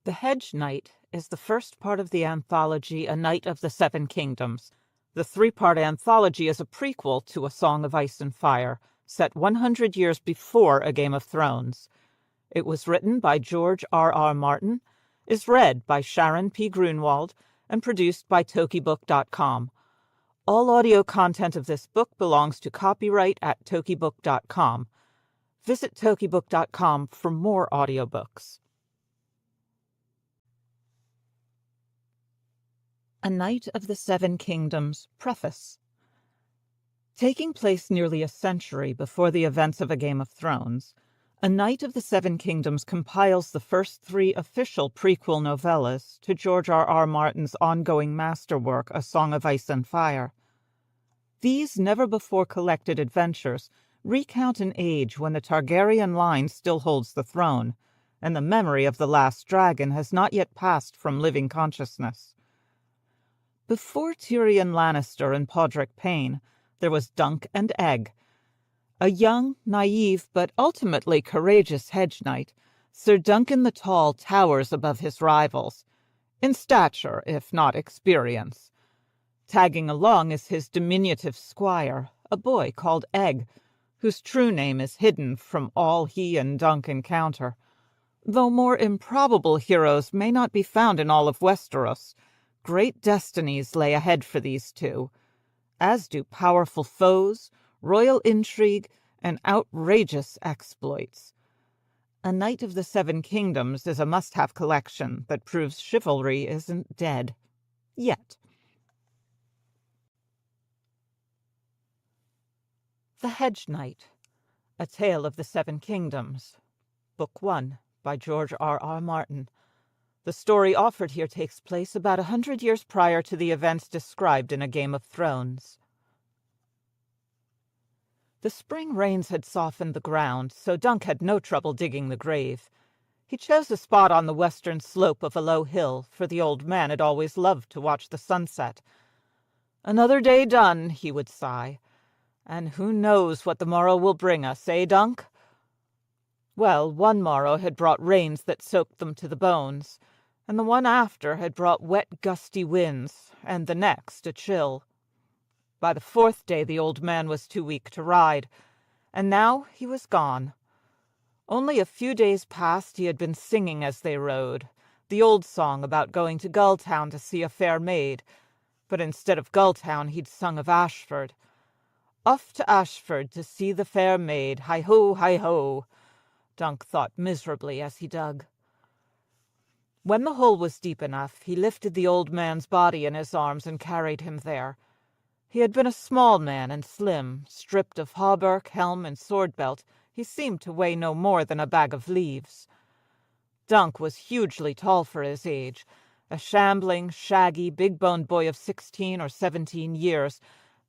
The Hedge Knight is the first part of the anthology A Knight of the Seven Kingdoms. The three-part anthology is a prequel to A Song of Ice and Fire, set 100 years before A Game of Thrones. It was written by George R.R. Martin, is read by Sharon P. Grunwald, and produced by TOKYBOOK.com. All audio content of this book belongs to copyright at TOKYBOOK.com. Visit TOKYBOOK.com for more audiobooks. A Knight of the Seven Kingdoms Preface. Taking place nearly a century before the events of A Game of Thrones, A Knight of the Seven Kingdoms compiles the first three official prequel novellas to George R.R. Martin's ongoing masterwork, A Song of Ice and Fire. These never-before-collected adventures recount an age when the Targaryen line still holds the throne, and the memory of the last dragon has not yet passed from living consciousness. Before Tyrion Lannister and Podrick Payne, there was Dunk and Egg. A young, naive, but ultimately courageous hedge knight, Sir Duncan the Tall towers above his rivals, in stature if not experience. Tagging along is his diminutive squire, a boy called Egg, whose true name is hidden from all he and Dunk encounter. Though more improbable heroes may not be found in all of Westeros, great destinies lay ahead for these two, as do powerful foes, royal intrigue, and outrageous exploits. A Knight of the Seven Kingdoms is a must-have collection that proves chivalry isn't dead. Yet. The Hedge Knight, A Tale of the Seven Kingdoms, Book 1, by George R.R. Martin. The story offered here takes place about 100 years prior to the events described in A Game of Thrones. The spring rains had softened the ground, so Dunk had no trouble digging the grave. He chose a spot on the western slope of a low hill, for the old man had always loved to watch the sunset. "Another day done," he would sigh. "And who knows what the morrow will bring us, eh, Dunk?" Well, one morrow had brought rains that soaked them to the bones, and the one after had brought wet, gusty winds, and the next a chill. By the fourth day the old man was too weak to ride, and now he was gone. Only a few days past he had been singing as they rode, the old song about going to Gulltown to see a fair maid, but instead of Gulltown he'd sung of Ashford. Off to Ashford to see the fair maid, hi-ho, hi-ho, Dunk thought miserably as he dug. When the hole was deep enough, he lifted the old man's body in his arms and carried him there. He had been a small man and slim, stripped of hauberk, helm, and sword-belt. He seemed to weigh no more than a bag of leaves. Dunk was hugely tall for his age, a shambling, shaggy, big-boned boy of 16 or 17 years,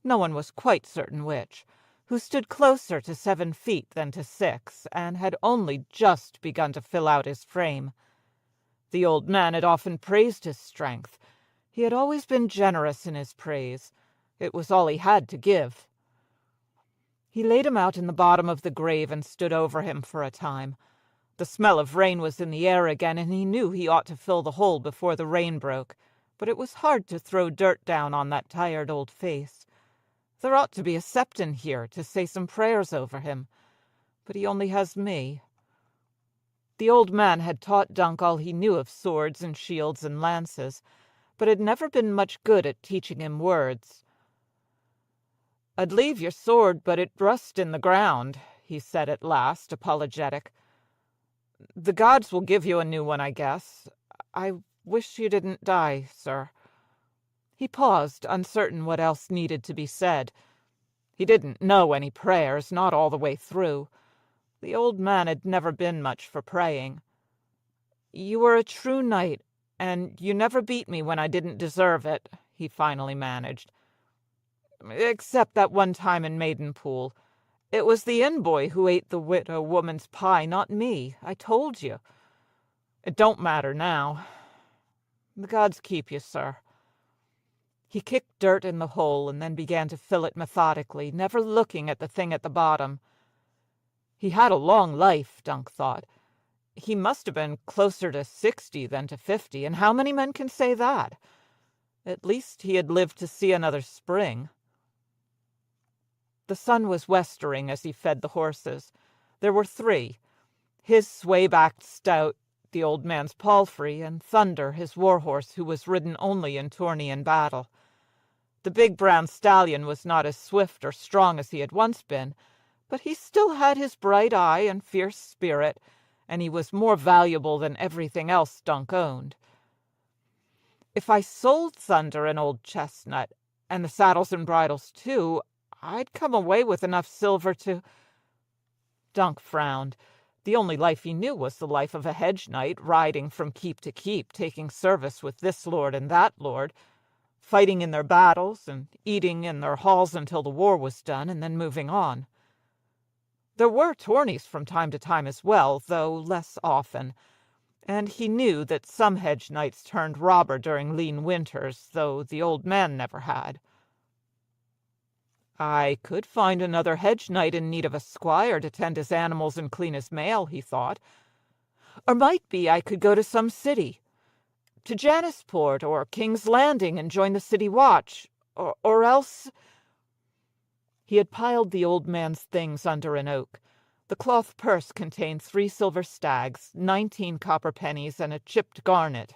no one was quite certain which, who stood closer to 7 feet than to 6, and had only just begun to fill out his frame. The old man had often praised his strength. He had always been generous in his praise. It was all he had to give. He laid him out in the bottom of the grave and stood over him for a time. The smell of rain was in the air again, and he knew he ought to fill the hole before the rain broke, but it was hard to throw dirt down on that tired old face. There ought to be a septon here to say some prayers over him, but he only has me. The old man had taught Dunk all he knew of swords and shields and lances, but had never been much good at teaching him words. "I'd leave your sword, but it rust in the ground," he said at last, apologetic. "The gods will give you a new one, I guess. I wish you didn't die, sir." He paused, uncertain what else needed to be said. He didn't know any prayers, not all the way through. The old man had never been much for praying. "You were a true knight, and you never beat me when I didn't deserve it," he finally managed. "Except that one time in Maidenpool. It was the inn boy who ate the widow woman's pie, not me. I told you. It don't matter now. The gods keep you, sir." He kicked dirt in the hole and then began to fill it methodically, never looking at the thing at the bottom. He had a long life, Dunk thought. He must have been closer to 60 than to 50, and how many men can say that? At least he had lived to see another spring. The sun was westering as he fed the horses. There were three: his sway-backed Stout, the old man's palfrey, and Thunder, his war-horse, who was ridden only in tourney and battle. The big brown stallion was not as swift or strong as he had once been, but he still had his bright eye and fierce spirit, and he was more valuable than everything else Dunk owned. If I sold Thunder and old Chestnut, and the saddles and bridles too, I'd come away with enough silver to... Dunk frowned. The only life he knew was the life of a hedge knight, riding from keep to keep, taking service with this lord and that lord, fighting in their battles and eating in their halls until the war was done, and then moving on. There were tourneys from time to time as well, though less often, and he knew that some hedge knights turned robber during lean winters, though the old man never had. I could find another hedge knight in need of a squire to tend his animals and clean his mail, he thought. Or might be I could go to some city, to Janisport or King's Landing, and join the city watch, or else... He had piled the old man's things under an oak. The cloth purse contained 3 silver stags, 19 copper pennies, and a chipped garnet.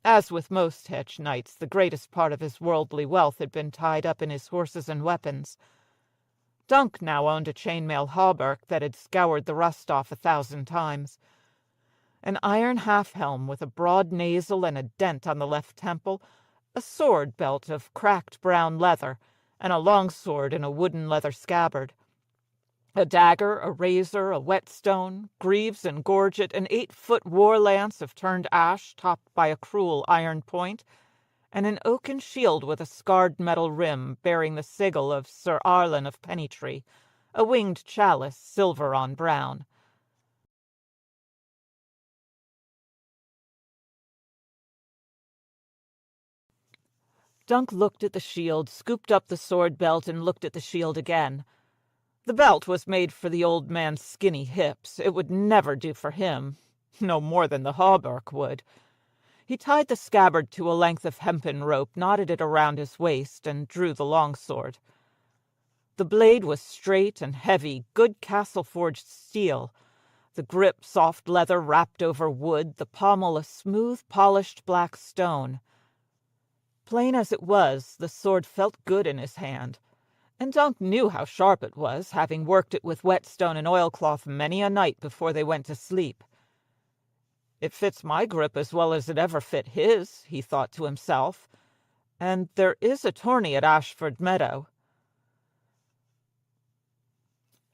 As with most hedge knights, the greatest part of his worldly wealth had been tied up in his horses and weapons. Dunk now owned a chainmail hauberk that had scoured the rust off 1,000 times. An iron half-helm with a broad nasal and a dent on the left temple, a sword belt of cracked brown leather, and a long sword in a wooden leather scabbard. A dagger, a razor, a whetstone, greaves and gorget, an 8-foot war lance of turned ash topped by a cruel iron point, and an oaken shield with a scarred metal rim bearing the sigil of Sir Arlen of Pennytree, a winged chalice, silver on brown. Dunk looked at the shield, scooped up the sword belt, and looked at the shield again. The belt was made for the old man's skinny hips. It would never do for him, no more than the hauberk would. He tied the scabbard to a length of hempen rope, knotted it around his waist, and drew the longsword. The blade was straight and heavy, good castle-forged steel. The grip soft leather wrapped over wood, the pommel a smooth, polished black stone. Plain as it was, the sword felt good in his hand, and Dunk knew how sharp it was, having worked it with whetstone and oilcloth many a night before they went to sleep. It fits my grip as well as it ever fit his, he thought to himself, and there is a tourney at Ashford Meadow.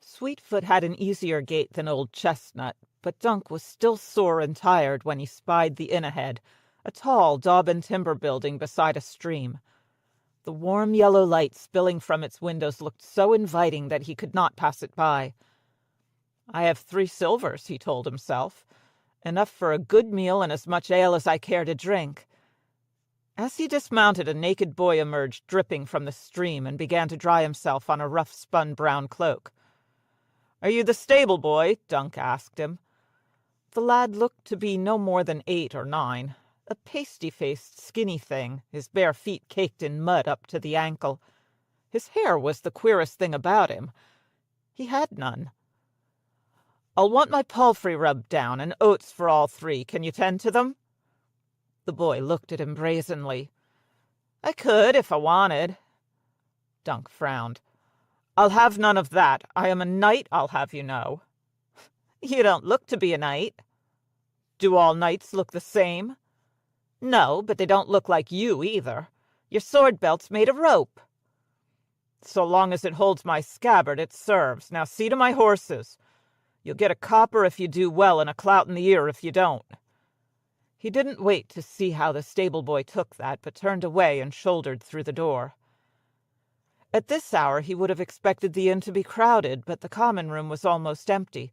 Sweetfoot had an easier gait than old Chestnut, but Dunk was still sore and tired when he spied the inn ahead, a tall daub and timber building beside a stream. The warm yellow light spilling from its windows looked so inviting that he could not pass it by. I have 3 silvers, he told himself, enough for a good meal and as much ale as I care to drink. As he dismounted, a naked boy emerged dripping from the stream and began to dry himself on a rough-spun brown cloak. "Are you the stable boy?" Dunk asked him. The lad looked to be no more than 8 or 9. A pasty-faced, skinny thing, his bare feet caked in mud up to the ankle. His hair was the queerest thing about him. He had none. "I'll want my palfrey rubbed down, and oats for all 3. Can you tend to them?" The boy looked at him brazenly. "I could, if I wanted." Dunk frowned. "I'll have none of that. I am a knight, I'll have you know." "You don't look to be a knight." "Do all knights look the same?" "No, but they don't look like you either. Your sword belt's made of rope." "So long as it holds my scabbard, it serves. Now see to my horses. You'll get a copper if you do well, and a clout in the ear if you don't." He didn't wait to see how the stable boy took that, but turned away and shouldered through the door. At this hour he would have expected the inn to be crowded, but the common room was almost empty.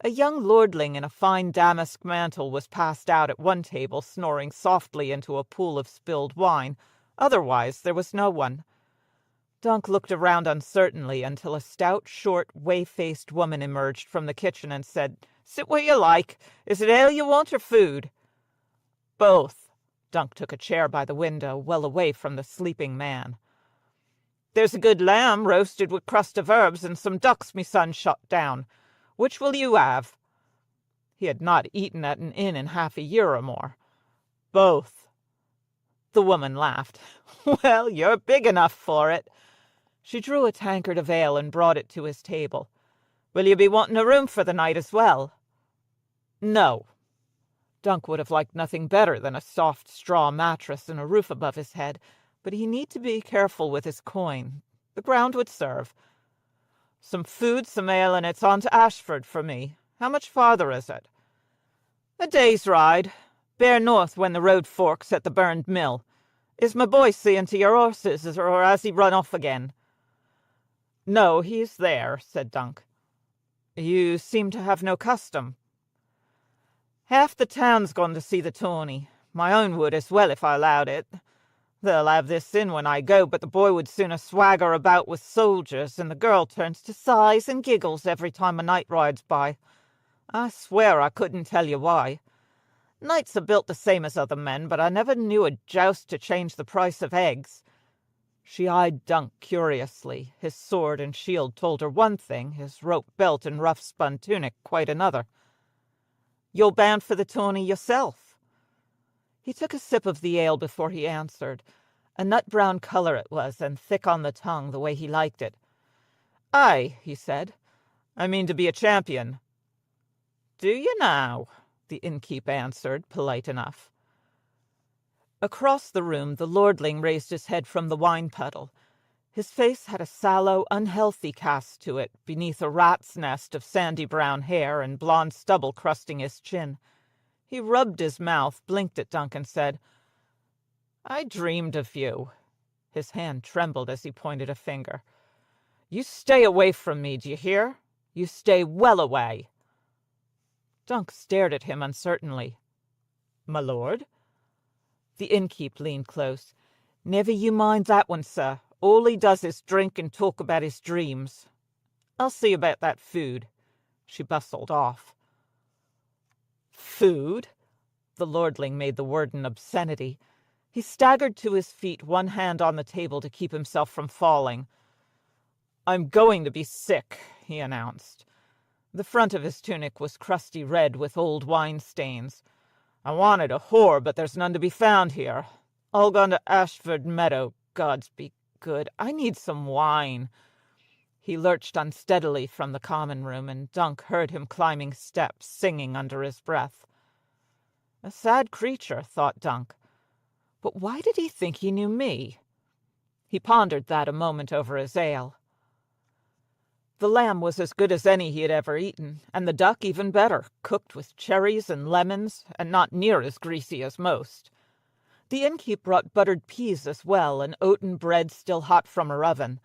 A young lordling in a fine damask mantle was passed out at one table, snoring softly into a pool of spilled wine. Otherwise there was no one. Dunk looked around uncertainly until a stout, short, whey-faced woman emerged from the kitchen and said, Sit where you like. Is it ale you want or food?" "Both." Dunk took a chair by the window, well away from the sleeping man. "There's a good lamb roasted with crust of herbs and some ducks me son shot down. Which will you have?" He had not eaten at an inn in half a year or more. "Both." The woman laughed. "Well, you're big enough for it." She drew a tankard of ale and brought it to his table. "Will you be wanting a room for the night as well?" "No." Dunk would have liked nothing better than a soft straw mattress and a roof above his head, but he need to be careful with his coin. The ground would serve. "Some food, some ale, and it's on to Ashford for me. How much farther is it?" "A day's ride. Bear north when the road forks at the burned mill. Is my boy seeing to your horses, or has he run off again?" "No, he's there," said Dunk. "You seem to have no custom." "Half the town's gone to see the tourney. My own would as well if I allowed it. They'll have this in when I go, but the boy would sooner swagger about with soldiers, and the girl turns to sighs and giggles every time a knight rides by. I swear I couldn't tell you why. Knights are built the same as other men, but I never knew a joust to change the price of eggs." She eyed Dunk curiously. His sword and shield told her one thing, his rope belt and rough-spun tunic quite another. "You're bound for the tourney yourself?" He took a sip of the ale before he answered. A nut-brown colour it was, and thick on the tongue, the way he liked it. "Aye," he said. "I mean to be a champion." "Do you now?" the innkeep answered, polite enough. Across the room the lordling raised his head from the wine-puddle. His face had a sallow, unhealthy cast to it, beneath a rat's nest of sandy brown hair and blond stubble crusting his chin. He rubbed his mouth, blinked at Dunk, and said, "I dreamed of you." His hand trembled as he pointed a finger. "You stay away from me, do you hear? You stay well away." Dunk stared at him uncertainly. "My lord?" The innkeep leaned close. "Never you mind that one, sir. All he does is drink and talk about his dreams. I'll see about that food." She bustled off. "Food?" The lordling made the word an obscenity. He staggered to his feet, one hand on the table to keep himself from falling. "I'm going to be sick," he announced. The front of his tunic was crusty red with old wine stains. "I wanted a whore, but there's none to be found here. All gone to Ashford Meadow. Gods be good. I need some wine." He lurched unsteadily from the common room, and Dunk heard him climbing steps, singing under his breath. A sad creature, thought Dunk. But why did he think he knew me? He pondered that a moment over his ale. The lamb was as good as any he had ever eaten, and the duck even better, cooked with cherries and lemons, and not near as greasy as most. The innkeep brought buttered peas as well, and oaten bread still hot from her oven.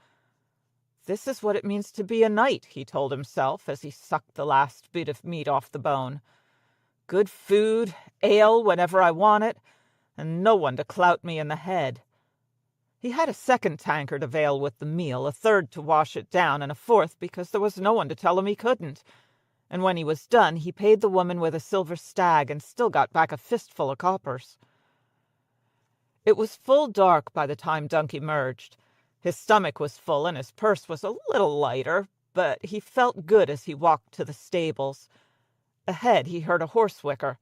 "This is what it means to be a knight," he told himself as he sucked the last bit of meat off the bone. "Good food, ale whenever I want it, and no one to clout me in the head." He had a second tankard of ale with the meal, a third to wash it down, and a fourth because there was no one to tell him he couldn't. And when he was done, he paid the woman with a silver stag and still got back a fistful of coppers. It was full dark by the time Dunk emerged. His stomach was full and his purse was a little lighter, but he felt good as he walked to the stables. Ahead he heard a horse whicker.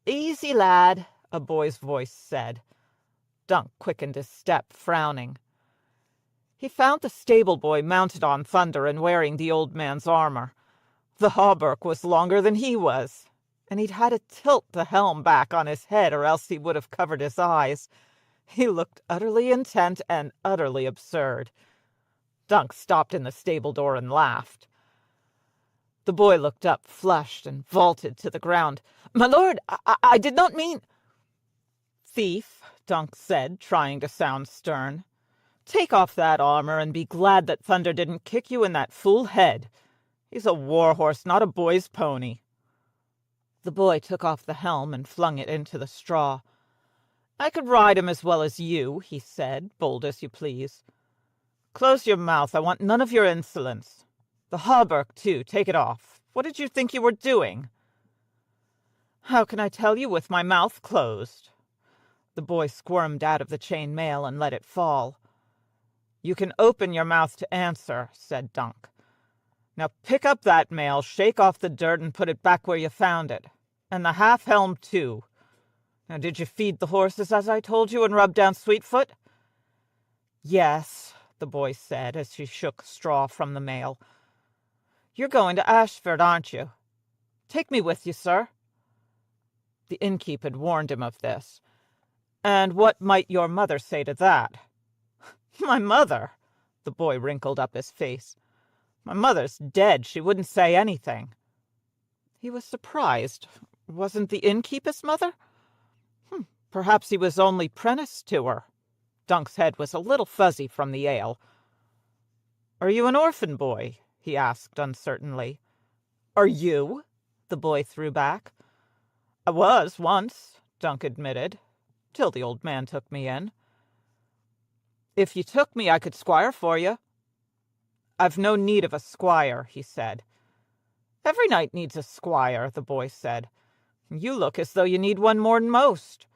"Easy, lad," a boy's voice said. Dunk quickened his step, frowning. He found the stable boy mounted on Thunder and wearing the old man's armor. The hauberk was longer than he was, and he'd had to tilt the helm back on his head or else he would have covered his eyes. He looked utterly intent and utterly absurd. Dunk stopped in the stable door and laughed. The boy looked up, flushed, and vaulted to the ground. "My lord, I did not mean—" "Thief," Dunk said, trying to sound stern. "Take off that armor and be glad that Thunder didn't kick you in that fool head. He's a war horse, not a boy's pony." The boy took off the helm and flung it into the straw. "I could ride him as well as you," he said, bold as you please. "Close your mouth. I want none of your insolence. The hauberk, too. Take it off. What did you think you were doing?" "How can I tell you with my mouth closed?" The boy squirmed out of the chain mail and let it fall. "You can open your mouth to answer," said Dunk. "Now pick up that mail, shake off the dirt, and put it back where you found it. And the half-helm, too. Now, did you feed the horses as I told you and rub down Sweetfoot?" "Yes," the boy said as she shook straw from the mail. "You're going to Ashford, aren't you? Take me with you, sir." The innkeep had warned him of this. "And what might your mother say to that?" "My mother?" The boy wrinkled up his face. "My mother's dead. She wouldn't say anything." He was surprised. Wasn't the innkeep his mother? Perhaps he was only 'prenticed to her. Dunk's head was a little fuzzy from the ale. "Are you an orphan boy?" he asked uncertainly. "Are you?" the boy threw back. "I was once," Dunk admitted, "till the old man took me in." "If you took me, I could squire for you." "I've no need of a squire," he said. "Every knight needs a squire," the boy said. "You look as though you need one more'n most."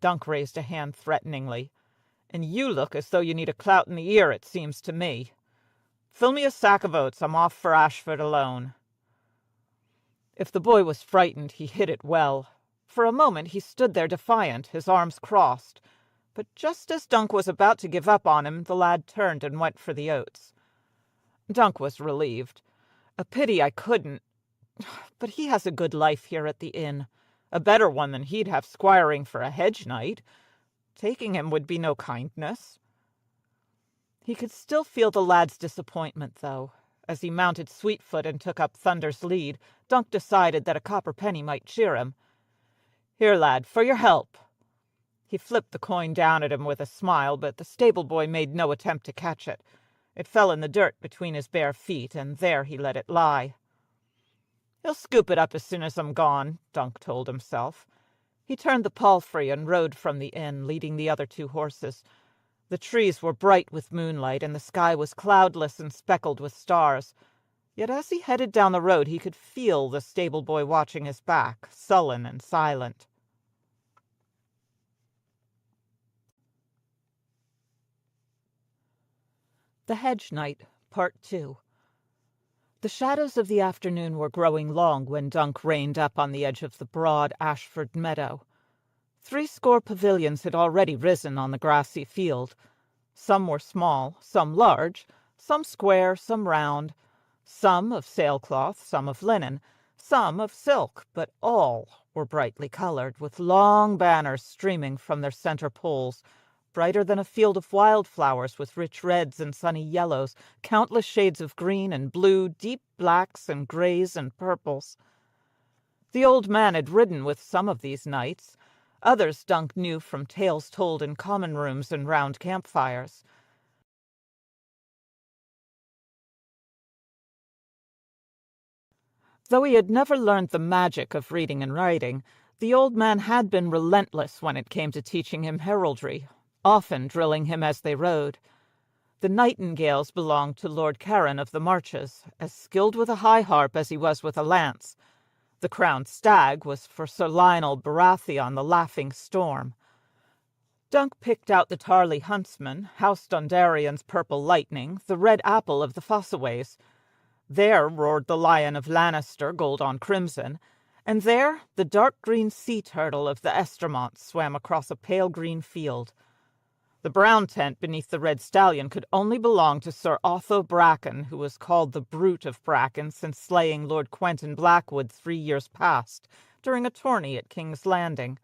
Dunk raised a hand threateningly. "And you look as though you need a clout in the ear, it seems to me. Fill me a sack of oats. I'm off for Ashford alone." If the boy was frightened, he hid it well. For a moment he stood there defiant, his arms crossed. But just as Dunk was about to give up on him, the lad turned and went for the oats. Dunk was relieved. "A pity I couldn't. But he has a good life here at the inn. A better one than he'd have squiring for a hedge knight. Taking him would be no kindness." He could still feel the lad's disappointment, though. As he mounted Sweetfoot and took up Thunder's lead, Dunk decided that a copper penny might cheer him. "Here, lad, for your help." He flipped the coin down at him with a smile, but the stable boy made no attempt to catch it. It fell in the dirt between his bare feet, and there he let it lie. "He'll scoop it up as soon as I'm gone," Dunk told himself. He turned the palfrey and rode from the inn, leading the other two horses. The trees were bright with moonlight, and the sky was cloudless and speckled with stars. Yet as he headed down the road, he could feel the stable boy watching his back, sullen and silent. The Hedge Knight, Part 2. The shadows of the afternoon were growing long when Dunk reined up on the edge of the broad Ashford meadow. 70 pavilions had already risen on the grassy field. Some were small, some large, some square, some round, some of sailcloth, some of linen, some of silk, but all were brightly colored, with long banners streaming from their center poles, brighter than a field of wildflowers, with rich reds and sunny yellows, countless shades of green and blue, deep blacks and grays and purples. The old man had ridden with some of these knights. Others Dunk knew from tales told in common rooms and round campfires. Though he had never learned the magic of reading and writing, the old man had been relentless when it came to teaching him heraldry, often drilling him as they rode. The nightingales belonged to Lord Caron of the Marches, as skilled with a high harp as he was with a lance. The crowned stag was for Sir Lionel Baratheon, the Laughing Storm. Dunk picked out the Tarley huntsman, House Dondarrion's purple lightning, the red apple of the Fossaways. There roared the lion of Lannister, gold on crimson, and there the dark green sea turtle of the Estermonts swam across a pale green field. The brown tent beneath the red stallion could only belong to Sir Otho Bracken, who was called the Brute of Bracken since slaying Lord Quentin Blackwood 3 years past, during a tourney at King's Landing.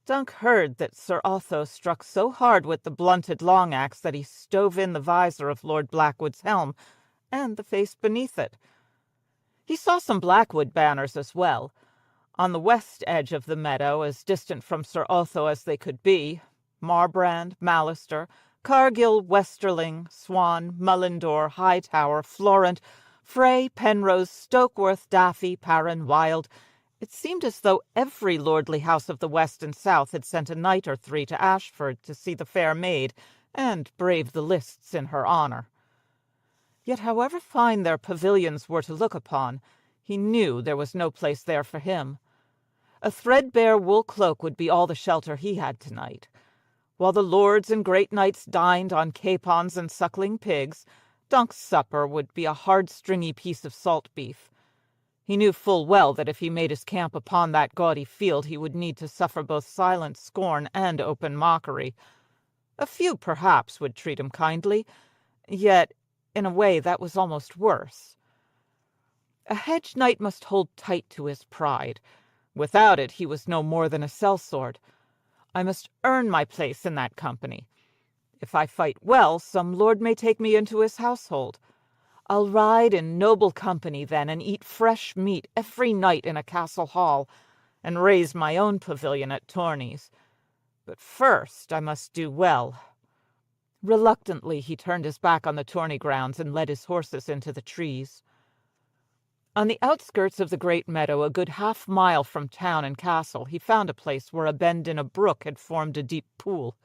Dunk heard that Sir Otho struck so hard with the blunted long-axe that he stove in the visor of Lord Blackwood's helm, and the face beneath it. He saw some Blackwood banners as well. On the west edge of the meadow, as distant from Sir Otho as they could be, Marbrand, Mallister, Cargill, Westerling, Swan, Mullendore, Hightower, Florent, Frey, Penrose, Stokeworth, Daffy, Perrin, Wild. It seemed as though every lordly house of the west and south had sent a knight or 3 to Ashford to see the fair maid and brave the lists in her honor. Yet however fine their pavilions were to look upon, he knew there was no place there for him. A threadbare wool cloak would be all the shelter he had tonight. While the lords and great knights dined on capons and suckling pigs, Dunk's supper would be a hard, stringy piece of salt beef. He knew full well that if he made his camp upon that gaudy field he would need to suffer both silent scorn and open mockery. A few, perhaps, would treat him kindly, yet in a way that was almost worse. A hedge knight must hold tight to his pride. Without it he was no more than a sellsword. I must earn my place in that company. If I fight well, some lord may take me into his household. I'll ride in noble company then, and eat fresh meat every night in a castle hall, and raise my own pavilion at tourneys. But first I must do well. Reluctantly he turned his back on the tourney grounds and led his horses into the trees. On the outskirts of the great meadow, a good half-mile from town and castle, he found a place where a bend in a brook had formed a deep pool.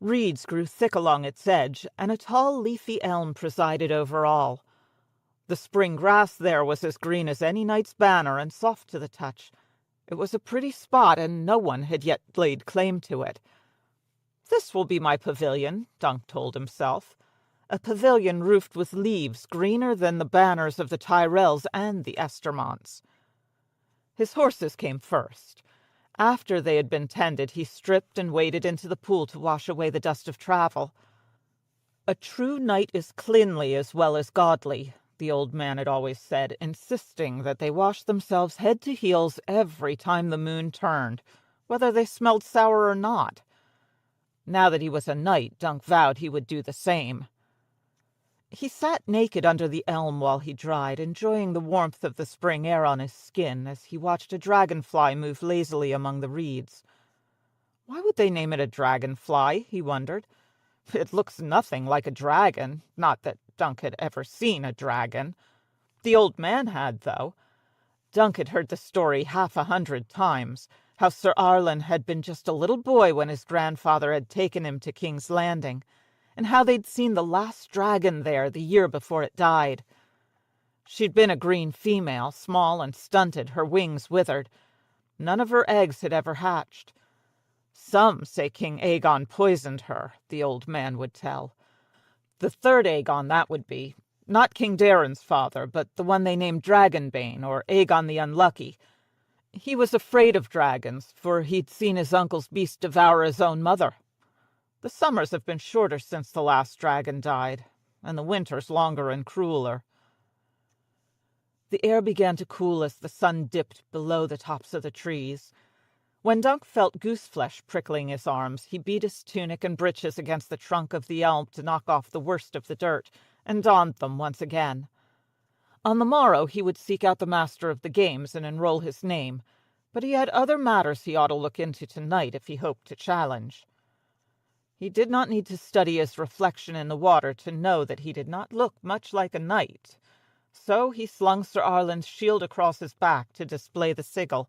Reeds grew thick along its edge, and a tall leafy elm presided over all. The spring grass there was as green as any knight's banner, and soft to the touch. It was a pretty spot, and no one had yet laid claim to it. "This will be my pavilion," Dunk told himself. A pavilion roofed with leaves greener than the banners of the Tyrells and the Estermonts. His horses came first. After they had been tended, he stripped and waded into the pool to wash away the dust of travel. "A true knight is cleanly as well as godly," the old man had always said, insisting that they wash themselves head to heels every time the moon turned, whether they smelled sour or not. Now that he was a knight, Dunk vowed he would do the same. He sat naked under the elm while he dried, enjoying the warmth of the spring air on his skin as he watched a dragonfly move lazily among the reeds. Why would they name it a dragonfly, he wondered. It looks nothing like a dragon, not that Dunk had ever seen a dragon. The old man had, though. Dunk had heard the story 100 times, how Sir Arlen had been just a little boy when his grandfather had taken him to King's Landing, and how they'd seen the last dragon there the year before it died. She'd been a green female, small and stunted, her wings withered. None of her eggs had ever hatched. "Some say King Aegon poisoned her," the old man would tell. The third Aegon that would be, not King Daeron's father, but the one they named Dragonbane, or Aegon the Unlucky. He was afraid of dragons, for he'd seen his uncle's beast devour his own mother. The summers have been shorter since the last dragon died, and the winters longer and crueler. The air began to cool as the sun dipped below the tops of the trees. When Dunk felt goose-flesh prickling his arms, he beat his tunic and breeches against the trunk of the elm to knock off the worst of the dirt, and donned them once again. On the morrow he would seek out the master of the games and enroll his name, but he had other matters he ought to look into tonight if he hoped to challenge. He did not need to study his reflection in the water to know that he did not look much like a knight. So he slung Sir Arlen's shield across his back to display the sigil.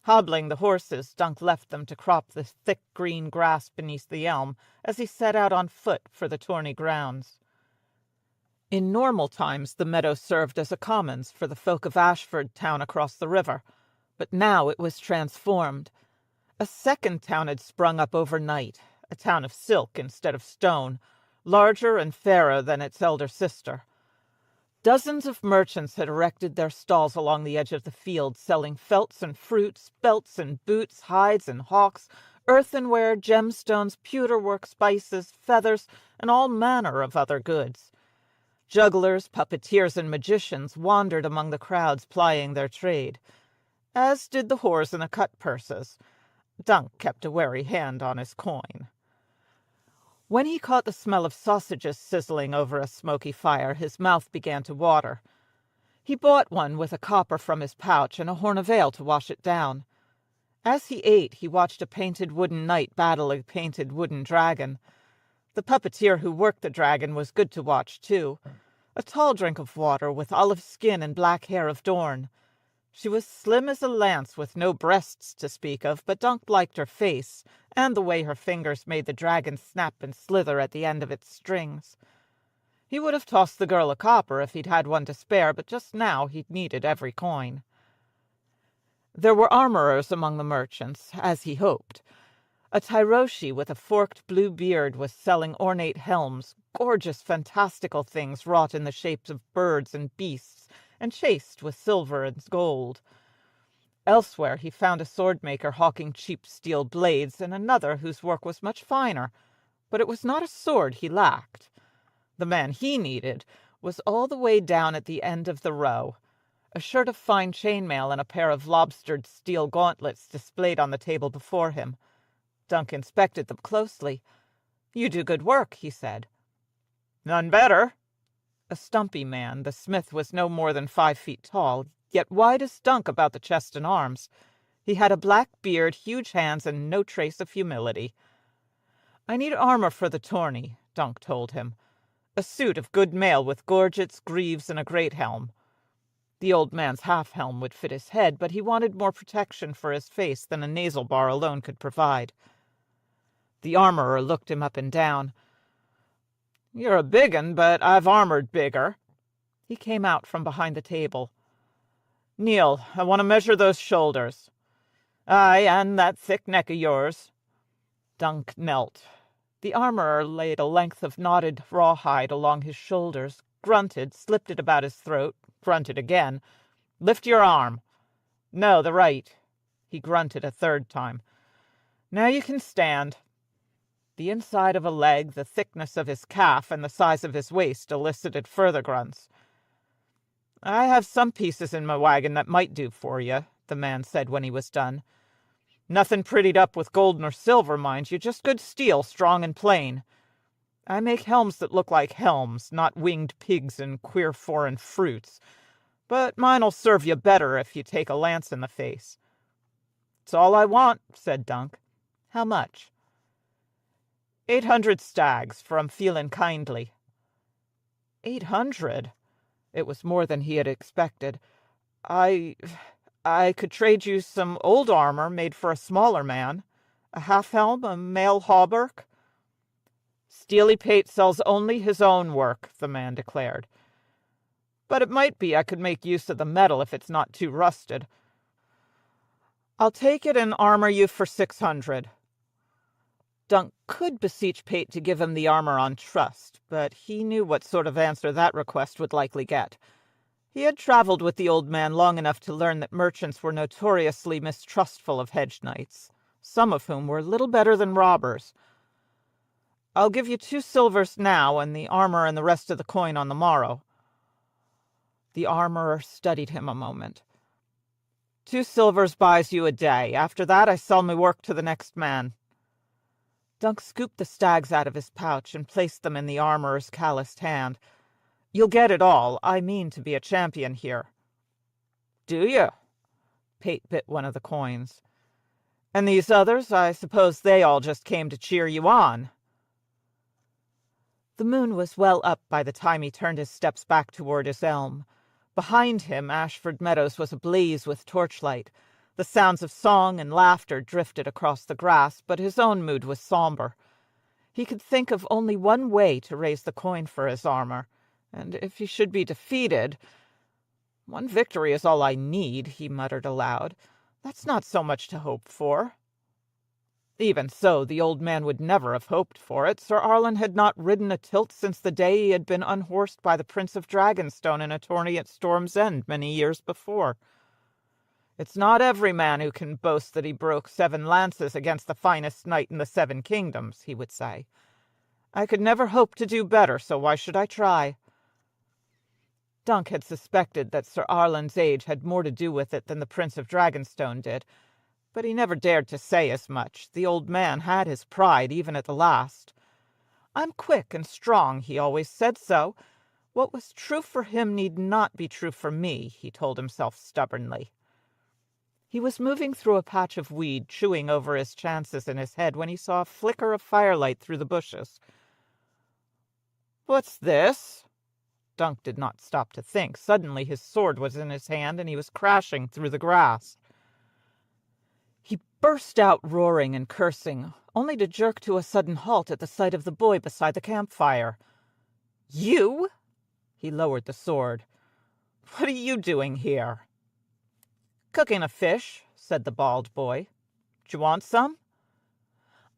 Hobbling the horses, Dunk left them to crop the thick green grass beneath the elm as he set out on foot for the tourney grounds. In normal times the meadow served as a commons for the folk of Ashford town across the river, but now it was transformed. A second town had sprung up overnight, a town of silk instead of stone, larger and fairer than its elder sister. Dozens of merchants had erected their stalls along the edge of the field, selling felts and fruits, belts and boots, hides and hawks, earthenware, gemstones, pewter-work, spices, feathers, and all manner of other goods. Jugglers, puppeteers, and magicians wandered among the crowds plying their trade, as did the whores and the cut-purses. Dunk kept a wary hand on his coin. When he caught the smell of sausages sizzling over a smoky fire, his mouth began to water. He bought one with a copper from his pouch and a horn of ale to wash it down. As he ate, he watched a painted wooden knight battle a painted wooden dragon. The puppeteer who worked the dragon was good to watch, too. A tall drink of water, with olive skin and black hair of Dorn. She was slim as a lance, with no breasts to speak of, but Dunk liked her face, and the way her fingers made the dragon snap and slither at the end of its strings. He would have tossed the girl a copper if he'd had one to spare, but just now he needed every coin. There were armorers among the merchants, as he hoped. A Tyroshi with a forked blue beard was selling ornate helms, gorgeous fantastical things wrought in the shapes of birds and beasts, and chased with silver and gold. Elsewhere he found a sword-maker hawking cheap steel blades, and another whose work was much finer, but it was not a sword he lacked. The man he needed was all the way down at the end of the row. A shirt of fine chainmail and a pair of lobstered steel gauntlets displayed on the table before him. Dunk inspected them closely. "You do good work," he said. "None better." A stumpy man, the smith was no more than 5 feet tall, yet wide as Dunk about the chest and arms. He had a black beard, huge hands, and no trace of humility. "I need armor for the tourney," Dunk told him. "A suit of good mail with gorgets, greaves, and a great helm." The old man's half-helm would fit his head, but he wanted more protection for his face than a nasal bar alone could provide. The armorer looked him up and down. "You're a big 'un, but I've armored bigger." He came out from behind the table. "Kneel, I want to measure those shoulders." "Aye, and that thick neck of yours." Dunk knelt. The armorer laid a length of knotted rawhide along his shoulders, grunted, slipped it about his throat, grunted again. "Lift your arm." "No, the right." He grunted a third time. "Now you can stand." The inside of a leg, the thickness of his calf, and the size of his waist elicited further grunts. "I have some pieces in my wagon that might do for you," the man said when he was done. "Nothing prettied up with gold nor silver, mind you, just good steel, strong and plain. I make helms that look like helms, not winged pigs and queer foreign fruits. But mine'll serve you better if you take a lance in the face." "It's all I want," said Dunk. "How much?" 800 stags, for I'm feeling kindly." 800? It was more than he had expected. I could trade you some old armor made for a smaller man. A half-helm, a mail hauberk." "Steely Pate sells only his own work," the man declared. "But it might be I could make use of the metal if it's not too rusted. I'll take it and armor you for 600. Dunk could beseech Pate to give him the armor on trust, but he knew what sort of answer that request would likely get. He had traveled with the old man long enough to learn that merchants were notoriously mistrustful of hedge knights, some of whom were little better than robbers. "I'll give you 2 silvers now, and the armor and the rest of the coin on the morrow." The armorer studied him a moment. 2 silvers buys you a day. After that I sell my work to the next man." Dunk scooped the stags out of his pouch and placed them in the armorer's calloused hand. "You'll get it all. I mean to be a champion here." "Do you?" Pate bit one of the coins. "And these others, I suppose they all just came to cheer you on." The moon was well up by the time he turned his steps back toward his elm. Behind him, Ashford Meadows was ablaze with torchlight. The sounds of song and laughter drifted across the grass, but his own mood was somber. He could think of only one way to raise the coin for his armor, and if he should be defeated— "One victory is all I need," he muttered aloud. "That's not so much to hope for." Even so, the old man would never have hoped for it. Sir Arlen had not ridden a tilt since the day he had been unhorsed by the Prince of Dragonstone in a tourney at Storm's End many years before. "It's not every man who can boast that he broke 7 lances against the finest knight in the 7 kingdoms," he would say. "I could never hope to do better, so why should I try?" Dunk had suspected that Sir Arlen's age had more to do with it than the Prince of Dragonstone did, but he never dared to say as much. The old man had his pride, even at the last. "I'm quick and strong," he always said so. What was true for him need not be true for me, he told himself stubbornly. He was moving through a patch of weed, chewing over his chances in his head, when he saw a flicker of firelight through the bushes. "What's this?" Dunk did not stop to think. Suddenly his sword was in his hand, and he was crashing through the grass. He burst out roaring and cursing, only to jerk to a sudden halt at the sight of the boy beside the campfire. You? He lowered the sword. What are you doing here? Cooking a fish, said the bald boy. D'you want some?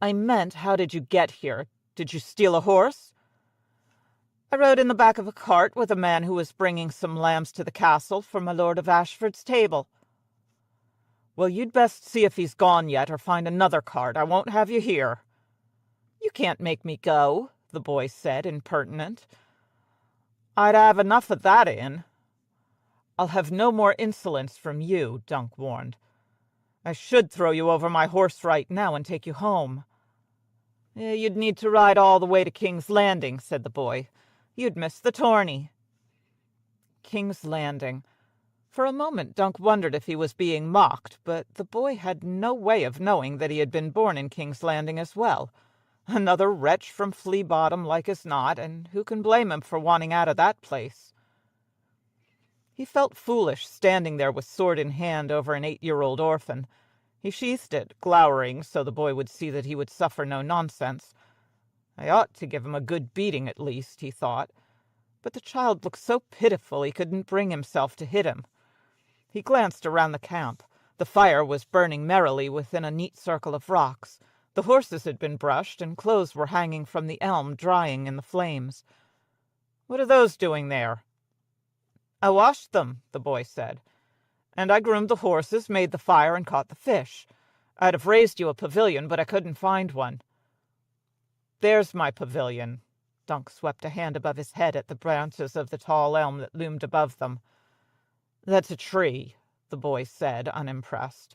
I meant, how did you get here? Did you steal a horse? I rode in the back of a cart with a man who was bringing some lambs to the castle for my Lord of Ashford's table. Well, you'd best see if he's gone yet, or find another cart. I won't have you here. You can't make me go, the boy said, impertinent. I'd have enough of that in. I'll have no more insolence from you, Dunk warned. I should throw you over my horse right now and take you home. You'd need to ride all the way to King's Landing, said the boy. You'd miss the tourney. King's Landing. For a moment Dunk wondered if he was being mocked, but the boy had no way of knowing that he had been born in King's Landing as well. Another wretch from Flea Bottom like as not, and who can blame him for wanting out of that place? He felt foolish, standing there with sword in hand over an 8-year-old orphan. He sheathed it, glowering, so the boy would see that he would suffer no nonsense. I ought to give him a good beating at least, he thought, but the child looked so pitiful he couldn't bring himself to hit him. He glanced around the camp. The fire was burning merrily within a neat circle of rocks. The horses had been brushed, and clothes were hanging from the elm, drying in the flames. What are those doing there? I washed them, the boy said, and I groomed the horses, made the fire, and caught the fish. I'd have raised you a pavilion, but I couldn't find one. There's my pavilion. Dunk swept a hand above his head at the branches of the tall elm that loomed above them. That's a tree, the boy said, unimpressed.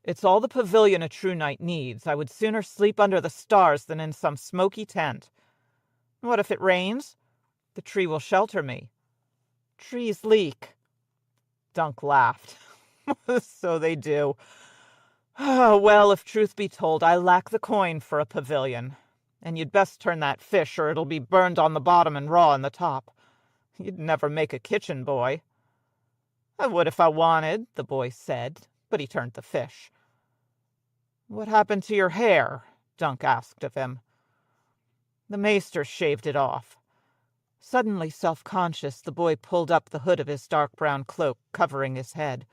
It's all the pavilion a true knight needs. I would sooner sleep under the stars than in some smoky tent. What if it rains? The tree will shelter me. Trees leak. Dunk laughed. So they do. Well, if truth be told, I lack the coin for a pavilion. And you'd best turn that fish, or it'll be burned on the bottom and raw on the top. You'd never make a kitchen boy. I would if I wanted, the boy said, but he turned the fish. What happened to your hair? Dunk asked of him. The maester shaved it off. Suddenly self-conscious, the boy pulled up the hood of his dark brown cloak, covering his head.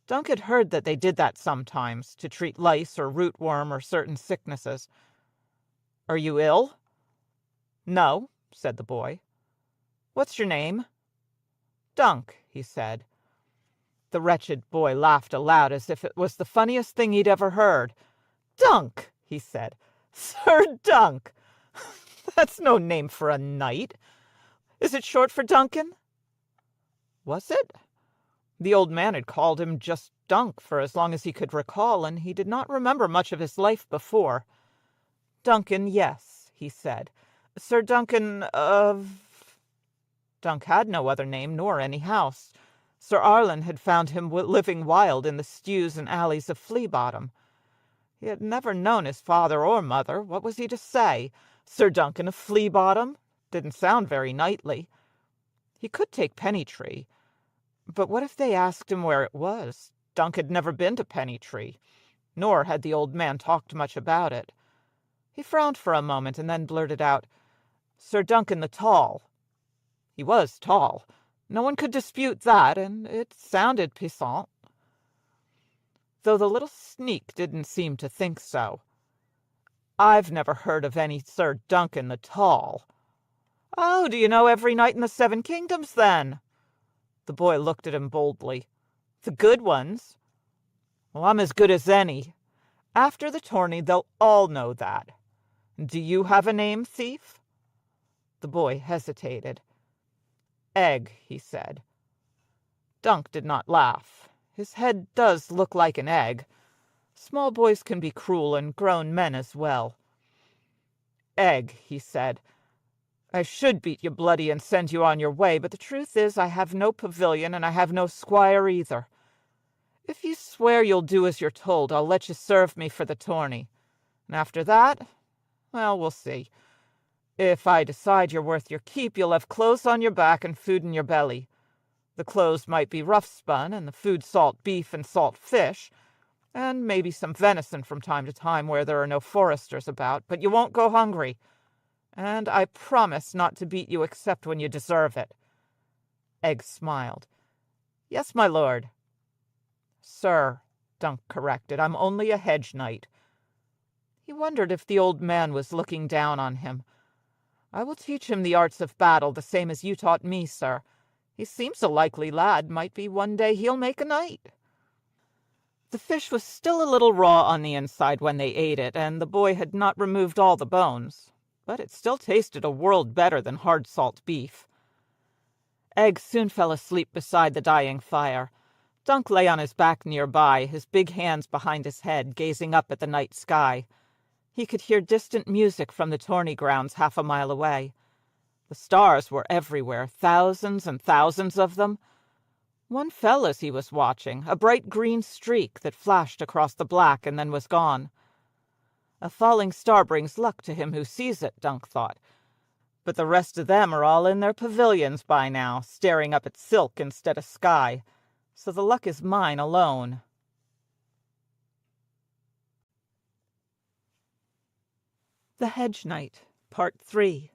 Dunk had heard that they did that sometimes, to treat lice or rootworm or certain sicknesses. Are you ill? No, said the boy. What's your name? Dunk, he said. The wretched boy laughed aloud as if it was the funniest thing he'd ever heard. Dunk, he said. Sir Dunk! That's no name for a knight. Is it short for Duncan? Was it? The old man had called him just Dunk for as long as he could recall, and he did not remember much of his life before. Duncan, yes, he said. Sir Duncan of... Dunk had no other name nor any house. Sir Arlen had found him living wild in the stews and alleys of Flea Bottom. He had never known his father or mother. What was he to say? Sir Duncan of Flea Bottom? Didn't sound very knightly. He could take Pennytree. But what if they asked him where it was? Dunk had never been to Pennytree, nor had the old man talked much about it. He frowned for a moment and then blurted out, Sir Duncan the Tall. He was tall. No one could dispute that, and it sounded puissant, though the little sneak didn't seem to think so. I've never heard of any Sir Duncan the Tall. Oh, do you know every knight in the 7 kingdoms, then? The boy looked at him boldly. The good ones? Well, I'm as good as any. After the tourney, they'll all know that. Do you have a name, thief? The boy hesitated. Egg, he said. Dunk did not laugh. His head does look like an egg. Small boys can be cruel, and grown men as well. Egg, he said. I should beat you bloody and send you on your way, but the truth is I have no pavilion, and I have no squire either. If you swear you'll do as you're told, I'll let you serve me for the tourney. And after that, well, we'll see. If I decide you're worth your keep, you'll have clothes on your back and food in your belly. The clothes might be rough-spun, and the food salt beef and salt fish, and maybe some venison from time to time where there are no foresters about, but you won't go hungry. And I promise not to beat you except when you deserve it." Egg smiled. "Yes, my lord." "Sir," Dunk corrected, "I'm only a hedge knight." He wondered if the old man was looking down on him. "I will teach him the arts of battle, the same as you taught me, sir. He seems a likely lad. Might be one day he'll make a knight." The fish was still a little raw on the inside when they ate it, and the boy had not removed all the bones, but it still tasted a world better than hard salt beef. Egg soon fell asleep beside the dying fire. Dunk lay on his back nearby, his big hands behind his head, gazing up at the night sky. He could hear distant music from the tourney grounds half a mile away. The stars were everywhere, thousands and thousands of them. One fell as he was watching, a bright green streak that flashed across the black and then was gone. A falling star brings luck to him who sees it, Dunk thought. But the rest of them are all in their pavilions by now, staring up at silk instead of sky. So the luck is mine alone. The Hedge Knight, Part 3.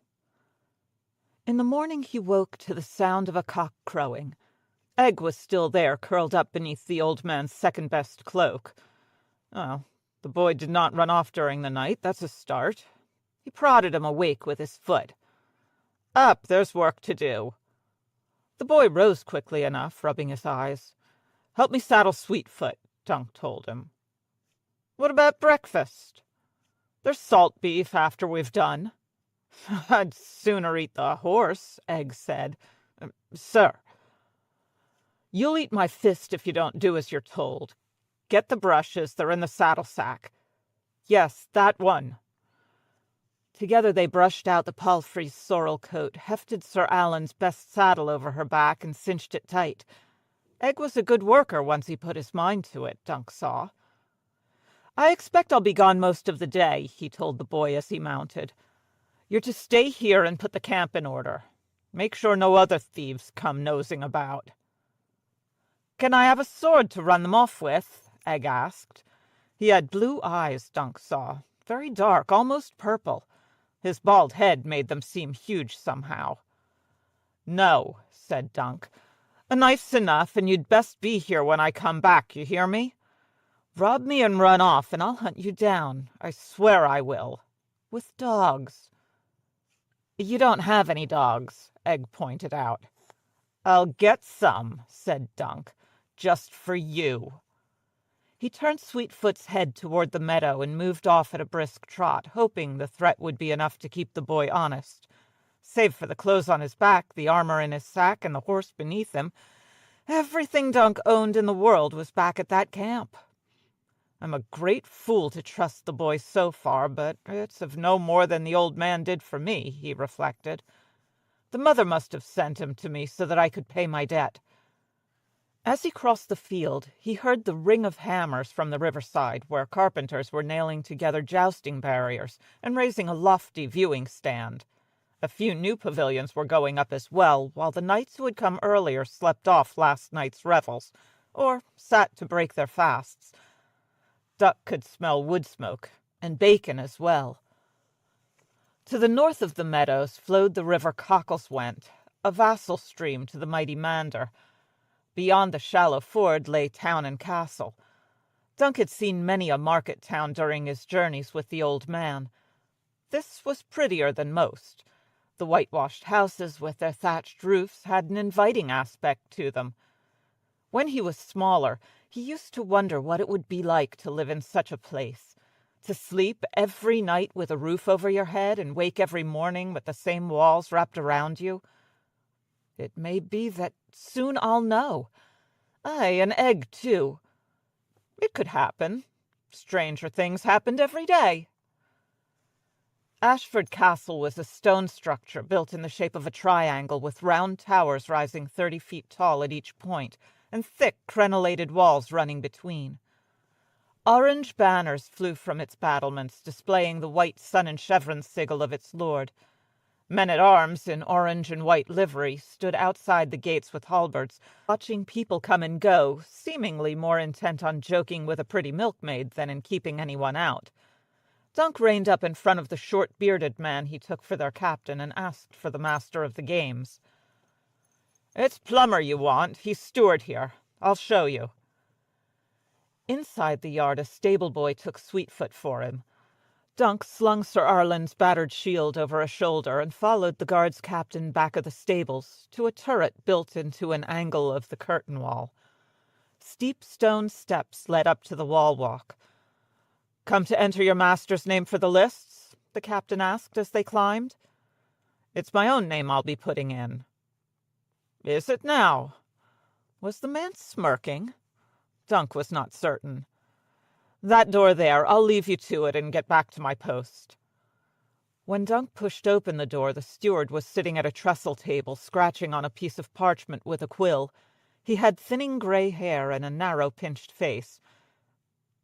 In the morning he woke to the sound of a cock crowing. Egg was still there, curled up beneath the old man's second-best cloak. Oh, the boy did not run off during the night. That's a start. He prodded him awake with his foot. "Up, there's work to do." The boy rose quickly enough, rubbing his eyes. "Help me saddle Sweetfoot," Dunk told him. "What about breakfast?" "There's salt beef after we've done." "I'd sooner eat the horse," Egg said. "Sir." "You'll eat my fist if you don't do as you're told. Get the brushes, they're in the saddle sack." "Yes, that one." Together they brushed out the palfrey's sorrel coat, hefted Sir Alan's best saddle over her back, and cinched it tight. Egg was a good worker once he put his mind to it, Dunk saw. "I expect I'll be gone most of the day," he told the boy as he mounted. "You're to stay here and put the camp in order. Make sure no other thieves come nosing about." "Can I have a sword to run them off with?" Egg asked. He had blue eyes, Dunk saw, very dark, almost purple. His bald head made them seem huge somehow. "No," said Dunk. "A knife's enough, and you'd best be here when I come back, you hear me? Rob me and run off, and I'll hunt you down. I swear I will. With dogs." "You don't have any dogs," Egg pointed out. "I'll get some," said Dunk. "Just for you." He turned Sweetfoot's head toward the meadow and moved off at a brisk trot, hoping the threat would be enough to keep the boy honest. Save for the clothes on his back, the armor in his sack, and the horse beneath him, everything Dunk owned in the world was back at that camp. I'm a great fool to trust the boy so far, but it's of no more than the old man did for me, he reflected. The mother must have sent him to me so that I could pay my debt. As he crossed the field, he heard the ring of hammers from the riverside, where carpenters were nailing together jousting barriers and raising a lofty viewing stand. A few new pavilions were going up as well, while the knights who had come earlier slept off last night's revels, or sat to break their fasts. Duck could smell wood smoke, and bacon as well. To the north of the meadows flowed the river Cockleswent, a vassal stream to the mighty Mander. Beyond the shallow ford lay town and castle. Dunk had seen many a market town during his journeys with the old man. This was prettier than most. The whitewashed houses with their thatched roofs had an inviting aspect to them. When he was smaller, he used to wonder what it would be like to live in such a place, to sleep every night with a roof over your head and wake every morning with the same walls wrapped around you. It may be that soon I'll know. Aye, an egg, too. It could happen. Stranger things happened every day. Ashford Castle was a stone structure built in the shape of a triangle with round towers rising 30 feet tall at each point and thick crenellated walls running between. Orange banners flew from its battlements, displaying the white sun and chevron sigil of its lord. Men-at-arms in orange and white livery stood outside the gates with halberds, watching people come and go, seemingly more intent on joking with a pretty milkmaid than in keeping anyone out. Dunk reined up in front of the short-bearded man he took for their captain and asked for the master of the games. "It's Plummer you want. He's steward here. I'll show you." Inside the yard a stable-boy took Sweetfoot for him. Dunk slung Sir Arlen's battered shield over a shoulder and followed the guard's captain back of the stables to a turret built into an angle of the curtain wall. Steep stone steps led up to the wall walk. "Come to enter your master's name for the lists?" the captain asked as they climbed. "It's my own name I'll be putting in." "Is it now?" Was the man smirking? Dunk was not certain. "That door there, I'll leave you to it and get back to my post." When Dunk pushed open the door, the steward was sitting at a trestle table, scratching on a piece of parchment with a quill. He had thinning gray hair and a narrow, pinched face.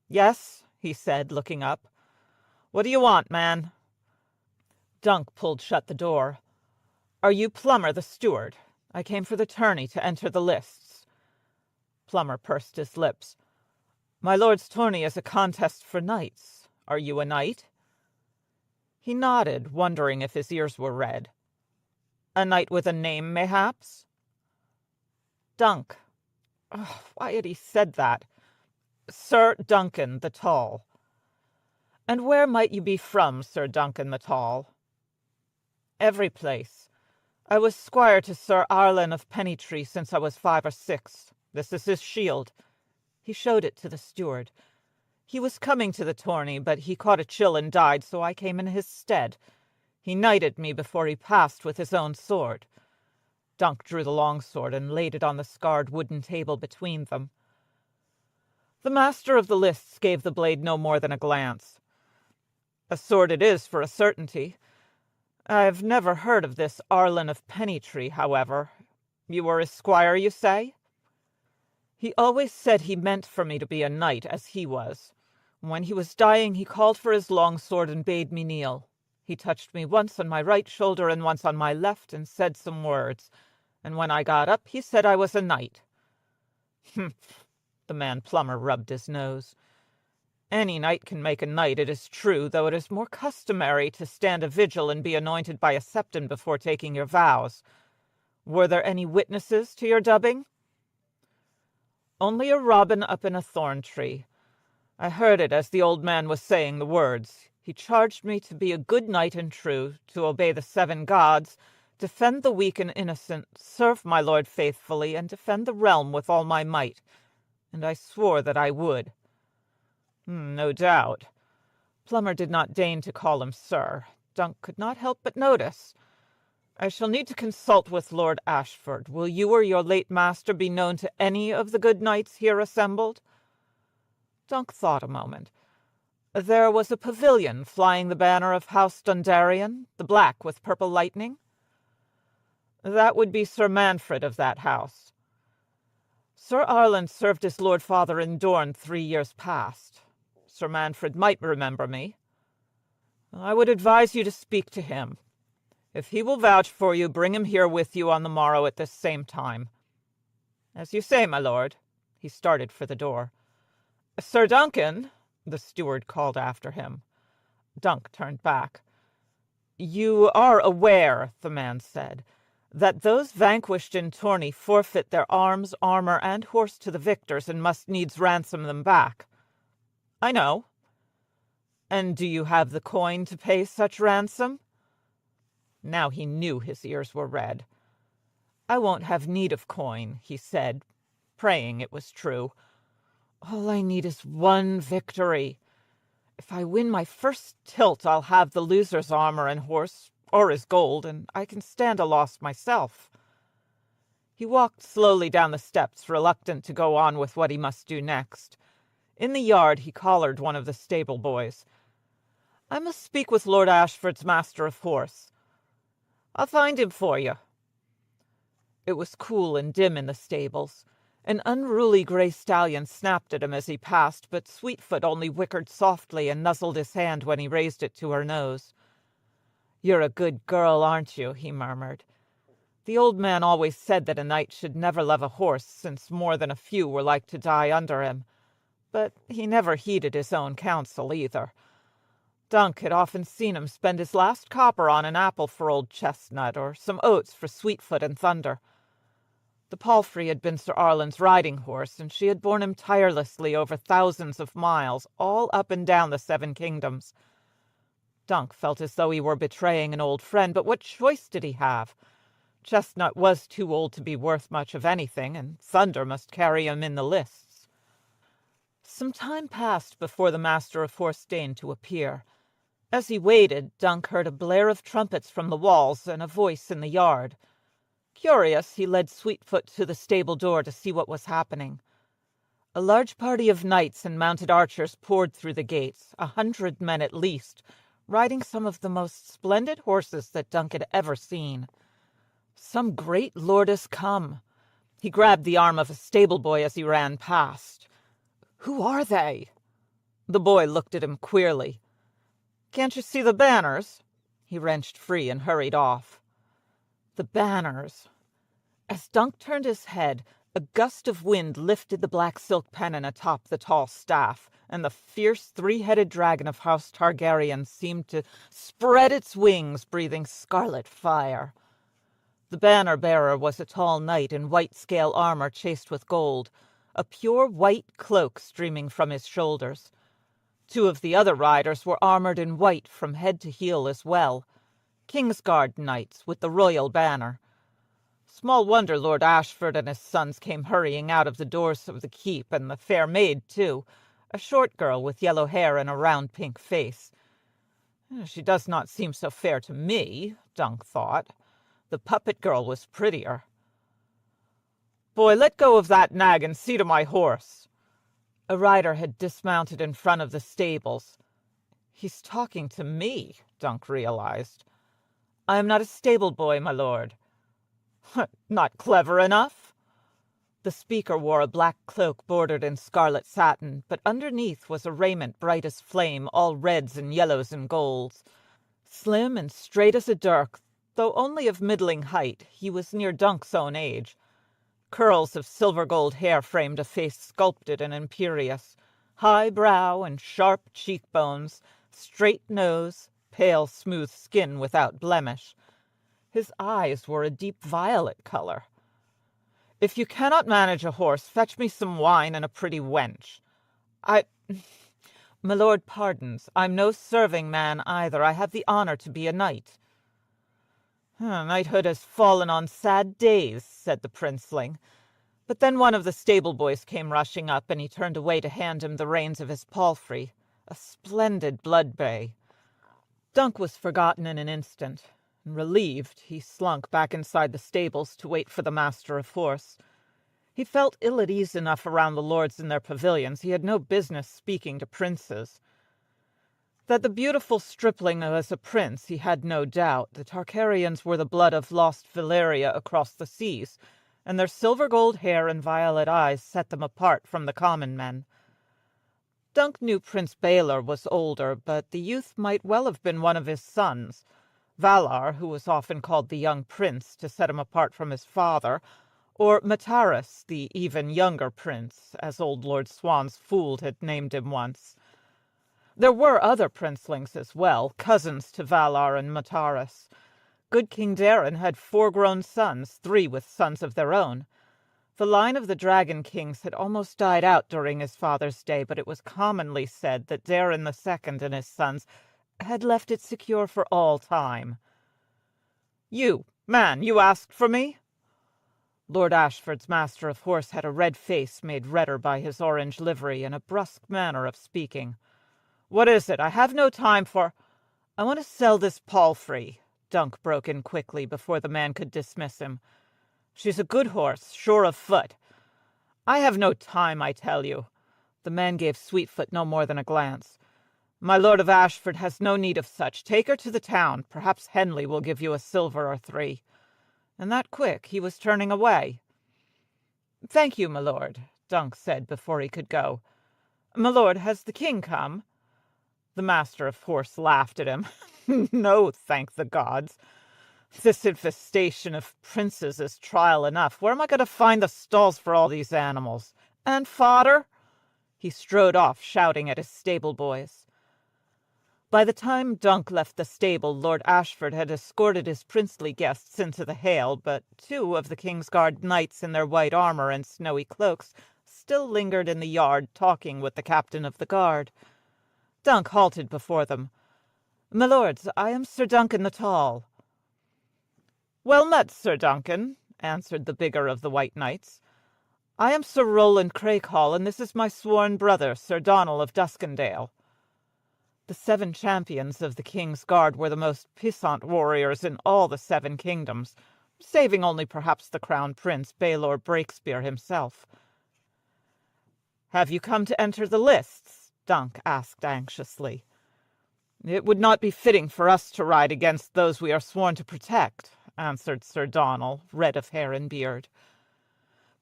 "Yes," he said, looking up. "What do you want, man?" Dunk pulled shut the door. "Are you Plummer, the steward? I came for the tourney to enter the lists." Plummer pursed his lips. "My lord's tourney is a contest for knights. Are you a knight?" He nodded, wondering if his ears were red. "A knight with a name, mayhaps?" Dunk. Oh, why had he said that? "Sir Duncan the Tall." "And where might you be from, Sir Duncan the Tall?" "Every place. I was squire to Sir Arlen of Pennytree since I was 5 or 6. This is his shield." He showed it to the steward. "He was coming to the tourney, but he caught a chill and died, so I came in his stead. He knighted me before he passed with his own sword." Dunk drew the long sword and laid it on the scarred wooden table between them. The master of the lists gave the blade no more than a glance. "A sword it is, for a certainty. I've never heard of this Arlen of Pennytree, however. You were his squire, you say?" "He always said he meant for me to be a knight, as he was. When he was dying, he called for his long sword and bade me kneel. He touched me once on my right shoulder and once on my left and said some words. And when I got up, he said I was a knight." "Humph!" The man Plummer rubbed his nose. "Any knight can make a knight, it is true, though it is more customary to stand a vigil and be anointed by a septon before taking your vows. Were there any witnesses to your dubbing?" "Only a robin up in a thorn tree. I heard it as the old man was saying the words. He charged me to be a good knight and true, to obey the 7 gods, defend the weak and innocent, serve my lord faithfully, and defend the realm with all my might. And I swore that I would." "No doubt." Plummer did not deign to call him sir. Dunk could not help but notice. "I shall need to consult with Lord Ashford. Will you or your late master be known to any of the good knights here assembled?" Dunk thought a moment. "There was a pavilion flying the banner of House Dundarian, the black with purple lightning." "That would be Sir Manfred of that house." "Sir Arlen served his lord father in Dorne 3 years past. Sir Manfred might remember me." "I would advise you to speak to him. If he will vouch for you, bring him here with you on the morrow at this same time." "As you say, my lord." He started for the door. "Sir Duncan," the steward called after him. Dunk turned back. "You are aware," the man said, "that those vanquished in tourney forfeit their arms, armor, and horse to the victors, and must needs ransom them back." "I know." "And do you have the coin to pay such ransom?" Now he knew his ears were red. "I won't have need of coin," he said, praying it was true. "All I need is 1 victory. If I win my first tilt, I'll have the loser's armor and horse, or his gold, and I can stand a loss myself." He walked slowly down the steps, reluctant to go on with what he must do next. In the yard he collared one of the stable boys. "I must speak with Lord Ashford's master of horse." "I'll find him for you." It was cool and dim in the stables. An unruly gray stallion snapped at him as he passed, but Sweetfoot only whickered softly and nuzzled his hand when he raised it to her nose. "You're a good girl, aren't you?" he murmured. The old man always said that a knight should never love a horse, since more than a few were like to die under him. But he never heeded his own counsel either. Dunk had often seen him spend his last copper on an apple for old Chestnut, or some oats for Sweetfoot and Thunder. The palfrey had been Sir Arlen's riding horse, and she had borne him tirelessly over thousands of miles, all up and down the 7 kingdoms. Dunk felt as though he were betraying an old friend, but what choice did he have? Chestnut was too old to be worth much of anything, and Thunder must carry him in the lists. Some time passed before the master of horse deigned to appear. As he waited, Dunk heard a blare of trumpets from the walls and a voice in the yard. Curious, he led Sweetfoot to the stable door to see what was happening. A large party of knights and mounted archers poured through the gates, 100 men at least, riding some of the most splendid horses that Dunk had ever seen. Some great lord is come. He grabbed the arm of a stable boy as he ran past. "Who are they?" The boy looked at him queerly. "Can't you see the banners?" He wrenched free and hurried off. The banners. As Dunk turned his head, a gust of wind lifted the black silk pennon atop the tall staff, and the fierce 3-headed dragon of House Targaryen seemed to spread its wings, breathing scarlet fire. The banner-bearer was a tall knight in white scale armor chased with gold, a pure white cloak streaming from his shoulders. 2 of the other riders were armored in white from head to heel as well, Kingsguard knights with the royal banner. Small wonder Lord Ashford and his sons came hurrying out of the doors of the keep, and the fair maid, too, a short girl with yellow hair and a round pink face. She does not seem so fair to me, Dunk thought. The puppet girl was prettier. "Boy, let go of that nag and see to my horse." A rider had dismounted in front of the stables. He's talking to me, Dunk realized. "I am not a stable boy, my lord." "Not clever enough?" The speaker wore a black cloak bordered in scarlet satin, but underneath was a raiment bright as flame, all reds and yellows and golds. Slim and straight as a dirk, though only of middling height, he was near Dunk's own age. Curls of silver-gold hair framed a face sculpted and imperious, high brow and sharp cheekbones, straight nose, pale, smooth skin without blemish. His eyes were a deep violet color. "If you cannot manage a horse, fetch me some wine and a pretty wench. My lord pardons. I'm no serving man either. I have the honor to be a knight." "Knighthood has fallen on sad days," said the princeling. But then one of the stable boys came rushing up, and he turned away to hand him the reins of his palfrey, a splendid blood bay. Dunk was forgotten in an instant. Relieved, he slunk back inside the stables to wait for the master of horse. He felt ill at ease enough around the lords in their pavilions. He had no business speaking to princes. That the beautiful stripling was a prince, he had no doubt. The Targaryens were the blood of lost Valyria across the seas, and their silver-gold hair and violet eyes set them apart from the common men. Dunk knew Prince Baelor was older, but the youth might well have been one of his sons. Valar, who was often called the young prince to set him apart from his father, or Mataris, the even younger prince, as old Lord Swan's fool had named him once. There were other princelings as well, cousins to Valar and Mataris. Good King Daeron had 4 grown sons, 3 with sons of their own. The line of the Dragon Kings had almost died out during his father's day, but it was commonly said that Daeron II and his sons had left it secure for all time. "You, man, you asked for me?" Lord Ashford's master of horse had a red face made redder by his orange livery and a brusque manner of speaking. "What is it? I have no time for—" "I want to sell this palfrey," Dunk broke in quickly before the man could dismiss him. "She's a good horse, sure of foot." "I have no time, I tell you." The man gave Sweetfoot no more than a glance. "My Lord of Ashford has no need of such. Take her to the town. Perhaps Henley will give you a silver or 3. And that quick, he was turning away. "Thank you, my lord," Dunk said before he could go. "My lord, has the king come?" The master of horse laughed at him. "No, thank the gods. This infestation of princes is trial enough. Where am I going to find the stalls for all these animals? And fodder?" He strode off, shouting at his stable boys. By the time Dunk left the stable, Lord Ashford had escorted his princely guests into the hale, but 2 of the Kingsguard knights in their white armour and snowy cloaks still lingered in the yard, talking with the captain of the guard. Dunk halted before them. "My lords, I am Sir Duncan the Tall." "Well met, Sir Duncan," answered the bigger of the white knights. "I am Sir Roland Craighall, and this is my sworn brother, Sir Donald of Duskendale." The 7 champions of the King's Guard were the most puissant warriors in all the 7 kingdoms, saving only perhaps the Crown Prince, Baylor Breakspear himself. "Have you come to enter the lists?" Dunk asked anxiously. "It would not be fitting for us to ride against those we are sworn to protect," answered Sir Donald, red of hair and beard.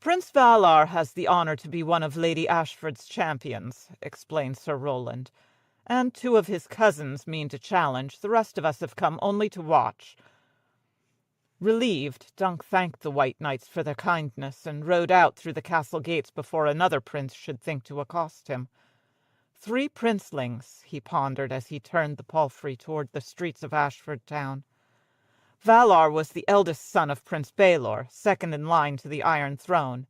"Prince Valar has the honour to be one of Lady Ashford's champions," explained Sir Roland, "and 2 of his cousins mean to challenge. The rest of us have come only to watch." Relieved, Dunk thanked the white knights for their kindness and rode out through the castle gates before another prince should think to accost him. 3 princelings, he pondered as he turned the palfrey toward the streets of Ashford town. Valar was the eldest son of Prince Baelor, second in line to the Iron Throne,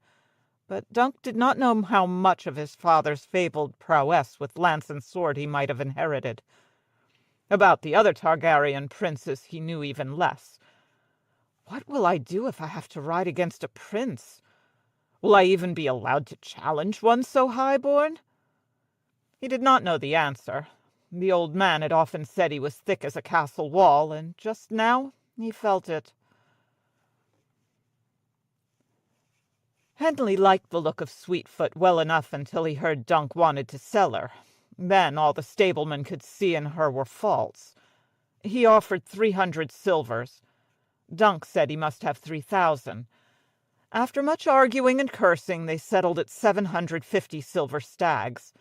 but Dunk did not know how much of his father's fabled prowess with lance and sword he might have inherited. About the other Targaryen princes he knew even less. "What will I do if I have to ride against a prince? Will I even be allowed to challenge one so high-born?" He did not know the answer. The old man had often said he was thick as a castle wall, and just now he felt it. Henley liked the look of Sweetfoot well enough until he heard Dunk wanted to sell her. Then all the stablemen could see in her were faults. He offered 300 silvers. Dunk said he must have 3,000. After much arguing and cursing, they settled at 750 silver stags.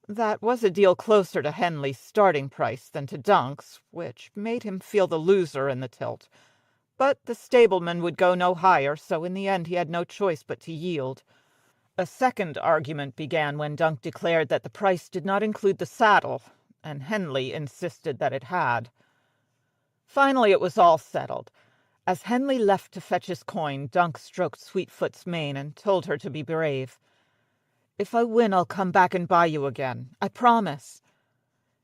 That was a deal closer to Henley's starting price than to Dunk's, which made him feel the loser in the tilt. But the stableman would go no higher, so in the end he had no choice but to yield. A second argument began when Dunk declared that the price did not include the saddle, and Henley insisted that it had. Finally it was all settled. As Henley left to fetch his coin, Dunk stroked Sweetfoot's mane and told her to be brave. "If I win, I'll come back and buy you again. I promise."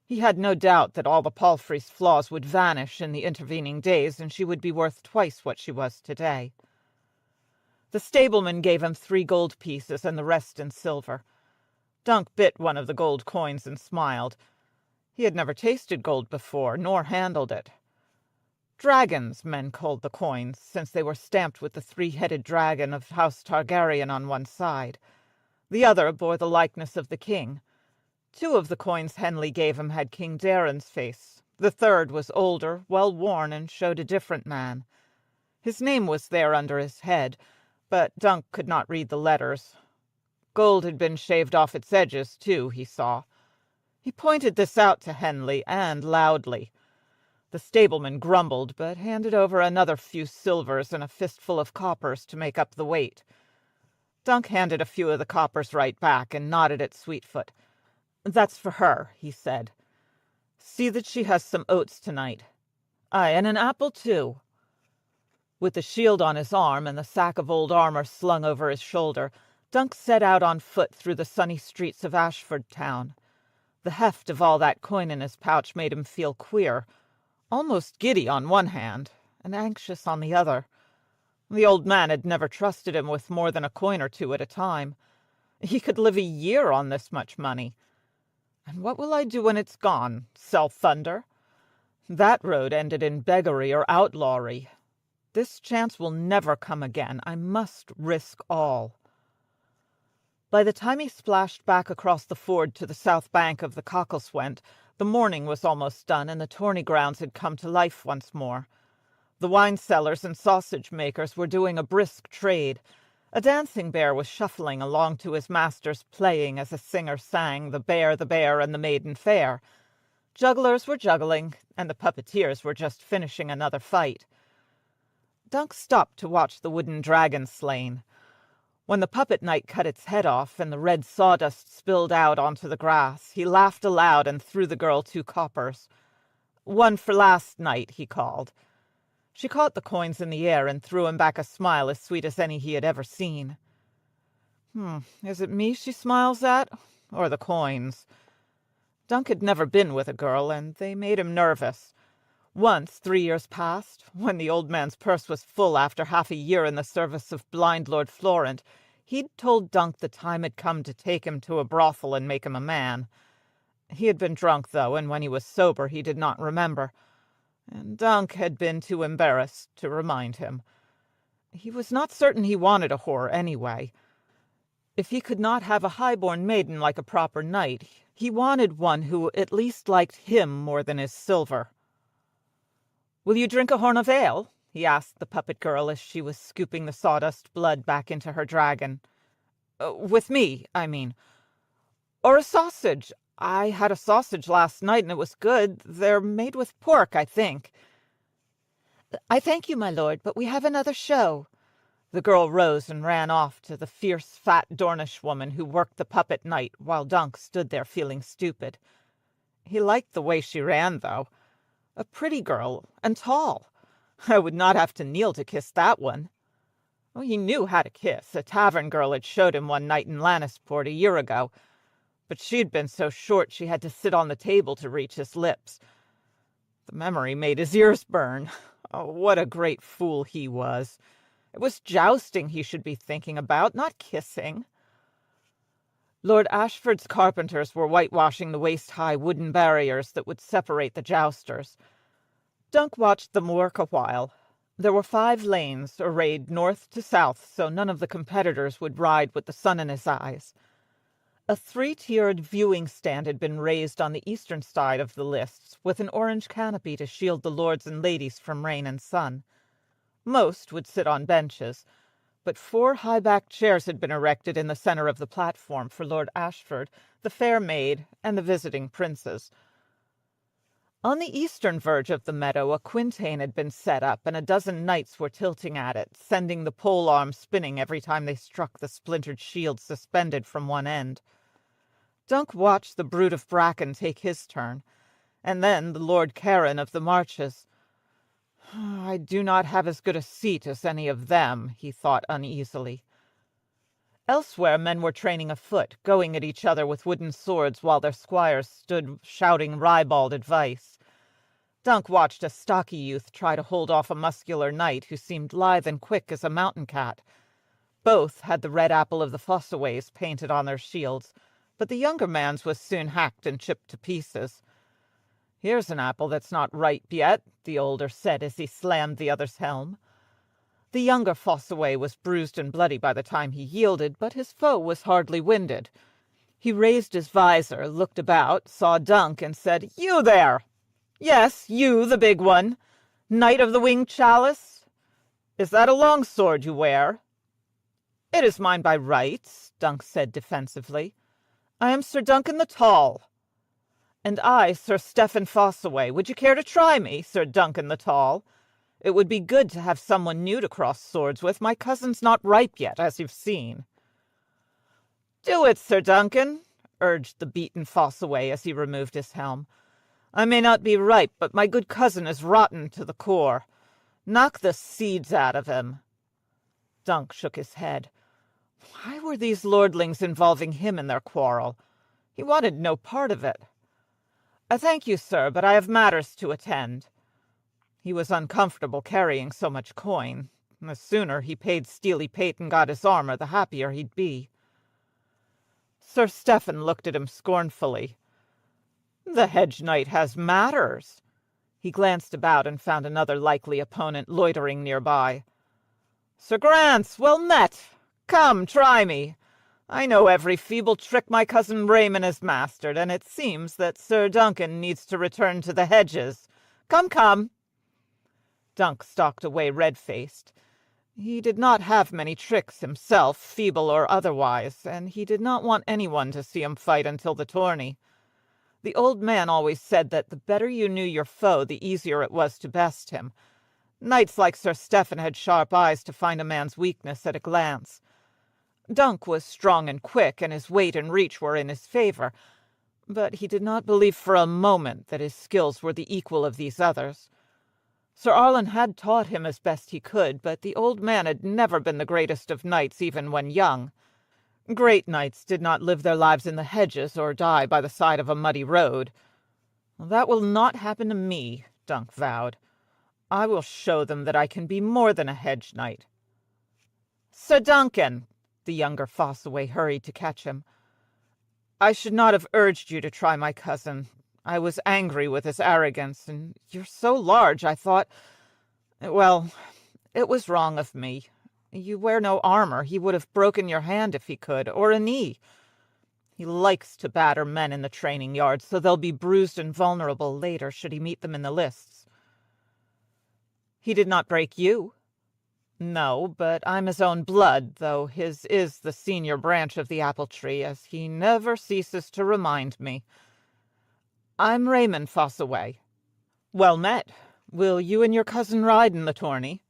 He had no doubt that all the palfrey's flaws would vanish in the intervening days, and she would be worth twice what she was today. The stableman gave him 3 gold pieces and the rest in silver. Dunk bit one of the gold coins and smiled. He had never tasted gold before, nor handled it. Dragons, men called the coins, since they were stamped with the 3-headed dragon of House Targaryen on one side. The other bore the likeness of the king. 2 of the coins Henley gave him had King Daeron's face. The third was older, well-worn, and showed a different man. His name was there under his head, but Dunk could not read the letters. Gold had been shaved off its edges, too, he saw. He pointed this out to Henley, and loudly. The stableman grumbled, but handed over another few silvers and a fistful of coppers to make up the weight. Dunk handed a few of the coppers right back and nodded at Sweetfoot. "That's for her," he said. "See that she has some oats tonight. Aye, and an apple, too." With the shield on his arm and the sack of old armor slung over his shoulder, Dunk set out on foot through the sunny streets of Ashford town. The heft of all that coin in his pouch made him feel queer, almost giddy on one hand, and anxious on the other. The old man had never trusted him with more than a coin or 2 at a time. He could live a year on this much money. And what will I do when it's gone? Sell thunder? That road ended in beggary or outlawry. This chance will never come again. I must risk all. By the time he splashed back across the ford to the south bank of the Cockleswent, the morning was almost done, and the tourney grounds had come to life once more. The wine sellers and sausage makers were doing a brisk trade. A dancing bear was shuffling along to his master's playing as a singer sang the Bear, and the Maiden Fair. Jugglers were juggling, and the puppeteers were just finishing another fight. Dunk stopped to watch the wooden dragon slain. When the puppet knight cut its head off and the red sawdust spilled out onto the grass, he laughed aloud and threw the girl 2 coppers. "One for last night," he called. She caught the coins in the air and threw him back a smile as sweet as any he had ever seen. Is it me she smiles at, or the coins? Dunk had never been with a girl, and they made him nervous. Once, 3 years past, when the old man's purse was full after half a year in the service of blind Lord Florent, he'd told Dunk the time had come to take him to a brothel and make him a man. He had been drunk, though, and when he was sober he did not remember, and Dunk had been too embarrassed to remind him. He was not certain he wanted a whore anyway. If he could not have a high-born maiden like a proper knight, he wanted one who at least liked him more than his silver. "Will you drink a horn of ale?" he asked the puppet girl as she was scooping the sawdust blood back into her dragon. With me, I mean. Or a sausage. I had a sausage last night, and it was good. They're made with pork, I think." "I thank you, my lord, but we have another show." The girl rose and ran off to the fierce, fat Dornish woman who worked the puppet knight, while Dunk stood there feeling stupid. He liked the way she ran, though. A pretty girl, and tall. I would not have to kneel to kiss that one. He knew how to kiss. A tavern girl had showed him one night in Lannisport a year ago, but she had been so short she had to sit on the table to reach his lips. The memory made his ears burn. Oh, what a great fool he was. It was jousting he should be thinking about, not kissing. Lord Ashford's carpenters were whitewashing the waist-high wooden barriers that would separate the jousters. Dunk watched them work a while. There were 5 lanes, arrayed north to south, so none of the competitors would ride with the sun in his eyes. A 3-tiered viewing stand had been raised on the eastern side of the lists, with an orange canopy to shield the lords and ladies from rain and sun. Most would sit on benches, but 4 high-backed chairs had been erected in the center of the platform for Lord Ashford, the fair maid, and the visiting princes. On the eastern verge of the meadow a quintain had been set up, and a dozen knights were tilting at it, sending the pole arm spinning every time they struck the splintered shield suspended from one end. Dunk watched the brood of bracken take his turn, and then the Lord Caron of the Marches. "I do not have as good a seat as any of them," he thought uneasily. Elsewhere men were training afoot, going at each other with wooden swords while their squires stood shouting ribald advice. Dunk watched a stocky youth try to hold off a muscular knight who seemed lithe and quick as a mountain cat. Both had the red apple of the Fossaways painted on their shields, but the younger man's was soon hacked and chipped to pieces. "Here's an apple that's not ripe yet," the older said as he slammed the other's helm. The younger Fossaway was bruised and bloody by the time he yielded, but his foe was hardly winded. He raised his visor, looked about, saw Dunk, and said, "You there! Yes, you, the big one. Knight of the Winged Chalice? Is that a long sword you wear?" "It is mine by rights," Dunk said defensively. "I am Sir Duncan the Tall." "And I, Sir Stephen Fossaway. Would you care to try me, Sir Duncan the Tall? It would be good to have someone new to cross swords with. My cousin's not ripe yet, as you've seen." "Do it, Sir Duncan," urged the beaten Fossaway as he removed his helm. "I may not be ripe, but my good cousin is rotten to the core. Knock the seeds out of him." Dunk shook his head. Why were these lordlings involving him in their quarrel? He wanted no part of it. "I thank you, sir, but I have matters to attend." He was uncomfortable carrying so much coin. The sooner he paid Steely Pate and got his armor, the happier he'd be. Sir Stephen looked at him scornfully. "The hedge knight has matters." He glanced about and found another likely opponent loitering nearby. "Sir Grants, well met! Come, try me. I know every feeble trick my cousin Raymond has mastered, and it seems that Sir Duncan needs to return to the hedges. Come, come." Dunk stalked away red-faced. He did not have many tricks himself, feeble or otherwise, and he did not want anyone to see him fight until the tourney. The old man always said that the better you knew your foe, the easier it was to best him. Knights like Sir Stephen had sharp eyes to find a man's weakness at a glance. Dunk was strong and quick, and his weight and reach were in his favor, but he did not believe for a moment that his skills were the equal of these others. Sir Arlen had taught him as best he could, but the old man had never been the greatest of knights even when young. Great knights did not live their lives in the hedges or die by the side of a muddy road. "That will not happen to me," Dunk vowed. "I will show them that I can be more than a hedge knight." "Sir Duncan!" The younger Fossaway hurried to catch him. "I should not have urged you to try my cousin. I was angry with his arrogance, and you're so large I thought... Well, it was wrong of me. You wear no armor. He would have broken your hand if he could, or a knee. He likes to batter men in the training yard, so they'll be bruised and vulnerable later should he meet them in the lists." "He did not break you." "No, but I'm his own blood, though his is the senior branch of the apple tree, as he never ceases to remind me. I'm Raymond Fossaway." "Well met. Will you and your cousin ride in the tourney?"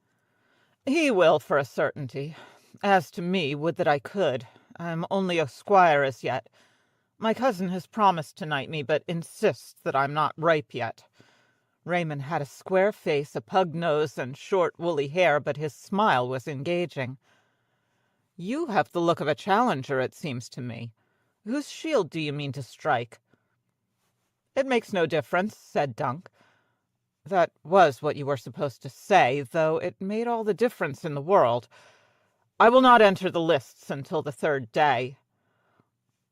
"He will, for a certainty. As to me, would that I could. I'm only a squire as yet. My cousin has promised to knight me, but insists that I'm not ripe yet." Raymond had a square face, a pug nose, and short woolly hair, but his smile was engaging. "You have the look of a challenger, it seems to me. Whose shield do you mean to strike?" "It makes no difference," said Dunk. "That was what you were supposed to say, though it made all the difference in the world. I will not enter the lists until the third day."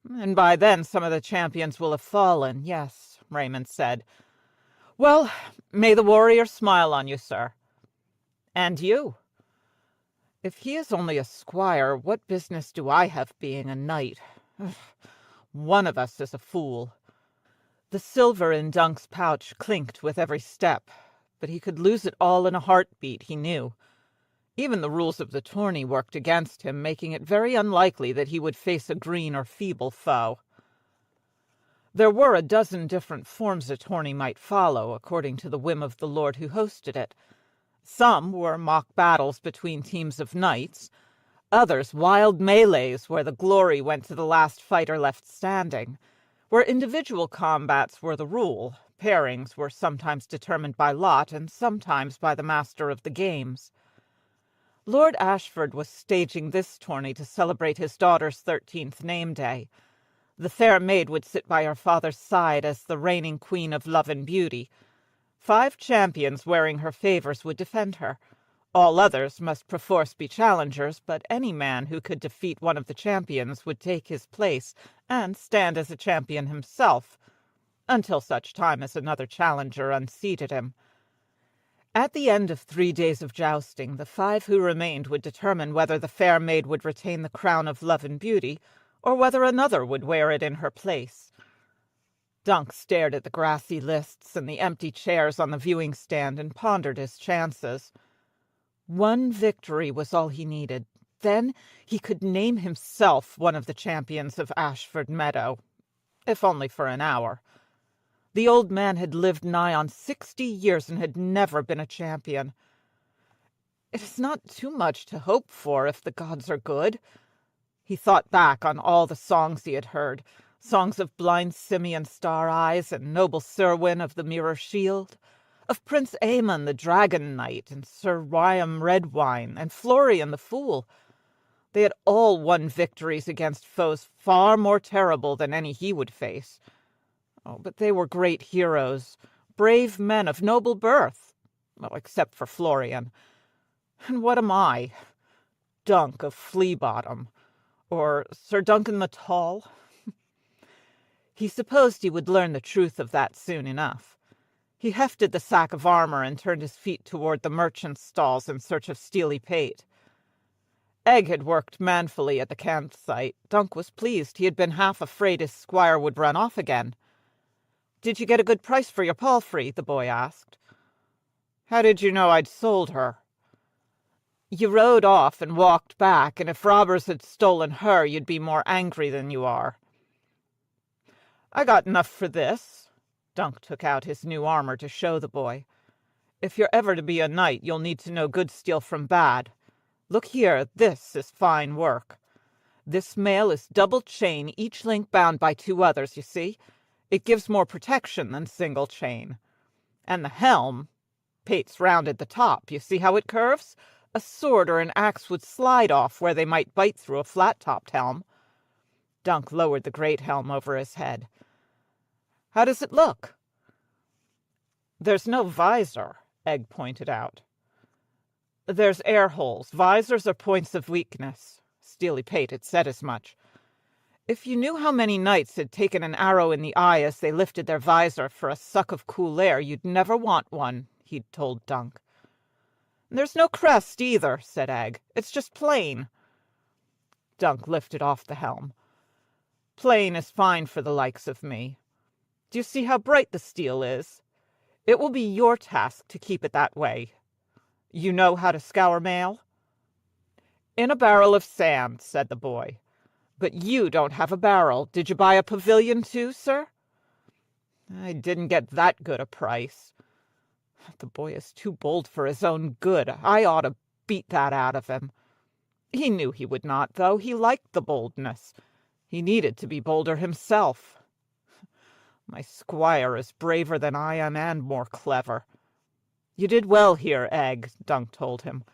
"And by then some of the champions will have fallen, yes," Raymond said. "Well, may the warrior smile on you, sir." "And you." "If he is only a squire, what business do I have being a knight? One of us is a fool." The silver in Dunk's pouch clinked with every step, but he could lose it all in a heartbeat, he knew. Even the rules of the tourney worked against him, making it very unlikely that he would face a green or feeble foe. There were a dozen different forms a tourney might follow, according to the whim of the lord who hosted it. Some were mock battles between teams of knights, others wild melees where the glory went to the last fighter left standing. Where individual combats were the rule, pairings were sometimes determined by lot and sometimes by the master of the games. Lord Ashford was staging this tourney to celebrate his daughter's 13th name-day. The fair maid would sit by her father's side as the reigning queen of love and beauty. 5 champions wearing her favors would defend her. All others must perforce be challengers, but any man who could defeat one of the champions would take his place and stand as a champion himself, until such time as another challenger unseated him. At the end of 3 days of jousting, the 5 who remained would determine whether the fair maid would retain the crown of love and beauty, or whether another would wear it in her place. Dunk stared at the grassy lists and the empty chairs on the viewing stand and pondered his chances. One victory was all he needed. Then he could name himself one of the champions of Ashford Meadow, if only for an hour. The old man had lived nigh on 60 years and had never been a champion. It is not too much to hope for if the gods are good. He thought back on all the songs he had heard, songs of blind Simeon Star-Eyes and noble Serwyn of the Mirror Shield, of Prince Aemon the Dragon Knight and Sir Wyam Redwine and Florian the Fool. They had all won victories against foes far more terrible than any he would face. Oh, but they were great heroes, brave men of noble birth, well, except for Florian. And what am I? Dunk of Flea-Bottom, or Sir Duncan the Tall? He supposed he would learn the truth of that soon enough. He hefted the sack of armor and turned his feet toward the merchant's stalls in search of steely pate. Egg had worked manfully at the campsite. Dunk was pleased. He had been half afraid his squire would run off again. "Did you get a good price for your palfrey?" the boy asked. "How did you know I'd sold her?" "You rode off and walked back, and if robbers had stolen her, you'd be more angry than you are." "I got enough for this." Dunk took out his new armor to show the boy. "If you're ever to be a knight, you'll need to know good steel from bad. Look here, this is fine work. This mail is double chain, each link bound by 2 others, you see. It gives more protection than single chain. And the helm, Pate's round at the top. You see how it curves? A sword or an axe would slide off where they might bite through a flat-topped helm. Dunk lowered the great helm over his head. How does it look? There's no visor, Egg pointed out. There's air holes. Visors are points of weakness. Steely Pate had said as much. If you knew how many knights had taken an arrow in the eye as they lifted their visor for a suck of cool air, you'd never want one, he'd told Dunk. There's no crest either, said Egg. It's just plain. Dunk lifted off the helm. Plain is fine for the likes of me. Do you see how bright the steel is? It will be your task to keep it that way. You know how to scour mail? In a barrel of sand, said the boy. But you don't have a barrel. Did you buy a pavilion too, sir? I didn't get that good a price. The boy is too bold for his own good. I ought to beat that out of him. He knew he would not, though. He liked the boldness. He needed to be bolder himself. My squire is braver than I am and more clever. You did well here, Egg, Dunk told him.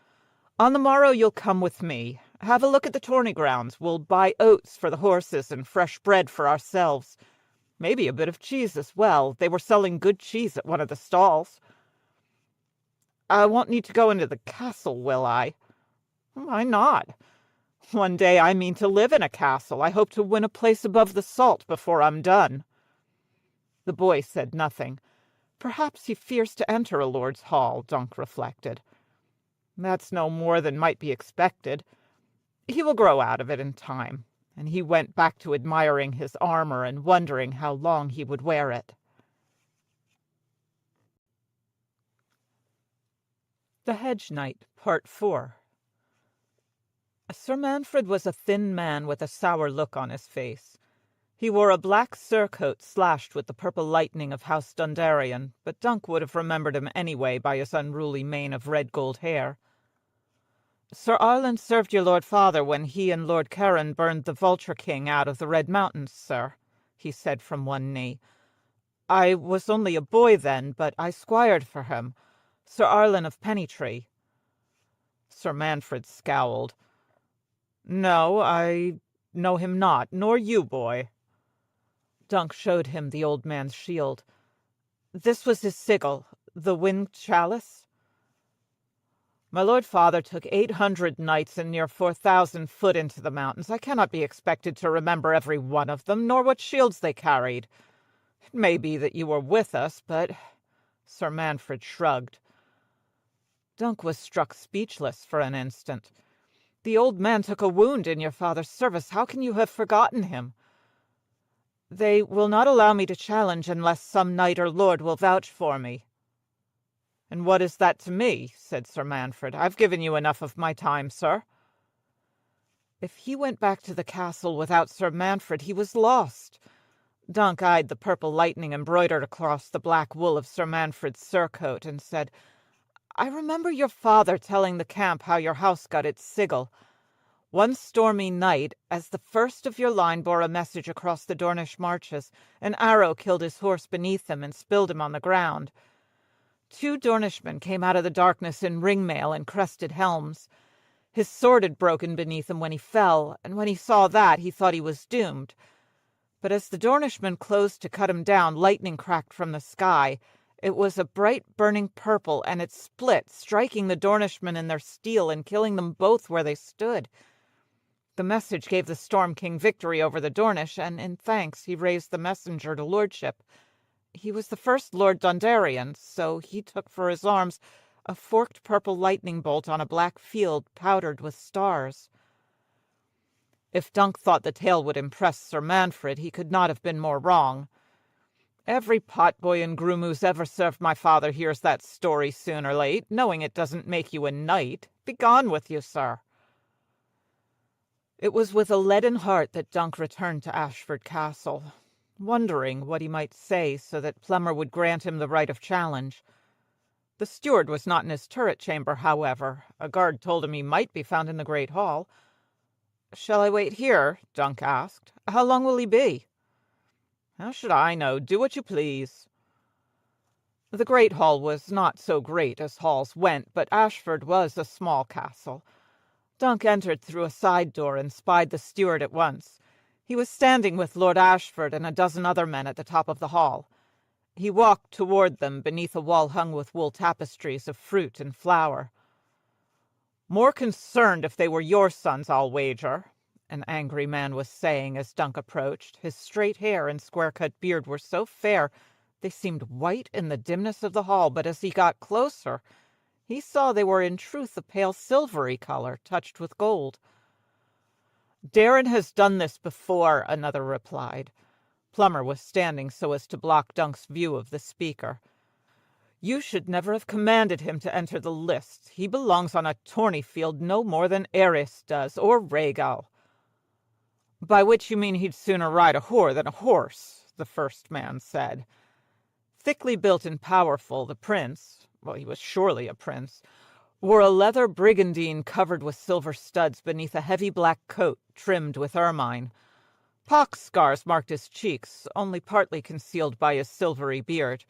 On the morrow you'll come with me. Have a look at the tourney grounds. We'll buy oats for the horses and fresh bread for ourselves. Maybe a bit of cheese as well. They were selling good cheese at one of the stalls. I won't need to go into the castle, will I? Why not? One day I mean to live in a castle. I hope to win a place above the salt before I'm done. The boy said nothing. Perhaps he fears to enter a lord's hall, Dunk reflected. That's no more than might be expected. He will grow out of it in time, and he went back to admiring his armor and wondering how long he would wear it. The Hedge Knight, Part 4. Sir Manfred was a thin man with a sour look on his face. He wore a black surcoat slashed with the purple lightning of House Dundarian, but Dunk would have remembered him anyway by his unruly mane of red-gold hair. Sir Arlen served your Lord Father when he and Lord Caron burned the Vulture King out of the Red Mountains, sir, he said from one knee. I was only a boy then, but I squired for him, Sir Arlen of Pennytree. Sir Manfred scowled. No, I know him not, nor you, boy. Dunk showed him the old man's shield. This was his sigil, the winged chalice. My lord father took 800 knights and near 4,000 foot into the mountains. I cannot be expected to remember every one of them, nor what shields they carried. It may be that you were with us, but... Sir Manfred shrugged. Dunk was struck speechless for an instant. The old man took a wound in your father's service. How can you have forgotten him? They will not allow me to challenge unless some knight or lord will vouch for me. And what is that to me? Said Sir Manfred. I've given you enough of my time, sir. If he went back to the castle without Sir Manfred, he was lost. Dunk eyed the purple lightning embroidered across the black wool of Sir Manfred's surcoat and said, I remember your father telling the camp how your house got its sigil. One stormy night, as the first of your line bore a message across the Dornish marches, an arrow killed his horse beneath him and spilled him on the ground. 2 Dornishmen came out of the darkness in ringmail and crested helms. His sword had broken beneath him when he fell, and when he saw that, he thought he was doomed. But as the Dornishmen closed to cut him down, lightning cracked from the sky. It was a bright burning purple, and it split, striking the Dornishmen in their steel and killing them both where they stood. The message gave the Storm King victory over the Dornish, and in thanks he raised the messenger to lordship. He was the first Lord Dundarian, so he took for his arms a forked purple lightning bolt on a black field powdered with stars. If Dunk thought the tale would impress Sir Manfred, he could not have been more wrong. Every potboy and groom who's ever served my father hears that story soon or late, knowing it doesn't make you a knight. Begone with you, sir. It was with a leaden heart that Dunk returned to Ashford Castle, wondering what he might say so that Plummer would grant him the right of challenge. The steward was not in his turret chamber, however. A guard told him he might be found in the great hall. "Shall I wait here?" Dunk asked. "How long will he be?" "How should I know? Do what you please." The great hall was not so great as halls went, but Ashford was a small castle. Dunk entered through a side door and spied the steward at once. He was standing with Lord Ashford and a dozen other men at the top of the hall. He walked toward them beneath a wall hung with wool tapestries of fruit and flower. "More concerned if they were your sons, I'll wager," an angry man was saying as Dunk approached. His straight hair and square-cut beard were so fair they seemed white in the dimness of the hall, but as he got closer, he saw they were in truth a pale silvery color, touched with gold. "Darren has done this before," another replied. Plummer was standing so as to block Dunk's view of the speaker. "You should never have commanded him to enter the lists. He belongs on a tourney field no more than Eris does, or Rhaegal." "By which you mean he'd sooner ride a whore than a horse," the first man said. Thickly built and powerful, the prince, well, he was surely a prince, wore a leather brigandine covered with silver studs beneath a heavy black coat trimmed with ermine. Pox scars marked his cheeks, only partly concealed by his silvery beard.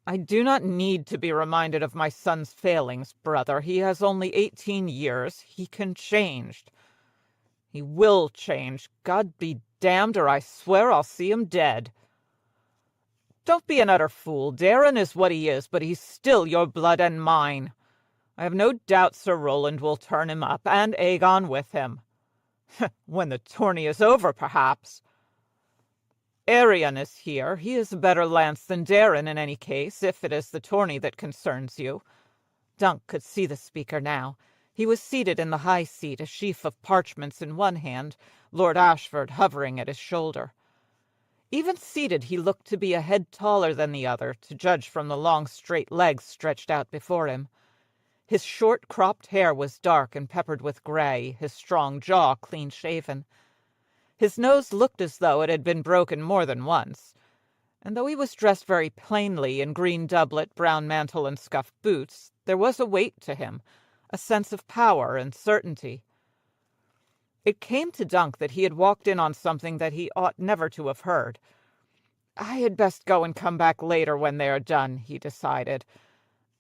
"I do not need to be reminded of my son's failings, brother. He has only 18 years. He can change. He will change. God be damned, or I swear I'll see him dead." "Don't be an utter fool. Darren is what he is, but he's still your blood and mine. I have no doubt Sir Roland will turn him up, and Aegon with him." "When the tourney is over, perhaps." "Arion is here. He is a better lance than Darren in any case, if it is the tourney that concerns you." Dunk could see the speaker now. He was seated in the high seat, a sheaf of parchments in one hand, Lord Ashford hovering at his shoulder. Even seated, he looked to be a head taller than the other, to judge from the long straight legs stretched out before him. His short cropped hair was dark and peppered with gray, his strong jaw clean-shaven. His nose looked as though it had been broken more than once, and though he was dressed very plainly in green doublet, brown mantle, and scuffed boots, there was a weight to him, a sense of power and certainty. It came to Dunk that he had walked in on something that he ought never to have heard. "I had best go and come back later when they are done," he decided.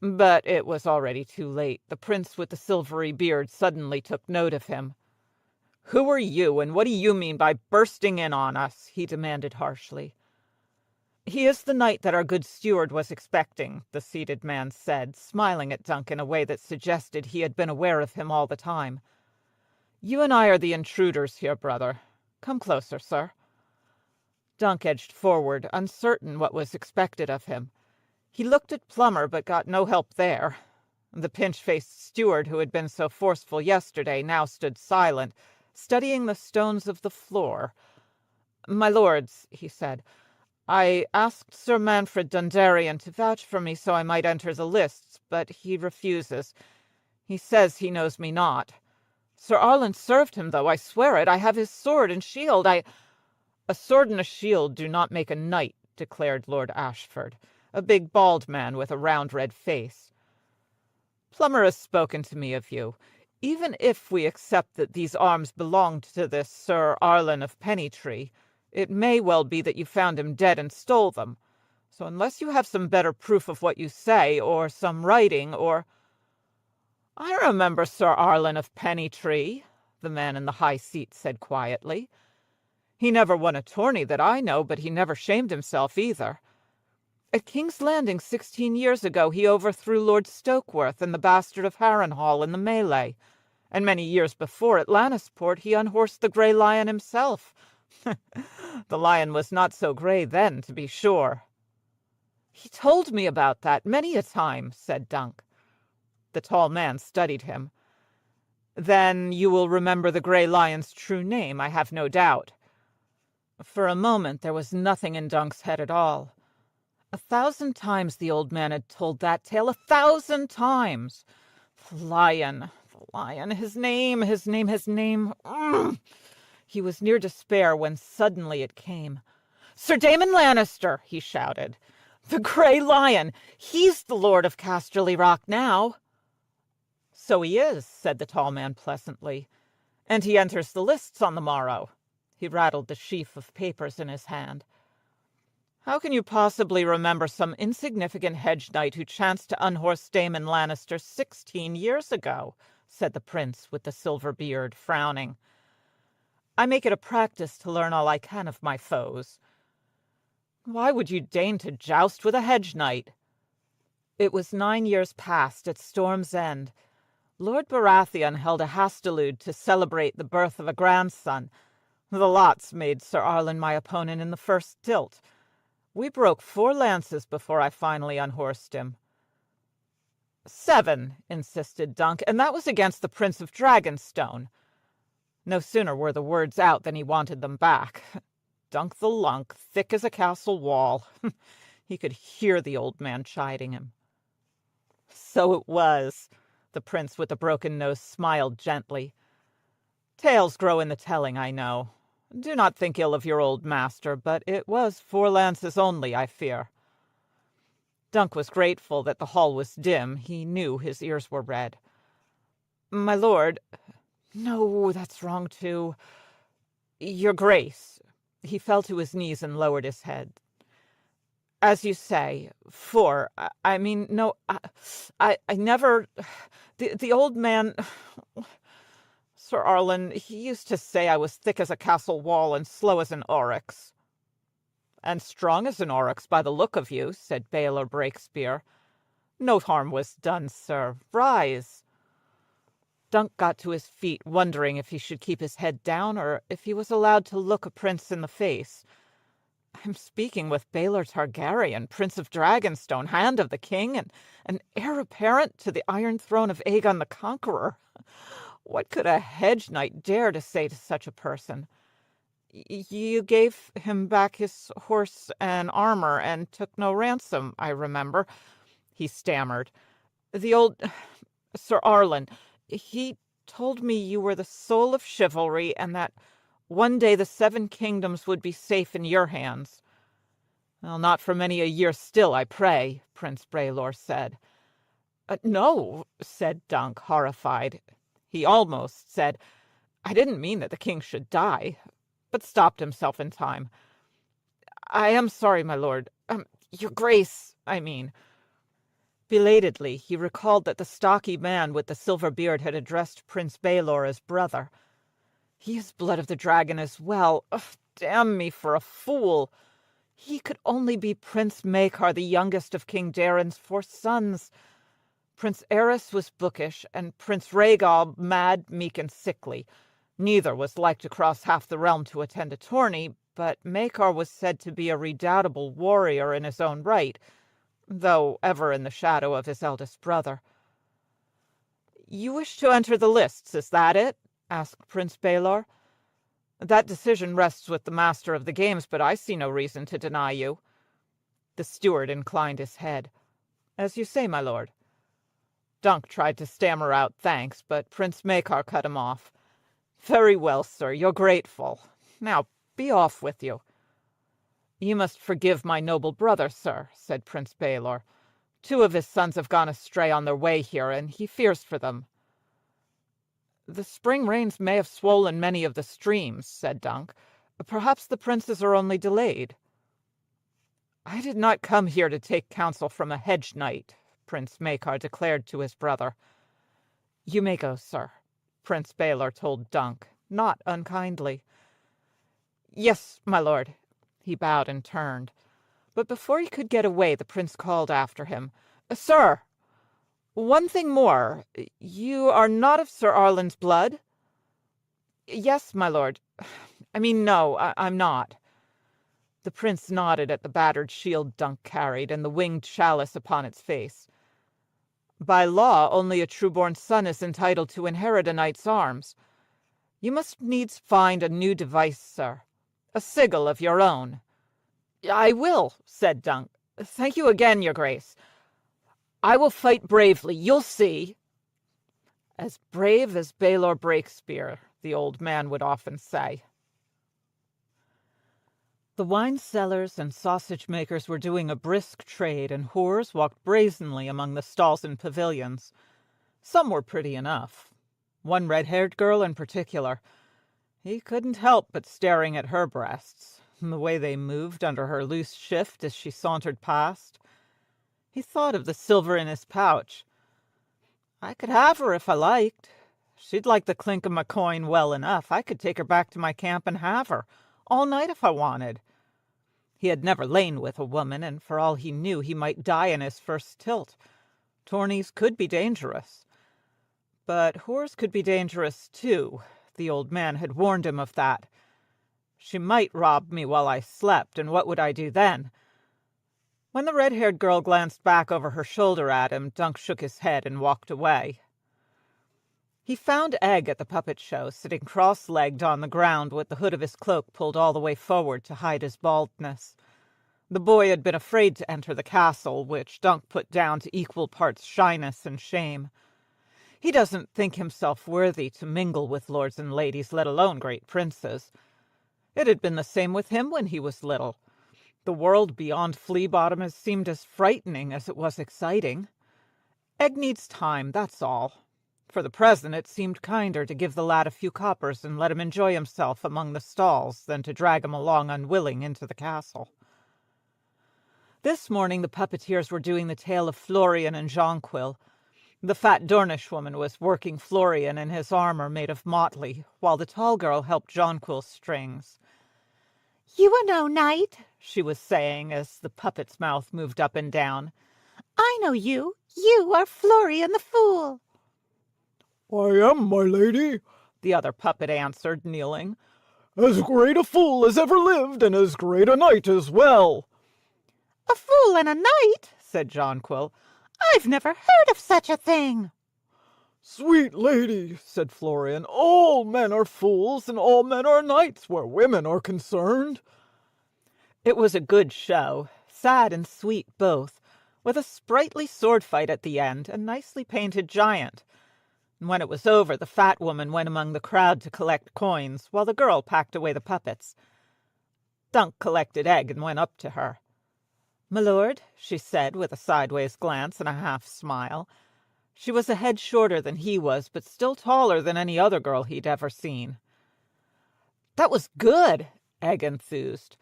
But it was already too late. The prince with the silvery beard suddenly took note of him. "Who are you, and what do you mean by bursting in on us?" he demanded harshly. "He is the knight that our good steward was expecting," the seated man said, smiling at Dunk in a way that suggested he had been aware of him all the time. "You and I are the intruders here, brother. Come closer, sir." Dunk edged forward, uncertain what was expected of him. He looked at Plummer, but got no help there. The pinch-faced steward who had been so forceful yesterday now stood silent, studying the stones of the floor. "My lords," he said, "I asked Sir Manfred Dundarian to vouch for me so I might enter the lists, but he refuses. He says he knows me not. Sir Arlen served him, though, I swear it. I have his sword and shield. "A sword and a shield do not make a knight," declared Lord Ashford, a big bald man with a round red face. "Plummer has spoken to me of you. Even if we accept that these arms belonged to this Sir Arlen of Pennytree, it may well be that you found him dead and stole them. So unless you have some better proof of what you say, or some writing, or—" "I remember Sir Arlen of Pennytree," the man in the high seat said quietly. "He never won a tourney that I know, but he never shamed himself either. At King's Landing 16 years ago he overthrew Lord Stokeworth and the Bastard of Harrenhal in the melee, and many years before at Lannisport he unhorsed the Grey Lion himself. The lion was not so grey then, to be sure." "He told me about that many a time," said Dunk. The tall man studied him. "Then you will remember the Grey Lion's true name, I have no doubt." For a moment there was nothing in Dunk's head at all. 1,000 times the old man had told that tale, 1,000 times. The lion, his name. He was near despair when suddenly it came. "Sir Daemon Lannister!" he shouted. "The Grey Lion! He's the Lord of Casterly Rock now." "So he is," said the tall man pleasantly. And he enters the lists on the morrow." He rattled the sheaf of papers in his hand. "How can you possibly remember some insignificant hedge knight who chanced to unhorse Damon Lannister 16 years ago?" said the prince with the silver beard, frowning. "I make it a practice to learn all I can of my foes." "Why would you deign to joust with a hedge knight?" "It was 9 years past, at Storm's End. Lord Baratheon held a hastilude to celebrate the birth of a grandson. The lots made Sir Arlen my opponent in the first tilt. We broke 4 lances before I finally unhorsed him." "7, insisted Dunk, "and that was against the Prince of Dragonstone." No sooner were the words out than he wanted them back. Dunk the Lunk, thick as a castle wall. He could hear the old man chiding him. "So it was." The prince with the broken nose smiled gently. "Tales grow in the telling, I know. Do not think ill of your old master, but it was 4 lances only, I fear." Dunk was grateful that the hall was dim. He knew his ears were red. "My lord—" "No, that's wrong, too." "Your grace." He fell to his knees and lowered his head. "As you say, 4. I mean, no, I never... The old man... Sir Arlen, he used to say I was thick as a castle wall and slow as an oryx." "And strong as an oryx by the look of you," said Baelor Breakspear. "No harm was done, sir. Rise." Dunk got to his feet, wondering if he should keep his head down or if he was allowed to look a prince in the face. "I'm speaking with Baelor Targaryen, Prince of Dragonstone, Hand of the King, and heir apparent to the Iron Throne of Aegon the Conqueror. What could a hedge knight dare to say to such a person?" "You gave him back his horse and armor and took no ransom, I remember," he stammered. "The old Sir Arlen, he told me you were the soul of chivalry and that one day the 7 kingdoms would be safe in your hands." "Well, not for many a year still, I pray," Prince Baelor said. "No," said Dunk, horrified. He almost said, "I didn't mean that the king should die," but stopped himself in time. "I am sorry, my lord. Your grace, I mean." Belatedly, he recalled that the stocky man with the silver beard had addressed Prince Baelor as brother. He is blood of the dragon as well. Ugh, damn me for a fool. He could only be Prince Maekar, the youngest of King Daeron's 4 sons. Prince Aerys was bookish, and Prince Rhaegal mad, meek, and sickly. Neither was like to cross half the realm to attend a tourney, but Maekar was said to be a redoubtable warrior in his own right, though ever in the shadow of his eldest brother. "You wish to enter the lists, is that it?" asked Prince Baelor. "That decision rests with the master of the games, but I see no reason to deny you." The steward inclined his head. "As you say, my lord." Dunk tried to stammer out thanks, but Prince Maekar cut him off. "Very well, sir, you're grateful. Now be off with you." "You must forgive my noble brother, sir," said Prince Baelor. "2 of his sons have gone astray on their way here, and he fears for them." "The spring rains may have swollen many of the streams," said Dunk. "Perhaps the princes are only delayed." "I did not come here to take counsel from a hedge knight," Prince Maekar declared to his brother. "You may go, sir," Prince Baelor told Dunk, not unkindly. "Yes, my lord." He bowed and turned. But before he could get away, the prince called after him. "Sir! One thing more. You are not of Sir Arlen's blood?" "Yes, my lord. I mean, no, I'm not." The prince nodded at the battered shield Dunk carried and the winged chalice upon its face. "By law, only a true-born son is entitled to inherit a knight's arms. You must needs find a new device, sir. A sigil of your own." "I will," said Dunk. "Thank you again, your grace. I will fight bravely, you'll see." "As brave as Baelor Breakspear," the old man would often say. The wine sellers and sausage makers were doing a brisk trade, and whores walked brazenly among the stalls and pavilions. Some were pretty enough. one red-haired girl in particular. He couldn't help but staring at her breasts, and the way they moved under her loose shift as she sauntered past. He thought of the silver in his pouch. I could have her if I liked. She'd like the clink of my coin well enough. I could take her back to my camp and have her, all night if I wanted. He had never lain with a woman, and for all he knew, he might die in his first tilt. Tourneys could be dangerous. But whores could be dangerous, too. The old man had warned him of that. She might rob me while I slept, and what would I do then? When the red-haired girl glanced back over her shoulder at him, Dunk shook his head and walked away. He found Egg at the puppet show, sitting cross-legged on the ground with the hood of his cloak pulled all the way forward to hide his baldness. The boy had been afraid to enter the castle, which Dunk put down to equal parts shyness and shame. He doesn't think himself worthy to mingle with lords and ladies, let alone great princes. It had been the same with him when he was little. The world beyond Flea-Bottom has seemed as frightening as it was exciting. Egg needs time, that's all. For the present, it seemed kinder to give the lad a few coppers and let him enjoy himself among the stalls than to drag him along unwilling into the castle. This morning the puppeteers were doing the tale of Florian and Jonquil. The fat Dornish woman was working Florian in his armor made of motley, while the tall girl helped Jonquil's strings. "You are no knight," she was saying as the puppet's mouth moved up and down. "I know you. You are Florian the Fool." "I am, my lady," the other puppet answered, kneeling. "As great a fool as ever lived, and as great a knight as well." "A fool and a knight," said Jonquil. "I've never heard of such a thing." "Sweet lady," said Florian, "all men are fools, and all men are knights where women are concerned." It was a good show, sad and sweet both, with a sprightly sword fight at the end, a nicely painted giant. When it was over, the fat woman went among the crowd to collect coins, while the girl packed away the puppets. Dunk collected Egg and went up to her. "My lord," she said, with a sideways glance and a half-smile. She was a head shorter than he was, but still taller than any other girl he'd ever seen. "That was good," Egg enthused.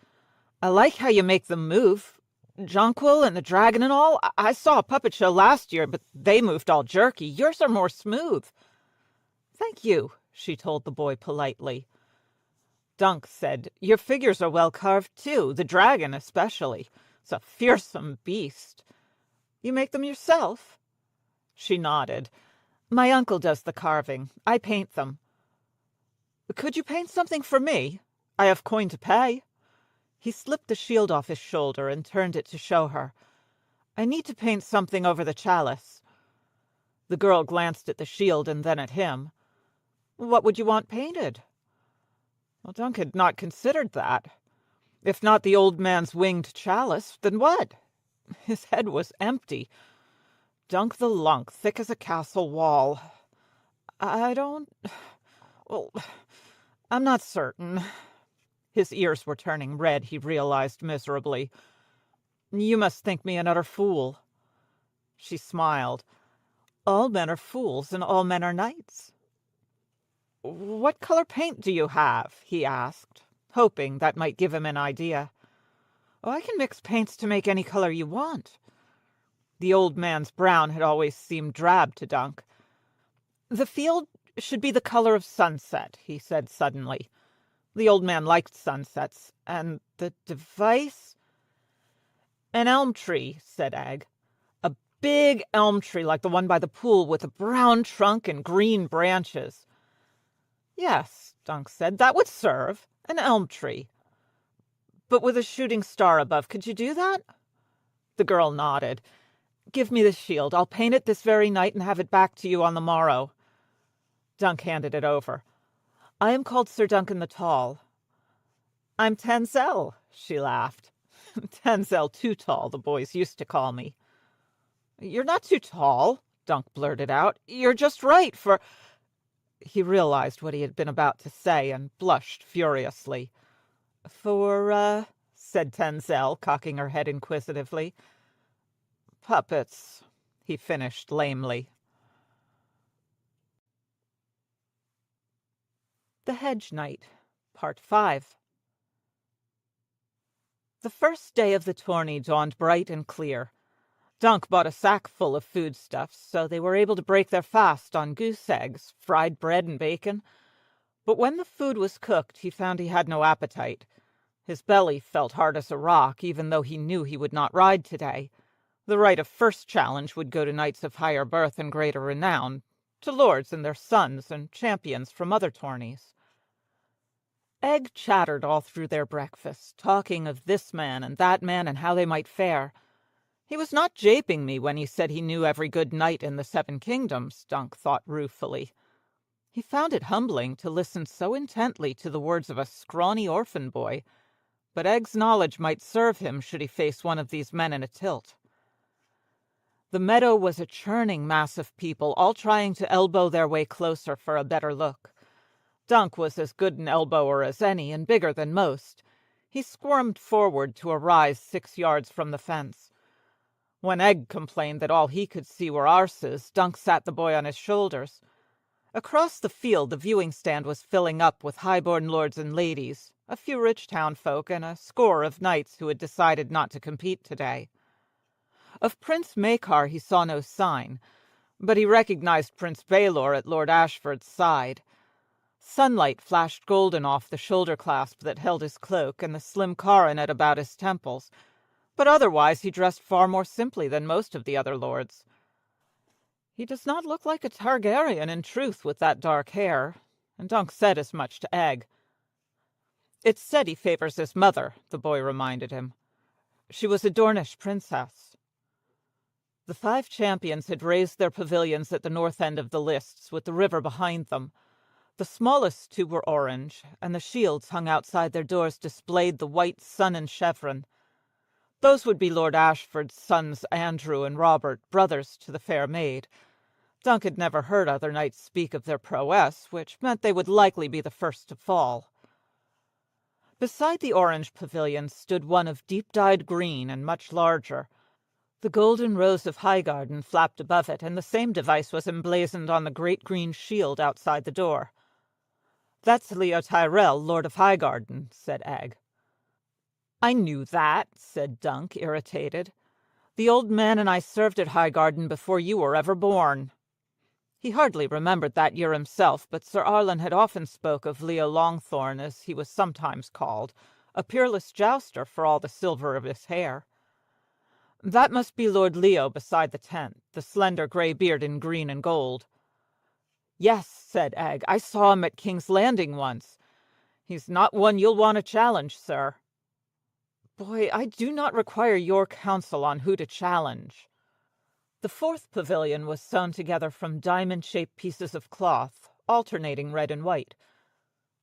"I like how you make them move. Jonquil and the dragon and all. I saw a puppet show last year, but they moved all jerky. Yours are more smooth." "Thank you," she told the boy politely. Dunk said, "Your figures are well carved, too, the dragon especially. It's a fearsome beast. You make them yourself?" She nodded. "My uncle does the carving. I paint them." "Could you paint something for me? I have coin to pay." He slipped the shield off his shoulder and turned it to show her. "I need to paint something over the chalice." The girl glanced at the shield and then at him. "What would you want painted?" Well, Dunk had not considered that. If not the old man's winged chalice, then what? His head was empty. Dunk the Lunk, thick as a castle wall. Well, I'm not certain." His ears were turning red, he realized miserably. "You must think me an utter fool." She smiled. "All men are fools, and all men are knights." "What color paint do you have?" he asked, hoping that might give him an idea. "Oh, I can mix paints to make any color you want." The old man's brown had always seemed drab to Dunk. "The field should be the color of sunset," he said suddenly. The old man liked sunsets, and the device— "An elm tree," said Egg. "A big elm tree like the one by the pool with a brown trunk and green branches." "Yes," Dunk said, "that would serve. An elm tree. But with a shooting star above. Could you do that?" The girl nodded. "Give me the shield. I'll paint it this very night and have it back to you on the morrow." Dunk handed it over. "I am called Sir Duncan the Tall." "I'm Tenzel," she laughed. "Tenzel Too Tall, the boys used to call me." "You're not too tall," Dunk blurted out. "You're just right for—" He realized what he had been about to say and blushed furiously. Said Tenzel, cocking her head inquisitively. "Puppets," he finished lamely. The Hedge Knight, Part 5. The first day of the tourney dawned bright and clear. Dunk bought a sack full of foodstuffs, so they were able to break their fast on goose eggs, fried bread, and bacon. But when the food was cooked, he found he had no appetite. His belly felt hard as a rock, even though he knew he would not ride today. The right of first challenge would go to knights of higher birth and greater renown, to lords and their sons, and champions from other tourneys. Egg chattered all through their breakfast, talking of this man and that man and how they might fare. He was not japing me when he said he knew every good knight in the 7 kingdoms, Dunk thought ruefully. He found it humbling to listen so intently to the words of a scrawny orphan boy, but Egg's knowledge might serve him should he face one of these men in a tilt. The meadow was a churning mass of people, all trying to elbow their way closer for a better look. Dunk was as good an elbower as any, and bigger than most. He squirmed forward to a rise 6 yards from the fence. When Egg complained that all he could see were arses, Dunk sat the boy on his shoulders. Across the field the viewing stand was filling up with high-born lords and ladies, a few rich townfolk, and a score of knights who had decided not to compete today. Of Prince Macar he saw no sign, but he recognized Prince Baelor at Lord Ashford's side. Sunlight flashed golden off the shoulder clasp that held his cloak and the slim coronet about his temples, but otherwise he dressed far more simply than most of the other lords. He does not look like a Targaryen in truth with that dark hair, and Dunk said as much to Egg. It's said he favors his mother, the boy reminded him. She was a Dornish princess. The 5 champions had raised their pavilions at the north end of the lists, with the river behind them. The smallest 2 were orange, and the shields hung outside their doors displayed the white sun and chevron. Those would be Lord Ashford's sons Andrew and Robert, brothers to the fair maid. Dunk had never heard other knights speak of their prowess, which meant they would likely be the first to fall. Beside the orange pavilion stood one of deep-dyed green and much larger. The golden rose of Highgarden flapped above it, and the same device was emblazoned on the great green shield outside the door. "That's Leo Tyrell, Lord of Highgarden," said Egg. "I knew that," said Dunk, irritated. "The old man and I served at Highgarden before you were ever born." He hardly remembered that year himself, but Sir Arlen had often spoke of Leo Longthorn, as he was sometimes called, a peerless jouster for all the silver of his hair. "That must be Lord Leo beside the tent, the slender grey beard in green and gold." "Yes," said Egg, "I saw him at King's Landing once. He's not one you'll want to challenge, sir." "Boy, I do not require your counsel on who to challenge." The 4th pavilion was sewn together from diamond-shaped pieces of cloth, alternating red and white.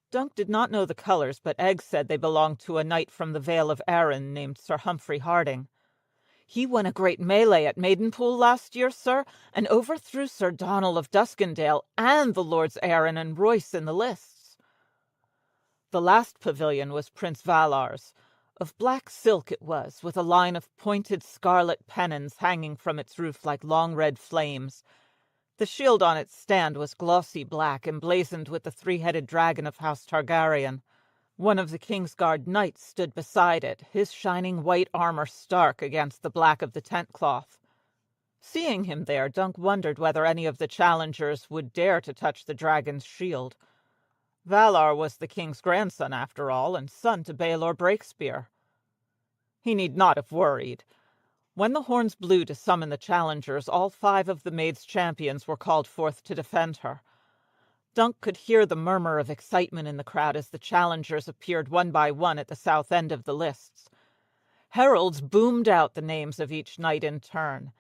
Dunk did not know the colors, but Egg said they belonged to a knight from the Vale of Arryn named Sir Humphrey Harding. "He won a great melee at Maidenpool last year, sir, and overthrew Sir Donald of Duskendale and the Lords Arryn and Royce in the lists." The last pavilion was Prince Valar's. Of black silk it was, with a line of pointed scarlet pennons hanging from its roof like long red flames. The shield on its stand was glossy black, emblazoned with the 3-headed dragon of House Targaryen. One of the Kingsguard knights stood beside it, his shining white armor stark against the black of the tent cloth. Seeing him there, Dunk wondered whether any of the challengers would dare to touch the dragon's shield. Valar was the king's grandson, after all, and son to Baelor Breakspear. He need not have worried. When the horns blew to summon the challengers, all 5 of the maid's champions were called forth to defend her. Dunk could hear the murmur of excitement in the crowd as the challengers appeared one by one at the south end of the lists. Heralds boomed out the names of each knight in turn.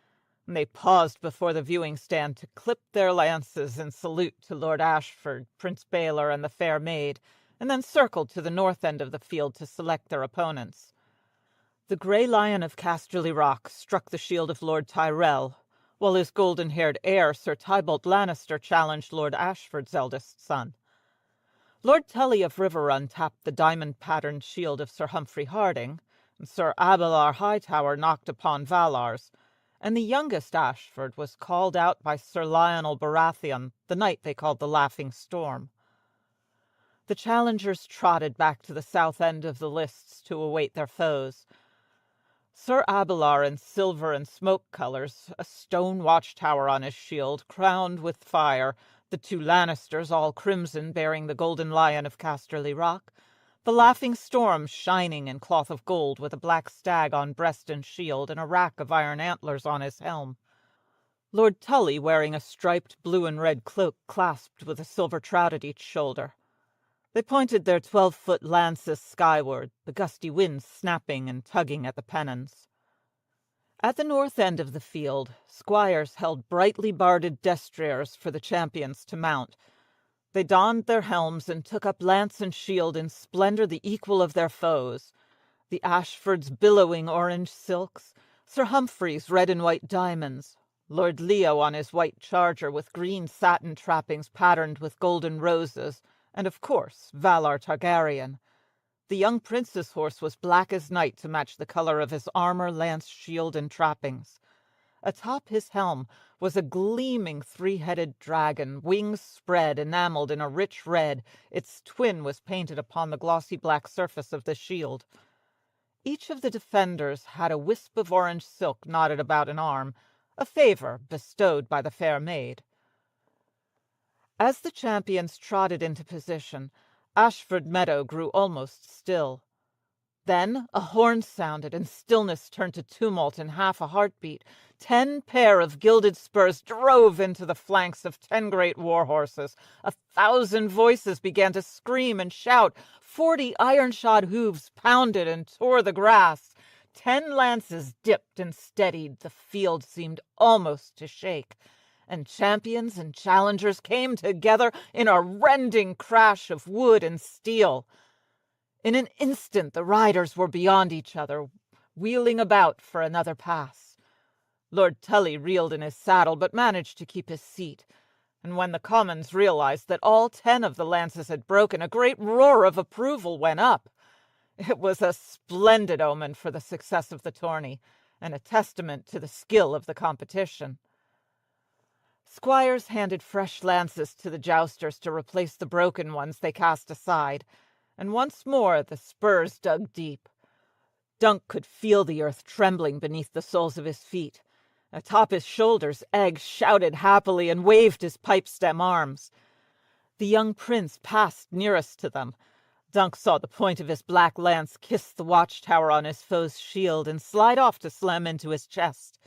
They paused before the viewing stand to clip their lances in salute to Lord Ashford, Prince Baelor, and the fair maid, and then circled to the north end of the field to select their opponents. The Grey Lion of Casterly Rock struck the shield of Lord Tyrell, while his golden-haired heir, Sir Tybalt Lannister, challenged Lord Ashford's eldest son. Lord Tully of Riverrun tapped the diamond-patterned shield of Sir Humphrey Harding, and Sir Abelard Hightower knocked upon Valar's, and the youngest Ashford was called out by Sir Lionel Baratheon, the knight they called the Laughing Storm. The challengers trotted back to the south end of the lists to await their foes. Sir Abelard in silver and smoke colors, a stone watchtower on his shield, crowned with fire, the two Lannisters, all crimson, bearing the golden lion of Casterly Rock, the laughing Storm shining in cloth of gold, with a black stag on breast and shield, and a rack of iron antlers on his helm. Lord Tully wearing a striped blue and red cloak clasped with a silver trout at each shoulder. They pointed their 12-foot lances skyward, the gusty wind snapping and tugging at the pennons. At the north end of the field, squires held brightly barded destriers for the champions to mount. They donned their helms and took up lance and shield in splendor the equal of their foes. The Ashfords billowing orange silks, Sir Humphrey's red and white diamonds, Lord Leo on his white charger with green satin trappings patterned with golden roses, and, of course, Valar Targaryen. The young prince's horse was black as night to match the color of his armor, lance, shield, and trappings. Atop his helm was a gleaming three-headed dragon, wings spread, enameled in a rich red. Its twin was painted upon the glossy black surface of the shield. Each of the defenders had a wisp of orange silk knotted about an arm, a favor bestowed by the fair maid. As the champions trotted into position, Ashford Meadow grew almost still. Then a horn sounded, and stillness turned to tumult in half a heartbeat. 10 pair of gilded spurs drove into the flanks of 10 great war horses. 1,000 voices began to scream and shout. 40 iron-shod hooves pounded and tore the grass. 10 lances dipped and steadied. The field seemed almost to shake. And champions and challengers came together in a rending crash of wood and steel. In an instant the riders were beyond each other, wheeling about for another pass. Lord Tully reeled in his saddle, but managed to keep his seat. And when the commons realized that all 10 of the lances had broken, a great roar of approval went up. It was a splendid omen for the success of the tourney, and a testament to the skill of the competition. Squires handed fresh lances to the jousters to replace the broken ones they cast aside, and once more the spurs dug deep. Dunk could feel the earth trembling beneath the soles of his feet. Atop his shoulders, Egg shouted happily and waved his pipe-stem arms. The young prince passed nearest to them. Dunk saw the point of his black lance kiss the watchtower on his foe's shield and slide off to slam into his chest.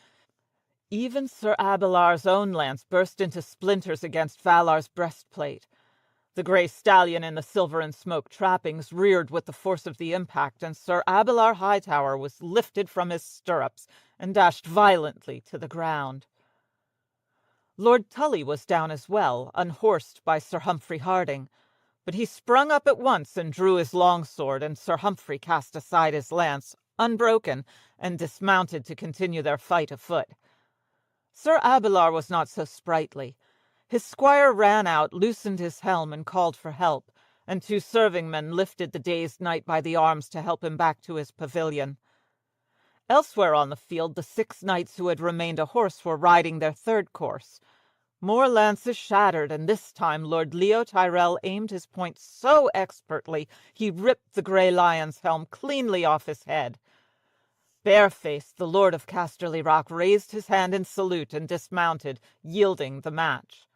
Even Sir Abelard's own lance burst into splinters against Valar's breastplate. The grey stallion in the silver and smoke trappings reared with the force of the impact, and Sir Abelard Hightower was lifted from his stirrups and dashed violently to the ground. Lord Tully was down as well, unhorsed by Sir Humphrey Harding, but he sprung up at once and drew his longsword, and Sir Humphrey cast aside his lance, unbroken, and dismounted to continue their fight afoot. Sir Abelard was not so sprightly. His squire ran out, loosened his helm, and called for help, and 2 serving men lifted the dazed knight by the arms to help him back to his pavilion. Elsewhere on the field, the 6 knights who had remained ahorse were riding their third course. More lances shattered, and this time Lord Leo Tyrell aimed his point so expertly he ripped the grey lion's helm cleanly off his head. Barefaced, the Lord of Casterly Rock raised his hand in salute and dismounted, yielding the match.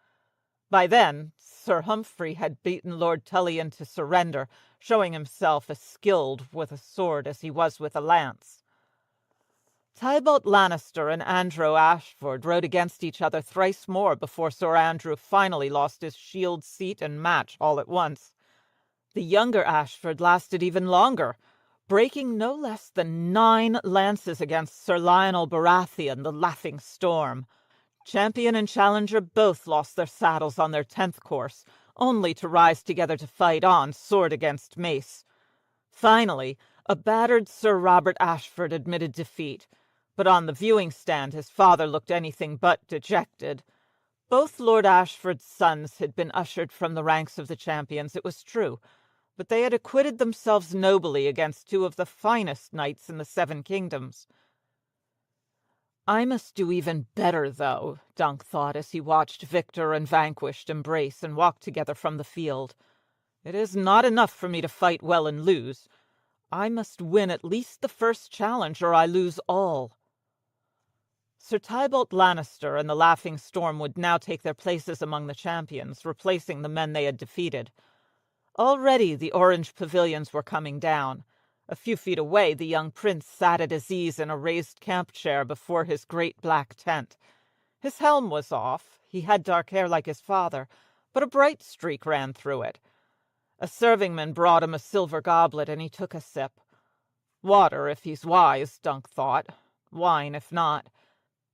By then, Sir Humphrey had beaten Lord Tully into surrender, showing himself as skilled with a sword as he was with a lance. Tybalt Lannister and Andrew Ashford rode against each other thrice more before Sir Andrew finally lost his shield, seat, and match all at once. The younger Ashford lasted even longer, breaking no less than 9 lances against Sir Lionel Baratheon, the Laughing Storm. Champion and challenger both lost their saddles on their 10th course, only to rise together to fight on, sword against mace. Finally, a battered Sir Robert Ashford admitted defeat, but on the viewing stand his father looked anything but dejected. Both Lord Ashford's sons had been ushered from the ranks of the champions, it was true, but they had acquitted themselves nobly against 2 of the finest knights in the 7 kingdoms. I must do even better, though, Dunk thought as he watched victor and vanquished embrace and walk together from the field. It is not enough for me to fight well and lose. I must win at least the first challenge, or I lose all." Sir Tybalt Lannister and the Laughing Storm would now take their places among the champions, replacing the men they had defeated. Already the orange pavilions were coming down. A few feet away the young prince sat at his ease in a raised camp chair before his great black tent. His helm was off. He had dark hair like his father, but a bright streak ran through it. A servingman brought him a silver goblet, and he took a sip. Water, if he's wise, Dunk thought. Wine, if not.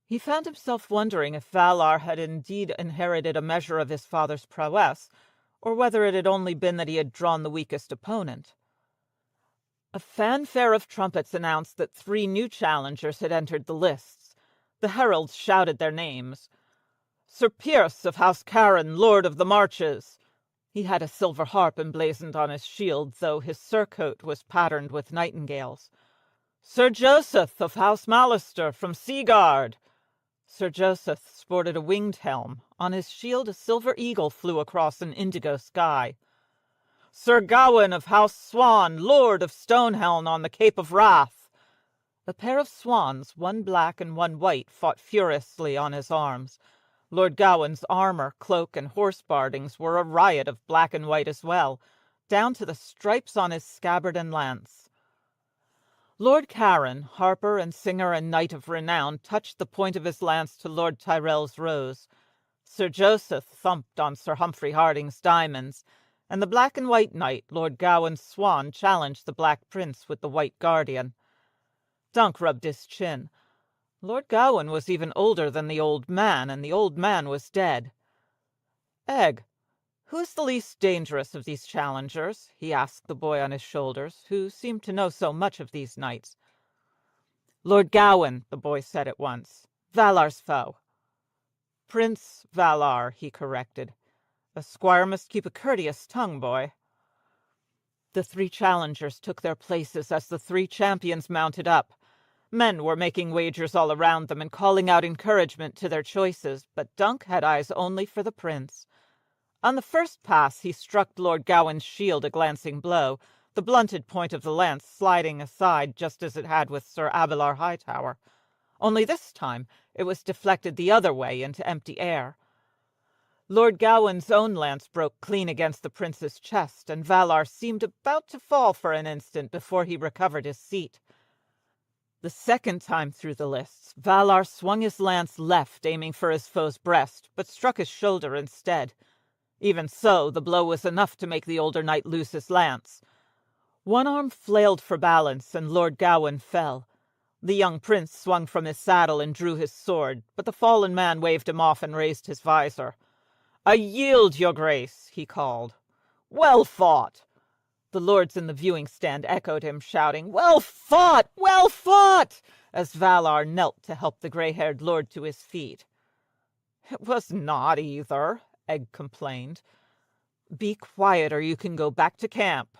He found himself wondering if Valar had indeed inherited a measure of his father's prowess, or whether it had only been that he had drawn the weakest opponent. A fanfare of trumpets announced that 3 new challengers had entered the lists. The heralds shouted their names. "Sir Pierce of House Caron, Lord of the Marches." He had a silver harp emblazoned on his shield, though his surcoat was patterned with nightingales. "Sir Joseph of House Mallister from Seaguard." Sir Joseph sported a winged helm. On his shield a silver eagle flew across an indigo sky. "Sir Gawain of House Swan, Lord of Stonehelm on the Cape of Wrath." A pair of swans, one black and one white, fought furiously on his arms. Lord Gawain's armor, cloak, and horse bardings were a riot of black and white as well, down to the stripes on his scabbard and lance. Lord Caron, harper and singer and knight of renown, touched the point of his lance to Lord Tyrell's rose. Sir Joseph thumped on Sir Humphrey Harding's diamonds, and the black and white knight, Lord Gawain's swan, challenged the Black Prince with the White Guardian. Dunk rubbed his chin. Lord Gawain was even older than the old man, and the old man was dead. "Egg, who is the least dangerous of these challengers?" he asked the boy on his shoulders, who seemed to know so much of these knights. "Lord Gawain," the boy said at once. "Valar's foe." "Prince Valar," he corrected. "A squire must keep a courteous tongue, boy." The 3 challengers took their places as the 3 champions mounted up. Men were making wagers all around them and calling out encouragement to their choices, but Dunk had eyes only for the prince. On the first pass he struck Lord Gawain's shield a glancing blow, the blunted point of the lance sliding aside just as it had with Sir Abelard Hightower. Only this time it was deflected the other way into empty air. Lord Gawain's own lance broke clean against the prince's chest, and Valar seemed about to fall for an instant before he recovered his seat. The second time through the lists, Valar swung his lance left, aiming for his foe's breast, but struck his shoulder instead. Even so, the blow was enough to make the older knight lose his lance. One arm flailed for balance, and Lord Gawain fell. The young prince swung from his saddle and drew his sword, but the fallen man waved him off and raised his visor. "I yield, your grace," he called. "Well fought!" The lords in the viewing stand echoed him, shouting, "Well fought! Well fought!" as Valar knelt to help the gray-haired lord to his feet. "It was not either," Egg complained. "Be quiet, or you can go back to camp."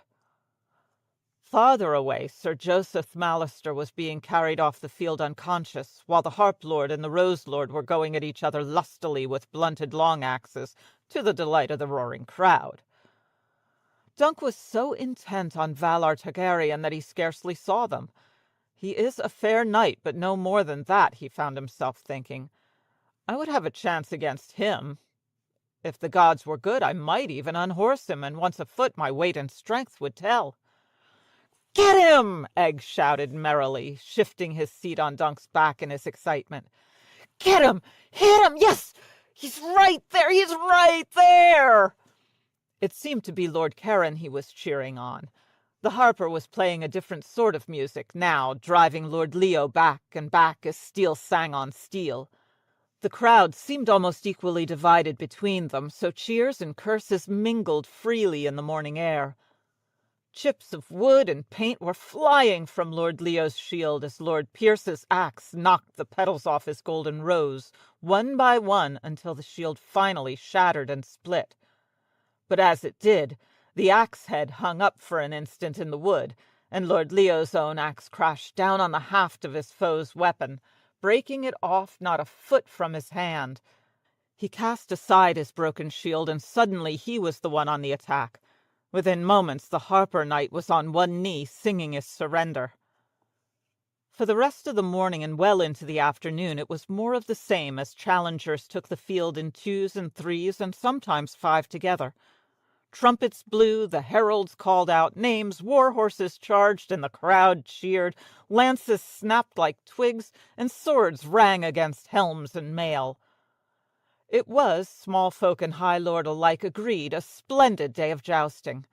Farther away, Sir Joseph Mallister was being carried off the field unconscious, while the Harp Lord and the Rose Lord were going at each other lustily with blunted long axes, to the delight of the roaring crowd. Dunk was so intent on Valar Targaryen that he scarcely saw them. He is a fair knight, but no more than that, he found himself thinking. I would have a chance against him. If the gods were good, I might even unhorse him, and once afoot my weight and strength would tell. "Get him!" Egg shouted merrily, shifting his seat on Dunk's back in his excitement. "Get him! Hit him! Yes! He's right there! He's right there!" It seemed to be Lord Caron he was cheering on. The harper was playing a different sort of music now, driving Lord Leo back and back as steel sang on steel. The crowd seemed almost equally divided between them, so cheers and curses mingled freely in the morning air. Chips of wood and paint were flying from Lord Leo's shield as Lord Pierce's axe knocked the petals off his golden rose, one by one, until the shield finally shattered and split. But as it did, the axe head hung up for an instant in the wood, and Lord Leo's own axe crashed down on the haft of his foe's weapon, breaking it off not a foot from his hand. He cast aside his broken shield, and suddenly he was the one on the attack. Within moments the Harper knight was on one knee, singing his surrender. For the rest of the morning and well into the afternoon it was more of the same, as challengers took the field in 2s and 3s and sometimes 5 together. Trumpets blew, the heralds called out names, war horses charged, and the crowd cheered. Lances snapped like twigs, and swords rang against helms and mail. It was, small folk and high lord alike agreed, a splendid day of jousting.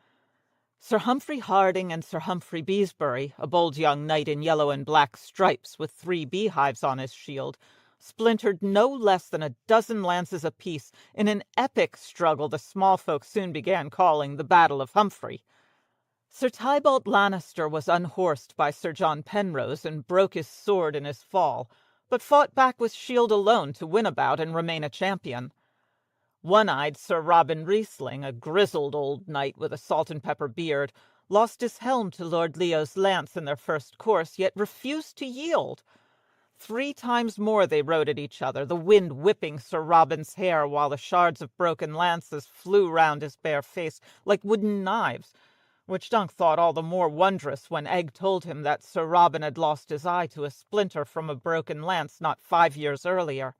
Sir Humphrey Harding and Sir Humphrey Beesbury, a bold young knight in yellow and black stripes with 3 beehives on his shield, splintered no less than 12 lances apiece in an epic struggle the small folk soon began calling the Battle of Humphrey. Sir Tybalt Lannister was unhorsed by Sir John Penrose and broke his sword in his fall, but fought back with shield alone to win a bout and remain a champion. One-eyed Sir Robin Riesling, a grizzled old knight with a salt-and-pepper beard, lost his helm to Lord Leo's lance in their first course, yet refused to yield. 3 times more they rode at each other, the wind whipping Sir Robin's hair while the shards of broken lances flew round his bare face like wooden knives, which Dunk thought all the more wondrous when Egg told him that Sir Robin had lost his eye to a splinter from a broken lance not 5 years earlier.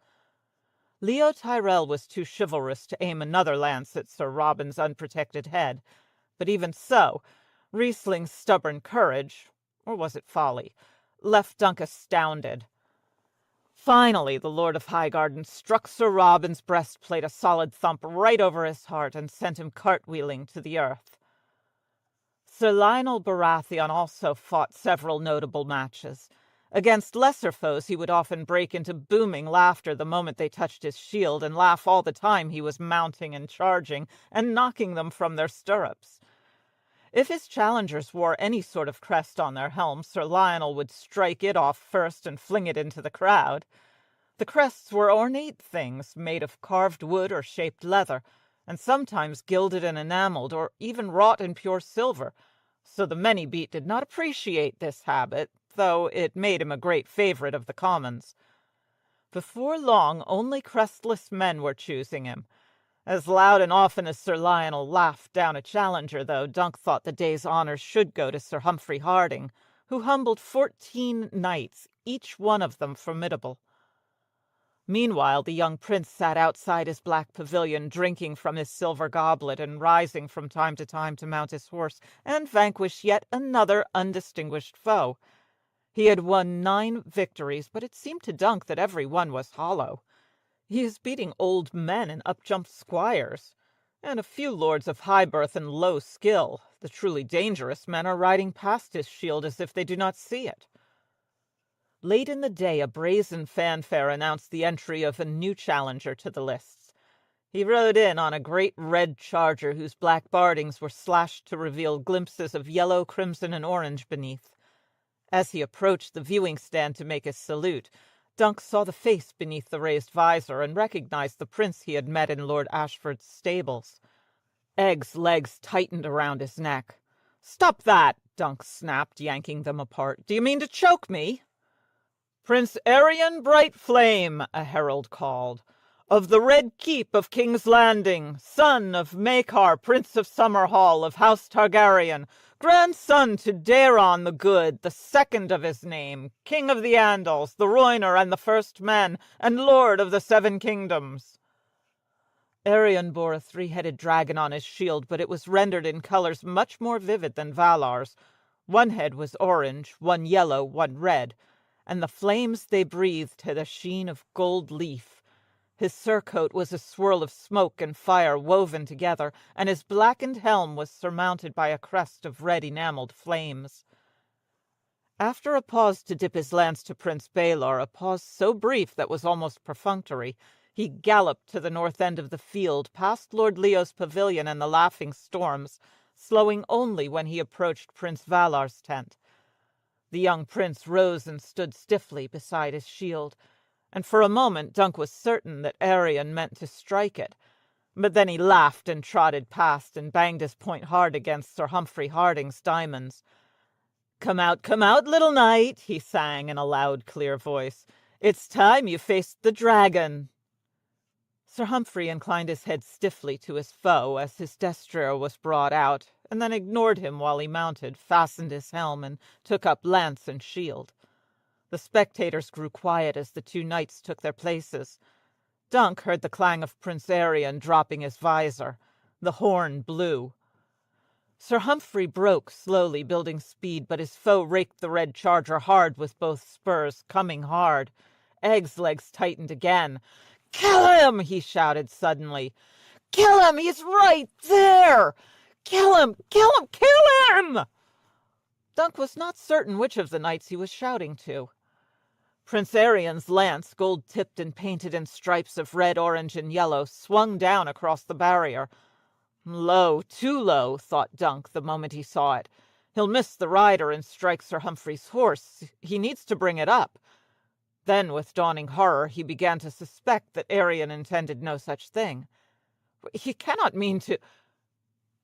Leo Tyrell was too chivalrous to aim another lance at Sir Robin's unprotected head, but even so, Riesling's stubborn courage, or was it folly, left Dunk astounded. Finally, the Lord of Highgarden struck Sir Robin's breastplate a solid thump right over his heart and sent him cartwheeling to the earth. Sir Lionel Baratheon also fought several notable matches. Against lesser foes he would often break into booming laughter the moment they touched his shield, and laugh all the time he was mounting and charging and knocking them from their stirrups. If his challengers wore any sort of crest on their helms, Sir Lionel would strike it off first and fling it into the crowd. The crests were ornate things, made of carved wood or shaped leather, and sometimes gilded and enameled, or even wrought in pure silver, so the many-beat did not appreciate this habit, though it made him a great favorite of the commons. Before long only crestless men were choosing him. As loud and often as Sir Lionel laughed down a challenger, though, Dunk thought the day's honours should go to Sir Humphrey Harding, who humbled 14 knights, each one of them formidable. Meanwhile the young prince sat outside his black pavilion, drinking from his silver goblet, and rising from time to mount his horse and vanquish yet another undistinguished foe. He had won 9 victories, but it seemed to Dunk that every one was hollow. He is beating old men and up-jumped squires, and a few lords of high birth and low skill. The truly dangerous men are riding past his shield as if they do not see it. Late in the day a brazen fanfare announced the entry of a new challenger to the lists. He rode in on a great red charger whose black bardings were slashed to reveal glimpses of yellow, crimson, and orange beneath. As he approached the viewing stand to make his salute, Dunk saw the face beneath the raised visor and recognized the prince he had met in Lord Ashford's stables. Egg's legs tightened around his neck. "Stop that!" Dunk snapped, yanking them apart. "Do you mean to choke me?" "Prince Arion Brightflame," a herald called, "of the Red Keep of King's Landing, son of Maekar, Prince of Summerhall of House Targaryen, grandson to Daeron the Good, the second of his name, King of the Andals, the Rhoynar and the First Men, and Lord of the 7 Kingdoms." Arion bore a 3-headed dragon on his shield, but it was rendered in colors much more vivid than Valar's. One head was orange, one yellow, one red, and the flames they breathed had a sheen of gold leaf. His surcoat was a swirl of smoke and fire woven together, and his blackened helm was surmounted by a crest of red enameled flames. After a pause to dip his lance to Prince Baelor, a pause so brief that was almost perfunctory, he galloped to the north end of the field, past Lord Leo's pavilion and the laughing storms, slowing only when he approached Prince Valar's tent. The young prince rose and stood stiffly beside his shield, and for a moment Dunk was certain that Arion meant to strike it. But then he laughed and trotted past and banged his point hard against Sir Humphrey Harding's diamonds. Come out, little knight," he sang in a loud, clear voice. "It's time you faced the dragon." Sir Humphrey inclined his head stiffly to his foe as his destrier was brought out, and then ignored him while he mounted, fastened his helm, and took up lance and shield. The spectators grew quiet as the two knights took their places. Dunk heard the clang of Prince Arion dropping his visor. The horn blew. Sir Humphrey broke, slowly building speed, but his foe raked the red charger hard with both spurs, coming hard. Egg's legs tightened again. "Kill him!" he shouted suddenly. "Kill him! He's right there! Kill him! Kill him! Kill him!" Dunk was not certain which of the knights he was shouting to. Prince Arion's lance, gold-tipped and painted in stripes of red, orange, and yellow, swung down across the barrier. Low, too low, thought Dunk the moment he saw it. He'll miss the rider and strike Sir Humphrey's horse. He needs to bring it up. Then, with dawning horror, he began to suspect that Arion intended no such thing. He cannot mean to...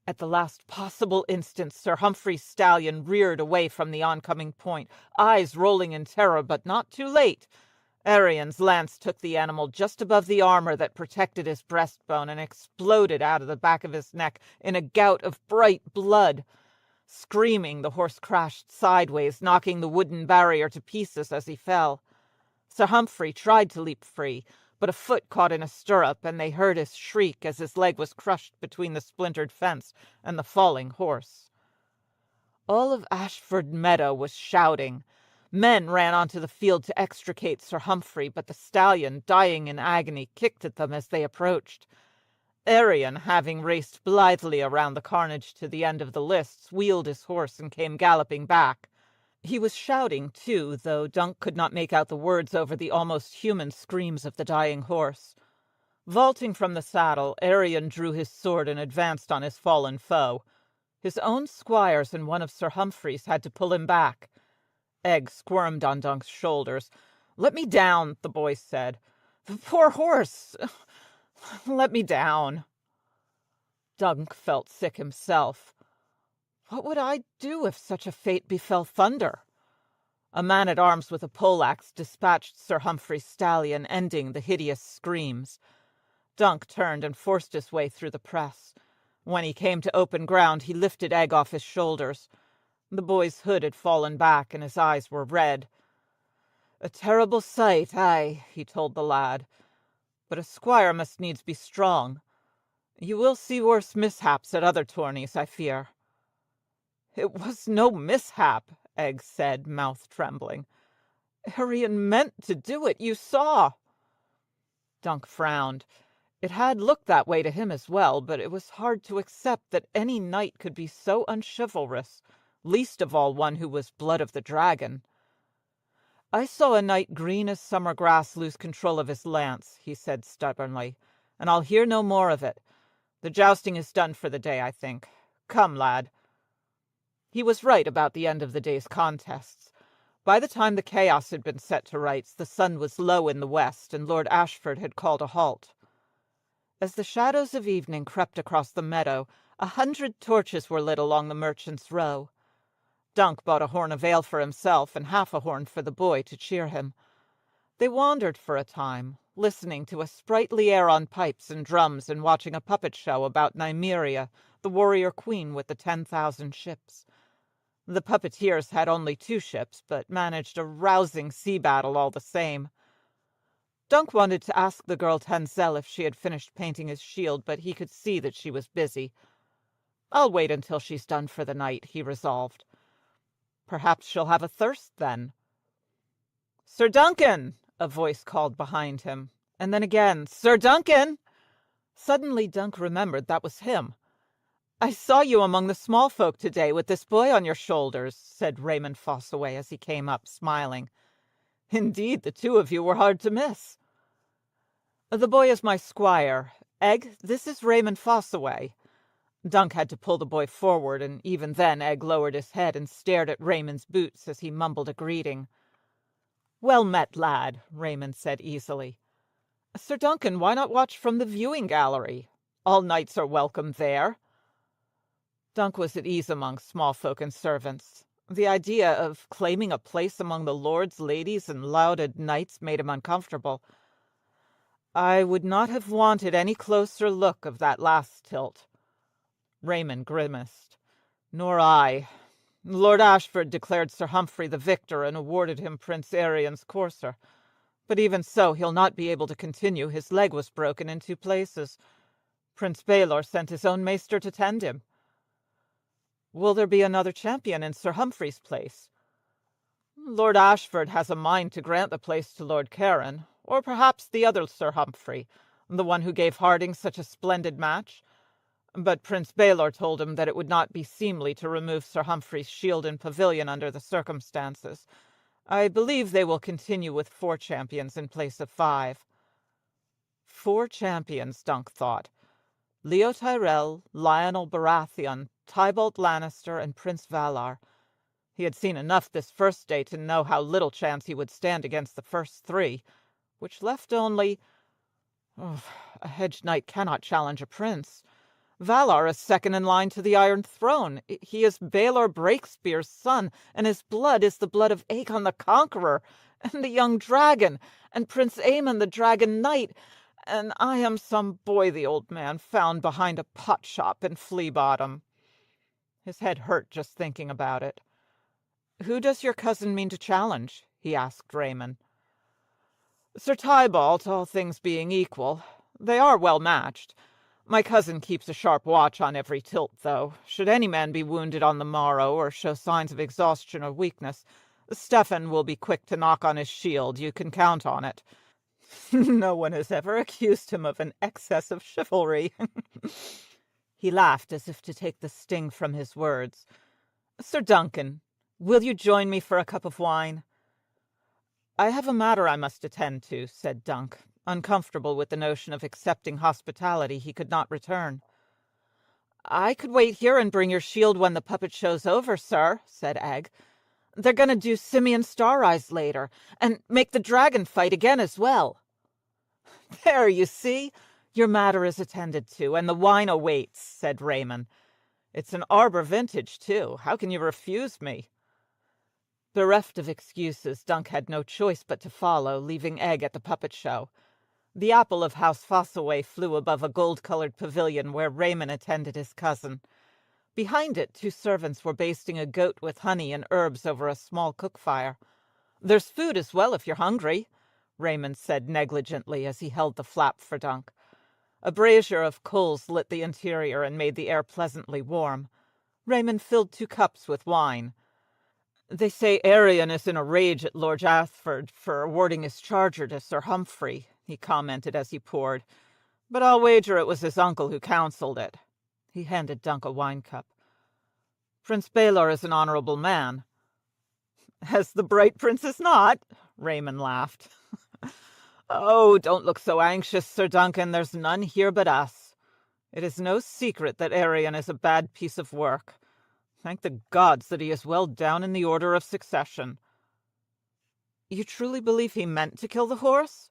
At the last possible instant, Sir Humphrey's stallion reared away from the oncoming point, eyes rolling in terror, but not too late. Arion's lance took the animal just above the armor that protected his breastbone and exploded out of the back of his neck in a gout of bright blood. Screaming, the horse crashed sideways, knocking the wooden barrier to pieces as he fell. Sir Humphrey tried to leap free, but a foot caught in a stirrup, and they heard his shriek as his leg was crushed between the splintered fence and the falling horse. All of Ashford Meadow was shouting. Men ran onto the field to extricate Sir Humphrey, but the stallion, dying in agony, kicked at them as they approached. Arion, having raced blithely around the carnage to the end of the lists, wheeled his horse and came galloping back. He was shouting, too, though Dunk could not make out the words over the almost human screams of the dying horse. Vaulting from the saddle, Arion drew his sword and advanced on his fallen foe. His own squires and one of Sir Humphrey's had to pull him back. Egg squirmed on Dunk's shoulders. "Let me down," the boy said. "The poor horse! Let me down." Dunk felt sick himself. What would I do if such a fate befell Thunder? A man-at-arms with a poleaxe dispatched Sir Humphrey's stallion, ending the hideous screams. Dunk turned and forced his way through the press. When he came to open ground, he lifted Egg off his shoulders. The boy's hood had fallen back, and his eyes were red. "A terrible sight, aye," he told the lad. "But a squire must needs be strong. You will see worse mishaps at other tourneys, I fear." "It was no mishap," Egg said, mouth trembling. "Arion meant to do it, you saw." Dunk frowned. It had looked that way to him as well, but it was hard to accept that any knight could be so unchivalrous, least of all one who was blood of the dragon. "I saw a knight green as summer grass lose control of his lance," he said stubbornly, "and I'll hear no more of it. The jousting is done for the day, I think. Come, lad." He was right about the end of the day's contests. By the time the chaos had been set to rights, the sun was low in the west, and Lord Ashford had called a halt. As the shadows of evening crept across the meadow, 100 torches were lit along the Merchant's Row. Dunk bought a horn of ale for himself and half a horn for the boy to cheer him. They wandered for a time, listening to a sprightly air on pipes and drums and watching a puppet show about Nymeria, the warrior queen with the 10,000 ships. The puppeteers had only 2 ships, but managed a rousing sea battle all the same. Dunk wanted to ask the girl Tanzel if she had finished painting his shield, but he could see that she was busy. "I'll wait until she's done for the night," he resolved. "Perhaps she'll have a thirst then." "Sir Duncan!" a voice called behind him, and then again, "Sir Duncan!" Suddenly Dunk remembered that was him. "I saw you among the small folk today with this boy on your shoulders," said Raymond Fossaway as he came up, smiling. "Indeed, the 2 of you were hard to miss." "The boy is my squire. Egg, this is Raymond Fossaway." Dunk had to pull the boy forward, and even then Egg lowered his head and stared at Raymond's boots as he mumbled a greeting. "Well met, lad," Raymond said easily. "Sir Duncan, why not watch from the viewing gallery? All knights are welcome there." Dunk was at ease among small folk and servants. The idea of claiming a place among the lords, ladies, and lauded knights made him uncomfortable. I would not have wanted any closer look of that last tilt. Raymond grimaced. Nor I. Lord Ashford declared Sir Humphrey the victor and awarded him Prince Arian's courser. But even so, he'll not be able to continue. His leg was broken in 2 places. Prince Baelor sent his own maester to tend him. Will there be another champion in Sir Humphrey's place? Lord Ashford has a mind to grant the place to Lord Caron, or perhaps the other Sir Humphrey, the one who gave Harding such a splendid match. But Prince Baelor told him that it would not be seemly to remove Sir Humphrey's shield and pavilion under the circumstances. I believe they will continue with 4 champions in place of 5. 4 champions, Dunk thought. Leo Tyrell, Lionel Baratheon, Tybalt Lannister, and Prince Valar. He had seen enough this first day to know how little chance he would stand against the first 3, which left only... a hedge knight cannot challenge a prince. Valar is second in line to the Iron Throne. He is Baelor Breakspear's son, and his blood is the blood of Aegon the Conqueror, and the young dragon, and Prince Aemon the Dragon Knight, and I am some boy the old man found behind a pot shop in Flea Bottom. His head hurt just thinking about it. Who does your cousin mean to challenge? He asked Raymond. Sir Tybalt, all things being equal. They are well matched. My cousin keeps a sharp watch on every tilt, though. Should any man be wounded on the morrow or show signs of exhaustion or weakness, Steffan will be quick to knock on his shield. You can count on it. No one has ever accused him of an excess of chivalry. He laughed as if to take the sting from his words. Sir Duncan, will you join me for a cup of wine? I have a matter I must attend to, said Dunk, uncomfortable with the notion of accepting hospitality he could not return. I could wait here and bring your shield when the puppet show's over, sir, said Egg. They're going to do Simeon Star-Eyes later, and make the dragon fight again as well. There, you see, your matter is attended to, and the wine awaits, said Raymond. It's an arbor vintage, too. How can you refuse me? Bereft of excuses, Dunk had no choice but to follow, leaving Egg at the puppet show. The apple of House Fossaway flew above a gold-colored pavilion where Raymond attended his cousin. Behind it, 2 servants were basting a goat with honey and herbs over a small cook fire. There's food as well if you're hungry, Raymond said negligently as he held the flap for Dunk. A brazier of coals lit the interior and made the air pleasantly warm. Raymond filled 2 cups with wine. They say Arian is in a rage at Lord Ashford for awarding his charger to Sir Humphrey, he commented as he poured. But I'll wager it was his uncle who counselled it. He handed Dunk a wine cup. Prince Baelor is an honourable man. As the bright prince is not, Raymond laughed. Oh, don't look so anxious, Sir Duncan. There's none here but us. It is no secret that Arian is a bad piece of work. Thank the gods that he is well down in the order of succession. You truly believe he meant to kill the horse?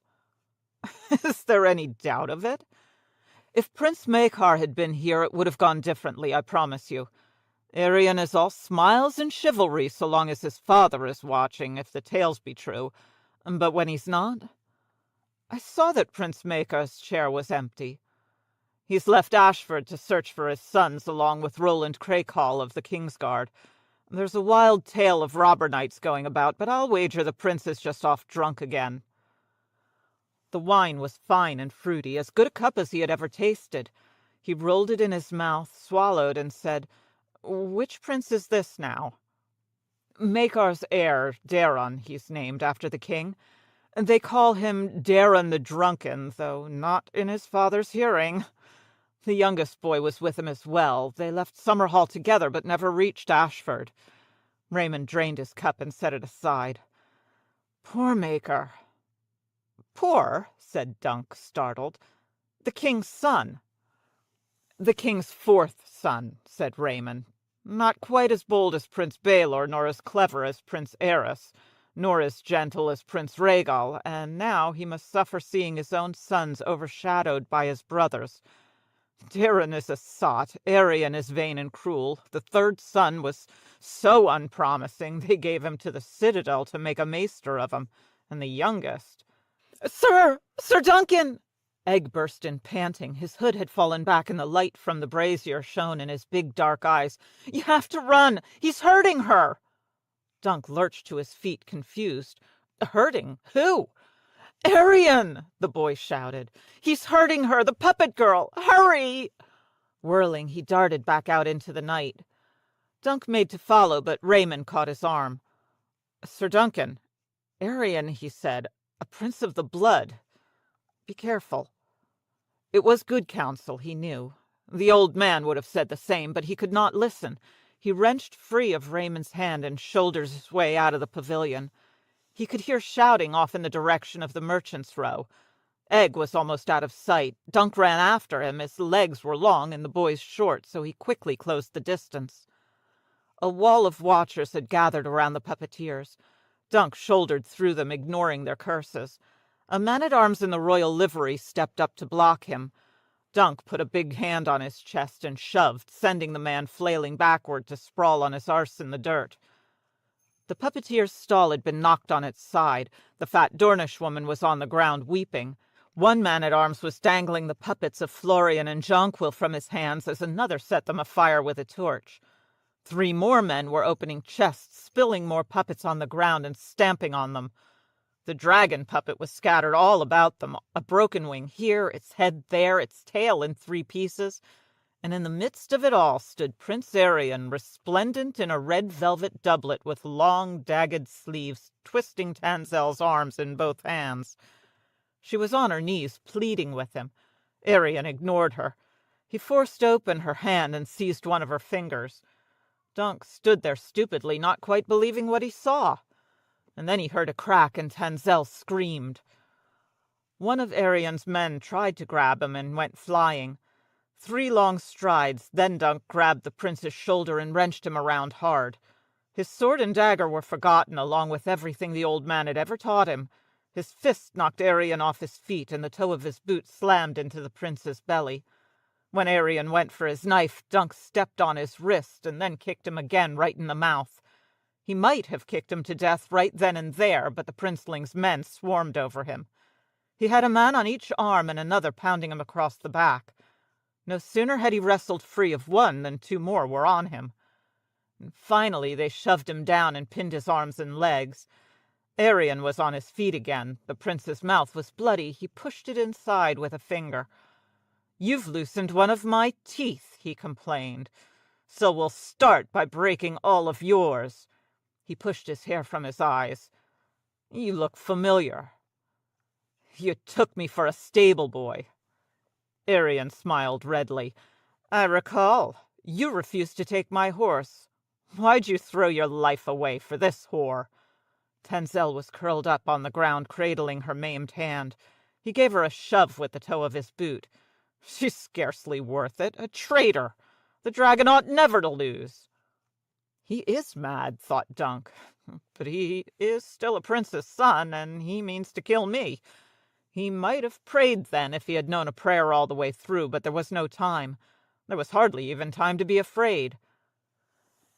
Is there any doubt of it? If Prince Maekar had been here, it would have gone differently, I promise you. Arian is all smiles and chivalry so long as his father is watching, if the tales be true. But when he's not... I saw that Prince Maekar's chair was empty. He's left Ashford to search for his sons along with Roland Crakehall of the Kingsguard. There's a wild tale of robber knights going about, but I'll wager the prince is just off drunk again. The wine was fine and fruity, as good a cup as he had ever tasted. He rolled it in his mouth, swallowed, and said, Which prince is this now? Maekar's heir, Daron, he's named after the king. They call him Daron the Drunken, though not in his father's hearing. The youngest boy was with him as well. They left Summerhall together, but never reached Ashford. Raymond drained his cup and set it aside. Poor Maekar. Poor, said Dunk, startled. The king's son. The king's 4th son, said Raymond. Not quite as bold as Prince Baelor, nor as clever as Prince Aerys, nor as gentle as Prince Rhaegal, and now he must suffer seeing his own sons overshadowed by his brothers. Daron is a sot, Arian is vain and cruel. The 3rd son was so unpromising they gave him to the Citadel to make a maester of him, and the youngest... Sir Duncan! Egg burst in, panting. His hood had fallen back, and the light from the brazier shone in his big dark eyes. "You have to run! He's hurting her!" Dunk lurched to his feet, confused. "Hurting? Who?" "Arion!" the boy shouted. "He's hurting her! The puppet girl! Hurry!" Whirling, he darted back out into the night. Dunk made to follow, but Raymond caught his arm. "Sir Duncan, Arion," he said, "a prince of the blood. Be careful." It was good counsel, he knew. The old man would have said the same, but he could not listen. He wrenched free of Raymond's hand and shouldered his way out of the pavilion. He could hear shouting off in the direction of the Merchants' Row. Egg was almost out of sight. Dunk ran after him. His legs were long and the boy's short, so he quickly closed the distance. A wall of watchers had gathered around the puppeteers. Dunk shouldered through them, ignoring their curses. A man-at-arms in the royal livery stepped up to block him. Dunk put a big hand on his chest and shoved, sending the man flailing backward to sprawl on his arse in the dirt. The puppeteer's stall had been knocked on its side. The fat Dornish woman was on the ground, weeping. One man-at-arms was dangling the puppets of Florian and Jonquil from his hands as another set them afire with a torch. 3 more men were opening chests, spilling more puppets on the ground and stamping on them. The dragon puppet was scattered all about them, a broken wing here, its head there, its tail in 3 pieces, and in the midst of it all stood Prince Arion, resplendent in a red velvet doublet with long, dagged sleeves, twisting Tanzel's arms in both hands. She was on her knees, pleading with him. Arion ignored her. He forced open her hand and seized one of her fingers. Dunk stood there stupidly, not quite believing what he saw. And then he heard a crack, and Tanzel screamed. One of Arion's men tried to grab him and went flying. 3 long strides, then Dunk grabbed the prince's shoulder and wrenched him around hard. His sword and dagger were forgotten, along with everything the old man had ever taught him. His fist knocked Arion off his feet, and the toe of his boot slammed into the prince's belly. When Arion went for his knife, Dunk stepped on his wrist and then kicked him again right in the mouth. He might have kicked him to death right then and there, but the princeling's men swarmed over him. He had a man on each arm and another pounding him across the back. No sooner had he wrestled free of one than 2 more were on him. And finally they shoved him down and pinned his arms and legs. Arion was on his feet again. The prince's mouth was bloody. He pushed it inside with a finger. "You've loosened one of my teeth," he complained. "So we'll start by breaking all of yours." He pushed his hair from his eyes. "You look familiar. You took me for a stable boy." Arion smiled redly. "I recall. You refused to take my horse. Why'd you throw your life away for this whore?" Tanzel was curled up on the ground, cradling her maimed hand. He gave her a shove with the toe of his boot. "She's scarcely worth it. A traitor. The dragon ought never to lose." "He is mad," thought Dunk. "But he is still a prince's son, and he means to kill me. He might have prayed then if he had known a prayer all the way through, but there was no time. There was hardly even time to be afraid."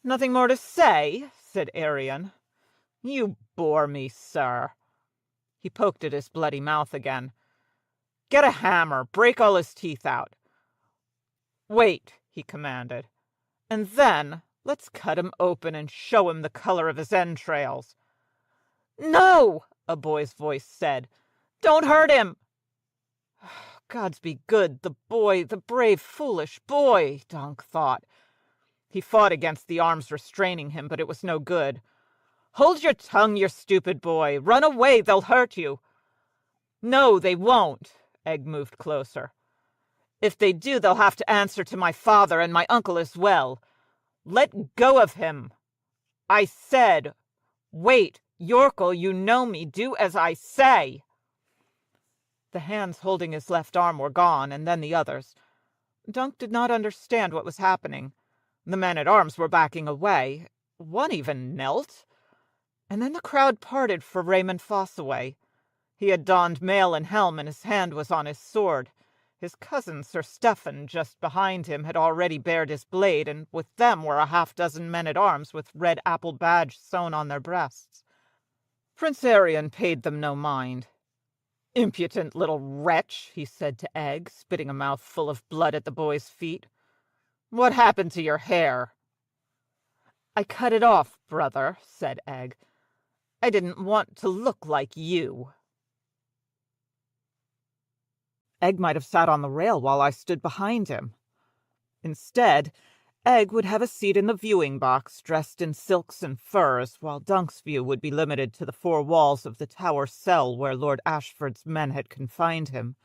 "Nothing more to say?" said Arion. "You bore me, sir." He poked at his bloody mouth again. "Get a hammer, break all his teeth out." "Wait," he commanded. "And then let's cut him open and show him the color of his entrails." "No!" a boy's voice said. "Don't hurt him!" Gods be good, the boy, the brave, foolish boy, Dunk thought. He fought against the arms restraining him, but it was no good. "Hold your tongue, you stupid boy! Run away, they'll hurt you!" "No, they won't." Egg moved closer. "If they do, they'll have to answer to my father and my uncle as well. Let go of him." "I said, wait. Yorkle, you know me. Do as I say." The hands holding his left arm were gone, and then the others. Dunk did not understand what was happening. The men-at-arms were backing away. One even knelt. And then the crowd parted for Raymond Fossaway. He had donned mail and helm, and his hand was on his sword. His cousin, Sir Stephen, just behind him, had already bared his blade, and with them were a 6 men-at-arms with red apple badge sewn on their breasts. Prince Arion paid them no mind. "Impudent little wretch," he said to Egg, spitting a mouthful of blood at the boy's feet. "What happened to your hair?" "I cut it off, brother," said Egg. "I didn't want to look like you." Egg might have sat on the rail while I stood behind him. Instead, Egg would have a seat in the viewing box, dressed in silks and furs, while Dunk's view would be limited to the four walls of the tower cell where Lord Ashford's men had confined him.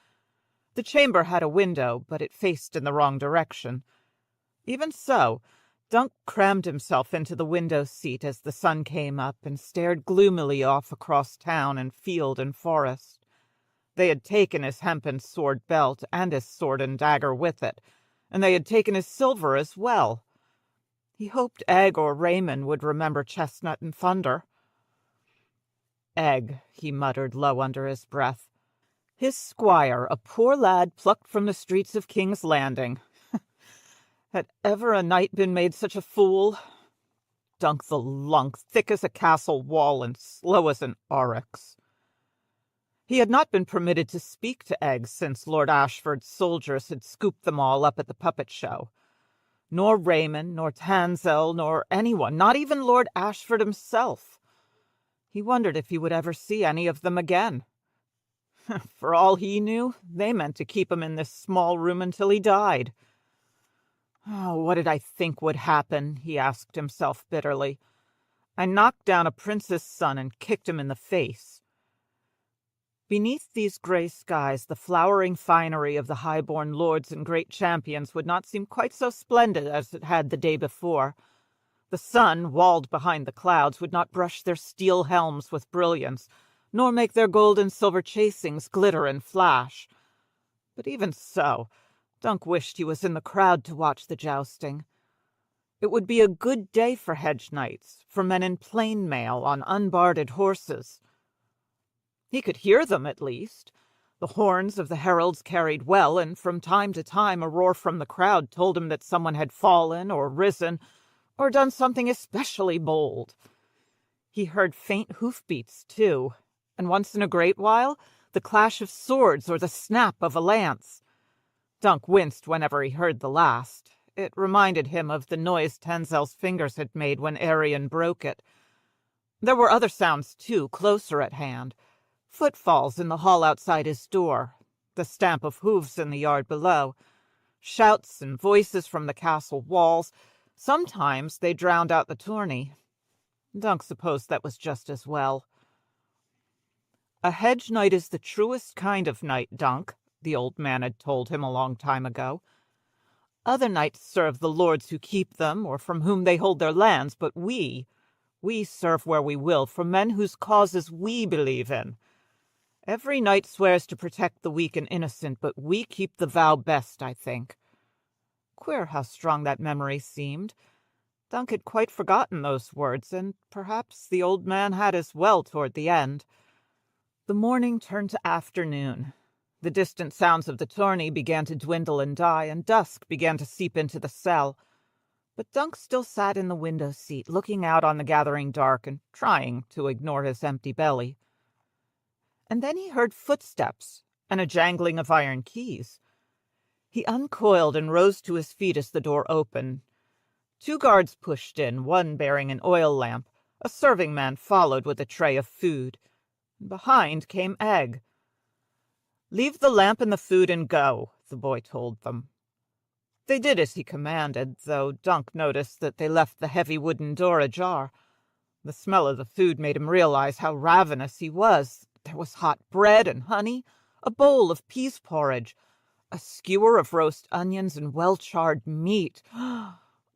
The chamber had a window, but it faced in the wrong direction. Even so, Dunk crammed himself into the window seat as the sun came up and stared gloomily off across town and field and forest. They had taken his hempen sword belt and his sword and dagger with it, and they had taken his silver as well. He hoped Egg or Raymond would remember Chestnut and Thunder. "Egg," he muttered low under his breath. His squire, a poor lad plucked from the streets of King's Landing. Had ever a knight been made such a fool? Dunk the lunk, thick as a castle wall and slow as an oryx. He had not been permitted to speak to Egg since Lord Ashford's soldiers had scooped them all up at the puppet show. Nor Raymond, nor Tansel, nor anyone, not even Lord Ashford himself. He wondered if he would ever see any of them again. For all he knew, they meant to keep him in this small room until he died. "Oh, what did I think would happen?" he asked himself bitterly. "I knocked down a prince's son and kicked him in the face." Beneath these gray skies, the flowering finery of the high-born lords and great champions would not seem quite so splendid as it had the day before. The sun, walled behind the clouds, would not brush their steel helms with brilliance, nor make their gold and silver chasings glitter and flash. But even so, Dunk wished he was in the crowd to watch the jousting. It would be a good day for hedge knights, for men in plain mail on unbarded horses. He could hear them, at least. The horns of the heralds carried well, and from time to time a roar from the crowd told him that someone had fallen or risen, or done something especially bold. He heard faint hoofbeats, too, and once in a great while the clash of swords or the snap of a lance. Dunk winced whenever he heard the last. It reminded him of the noise Tansel's fingers had made when Arion broke it. There were other sounds, too, closer at hand. Footfalls in the hall outside his door, the stamp of hoofs in the yard below, shouts and voices from the castle walls. Sometimes they drowned out the tourney. Dunk supposed that was just as well. "A hedge knight is the truest kind of knight, Dunk," the old man had told him a long time ago. "Other knights serve the lords who keep them, or from whom they hold their lands, but we serve where we will, for men whose causes we believe in. Every knight swears to protect the weak and innocent, but we keep the vow best, I think." Queer how strong that memory seemed. Dunk had quite forgotten those words, and perhaps the old man had as well toward the end. The morning turned to afternoon. The distant sounds of the tourney began to dwindle and die, and dusk began to seep into the cell. But Dunk still sat in the window seat, looking out on the gathering dark and trying to ignore his empty belly. And then he heard footsteps and a jangling of iron keys. He uncoiled and rose to his feet as the door opened. 2 guards pushed in, one bearing an oil lamp. A serving man followed with a tray of food. Behind came Egg. "Leave the lamp and the food and go," the boy told them. They did as he commanded, though Dunk noticed that they left the heavy wooden door ajar. The smell of the food made him realize how ravenous he was. There was hot bread and honey, a bowl of peas porridge, a skewer of roast onions and well-charred meat.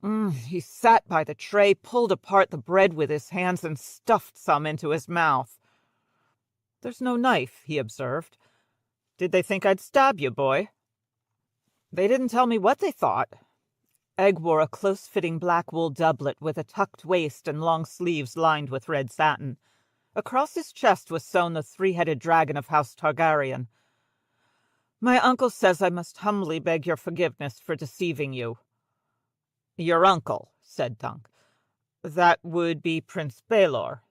He sat by the tray, pulled apart the bread with his hands, and stuffed some into his mouth. "There's no knife," he observed. "Did they think I'd stab you, boy?" "They didn't tell me what they thought." Egg wore a close-fitting black wool doublet with a tucked waist and long sleeves lined with red satin. Across his chest was sewn the 3-headed dragon of House Targaryen. "My uncle says I must humbly beg your forgiveness for deceiving you." "Your uncle," said Dunk. "That would be Prince Baelor."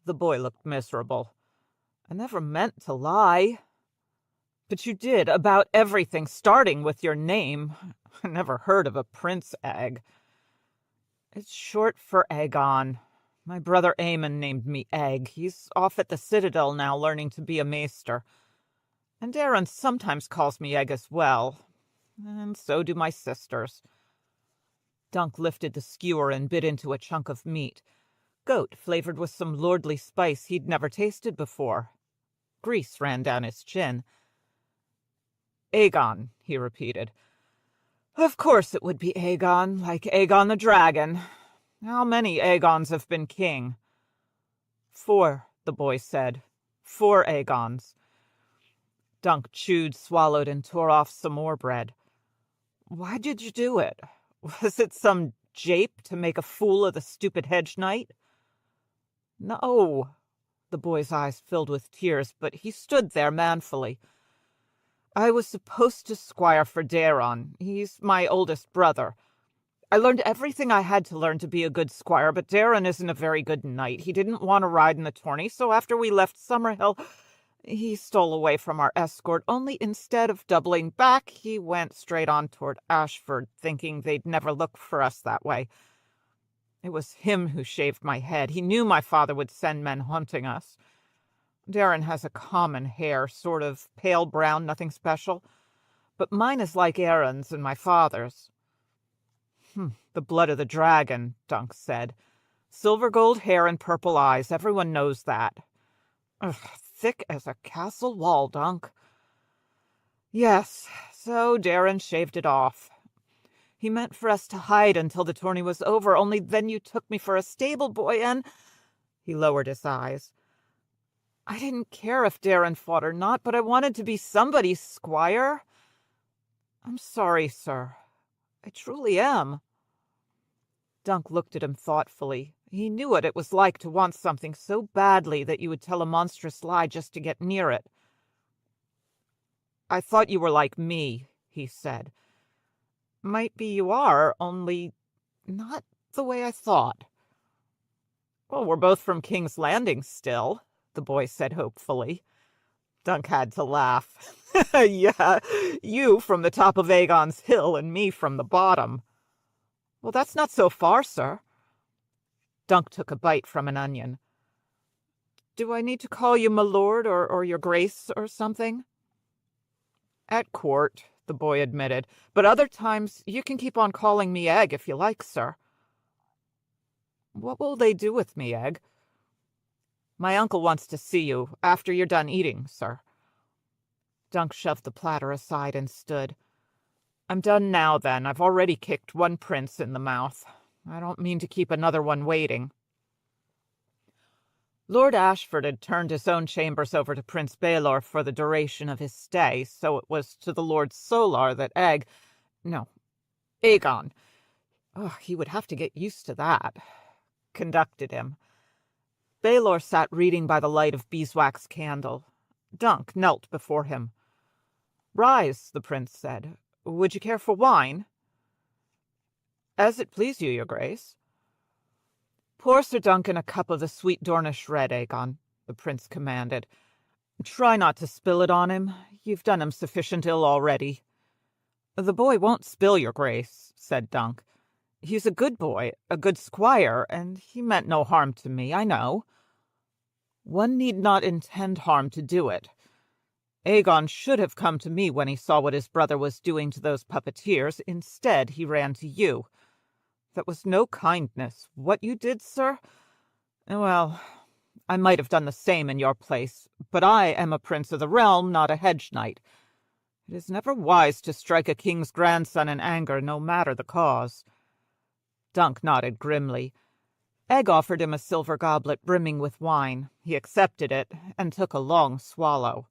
The boy looked miserable. I never meant to lie. But you did, about everything, starting with your name. I never heard of a Prince Egg. It's short for Aegon. My brother Aemon named me Egg. He's off at the Citadel now, learning to be a maester. And Aaron sometimes calls me Egg as well. And so do my sisters. Dunk lifted the skewer and bit into a chunk of meat. Goat flavored with some lordly spice he'd never tasted before. Grease ran down his chin. Aegon, he repeated. Of course it would be Aegon, like Aegon the dragon. How many Aegons have been king? 4, the boy said. 4 Aegons. Dunk chewed, swallowed, and tore off some more bread. Why did you do it? Was it some jape to make a fool of the stupid hedge knight? No. The boy's eyes filled with tears, but he stood there manfully. I was supposed to squire for Daeron. He's my oldest brother. I learned everything I had to learn to be a good squire, but Daeron isn't a very good knight. He didn't want to ride in the tourney, so after we left Summerhill, he stole away from our escort, only instead of doubling back, he went straight on toward Ashford, thinking they'd never look for us that way. It was him who shaved my head. He knew my father would send men hunting us. Daeron has a common hair, sort of pale brown, nothing special. But mine is like Aaron's and my father's. The blood of the dragon, Dunk said. Silver gold hair and purple eyes, everyone knows that. Ugh, thick as a castle wall, Dunk. Yes, so Daeron shaved it off. He meant for us to hide until the tourney was over, only then you took me for a stable boy and... He lowered his eyes. I didn't care if Daeron fought or not, but I wanted to be somebody's squire. I'm sorry, sir. I truly am. Dunk looked at him thoughtfully. He knew what it was like to want something so badly that you would tell a monstrous lie just to get near it. I thought you were like me, he said. Might be you are, only not the way I thought. Well, we're both from King's Landing still, the boy said hopefully. Dunk had to laugh. Yeah, you from the top of Aegon's Hill and me from the bottom. Well, that's not so far, sir. Dunk took a bite from an onion. Do I need to call you my lord or your grace or something? At court, the boy admitted, but other times you can keep on calling me Egg if you like, sir. What will they do with me, Egg? My uncle wants to see you after you're done eating, sir. Dunk shoved the platter aside and stood. I'm done now, then. I've already kicked one prince in the mouth. I don't mean to keep another one waiting. Lord Ashford had turned his own chambers over to Prince Baelor for the duration of his stay, so it was to the Lord Solar that Aegon, he would have to get used to that, conducted him. Baelor sat reading by the light of beeswax candle. Dunk knelt before him. Rise, the prince said. Would you care for wine? As it please you, your grace. Pour Sir Duncan a cup of the sweet Dornish red, Aegon, the prince commanded. Try not to spill it on him. You've done him sufficient ill already. The boy won't spill, your grace, said Dunk. He's a good boy, a good squire, and he meant no harm to me, I know. One need not intend harm to do it. Aegon should have come to me when he saw what his brother was doing to those puppeteers. Instead, he ran to you. That was no kindness. What you did, sir? Well, I might have done the same in your place, but I am a prince of the realm, not a hedge knight. It is never wise to strike a king's grandson in anger, no matter the cause. Dunk nodded grimly. Egg offered him a silver goblet brimming with wine. He accepted it and took a long swallow.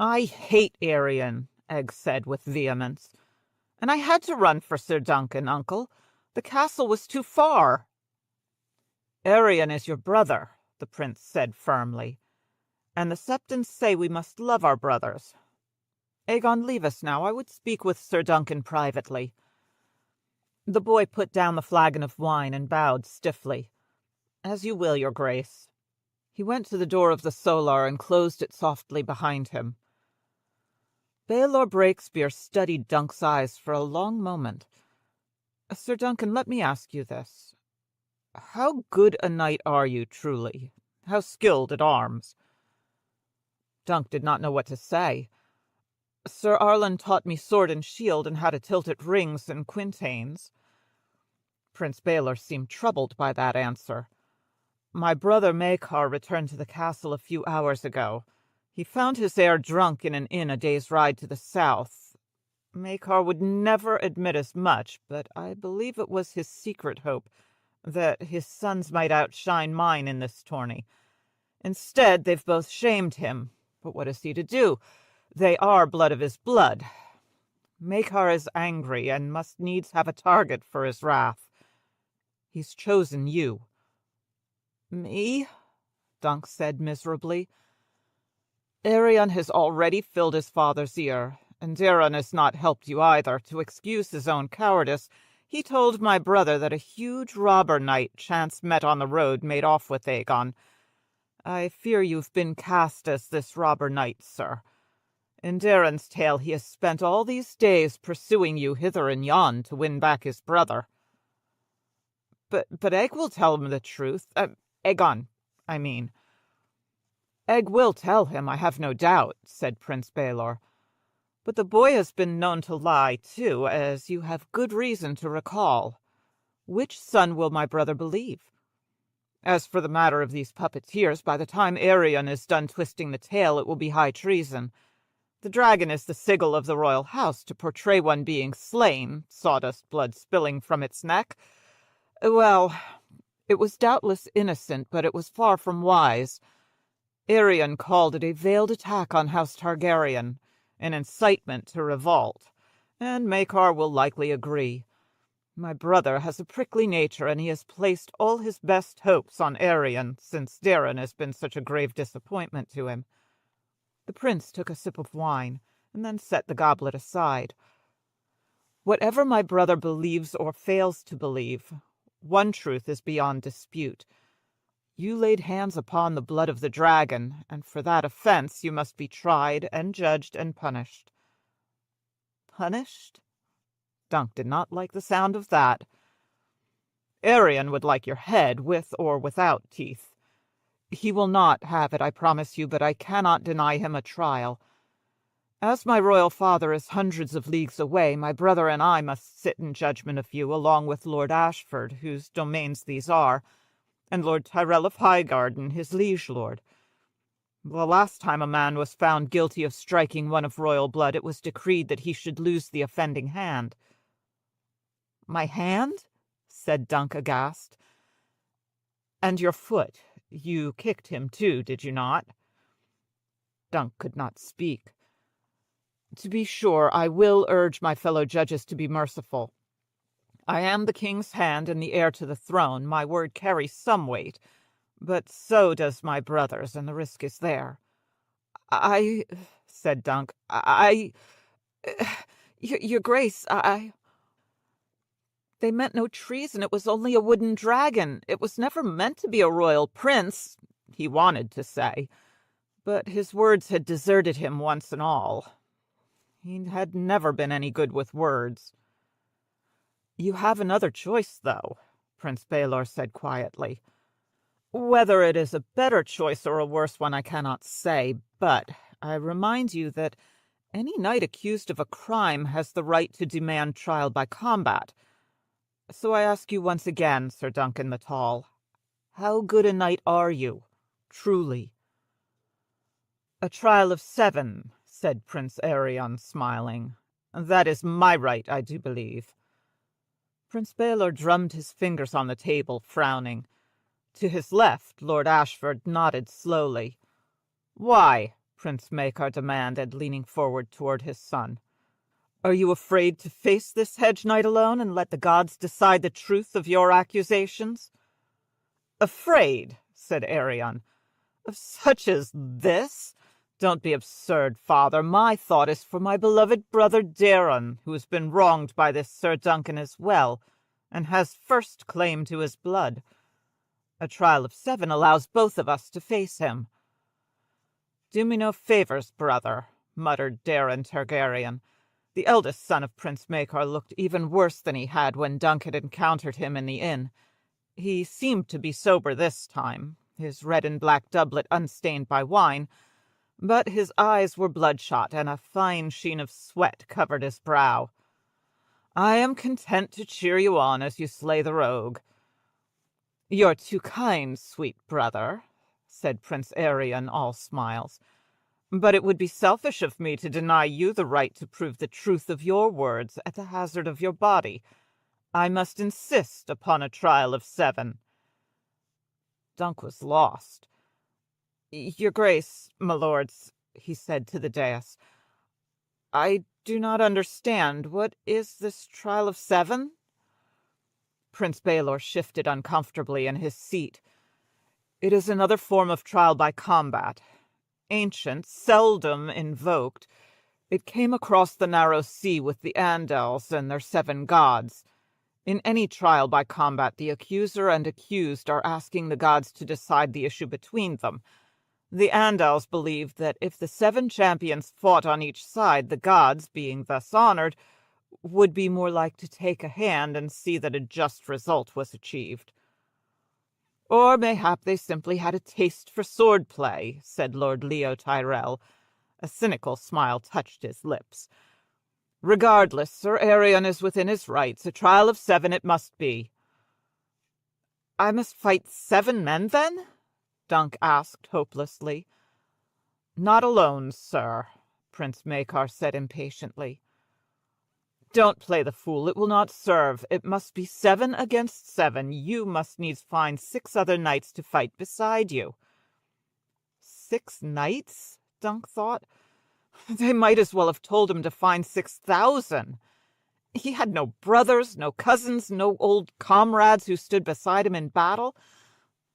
I hate Arion, Egg said with vehemence. And I had to run for Sir Duncan, uncle. The castle was too far. Arion is your brother, the prince said firmly. And the Septons say we must love our brothers. Aegon, leave us now. I would speak with Sir Duncan privately. The boy put down the flagon of wine and bowed stiffly. As you will, your grace. He went to the door of the solar and closed it softly behind him. Baylor Breakspear studied Dunk's eyes for a long moment. "Sir Duncan, let me ask you this. How good a knight are you, truly? How skilled at arms?" Dunk did not know what to say. "Sir Arlen taught me sword and shield, and how to tilt at rings and quintains." Prince Baylor seemed troubled by that answer. "My brother Maekar returned to the castle a few hours ago. He found his heir drunk in an inn a day's ride to the south. Maekar would never admit as much, but I believe it was his secret hope that his sons might outshine mine in this tourney. Instead, they've both shamed him. But what is he to do? They are blood of his blood. Maekar is angry and must needs have a target for his wrath. He's chosen you." "Me?" Dunk said miserably. "Arion has already filled his father's ear, and Daron has not helped you either. To excuse his own cowardice, he told my brother that a huge robber knight chance met on the road made off with Aegon. I fear you've been cast as this robber knight, sir. In Daron's tale, he has spent all these days pursuing you hither and yon to win back his brother." But Egg will tell him the truth. Aegon, I mean." "Egg will tell him, I have no doubt," said Prince Baelor. "But the boy has been known to lie, too, as you have good reason to recall. Which son will my brother believe? As for the matter of these puppeteers, by the time Arion is done twisting the tale, it will be high treason. The dragon is the sigil of the royal house. To portray one being slain, sawdust blood spilling from its neck, well, it was doubtless innocent, but it was far from wise. Arion called it a veiled attack on House Targaryen, an incitement to revolt, and Maekar will likely agree. My brother has a prickly nature, and he has placed all his best hopes on Arion, since Daron has been such a grave disappointment to him." The prince took a sip of wine, and then set the goblet aside. "Whatever my brother believes or fails to believe, one truth is beyond dispute. You laid hands upon the blood of the dragon, and for that offense you must be tried and judged and punished." "Punished?" Dunk did not like the sound of that. "Arion would like your head, with or without teeth. He will not have it, I promise you, but I cannot deny him a trial. As my royal father is hundreds of leagues away, my brother and I must sit in judgment of you, along with Lord Ashford, whose domains these are, and Lord Tyrell of Highgarden, his liege lord. The last time a man was found guilty of striking one of royal blood, it was decreed that he should lose the offending hand." "My hand?" said Dunk aghast. "And your foot. You kicked him too, did you not?" Dunk could not speak. "To be sure, I will urge my fellow judges to be merciful. I am the king's hand and the heir to the throne. My word carries some weight, but so does my brother's, and the risk is there." "I," said Dunk, Your Grace, They meant no treason. It was only a wooden dragon. It was never meant to be a royal prince," he wanted to say, but his words had deserted him once and all. He had never been any good with words. "You have another choice, though," Prince Baelor said quietly. "Whether it is a better choice or a worse one I cannot say, but I remind you that any knight accused of a crime has the right to demand trial by combat. So I ask you once again, Sir Duncan the Tall, how good a knight are you, truly?" "A trial of 7, said Prince Arion, smiling. "That is my right, I do believe." Prince Baelor drummed his fingers on the table, frowning. To his left, Lord Ashford nodded slowly. "Why?" Prince Maekar demanded, leaning forward toward his son. "Are you afraid to face this hedge knight alone and let the gods decide the truth of your accusations?" "Afraid?" said Arion. "Of such as this? Don't be absurd, father. My thought is for my beloved brother Daron, who has been wronged by this Sir Duncan as well, and has first claim to his blood. A trial of 7 allows both of us to face him." "Do me no favors, brother," muttered Daron Targaryen. The eldest son of Prince Maekar looked even worse than he had when Dunk had encountered him in the inn. He seemed to be sober this time, his red and black doublet unstained by wine, but his eyes were bloodshot, and a fine sheen of sweat covered his brow. "I am content to cheer you on as you slay the rogue." "You're too kind, sweet brother," said Prince Arion, all smiles. "But it would be selfish of me to deny you the right to prove the truth of your words at the hazard of your body. I must insist upon a trial of 7. Dunk was lost. "Your Grace, my lords," he said to the dais, "I do not understand. What is this trial of 7? Prince Baelor shifted uncomfortably in his seat. "It is another form of trial by combat. Ancient, seldom invoked. It came across the narrow sea with the Andals and their 7 gods. In any trial by combat, the accuser and accused are asking the gods to decide the issue between them. The Andals believed that if the 7 champions fought on each side, the gods, being thus honored, would be more like to take a hand and see that a just result was achieved. Or mayhap they simply had a taste for sword-play," said Lord Leo Tyrell. A cynical smile touched his lips. "Regardless, Sir Arion is within his rights. A trial of 7 it must be." "I must fight 7 men, then?" Dunk asked hopelessly. "Not alone, sir," Prince Maekar said impatiently. "Don't play the fool. It will not serve. It must be 7 against 7. You must needs find 6 other knights to fight beside you." 6 knights? Dunk thought. They might as well have told him to find 6,000. He had no brothers, no cousins, no old comrades who stood beside him in battle.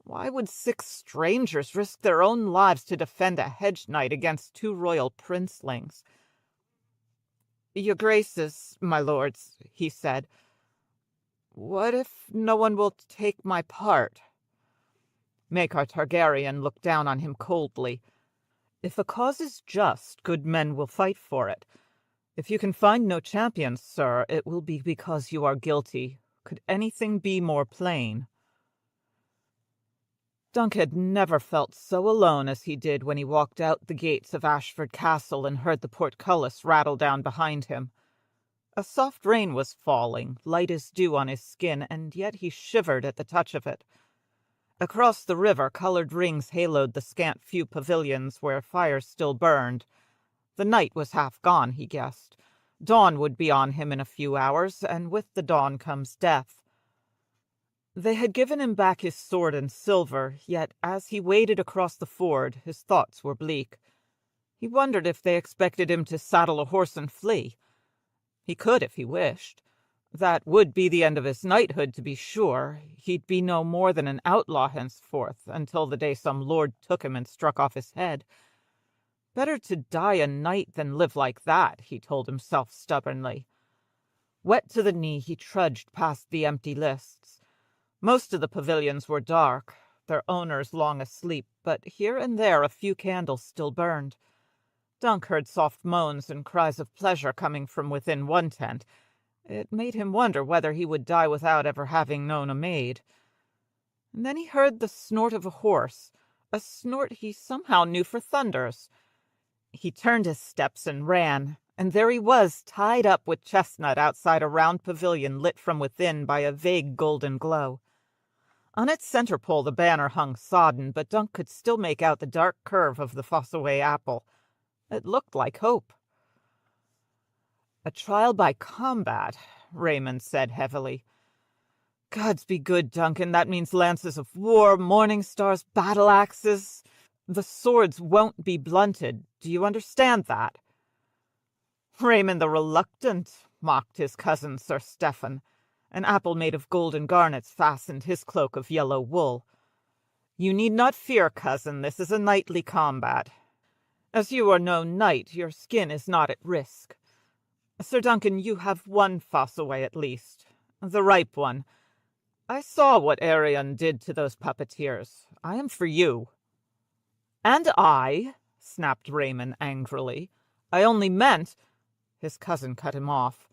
Why would 6 strangers risk their own lives to defend a hedge knight against 2 royal princelings? "Your Graces, my lords," he said, "what if no one will take my part?" Maekar Targaryen looked down on him coldly. "If a cause is just, good men will fight for it. If you can find no champions, sir, it will be because you are guilty. Could anything be more plain?" Dunk had never felt so alone as he did when he walked out the gates of Ashford Castle and heard the portcullis rattle down behind him. A soft rain was falling, light as dew on his skin, and yet he shivered at the touch of it. Across the river, colored rings haloed the scant few pavilions where fires still burned. The night was half gone, he guessed. Dawn would be on him in a few hours, and with the dawn comes death. They had given him back his sword and silver, yet as he waded across the ford, his thoughts were bleak. He wondered if they expected him to saddle a horse and flee. He could if he wished. That would be the end of his knighthood, to be sure. He'd be no more than an outlaw henceforth, until the day some lord took him and struck off his head. Better to die a knight than live like that, he told himself stubbornly. Wet to the knee, he trudged past the empty lists. Most of the pavilions were dark, their owners long asleep, but here and there a few candles still burned. Dunk heard soft moans and cries of pleasure coming from within one tent. It made him wonder whether he would die without ever having known a maid. And then he heard the snort of a horse, a snort he somehow knew for thunders. He turned his steps and ran, and there he was, tied up with Chestnut outside a round pavilion lit from within by a vague golden glow. On its center pole the banner hung sodden, but Dunk could still make out the dark curve of the Fossaway apple. It looked like hope. "A trial by combat," Raymond said heavily. "Gods be good, Duncan. That means lances of war, morning stars, battle axes. The swords won't be blunted. Do you understand that?" "Raymond the Reluctant," mocked his cousin Sir Stephen. An apple made of golden garnets fastened his cloak of yellow wool. "You need not fear, cousin. This is a knightly combat. As you are no knight, your skin is not at risk. Sir Duncan, you have one Fossaway at least, the ripe one. I saw what Arion did to those puppeteers. I am for you." "And I," snapped Raymond angrily. "I only meant—" His cousin cut him off.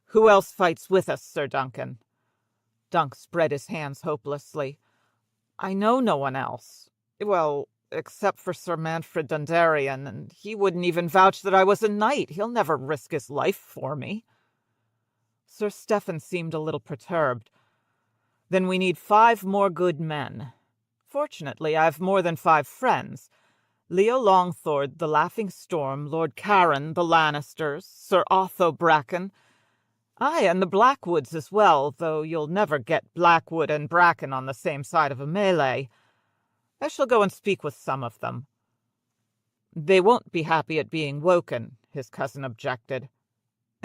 "Who else fights with us, Sir Duncan?" Dunk spread his hands hopelessly. "I know no one else. Well, except for Sir Manfred Dundarian, and he wouldn't even vouch that I was a knight. He'll never risk his life for me." Sir Stephen seemed a little perturbed. "Then we need 5 more good men. Fortunately, I have more than 5 friends. Leo Longthorn, the Laughing Storm, Lord Caron, the Lannisters, Sir Otho Bracken. Aye, and the Blackwoods as well, though you'll never get Blackwood and Bracken on the same side of a melee. I shall go and speak with some of them." "They won't be happy at being woken," his cousin objected.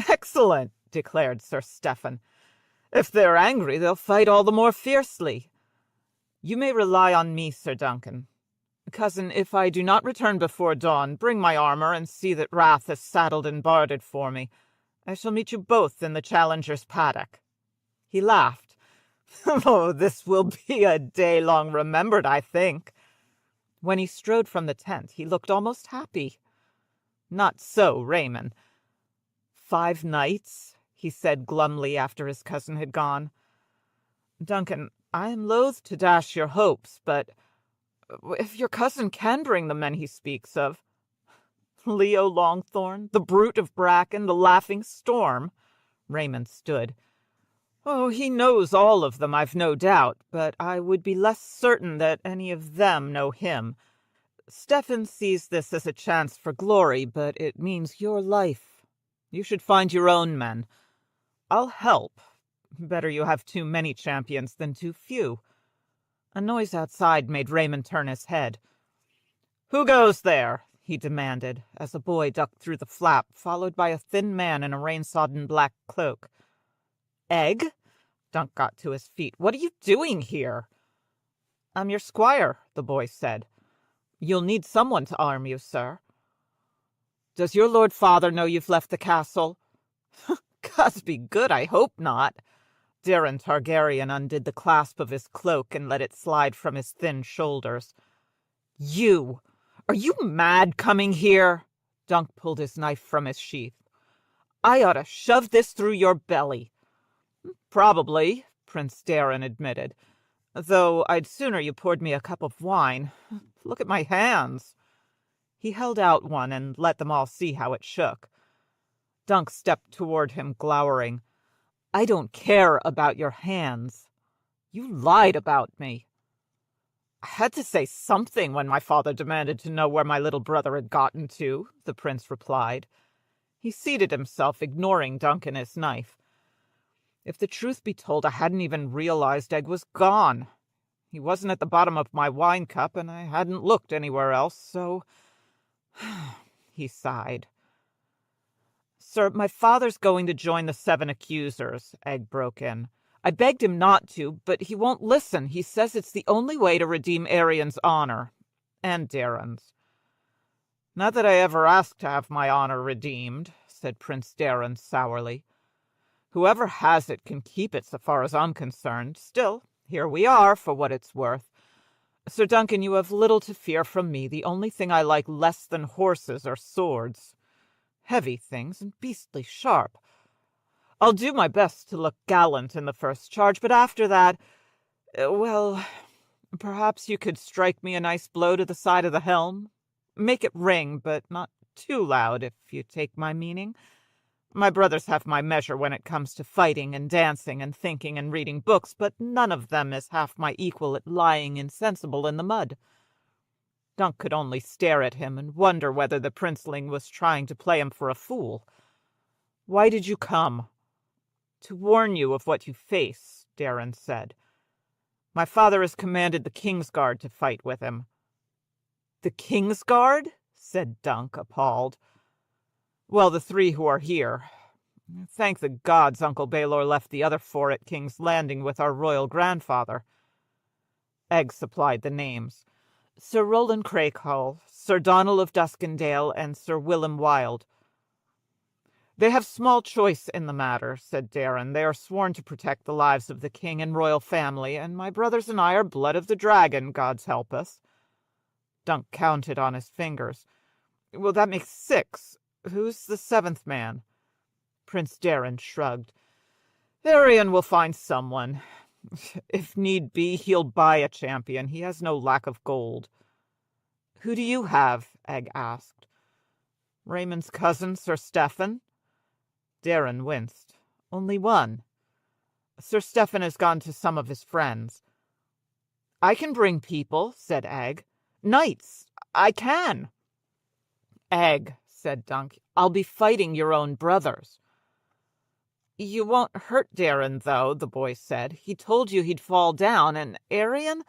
"Excellent," declared Sir Stephen. "If they're angry, they'll fight all the more fiercely. You may rely on me, Sir Duncan. Cousin, if I do not return before dawn, bring my armor and see that Wrath is saddled and barded for me. I shall meet you both in the Challenger's paddock." He laughed. "Oh, this will be a day long remembered, I think." When he strode from the tent, he looked almost happy. Not so Raymond. 5 nights, he said glumly after his cousin had gone. "Duncan, I am loath to dash your hopes, but if your cousin can bring the men he speaks of—" "Leo Longthorn, the Brute of Bracken, the Laughing Storm." Raymond stood. "Oh, he knows all of them, I've no doubt, but I would be less certain that any of them know him. Stephen sees this as a chance for glory, but it means your life. You should find your own men. I'll help. Better you have too many champions than too few." A noise outside made Raymond turn his head. "Who goes there?" he demanded, as a boy ducked through the flap, followed by a thin man in a rain-sodden black cloak. "Egg?" Dunk got to his feet. "What are you doing here?" "I'm your squire," the boy said. "You'll need someone to arm you, sir." "Does your lord father know you've left the castle?" "God be good, I hope not." Daron Targaryen undid the clasp of his cloak and let it slide from his thin shoulders. "You! Are you mad coming here?" Dunk pulled his knife from his sheath. "I ought to shove this through your belly." "Probably," Prince Daron admitted, "though I'd sooner you poured me a cup of wine. Look at my hands." He held out one and let them all see how it shook. Dunk stepped toward him, glowering. "I don't care about your hands. You lied about me." "I had to say something when my father demanded to know where my little brother had gotten to," the prince replied. He seated himself, ignoring Dunk and his knife. "If the truth be told, I hadn't even realized Egg was gone. He wasn't at the bottom of my wine cup, and I hadn't looked anywhere else, so—" He sighed. "Sir, my father's going to join the 7 accusers," Egg broke in. "I begged him not to, but he won't listen. He says it's the only way to redeem Arian's honor. And Daron's." "Not that I ever asked to have my honor redeemed," said Prince Daron sourly. "Whoever has it can keep it so far as I'm concerned. Still, here we are, for what it's worth. Sir Duncan, you have little to fear from me. The only thing I like less than horses are swords. Heavy things and beastly sharp. I'll do my best to look gallant in the first charge, but after that, well, perhaps you could strike me a nice blow to the side of the helm. Make it ring, but not too loud, if you take my meaning. My brothers have my measure when it comes to fighting and dancing and thinking and reading books, but none of them is half my equal at lying insensible in the mud." Dunk could only stare at him and wonder whether the princeling was trying to play him for a fool. "Why did you come?" "To warn you of what you face," Daron said. "My father has commanded the Kingsguard to fight with him." "The Kingsguard?" said Dunk, appalled. "Well, the 3 who are here. Thank the gods Uncle Baelor left the other 4 at King's Landing with our royal grandfather." Egg supplied the names. "Sir Roland Craighull, Sir Donald of Duskendale, and Sir Willem Wilde." They have small choice in the matter, said Darren. They are sworn to protect the lives of the king and royal family, and my brothers and I are blood of the dragon, God's help us. Dunk counted on his fingers. Well, that makes 6. Who's the 7th man? Prince Darren shrugged. Arion will find someone. If need be, he'll buy a champion. He has no lack of gold. Who do you have? Egg asked. Raymond's cousin, Sir Stephen? Darren winced. Only one. Sir Stephen has gone to some of his friends. I can bring people, said Egg. Knights, I can. Egg, said Dunk, I'll be fighting your own brothers. You won't hurt Darren, though, the boy said. He told you he'd fall down, and Arion?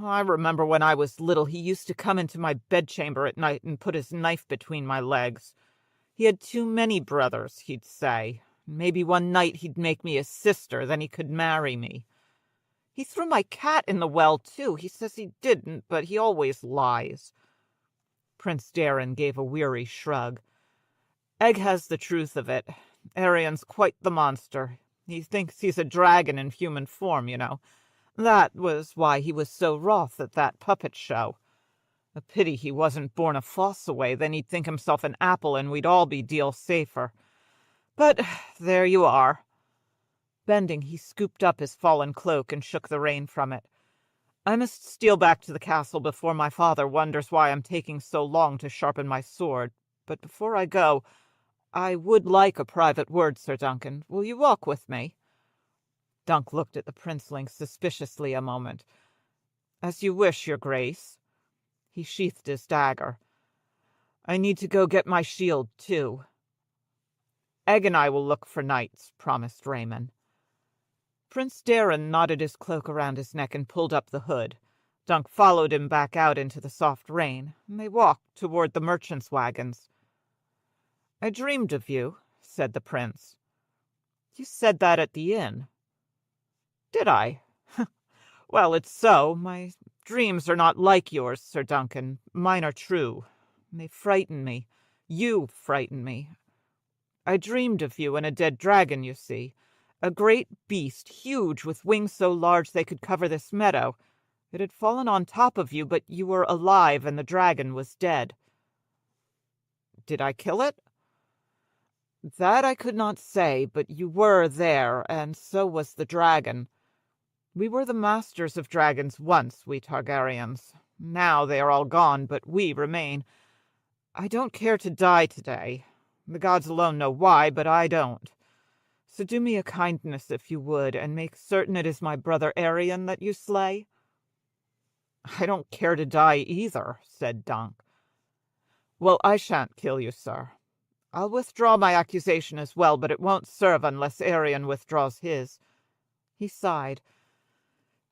I remember when I was little he used to come into my bedchamber at night and put his knife between my legs. He had too many brothers, he'd say. Maybe one night he'd make me his sister, then he could marry me. He threw my cat in the well, too. He says he didn't, but he always lies. Prince Darren gave a weary shrug. Egg has the truth of it. Arion's quite the monster. He thinks he's a dragon in human form, you know. That was why he was so wroth at that puppet show. A pity he wasn't born a Fossaway, then he'd think himself an apple and we'd all be deal safer. But there you are. Bending, he scooped up his fallen cloak and shook the rain from it. I must steal back to the castle before my father wonders why I'm taking so long to sharpen my sword. But before I go, I would like a private word, Sir Duncan. Will you walk with me? Dunk looked at the princeling suspiciously a moment. As you wish, your grace. He sheathed his dagger. I need to go get my shield, too. Egg and I will look for knights, promised Raymond. Prince Darren knotted his cloak around his neck and pulled up the hood. Dunk followed him back out into the soft rain, and they walked toward the merchants' wagons. I dreamed of you, said the prince. You said that at the inn. Did I? Well, it's so. My dreams are not like yours, Sir Duncan. Mine are true. They frighten me. You frighten me. I dreamed of you and a dead dragon, you see. A great beast, huge, with wings so large they could cover this meadow. It had fallen on top of you, but you were alive and the dragon was dead. Did I kill it? That I could not say, but you were there, and so was the dragon. We were the masters of dragons once, we Targaryens. Now they are all gone, but we remain. I don't care to die today. The gods alone know why, but I don't. So do me a kindness, if you would, and make certain it is my brother Arion that you slay. I don't care to die either, said Dunk. Well, I shan't kill you, sir. I'll withdraw my accusation as well, but it won't serve unless Arion withdraws his. He sighed.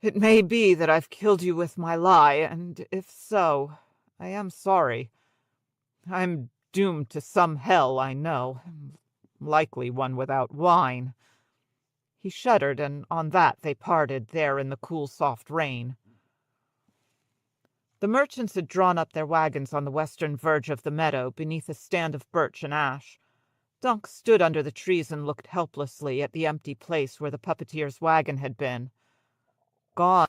It may be that I've killed you with my lie, and if so, I am sorry. I'm doomed to some hell, I know. Likely one without wine. He shuddered, and on that they parted there in the cool, soft rain. The merchants had drawn up their wagons on the western verge of the meadow beneath a stand of birch and ash. Dunk stood under the trees and looked helplessly at the empty place where the puppeteer's wagon had been. Gone.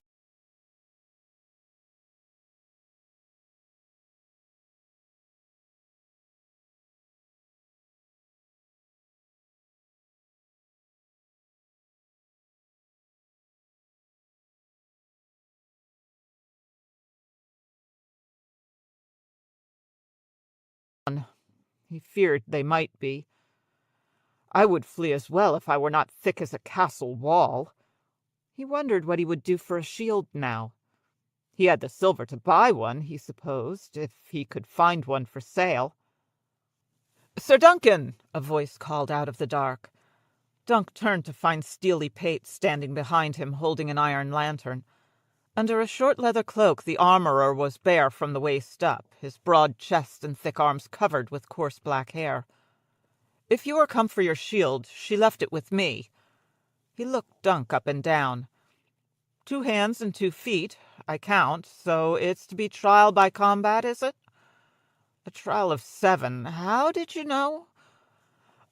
He feared they might be. I would flee as well if I were not thick as a castle wall. He wondered what he would do for a shield now. He had the silver to buy one, he supposed, if he could find one for sale. Sir Duncan! A voice called out of the dark. Dunk turned to find Steely Pate standing behind him, holding an iron lantern. Under a short leather cloak, the armorer was bare from the waist up, his broad chest and thick arms covered with coarse black hair. If you are come for your shield, she left it with me. He looked Dunk up and down. 2 hands and 2 feet, I count, so it's to be trial by combat, is it? A trial of 7. How did you know?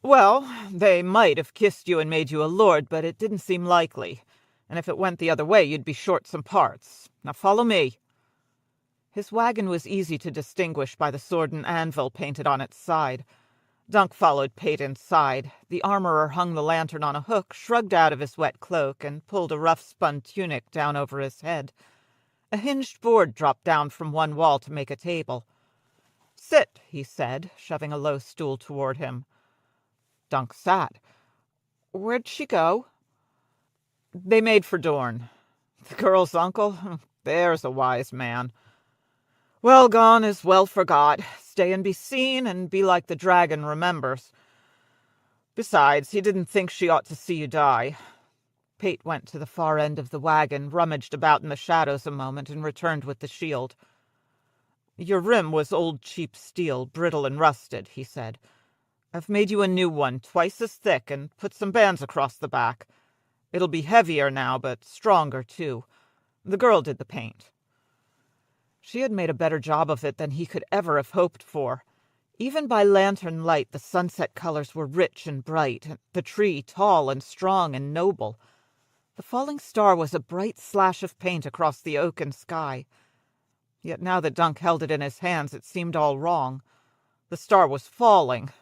Well, they might have kissed you and made you a lord, but it didn't seem likely. And if it went the other way, you'd be short some parts. Now follow me." His wagon was easy to distinguish by the sword and anvil painted on its side. Dunk followed Pate inside. The armorer hung the lantern on a hook, shrugged out of his wet cloak, and pulled a rough-spun tunic down over his head. A hinged board dropped down from one wall to make a table. "Sit," he said, shoving a low stool toward him. Dunk sat. "Where'd she go?" "They made for Dorne." "The girl's uncle? There's a wise man. Well gone is well forgot. Stay and be seen, and be like the dragon remembers. Besides, he didn't think she ought to see you die." Pate went to the far end of the wagon, rummaged about in the shadows a moment, and returned with the shield. "Your rim was old cheap steel, brittle and rusted," he said. "I've made you a new one, twice as thick, and put some bands across the back. It'll be heavier now, but stronger, too. The girl did the paint." She had made a better job of it than he could ever have hoped for. Even by lantern light, the sunset colors were rich and bright, and the tree tall and strong and noble. The falling star was a bright slash of paint across the oaken sky. Yet now that Dunk held it in his hands, it seemed all wrong. The star was falling.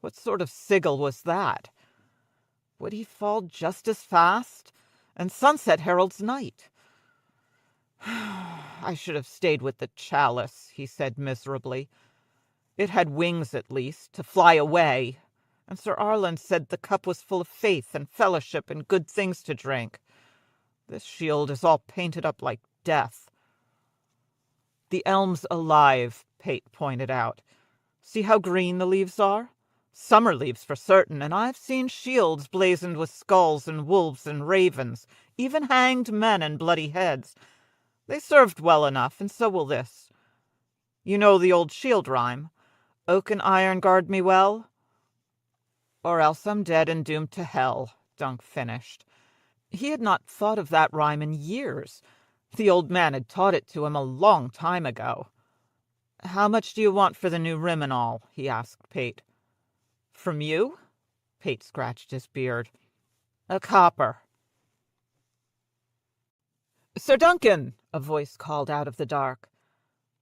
What sort of sigil was that? Would he fall just as fast? And sunset heralds night. "I should have stayed with the chalice," he said miserably. "It had wings, at least, to fly away. And Sir Arlen said the cup was full of faith and fellowship and good things to drink. This shield is all painted up like death." "The elm's alive," Pate pointed out. "See how green the leaves are? Summer leaves for certain, and I've seen shields blazoned with skulls and wolves and ravens, even hanged men and bloody heads. They served well enough, and so will this. You know the old shield rhyme, 'Oak and iron guard me well'? Or else I'm dead and doomed to hell," Dunk finished. He had not thought of that rhyme in years. The old man had taught it to him a long time ago. "How much do you want for the new rim and all?" he asked Pate. "From you?" Pate scratched his beard. "A copper." "Sir Duncan!" a voice called out of the dark.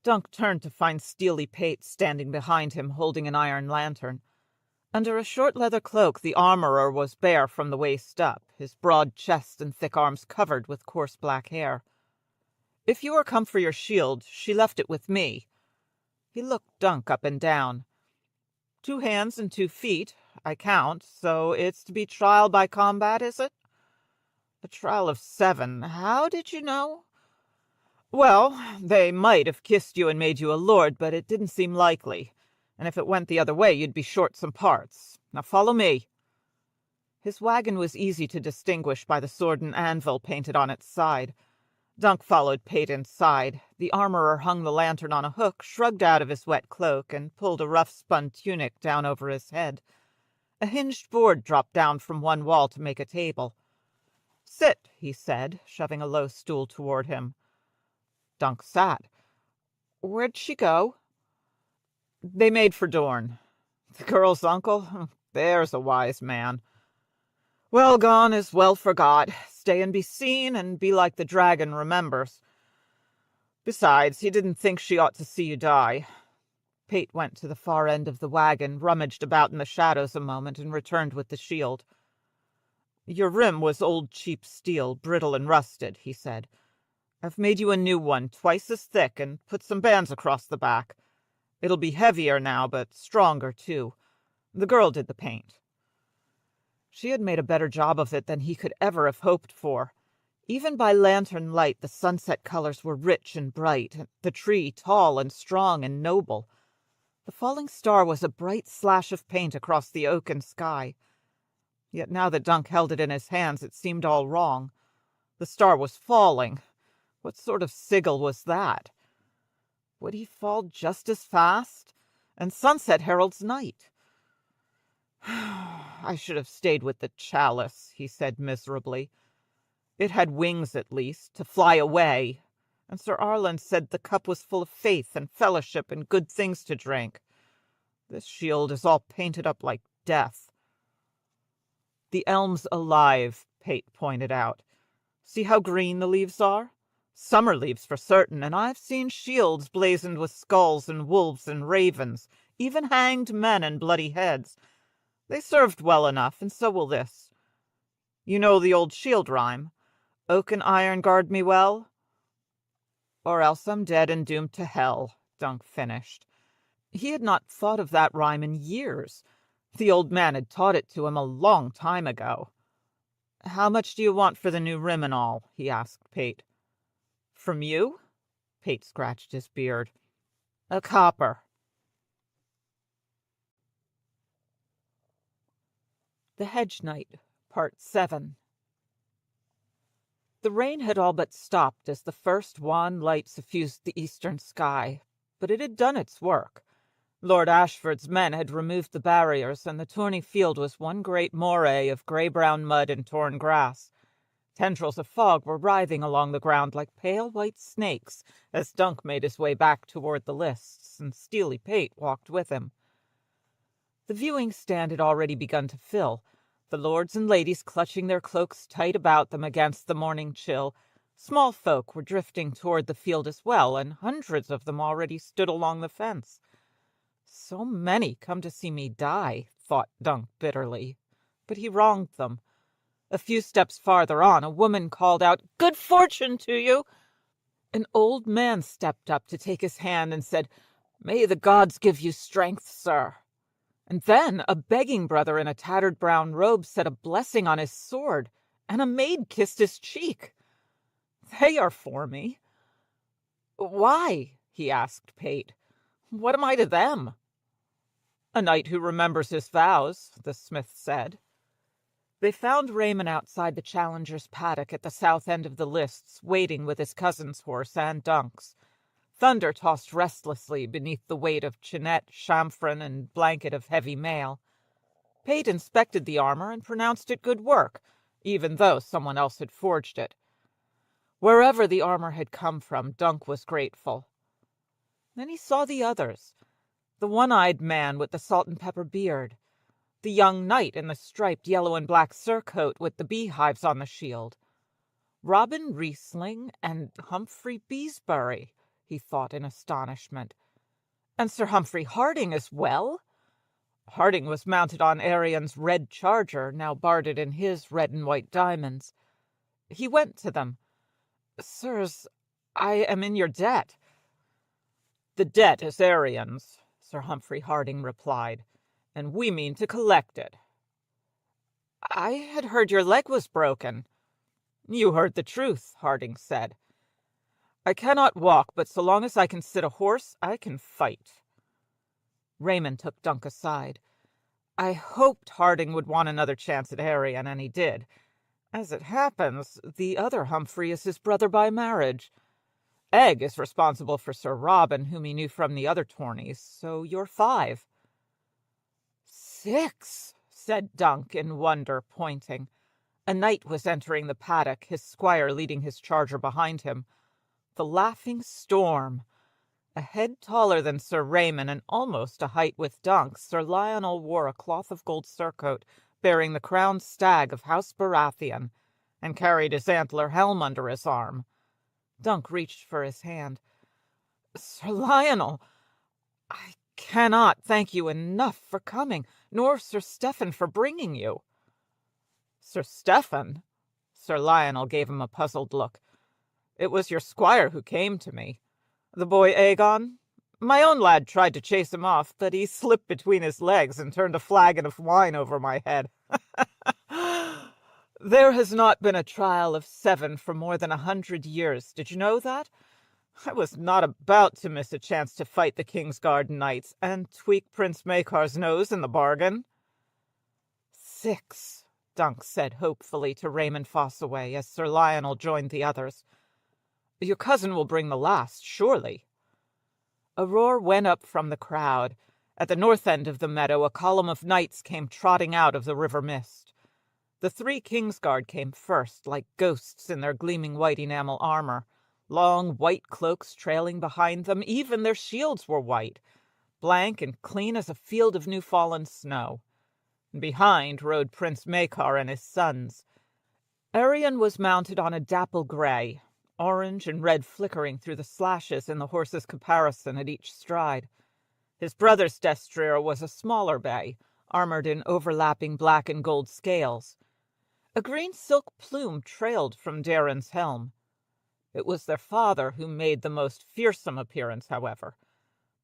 Dunk turned to find steely Pate standing behind him, holding an iron lantern. Under a short leather cloak, the armorer was bare from the waist up, his broad chest and thick arms covered with coarse black hair. "If you are come for your shield, she left it with me." He looked Dunk up and down. "2 hands and 2 feet, I count, so it's to be trial by combat, is it?" "A trial of 7. How did you know?" "Well, they might have kissed you and made you a lord, but it didn't seem likely. And if it went the other way, you'd be short some parts. Now follow me." His wagon was easy to distinguish by the sword and anvil painted on its side. Dunk followed Pate inside. The armorer hung the lantern on a hook, shrugged out of his wet cloak, and pulled a rough-spun tunic down over his head. A hinged board dropped down from one wall to make a table. "Sit," he said, shoving a low stool toward him. Dunk sat. "Where'd she go?" "They made for Dorne." "The girl's uncle? There's a wise man. Well gone is well forgot. Stay and be seen, and be like the dragon remembers. Besides, he didn't think she ought to see you die." Pate went to the far end of the wagon, rummaged about in the shadows a moment, and returned with the shield. "Your rim was old cheap steel, brittle and rusted," he said. "I've made you a new one, twice as thick, and put some bands across the back. It'll be heavier now, but stronger, too. The girl did the paint." She had made a better job of it than he could ever have hoped for. Even by lantern light, the sunset colors were rich and bright, and the tree tall and strong and noble. The falling star was a bright slash of paint across the oaken sky. Yet now that Dunk held it in his hands, it seemed all wrong. The star was falling. What sort of sigil was that? Would he fall just as fast? And sunset heralds night. "I should have stayed with the chalice," he said miserably. "It had wings, at least, to fly away. And Sir Arlen said the cup was full of faith and fellowship and good things to drink. This shield is all painted up like death." The elm's alive, Pate pointed out. See how green the leaves are? Summer leaves for certain, and I've seen shields blazoned with skulls and wolves and ravens, even hanged men and bloody heads. They served well enough, and so will this. You know the old shield rhyme, "Oak and iron guard me well," or else I'm dead and doomed to hell, Dunk finished. He had not thought of that rhyme in years. The old man had taught it to him a long time ago. "How much do you want for the new rim and all?" he asked Pate. "From you?" Pate scratched his beard. "A copper." The Hedge Knight, Part 7. The rain had all but stopped as the first wan light suffused the eastern sky, but it had done its work. Lord Ashford's men had removed the barriers, and the tourney field was one great moray of grey-brown mud and torn grass. Tendrils of fog were writhing along the ground like pale white snakes as Dunk made his way back toward the lists, and Steely Pate walked with him. The viewing stand had already begun to fill, the lords and ladies clutching their cloaks tight about them against the morning chill. Small folk were drifting toward the field as well, and hundreds of them already stood along the fence. So many come to see me die, thought Dunk bitterly. But he wronged them. A few steps farther on, a woman called out, "Good fortune to you!" An old man stepped up to take his hand and said, "May the gods give you strength, sir." And then a begging brother in a tattered brown robe said a blessing on his sword, and a maid kissed his cheek. They are for me. "Why?" he asked Pate. "What am I to them?" "A knight who remembers his vows," the smith said. They found Raymond outside the Challenger's paddock at the south end of the lists, waiting with his cousin's horse and Dunk's. Thunder tossed restlessly beneath the weight of chinette, chamfron, and blanket of heavy mail. Pate inspected the armor and pronounced it good work, even though someone else had forged it. Wherever the armor had come from, Dunk was grateful. Then he saw the others, the one-eyed man with the salt-and-pepper beard, the young knight in the striped yellow and black surcoat with the beehives on the shield. Robin Riesling and Humphrey Beesbury, he thought in astonishment. And Sir Humphrey Harding as well? Harding was mounted on Arian's red charger, now barded in his red and white diamonds. He went to them. "Sirs, I am in your debt." "The debt is Arian's," Sir Humphrey Harding replied, "and we mean to collect it." "I had heard your leg was broken." "You heard the truth," Harding said. "I cannot walk, but so long as I can sit a horse, I can fight." Raymond took Dunk aside. "I hoped Harding would want another chance at Arian, and he did. As it happens, the other Humphrey is his brother by marriage. Egg is responsible for Sir Robin, whom he knew from the other tourneys, so you're 5. "6," said Dunk in wonder, pointing. A knight was entering the paddock, his squire leading his charger behind him. The Laughing Storm. A head taller than Sir Raymond and almost a height with Dunk, Sir Lionel wore a cloth of gold surcoat bearing the crowned stag of House Baratheon, and carried his antler helm under his arm. Dunk reached for his hand. "Sir Lionel, I cannot thank you enough for coming, nor Sir Stephen for bringing you." "Sir Stephen?" Sir Lionel gave him a puzzled look. "It was your squire who came to me. The boy Aegon? My own lad tried to chase him off, but he slipped between his legs and turned a flagon of wine over my head. There has not been a trial of 7 for more than 100 years. Did you know that? I was not about to miss a chance to fight the Kingsguard knights and tweak Prince Maekar's nose in the bargain." 6, Dunk said hopefully to Raymond Fossaway as Sir Lionel joined the others. "Your cousin will bring the last, surely." A roar went up from the crowd. At the north end of the meadow, a column of knights came trotting out of the river mist. The 3 Kingsguard came first, like ghosts in their gleaming white enamel armor, long white cloaks trailing behind them. Even their shields were white, blank and clean as a field of new-fallen snow. Behind rode Prince Makar and his sons. Arion was mounted on a dapple gray, orange and red flickering through the slashes in the horse's caparison at each stride. His brother's destrier was a smaller bay, armored in overlapping black and gold scales. A green silk plume trailed from Darren's helm. It was their father who made the most fearsome appearance, however.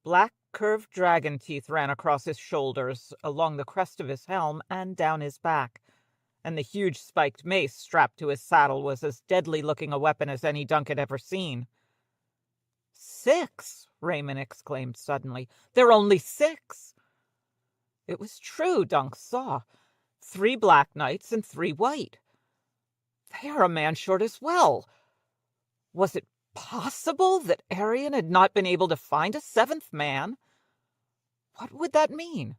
Black curved dragon teeth ran across his shoulders, along the crest of his helm, and down his back, and the huge spiked mace strapped to his saddle was as deadly-looking a weapon as any Dunk had ever seen. 6! Raymond exclaimed suddenly. They're only 6! It was true, Dunk saw. 3 black knights and 3 white. They are a man short as well. Was it possible that Arion had not been able to find a 7th man? What would that mean?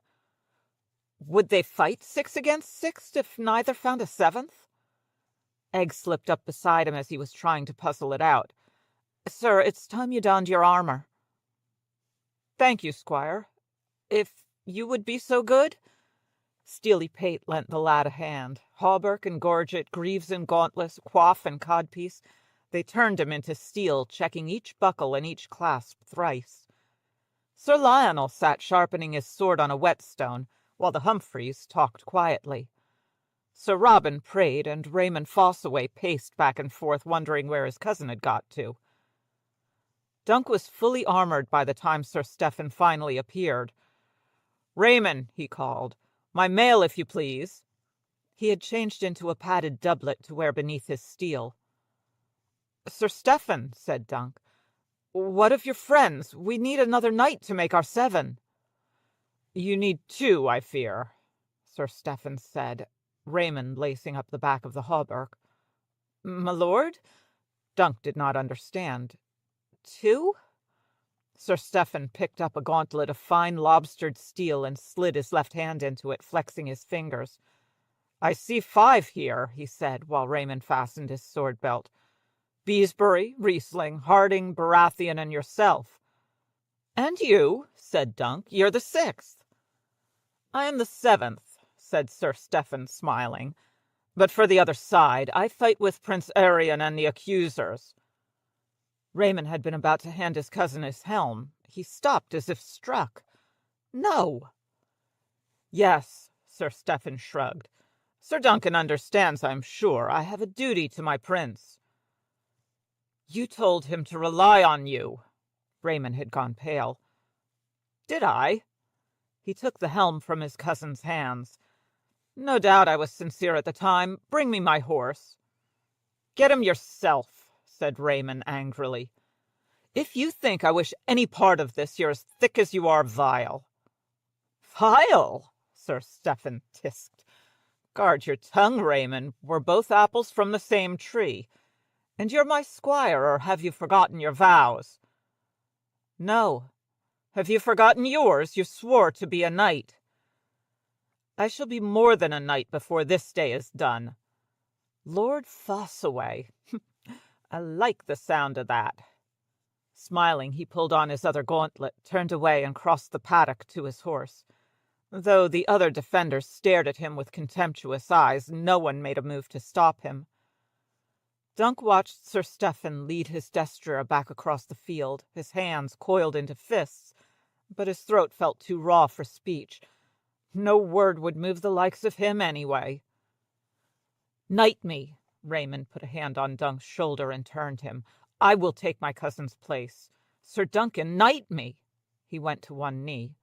Would they fight 6 against 6 if neither found a 7th? Egg slipped up beside him as he was trying to puzzle it out. Sir, it's time you donned your armor. Thank you, squire. If you would be so good? Steely Pate lent the lad a hand. Hauberk and gorget, greaves and gauntlets, coif and codpiece. They turned him into steel, checking each buckle and each clasp thrice. Sir Lionel sat sharpening his sword on a whetstone, while the Humphreys talked quietly. Sir Robin prayed, and Raymond Fossaway paced back and forth, wondering where his cousin had got to. Dunk was fully armored by the time Sir Stephen finally appeared. "Raymond," he called, "my mail, if you please." He had changed into a padded doublet to wear beneath his steel. "Sir Stephen," said Dunk, "what of your friends? We need another knight to make our 7. "You need 2, I fear," Sir Stephen said, Raymond lacing up the back of the hauberk. "My lord?" Dunk did not understand. 2? Sir Stephen picked up a gauntlet of fine lobstered steel and slid his left hand into it, flexing his fingers. "I see 5 here," he said, while Raymond fastened his sword belt. "Beesbury, Riesling, Harding, Baratheon, and yourself." "And you," said Dunk. "You're the 6th." "I am the 7th," said Sir Stephen, smiling. "But for the other side, I fight with Prince Arion and the accusers." Raymond had been about to hand his cousin his helm. He stopped as if struck. "No." "Yes," Sir Stephen shrugged. "Sir Duncan understands, I'm sure. I have a duty to my prince." "You told him to rely on you." Raymond had gone pale. "Did I?" He took the helm from his cousin's hands. "No doubt I was sincere at the time. Bring me my horse." "Get him yourself," said Raymond angrily. "If you think I wish any part of this, you're as thick as you are vile." "Vile?" Sir Stephen tisked. "Guard your tongue, Raymond. We're both apples from the same tree. And you're my squire, or have you forgotten your vows?" "No. Have you forgotten yours? You swore to be a knight." "I shall be more than a knight before this day is done." "Lord Fossaway. I like the sound of that." Smiling, he pulled on his other gauntlet, turned away, and crossed the paddock to his horse. Though the other defenders stared at him with contemptuous eyes, no one made a move to stop him. Dunk watched Sir Stephen lead his destrier back across the field, his hands coiled into fists, but his throat felt too raw for speech. No word would move the likes of him anyway. "Knight me." Raymond put a hand on Dunk's shoulder and turned him. "I will take my cousin's place. Sir Duncan, knight me." He went to one knee.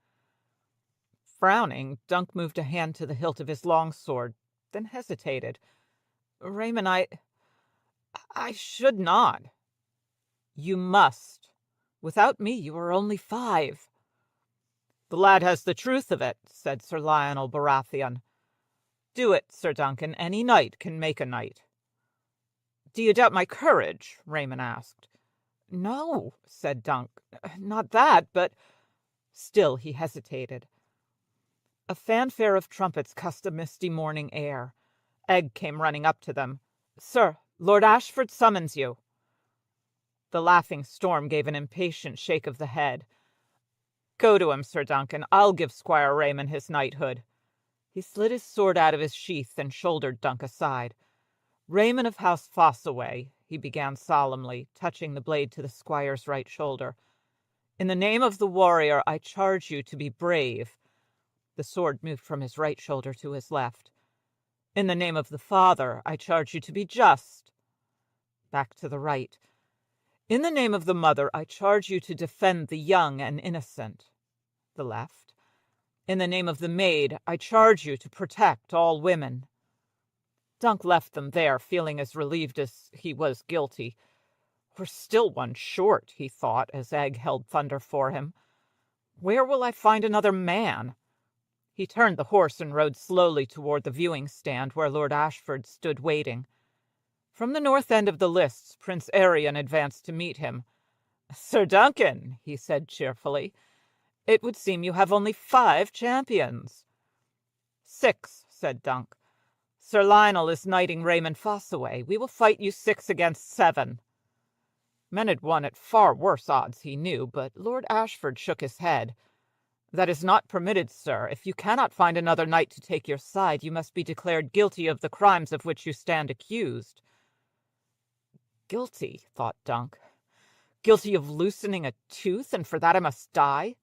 Frowning, Dunk moved a hand to the hilt of his longsword, then hesitated. "Raymond, I should not." "You must. Without me you are only 5. "The lad has the truth of it," said Sir Lionel Baratheon. "Do it, Sir Duncan. Any knight can make a knight." "Do you doubt my courage?" Raymond asked. "No," said Dunk. "Not that, but—" Still he hesitated. A fanfare of trumpets cussed the misty morning air. Egg came running up to them. "Sir, Lord Ashford summons you." The laughing Storm gave an impatient shake of the head. "Go to him, Sir Duncan. I'll give Squire Raymond his knighthood." He slid his sword out of his sheath and shouldered Dunk aside. "Raymond of House Fossaway," he began solemnly, touching the blade to the squire's right shoulder, "in the name of the warrior, I charge you to be brave." The sword moved from his right shoulder to his left. "In the name of the father, I charge you to be just." Back to the right. "In the name of the mother, I charge you to defend the young and innocent." The left. "In the name of the maid, I charge you to protect all women." Dunk left them there, feeling as relieved as he was guilty. "We're still one short," he thought, as Egg held thunder for him. "Where will I find another man?" He turned the horse and rode slowly toward the viewing stand where Lord Ashford stood waiting. From the north end of the lists, Prince Arion advanced to meet him. "Sir Duncan," he said cheerfully, "it would seem you have only 5 champions." "6," said Dunk. "Sir Lionel is knighting Raymond Fossaway. We will fight you 6 against 7. Men had won at far worse odds, he knew, but Lord Ashford shook his head. "That is not permitted, sir. If you cannot find another knight to take your side, you must be declared guilty of the crimes of which you stand accused." Guilty, thought Dunk. Guilty of loosening a tooth, and for that I must die?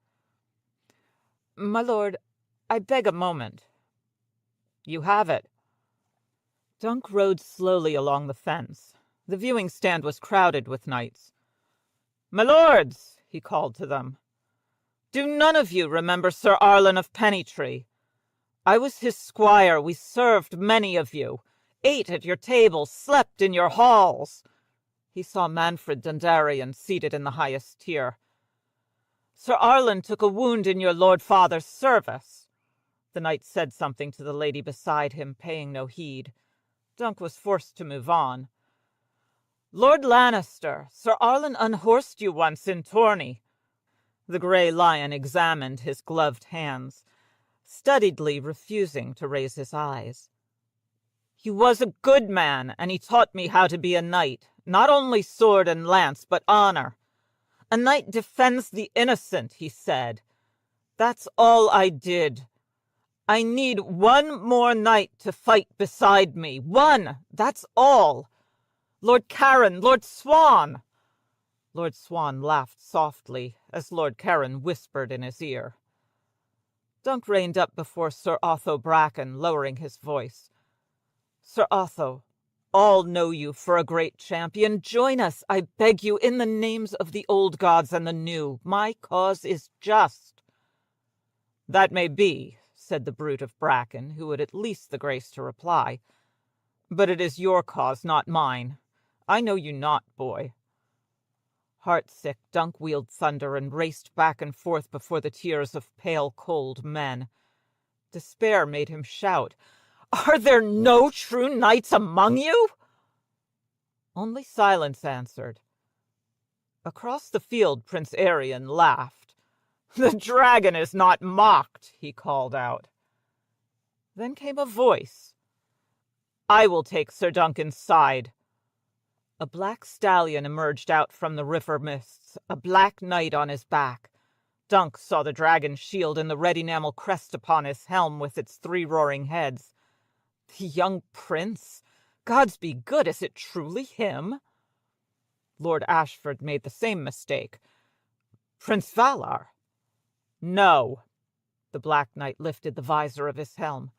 "My lord, I beg a moment." "You have it." Dunk rode slowly along the fence. The viewing stand was crowded with knights. "My lords," he called to them, "do none of you remember Sir Arlen of Pennytree? I was his squire. We served many of you, ate at your tables, slept in your halls." He saw Manfred Dundarian seated in the highest tier. "Sir Arlen took a wound in your lord father's service." The knight said something to the lady beside him, paying no heed. Dunk was forced to move on. "Lord Lannister, Sir Arlen unhorsed you once in tourney." The grey lion examined his gloved hands, studiedly refusing to raise his eyes. "He was a good man, and he taught me how to be a knight, not only sword and lance, but honor. A knight defends the innocent, he said. That's all I did. I need one more knight to fight beside me. One, that's all. Lord Carron, Lord Swan." Lord Swan laughed softly as Lord Carron whispered in his ear. Dunk reined up before Sir Otho Bracken, lowering his voice. "Sir Otho, all know you for a great champion. Join us, I beg you, in the names of the old gods and the new. My cause is just." "That may be," said the brute of Bracken, who had at least the grace to reply. "But it is your cause, not mine. I know you not, boy." Heartsick, Dunk wheeled thunder and raced back and forth before the tiers of pale, cold men. Despair made him shout, "Are there no true knights among you?" Only silence answered. Across the field Prince Arion laughed. "The dragon is not mocked," he called out. Then came a voice. "I will take Sir Duncan's side." A black stallion emerged out from the river mists, a black knight on his back. Dunk saw the dragon's shield and the red enamel crest upon his helm with its 3 roaring heads. The young prince? Gods be good, is it truly him? Lord Ashford made the same mistake. "Prince Valar?" "No." The Black Knight lifted the visor of his helm.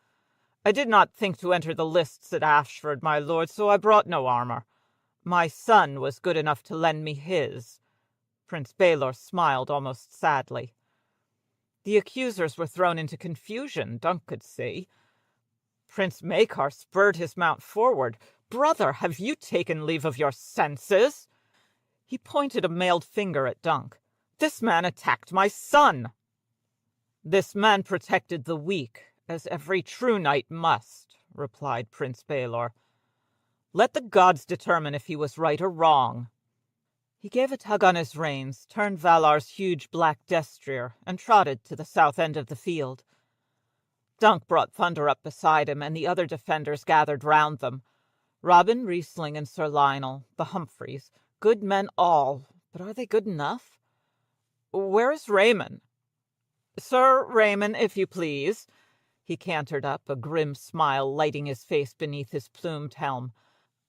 "I did not think to enter the lists at Ashford, my lord, so I brought no armor. My son was good enough to lend me his." Prince Baelor smiled almost sadly. The accusers were thrown into confusion, Dunk could see. Prince Maekar spurred his mount forward. "Brother, have you taken leave of your senses?" He pointed a mailed finger at Dunk. "This man attacked my son." "This man protected the weak, as every true knight must," replied Prince Baelor. "Let the gods determine if he was right or wrong." He gave a tug on his reins, turned Valar's huge black destrier, and trotted to the south end of the field. Dunk brought Thunder up beside him, and the other defenders gathered round them. Robin, Riesling, and Sir Lionel, the Humphreys, good men all, but are they good enough? "Where is Raymond?" "Sir Raymond, if you please." He cantered up, a grim smile lighting his face beneath his plumed helm.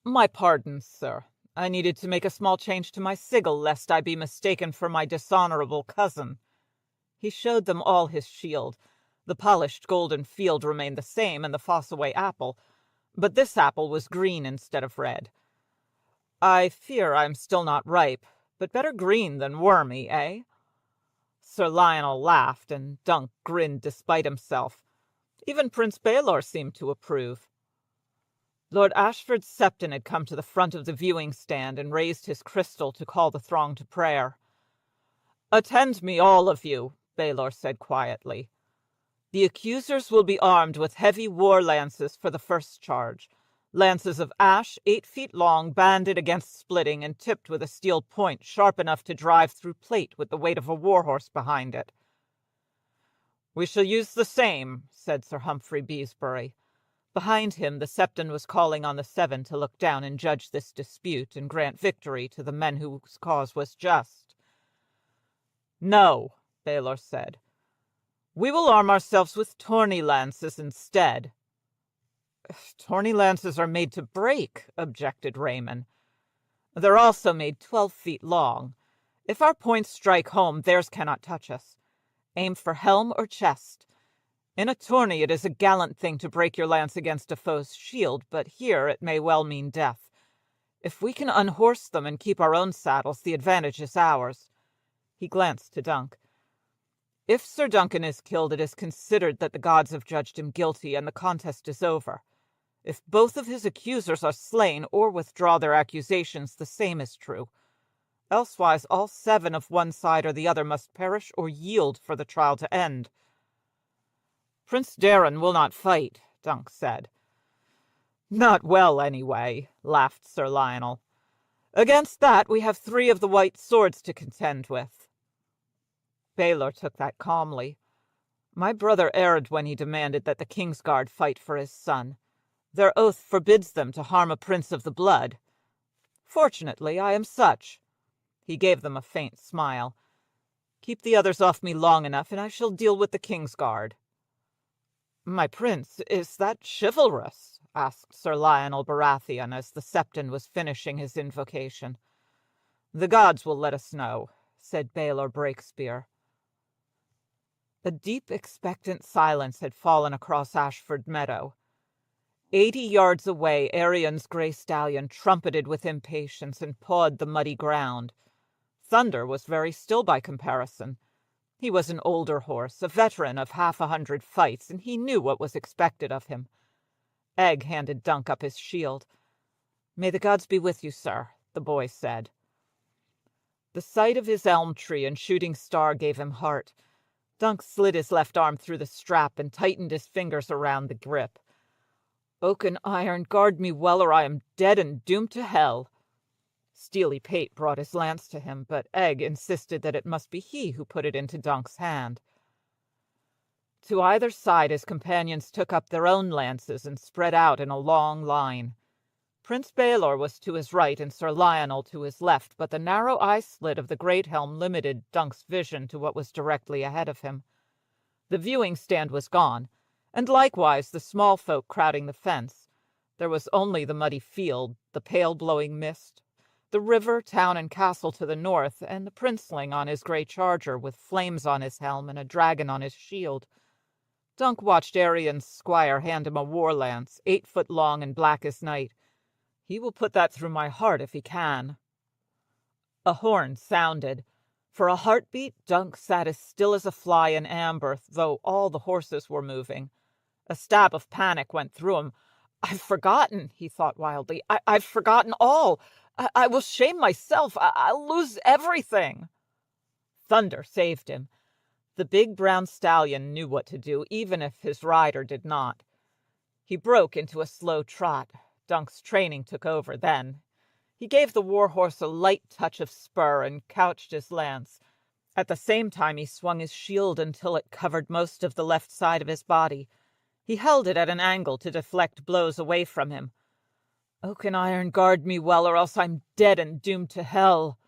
"My pardons, sir. I needed to make a small change to my sigil, lest I be mistaken for my dishonorable cousin." He showed them all his shield. The polished golden field remained the same, and the Fossaway apple, but this apple was green instead of red. "I fear I am still not ripe, but better green than wormy, eh?" Sir Lionel laughed, and Dunk grinned despite himself. Even Prince Baelor seemed to approve. Lord Ashford Septon had come to the front of the viewing stand and raised his crystal to call the throng to prayer. "Attend me, all of you," Baelor said quietly. "The accusers will be armed with heavy war lances for the first charge. Lances of ash 8 feet long, banded against splitting, and tipped with a steel point sharp enough to drive through plate with the weight of a war-horse behind it." "We shall use the same," said Sir Humphrey Beesbury. Behind him the Septon was calling on the 7 to look down and judge this dispute and grant victory to the men whose cause was just. "No," Baelor said. "We will arm ourselves with tourney lances instead." "Tourney lances are made to break," objected Raymond. "They're also made 12 feet long. If our points strike home, theirs cannot touch us. Aim for helm or chest. In a tourney it is a gallant thing to break your lance against a foe's shield, but here it may well mean death. If we can unhorse them and keep our own saddles, the advantage is ours." He glanced to Dunk. "If Sir Duncan is killed, it is considered that the gods have judged him guilty, and the contest is over. If both of his accusers are slain or withdraw their accusations, the same is true. Elsewise, all 7 of one side or the other must perish or yield for the trial to end." "Prince Darren will not fight," Dunk said. "Not well, anyway," laughed Sir Lionel. "Against that we have 3 of the white swords to contend with." Baelor took that calmly. "My brother erred when he demanded that the Kingsguard fight for his son. Their oath forbids them to harm a prince of the blood. Fortunately, I am such." He gave them a faint smile. "Keep the others off me long enough, and I shall deal with the Kingsguard." "My prince, is that chivalrous?" asked Sir Lionel Baratheon as the Septon was finishing his invocation. "The gods will let us know," said Baelor Breakspear. A deep, expectant silence had fallen across Ashford Meadow. 80 yards away, Arian's gray stallion trumpeted with impatience and pawed the muddy ground. Thunder was very still by comparison. He was an older horse, a veteran of 100 fights, and he knew what was expected of him. Egg handed Dunk up his shield. "May the gods be with you, sir," the boy said. The sight of his elm tree and shooting star gave him heart. Dunk slid his left arm through the strap and tightened his fingers around the grip. "Oak and iron, guard me well, or I am dead and doomed to hell." Steely Pate brought his lance to him, but Egg insisted that it must be he who put it into Dunk's hand. To either side his companions took up their own lances and spread out in a long line. Prince Baelor was to his right and Sir Lionel to his left, but the narrow eye-slit of the great helm limited Dunk's vision to what was directly ahead of him. The viewing stand was gone, and likewise the small folk crowding the fence. There was only the muddy field, the pale blowing mist, the river, town, and castle to the north, and the princeling on his gray charger with flames on his helm and a dragon on his shield. Dunk watched Arian's squire hand him a war-lance, 8 foot long and black as night. He will put that through my heart if he can. A horn sounded. For a heartbeat, Dunk sat as still as a fly in amber, though all the horses were moving. A stab of panic went through him. "I've forgotten," he thought wildly. I've forgotten all. I will shame myself. I'll lose everything." Thunder saved him. The big brown stallion knew what to do, even if his rider did not. He broke into a slow trot. Dunk's training took over then. He gave the war-horse a light touch of spur and couched his lance. At the same time he swung his shield until it covered most of the left side of his body. He held it at an angle to deflect blows away from him. "Oak and iron, guard me well, or else I'm dead and doomed to hell."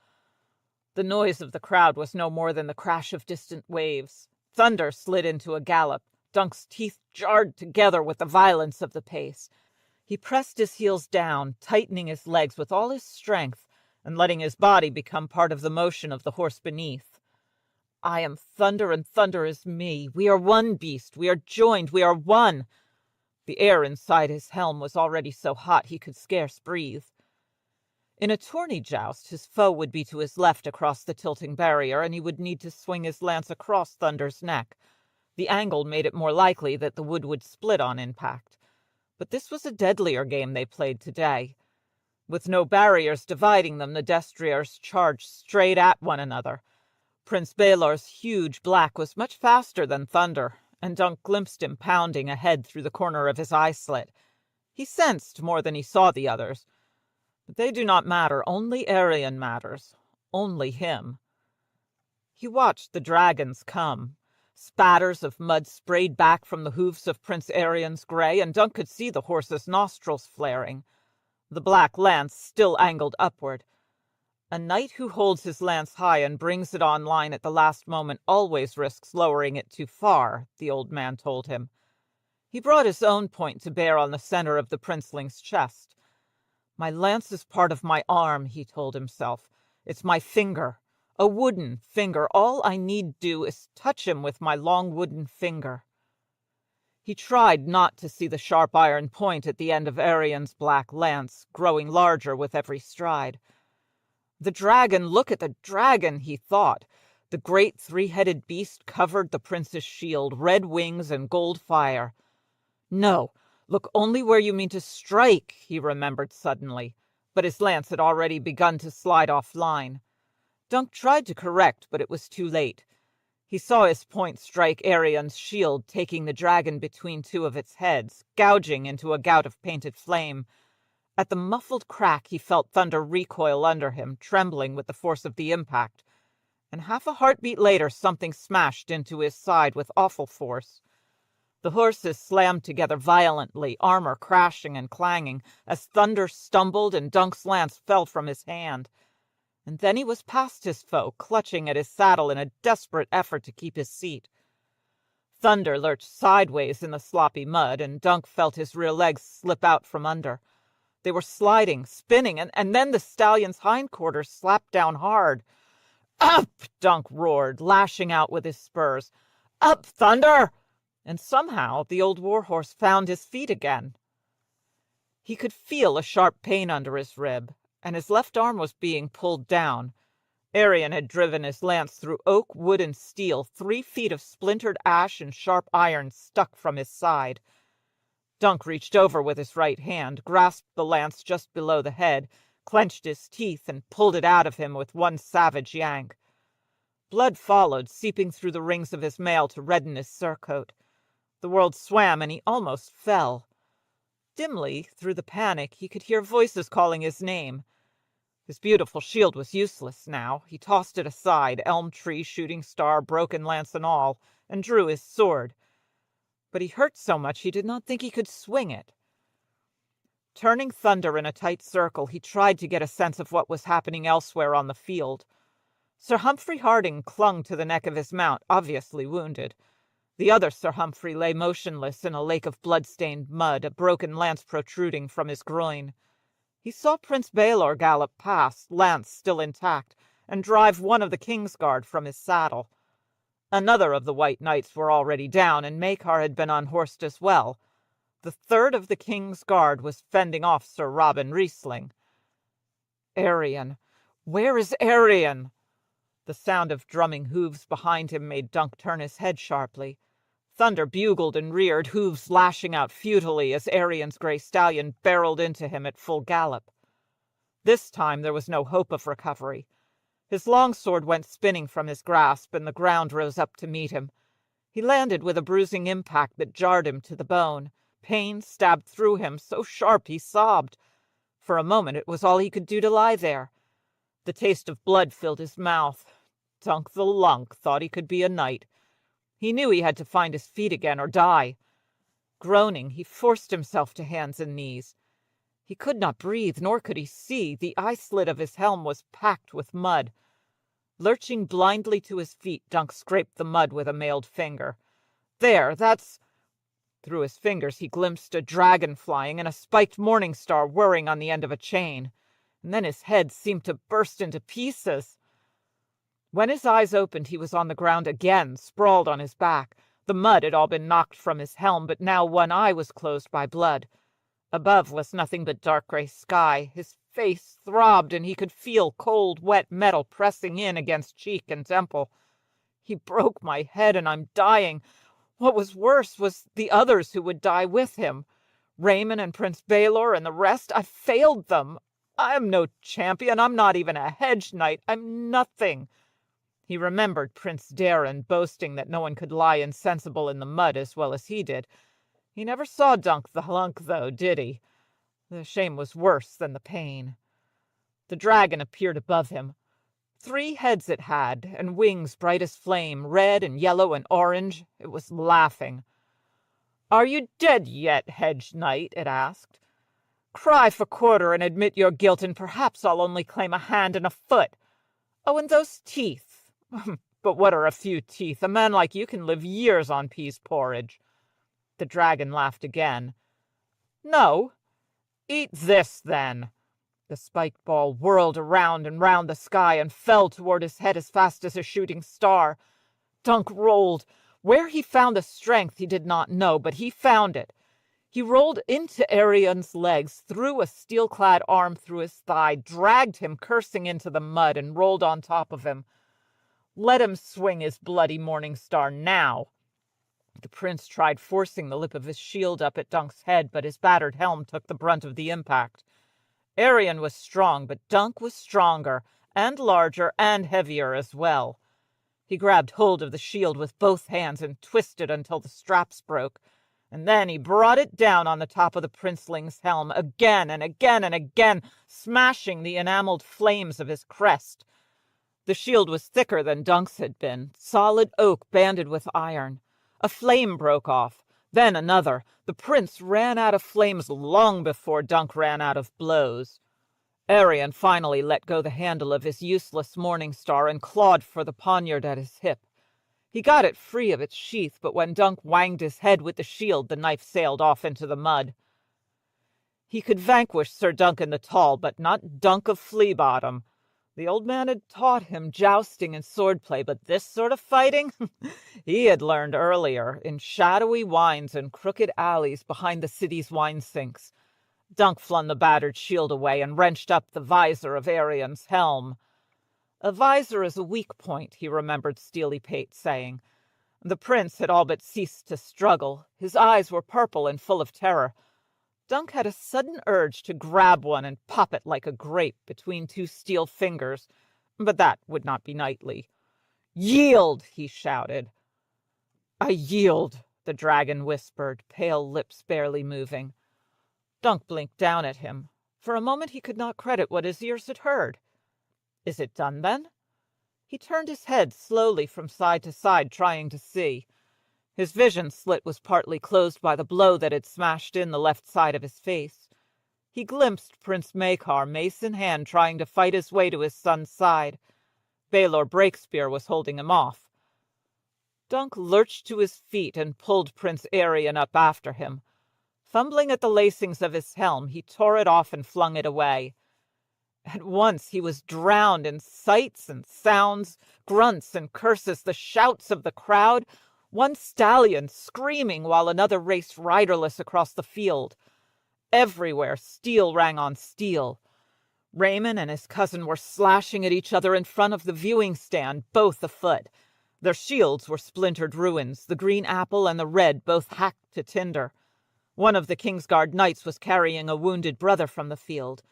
The noise of the crowd was no more than the crash of distant waves. Thunder slid into a gallop. Dunk's teeth jarred together with the violence of the pace. He pressed his heels down, tightening his legs with all his strength, and letting his body become part of the motion of the horse beneath. I am Thunder, and Thunder is me. We are one beast. We are joined. We are one. The air inside his helm was already so hot he could scarce breathe. In a tourney joust, his foe would be to his left across the tilting barrier, and he would need to swing his lance across Thunder's neck. The angle made it more likely that the wood would split on impact. But this was a deadlier game they played today. With no barriers dividing them, the destriers charged straight at one another. Prince Baelor's huge black was much faster than Thunder, and Dunk glimpsed him pounding ahead through the corner of his eye slit. He sensed more than he saw the others. But they do not matter. Only Arion matters. Only him. He watched the dragons come. Spatters of mud sprayed back from the hoofs of Prince Arion's gray, and Dunk could see the horse's nostrils flaring. The black lance still angled upward. A knight who holds his lance high and brings it on line at the last moment always risks lowering it too far, the old man told him. He brought his own point to bear on the center of the princeling's chest. My lance is part of my arm, he told himself. It's my finger, a wooden finger. All I need do is touch him with my long wooden finger. He tried not to see the sharp iron point at the end of Arion's black lance, growing larger with every stride. The dragon, look at the dragon, he thought. The great three-headed beast covered the prince's shield, red wings and gold fire. No, look only where you mean to strike, he remembered suddenly, but his lance had already begun to slide off-line. Dunk tried to correct, but it was too late. He saw his point strike Arion's shield, taking the dragon between two of its heads, gouging into a gout of painted flame. At the muffled crack he felt Thunder recoil under him, trembling with the force of the impact, and half a heartbeat later something smashed into his side with awful force. The horses slammed together violently, armor crashing and clanging, as Thunder stumbled and Dunk's lance fell from his hand. And then he was past his foe, clutching at his saddle in a desperate effort to keep his seat. Thunder lurched sideways in the sloppy mud, and Dunk felt his rear legs slip out from under. They were sliding, spinning, and then the stallion's hindquarters slapped down hard. "Up!" Dunk roared, lashing out with his spurs. "Up, Thunder!" And somehow the old warhorse found his feet again. He could feel a sharp pain under his rib, and his left arm was being pulled down. Arion had driven his lance through oak, wood, and steel. 3 feet of splintered ash and sharp iron stuck from his side. Dunk reached over with his right hand, grasped the lance just below the head, clenched his teeth, and pulled it out of him with one savage yank. Blood followed, seeping through the rings of his mail to redden his surcoat. The world swam, and he almost fell. Dimly, through the panic, he could hear voices calling his name. His beautiful shield was useless now. He tossed it aside, elm tree, shooting star, broken lance and all, and drew his sword. But he hurt so much he did not think he could swing it. Turning Thunder in a tight circle, he tried to get a sense of what was happening elsewhere on the field. Sir Humphrey Harding clung to the neck of his mount, obviously wounded. The other Sir Humphrey lay motionless in a lake of blood-stained mud, a broken lance protruding from his groin. He saw Prince Baelor gallop past, lance still intact, and drive one of the King's Guard from his saddle. Another of the white knights were already down, and Macar had been unhorsed as well. The third of the King's Guard was fending off Sir Robin Riesling. Arion! Where is Arion? The sound of drumming hooves behind him made Dunk turn his head sharply. Thunder bugled and reared, hooves lashing out futilely as Arion's gray stallion barreled into him at full gallop. This time there was no hope of recovery. His longsword went spinning from his grasp, and the ground rose up to meet him. He landed with a bruising impact that jarred him to the bone. Pain stabbed through him, so sharp he sobbed. For a moment it was all he could do to lie there. The taste of blood filled his mouth. Dunk the Lunk thought he could be a knight. He knew he had to find his feet again or die. Groaning, he forced himself to hands and knees. He could not breathe, nor could he see. The eye-slit of his helm was packed with mud. Lurching blindly to his feet, Dunk scraped the mud with a mailed finger. "There, that's—" Through his fingers he glimpsed a dragon flying and a spiked morning star whirring on the end of a chain, and then his head seemed to burst into pieces. When his eyes opened, he was on the ground again, sprawled on his back. The mud had all been knocked from his helm, but now one eye was closed by blood. Above was nothing but dark gray sky. His face throbbed, and he could feel cold, wet metal pressing in against cheek and temple. He broke my head, and I'm dying. What was worse was the others who would die with him. Raymond and Prince Baelor and the rest. I failed them. I'm no champion. I'm not even a hedge knight. I'm nothing. He remembered Prince Darren boasting that no one could lie insensible in the mud as well as he did. He never saw Dunk the Hunk, though, did he? The shame was worse than the pain. The dragon appeared above him. 3 heads it had, and wings bright as flame, red and yellow and orange. It was laughing. "Are you dead yet, hedge knight?" it asked. "Cry for quarter and admit your guilt, and perhaps I'll only claim a hand and a foot. Oh, and those teeth! But what are a few teeth? A man like you can live years on peas porridge." The dragon laughed again. "No? Eat this, then." The spiked ball whirled around and round the sky and fell toward his head as fast as a shooting star. Dunk rolled. Where he found the strength he did not know, but he found it. He rolled into Arion's legs, threw a steel-clad arm through his thigh, dragged him cursing into the mud, and rolled on top of him. Let him swing his bloody morning star now. The prince tried forcing the lip of his shield up at Dunk's head, but his battered helm took the brunt of the impact. Arion was strong, but Dunk was stronger, and larger, and heavier as well. He grabbed hold of the shield with both hands and twisted until the straps broke, and then he brought it down on the top of the princeling's helm, again and again and again, smashing the enameled flames of his crest. The shield was thicker than Dunk's had been, solid oak banded with iron. A flame broke off, then another. The prince ran out of flames long before Dunk ran out of blows. Arion finally let go the handle of his useless morning star and clawed for the poniard at his hip. He got it free of its sheath, but when Dunk wanged his head with the shield, the knife sailed off into the mud. He could vanquish Sir Duncan the Tall, but not Dunk of Fleabottom. The old man had taught him jousting and swordplay, but this sort of fighting he had learned earlier, in shadowy wynds and crooked alleys behind the city's wine sinks. Dunk flung the battered shield away and wrenched up the visor of Arion's helm. "A visor is a weak point," he remembered Steely Pate saying. The prince had all but ceased to struggle. His eyes were purple and full of terror. Dunk had a sudden urge to grab one and pop it like a grape between 2 steel fingers, but that would not be knightly. "Yield!" he shouted. "I yield," the dragon whispered, pale lips barely moving. Dunk blinked down at him. For a moment he could not credit what his ears had heard. "Is it done, then?" He turned his head slowly from side to side, trying to see. His vision slit was partly closed by the blow that had smashed in the left side of his face. He glimpsed Prince Maekar, mace in hand, trying to fight his way to his son's side. Baelor Breakspear was holding him off. Dunk lurched to his feet and pulled Prince Arion up after him. Fumbling at the lacings of his helm, he tore it off and flung it away. At once he was drowned in sights and sounds, grunts and curses, the shouts of the crowd, one stallion screaming while another raced riderless across the field. Everywhere steel rang on steel. Raymond and his cousin were slashing at each other in front of the viewing stand, both afoot. Their shields were splintered ruins, the green apple and the red both hacked to tinder. One of the Kingsguard knights was carrying a wounded brother from the field.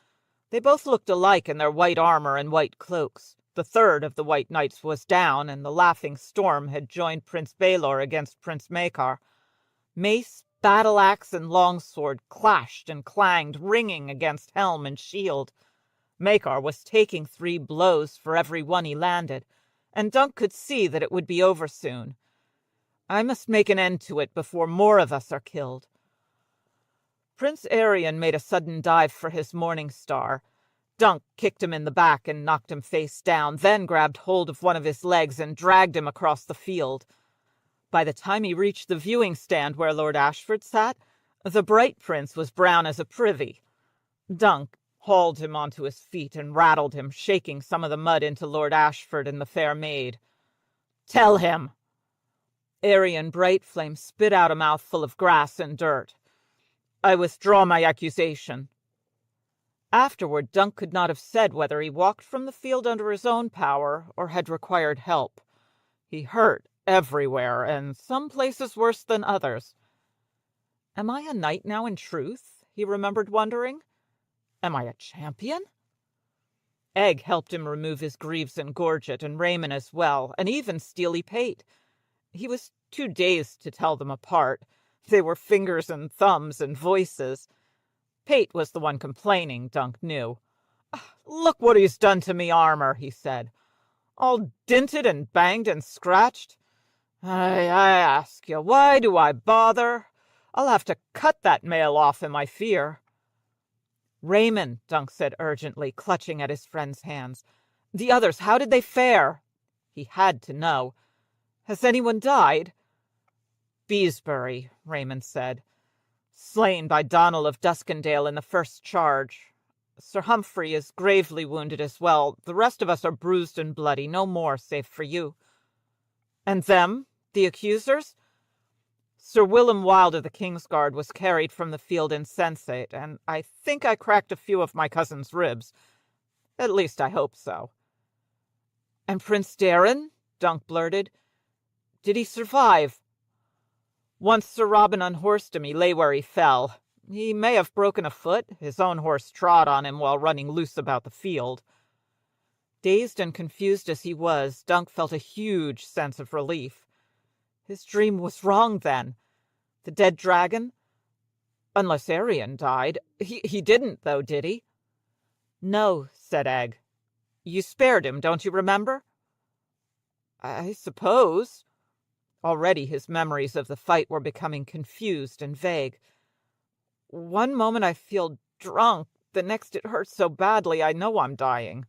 They both looked alike in their white armor and white cloaks. The third of the white knights was down, and the laughing storm had joined Prince Baelor against Prince Maekar. Mace, battle-axe, and longsword clashed and clanged, ringing against helm and shield. Maekar was taking 3 blows for every one he landed, and Dunk could see that it would be over soon. "I must make an end to it before more of us are killed." Prince Arion made a sudden dive for his morning star. Dunk kicked him in the back and knocked him face down, then grabbed hold of one of his legs and dragged him across the field. By the time he reached the viewing stand where Lord Ashford sat, the bright prince was brown as a privy. Dunk hauled him onto his feet and rattled him, shaking some of the mud into Lord Ashford and the fair maid. "Tell him!" Arion Brightflame spit out a mouthful of grass and dirt. "I withdraw my accusation." Afterward, Dunk could not have said whether he walked from the field under his own power or had required help. He hurt everywhere, and some places worse than others. Am I a knight now in truth? He remembered wondering. Am I a champion? Egg helped him remove his greaves and gorget, and Raymond as well, and even Steely Pate. He was too dazed to tell them apart. They were fingers and thumbs and voices. Pate was the one complaining, Dunk knew. "Look what he's done to me armor," he said. "All dinted and banged and scratched. I ask you, why do I bother? I'll have to cut that mail off in my fear." "Raymond," Dunk said urgently, clutching at his friend's hands. "The others, how did they fare?" He had to know. "Has anyone died?" "Beesbury," Raymond said. "Slain by Donald of Duskendale in the first charge. Sir Humphrey is gravely wounded as well. The rest of us are bruised and bloody, no more, save for you." "And them? The accusers?" "Sir Willem Wilde of the Kingsguard was carried from the field insensate, and I think I cracked a few of my cousin's ribs. At least I hope so." "And Prince Darren?" Dunk blurted. "Did he survive?" "Once Sir Robin unhorsed him, he lay where he fell. He may have broken a foot. His own horse trod on him while running loose about the field." Dazed and confused as he was, Dunk felt a huge sense of relief. His dream was wrong, then. The dead dragon? Unless Arion died. He didn't, though, did he? "No," said Egg. "You spared him, don't you remember?" "I suppose." Already his memories of the fight were becoming confused and vague. "One moment I feel drunk, the next it hurts so badly I know I'm dying."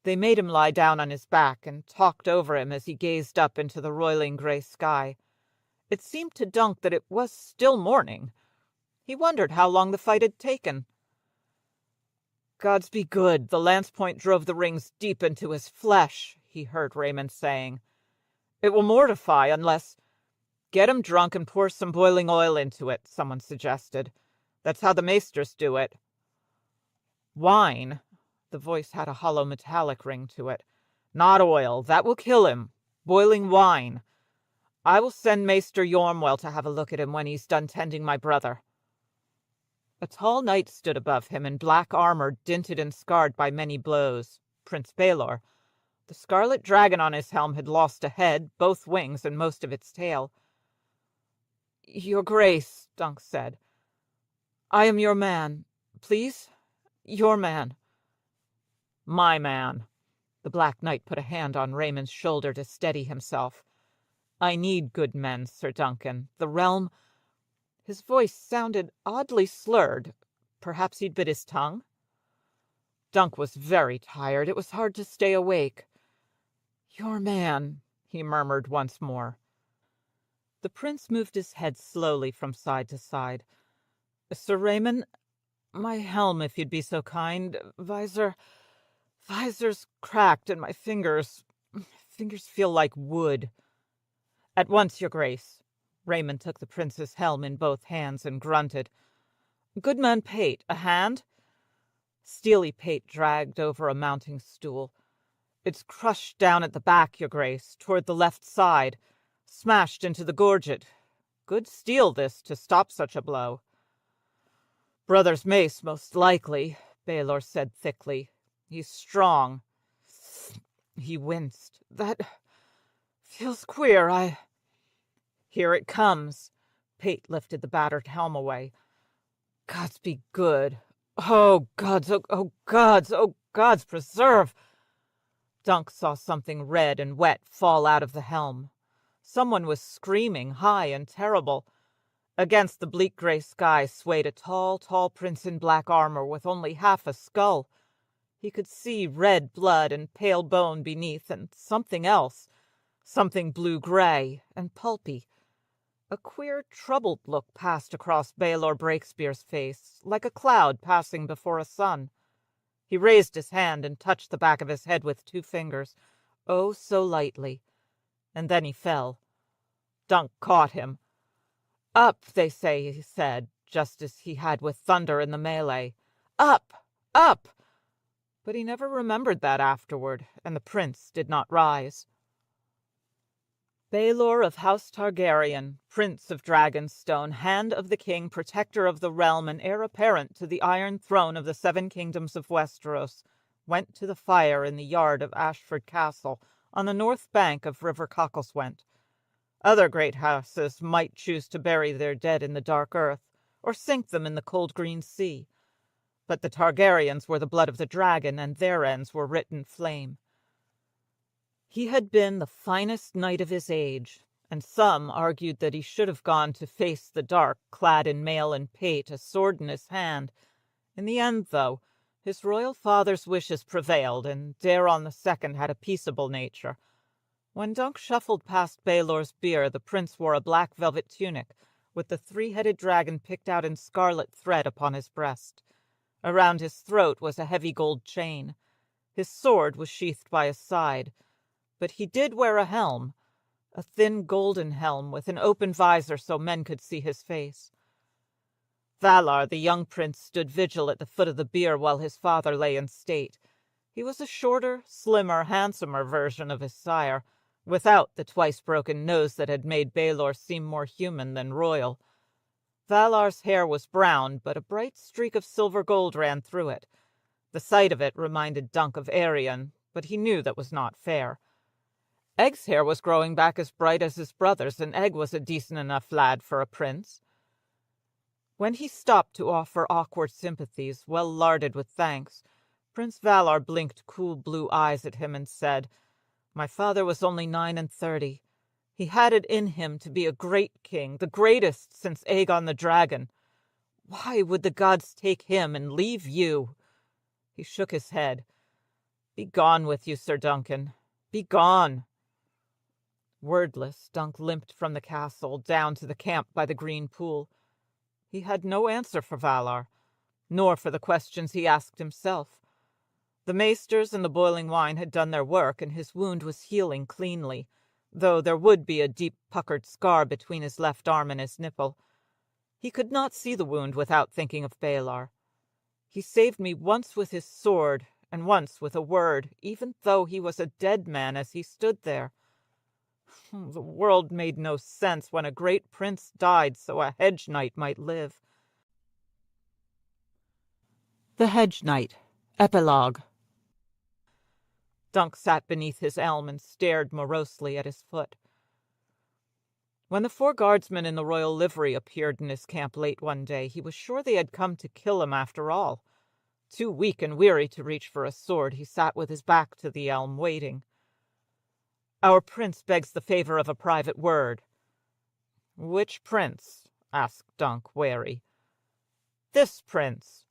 They made him lie down on his back and talked over him as he gazed up into the roiling gray sky. It seemed to Dunk that it was still morning. He wondered how long the fight had taken. "Gods be good, the lance point drove the rings deep into his flesh," he heard Raymond saying. "It will mortify unless—" "Get him drunk and pour some boiling oil into it," someone suggested. "That's how the maesters do it." "Wine." The voice had a hollow metallic ring to it. "Not oil. That will kill him. Boiling wine. I will send Maester Yormwell to have a look at him when he's done tending my brother." A tall knight stood above him in black armor, dinted and scarred by many blows. Prince Baelor. The scarlet dragon on his helm had lost a head, both wings, and most of its tail. "Your Grace," Dunk said, "I am your man. Please? Your man." "My man." The Black Knight put a hand on Raymond's shoulder to steady himself. "I need good men, Sir Duncan. The realm—" His voice sounded oddly slurred. Perhaps he'd bit his tongue? Dunk was very tired. It was hard to stay awake. "Your man," he murmured once more. The prince moved his head slowly from side to side. "Sir Raymond, my helm, if you'd be so kind. Visor's cracked, and my fingers feel like wood." "At once, your grace." Raymond took the prince's helm in both hands and grunted. "Goodman Pate, a hand?" Steely Pate dragged over a mounting stool. "It's crushed down at the back, your grace, toward the left side. Smashed into the gorget. Good steel, this, to stop such a blow." "Brother's mace, most likely," Baelor said thickly. "He's strong." He winced. "That feels queer. Here it comes." Pate lifted the battered helm away. "Gods be good. Oh, gods, oh, gods, oh, gods preserve." Dunk saw something red and wet fall out of the helm. Someone was screaming, high and terrible. Against the bleak gray sky swayed a tall, tall prince in black armor with only half a skull. He could see red blood and pale bone beneath, and something else. something blue-gray and pulpy. A queer, troubled look passed across Baylor Breakspeare's face, like a cloud passing before a sun. He raised his hand and touched the back of his head with 2 fingers, oh, so lightly, and then he fell. Dunk caught him. "Up, they say," he said, just as he had with Thunder in the melee. "Up! Up!" But he never remembered that afterward, and the prince did not rise. Baelor of House Targaryen, Prince of Dragonstone, Hand of the King, Protector of the Realm, and heir apparent to the Iron Throne of the 7 Kingdoms of Westeros, went to the fire in the yard of Ashford Castle, on the north bank of River Cockleswent. Other great houses might choose to bury their dead in the dark earth, or sink them in the cold green sea. But the Targaryens were the blood of the dragon, and their ends were writ in flame. He had been the finest knight of his age, and some argued that he should have gone to face the dark, clad in mail and pate, a sword in his hand. In the end, though, his royal father's wishes prevailed, and Daeron II had a peaceable nature. When Dunk shuffled past Baelor's bier, the prince wore a black velvet tunic, with the 3-headed dragon picked out in scarlet thread upon his breast. Around his throat was a heavy gold chain. His sword was sheathed by his side, but he did wear a helm, a thin golden helm with an open visor so men could see his face. Valar, the young prince, stood vigil at the foot of the bier while his father lay in state. He was a shorter, slimmer, handsomer version of his sire, without the twice-broken nose that had made Baelor seem more human than royal. Valar's hair was brown, but a bright streak of silver gold ran through it. The sight of it reminded Dunk of Aerion, but he knew that was not fair. Egg's hair was growing back as bright as his brother's, and Egg was a decent enough lad for a prince. When he stopped to offer awkward sympathies, well larded with thanks, Prince Valar blinked cool blue eyes at him and said, "My father was only 39. He had it in him to be a great king, the greatest since Aegon the Dragon. Why would the gods take him and leave you?" He shook his head. "Be gone with you, Sir Duncan. Be gone." Wordless, Dunk limped from the castle down to the camp by the green pool. He had no answer for Valar, nor for the questions he asked himself. The maesters and the boiling wine had done their work, and his wound was healing cleanly, though there would be a deep puckered scar between his left arm and his nipple. He could not see the wound without thinking of Baelor. "He saved me once with his sword, and once with a word, even though he was a dead man as he stood there. The world made no sense when a great prince died so a hedge knight might live." The Hedge Knight, Epilogue. Dunk sat beneath his elm and stared morosely at his foot. When the 4 guardsmen in the royal livery appeared in his camp late one day, he was sure they had come to kill him after all. Too weak and weary to reach for a sword, he sat with his back to the elm, waiting. "Our prince begs the favor of a private word." "Which prince?" asked Dunk, wary. "This prince,"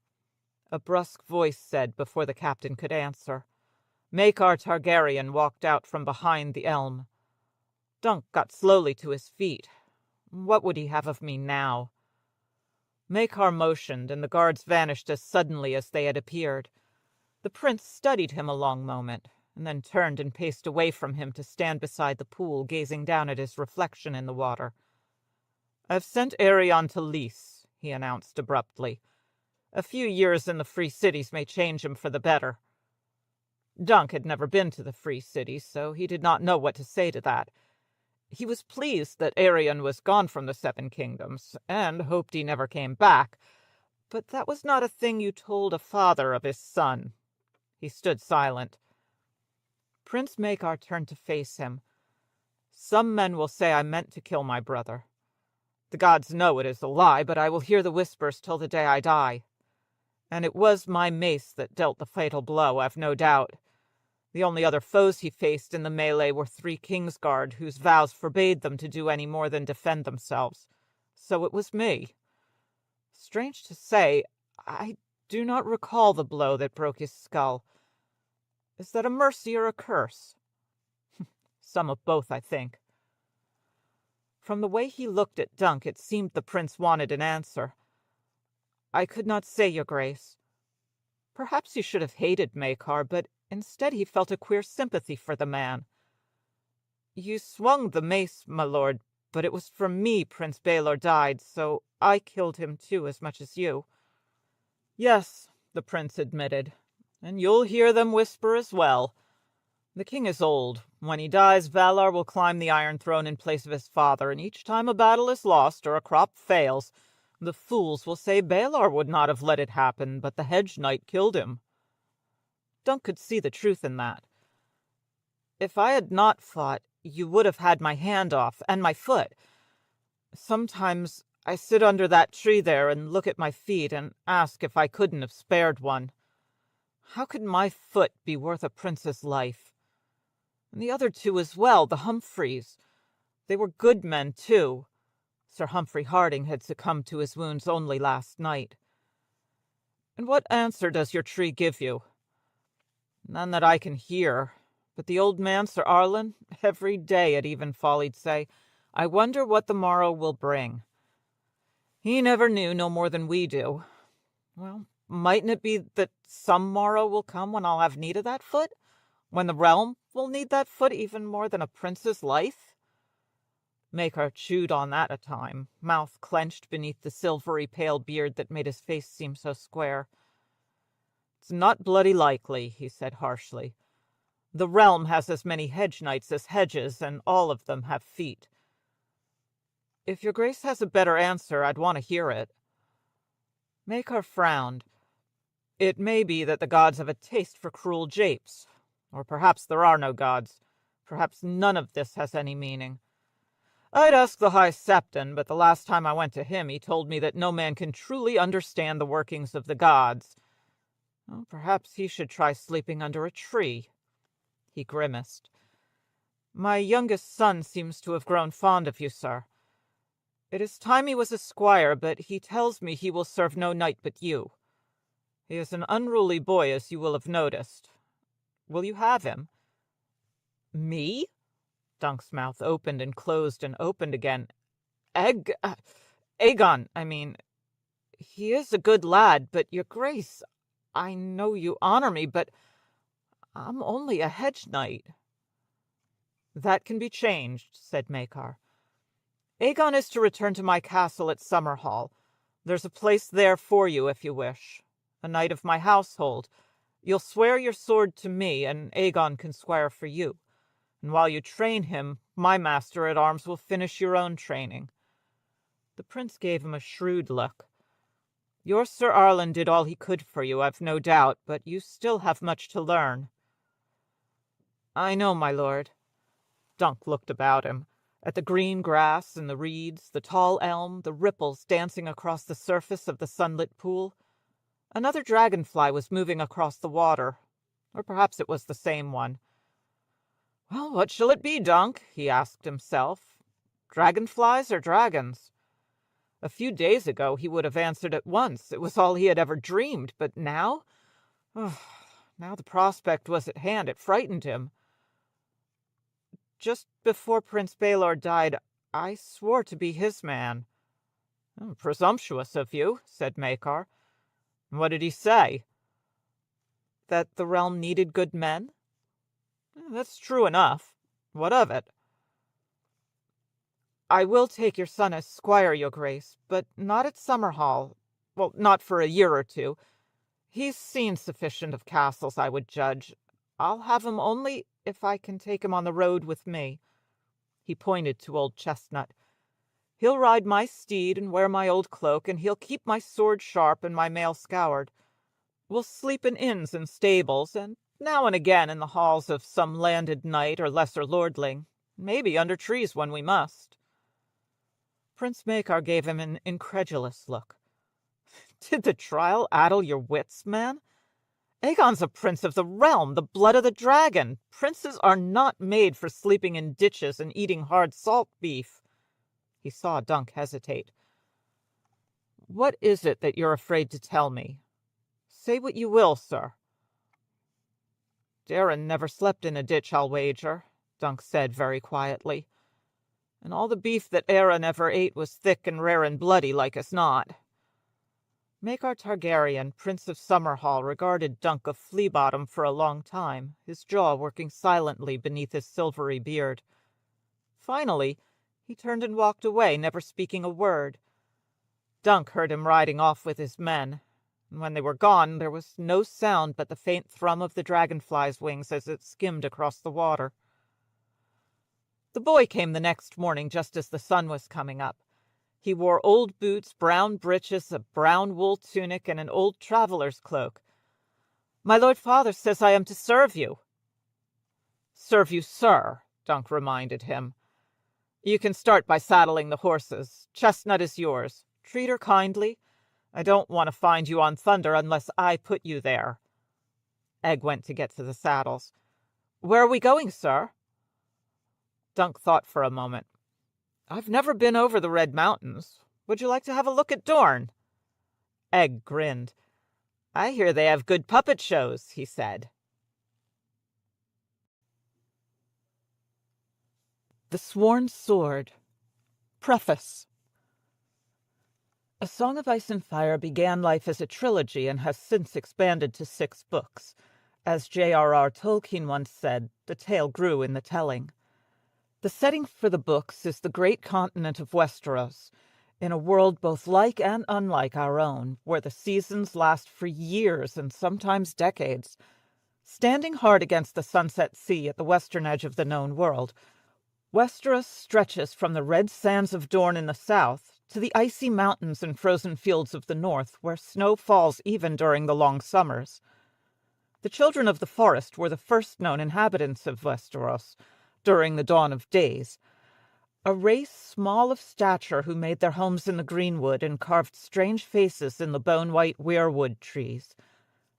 a brusque voice said before the captain could answer. Maekar Targaryen walked out from behind the elm. Dunk got slowly to his feet. What would he have of me now? Maekar motioned, and the guards vanished as suddenly as they had appeared. The prince studied him a long moment, and then turned and paced away from him to stand beside the pool, gazing down at his reflection in the water. "I've sent Aerion to Lys," he announced abruptly. "A few years in the Free Cities may change him for the better." Dunk had never been to the Free Cities, so he did not know what to say to that. He was pleased that Aerion was gone from the 7 Kingdoms, and hoped he never came back, but that was not a thing you told a father of his son. He stood silent. Prince Maekar turned to face him. "Some men will say I meant to kill my brother. The gods know it is a lie, but I will hear the whispers till the day I die. And it was my mace that dealt the fatal blow, I've no doubt. The only other foes he faced in the melee were 3 Kingsguard, whose vows forbade them to do any more than defend themselves. So it was me. Strange to say, I do not recall the blow that broke his skull. Is that a mercy or a curse?" some of both, I think." From the way he looked at Dunk, it seemed the prince wanted an answer. "I could not say, your grace." Perhaps he should have hated Makar, but instead he felt a queer sympathy for the man. "You swung the mace, my lord, but it was for me Prince Baelor died, so I killed him too, as much as you." "Yes," the prince admitted, "and you'll hear them whisper as well. The king is old. When he dies, Valar will climb the Iron Throne in place of his father, and each time a battle is lost or a crop fails, the fools will say Baelor would not have let it happen, but the Hedge Knight killed him." Dunk could see the truth in that. "If I had not fought, you would have had my hand off, and my foot. Sometimes I sit under that tree there and look at my feet and ask if I couldn't have spared one. How could my foot be worth a prince's life? And the other two as well, the Humphreys. They were good men, too. Sir Humphrey Harding had succumbed to his wounds only last night." "And what answer does your tree give you?" "None that I can hear. But the old man, Sir Arlen, every day at evenfall he'd say, 'I wonder what the morrow will bring.' He never knew no more than we do. Well, mightn't it be that some morrow will come when I'll have need of that foot? When the realm will need that foot even more than a prince's life?" Makar chewed on that a time, mouth clenched beneath the silvery pale beard that made his face seem so square. "It's not bloody likely," he said harshly. "The realm has as many hedge knights as hedges, and all of them have feet." "If your grace has a better answer, I'd want to hear it." Makar frowned. "It may be that the gods have a taste for cruel japes. Or perhaps there are no gods. Perhaps none of this has any meaning. I'd ask the High Septon, but the last time I went to him he told me that no man can truly understand the workings of the gods. Well, perhaps he should try sleeping under a tree." He grimaced. "My youngest son seems to have grown fond of you, sir. It is time he was a squire, but he tells me he will serve no knight but you. He is an unruly boy, as you will have noticed. Will you have him?" "Me?" Dunk's mouth opened and closed and opened again. Aegon, I mean. He is a good lad, but your grace, I know you honor me, but I'm only a hedge knight." "That can be changed," said Makar. "Aegon is to return to my castle at Summerhall. There's a place there for you if you wish. A knight of my household. You'll swear your sword to me, and Aegon can swear for you. And while you train him, my master-at-arms will finish your own training." The prince gave him a shrewd look. "Your Sir Arlen did all he could for you, I've no doubt, but you still have much to learn." "I know, my lord." Dunk looked about him, at the green grass and the reeds, the tall elm, the ripples dancing across the surface of the sunlit pool. Another dragonfly was moving across the water, or perhaps it was the same one. "Well, what shall it be, Dunk?" he asked himself. "Dragonflies or dragons?" A few days ago he would have answered at once. It was all he had ever dreamed. But now? Now the prospect was at hand. It frightened him. "Just before Prince Baelor died, I swore to be his man." "Presumptuous of you," said Makar. "What did he say?" "That the realm needed good men." "That's true enough. What of it?" "I will take your son as squire, your grace, but not at Summerhall. Well, not for a year or two. He's seen sufficient of castles, I would judge. I'll have him only if I can take him on the road with me." He pointed to old Chestnut. "He'll ride my steed and wear my old cloak, and he'll keep my sword sharp and my mail scoured. We'll sleep in inns and stables, and now and again in the halls of some landed knight or lesser lordling, maybe under trees when we must." Prince Makar gave him an incredulous look. "Did the trial addle your wits, man? Aegon's a prince of the realm, the blood of the dragon. Princes are not made for sleeping in ditches and eating hard salt beef." He saw Dunk hesitate. "What is it that you're afraid to tell me? Say what you will, sir." "Darren never slept in a ditch, I'll wager. Dunk said very quietly. "And all the beef that Aeron ever ate was thick and rare and bloody, like as not." Maekar Targaryen, Prince of Summerhall, regarded Dunk of Fleabottom for a long time, his jaw working silently beneath his silvery beard. Finally, he turned and walked away, never speaking a word. Dunk heard him riding off with his men, and when they were gone there was no sound but the faint thrum of the dragonfly's wings as it skimmed across the water. The boy came the next morning just as the sun was coming up. He wore old boots, brown breeches, a brown wool tunic, and an old traveller's cloak. "My lord father says I am to serve you." "Serve you, sir," Dunk reminded him. "You can start by saddling the horses. Chestnut is yours. Treat her kindly. I don't want to find you on Thunder unless I put you there." Egg went to get to the saddles. "Where are we going, sir?" Dunk thought for a moment. "I've never been over the Red Mountains. Would you like to have a look at Dorne?" Egg grinned. "I hear they have good puppet shows," he said. The Sworn Sword. Preface. A Song of Ice and Fire began life as a trilogy and has since expanded to 6 books. As J.R.R. Tolkien once said, the tale grew in the telling. The setting for the books is the great continent of Westeros, in a world both like and unlike our own, where the seasons last for years and sometimes decades. Standing hard against the sunset sea at the western edge of the known world, Westeros stretches from the red sands of Dorne in the south to the icy mountains and frozen fields of the north, where snow falls even during the long summers. The children of the forest were the first known inhabitants of Westeros during the dawn of days, a race small of stature who made their homes in the greenwood and carved strange faces in the bone-white weirwood trees.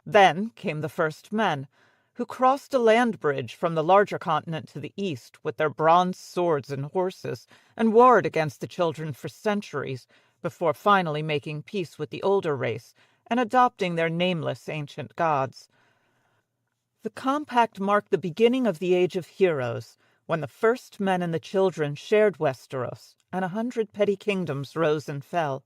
Then came the first men, who crossed a land bridge from the larger continent to the east with their bronze swords and horses, and warred against the children for centuries, before finally making peace with the older race and adopting their nameless ancient gods. The compact marked the beginning of the Age of Heroes, when the first men and the children shared Westeros, and 100 petty kingdoms rose and fell.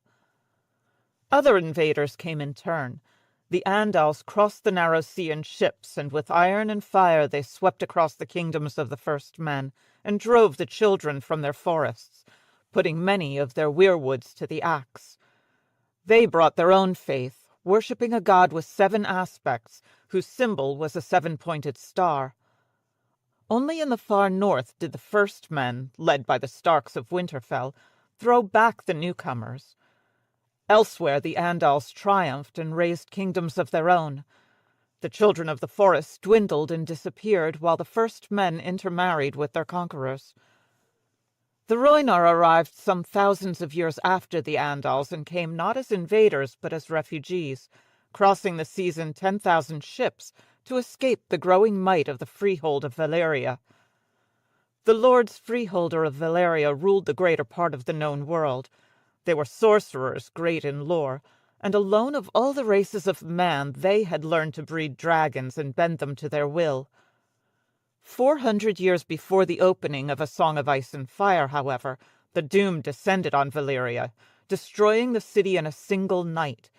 Other invaders came in turn. The Andals crossed the narrow sea in ships, and with iron and fire they swept across the kingdoms of the first men, and drove the children from their forests, putting many of their weirwoods to the axe. They brought their own faith, worshipping a god with 7 aspects, whose symbol was a 7-pointed star. Only in the far north did the first men, led by the Starks of Winterfell, throw back the newcomers. Elsewhere the Andals triumphed and raised kingdoms of their own. The children of the forest dwindled and disappeared, while the first men intermarried with their conquerors. The Rhoynar arrived some thousands of years after the Andals and came not as invaders but as refugees, crossing the seas in 10,000 ships to escape the growing might of the freehold of Valyria. The lords freeholder of Valyria ruled the greater part of the known world. They were sorcerers great in lore, and alone of all the races of man they had learned to breed dragons and bend them to their will. 400 years before the opening of A Song of Ice and Fire, however, the doom descended on Valyria, destroying the city in a single night.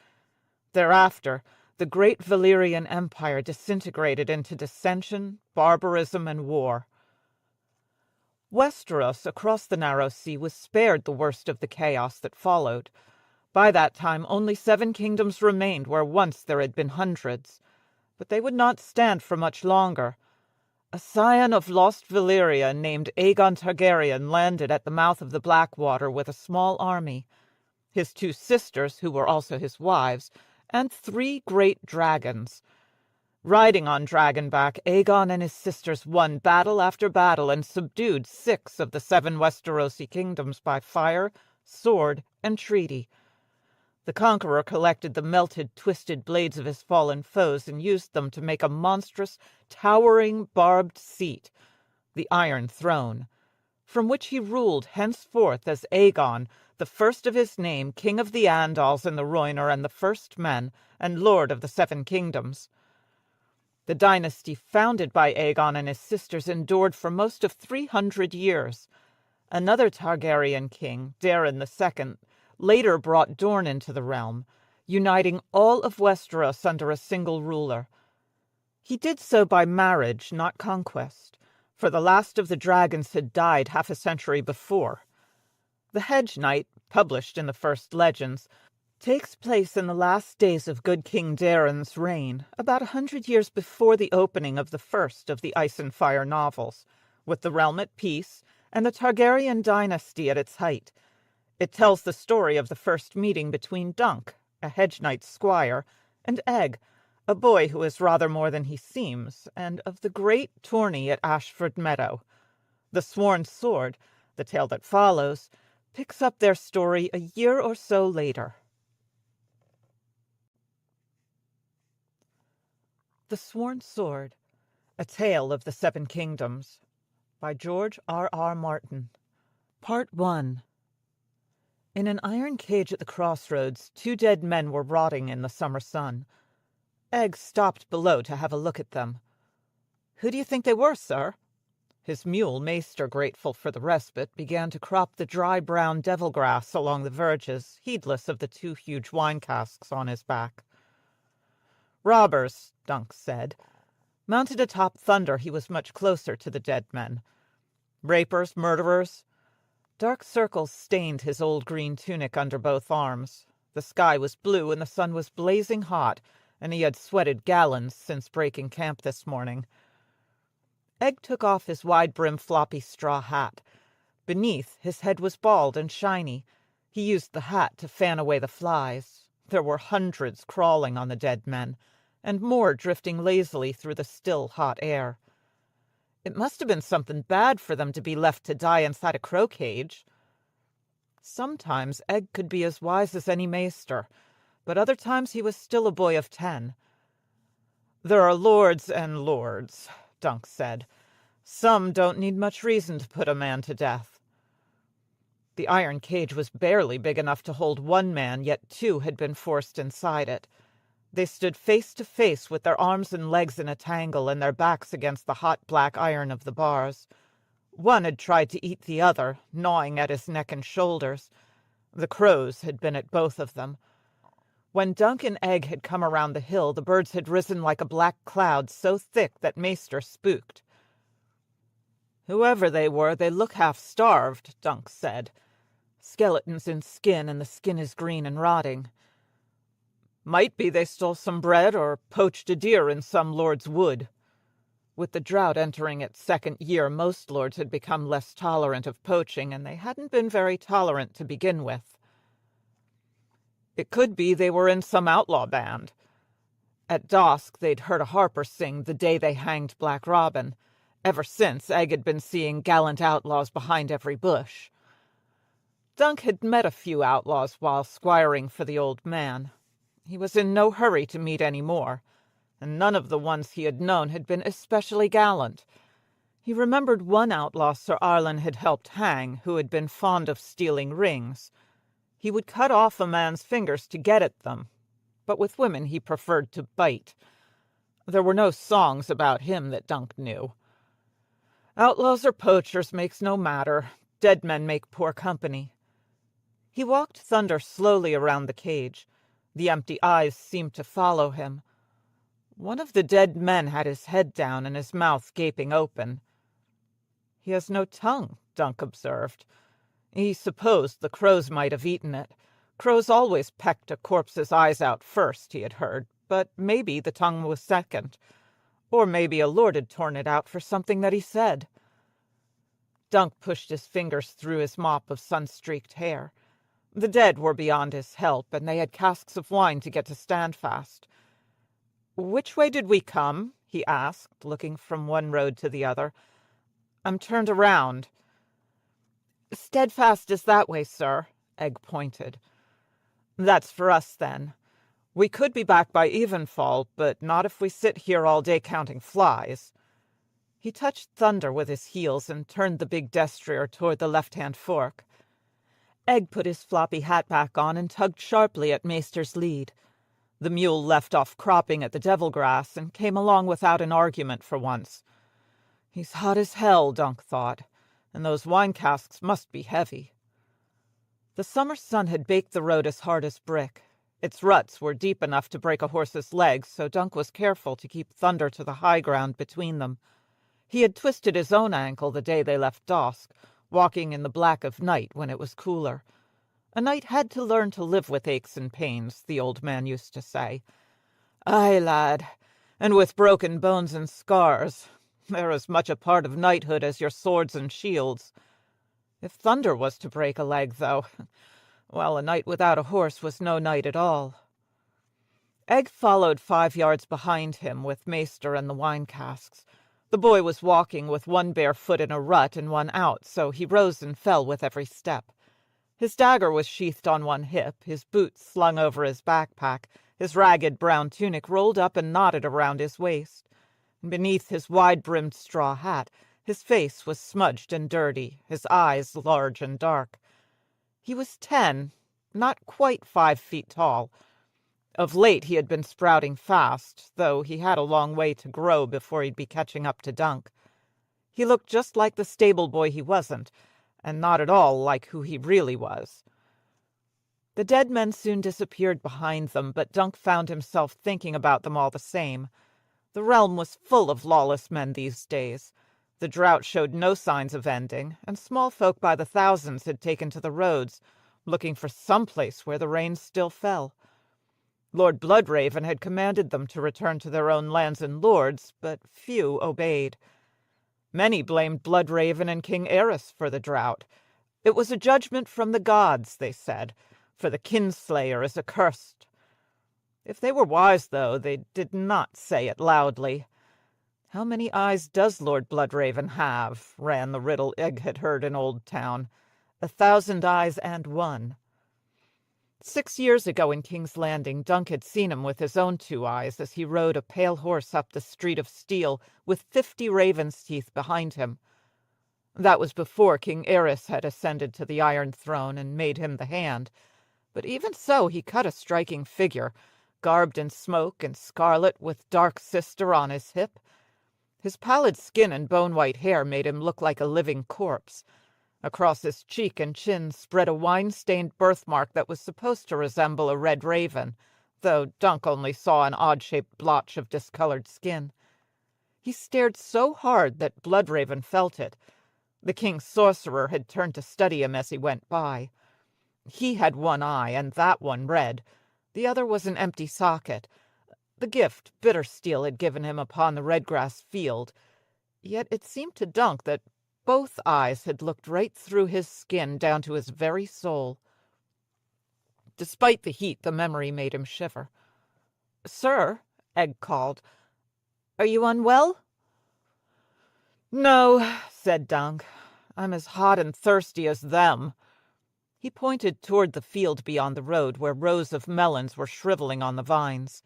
Thereafter, the great Valyrian Empire disintegrated into dissension, barbarism, and war. Westeros, across the narrow sea, was spared the worst of the chaos that followed. By that time, only 7 kingdoms remained where once there had been hundreds. But they would not stand for much longer. A scion of lost Valyria named Aegon Targaryen landed at the mouth of the Blackwater with a small army. His 2 sisters, who were also his wives, and 3 great dragons. Riding on Dragonback, Aegon and his sisters won battle after battle and subdued 6 of the 7 Westerosi kingdoms by fire, sword, and treaty. The conqueror collected the melted, twisted blades of his fallen foes and used them to make a monstrous, towering, barbed seat, the Iron Throne, from which he ruled henceforth as Aegon, the first of his name, king of the Andals and the Rhoynar and the first men, and lord of the 7 kingdoms. The dynasty founded by Aegon and his sisters endured for most of 300 years. Another Targaryen king, Daeron II, later brought Dorne into the realm, uniting all of Westeros under a single ruler. He did so by marriage, not conquest, for the last of the dragons had died half a century before. The Hedge Knight, published in the first legends, takes place in the last days of good King Daeron's reign, about 100 years before the opening of the first of the Ice and Fire novels, with the realm at peace and the Targaryen dynasty at its height. It tells the story of the first meeting between Dunk, a Hedge Knight's squire, and Egg, a boy who is rather more than he seems, and of the great tourney at Ashford Meadow. The Sworn Sword, the tale that follows, picks up their story a year or so later. The Sworn Sword, A Tale of the Seven Kingdoms, by George R.R. Martin. Part 1. In an iron cage at the crossroads, 2 dead men were rotting in the summer sun. Egg stopped below to have a look at them. "Who do you think they were, sir?" His mule, Maester, grateful for the respite, began to crop the dry brown devil grass along the verges, heedless of the 2 huge wine casks on his back. "Robbers," Dunk said. Mounted atop Thunder, he was much closer to the dead men. "Rapers, murderers." Dark circles stained his old green tunic under both arms. The sky was blue and the sun was blazing hot, and he had sweated gallons since breaking camp this morning. Egg took off his wide-brimmed floppy straw hat. Beneath, his head was bald and shiny. He used the hat to fan away the flies. There were hundreds crawling on the dead men, and more drifting lazily through the still, hot air. It must have been something bad for them to be left to die inside a crow cage. Sometimes Egg could be as wise as any maester, but other times he was still a boy of 10. "There are lords and lords," Dunk said. "Some don't need much reason to put a man to death." The iron cage was barely big enough to hold 1 man, yet 2 had been forced inside it. They stood face to face with their arms and legs in a tangle and their backs against the hot black iron of the bars. One had tried to eat the other, gnawing at his neck and shoulders. The crows had been at both of them. When Dunk and Egg had come around the hill, the birds had risen like a black cloud so thick that Maester spooked. "Whoever they were, they look half-starved," Dunk said. "Skeletons in skin, and the skin is green and rotting. Might be they stole some bread or poached a deer in some lord's wood." With the drought entering its 2nd year, most lords had become less tolerant of poaching, and they hadn't been very tolerant to begin with. "It could be they were in some outlaw band. At dusk they'd heard a harper sing the day they hanged Black Robin. Ever since, Egg had been seeing gallant outlaws behind every bush." Dunk had met a few outlaws while squiring for the old man. He was in no hurry to meet any more, and none of the ones he had known had been especially gallant. He remembered one outlaw Sir Arlen had helped hang, who had been fond of stealing rings. He would cut off a man's fingers to get at them, but with women he preferred to bite. There were no songs about him that Dunk knew. Outlaws or poachers makes no matter. Dead men make poor company. He walked Thunder slowly around the cage. The empty eyes seemed to follow him. One of the dead men had his head down and his mouth gaping open. "He has no tongue," Dunk observed. He supposed the crows might have eaten it. Crows always pecked a corpse's eyes out first, he had heard, but maybe the tongue was second. Or maybe a lord had torn it out for something that he said. Dunk pushed his fingers through his mop of sun-streaked hair. The dead were beyond his help, and they had casks of wine to get to Standfast. "Which way did we come?" he asked, looking from one road to the other. "I'm turned around." "Steadfast is that way, sir," Egg pointed. "That's for us, then. We could be back by evenfall, but not if we sit here all day counting flies." He touched Thunder with his heels and turned the big destrier toward the left-hand fork. Egg put his floppy hat back on and tugged sharply at Maester's lead. The mule left off cropping at the devil-grass and came along without an argument for once. He's hot as hell, Dunk thought, and those wine casks must be heavy. The summer sun had baked the road as hard as brick. Its ruts were deep enough to break a horse's legs, so Dunk was careful to keep Thunder to the high ground between them. He had twisted his own ankle the day they left Dosk, walking in the black of night when it was cooler. A knight had to learn to live with aches and pains, the old man used to say. Aye, lad, and with broken bones and scars. They're as much a part of knighthood as your swords and shields. If Thunder was to break a leg, though, well, a knight without a horse was no knight at all. Egg followed 5 yards behind him with Maester and the wine casks. The boy was walking with one bare foot in a rut and one out, so he rose and fell with every step. His dagger was sheathed on one hip, his boots slung over his backpack, his ragged brown tunic rolled up and knotted around his waist. Beneath his wide-brimmed straw hat, his face was smudged and dirty, his eyes large and dark. He was 10, not quite 5 feet tall. Of late he had been sprouting fast, though he had a long way to grow before he'd be catching up to Dunk. He looked just like the stable boy he wasn't, and not at all like who he really was. The dead men soon disappeared behind them, but Dunk found himself thinking about them all the same. The realm was full of lawless men these days. The drought showed no signs of ending, and small folk by the thousands had taken to the roads, looking for some place where the rain still fell. Lord Bloodraven had commanded them to return to their own lands and lords, but few obeyed. Many blamed Bloodraven and King Aerys for the drought. It was a judgment from the gods, they said, for the kinslayer is accursed. If they were wise, though, they did not say it loudly. How many eyes does Lord Bloodraven have? Ran the riddle Egg had heard in Old Town. 1,000 eyes and one. 6 years ago in King's Landing, Dunk had seen him with his own 2 eyes as he rode a pale horse up the street of steel with 50 ravens' teeth behind him. That was before King Aerys had ascended to the Iron Throne and made him the Hand. But even so, he cut a striking figure, garbed in smoke and scarlet with dark sister on his hip. His pallid skin and bone-white hair made him look like a living corpse. Across his cheek and chin spread a wine-stained birthmark that was supposed to resemble a red raven, though Dunk only saw an odd-shaped blotch of discolored skin. He stared so hard that Bloodraven felt it. The king's sorcerer had turned to study him as he went by. He had one eye, and that one red. The other was an empty socket. The gift Bittersteel had given him upon the Redgrass field. Yet it seemed to Dunk that both eyes had looked right through his skin down to his very soul. Despite the heat, the memory made him shiver. "Sir," Egg called, "are you unwell?" "No," said Dunk. "I'm as hot and thirsty as them." He pointed toward the field beyond the road where rows of melons were shriveling on the vines.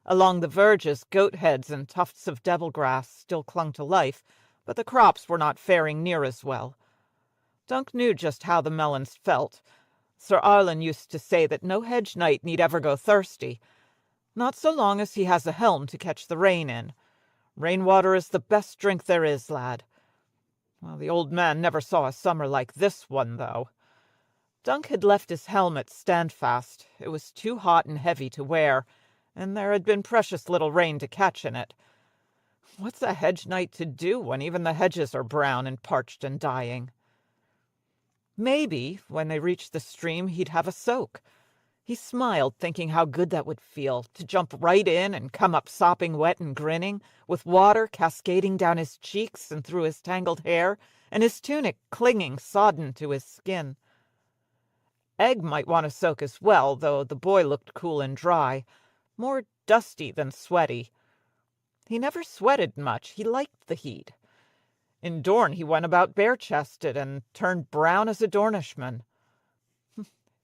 Along the verges, goat heads and tufts of devil-grass still clung to life, but the crops were not faring near as well. Dunk knew just how the melons felt. Sir Arlen used to say that no hedge knight need ever go thirsty, not so long as he has a helm to catch the rain in. Rainwater is the best drink there is, lad. Well, the old man never saw a summer like this one, though. Dunk had left his helm at Standfast. It was too hot and heavy to wear, and there had been precious little rain to catch in it. What's a hedge knight to do when even the hedges are brown and parched and dying? Maybe, when they reached the stream, he'd have a soak. He smiled, thinking how good that would feel, to jump right in and come up sopping wet and grinning, with water cascading down his cheeks and through his tangled hair, and his tunic clinging sodden to his skin. Egg might want to soak as well, though the boy looked cool and dry, more dusty than sweaty. He never sweated much. He liked the heat. In Dorne he went about bare-chested and turned brown as a Dornishman.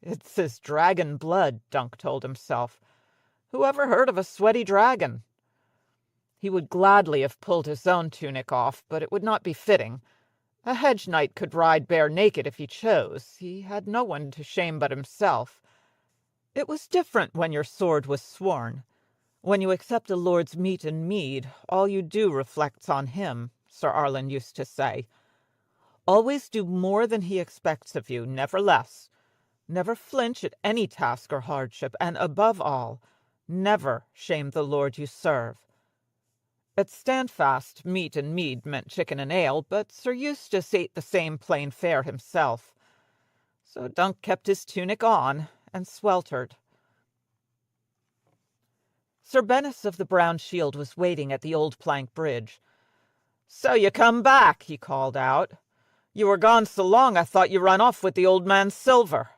It's his dragon blood, Dunk told himself. Who ever heard of a sweaty dragon? He would gladly have pulled his own tunic off, but it would not be fitting. A hedge knight could ride bare naked if he chose. He had no one to shame but himself. It was different when your sword was sworn. When you accept a lord's meat and mead, all you do reflects on him, Sir Arlen used to say. Always do more than he expects of you, never less. Never flinch at any task or hardship, and above all, never shame the lord you serve. At Standfast, meat and mead meant chicken and ale, but Sir Eustace ate the same plain fare himself. So Dunk kept his tunic on, and sweltered. Sir Bennis of the Brown Shield was waiting at the old plank bridge. "So you come back," he called out. "You were gone so long I thought you run off with the old man's silver."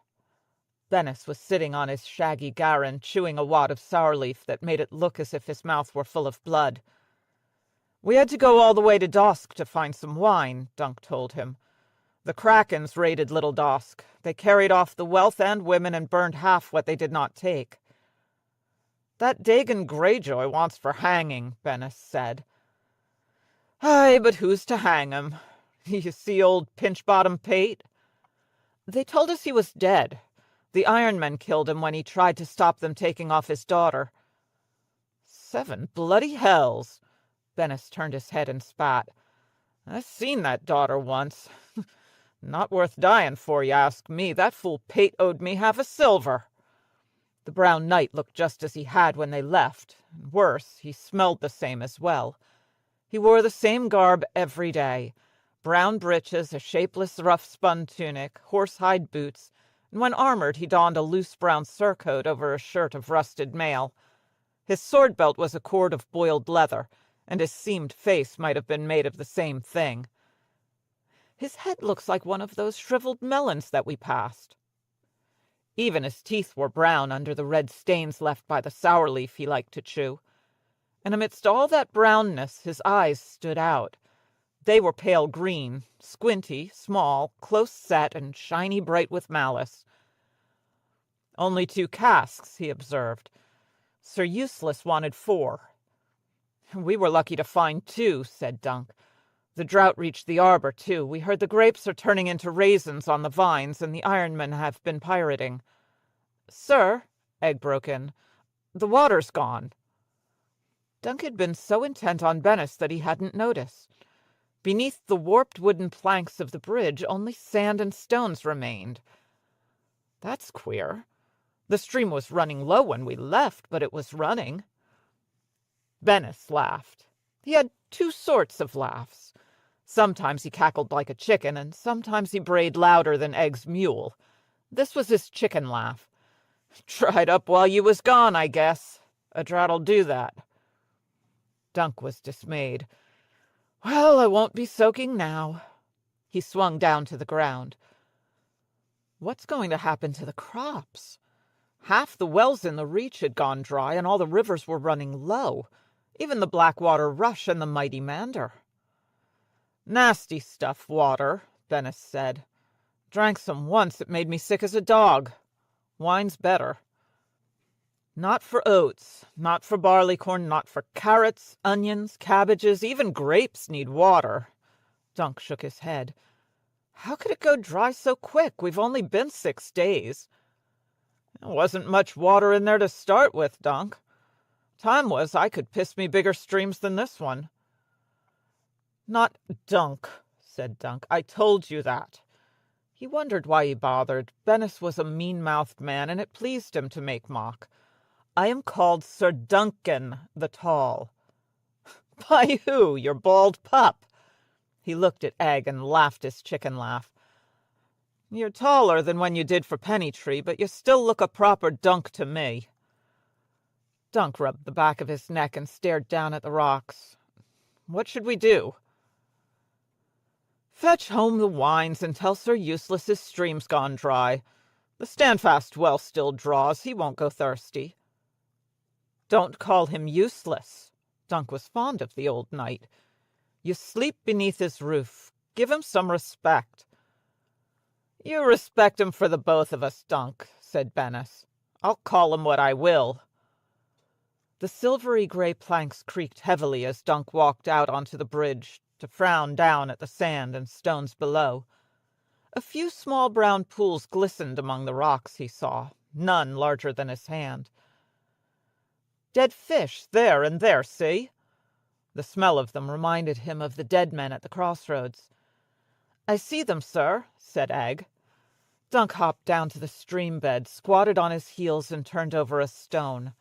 Bennis was sitting on his shaggy garron, chewing a wad of sourleaf that made it look as if his mouth were full of blood. "We had to go all the way to Dosk to find some wine," Dunk told him. "The Krakens raided Little Dosk. They carried off the wealth and women and burned half what they did not take." "That Dagon Greyjoy wants for hanging," Bennis said. "Aye, but who's to hang him? You see old Pinch-Bottom Pate? They told us he was dead. The Ironmen killed him when he tried to stop them taking off his daughter." "Seven bloody hells!" Bennis turned his head and spat. "I seen that daughter once. Not worth dying for, you ask me. That fool Pate owed me half a silver." The Brown Knight looked just as he had when they left, and worse, he smelled the same as well. He wore the same garb every day: brown breeches, a shapeless rough-spun tunic, horsehide boots, and when armored he donned a loose brown surcoat over a shirt of rusted mail. His sword-belt was a cord of boiled leather, and his seamed face might have been made of the same thing. "His head looks like one of those shriveled melons that we passed." Even his teeth were brown under the red stains left by the sourleaf he liked to chew. And amidst all that brownness his eyes stood out. They were pale green, squinty, small, close-set, and shiny bright with malice. "Only 2 casks," he observed. "Sir Useless wanted 4. "We were lucky to find 2, said Dunk. "The drought reached the arbor, too. We heard the grapes are turning into raisins on the vines, and the Ironmen have been pirating." "Sir," Egg broke in, "the water's gone." Dunk had been so intent on Bennis that he hadn't noticed. Beneath the warped wooden planks of the bridge, only sand and stones remained. "That's queer. The stream was running low when we left, but it was running." Bennis laughed. He had 2 sorts of laughs. Sometimes he cackled like a chicken, and sometimes he brayed louder than Egg's mule. This was his chicken laugh. "Dried up while you was gone, I guess. A drought'll do that." Dunk was dismayed. "Well, I won't be soaking now." He swung down to the ground. What's going to happen to the crops? Half the wells in the Reach had gone dry, and all the rivers were running low. Even the Blackwater Rush and the mighty Mander. "Nasty stuff, water," Bennis said. "Drank some once, it made me sick as a dog. Wine's better." "Not for oats, not for barleycorn, not for carrots, onions, cabbages, even grapes need water." Dunk shook his head. "How could it go dry so quick? We've only been 6 days." "There wasn't much water in there to start with, Dunk. Time was I could piss me bigger streams than this one." "Not Dunk," said Dunk. "I told you that." He wondered why he bothered. Bennis was a mean-mouthed man, and it pleased him to make mock. "I am called Sir Duncan the Tall." "By who? Your bald pup?" He looked at Egg and laughed his chicken laugh. "You're taller than when you did for Pennytree, but you still look a proper dunk to me." Dunk rubbed the back of his neck and stared down at the rocks. "What should we do?" "Fetch home the wines and tell Sir Useless's stream's gone dry. The Standfast well still draws. He won't go thirsty." "Don't call him useless." Dunk was fond of the old knight. "You sleep beneath his roof. Give him some respect." "You respect him for the both of us, Dunk," said Bennis. "I'll call him what I will." The silvery gray planks creaked heavily as Dunk walked out onto the bridge to frown down at the sand and stones below. A few small brown pools glistened among the rocks he saw, none larger than his hand. "Dead fish, there and there, see?" The smell of them reminded him of the dead men at the crossroads. "I see them, sir," said Egg. Dunk hopped down to the stream bed, squatted on his heels, and turned over a stone.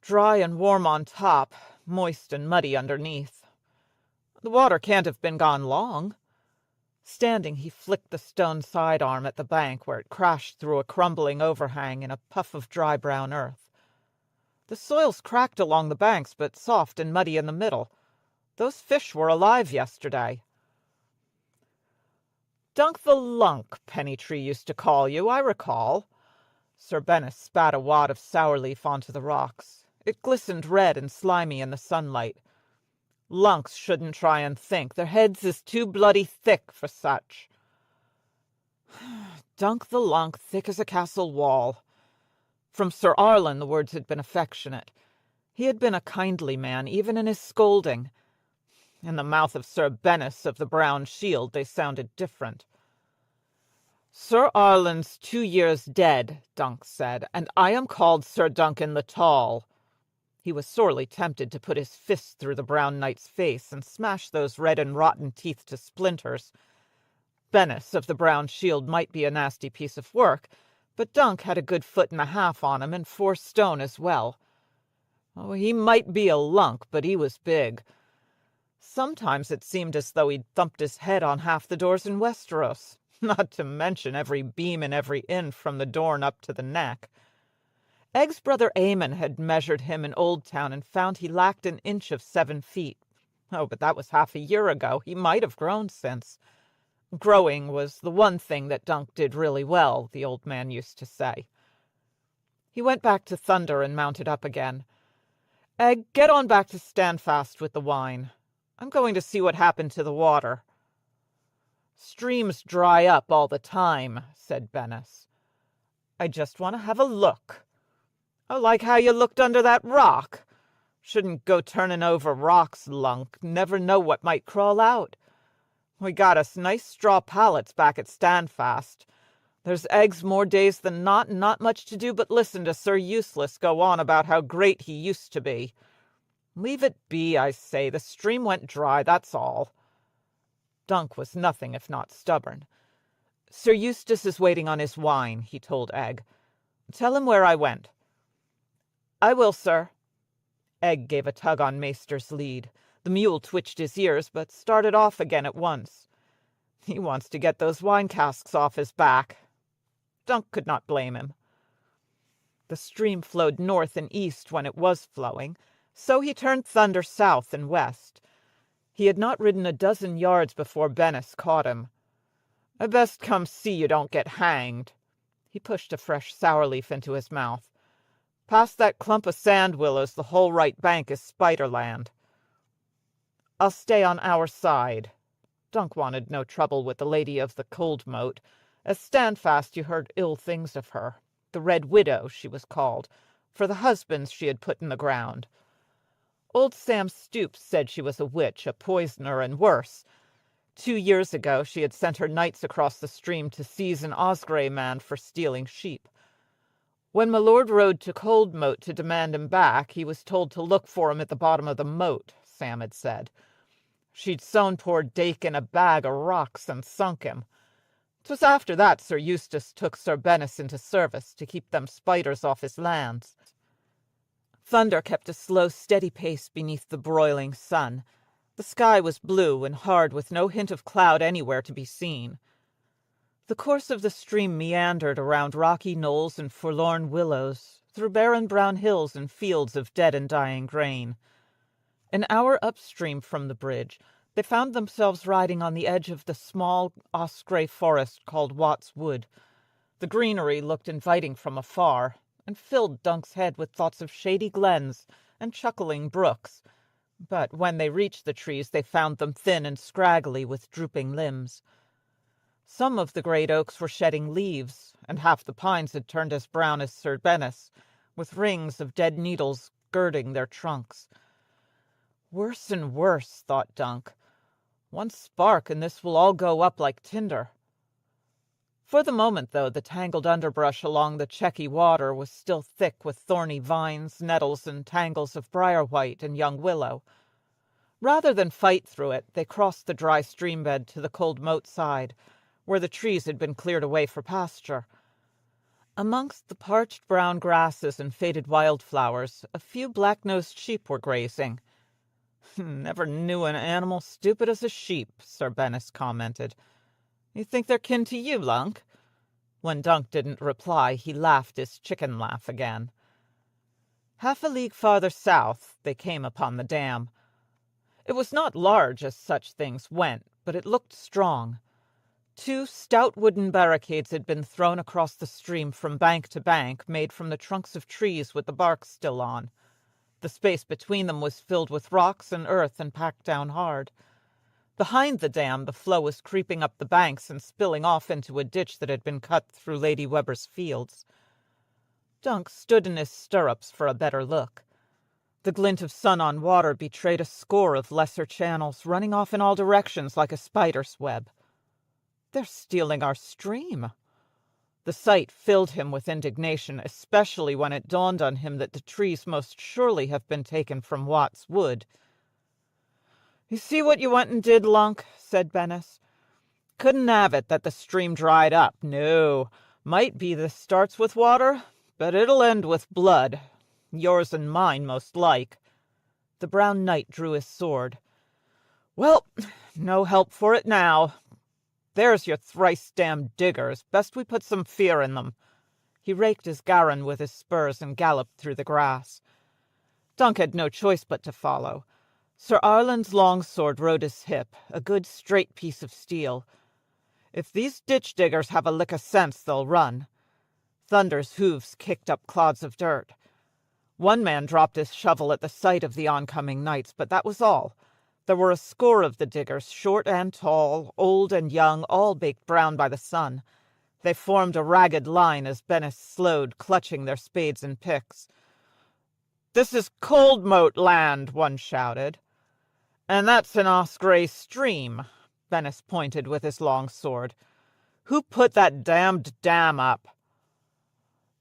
Dry and warm on top, moist and muddy underneath. The water can't have been gone long. Standing, he flicked the stone sidearm at the bank, where it crashed through a crumbling overhang in a puff of dry brown earth. The soil's cracked along the banks, but soft and muddy in the middle. Those fish were alive yesterday. "Dunk the Lunk, Pennytree used to call you, I recall." Sir Bennis spat a wad of sour leaf onto the rocks. It glistened red and slimy in the sunlight. "Lunks shouldn't try and think. Their heads is too bloody thick for such." Dunk the Lunk, thick as a castle wall. From Sir Arlen the words had been affectionate. He had been a kindly man, even in his scolding. In the mouth of Sir Bennis of the Brown Shield they sounded different. "Sir Arlen's 2 years dead," Dunk said, "and I am called Sir Duncan the Tall." He was sorely tempted to put his fist through the brown knight's face and smash those red and rotten teeth to splinters. Bennis of the Brown Shield might be a nasty piece of work, but Dunk had a good 1.5 foot on him and 4 stone as well. Oh, he might be a lunk, but he was big. Sometimes it seemed as though he'd thumped his head on half the doors in Westeros, not to mention every beam in every inn from the Dorne up to the neck. Egg's brother Aemon had measured him in Oldtown and found he lacked an inch of 7 feet. Oh, but that was half a year ago. He might have grown since. Growing was the one thing that Dunk did really well, the old man used to say. He went back to Thunder and mounted up again. "Egg, get on back to Standfast with the wine. I'm going to see what happened to the water." "Streams dry up all the time," said Bennis. "I just want to have a look. I like how you looked under that rock. Shouldn't go turning over rocks, Lunk. Never know what might crawl out. We got us nice straw pallets back at Standfast. There's eggs more days than not, and not much to do but listen to Sir Useless go on about how great he used to be. Leave it be, I say. The stream went dry, that's all." Dunk was nothing if not stubborn. "Sir Eustace is waiting on his wine," he told Egg. "Tell him where I went." "I will, sir." Egg gave a tug on Maester's lead. The mule twitched his ears, but started off again at once. He wants to get those wine casks off his back. Dunk could not blame him. The stream flowed north and east when it was flowing, so he turned Thunder south and west. He had not ridden a dozen yards before Bennis caught him. "I best come see you don't get hanged." He pushed a fresh sour leaf into his mouth. "Past that clump of sand willows the whole right bank is Spiderland." "I'll stay on our side." Dunk wanted no trouble with the Lady of the Cold Moat. As Standfast you heard ill things of her. The Red Widow, she was called, for the husbands she had put in the ground. Old Sam Stoops said she was a witch, a poisoner, and worse. 2 years ago she had sent her knights across the stream to seize an Osgray man for stealing sheep. When my lord rode to Cold Moat to demand him back, he was told to look for him at the bottom of the moat, Sam had said. She'd sewn poor Dake in a bag of rocks and sunk him. 'Twas after that Sir Eustace took Sir Bennis into service to keep them spiders off his lands. Thunder kept a slow, steady pace beneath the broiling sun. The sky was blue and hard, with no hint of cloud anywhere to be seen. The course of the stream meandered around rocky knolls and forlorn willows, through barren brown hills and fields of dead and dying grain. An hour upstream from the bridge, they found themselves riding on the edge of the small osprey forest called Wat's Wood. The greenery looked inviting from afar, and filled Dunk's head with thoughts of shady glens and chuckling brooks. But when they reached the trees, they found them thin and scraggly, with drooping limbs. Some of the great oaks were shedding leaves, and half the pines had turned as brown as Sir Bennis, with rings of dead needles girding their trunks. Worse and worse, thought Dunk. One spark, and this will all go up like tinder. For the moment, though, the tangled underbrush along the checky water was still thick with thorny vines, nettles, and tangles of briar-white and young willow. Rather than fight through it, they crossed the dry stream bed to the cold moat side, where the trees had been cleared away for pasture. Amongst the parched brown grasses and faded wildflowers, a few black-nosed sheep were grazing. "Never knew an animal stupid as a sheep," Sir Bennis commented. "You think they're kin to you, Lunk?" When Dunk didn't reply, he laughed his chicken laugh again. Half a league farther south, they came upon the dam. It was not large as such things went, but it looked strong. 2 stout wooden barricades had been thrown across the stream from bank to bank, made from the trunks of trees with the bark still on. The space between them was filled with rocks and earth and packed down hard. Behind the dam, the flow was creeping up the banks and spilling off into a ditch that had been cut through Lady Weber's fields. Dunk stood in his stirrups for a better look. The glint of sun on water betrayed a score of lesser channels running off in all directions like a spider's web. "They're stealing our stream." The sight filled him with indignation, especially when it dawned on him that the trees must surely have been taken from Watts Wood. "You see what you went and did, Lunk," said Bennis. "Couldn't have it that the stream dried up. No, might be this starts with water, but it'll end with blood. Yours and mine, most like." The Brown Knight drew his sword. "Well, no help for it now. There's your thrice-damned diggers. Best we put some fear in them." He raked his garron with his spurs and galloped through the grass. Dunk had no choice but to follow. Sir Arlen's long sword rode his hip, a good straight piece of steel. If these ditch-diggers have a lick of sense, they'll run. Thunder's hoofs kicked up clods of dirt. One man dropped his shovel at the sight of the oncoming knights, but that was all. There were a score of the diggers, short and tall, old and young, all baked brown by the sun. They formed a ragged line as Bennis slowed, clutching their spades and picks. "This is Cold Moat land," one shouted. "And that's an Osprey stream." Bennis pointed with his long sword. "Who put that damned dam up?"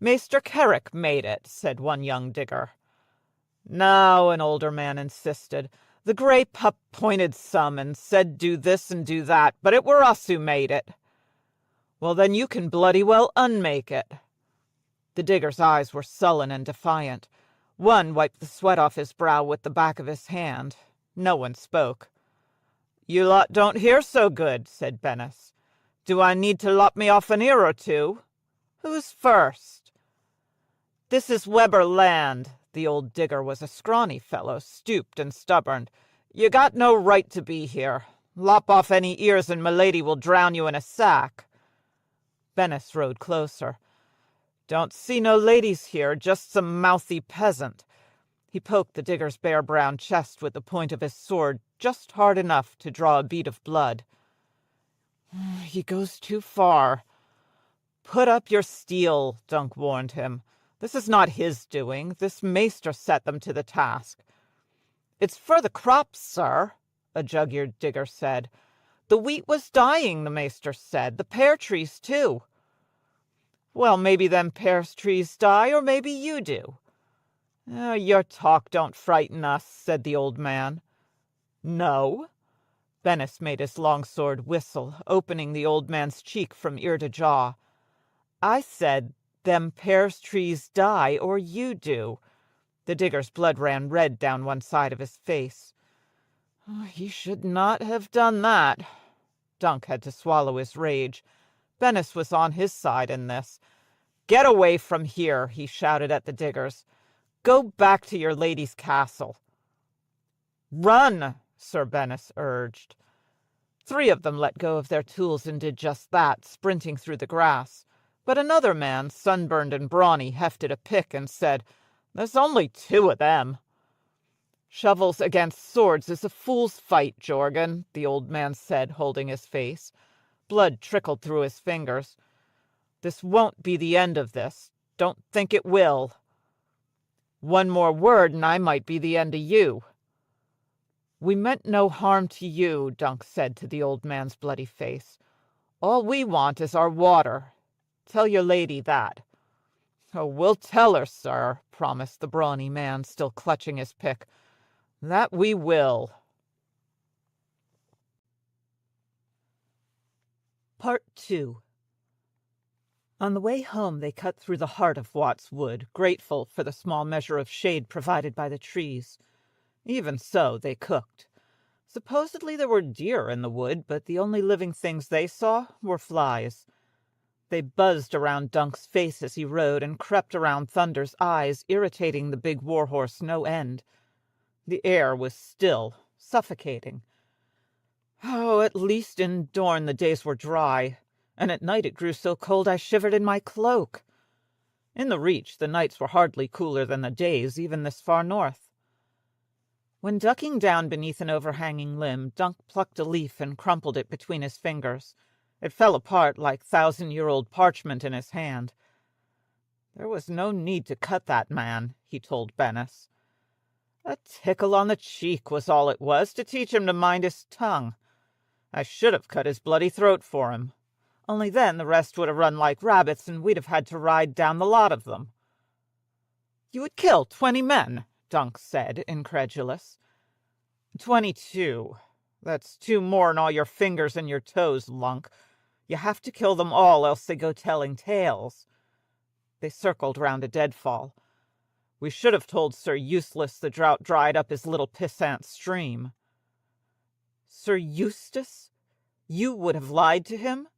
"Maester Carrick made it," said one young digger. "No," an older man insisted. "The grey pup pointed some and said do this and do that, but it were us who made it." "Well, then you can bloody well unmake it." The digger's eyes were sullen and defiant. One wiped the sweat off his brow with the back of his hand. No one spoke. "You lot don't hear so good," said Bennis. "Do I need to lop me off an ear or two? Who's first?" "This is Weber land." The old digger was a scrawny fellow, stooped and stubborn. "You got no right to be here. Lop off any ears and milady will drown you in a sack." Bennis rode closer. "Don't see no ladies here, just some mouthy peasant." He poked the digger's bare brown chest with the point of his sword just hard enough to draw a bead of blood. "He goes too far." "Put up your steel," Dunk warned him. "This is not his doing. This maester set them to the task." "It's for the crops, sir," a jug-eared digger said. "The wheat was dying, the maester said. The pear trees, too." "Well, maybe them pear trees die, or maybe you do." Your talk don't frighten us," said the old man. "No?" Bennis made his long sword whistle, opening the old man's cheek from ear to jaw. "I said, them pear trees die, or you do." The digger's blood ran red down one side of his face. "He should not have done that." Dunk had to swallow his rage. Bennis was on his side in this. "Get away from here," he shouted at the diggers. "Go back to your lady's castle." "Run," Sir Bennis urged. 3 of them let go of their tools and did just that, sprinting through the grass. But another man, sunburned and brawny, hefted a pick and said, "There's only 2 of them." "Shovels against swords is a fool's fight, Jorgen," the old man said, holding his face. Blood trickled through his fingers. "This won't be the end of this. Don't think it will." "One more word and I might be the end of you." "We meant no harm to you," Dunk said to the old man's bloody face. All we want is our water. Tell your lady that." "Oh, we'll tell her, sir," promised the brawny man, still clutching his pick. "That we will." Part 2. On the way home they cut through the heart of Watts Wood, grateful for the small measure of shade provided by the trees. Even so, they cooked. Supposedly there were deer in the wood, but the only living things they saw were flies. They buzzed around Dunk's face as he rode, and crept around Thunder's eyes, irritating the big warhorse no end. The air was still, suffocating. Oh, at least in Dorne the days were dry, and at night it grew so cold I shivered in my cloak. In the Reach the nights were hardly cooler than the days, even this far north. When ducking down beneath an overhanging limb, Dunk plucked a leaf and crumpled it between his fingers. It fell apart like 1,000-year-old parchment in his hand. There was no need to cut that man, he told Bennis. A tickle on the cheek was all it was, to teach him to mind his tongue. I should have cut his bloody throat for him. Only then the rest would have run like rabbits, and we'd have had to ride down the lot of them. You would kill 20 men, Dunk said, incredulous. 22. That's 2 more'n all your fingers and your toes, Lunk. You have to kill them all, else they go telling tales. They circled round a deadfall. We should have told Sir Useless the drought dried up his little pissant stream. Sir Eustace? You would have lied to him?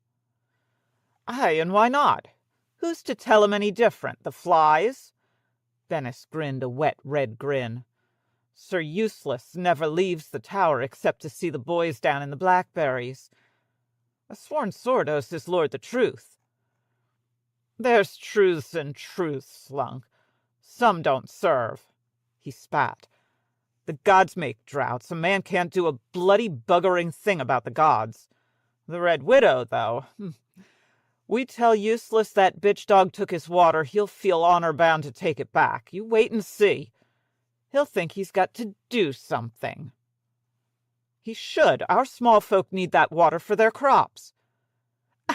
Aye, and why not? Who's to tell him any different? The flies? Bennis grinned a wet red grin. Sir Useless never leaves the tower except to see the boys down in the blackberries. A sworn sword owes his lord the truth. There's truths and truths, Slunk. Some don't serve. He spat. The gods make droughts. A man can't do a bloody buggering thing about the gods. The Red Widow, though. We tell Useless that bitch dog took his water, he'll feel honor-bound to take it back. You wait and see. He'll think he's got to do something. He should. Our small folk need that water for their crops.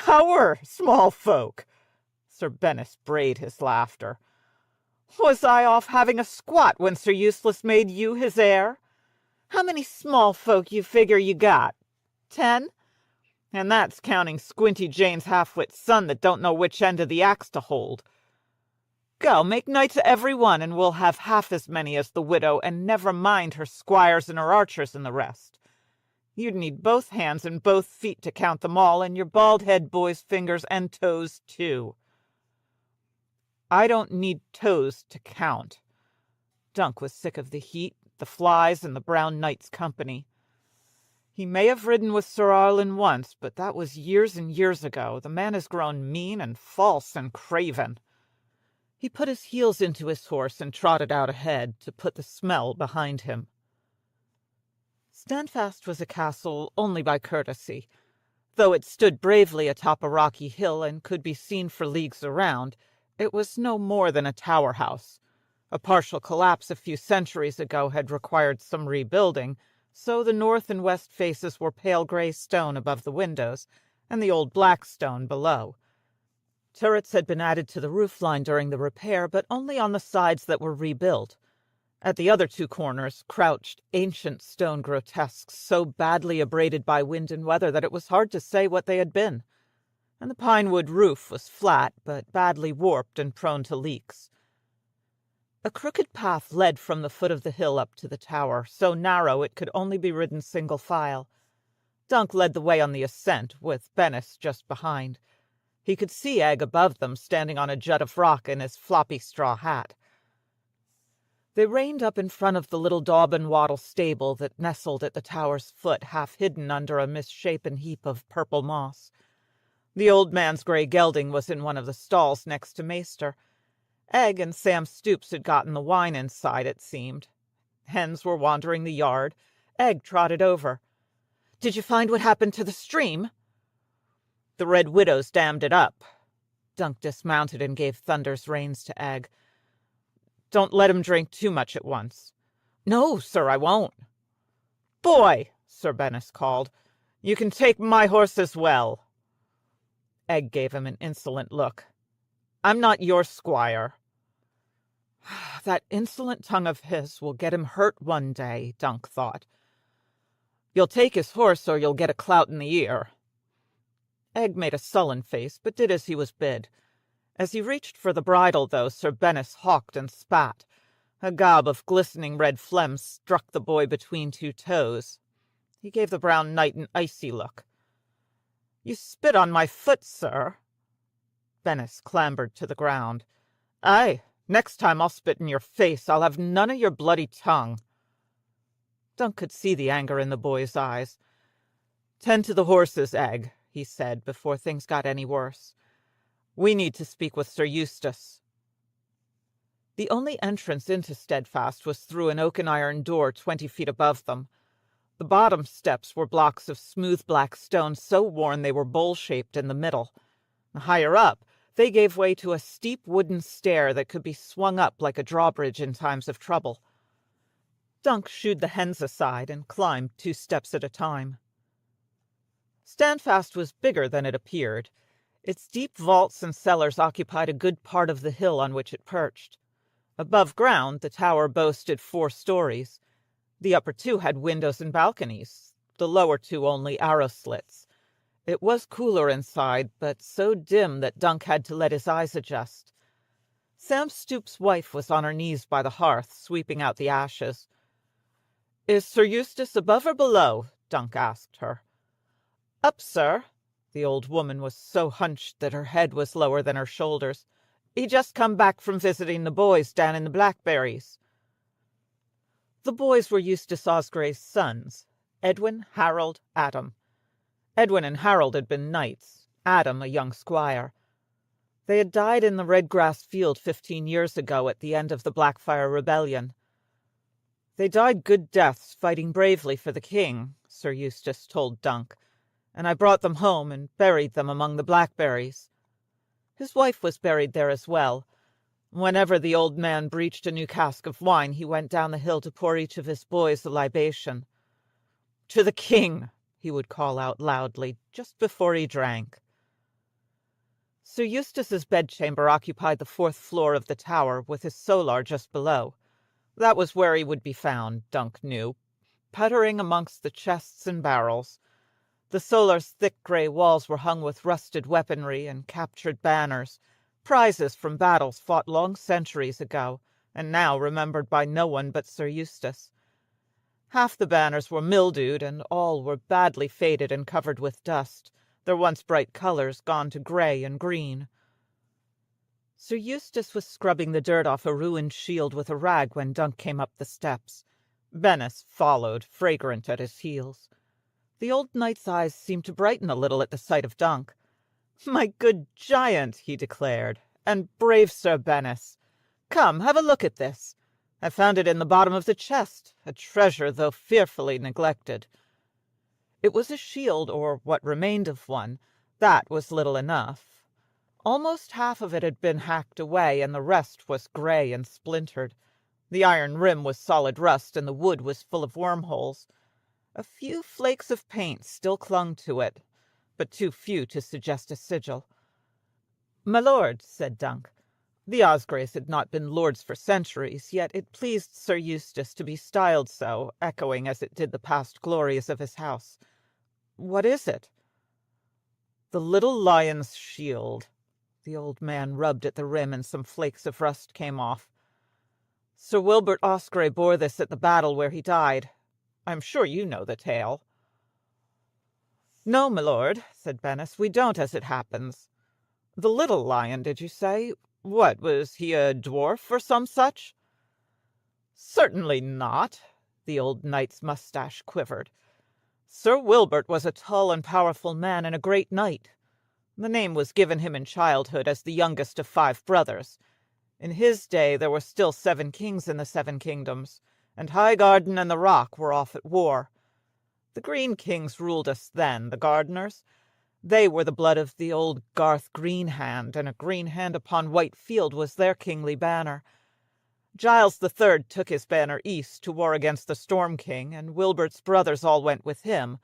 Our small folk! Sir Bennis brayed his laughter. Was I off having a squat when Sir Useless made you his heir? How many small folk you figure you got? 10? And that's counting Squinty Jane's half-wit son that don't know which end of the axe to hold. Go, make knights of every one, and we'll have half as many as the widow, and never mind her squires and her archers and the rest. You'd need both hands and both feet to count them all, and your bald-head boy's fingers and toes, too. I don't need toes to count. Dunk was sick of the heat, the flies, and the brown knight's company. He may have ridden with Sir Arlen once, but that was years and years ago. The man has grown mean and false and craven. He put his heels into his horse and trotted out ahead to put the smell behind him. Standfast was a castle only by courtesy. Though it stood bravely atop a rocky hill and could be seen for leagues around, it was no more than a tower house. A partial collapse a few centuries ago had required some rebuilding, so the north and west faces were pale gray stone above the windows, and the old black stone below. Turrets had been added to the roofline during the repair, but only on the sides that were rebuilt. At the other 2 corners crouched ancient stone grotesques, so badly abraded by wind and weather that it was hard to say what they had been. And the pine-wood roof was flat, but badly warped and prone to leaks. A crooked path led from the foot of the hill up to the tower, so narrow it could only be ridden single file. Dunk led the way on the ascent, with Bennis just behind. He could see Egg above them, standing on a jut of rock in his floppy straw hat. They reined up in front of the little daub and wattle stable that nestled at the tower's foot, half hidden under a misshapen heap of purple moss. The old man's grey gelding was in one of the stalls next to Maester. Egg and Sam Stoops had gotten the wine inside, it seemed. Hens were wandering the yard. Egg trotted over. "Did you find what happened to the stream?" "The Red Widows dammed it up." Dunk dismounted and gave Thunder's reins to Egg. "Don't let him drink too much at once." "No, sir, I won't." "Boy," Sir Bennis called, "you can take my horse as well." Egg gave him an insolent look. "I'm not your squire." That insolent tongue of his will get him hurt one day, Dunk thought. "You'll take his horse or you'll get a clout in the ear." Egg made a sullen face, but did as he was bid. As he reached for the bridle, though, Sir Bennis hawked and spat. A gob of glistening red phlegm struck the boy between two toes. He gave the brown knight an icy look. "You spit on my foot, sir." Bennis clambered to the ground. "Aye, next time I'll spit in your face. I'll have none of your bloody tongue." Dunk could see the anger in the boy's eyes. "Tend to the horses, Egg," he said, before things got any worse. "We need to speak with Sir Eustace." The only entrance into Steadfast was through an oaken iron door 20 feet above them. The bottom steps were blocks of smooth black stone so worn they were bowl-shaped in the middle. Higher up, they gave way to a steep wooden stair that could be swung up like a drawbridge in times of trouble. Dunk shooed the hens aside and climbed 2 steps at a time. Standfast was bigger than it appeared. Its deep vaults and cellars occupied a good part of the hill on which it perched. Above ground, the tower boasted 4 stories. The upper 2 had windows and balconies, the lower 2 only arrow slits. It was cooler inside, but so dim that Dunk had to let his eyes adjust. Sam Stoop's wife was on her knees by the hearth, sweeping out the ashes. "Is Sir Eustace above or below?" Dunk asked her. "Up, sir." The old woman was so hunched that her head was lower than her shoulders. "He just come back from visiting the boys down in the blackberries." The boys were Eustace Osgrey's sons, Edwin, Harold, Adam. Edwin and Harold had been knights, Adam a young squire. They had died in the Redgrass field 15 years ago at the end of the Blackfire Rebellion. "They died good deaths fighting bravely for the king," Sir Eustace told Dunk, "and I brought them home and buried them among the blackberries." His wife was buried there as well. Whenever the old man breached a new cask of wine, he went down the hill to pour each of his boys a libation. "To the king!" he would call out loudly, just before he drank. Sir Eustace's bedchamber occupied the 4th floor of the tower, with his solar just below. That was where he would be found, Dunk knew, puttering amongst the chests and barrels. The solar's thick grey walls were hung with rusted weaponry and captured banners, prizes from battles fought long centuries ago, and now remembered by no one but Sir Eustace. Half the banners were mildewed, and all were badly faded and covered with dust, their once bright colours gone to grey and green. Sir Eustace was scrubbing the dirt off a ruined shield with a rag when Dunk came up the steps. Bennis followed, fragrant at his heels. The old knight's eyes seemed to brighten a little at the sight of Dunk. "My good giant," he declared, "and brave Sir Bennis. Come, have a look at this. I found it in the bottom of the chest, a treasure, though fearfully neglected." It was a shield, or what remained of one. That was little enough. Almost half of it had been hacked away, and the rest was grey and splintered. The iron rim was solid rust, and the wood was full of wormholes. A few flakes of paint still clung to it, but too few to suggest a sigil. "My lord," said Dunk. The Osgrays had not been lords for centuries, yet it pleased Sir Eustace to be styled so, echoing as it did the past glories of his house. "What is it?" "The little lion's shield." The old man rubbed at the rim, and some flakes of rust came off. "Sir Wilbert Osgrey bore this at the battle where he died. I am sure you know the tale." "No, my lord," said Bennis, "we don't, as it happens." "The little lion, did you say? What, was he a dwarf or some such?" "Certainly not." The old knight's moustache quivered. "Sir Wilbert was a tall and powerful man and a great knight. The name was given him in childhood as the youngest of 5 brothers. In his day there were still 7 kings in the 7 kingdoms, and Highgarden and the Rock were off at war. The Green Kings ruled us then, the Gardeners. They were the blood of the old Garth Greenhand, and a green hand upon white field was their kingly banner. Giles the Third took his banner east to war against the Storm King, and Wilbert's brothers all went with him.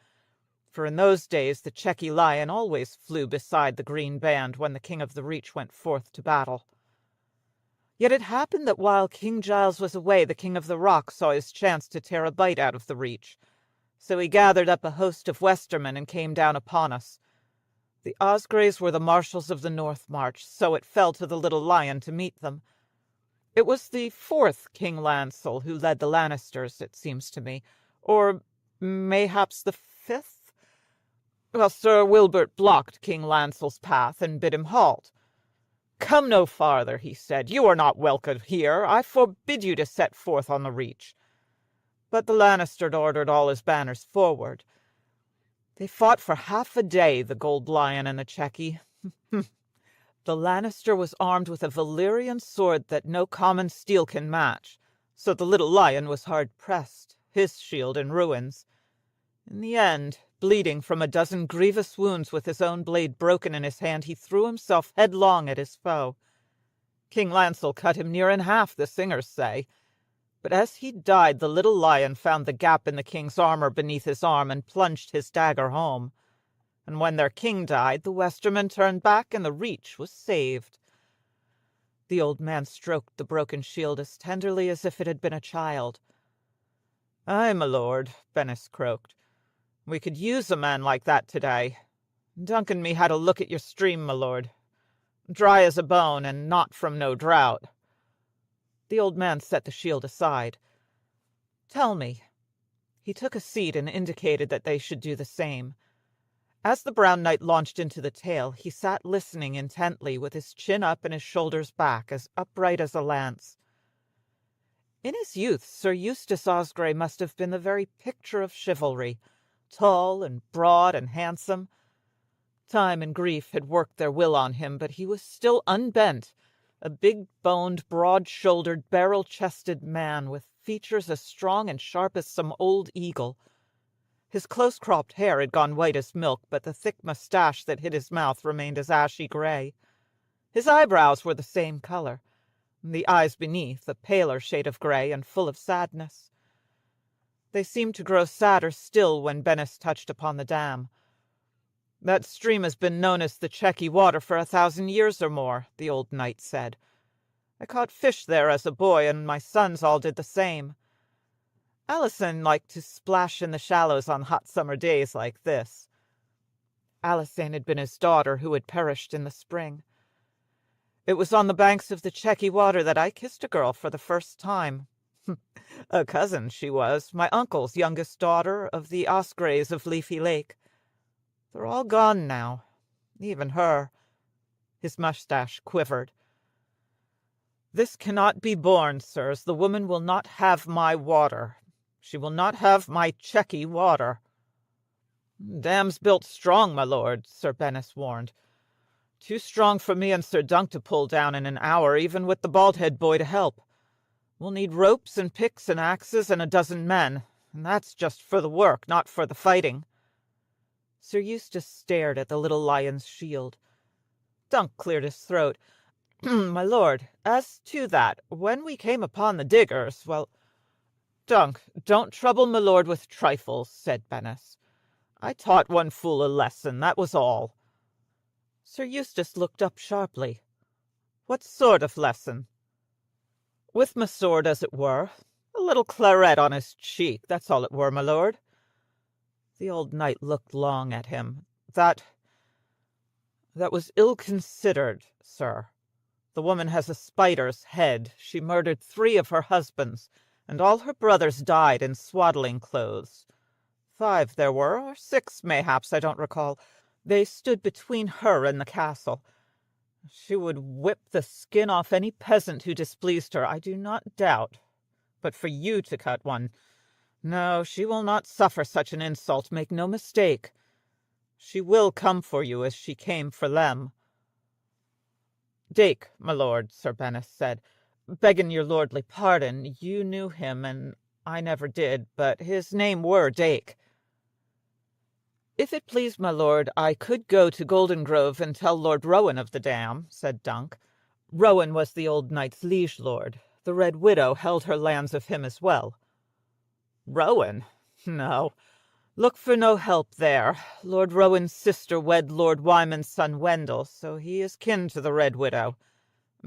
for in those days the Chequy lion always flew beside the green band when the King of the Reach went forth to battle. Yet it happened that while King Giles was away, the King of the Rock saw his chance to tear a bite out of the Reach. So he gathered up a host of Westermen and came down upon us. The Osgrays were the marshals of the North March, so it fell to the little lion to meet them. It was the 4th King Lancel who led the Lannisters, it seems to me, or mayhaps the 5th? Well, Sir Wilbert blocked King Lancel's path and bid him halt. "Come no farther," he said. "You are not welcome here. I forbid you to set forth on the Reach." But the Lannister ordered all his banners forward. They fought for half a day, the Gold Lion and the Chequy. The Lannister was armed with a Valyrian sword that no common steel can match, so the little lion was hard-pressed, his shield in ruins. In the end, bleeding from a dozen grievous wounds with his own blade broken in his hand, he threw himself headlong at his foe. King Lancel cut him near in half, the singers say. But as he died, the little lion found the gap in the king's armor beneath his arm and plunged his dagger home. And when their king died, the Westermen turned back and the Reach was saved. The old man stroked the broken shield as tenderly as if it had been a child. "Aye, my lord," Bennis croaked. "We could use a man like that today. Dunk and me had a look at your stream, my lord. Dry as a bone, and not from no drought." The old man set the shield aside. "Tell me." He took a seat and indicated that they should do the same. As the Brown Knight launched into the tale, he sat listening intently, with his chin up and his shoulders back, as upright as a lance. In his youth, Sir Eustace Osgrey must have been the very picture of chivalry, tall and broad and handsome. Time and grief had worked their will on him, but he was still unbent, a big-boned, broad-shouldered, barrel-chested man with features as strong and sharp as some old eagle. His close-cropped hair had gone white as milk, but the thick moustache that hid his mouth remained as ashy gray. His eyebrows were the same color, the eyes beneath a paler shade of gray and full of sadness. They seemed to grow sadder still when Bennis touched upon the dam. "That stream has been known as the Chequy Water for 1,000 years or more," the old knight said. "I caught fish there as a boy, and my sons all did the same. Alysanne liked to splash in the shallows on hot summer days like this." Alysanne had been his daughter, who had perished in the spring. "It was on the banks of the Chequy Water that I kissed a girl for the first time. A cousin, she was, my uncle's youngest daughter, of the Osgrays of Leafy Lake. They're all gone now, even her." His mustache quivered. "This cannot be borne, sirs. The woman will not have my water. She will not have my Chequy water." "Dam's built strong, my lord," Sir Bennis warned. "Too strong for me and Sir Dunk to pull down in an hour, even with the bald-head boy to help. We'll need ropes and picks and axes and a dozen men, and that's just for the work, not for the fighting." Sir Eustace stared at the little lion's shield. Dunk cleared his throat. "My lord, as to that, when we came upon the diggers, well—" "Dunk, don't trouble my lord with trifles," said Bennis. "I taught one fool a lesson, that was all." Sir Eustace looked up sharply. "What sort of lesson?" "With my sword, as it were. A little claret on his cheek, that's all it were, my lord." The old knight looked long at him. That was ill-considered, sir. The woman has a spider's head. She murdered 3 of her husbands, and all her brothers died in swaddling clothes. 5 there were, or 6 mayhaps, I don't recall. They stood between her and the castle. She would whip the skin off any peasant who displeased her, I do not doubt. But for you to cut one— no, she will not suffer such an insult, make no mistake. She will come for you as she came for Lem." "Dake, my lord," Sir Bennis said, "begging your lordly pardon, you knew him, and I never did, but his name were Dake." "If it please my lord, I could go to Golden Grove and tell Lord Rowan of the dam," said Dunk. Rowan was the old knight's liege lord. The Red Widow held her lands of him as well. "Rowan? No, Look for no help there. Lord Rowan's sister wed Lord Wyman's son Wendell, so he is kin to the Red Widow.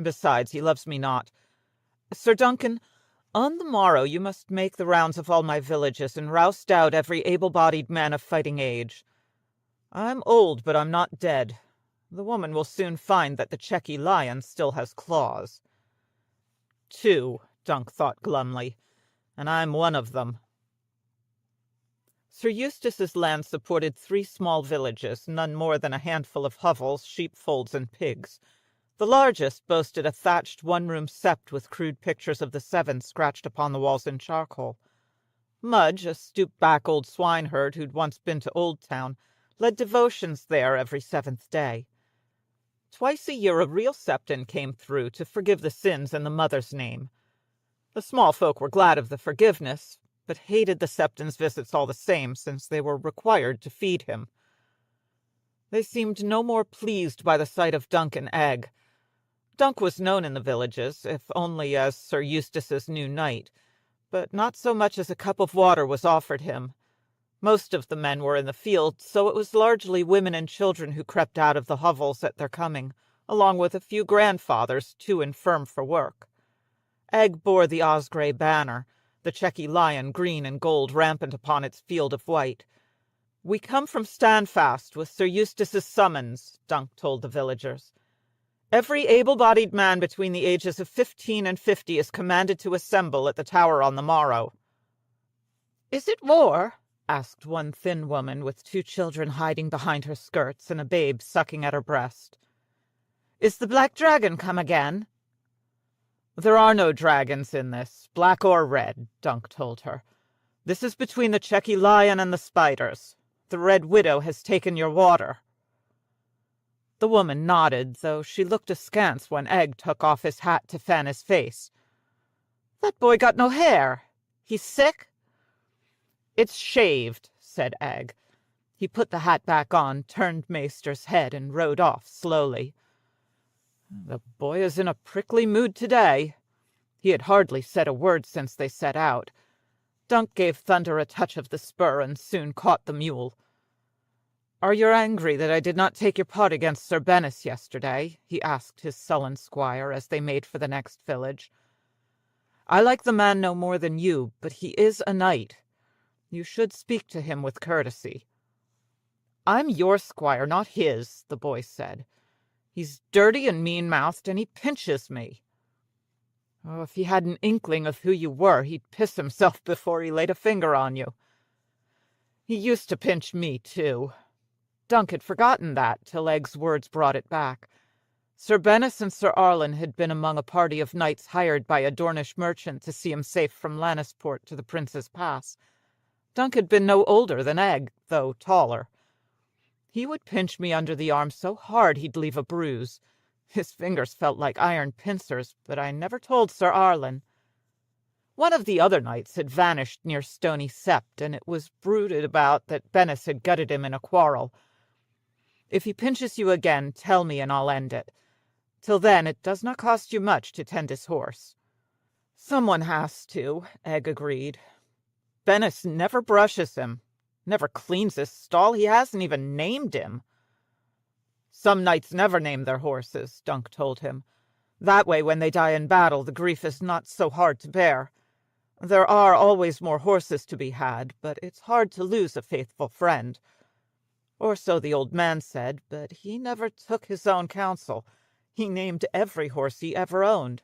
Besides, he loves me not. Sir Duncan, on the morrow you must make the rounds of all my villages and roust out every able-bodied man of fighting age. I'm old, but I'm not dead. The woman will soon find that the Checky lion still has claws. 2, Dunk thought glumly, and I'm one of them. Sir Eustace's land supported 3 small villages, none more than a handful of hovels, sheepfolds, and pigs. The largest boasted a thatched one-room sept with crude pictures of the Seven scratched upon the walls in charcoal. Mudge, a stooped-back old swineherd who'd once been to Oldtown, led devotions there every 7th day. Twice a year a real septon came through to forgive the sins in the mother's name. The small folk were glad of the forgiveness, but hated the septon's visits all the same, since they were required to feed him. They seemed no more pleased by the sight of Dunk and Egg. Dunk was known in the villages, if only as Sir Eustace's new knight, but not so much as a cup of water was offered him. Most of the men were in the field, so it was largely women and children who crept out of the hovels at their coming, along with a few grandfathers too infirm for work. Egg bore the Osgrey banner, the Checky lion green and gold rampant upon its field of white. "We come from Standfast with Sir Eustace's summons," Dunk told the villagers. "Every able-bodied man between the ages of 15 and 50 is commanded to assemble at the tower on the morrow." "Is it war?" asked one thin woman with 2 children hiding behind her skirts and a babe sucking at her breast. "Is the Black Dragon come again?" "There are no dragons in this, black or red," Dunk told her. "This is between the Checky lion and the spiders. The Red Widow has taken your water." The woman nodded, though she looked askance when Egg took off his hat to fan his face. "That boy got no hair. He's sick?" "It's shaved," said Egg. He put the hat back on, turned Maester's head, and rode off slowly. The boy is in a prickly mood today. He had hardly said a word since they set out. Dunk gave Thunder a touch of the spur and soon caught the mule. "Are you angry that I did not take your part against Sir Bennis yesterday?" he asked his sullen squire as they made for the next village. "I like the man no more than you, but he is a knight. You should speak to him with courtesy." "I'm your squire, not his," the boy said. "He's dirty and mean-mouthed, and he pinches me." "Oh, if he had an inkling of who you were, he'd piss himself before he laid a finger on you." "He used to pinch me, too." Dunk had forgotten that till Egg's words brought it back. Sir Bennis and Sir Arlen had been among a party of knights hired by a Dornish merchant to see him safe from Lannisport to the Prince's Pass. Dunk had been no older than Egg, though taller. "He would pinch me under the arm so hard he'd leave a bruise. His fingers felt like iron pincers, but I never told Sir Arlen." One of the other knights had vanished near Stony Sept, and it was bruited about that Bennis had gutted him in a quarrel. "If he pinches you again, tell me and I'll end it. Till then, it does not cost you much to tend his horse." "Someone has to," Egg agreed. "Bennis never brushes him, never cleans his stall. He hasn't even named him." "Some knights never name their horses," Dunk told him. "That way, when they die in battle, the grief is not so hard to bear. There are always more horses to be had, but it's hard to lose a faithful friend. Or so the old man said, but he never took his own counsel. He named every horse he ever owned.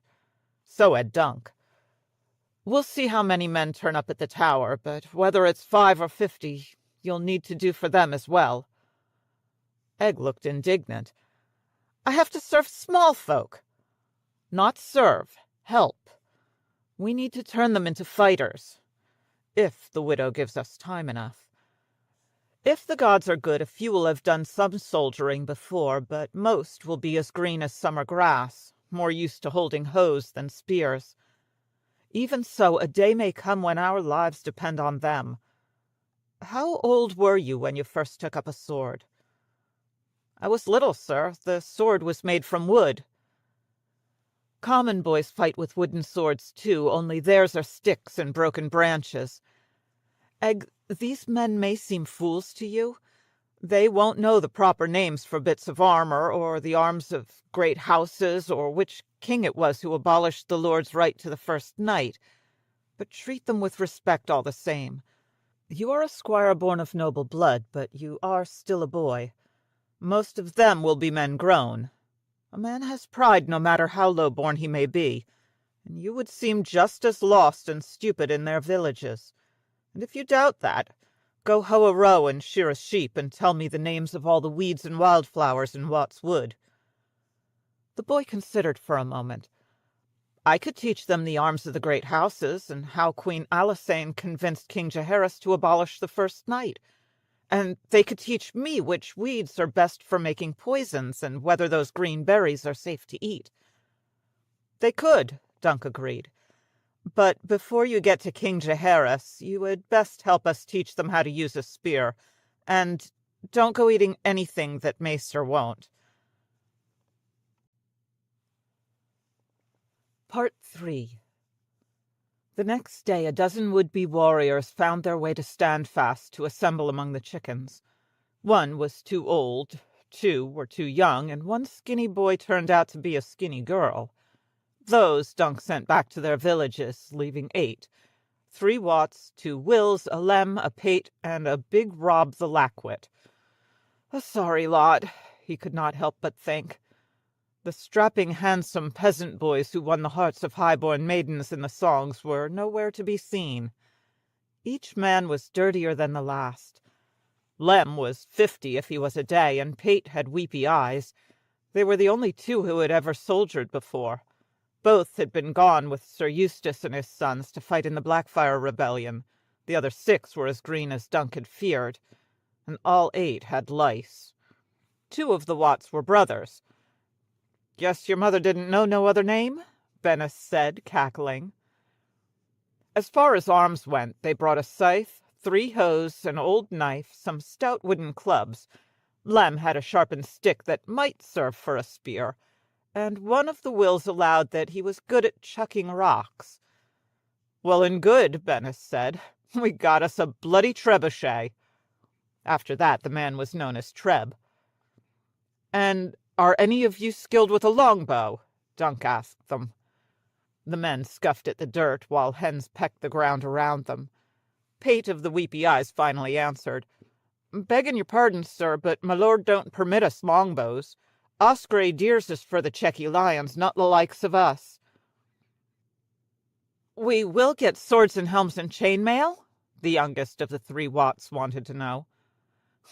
So had Dunk. We'll see how many men turn up at the tower, but whether it's 5 or 50, you'll need to do for them as well." Egg looked indignant. "I have to serve small folk." "Not serve, help. We need to turn them into fighters, if the widow gives us time enough. If the gods are good, a few will have done some soldiering before, but most will be as green as summer grass, more used to holding hoes than spears. Even so, a day may come when our lives depend on them. How old were you when you first took up a sword?" "I was little, sir. The sword was made from wood." "Common boys fight with wooden swords, too, only theirs are sticks and broken branches. Egg, These men may seem fools to you. They won't know the proper names for bits of armor, or the arms of great houses, or which king it was who abolished the lord's right to the first knight. But treat them with respect all the same. You are a squire born of noble blood, but you are still a boy. Most of them will be men grown. A man has pride no matter how low-born he may be, and you would seem just as lost and stupid in their villages. And if you doubt that, go hoe a row and shear a sheep, and tell me the names of all the weeds and wildflowers in Wat's Wood. The boy considered for a moment. I could teach them the arms of the great houses, and how Queen Alisane convinced King Jaehaerys to abolish the first knight. And they could teach me which weeds are best for making poisons, and whether those green berries are safe to eat. They could, Dunk agreed. But before you get to King Jaehaerys, you would best help us teach them how to use a spear. And don't go eating anything that Maester won't. Part 3. The next day, a dozen would-be warriors found their way to Standfast to assemble among the chickens. One was too old, 2 were too young, and 1 skinny boy turned out to be a skinny girl. Those Dunk sent back to their villages, leaving 8. 3 Wats, 2 Wills, a Lem, a Pate, and a big Rob the Lackwit. A sorry lot, he could not help but think. The strapping, handsome peasant boys who won the hearts of high-born maidens in the songs were nowhere to be seen. Each man was dirtier than the last. Lem was 50 if he was a day, and Pate had weepy eyes. They were the only 2 who had ever soldiered before. Both had been gone with Sir Eustace and his sons to fight in the Blackfire Rebellion. The other 6 were as green as Dunk had feared, and all 8 had lice. 2 of the Watts were brothers. "Guess your mother didn't know no other name?" Bennis said, cackling. As far as arms went, they brought a scythe, 3 hoes, an old knife, some stout wooden clubs. Lem had a sharpened stick that might serve for a spear, and one of the Wills allowed that he was good at chucking rocks. "Well and good," Bennis said. "We got us a bloody trebuchet." After that, the man was known as Treb. "And are any of you skilled with a longbow?" Dunk asked them. The men scuffed at the dirt, while hens pecked the ground around them. Pate of the weepy eyes finally answered, "Begging your pardon, sir, but my lord don't permit us longbows. Us grey deers is for the Checky lions, not the likes of us." "We will get swords and helms and chainmail?" the youngest of the 3 Watts wanted to know.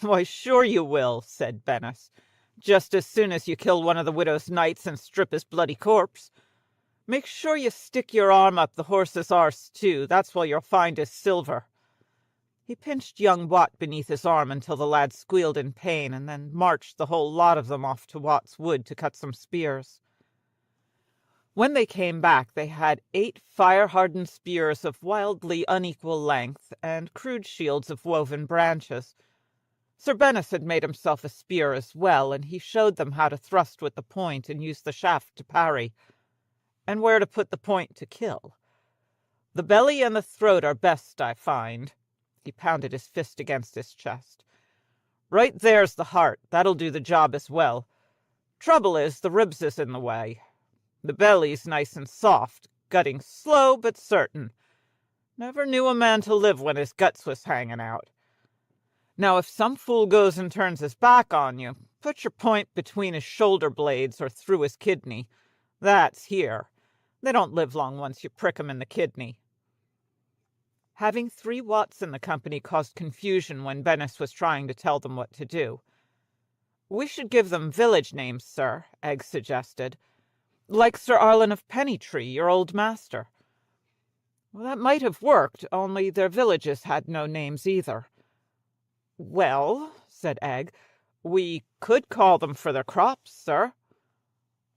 "Why, sure you will," said Bennis. "Just as soon as you kill one of the widow's knights and strip his bloody corpse. Make sure you stick your arm up the horse's arse, too. That's where you'll find his silver." He pinched young Wat beneath his arm until the lad squealed in pain, and then marched the whole lot of them off to Wat's Wood to cut some spears. When they came back, they had 8 fire-hardened spears of wildly unequal length, and crude shields of woven branches. Sir Bennis had made himself a spear as well, and he showed them how to thrust with the point and use the shaft to parry, and where to put the point to kill. "The belly and the throat are best, I find." He pounded his fist against his chest. "Right there's the heart. That'll do the job as well. Trouble is, the ribs is in the way. The belly's nice and soft, gutting slow but certain. Never knew a man to live when his guts was hanging out. Now, if some fool goes and turns his back on you, put your point between his shoulder blades or through his kidney. That's here. They don't live long once you prick 'em in the kidney." Having 3 Watts in the company caused confusion when Bennis was trying to tell them what to do. "We should give them village names, sir," Egg suggested. "Like Sir Arlen of Pennytree, your old master." Well, that might have worked, only their villages had no names either. "Well," said Egg, "we could call them for their crops, sir."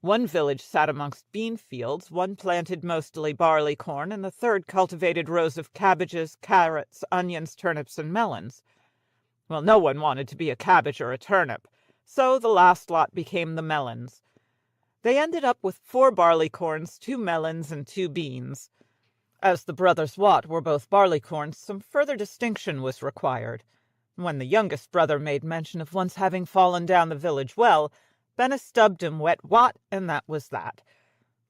One village sat amongst bean fields, one planted mostly barley corn, and the third cultivated rows of cabbages, carrots, onions, turnips, and melons. Well, no one wanted to be a cabbage or a turnip, so the last lot became the melons. They ended up with 4 barley corns, 2 melons, and 2 beans. As the brothers Watt were both barleycorns, some further distinction was required. When the youngest brother made mention of once having fallen down the village well, Bennis dubbed him Wet Watt, and that was that.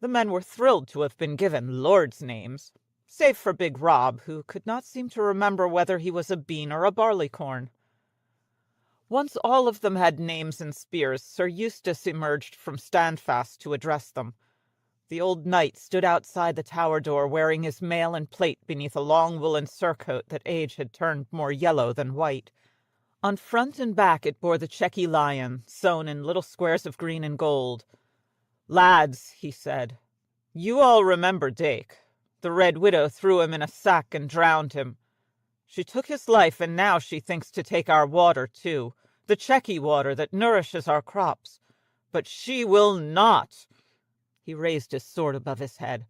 The men were thrilled to have been given lords' names, save for Big Rob, who could not seem to remember whether he was a bean or a barleycorn. Once all of them had names and spears, Sir Eustace emerged from Standfast to address them. The old knight stood outside the tower door wearing his mail and plate beneath a long woolen surcoat that age had turned more yellow than white. On front and back it bore the Chequy lion, sewn in little squares of green and gold. "Lads," he said, "you all remember Dake. The Red Widow threw him in a sack and drowned him. She took his life, and now she thinks to take our water too, the Chequy water that nourishes our crops. But she will not." He raised his sword above his head.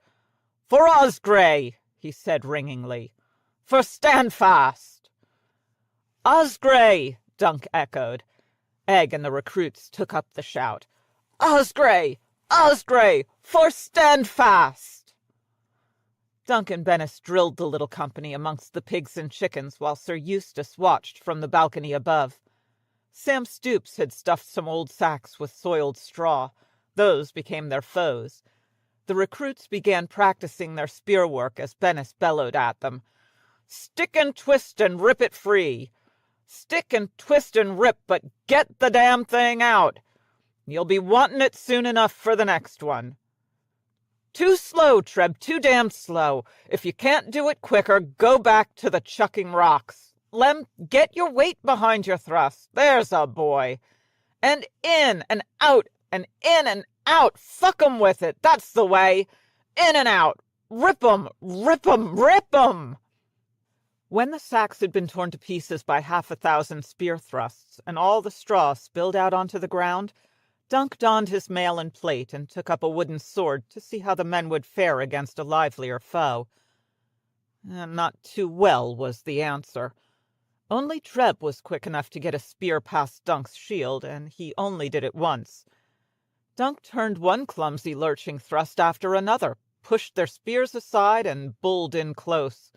"For Osgray," he said ringingly. "For Standfast." "Osgray!" Dunk echoed. Egg and the recruits took up the shout. "Osgray! Osgray! For Standfast!" Dunk and Bennis drilled the little company amongst the pigs and chickens while Sir Eustace watched from the balcony above. Sam Stoops had stuffed some old sacks with soiled straw. Those became their foes. The recruits began practicing their spear work as Bennis bellowed at them. "Stick and twist and rip it free. Stick and twist and rip, but get the damn thing out. You'll be wanting it soon enough for the next one. Too slow, Treb, too damned slow. If you can't do it quicker, go back to the chucking rocks. Lem, get your weight behind your thrust. There's a boy. And in and out and in and out. Fuck 'em with it. That's the way. In and out. Rip 'em, rip 'em, rip 'em." When the sacks had been torn to pieces by 1,000 spear thrusts, and all the straw spilled out onto the ground, Dunk donned his mail and plate and took up a wooden sword to see how the men would fare against a livelier foe. Not too well was the answer. Only Treb was quick enough to get a spear past Dunk's shield, and he only did it once. Dunk turned one clumsy lurching thrust after another, pushed their spears aside, and bulled in close.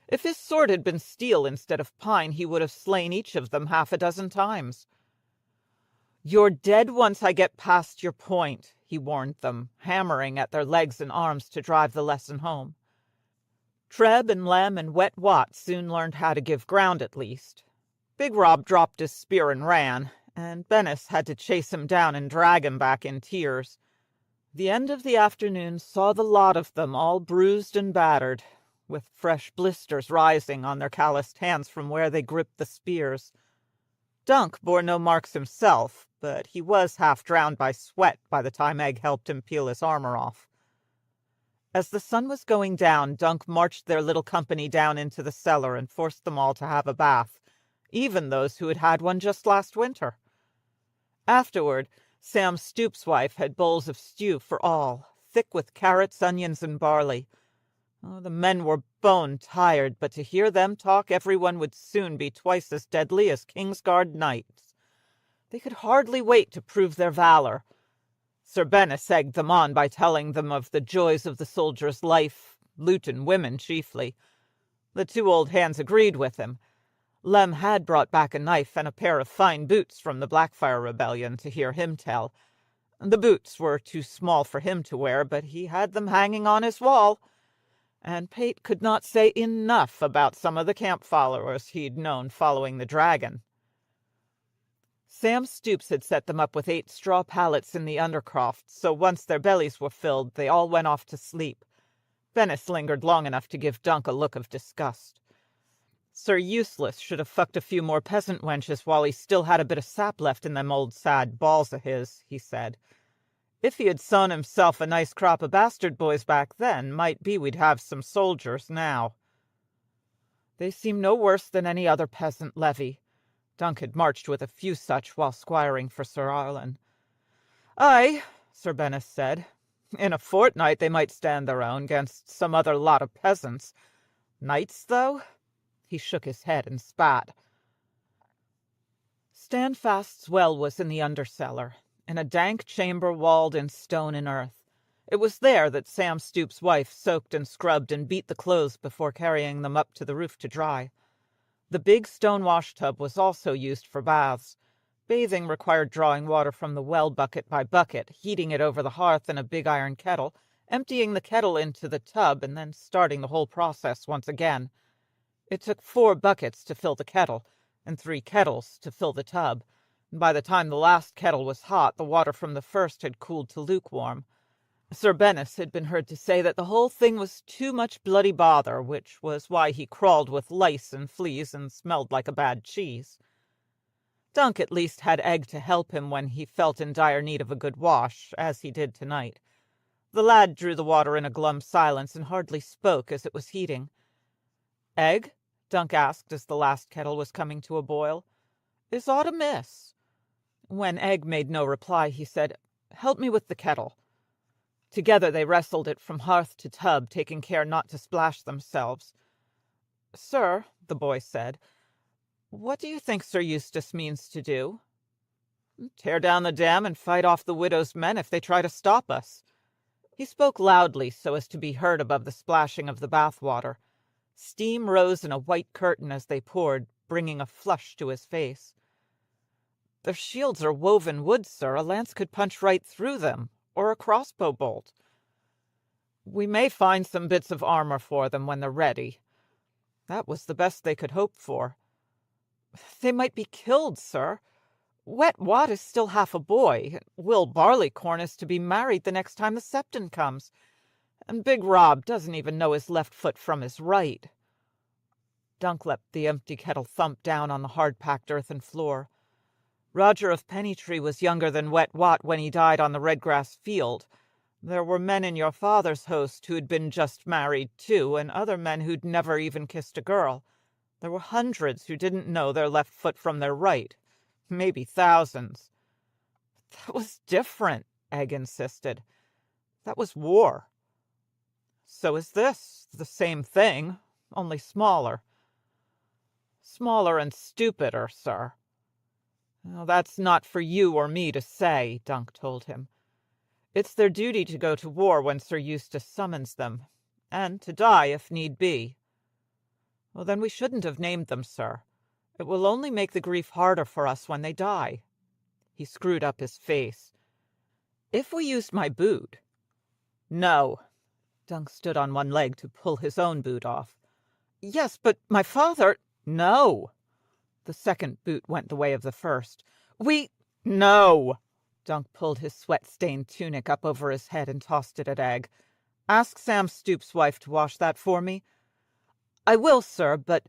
If his sword had been steel instead of pine, he would have slain each of them 6 times. "You're dead once I get past your point," he warned them, hammering at their legs and arms to drive the lesson home. Treb and Lem and Wet Wat soon learned how to give ground at least. Big Rob dropped his spear and ran, and Bennis had to chase him down and drag him back in tears. The end of the afternoon saw the lot of them all bruised and battered, with fresh blisters rising on their calloused hands from where they gripped the spears. Dunk bore no marks himself, but he was half drowned by sweat by the time Egg helped him peel his armor off. As the sun was going down, Dunk marched their little company down into the cellar and forced them all to have a bath, even those who had had one just last winter. Afterward, Sam Stoops' wife had bowls of stew for all, thick with carrots, onions, and barley. Oh, the men were bone-tired, but to hear them talk, everyone would soon be twice as deadly as Kingsguard knights. They could hardly wait to prove their valor. Sir Bennis egged them on by telling them of the joys of the soldier's life, loot and women chiefly. The 2 old hands agreed with him. Lem had brought back a knife and a pair of fine boots from the Blackfire Rebellion to hear him tell. The boots were too small for him to wear, but he had them hanging on his wall. And Pate could not say enough about some of the camp followers he'd known following the dragon. Sam Stoops had set them up with 8 straw pallets in the undercroft, so once their bellies were filled, they all went off to sleep. Bennis lingered long enough to give Dunk a look of disgust. Sir Useless should have fucked a few more peasant wenches while he still had a bit of sap left in them old sad balls of his, he said. If he had sown himself a nice crop of bastard boys back then, might be we'd have some soldiers now. They seem no worse than any other peasant levy. Dunk had marched with a few such while squiring for Sir Arlen. "Aye," Sir Bennis said. "In a fortnight they might stand their own against some other lot of peasants. Knights, though?" He shook his head and spat. Standfast's well was in the undercellar, in a dank chamber walled in stone and earth. It was there that Sam Stoop's wife soaked and scrubbed and beat the clothes before carrying them up to the roof to dry. The big stone wash tub was also used for baths. Bathing required drawing water from the well bucket by bucket, heating it over the hearth in a big iron kettle, emptying the kettle into the tub, and then starting the whole process once again. It took 4 buckets to fill the kettle, and 3 kettles to fill the tub. And by the time the last kettle was hot, the water from the first had cooled to lukewarm. Sir Bennis had been heard to say that the whole thing was too much bloody bother, which was why he crawled with lice and fleas and smelled like a bad cheese. Dunk at least had Egg to help him when he felt in dire need of a good wash, as he did tonight. The lad drew the water in a glum silence and hardly spoke as it was heating. "Egg?" Dunk asked as the last kettle was coming to a boil. "Is aught amiss?" When Egg made no reply, he said, "Help me with the kettle." Together they wrestled it from hearth to tub, taking care not to splash themselves. "Sir," the boy said, "what do you think Sir Eustace means to do?" "Tear down the dam and fight off the widow's men if they try to stop us." He spoke loudly so as to be heard above the splashing of the bath water. Steam rose in a white curtain as they poured, bringing a flush to his face. "Their shields are woven wood, sir. A lance could punch right through them, or a crossbow bolt." "We may find some bits of armor for them when they're ready." That was the best they could hope for. "They might be killed, sir. Wet Wat is still half a boy. Will Barleycorn is to be married the next time the Septon comes. And Big Rob doesn't even know his left foot from his right." Dunk let the empty kettle thump down on the hard-packed earthen floor. "Roger of Pennytree was younger than Wet Wat when he died on the Redgrass field. There were men in your father's host who'd been just married, too, and other men who'd never even kissed a girl. There were hundreds who didn't know their left foot from their right. Maybe thousands." "That was different," Egg insisted. "That was war." "So is this. The same thing, only smaller." "Smaller and stupider, sir." "Well, that's not for you or me to say," Dunk told him. "It's their duty to go to war when Sir Eustace summons them, and to die if need be." "Well, then we shouldn't have named them, sir. It will only make the grief harder for us when they die." He screwed up his face. "If we used my boot—" "No." Dunk stood on one leg to pull his own boot off. "Yes, but my father—" "No." The second boot went the way of the first. "No." Dunk pulled his sweat-stained tunic up over his head and tossed it at Egg. "Ask Sam Stoop's wife to wash that for me." "I will, sir, but—"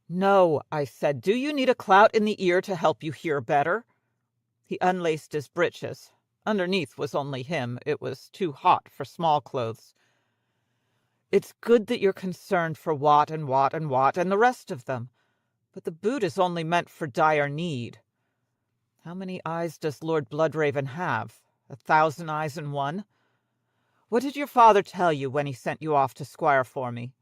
"No," I said. "Do you need a clout in the ear to help you hear better?" He unlaced his breeches. Underneath was only him. It was too hot for small clothes. "It's good that you're concerned for Wat and Wat and Wat and the rest of them. But the boot is only meant for dire need. How many eyes does Lord Bloodraven have? 1,000 eyes in one? What did your father tell you when he sent you off to squire for me?"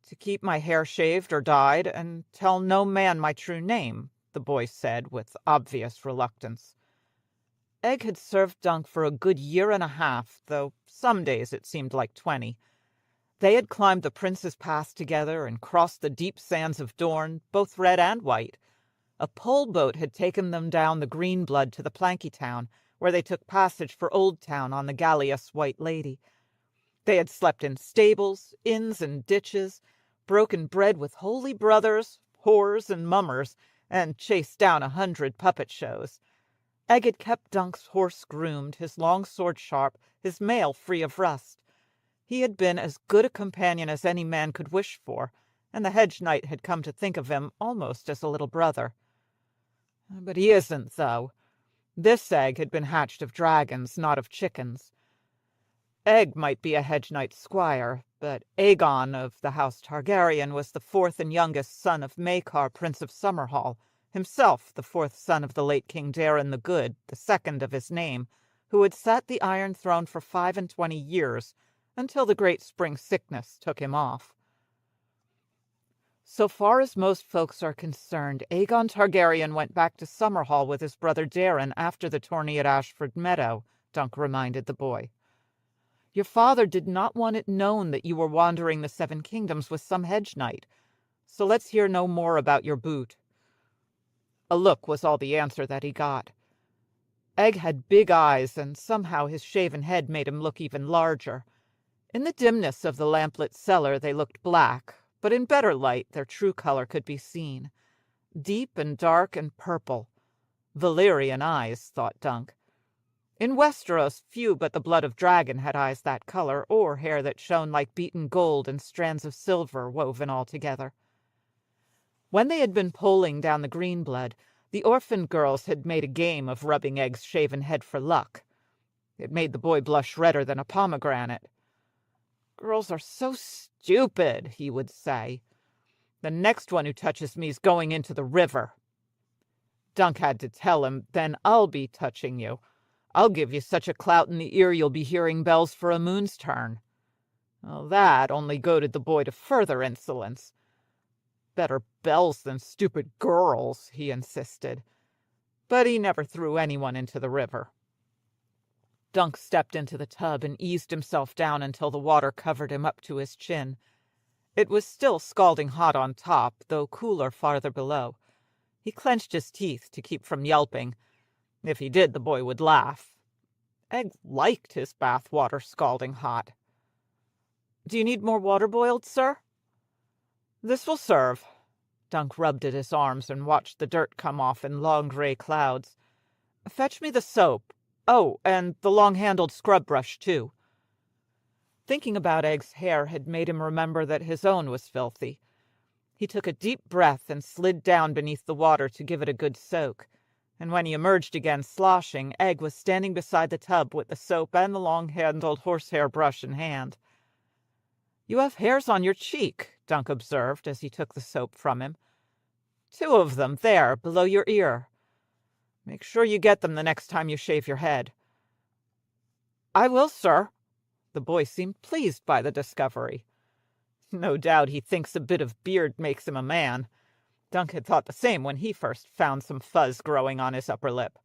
"To keep my hair shaved or dyed, and tell no man my true name," the boy said with obvious reluctance. Egg had served Dunk for a good year and a half, though some days it seemed like 20. They had climbed the Prince's Pass together and crossed the deep sands of Dorne, both red and white. A pole boat had taken them down the Green Blood to the Planky Town, where they took passage for Old Town on the galleass White Lady. They had slept in stables, inns, and ditches, broken bread with holy brothers, whores, and mummers, and chased down 100 puppet shows. Egg had kept Dunk's horse groomed, his long sword sharp, his mail free of rust. He had been as good a companion as any man could wish for, and the hedge knight had come to think of him almost as a little brother. But he isn't, though. This egg had been hatched of dragons, not of chickens. Egg might be a hedge knight's squire, but Aegon of the house Targaryen was the 4th and youngest son of Maekar, Prince of Summerhall, himself the 4th son of the late King Daeron the Good, the 2nd of his name, who had sat the Iron Throne for 25 years, until the great spring sickness took him off. So far as most folks are concerned, Aegon Targaryen went back to Summerhall with his brother Daeron after the tourney at Ashford Meadow, Dunk reminded the boy. Your father did not want it known that you were wandering the 7 kingdoms with some hedge knight. So let's hear no more about your boot." A look was all the answer that he got. Egg had big eyes, and somehow his shaven head made him look even larger. In the dimness of the lamplit cellar they looked black, but in better light their true color could be seen. Deep and dark and purple. Valyrian eyes, thought Dunk. In Westeros few but the blood of dragon had eyes that color, or hair that shone like beaten gold and strands of silver woven all together. When they had been poling down the green blood, the orphan girls had made a game of rubbing Egg's shaven head for luck. It made the boy blush redder than a pomegranate. "Girls are so stupid," he would say. "The next one who touches me's going into the river." Dunk had to tell him, "Then I'll be touching you. I'll give you such a clout in the ear you'll be hearing bells for a moon's turn." Well, that only goaded the boy to further insolence. "Better bells than stupid girls," he insisted. But he never threw anyone into the river. Dunk stepped into the tub and eased himself down until the water covered him up to his chin. It was still scalding hot on top, though cooler farther below. He clenched his teeth to keep from yelping. If he did, the boy would laugh. Egg liked his bath water scalding hot. "Do you need more water boiled, sir?" "This will serve." Dunk rubbed at his arms and watched the dirt come off in long gray clouds. "Fetch me the soap. Oh, and the long-handled scrub brush, too." Thinking about Egg's hair had made him remember that his own was filthy. He took a deep breath and slid down beneath the water to give it a good soak. And when he emerged again sloshing, Egg was standing beside the tub with the soap and the long-handled horsehair brush in hand. "You have hairs on your cheek," Dunk observed as he took the soap from him. "2 of them, there, below your ear. Make sure you get them the next time you shave your head." "I will, sir." The boy seemed pleased by the discovery. No doubt he thinks a bit of beard makes him a man. Dunk had thought the same when he first found some fuzz growing on his upper lip.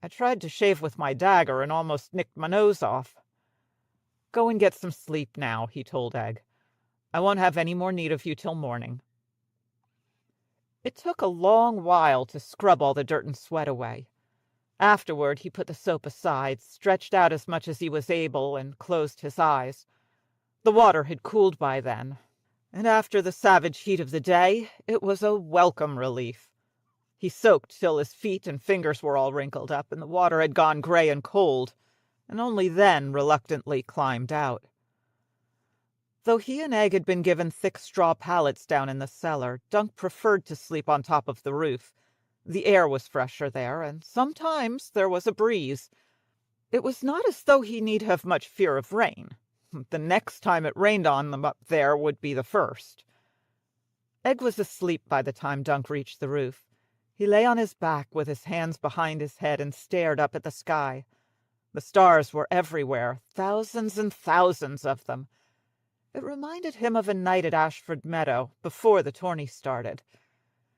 "I tried to shave with my dagger and almost nicked my nose off." "Go and get some sleep now," he told Egg. "I won't have any more need of you till morning." It took a long while to scrub all the dirt and sweat away. Afterward he put the soap aside, stretched out as much as he was able, and closed his eyes. The water had cooled by then, and after the savage heat of the day, it was a welcome relief. He soaked till his feet and fingers were all wrinkled up, and the water had gone gray and cold, and only then reluctantly climbed out. Though he and Egg had been given thick straw pallets down in the cellar, Dunk preferred to sleep on top of the roof. The air was fresher there, and sometimes there was a breeze. It was not as though he need have much fear of rain. The next time it rained on them up there would be the first. Egg was asleep by the time Dunk reached the roof. He lay on his back with his hands behind his head and stared up at the sky. The stars were everywhere, thousands and thousands of them. It reminded him of a night at Ashford Meadow, before the tourney started.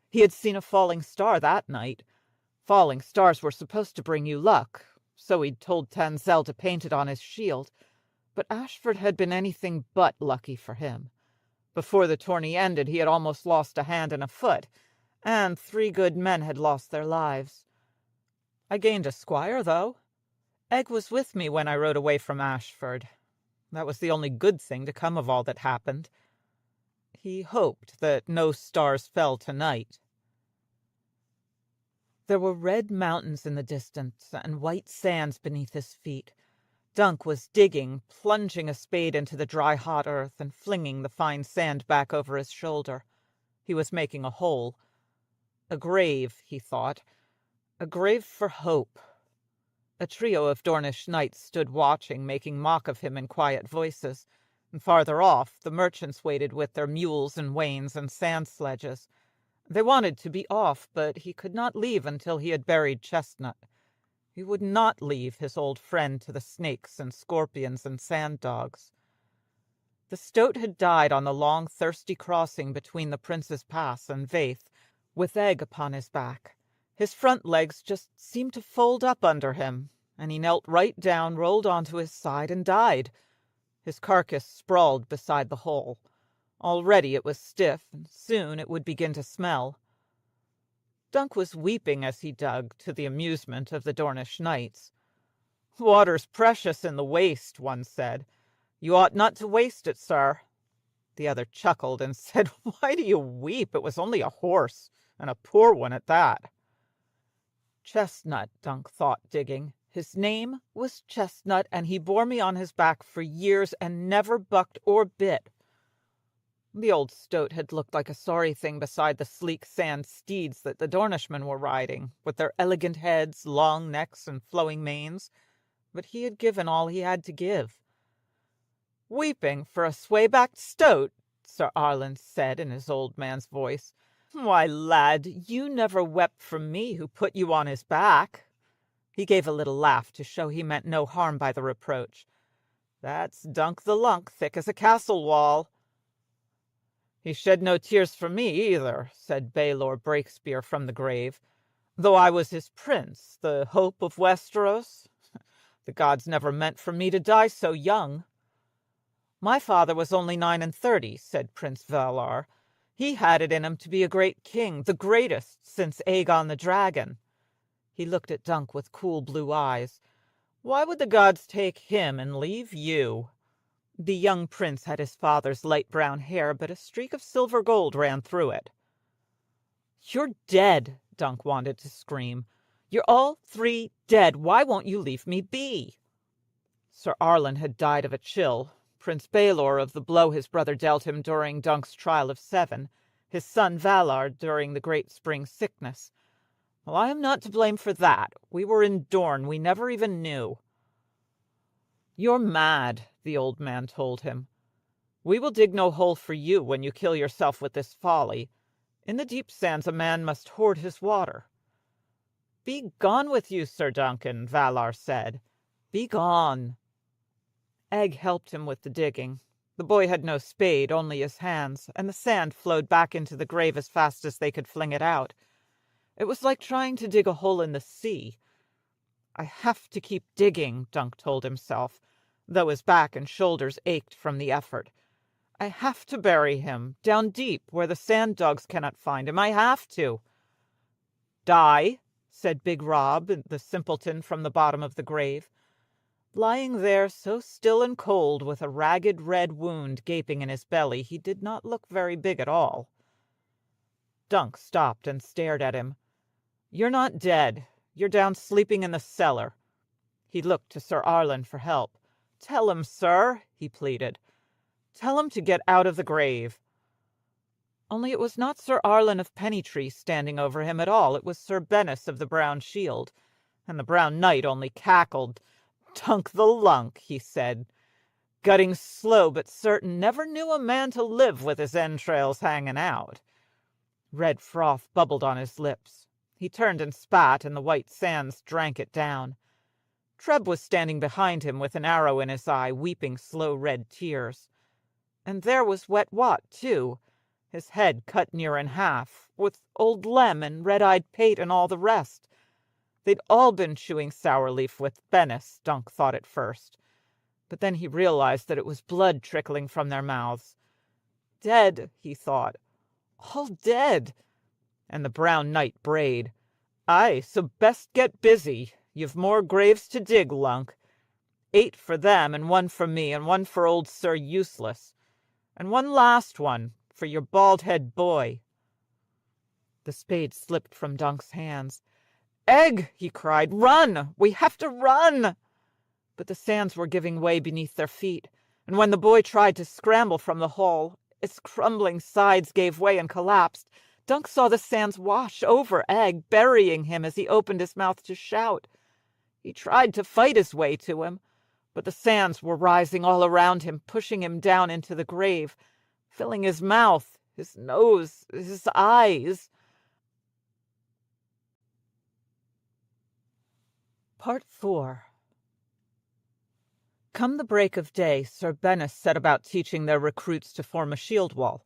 He had seen a falling star that night. Falling stars were supposed to bring you luck, so he'd told Tanzell to paint it on his shield. But Ashford had been anything but lucky for him. Before the tourney ended, he had almost lost a hand and a foot, and 3 good men had lost their lives. I gained a squire, though. Egg was with me when I rode away from Ashford. That was the only good thing to come of all that happened. He hoped that no stars fell tonight. There were red mountains in the distance and white sands beneath his feet. Dunk was digging, plunging a spade into the dry, hot earth and flinging the fine sand back over his shoulder. He was making a hole. A grave, he thought. A grave for hope. A trio of Dornish knights stood watching, making mock of him in quiet voices, and farther off the merchants waited with their mules and wains and sand sledges. They wanted to be off, but he could not leave until he had buried Chestnut. He would not leave his old friend to the snakes and scorpions and sand dogs. The stoat had died on the long, thirsty crossing between the Prince's Pass and Vaith, with Egg upon his back. His front legs just seemed to fold up under him. and he knelt right down, rolled onto his side, and died. His carcass sprawled beside the hole. Already it was stiff, and soon it would begin to smell. Dunk was weeping as he dug, to the amusement of the Dornish knights. "Water's precious in the waste," one said. "You ought not to waste it, sir." The other chuckled and said, "Why do you weep? It was only a horse, and a poor one at that." Chestnut, Dunk thought, digging. His name was Chestnut, and he bore me on his back for years and never bucked or bit. The old stoat had looked like a sorry thing beside the sleek sand steeds that the Dornishmen were riding, with their elegant heads, long necks, and flowing manes, but he had given all he had to give. "Weeping for a sway-backed stoat?" Sir Arlen said in his old man's voice. "Why, lad, you never wept for me who put you on his back." He gave a little laugh to show he meant no harm by the reproach. "That's Dunk the Lunk, thick as a castle wall." "He shed no tears for me either," said Baelor Breakspear from the grave, "though I was his prince, the hope of Westeros. The gods never meant for me to die so young." "My father was only 39, said Prince Valar. "He had it in him to be a great king, the greatest since Aegon the Dragon." He looked at Dunk with cool blue eyes. "Why would the gods take him and leave you?" The young prince had his father's light brown hair, but a streak of silver gold ran through it. "You're dead," Dunk wanted to scream. "You're all three dead. Why won't you leave me be?" Sir Arlen had died of a chill, Prince Baelor of the blow his brother dealt him during Dunk's trial of 7, his son Valar during the great spring sickness. "Well, I am not to blame for that. We were in Dorne. We never even knew." "You're mad," the old man told him. "We will dig no hole for you when you kill yourself with this folly. In the deep sands a man must hoard his water." "Be gone with you, Sir Duncan," Valar said. "Be gone." Egg helped him with the digging. The boy had no spade, only his hands, and the sand flowed back into the grave as fast as they could fling it out. It was like trying to dig a hole in the sea. "I have to keep digging," Dunk told himself, though his back and shoulders ached from the effort. "I have to bury him, down deep, where the sand dogs cannot find him. I have to." "Die," said Big Rob, the simpleton from the bottom of the grave. Lying there so still and cold, with a ragged red wound gaping in his belly, he did not look very big at all. Dunk stopped and stared at him. "You're not dead. You're down sleeping in the cellar." He looked to Sir Arlen for help. "Tell him, sir," he pleaded. "Tell him to get out of the grave." Only it was not Sir Arlen of Pennytree standing over him at all. It was Sir Bennis of the Brown Shield, and the Brown Knight only cackled. "Dunk the Lunk," he said, "gutting slow but certain, never knew a man to live with his entrails hanging out." Red froth bubbled on his lips. He turned and spat, and the white sands drank it down. Treb was standing behind him with an arrow in his eye, weeping slow red tears. And there was Wet Wat, too, his head cut near in half, with old Lem and Red-Eyed Pate and all the rest. They'd all been chewing sour leaf with Bennis, Dunk thought at first. But then he realized that it was blood trickling from their mouths. "Dead," he thought. "All dead." And the Brown Knight brayed. "Aye, so best get busy. You've more graves to dig, Lunk. 8 for them, and 1 for me, and 1 for old Sir Useless. And 1 last one for your bald-head boy." The spade slipped from Dunk's hands. "Egg!" he cried. "Run! We have to run!" But the sands were giving way beneath their feet, and when the boy tried to scramble from the hole, its crumbling sides gave way and collapsed. Dunk saw the sands wash over Egg, burying him as he opened his mouth to shout. He tried to fight his way to him, but the sands were rising all around him, pushing him down into the grave, filling his mouth, his nose, his eyes. Part 4. Come the break of day, Sir Bennis set about teaching their recruits to form a shield wall.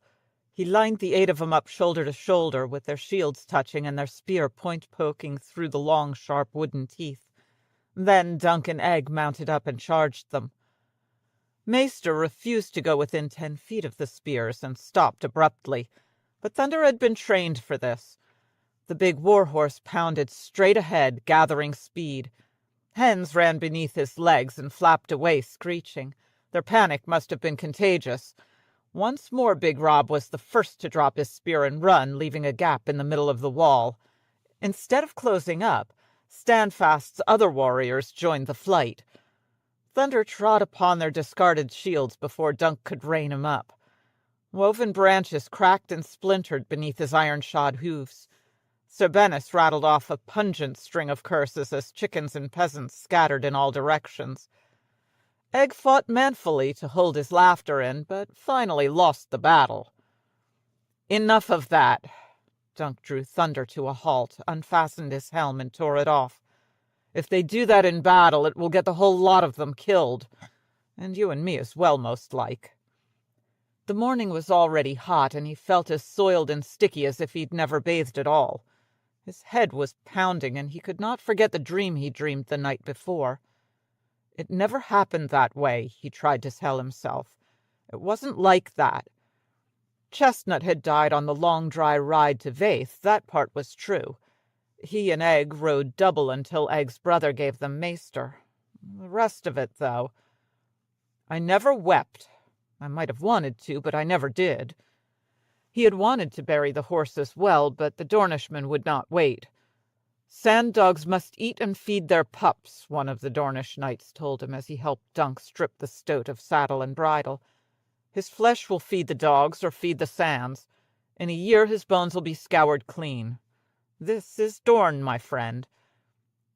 He lined the 8 of them up shoulder to shoulder, with their shields touching and their spear point poking through the long, sharp wooden teeth. Then Dunk and Egg mounted up and charged them. Maester refused to go within 10 feet of the spears and stopped abruptly, but Thunder had been trained for this. The big war-horse pounded straight ahead, gathering speed. Hens ran beneath his legs and flapped away, screeching. Their panic must have been contagious. Once more Big Rob was the first to drop his spear and run, leaving a gap in the middle of the wall. Instead of closing up, Standfast's other warriors joined the flight. Thunder trod upon their discarded shields before Dunk could rein him up. Woven branches cracked and splintered beneath his iron-shod hoofs. Sir Bennis rattled off a pungent string of curses as chickens and peasants scattered in all directions. Egg fought manfully to hold his laughter in, but finally lost the battle. Enough of that. Dunk drew Thunder to a halt, unfastened his helm, and tore it off. If they do that in battle, it will get the whole lot of them killed. And you and me as well, most like. The morning was already hot, and he felt as soiled and sticky as if he'd never bathed at all. His head was pounding, and he could not forget the dream he dreamed the night before. It never happened that way, he tried to tell himself. It wasn't like that. Chestnut had died on the long dry ride to Vaith, that part was true. He and Egg rode double until Egg's brother gave them Maester. The rest of it, though. I never wept. I might have wanted to, but I never did. He had wanted to bury the horse as well, but the Dornishmen would not wait. Sand dogs must eat and feed their pups, one of the Dornish knights told him as he helped Dunk strip the stoat of saddle and bridle. His flesh will feed the dogs or feed the sands. In a year his bones will be scoured clean. This is Dorne, my friend.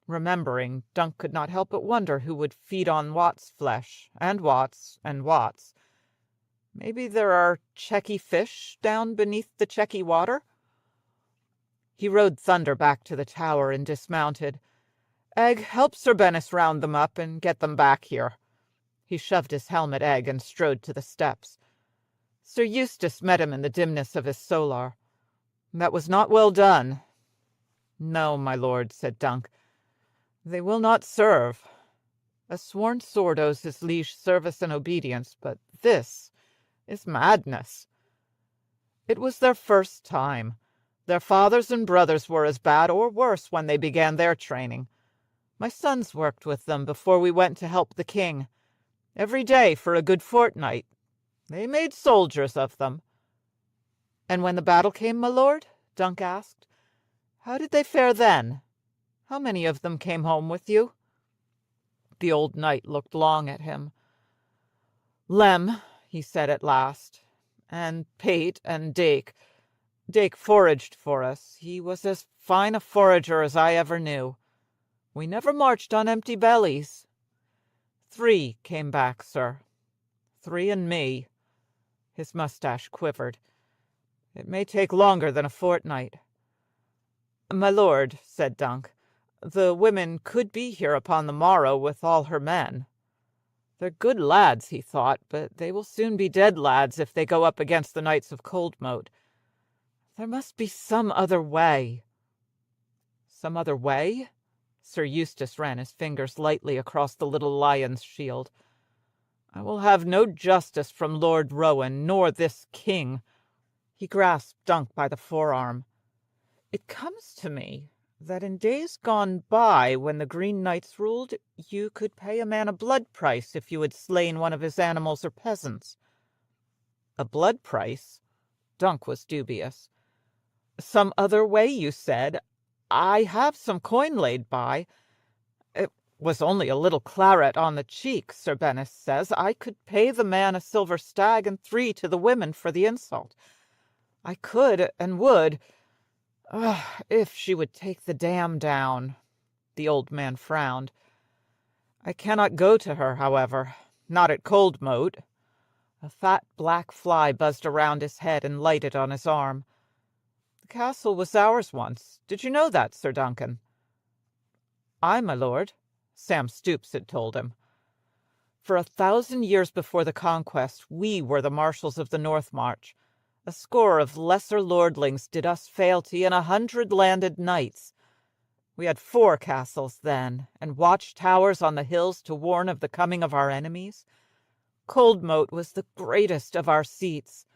Remembering, Dunk could not help but wonder who would feed on Wat's flesh, and Wat's, and Wat's. Maybe there are checky fish down beneath the checky water? He rode Thunder back to the tower and dismounted. Egg, help Sir Bennis round them up and get them back here. He shoved his helm at Egg and strode to the steps. Sir Eustace met him in the dimness of his solar. That was not well done. No, my lord, said Dunk. They will not serve. A sworn sword owes his liege service and obedience, but this is madness. It was their first time. Their fathers and brothers were as bad or worse when they began their training. My sons worked with them before we went to help the king. Every day for a good fortnight. They made soldiers of them. And when the battle came, my lord? Dunk asked. How did they fare then? How many of them came home with you? The old knight looked long at him. Lem, he said at last, and Pate and Dake. Dake foraged for us. He was as fine a forager as I ever knew. We never marched on empty bellies. 3 came back, sir. 3 and me. His mustache quivered. It may take longer than a fortnight. My lord, said Dunk, the women could be here upon the morrow with all her men. They're good lads, he thought, but they will soon be dead lads if they go up against the knights of Coldmoat. There must be some other way. Some other way? Sir Eustace ran his fingers lightly across the little lion's shield. I will have no justice from Lord Rowan, nor this king. He grasped Dunk by the forearm. It comes to me that in days gone by, when the Green Knights ruled, you could pay a man a blood price if you had slain one of his animals or peasants. A blood price? Dunk was dubious. Some other way, you said. I have some coin laid by. It was only a little claret on the cheek, Sir Bennis says. I could pay the man a silver stag and 3 to the women for the insult. I could and would, if she would take the dam down. The old man frowned. I cannot go to her, however, not at Coldmoat. A fat black fly buzzed around his head and lighted on his arm. The castle was ours once. Did you know that, Sir Duncan? Aye, my lord, Sam Stoops had told him. For 1,000 years before the conquest, we were the marshals of the North March. A score of lesser lordlings did us fealty, and 100 landed knights. We had 4 castles then, and watch-towers on the hills to warn of the coming of our enemies. Coldmoat was the greatest of our seats.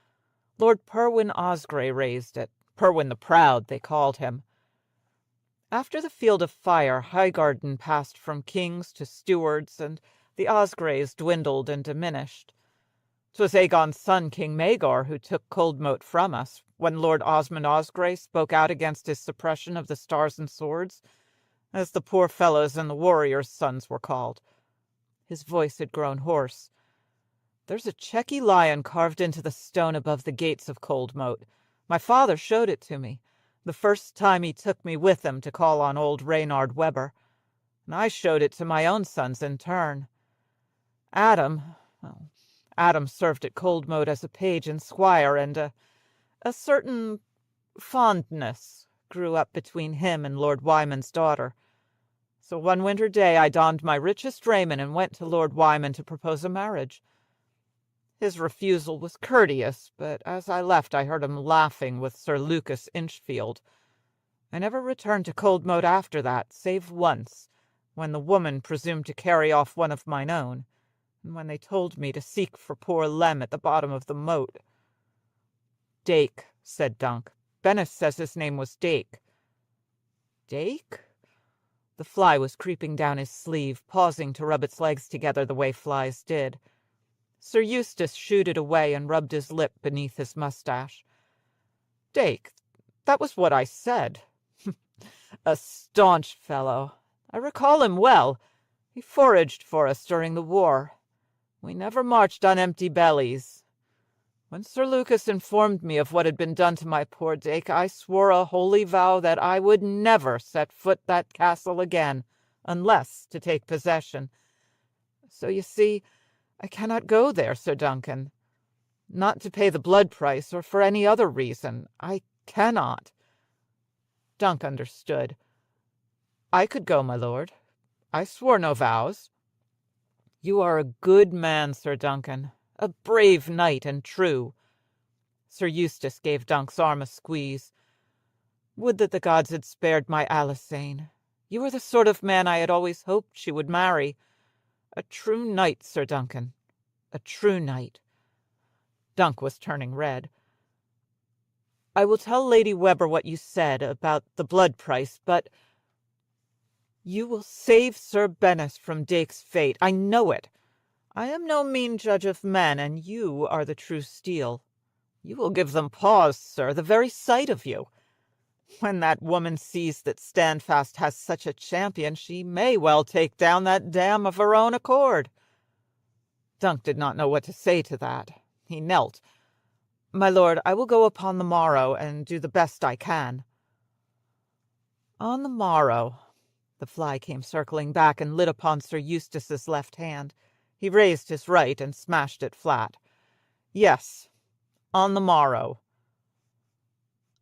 Lord Perwyn Osgrey raised it. Perwyn the Proud, they called him. After the Field of Fire, Highgarden passed from kings to stewards, and the Osgreys dwindled and diminished. 'Twas Aegon's son, King Maegor, who took Coldmoat from us, when Lord Osmond Osgrey spoke out against his suppression of the Stars and Swords, as the poor fellows and the warriors' sons were called. His voice had grown hoarse. There's a checky lion carved into the stone above the gates of Coldmoat. My father showed it to me, the first time he took me with him to call on old Reynard Weber, and I showed it to my own sons in turn. Adam served at Coldmoat as a page and squire, and a certain fondness grew up between him and Lord Wyman's daughter. So one winter day I donned my richest raiment and went to Lord Wyman to propose a marriage. His refusal was courteous, but as I left I heard him laughing with Sir Lucas Inchfield. I never returned to Coldmoat after that, save once, when the woman presumed to carry off one of mine own, and when they told me to seek for poor Lem at the bottom of the moat. Dake, said Dunk. Bennis says his name was Dake. Dake? The fly was creeping down his sleeve, pausing to rub its legs together the way flies did. Sir Eustace shooed it away and rubbed his lip beneath his mustache. Dake, that was what I said. A staunch fellow. I recall him well. He foraged for us during the war. We never marched on empty bellies. When Sir Lucas informed me of what had been done to my poor Dake, I swore a holy vow that I would never set foot that castle again, unless to take possession. So you see, I cannot go there, Sir Duncan. Not to pay the blood price, or for any other reason. I cannot. Dunk understood. I could go, my lord. I swore no vows. You are a good man, Sir Duncan, a brave knight and true. Sir Eustace gave Dunk's arm a squeeze. Would that the gods had spared my Alisane. You are the sort of man I had always hoped she would marry. A true knight, Sir Duncan, a true knight. Dunk was turning red. I will tell Lady Weber what you said about the blood price, but you will save Sir Bennis from Dake's fate. I know it. I am no mean judge of men, and you are the true steel. You will give them pause, sir, the very sight of you. When that woman sees that Standfast has such a champion, she may well take down that dam of her own accord. Dunk did not know what to say to that. He knelt. My lord, I will go upon the morrow, and do the best I can. On the morrow. The fly came circling back and lit upon Sir Eustace's left hand. He raised his right and smashed it flat. Yes, on the morrow.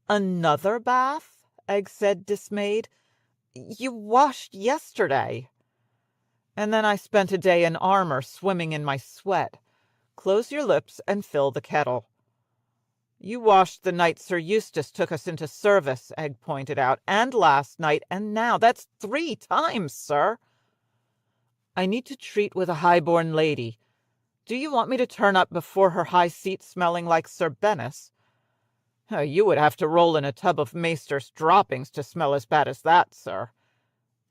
Another bath? Egg said, dismayed. You washed yesterday. And then I spent a day in armor, swimming in my sweat. Close your lips and fill the kettle. You washed the night Sir Eustace took us into service, Egg pointed out, and last night, and now. That's 3 times, sir. I need to treat with a high-born lady. Do you want me to turn up before her high seat smelling like Sir Bennis? You would have to roll in a tub of maester's droppings to smell as bad as that, sir.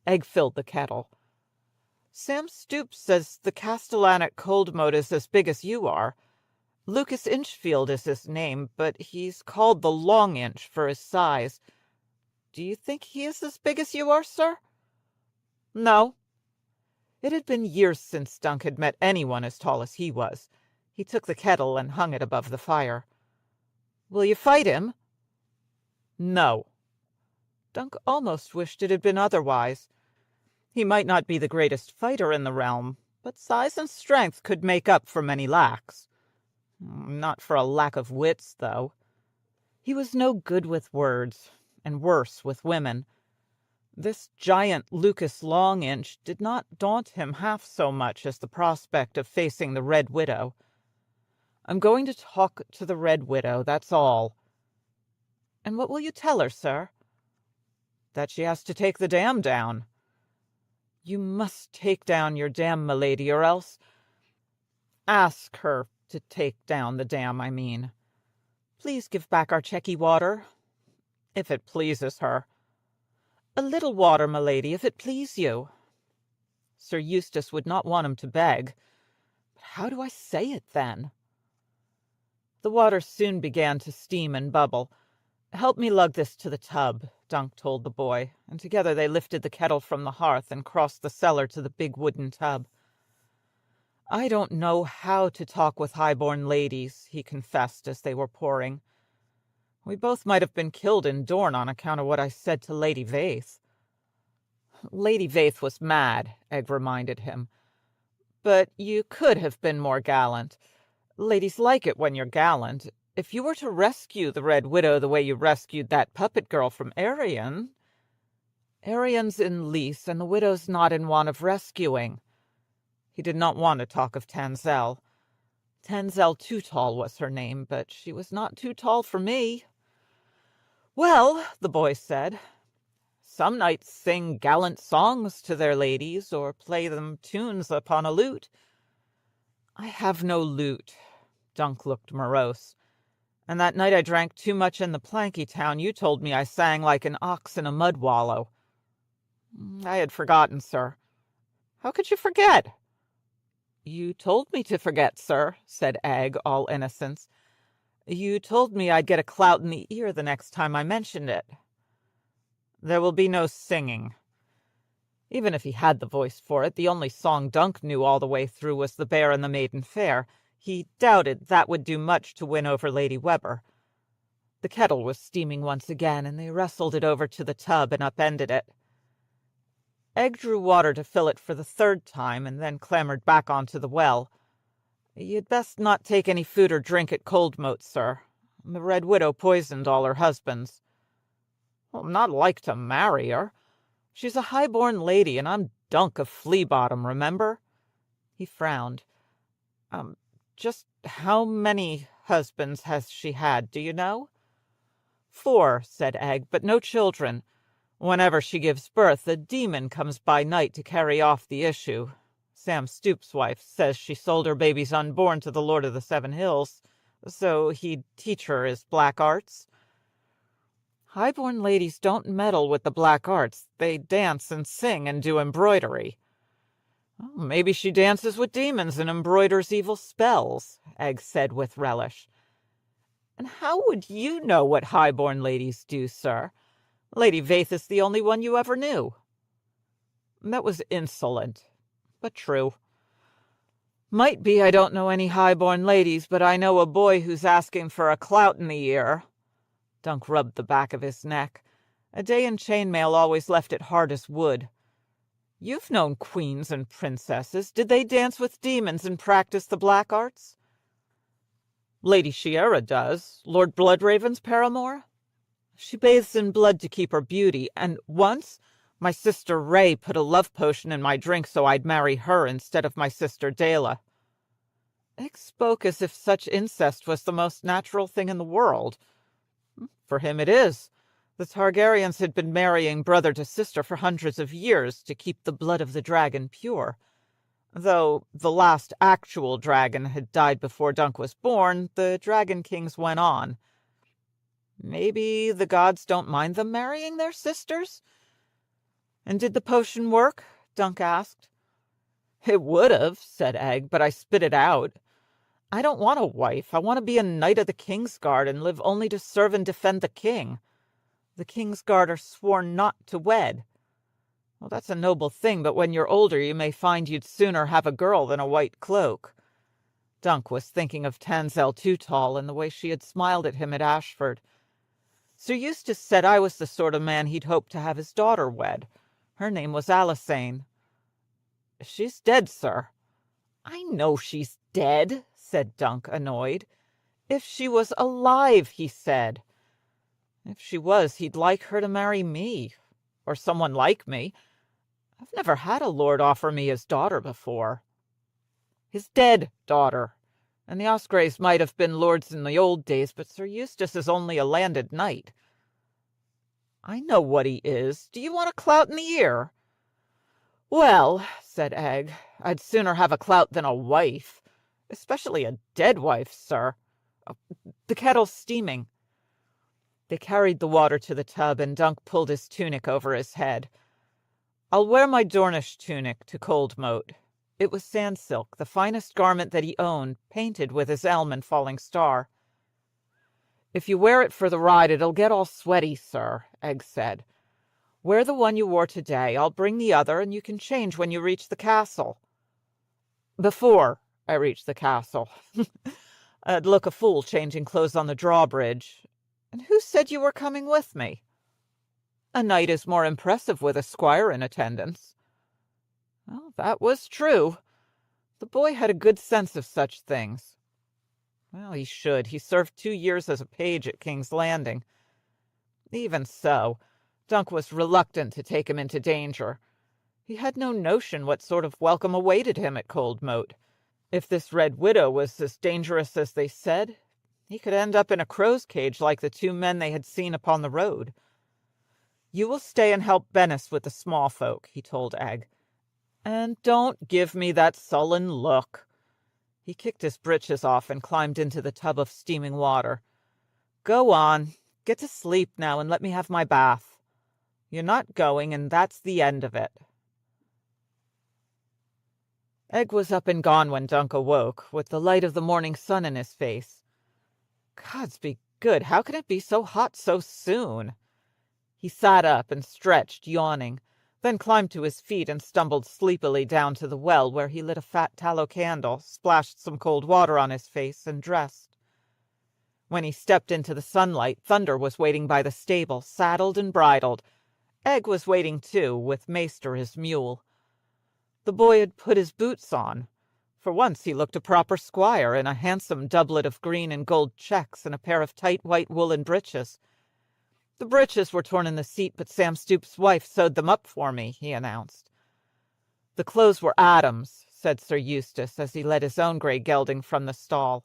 Egg filled the kettle. Sam Stoops says the castellan at Coldmoat is as big as you are. Lucas Inchfield is his name, but he's called the Long Inch for his size. Do you think he is as big as you are, sir? No. It had been years since Dunk had met anyone as tall as he was. He took the kettle and hung it above the fire. Will you fight him? No. Dunk almost wished it had been otherwise. He might not be the greatest fighter in the realm, but size and strength could make up for many lacks. Not for a lack of wits, though. He was no good with words, and worse with women. This giant Lucas Longinch did not daunt him half so much as the prospect of facing the Red Widow. I'm going to talk to the Red Widow, that's all. And what will you tell her, sir? "That she has to take the dam down." "You must take down your dam, milady, or else—" "Ask her to take down the dam, I mean. Please give back our Checky water, if it pleases her. A little water, milady, if it please you." Sir Eustace would not want him to beg. But how do I say it, then? The water soon began to steam and bubble. "Help me lug this to the tub," Dunk told the boy, and together they lifted the kettle from the hearth and crossed the cellar to the big wooden tub. "I don't know how to talk with high-born ladies," he confessed as they were pouring. "We both might have been killed in Dorne on account of what I said to Lady Vaith." "Lady Vaith was mad," Egg reminded him. "But you could have been more gallant. Ladies like it when you're gallant. If you were to rescue the Red Widow the way you rescued that puppet girl from Arion—" "Arion's in lease, and the widow's not in want of rescuing." He did not want to talk of Tanzelle. Tanzelle Too Tall was her name, but she was not too tall for me. "Well," the boy said, "some knights sing gallant songs to their ladies, or play them tunes upon a lute." "I have no lute." Dunk looked morose. "And that night I drank too much in the Planky Town, you told me I sang like an ox in a mud wallow." "I had forgotten, sir." "How could you forget?" "You told me to forget, sir," said Egg, all innocence. "You told me I'd get a clout in the ear the next time I mentioned it." "There will be no singing." Even if he had the voice for it, the only song Dunk knew all the way through was The Bear and the Maiden Fair. He doubted that would do much to win over Lady Webber. The kettle was steaming once again, and they wrestled it over to the tub and upended it. Egg drew water to fill it for the third time, and then clambered back onto the well. "You'd best not take any food or drink at Coldmoat, sir. The Red Widow poisoned all her husbands." "I'm not like to marry her. She's a high-born lady, and I'm Dunk of Flea-Bottom, remember?" He frowned. Just how many husbands has she had, do you know?" "4," said Egg, "but no children. Whenever she gives birth, a demon comes by night to carry off the issue. Sam Stoop's wife says she sold her babies unborn to the Lord of the Seven Hills, so he'd teach her his black arts." "High-born ladies don't meddle with the black arts. They dance and sing and do embroidery." "Maybe she dances with demons and embroiders evil spells," Egg said with relish. "And how would you know what high-born ladies do, sir? Lady Vaith is the only one you ever knew." That was insolent, but true. "Might be I don't know any high-born ladies, but I know a boy who's asking for a clout in the ear." Dunk rubbed the back of his neck. A day in chainmail always left it hard as wood. "You've known queens and princesses. Did they dance with demons and practice the black arts?" "Lady Shiera does. Lord Bloodraven's paramour. She bathes in blood to keep her beauty, and once my sister Ray put a love potion in my drink so I'd marry her instead of my sister Dela." Egg spoke as if such incest was the most natural thing in the world. "For him it is. The Targaryens had been marrying brother to sister for hundreds of years to keep the blood of the dragon pure. Though the last actual dragon had died before Dunk was born, the Dragon Kings went on. Maybe the gods don't mind them marrying their sisters?" "And did the potion work?" Dunk asked. "It would have," said Egg, "but I spit it out. I don't want a wife. I want to be a knight of the Kingsguard and live only to serve and defend the king. The Kingsguard are sworn not to wed. Well, that's a noble thing, but when you're older you may find you'd sooner have a girl than a white cloak." Dunk was thinking of Tanzelle Too Tall and the way she had smiled at him at Ashford. Sir Eustace said I was the sort of man he'd hope to have his daughter wed. Her name was Alisane." "She's dead, sir." "I know she's dead," said Dunk, annoyed. "If she was alive," he said. "If she was, he'd like her to marry me, or someone like me. I've never had a lord offer me his daughter before." "His dead daughter. And the Ospreys might have been lords in the old days, but Sir Eustace is only a landed knight." I know what he is. Do you want a clout in the ear?" "Well," said Egg, "I'd sooner have a clout than a wife, especially a dead wife, sir. Oh, the kettle's steaming." They carried the water to the tub, and Dunk pulled his tunic over his head. "I'll wear my Dornish tunic to cold moat." It was sand silk, the finest garment that he owned, painted with his elm and falling star. "If you wear it for the ride, it'll get all sweaty, sir," Egg said. "Wear the one you wore today. I'll bring the other, and you can change when you reach the castle." "Before I reach the castle. I'd look a fool changing clothes on the drawbridge. And who said you were coming with me?" "A knight is more impressive with a squire in attendance." Well, that was true. The boy had a good sense of such things. Well, he should. He served 2 years as a page at King's Landing. Even so, Dunk was reluctant to take him into danger. He had no notion what sort of welcome awaited him at Cold Moat. If this Red Widow was as dangerous as they said, he could end up in a crow's cage like the 2 men they had seen upon the road. "You will stay and help Bennis with the small folk," he told Egg. "And don't give me that sullen look." He kicked his breeches off and climbed into the tub of steaming water. "Go on. Get to sleep now and let me have my bath. You're not going, and that's the end of it." Egg was up and gone when Dunk awoke, with the light of the morning sun in his face. Gods be good, how can it be so hot so soon? He sat up and stretched, yawning, then climbed to his feet and stumbled sleepily down to the well, where he lit a fat tallow candle, splashed some cold water on his face, and dressed. When he stepped into the sunlight, Thunder was waiting by the stable, saddled and bridled. Egg was waiting too, with Maester his mule. The boy had put his boots on. For once he looked a proper squire, in a handsome doublet of green and gold checks and a pair of tight white woolen breeches. "The breeches were torn in the seat, but Sam Stoop's wife sewed them up for me," he announced. "The clothes were Adam's," said Sir Eustace, as he led his own grey gelding from the stall.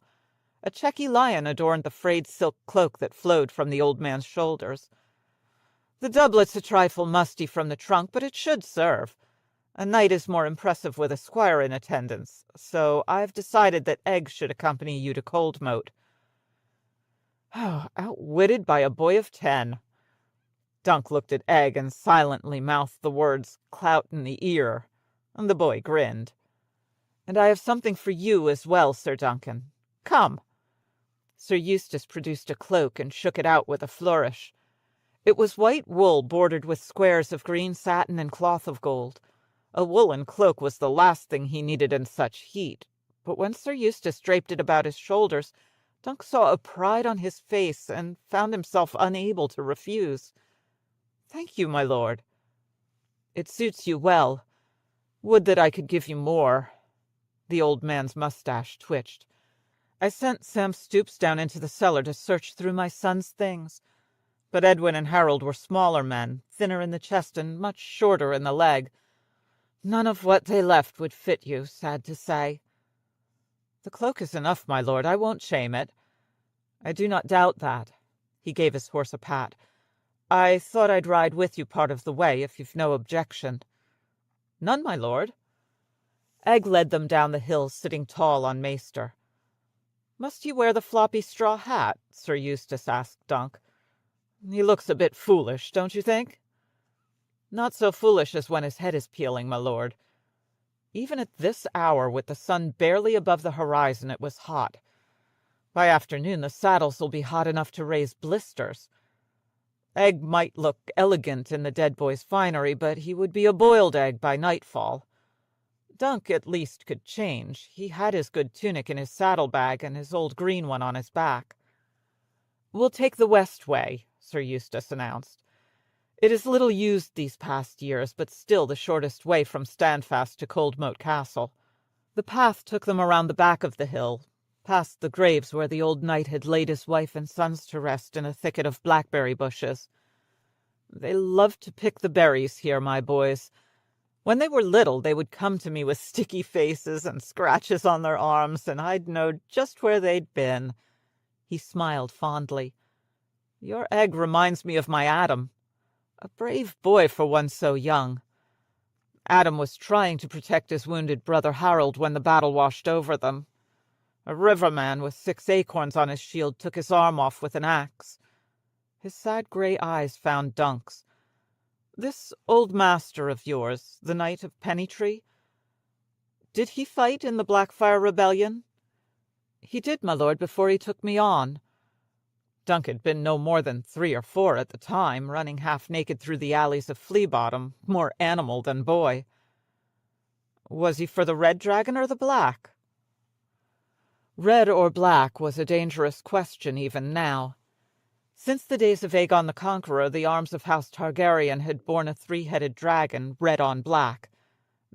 A checky lion adorned the frayed silk cloak that flowed from the old man's shoulders. "The doublet's a trifle musty from the trunk, but it should serve. A knight is more impressive with a squire in attendance, so I've decided that Egg should accompany you to Cold Moat." Oh, outwitted by a boy of 10. Dunk looked at Egg and silently mouthed the words, "clout in the ear," and the boy grinned. "And I have something for you as well, Sir Duncan. Come." Sir Eustace produced a cloak and shook it out with a flourish. It was white wool bordered with squares of green satin and cloth of gold. A woolen cloak was the last thing he needed in such heat, but when Sir Eustace draped it about his shoulders, Dunk saw a pride on his face and found himself unable to refuse. "Thank you, my lord." "It suits you well. Would that I could give you more." The old man's mustache twitched. "I sent Sam Stoops down into the cellar to search through my son's things. But Edwin and Harold were smaller men, thinner in the chest and much shorter in the leg. None of what they left would fit you, sad to say." "The cloak is enough, my lord. I won't shame it." "I do not doubt that." He gave his horse a pat. "I thought I'd ride with you part of the way, if you've no objection." "None, my lord." Egg led them down the hill, sitting tall on Maester. "Must you wear the floppy straw hat?" Sir Eustace asked Dunk. "He looks a bit foolish, don't you think?" "Not so foolish as when his head is peeling, my lord." Even at this hour, with the sun barely above the horizon, it was hot. By afternoon the saddles will be hot enough to raise blisters. Egg might look elegant in the dead boy's finery, but he would be a boiled egg by nightfall. Dunk at least could change. He had his good tunic in his saddle-bag and his old green one on his back. "We'll take the west way," Sir Eustace announced. "It is little used these past years, but still the shortest way from Standfast to Coldmoat Castle." The path took them around the back of the hill, past the graves where the old knight had laid his wife and sons to rest in a thicket of blackberry bushes. "They loved to pick the berries here, my boys. When they were little, they would come to me with sticky faces and scratches on their arms, and I'd know just where they'd been." He smiled fondly. "Your Egg reminds me of my Adam." A brave boy for one so young. Adam was trying to protect his wounded brother Harold when the battle washed over them. A riverman with 6 acorns on his shield took his arm off with an axe. His sad grey eyes found Dunk's. This old master of yours, the Knight of Pennytree, did he fight in the Blackfire Rebellion? He did, my lord, before he took me on. Dunk had been no more than 3 or 4 at the time, running half-naked through the alleys of Flea-Bottom, more animal than boy. Was he for the Red Dragon or the Black? Red or black was a dangerous question even now. Since the days of Aegon the Conqueror, the arms of House Targaryen had borne a 3-headed dragon, red on black.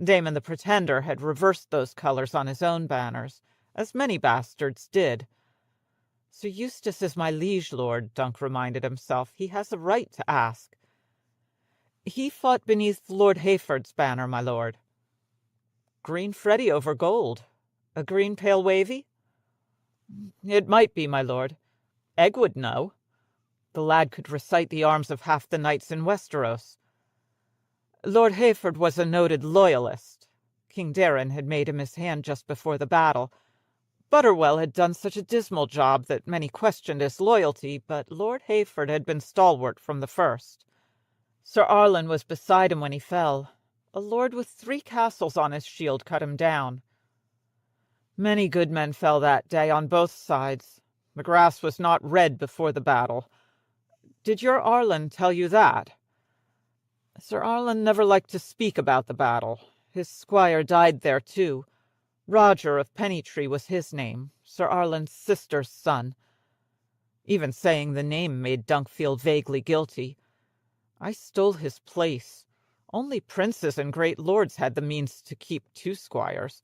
Daemon the Pretender had reversed those colors on his own banners, as many bastards did. Sir Eustace is my liege lord, Dunk reminded himself. He has a right to ask. He fought beneath Lord Hayford's banner, my lord. Green Freddy over gold. A green pale wavy? It might be, my lord. Egg would know. The lad could recite the arms of half the knights in Westeros. Lord Hayford was a noted loyalist. King Darren had made him his hand just before the battle. Butterwell had done such a dismal job that many questioned his loyalty, but Lord Hayford had been stalwart from the first. Sir Arlen was beside him when he fell. A lord with 3 castles on his shield cut him down. Many good men fell that day on both sides. The grass was not red before the battle. Did your Arlen tell you that? Sir Arlen never liked to speak about the battle. His squire died there too. Roger of Pennytree was his name, Sir Arlen's sister's son. Even saying the name made Dunk feel vaguely guilty. I stole his place. Only princes and great lords had the means to keep 2 squires.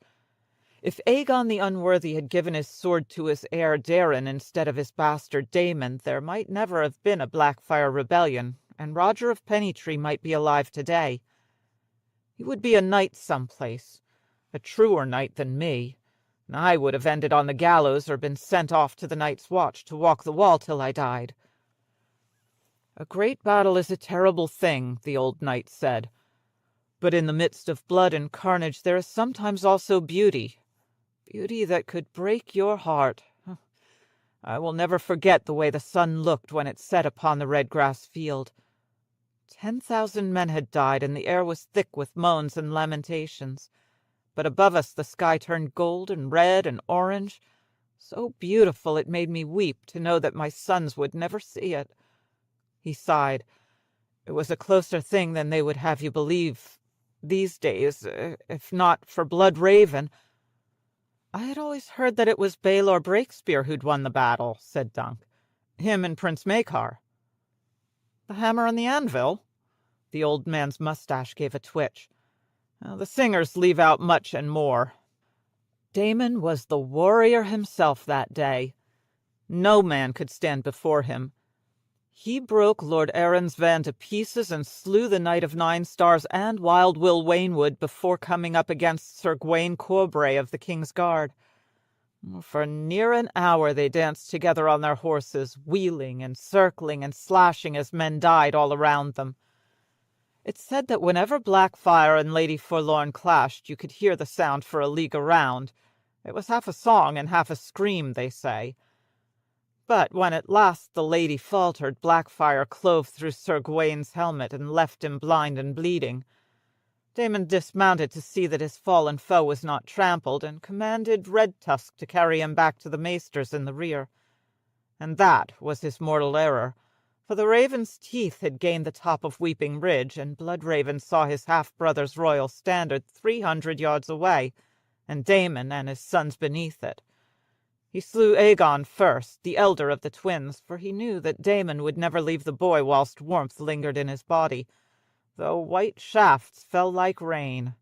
If Aegon the Unworthy had given his sword to his heir Darren instead of his bastard Daemon, there might never have been a Blackfire rebellion, and Roger of Pennytree might be alive today. He would be a knight someplace, a truer knight than me, and I would have ended on the gallows or been sent off to the Night's Watch to walk the wall till I died. A great battle is a terrible thing, the old knight said, but in the midst of blood and carnage there is sometimes also beauty. Beauty that could break your heart. I will never forget the way the sun looked when it set upon the red grass field. 10,000 men had died, and the air was thick with moans and lamentations. But above us the sky turned gold and red and orange, so beautiful it made me weep to know that my sons would never see it. He sighed. It was a closer thing than they would have you believe these days, if not for Blood Raven. I had always heard that it was Baelor Breakspear who'd won the battle, said Dunk. Him and Prince Maekar. The hammer and the anvil? The old man's mustache gave a twitch. The singers leave out much and more. Daemon was the warrior himself that day. No man could stand before him. He broke Lord Arryn's van to pieces and slew the Knight of 9 Stars and Wild Will Waynwood before coming up against Sir Gawain Corbray of the King's Guard. For near an hour they danced together on their horses, wheeling and circling and slashing as men died all around them. It's said that whenever Blackfire and Lady Forlorn clashed, you could hear the sound for a league around. It was half a song and half a scream, they say. But when at last the lady faltered, Blackfire clove through Sir Gawain's helmet and left him blind and bleeding. Daemon dismounted to see that his fallen foe was not trampled, and commanded Red Tusk to carry him back to the maesters in the rear. And that was his mortal error, for the Raven's teeth had gained the top of Weeping Ridge, and Bloodraven saw his half-brother's royal standard 300 yards away, and Daemon and his sons beneath it. He slew Aegon first, the elder of the twins, for he knew that Daemon would never leave the boy whilst warmth lingered in his body, though white shafts fell like rain.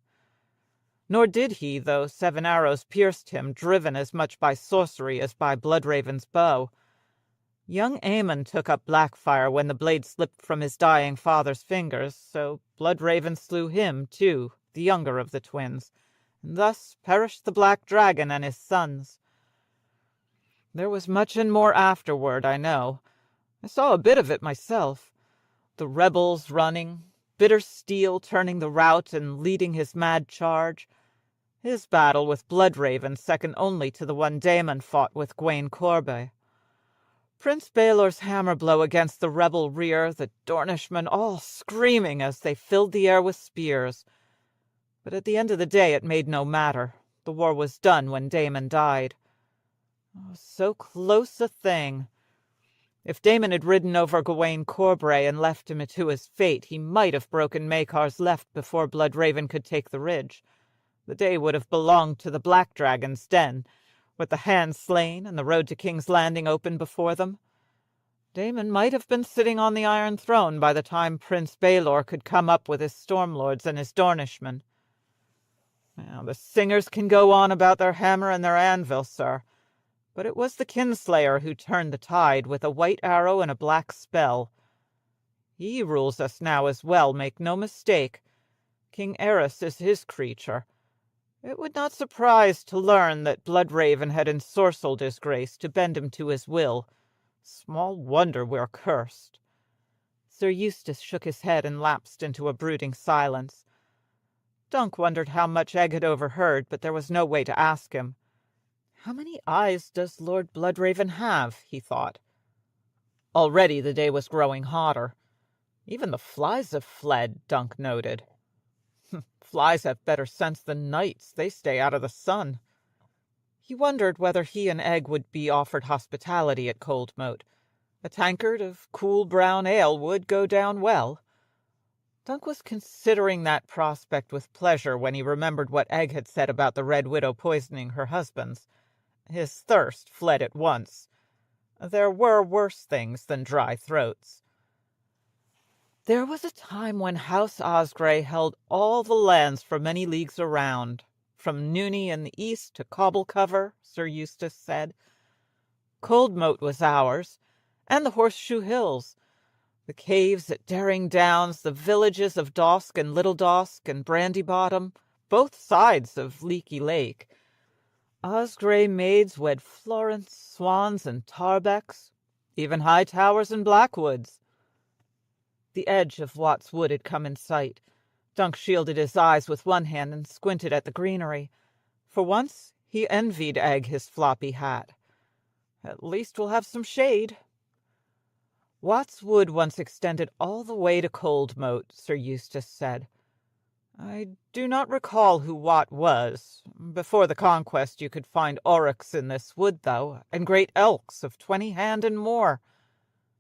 Nor did he, though 7 arrows pierced him, driven as much by sorcery as by Bloodraven's bow. Young Aemon took up Blackfire when the blade slipped from his dying father's fingers, so Bloodraven slew him, too, the younger of the twins, and thus perished the Black Dragon and his sons. There was much and more afterward, I know. I saw a bit of it myself. The rebels running, bitter steel turning the rout and leading his mad charge. His battle with Bloodraven second only to the one Damon fought with Gawain Corbe. Prince Baelor's hammer blow against the rebel rear, the Dornishmen all screaming as they filled the air with spears. But at the end of the day it made no matter. The war was done when Damon died. Oh, so close a thing. If Damon had ridden over Gawain Corbray and left him to his fate, he might have broken Makar's left before Bloodraven could take the ridge. The day would have belonged to the Black Dragon's den, with the hand slain and the road to King's Landing open before them. Damon might have been sitting on the Iron Throne by the time Prince Baelor could come up with his Stormlords and his Dornishmen. Now, the singers can go on about their hammer and their anvil, sir, but it was the Kinslayer who turned the tide with a white arrow and a black spell. He rules us now as well, make no mistake. King Eris is his creature. It would not surprise to learn that Bloodraven had ensorcelled his grace to bend him to his will. Small wonder we're cursed. Sir Eustace shook his head and lapsed into a brooding silence. Dunk wondered how much Egg had overheard, but there was no way to ask him. How many eyes does Lord Bloodraven have? He thought. Already the day was growing hotter. Even the flies have fled, Dunk noted. Flies have better sense than knights. They stay out of the sun. He wondered whether he and Egg would be offered hospitality at Coldmoat. A tankard of cool brown ale would go down well. Dunk was considering that prospect with pleasure when he remembered what Egg had said about the Red Widow poisoning her husbands. His thirst fled at once. There were worse things than dry throats. There was a time when House Osgrey held all the lands for many leagues around, from Nooney in the east to Cobblecover, Sir Eustace said. Coldmoat was ours, and the Horseshoe Hills, the caves at Daring Downs, the villages of Dosk and Little Dosk and Brandybottom, both sides of Leaky Lake. Osgrey maids wed Florence, Swans, and Tarbecks, even High Towers and Blackwoods. The edge of Watts Wood had come in sight. Dunk shielded his eyes with one hand and squinted at the greenery. For once he envied Egg his floppy hat. At least we'll have some shade. Watts Wood once extended all the way to Coldmoat, Sir Eustace said. I do not recall who Wat was. Before the conquest you could find aurochs in this wood, though, and great elks of 20 hand and more.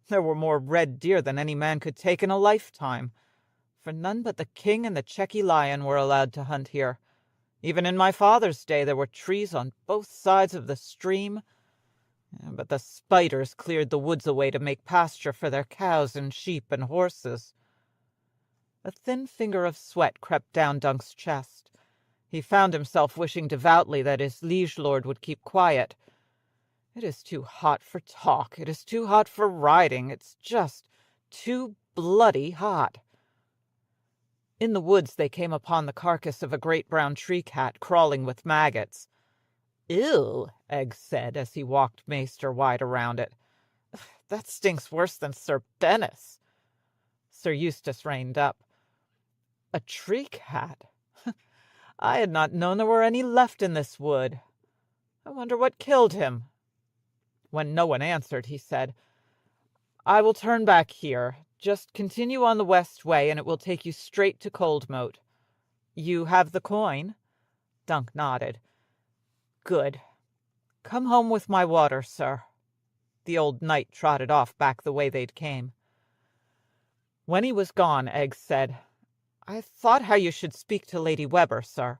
There were more red deer than any man could take in a lifetime, for none but the king and the Checky lion were allowed to hunt here. Even in my father's day there were trees on both sides of the stream, but the spiders cleared the woods away to make pasture for their cows and sheep and horses. A thin finger of sweat crept down Dunk's chest. He found himself wishing devoutly that his liege lord would keep quiet. It is too hot for talk. It is too hot for riding. It's just too bloody hot. In the woods they came upon the carcass of a great brown tree-cat crawling with maggots. "Ew," Egg said as he walked maester-wide around it. "That stinks worse than Sir Bennis." Sir Eustace reined up. A tree-cat? I had not known there were any left in this wood. I wonder what killed him. When no one answered, he said, I will turn back here. Just continue on the west way, and it will take you straight to Coldmoat. You have the coin? Dunk nodded. Good. Come home with my water, sir. The old knight trotted off back the way they'd came. When he was gone, Egg said, I thought how you should speak to Lady Weber, sir.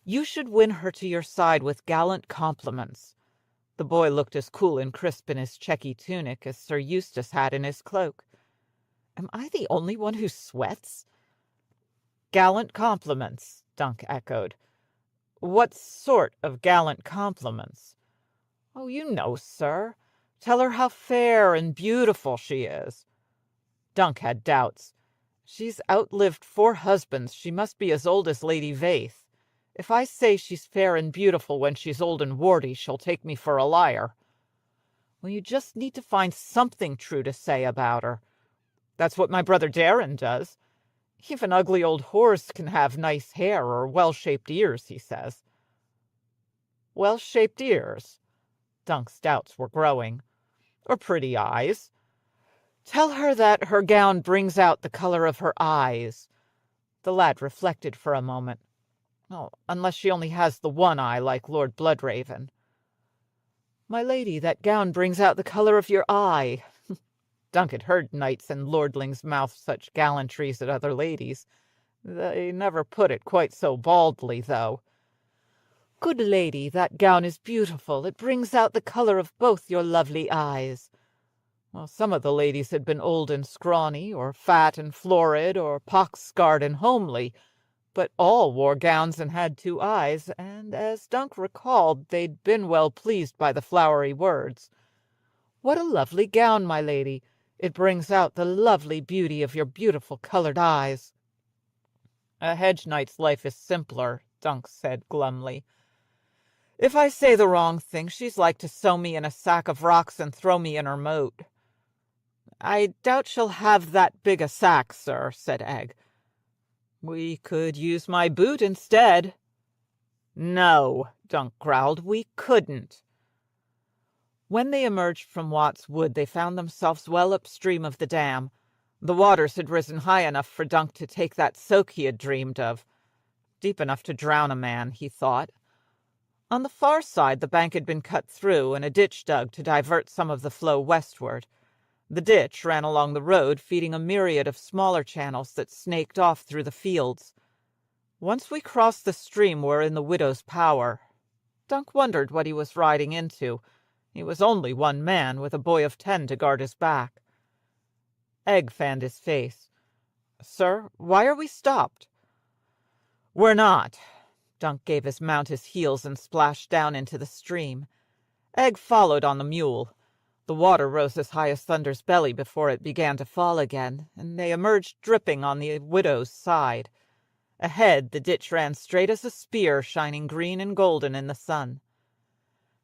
You should win her to your side with gallant compliments. The boy looked as cool and crisp in his checky tunic as Sir Eustace had in his cloak. Am I the only one who sweats? Gallant compliments, Dunk echoed. What sort of gallant compliments? Oh, you know, sir. Tell her how fair and beautiful she is. Dunk had doubts. She's outlived 4 husbands. She must be as old as Lady Vaith. If I say she's fair and beautiful when she's old and warty, she'll take me for a liar. Well, you just need to find something true to say about her. That's what my brother Darren does. Even ugly old horse can have nice hair or well-shaped ears, he says. Well-shaped ears? Dunk's doubts were growing. Or pretty eyes. Tell her that her gown brings out the color of her eyes. The lad reflected for a moment. Oh, unless she only has the one eye like Lord Bloodraven. My lady, that gown brings out the color of your eye. Dunk had heard knights and lordlings mouth such gallantries at other ladies. They never put it quite so baldly, though. Good lady, that gown is beautiful. It brings out the color of both your lovely eyes. Well, some of the ladies had been old and scrawny, or fat and florid, or pox-scarred and homely, but all wore gowns and had two eyes, and as Dunk recalled, they'd been well pleased by the flowery words. What a lovely gown, my lady! It brings out the lovely beauty of your beautiful colored eyes. A hedge knight's life is simpler, Dunk said glumly. If I say the wrong thing, she's like to sew me in a sack of rocks and throw me in her moat. I doubt she'll have that big a sack, sir, said Egg. We could use my boot instead. No, Dunk growled, we couldn't. When they emerged from Watt's Wood, they found themselves well upstream of the dam. The waters had risen high enough for Dunk to take that soak he had dreamed of. Deep enough to drown a man, he thought. On the far side, the bank had been cut through and a ditch dug to divert some of the flow westward. The ditch ran along the road, feeding a myriad of smaller channels that snaked off through the fields. Once we crossed the stream, we're in the widow's power. Dunk wondered what he was riding into. He was only one man, with a boy of 10 to guard his back. Egg fanned his face. Sir, why are we stopped? We're not. Dunk gave his mount his heels and splashed down into the stream. Egg followed on the mule. The water rose as high as Thunder's belly before it began to fall again, and they emerged dripping on the widow's side. Ahead, the ditch ran straight as a spear, shining green and golden in the sun.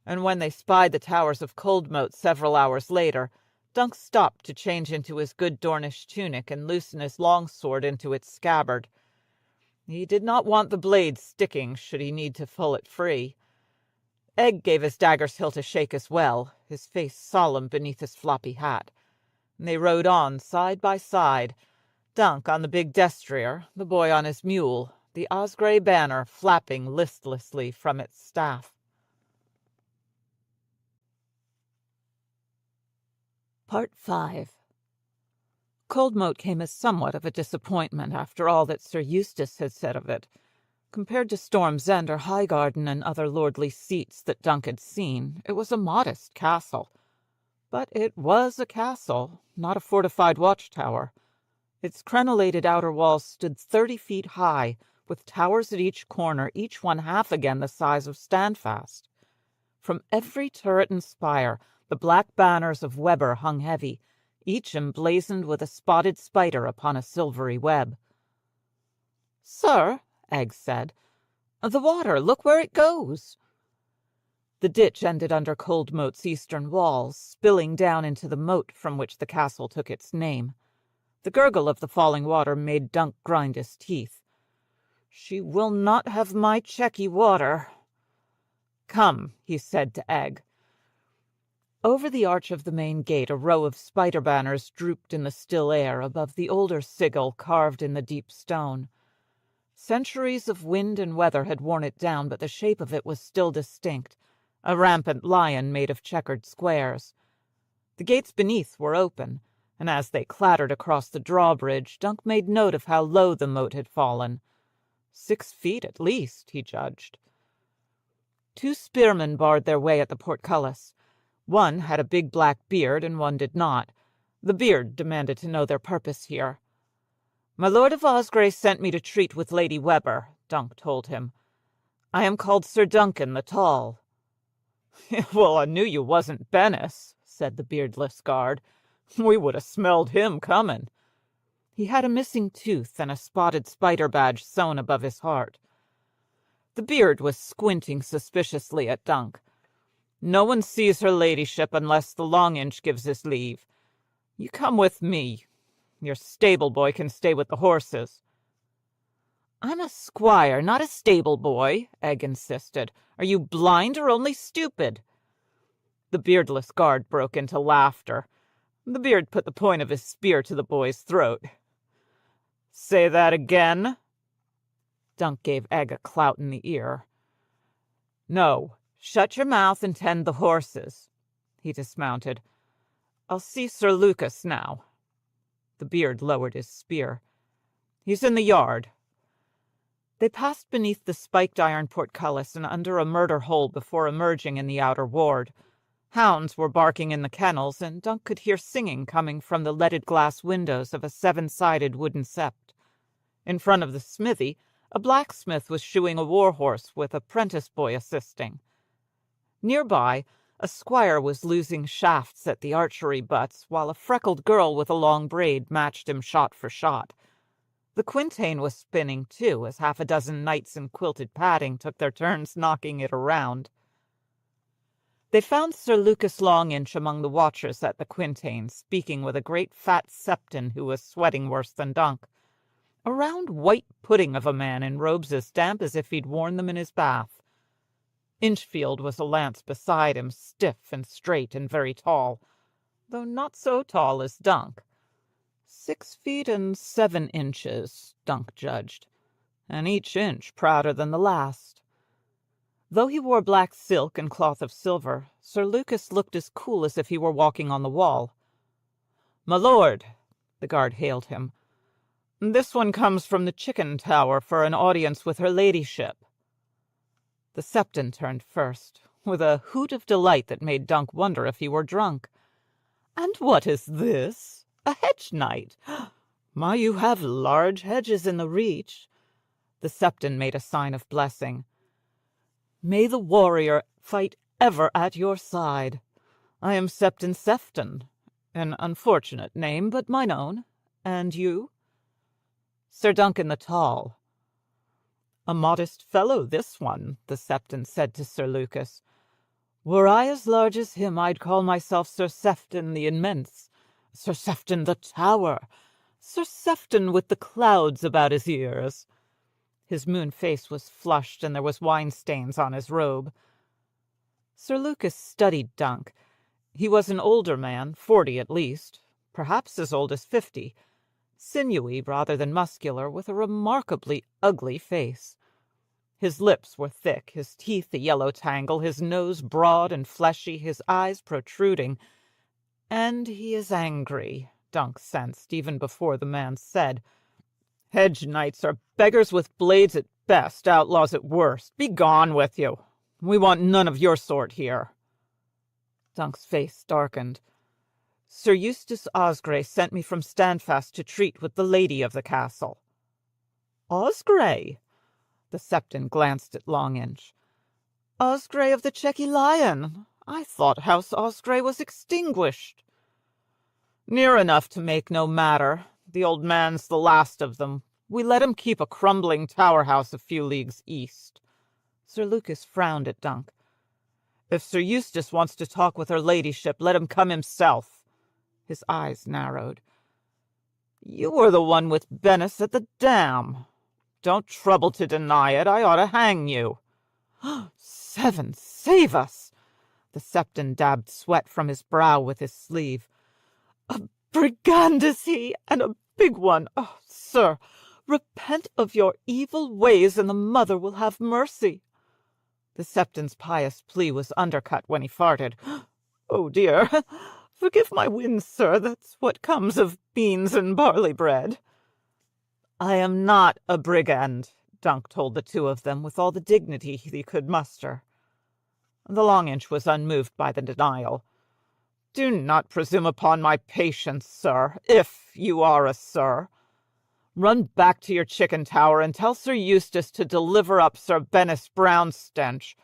And when they spied the towers of Coldmoat several hours later, Dunk stopped to change into his good Dornish tunic and loosen his long sword into its scabbard. He did not want the blade sticking should he need to pull it free. Egg gave his dagger's hilt a shake as well, his face solemn beneath his floppy hat. They rode on side by side, Dunk on the big destrier, the boy on his mule, the Osgray banner flapping listlessly from its staff. Part 5. Coldmoat came as somewhat of a disappointment after all that Sir Eustace had said of it. Compared to Storm's End or Highgarden and other lordly seats that Dunk had seen, it was a modest castle. But it was a castle, not a fortified watchtower. Its crenellated outer walls stood 30 feet high, with towers at each corner, each one half again the size of Standfast. From every turret and spire, the black banners of Weber hung heavy, each emblazoned with a spotted spider upon a silvery web. Sir, Egg said, the water, look where it goes. The ditch ended under Coldmoat's eastern walls, spilling down into the moat from which the castle took its name. The gurgle of the falling water made Dunk grind his teeth. She will not have my checky water. Come, he said to Egg. Over the arch of the main gate a row of spider banners drooped in the still air above the older sigil carved in the deep stone. Centuries of wind and weather had worn it down, but the shape of it was still distinct, a rampant lion made of checkered squares. The gates beneath were open, and as they clattered across the drawbridge, Dunk made note of how low the moat had fallen. 6 feet at least, he judged. 2 spearmen barred their way at the portcullis. One had a big black beard, and one did not. The beard demanded to know their purpose here. My Lord of Osgray sent me to treat with Lady Weber, Dunk told him. I am called Sir Duncan the Tall. Well, I knew you wasn't Bennis, said the beardless guard. We would have smelled him coming. He had a missing tooth and a spotted spider badge sewn above his heart. The beard was squinting suspiciously at Dunk. No one sees her ladyship unless the Long Inch gives his leave. You come with me. Your stable boy can stay with the horses." "I'm a squire, not a stable boy," Egg insisted. "Are you blind or only stupid?" The beardless guard broke into laughter. The beard put the point of his spear to the boy's throat. "Say that again." Dunk gave Egg a clout in the ear. "No, shut your mouth and tend the horses." He dismounted. "I'll see Sir Lucas now." The beard lowered his spear. "He's in the yard." They passed beneath the spiked iron portcullis and under a murder hole before emerging in the outer ward. Hounds were barking in the kennels, and Dunk could hear singing coming from the leaded glass windows of a seven-sided wooden sept. In front of the smithy, a blacksmith was shoeing a war-horse with a prentice-boy assisting. Nearby, a squire was losing shafts at the archery butts, while a freckled girl with a long braid matched him shot for shot. The quintain was spinning, too, as half a dozen knights in quilted padding took their turns knocking it around. They found Sir Lucas Longinch among the watchers at the quintain, speaking with a great fat septon who was sweating worse than Dunk. A round white pudding of a man in robes as damp as if he'd worn them in his bath. Inchfield was a lance beside him, stiff and straight and very tall, though not so tall as Dunk. 6 feet and 7 inches, Dunk judged, and each inch prouder than the last. Though he wore black silk and cloth of silver, Sir Lucas looked as cool as if he were walking on the wall. "My lord," the guard hailed him, "this one comes from the chicken tower for an audience with her ladyship." The septon turned first, with a hoot of delight that made Dunk wonder if he were drunk. "And what is this? A hedge knight? My, you have large hedges in the reach." The septon made a sign of blessing. "May the warrior fight ever at your side. I am Septon Sefton, an unfortunate name, but mine own. And you?" "Sir Duncan the Tall." "A modest fellow, this one," the septon said to Sir Lucas. "Were I as large as him, I'd call myself Sir Sefton the Immense, Sir Sefton the Tower, Sir Sefton with the clouds about his ears." His moon face was flushed, and there was wine stains on his robe. Sir Lucas studied Dunk. He was an older man, 40 at least, perhaps as old as 50, sinewy rather than muscular, with a remarkably ugly face. His lips were thick, his teeth a yellow tangle, his nose broad and fleshy, his eyes protruding. "And he is angry," Dunk sensed, even before the man said. "Hedge knights are beggars with blades at best, outlaws at worst. Be gone with you. We want none of your sort here." Dunk's face darkened. "Sir Eustace Osgrey sent me from Standfast to treat with the lady of the castle." "Osgrey?" The septon glanced at Longinch. "Osgrey of the Chequy Lion? I thought House Osgrey was extinguished." "Near enough to make no matter. The old man's the last of them. We let him keep a crumbling tower house a few leagues east." Sir Lucas frowned at Dunk. "If Sir Eustace wants to talk with her ladyship, let him come himself." His eyes narrowed. "You were the one with Bennis at the dam. Don't trouble to deny it. I ought to hang you." "Seven save us!" The septon dabbed sweat from his brow with his sleeve. "A brigand is he, and a big one. Oh, sir, repent of your evil ways, and the mother will have mercy." The septon's pious plea was undercut when he farted. "Oh, dear. Forgive my whims, sir. That's what comes of beans and barley bread." "I am not a brigand," Dunk told the two of them with all the dignity he could muster. The Longinch was unmoved by the denial. "Do not presume upon my patience, sir, if you are a sir. Run back to your chicken tower and tell Sir Eustace to deliver up Sir Bennis Brownstench.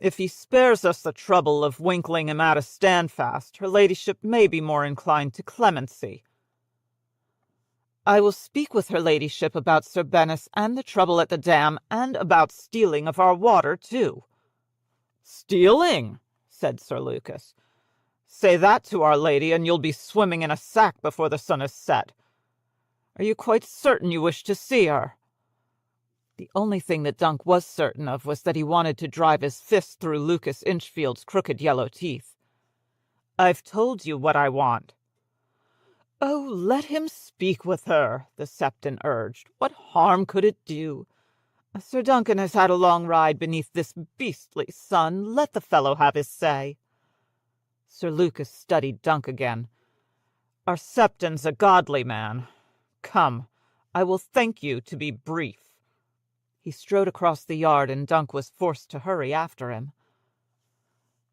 If he spares us the trouble of winkling him out of Standfast, her ladyship may be more inclined to clemency." "I will speak with her ladyship about Sir Bennis and the trouble at the dam, and about stealing of our water, too." "Stealing?" said Sir Lucas. "Say that to our lady, and you'll be swimming in a sack before the sun is set. Are you quite certain you wish to see her?" The only thing that Dunk was certain of was that he wanted to drive his fist through Lucas Inchfield's crooked yellow teeth. "I've told you what I want." "Oh, let him speak with her," the Septon urged. "What harm could it do? Sir Duncan has had a long ride beneath this beastly sun. Let the fellow have his say." Sir Lucas studied Dunk again. "Our Septon's a godly man. Come, I will thank you to be brief." He strode across the yard, and Dunk was forced to hurry after him.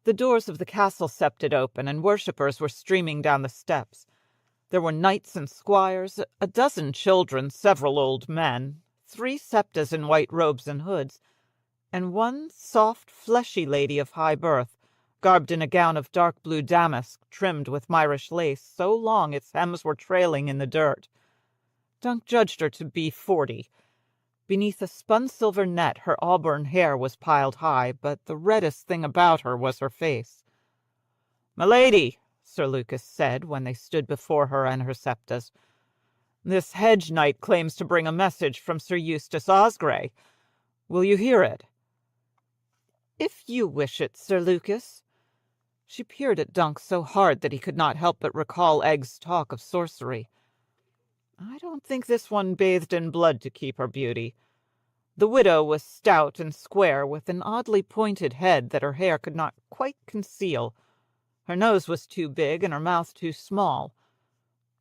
The doors of the castle septed open, and worshippers were streaming down the steps. There were knights and squires, a dozen children, several old men, 3 septas in white robes and hoods, and one soft, fleshy lady of high birth, garbed in a gown of dark blue damask, trimmed with Myrish lace so long its hems were trailing in the dirt. Dunk judged her to be 40. Beneath a spun-silver net her auburn hair was piled high, but the reddest thing about her was her face. "Milady," Sir Lucas said, when they stood before her and her septas, "this hedge knight claims to bring a message from Sir Eustace Osgrey. Will you hear it?" "If you wish it, Sir Lucas." She peered at Dunk so hard that he could not help but recall Egg's talk of sorcery. I don't think this one bathed in blood to keep her beauty. The widow was stout and square, with an oddly pointed head that her hair could not quite conceal. Her nose was too big and her mouth too small.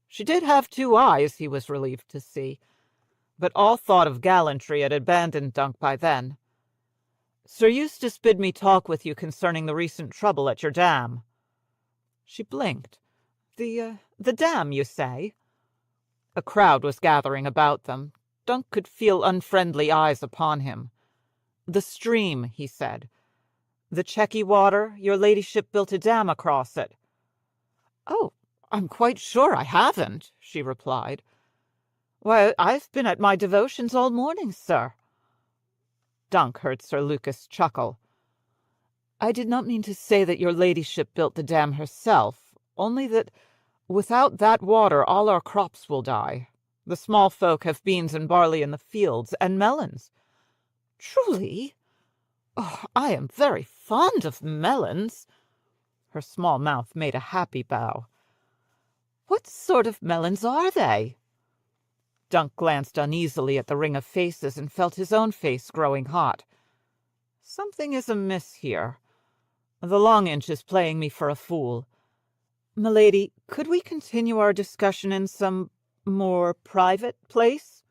She did have 2 eyes, he was relieved to see, but all thought of gallantry had abandoned Dunk by then. "Sir Eustace bid me talk with you concerning the recent trouble at your dam." She blinked. The dam, you say?" A crowd was gathering about them. Dunk could feel unfriendly eyes upon him. "The stream," he said. "The Chequy water. Your ladyship built a dam across it." "Oh, I'm quite sure I haven't," she replied. "Why, I've been at my devotions all morning, sir." Dunk heard Sir Lucas chuckle. "I did not mean to say that your ladyship built the dam herself, only that without that water all our crops will die. The small folk have beans and barley in the fields, and melons." "Truly? Oh, I am very fond of melons." Her small mouth made a happy bow. "What sort of melons are they?" Dunk glanced uneasily at the ring of faces and felt his own face growing hot. Something is amiss here. The long inch is playing me for a fool. Milady, could we continue our discussion in some more private place?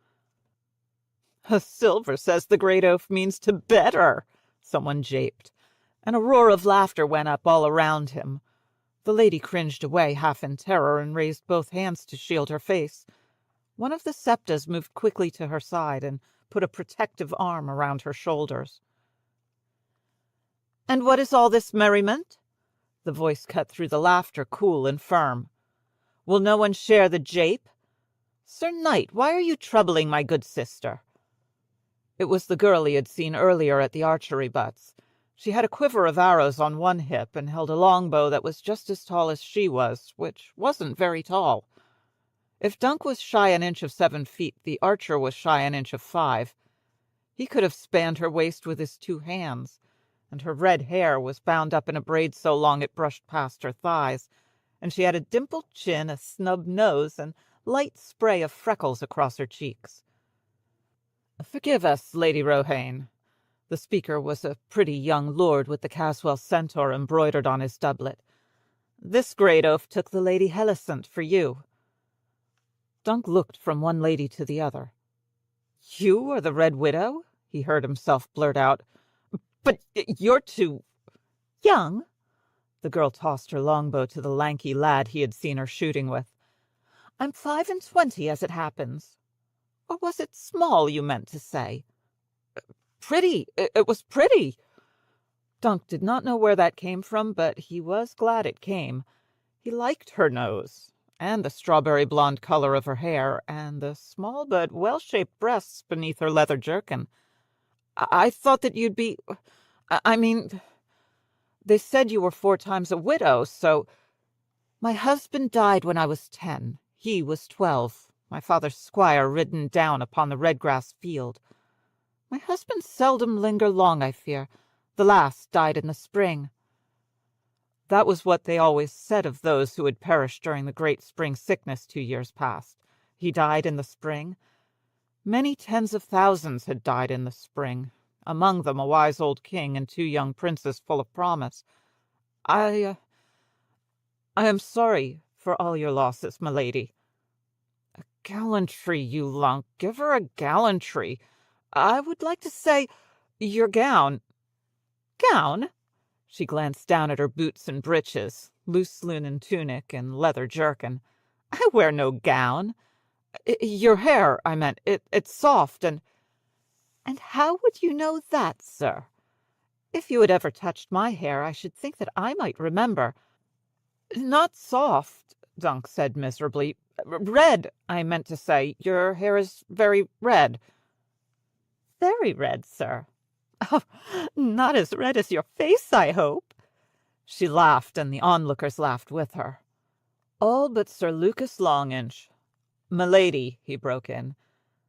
"A silver says the great oaf means to better," someone japed, and a roar of laughter went up all around him. The lady cringed away, half in terror, and raised both hands to shield her face. One of the septas moved quickly to her side and put a protective arm around her shoulders. "And what is all this merriment?" The voice cut through the laughter, cool and firm. "Will no one share the jape? Sir Knight, why are you troubling my good sister?" It was the girl he had seen earlier at the archery butts. She had a quiver of arrows on one hip and held a longbow that was just as tall as she was, which wasn't very tall. If Dunk was shy an inch of 7 feet, the archer was shy an inch of 5. He could have spanned her waist with his 2 hands, and her red hair was bound up in a braid so long it brushed past her thighs, and she had a dimpled chin, a snub nose, and light spray of freckles across her cheeks. "Forgive us, Lady Rohane." The speaker was a pretty young lord with the Caswell centaur embroidered on his doublet. "This great oaf took the Lady Helicent for you." Dunk looked from one lady to the other. "You are the Red Widow?" he heard himself blurt out. "But you're too young." The girl tossed her longbow to the lanky lad he had seen her shooting with. "I'm 25, as it happens. Or was it small you meant to say?" "Pretty. It was pretty." Dunk did not know where that came from, but he was glad it came. He liked her nose, and the strawberry blonde color of her hair, and the small but well-shaped breasts beneath her leather jerkin. I thought that you'd be... I mean... They said you were 4 times a widow, so... My husband died when I was 10. He was 12. my father's squire ridden down upon the red-grass field. My husband seldom linger long, I fear. The last died in the spring." That was what they always said of those who had perished during the great spring sickness 2 years past. He died in the spring. Many tens of thousands had died in the spring, among them a wise old king and 2 young princes full of promise. I am sorry for all your losses, my lady." "A gallantry, you lunk! Give her a gallantry! I would like to say, your gown—" "Gown?" She glanced down at her boots and breeches, loose linen tunic and leather jerkin. "I wear no gown. Your hair, I meant. It's soft and—" "And how would you know that, sir? If you had ever touched my hair, I should think that I might remember." "Not soft," Dunk said miserably. "Red, I meant to say. Your hair is very red." "Very red, sir? Oh, not as red as your face, I hope." She laughed, and the onlookers laughed with her. All but Sir Lucas Longinch. "Milady," he broke in,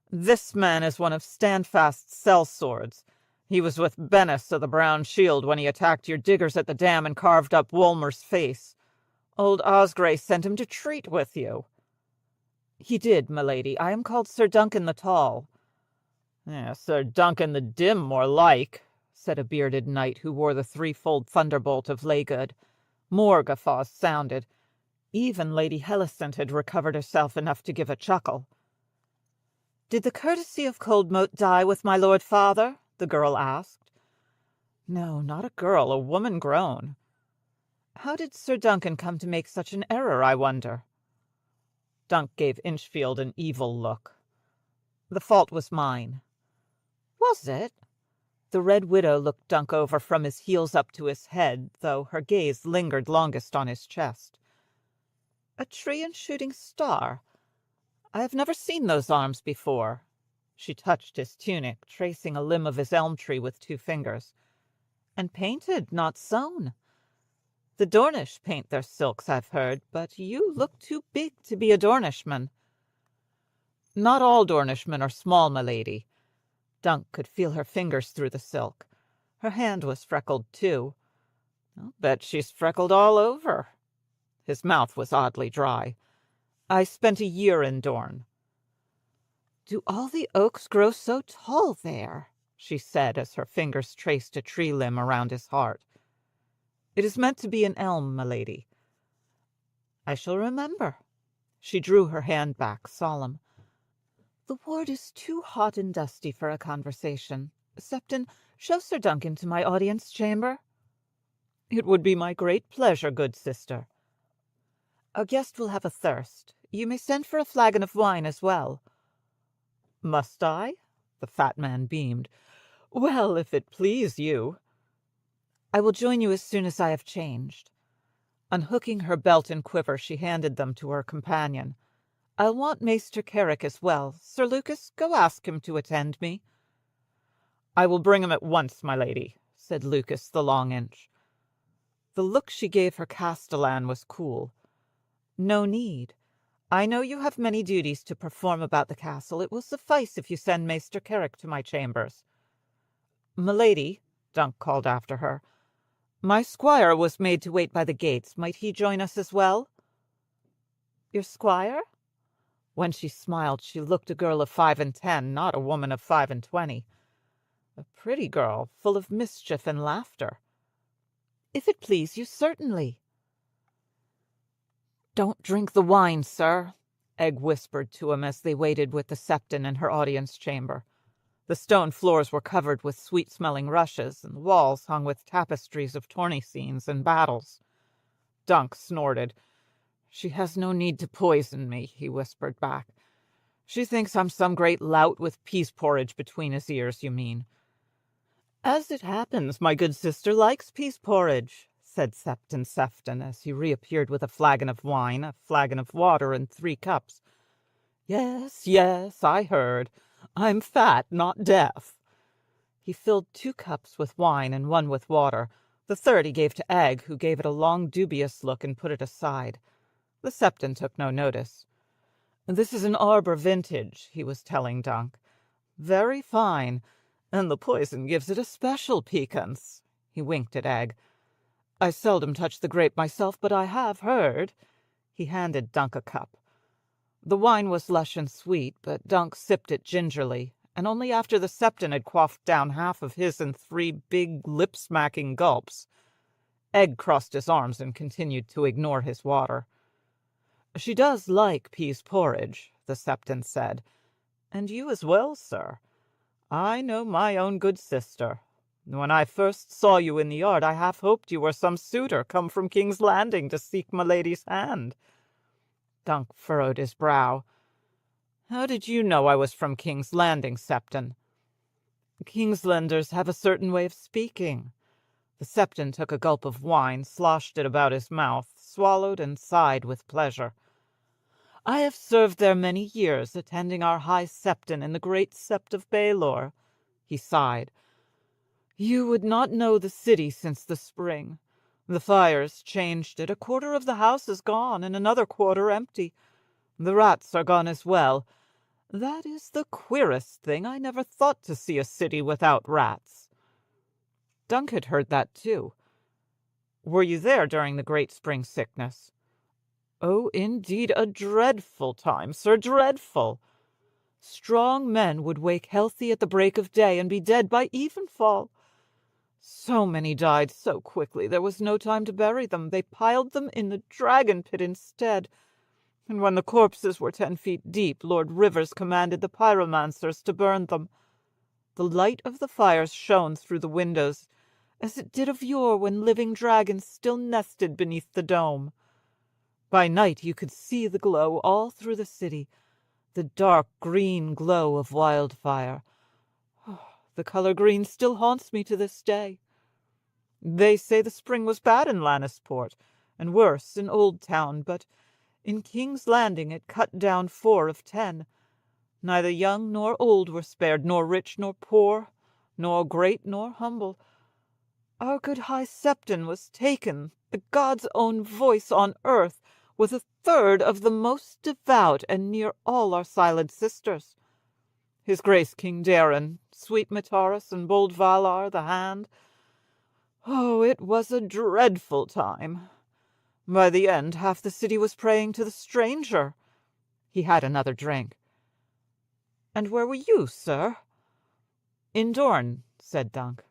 "this man is one of Standfast's sellswords. He was with Bennis of the Brown Shield when he attacked your diggers at the dam and carved up Wolmer's face. Old Osgrey sent him to treat with you." "He did, milady. I am called Sir Duncan the Tall." "Sir Duncan the Dim, more like," said a bearded knight who wore the threefold thunderbolt of Laygood. More guffaws sounded. Even Lady Helicent had recovered herself enough to give a chuckle. "Did the courtesy of Coldmoat die with my lord father?" the girl asked. "No, not a girl, a woman grown." "How did Sir Duncan come to make such an error, I wonder?" Dunk gave Inchfield an evil look. "The fault was mine." "Was it?" The Red Widow looked Dunk over from his heels up to his head, though her gaze lingered longest on his chest. "A tree and shooting star? I have never seen those arms before." She touched his tunic, tracing a limb of his elm tree with 2 fingers. "And painted, not sewn. The Dornish paint their silks, I've heard, but you look too big to be a Dornishman." "Not all Dornishmen are small, my lady." Dunk could feel her fingers through the silk. Her hand was freckled, too. "I'll bet she's freckled all over." His mouth was oddly dry. "I spent a year in Dorne." "Do all the oaks grow so tall there?" she said, as her fingers traced a tree limb around his heart. "It is meant to be an elm, my lady." "I shall remember." She drew her hand back, solemn. "The ward is too hot and dusty for a conversation. Septon, show Sir Duncan to my audience chamber." "It would be my great pleasure, good sister." "Our guest will have a thirst. You may send for a flagon of wine as well." "Must I?" The fat man beamed. "Well, if it please you." "I will join you as soon as I have changed." Unhooking her belt and quiver, she handed them to her companion. "I'll want Maester Carrick as well. Sir Lucas, go ask him to attend me." "I will bring him at once, my lady," said Lucas the Longinch. The look she gave her castellan was cool. "No need. I know you have many duties to perform about the castle. It will suffice if you send Maester Carrick to my chambers." "Milady," Dunk called after her, "my squire was made to wait by the gates. Might he join us as well?" "Your squire?" When she smiled, she looked a girl of 5 and 10, not a woman of 5 and 20. A pretty girl, full of mischief and laughter. "If it please you, certainly." "Don't drink the wine, sir," Egg whispered to him as they waited with the Septon in her audience chamber. The stone floors were covered with sweet-smelling rushes, and the walls hung with tapestries of tourney scenes and battles. Dunk snorted. "She has no need to poison me," he whispered back. "She thinks I'm some great lout with peas porridge between his ears, you mean." "As it happens, my good sister likes peas porridge," said Septon Sefton, as he reappeared with a flagon of wine, a flagon of water, and 3 cups. "Yes, yes, I heard. I'm fat, not deaf." He filled 2 cups with wine and 1 with water. The third he gave to Egg, who gave it a long, dubious look and put it aside. The Septon took no notice. "This is an arbor vintage," he was telling Dunk. "Very fine, and the poison gives it a special piquance." He winked at Egg. "I seldom touch the grape myself, but I have heard." He handed Dunk a cup. The wine was lush and sweet, but Dunk sipped it gingerly, and only after the Septon had quaffed down half of his in 3 big, lip-smacking gulps. Egg crossed his arms and continued to ignore his water. "She does like peas porridge," the Septon said. "And you as well, sir. I know my own good sister. When I first saw you in the yard, I half hoped you were some suitor come from King's Landing to seek my lady's hand." Dunk furrowed his brow. "How did you know I was from King's Landing, Septon?" "Kingslanders have a certain way of speaking." The Septon took a gulp of wine, sloshed it about his mouth, swallowed, and sighed with pleasure. "I have served there many years, attending our High Septon in the great Sept of Baelor." He sighed. "You would not know the city since the spring. The fires changed it. A quarter of the house is gone, and another quarter empty. The rats are gone as well. That is the queerest thing. I never thought to see a city without rats." Dunk had heard that too. "Were you there during the great spring sickness?" "Oh, indeed, a dreadful time, sir, dreadful. Strong men would wake healthy at the break of day and be dead by evenfall. So many died so quickly there was no time to bury them. They piled them in the dragon pit instead. And when the corpses were 10 feet deep, Lord Rivers commanded the pyromancers to burn them. The light of the fires shone through the windows, as it did of yore when living dragons still nested beneath the dome. By night you could see the glow all through the city, the dark green glow of wildfire. The color green still haunts me to this day. They say the spring was bad in Lannisport, and worse in Old Town, but in King's Landing it cut down 4 of 10. Neither young nor old were spared, nor rich nor poor, nor great nor humble. Our good High Septon was taken, the god's own voice on earth, with 1/3 of the most devout and near all our silent sisters. His Grace King Daeron, sweet Mataris, and bold Valar the Hand. Oh, it was a dreadful time. By the end, half the city was praying to the stranger." He had another drink. "And where were you, sir?" "In Dorne," said Dunk.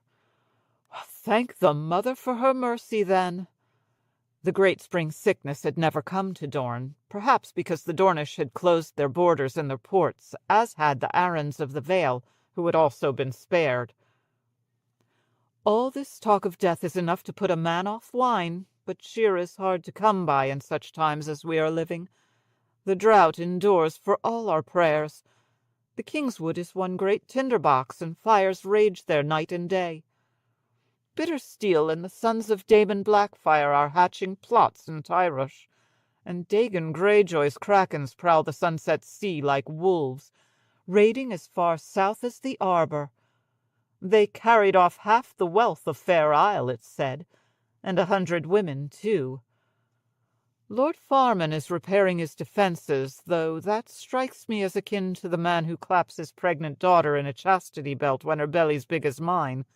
"Thank the Mother for her mercy, then." The great spring sickness had never come to Dorne, perhaps because the Dornish had closed their borders and their ports, as had the Arryns of the Vale, who had also been spared. "All this talk of death is enough to put a man off wine, but cheer is hard to come by in such times as we are living. The drought endures for all our prayers. The Kingswood is one great tinderbox, and fires rage there night and day. Bittersteel and the sons of Daemon Blackfire are hatching plots in Tyrosh, and Dagon Greyjoy's krakens prowl the sunset sea like wolves, raiding as far south as the Arbor. They carried off half the wealth of Fair Isle, it's said, and 100 women, too. Lord Farman is repairing his defences, though that strikes me as akin to the man who claps his pregnant daughter in a chastity belt when her belly's big as mine.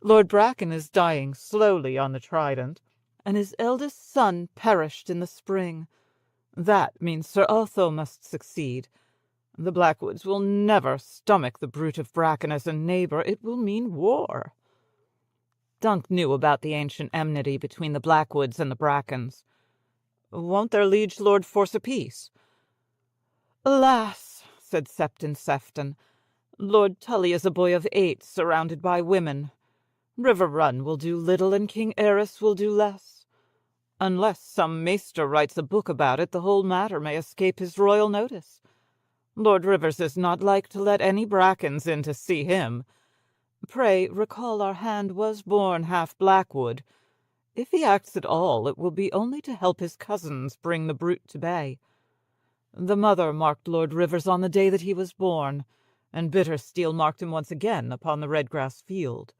Lord Bracken is dying slowly on the Trident, and his eldest son perished in the spring. That means Sir Otho must succeed. The Blackwoods will never stomach the brute of Bracken as a neighbor. It will mean war." Dunk knew about the ancient enmity between the Blackwoods and the Brackens. "Won't their liege lord force a peace?" "Alas," said Septon Sefton, "Lord Tully is a boy of 8, surrounded by women. River Run will do little, and King Aerys will do less. Unless some maester writes a book about it, the whole matter may escape his royal notice. Lord Rivers is not like to let any Brackens in to see him. Pray recall our hand was born half Blackwood. If he acts at all, it will be only to help his cousins bring the brute to bay. The mother marked Lord Rivers on the day that he was born, and Bittersteel marked him once again upon the Redgrass field."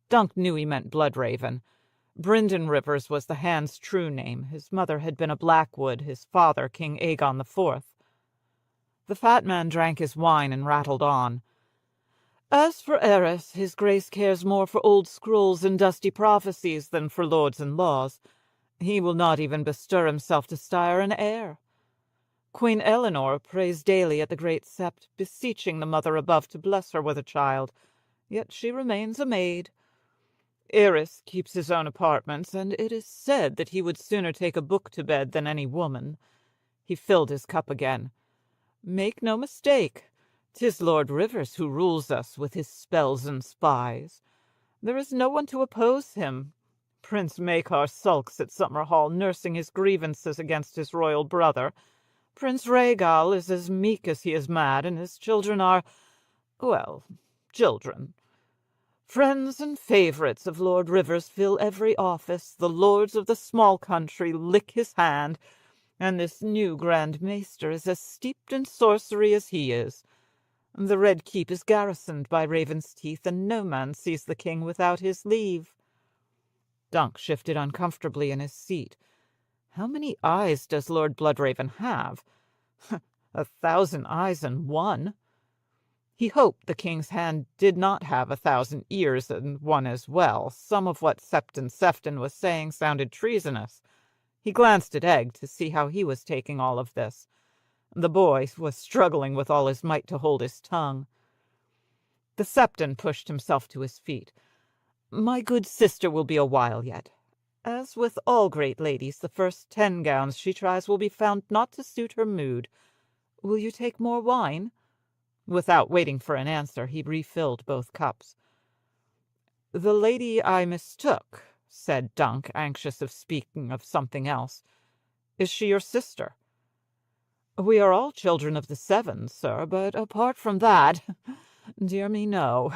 Dunk knew he meant Bloodraven. Bryndon Rivers was the hand's true name. His mother had been a Blackwood, his father King Aegon IV. The fat man drank his wine and rattled on. As for Eris, his grace cares more for old scrolls and dusty prophecies than for lords and laws. He will not even bestir himself to stire an heir. Queen Eleanor prays daily at the great sept, beseeching the Mother above to bless her with a child, yet she remains a maid. Eris keeps his own apartments, and it is said that he would sooner take a book to bed than any woman. He filled his cup again. Make no mistake, 'tis Lord Rivers who rules us with his spells and spies. There is no one to oppose him. Prince Macar sulks at Summer Hall, nursing his grievances against his royal brother. Prince Rhaegal is as meek as he is mad, and his children are, well, children. Friends and favourites of Lord Rivers fill every office, the lords of the small country lick his hand, and this new Grand Maester is as steeped in sorcery as he is. The Red Keep is garrisoned by Raven's Teeth, and no man sees the king without his leave. Dunk shifted uncomfortably in his seat. How many eyes does Lord Bloodraven have? 1,000 eyes in one. He hoped the king's hand did not have 1,000 ears in one as well. Some of what Septon Sefton was saying sounded treasonous. He glanced at Egg to see how he was taking all of this. The boy was struggling with all his might to hold his tongue. The Septon pushed himself to his feet. My good sister will be a while yet. As with all great ladies, the first 10 gowns she tries will be found not to suit her mood. Will you take more wine? Without waiting for an answer, he refilled both cups. The lady I mistook, said Dunk, anxious of speaking of something else. Is she your sister? We are all children of the Seven, sir, but apart from that, dear me, no.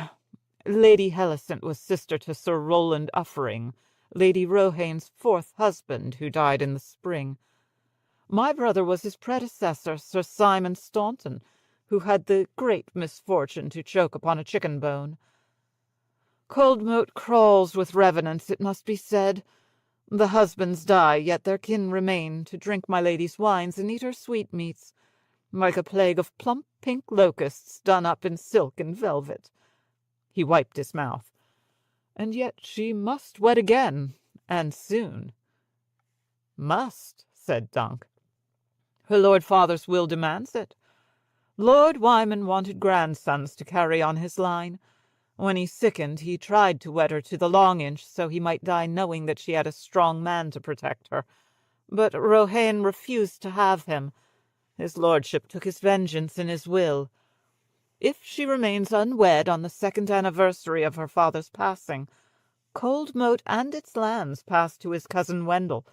Lady Helicent was sister to Sir Roland Uffering, Lady Rohane's 4th husband, who died in the spring. My brother was his predecessor, Sir Simon Staunton, who had the great misfortune to choke upon a chicken bone. Coldmoat crawls with revenants, it must be said. The husbands die, yet their kin remain, to drink my lady's wines and eat her sweetmeats, like a plague of plump pink locusts done up in silk and velvet. He wiped his mouth. And yet she must wed again, and soon. Must, said Dunk. Her Lord Father's will demands it. Lord Wyman wanted grandsons to carry on his line. When he sickened, he tried to wed her to the Long Inch, so he might die knowing that she had a strong man to protect her. But Rohane refused to have him. His lordship took his vengeance in his will. If she remains unwed on the 2nd anniversary of her father's passing, Coldmoat and its lands pass to his cousin Wendell.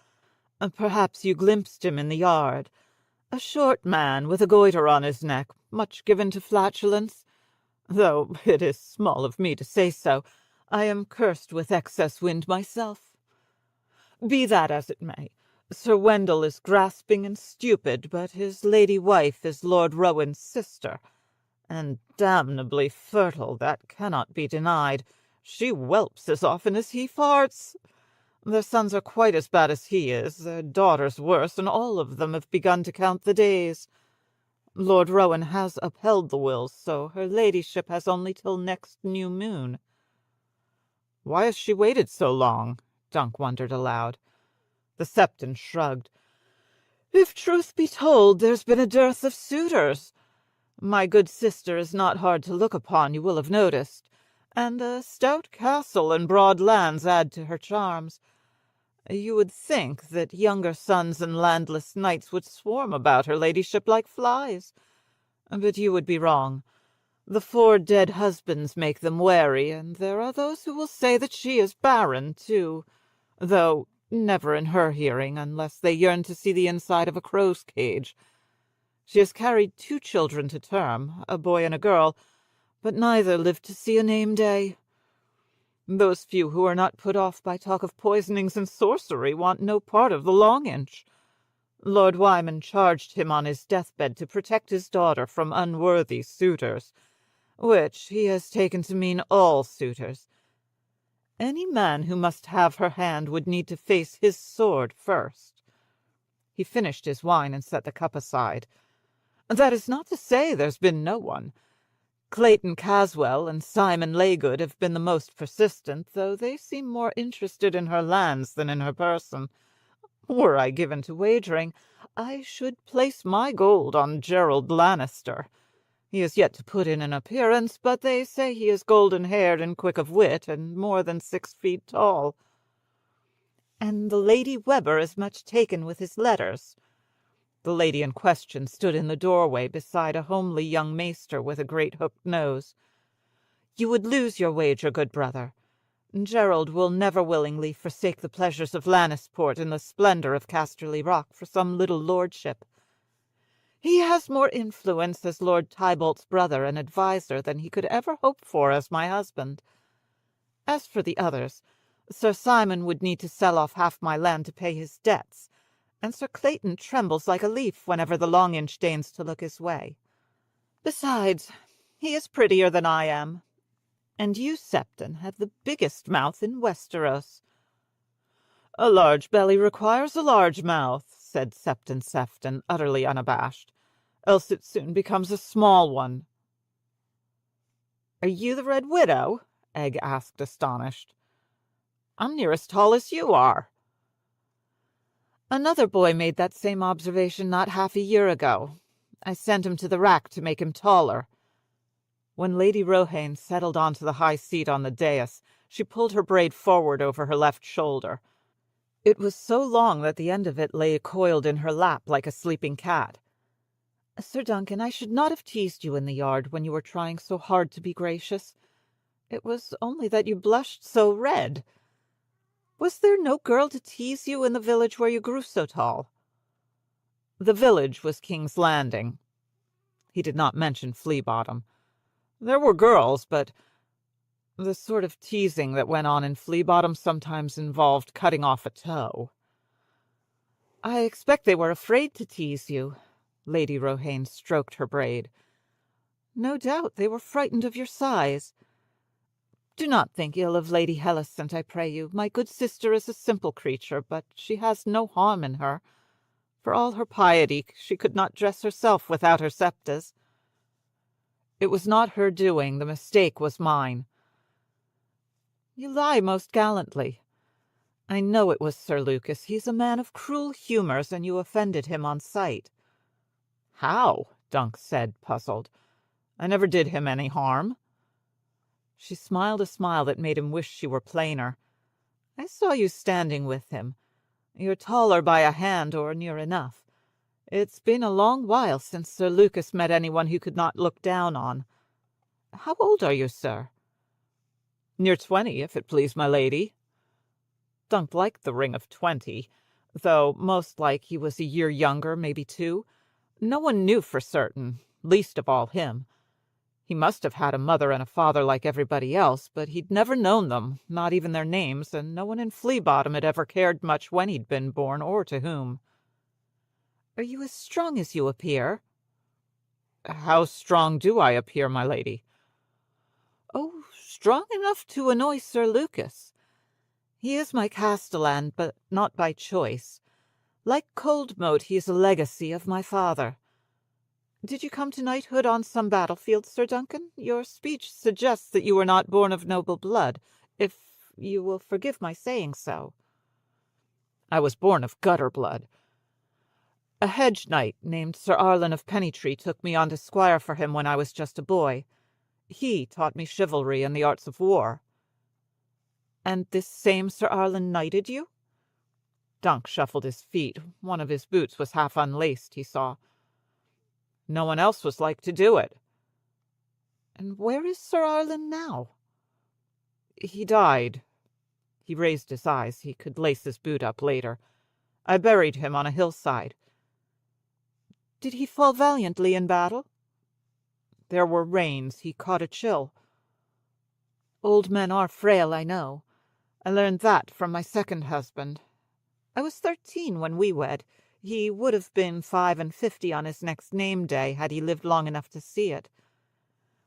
Perhaps you glimpsed him in the yard. A short man with a goiter on his neck, much given to flatulence. Though it is small of me to say so, I am cursed with excess wind myself. Be that as it may, Sir Wendell is grasping and stupid, but his lady wife is Lord Rowan's sister, and damnably fertile, that cannot be denied. She whelps as often as he farts. Their sons are quite as bad as he is, their daughters worse, and all of them have begun to count the days. Lord Rowan has upheld the wills, so her ladyship has only till next new moon. Why has she waited so long? Dunk wondered aloud. The Septon shrugged. If truth be told, there's been a dearth of suitors. My good sister is not hard to look upon, you will have noticed, and a stout castle and broad lands add to her charms. You would think that younger sons and landless knights would swarm about her ladyship like flies, but you would be wrong. The 4 dead husbands make them wary, and there are those who will say that she is barren, too, though never in her hearing, unless they yearn to see the inside of a crow's cage. She has carried 2 children to term, a boy and a girl, but neither lived to see a name-day. Those few who are not put off by talk of poisonings and sorcery want no part of the Long Inch. Lord Wyman charged him on his deathbed to protect his daughter from unworthy suitors, which he has taken to mean all suitors. Any man who must have her hand would need to face his sword first." He finished his wine and set the cup aside. "That is not to say there's been no one. Clayton Caswell and Simon Laygood have been the most persistent, though they seem more interested in her lands than in her person. Were I given to wagering, I should place my gold on Gerald Lannister. He has yet to put in an appearance, but they say he is golden-haired and quick of wit, and more than 6 feet tall. And the Lady Webber is much taken with his letters." The lady in question stood in the doorway beside a homely young maester with a great hooked nose. "You would lose your wager, good brother. Gerald will never willingly forsake the pleasures of Lannisport and the splendor of Casterly Rock for some little lordship. He has more influence as Lord Tybalt's brother and adviser than he could ever hope for as my husband. As for the others, Sir Simon would need to sell off half my land to pay his debts, and Sir Clayton trembles like a leaf whenever the Longinch deigns to look his way. Besides, he is prettier than I am, and you, Septon, have the biggest mouth in Westeros." "A large belly requires a large mouth," said Septon Sefton, utterly unabashed, "else it soon becomes a small one." "Are you the Red Widow?" Egg asked, astonished. "I'm near as tall as you are." "Another boy made that same observation not half a year ago. I sent him to the rack to make him taller." When Lady Rohane settled onto the high seat on the dais, she pulled her braid forward over her left shoulder. It was so long that the end of it lay coiled in her lap like a sleeping cat. "Sir Duncan, I should not have teased you in the yard when you were trying so hard to be gracious. It was only that you blushed so red. Was there no girl to tease you in the village where you grew so tall?" "The village was King's Landing." He did not mention Flea Bottom. "There were girls, but the sort of teasing that went on in Flea Bottom sometimes involved cutting off a toe." "I expect they were afraid to tease you." Lady Rohane stroked her braid. "No doubt they were frightened of your size. Do not think ill of Lady Hellicent, I pray you. My good sister is a simple creature, but she has no harm in her. For all her piety, she could not dress herself without her septas. It was not her doing, the mistake was mine." "You lie most gallantly. I know it was Sir Lucas. He's a man of cruel humours, and you offended him on sight." "How?" Dunk said, puzzled. "I never did him any harm." She smiled a smile that made him wish she were plainer. "I saw you standing with him. You're taller by a hand, or near enough. It's been a long while since Sir Lucas met anyone he could not look down on. How old are you, sir?" "Near 20, if it please my lady." Dunk liked the ring of 20, though most like he was a year younger, maybe 2. No one knew for certain, least of all him. He must have had a mother and a father like everybody else, but he'd never known them, not even their names, and no one in Flea Bottom had ever cared much when he'd been born or to whom. "Are you as strong as you appear?" "How strong do I appear, my lady?" "Oh, strong enough to annoy Sir Lucas. He is my castellan, but not by choice. Like Coldmoat, he is a legacy of my father. Did you come to knighthood on some battlefield, Sir Duncan? Your speech suggests that you were not born of noble blood, if you will forgive my saying so." "I was born of gutter blood. A hedge knight named Sir Arlen of Pennytree took me on to squire for him when I was just a boy. He taught me chivalry and the arts of war." "And this same Sir Arlen knighted you?" Dunk shuffled his feet. One of his boots was half unlaced, he saw. "No one else was like to do it." "And where is Sir Arlen now?" "He died." He raised his eyes. He could lace his boot up later. "I buried him on a hillside." "Did he fall valiantly in battle?" "There were rains. He caught a chill." "Old men are frail, I know. I learned that from my second husband. I was 13 when we wed. He would have been 55 on his next name day had he lived long enough to see it.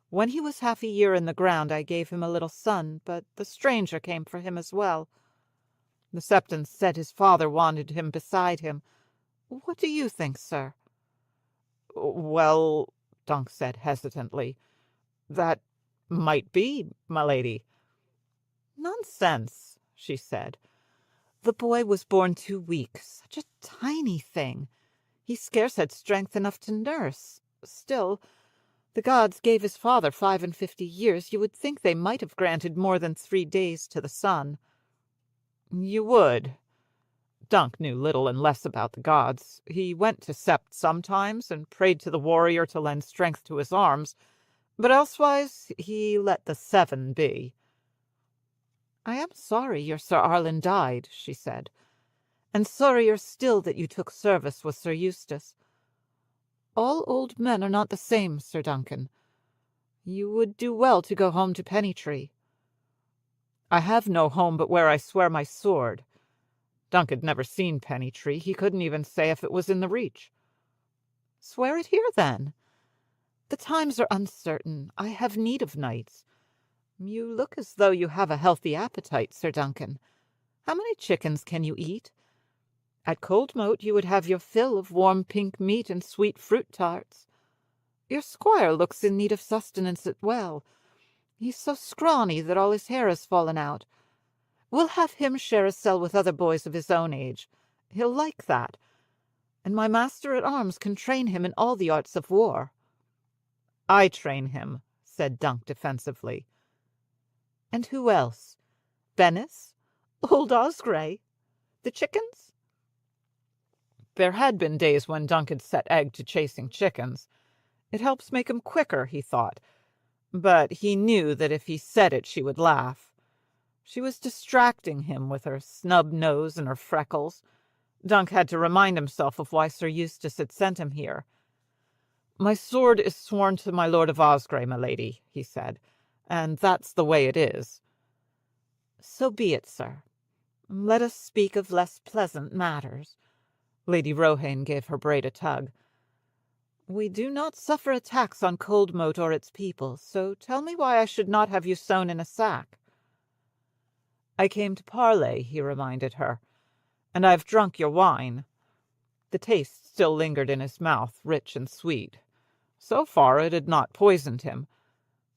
When he was half a year in the ground, I gave him a little son, but the stranger came for him as well. The Septon said his father wanted him beside him. What do you think, sir?" "Well," Dunk said hesitantly, "that might be, my lady." "Nonsense," she said. "The boy was born too weak, such a tiny thing. He scarce had strength enough to nurse. Still, the gods gave his father 55 years. You would think they might have granted more than 3 days to the son." "You would." Dunk knew little and less about the gods. He went to Sept sometimes, and prayed to the warrior to lend strength to his arms, but elsewise he let the 7 be. "I am sorry your Sir Arlen died," she said, "and sorrier still that you took service with Sir Eustace. All old men are not the same, Sir Duncan. You would do well to go home to Pennytree." "I have no home but where I swear my sword." Dunk had never seen Pennytree. He couldn't even say if it was in the Reach. "Swear it here, then. The times are uncertain. I have need of knights. You look as though you have a healthy appetite, Sir Duncan. How many chickens can you eat? At Coldmoat you would have your fill of warm pink meat and sweet fruit tarts. Your squire looks in need of sustenance as well. He's so scrawny that all his hair has fallen out. We'll have him share a cell with other boys of his own age. He'll like that. And my master-at-arms can train him in all the arts of war." "I train him," said Dunk defensively. "And who else? Bennis? Old Osgray? The chickens?" There had been days when Dunk had set Egg to chasing chickens. It helps make him quicker, he thought. But he knew that if he said it, she would laugh. She was distracting him with her snub nose and her freckles. Dunk had to remind himself of why Sir Eustace had sent him here. "My sword is sworn to my Lord of Osgray, my lady," he said, "and that's the way it is." "So be it, sir. Let us speak of less pleasant matters." Lady Rohane gave her braid a tug. "We do not suffer attacks on Coldmoat or its people, so tell me why I should not have you sewn in a sack." "I came to parley," he reminded her, "and I've drunk your wine." The taste still lingered in his mouth, rich and sweet. So far it had not poisoned him.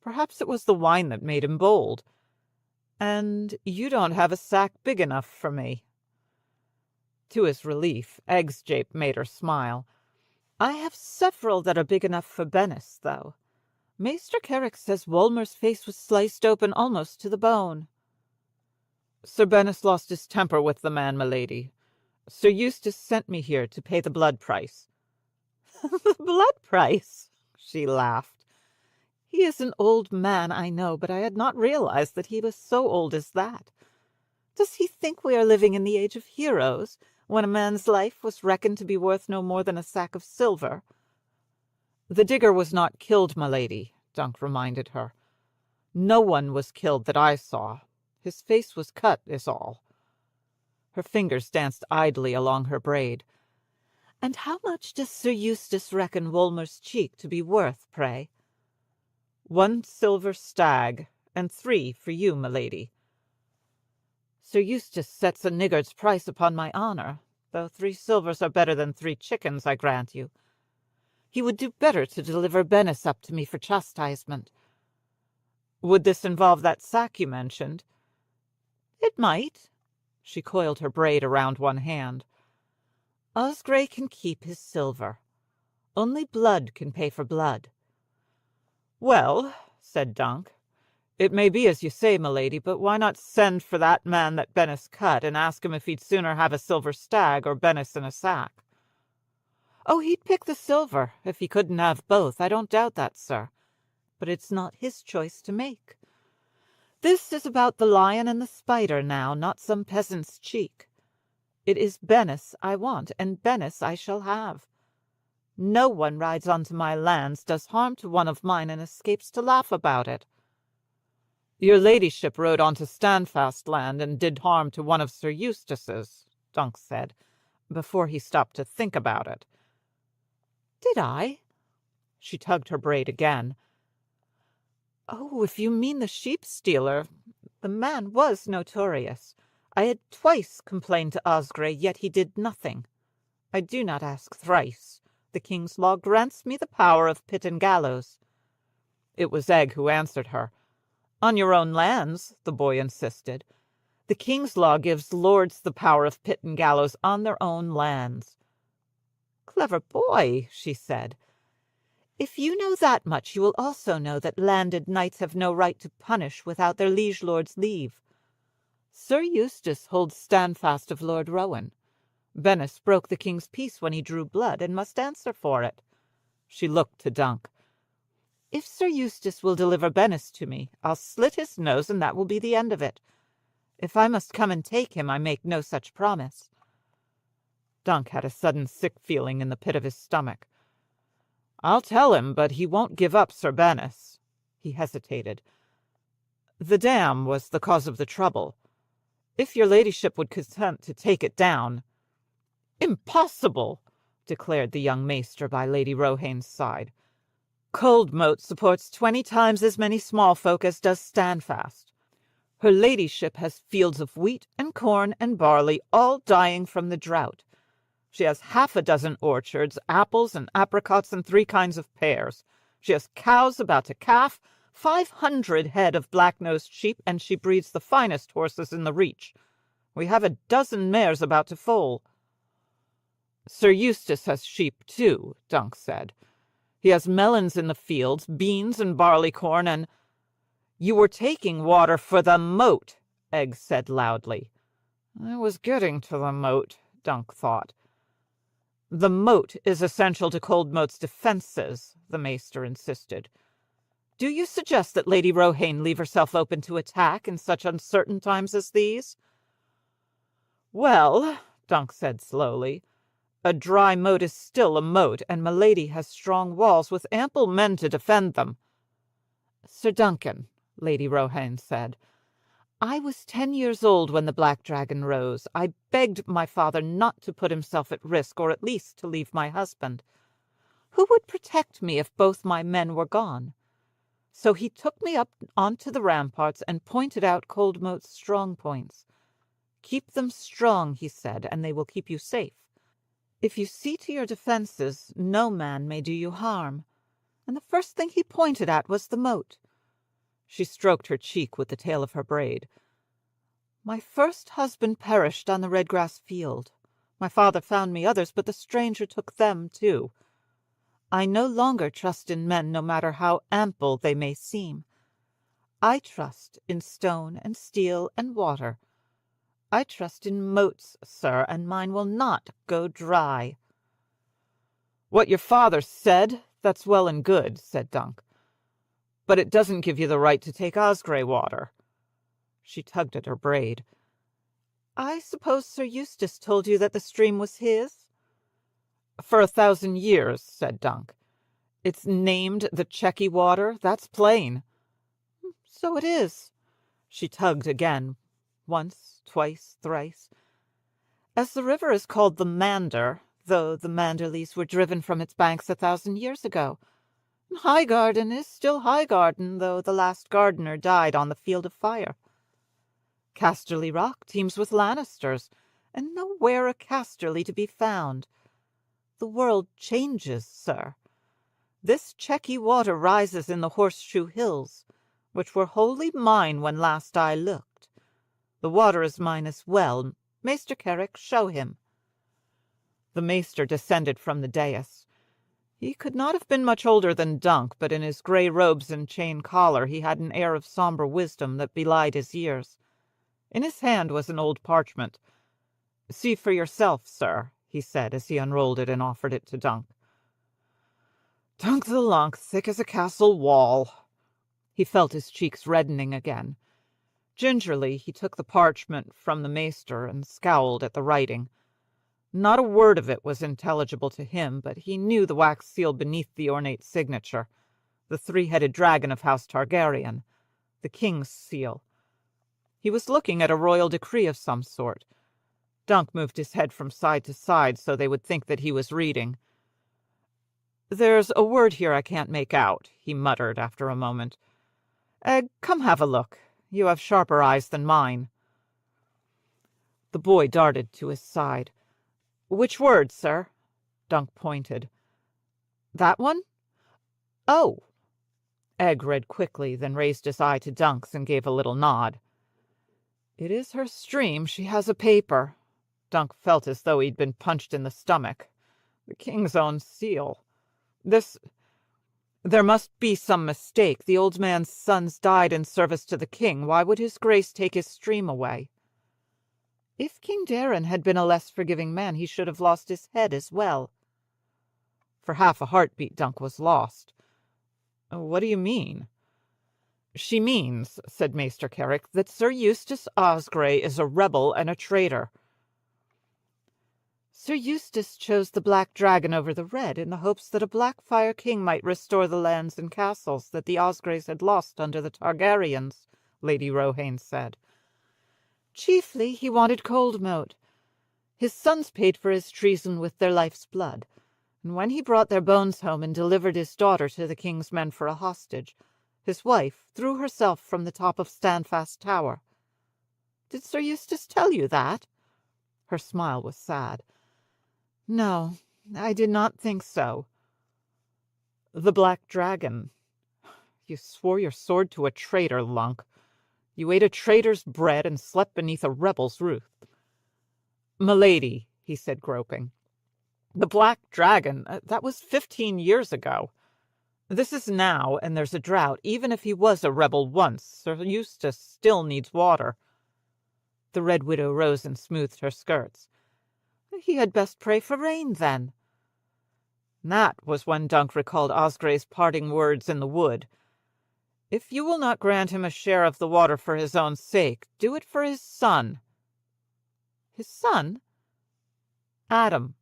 Perhaps it was the wine that made him bold. "And you don't have a sack big enough for me." To his relief, Egg's jape made her smile. "I have several that are big enough for Bennis, though. Maester Carrick says Wolmer's face was sliced open almost to the bone." "Sir Bennis lost his temper with the man, my lady. Sir Eustace sent me here to pay the blood price." "The blood price?" she laughed. "He is an old man, I know, but I had not realized that he was so old as that. Does he think we are living in the age of heroes, when a man's life was reckoned to be worth no more than a sack of silver?" "The digger was not killed, my lady," Dunk reminded her. "No one was killed that I saw. His face was cut, is all." Her fingers danced idly along her braid. "And how much does Sir Eustace reckon Wolmer's cheek to be worth, pray?" 1 silver stag, and 3 for you, my lady." "Sir Eustace sets a niggard's price upon my honour, though 3 silvers are better than 3 chickens, I grant you. He would do better to deliver Bennis up to me for chastisement." "Would this involve that sack you mentioned?" "It might." She coiled her braid around one hand. "Osgray can keep his silver. Only blood can pay for blood." "Well," said Dunk, "it may be as you say, my lady, but why not send for that man that Bennis cut, and ask him if he'd sooner have a silver stag or Bennis in a sack?" "Oh, he'd pick the silver, if he couldn't have both, I don't doubt that, sir. But it's not his choice to make. This is about the lion and the spider now, not some peasant's cheek. It is Bennis I want, and Bennis I shall have. No one rides onto my lands, does harm to one of mine, and escapes to laugh about it." "Your ladyship rode onto Standfast land and did harm to one of Sir Eustace's," Dunk said, before he stopped to think about it. "Did I?" She tugged her braid again. Oh, if you mean the sheep-stealer, the man was notorious. I had twice complained to Osgray, yet he did nothing. I do not ask thrice. The king's law grants me the power of pit and gallows. It was Egg who answered her. On your own lands, the boy insisted. The king's law gives lords the power of pit and gallows on their own lands. Clever boy, she said. If you know that much, you will also know that landed knights have no right to punish without their liege lord's leave. Sir Eustace holds standfast of Lord Rowan. Bennis broke the king's peace when he drew blood, and must answer for it. She looked to Dunk. If Sir Eustace will deliver Bennis to me, I'll slit his nose, and that will be the end of it. If I must come and take him, I make no such promise. Dunk had a sudden sick feeling in the pit of his stomach. I'll tell him, but he won't give up Sir Bennis. He hesitated. The dam was the cause of the trouble. If your ladyship would consent to take it down— Impossible, declared the young maester by Lady Rohane's side. Coldmoat supports 20 times as many small folk as does Standfast. Her ladyship has fields of wheat and corn and barley, all dying from the drought. She has 6 orchards, apples and apricots, and 3 kinds of pears. She has cows about to calf, 500 head of black-nosed sheep, and she breeds the finest horses in the Reach. We have 12 mares about to foal. Sir Eustace has sheep, too, Dunk said. He has melons in the fields, beans and barley-corn, and— You were taking water for the moat, Egg said loudly. I was getting to the moat, Dunk thought. The moat is essential to Coldmoat's defences, the maester insisted. Do you suggest that Lady Rohane leave herself open to attack in such uncertain times as these? Well, Dunk said slowly, a dry moat is still a moat, and milady has strong walls with ample men to defend them. Sir Duncan, Lady Rohane said, I was 10 years old when the Black Dragon rose. I begged my father not to put himself at risk, or at least to leave my husband. Who would protect me if both my men were gone? So he took me up onto the ramparts and pointed out Coldmoat's strong points. Keep them strong, he said, and they will keep you safe. If you see to your defences, no man may do you harm. And the first thing he pointed at was the moat. She stroked her cheek with the tail of her braid. My first husband perished on the red-grass field. My father found me others, but the stranger took them too. I no longer trust in men, no matter how ample they may seem. I trust in stone and steel and water. I trust in moats, sir, and mine will not go dry. What your father said, that's well and good, said Dunk. But it doesn't give you the right to take Osgray water. She tugged at her braid. I suppose Sir Eustace told you that the stream was his? For 1,000 years, said Dunk. It's named the Checky Water, that's plain. So it is. She tugged again, once, twice, thrice. As the river is called the Mander, though the Manderleys were driven from its banks 1,000 years ago. Highgarden is still Highgarden, though the last gardener died on the field of fire. Casterly Rock teems with Lannisters, and nowhere a Casterly to be found. The world changes, sir. This Checky Water rises in the Horseshoe Hills, which were wholly mine when last I looked. The water is mine as well. Maester Carrick, show him. The maester descended from the dais. He could not have been much older than Dunk, but in his grey robes and chain collar he had an air of sombre wisdom that belied his years. In his hand was an old parchment. See for yourself, sir, he said as he unrolled it and offered it to Dunk. Dunk the Lunk, thick as a castle wall. He felt his cheeks reddening again. Gingerly he took the parchment from the maester and scowled at the writing. Not a word of it was intelligible to him, but he knew the wax seal beneath the ornate signature, the 3-headed dragon of House Targaryen, the king's seal. He was looking at a royal decree of some sort. Dunk moved his head from side to side so they would think that he was reading. There's a word here I can't make out, he muttered after a moment. Egg, come have a look. You have sharper eyes than mine." The boy darted to his side. "Which word, sir?" Dunk pointed. "That one? Oh!" Egg read quickly, then raised his eye to Dunk's and gave a little nod. "It is her stream. She has a paper." Dunk felt as though he'd been punched in the stomach. The king's own seal. There must be some mistake. The old man's sons died in service to the king. Why would his grace take his stream away? If King Darin had been a less forgiving man, he should have lost his head as well. For half a heartbeat, Dunk was lost. "What do you mean?" "She means," said Maester Carrick, "that Sir Eustace Osgrey is a rebel and a traitor." "Sir Eustace chose the Black Dragon over the Red in the hopes that a Blackfire king might restore the lands and castles that the Osgreys had lost under the Targaryens," Lady Rohane said. "Chiefly he wanted Coldmoat. His sons paid for his treason with their life's blood, and when he brought their bones home and delivered his daughter to the king's men for a hostage, his wife threw herself from the top of Standfast Tower. Did Sir Eustace tell you that?" Her smile was sad. "No, I did not think so." "The Black Dragon. You swore your sword to a traitor, Lunk. You ate a traitor's bread and slept beneath a rebel's roof." "Milady," he said, groping. "The Black Dragon, that was 15 years ago. This is now, and there's a drought. Even if he was a rebel once, Sir Eustace still needs water." The Red Widow rose and smoothed her skirts. "He had best pray for rain, then." That was when Dunk recalled Osgrey's parting words in the wood. "If you will not grant him a share of the water for his own sake, do it for his son." "His son?" "Adam.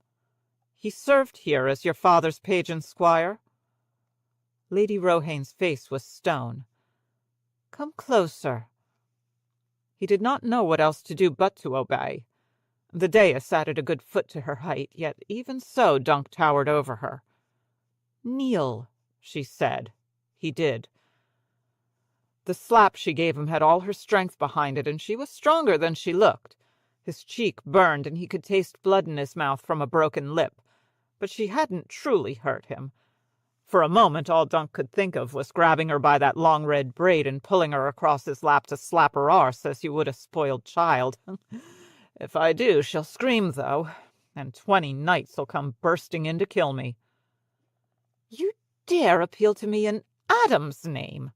He served here as your father's page and squire." Lady Rohane's face was stone. "Come closer." He did not know what else to do but to obey. The dais added a good foot to her height, yet even so Dunk towered over her. "Kneel," she said. He did. The slap she gave him had all her strength behind it, and she was stronger than she looked. His cheek burned, and he could taste blood in his mouth from a broken lip. But she hadn't truly hurt him. For a moment all Dunk could think of was grabbing her by that long red braid and pulling her across his lap to slap her arse as you would a spoiled child. "If I do, she'll scream, though, and 20 knights'll come bursting in to kill me." "You dare appeal to me in Adam's name?"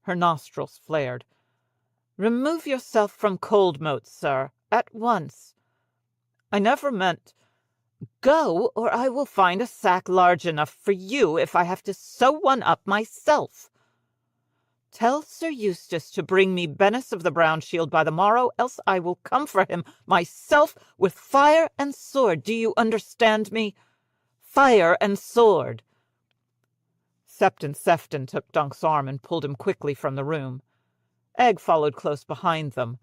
Her nostrils flared. "Remove yourself from Coldmoat, sir, at once." "I never meant—" "Go, or I will find a sack large enough for you if I have to sew one up myself. Tell Sir Eustace to bring me Bennis of the Brown Shield by the morrow, else I will come for him myself with fire and sword. Do you understand me? Fire and sword." Septon Sefton took Dunk's arm and pulled him quickly from the room. Egg followed close behind them.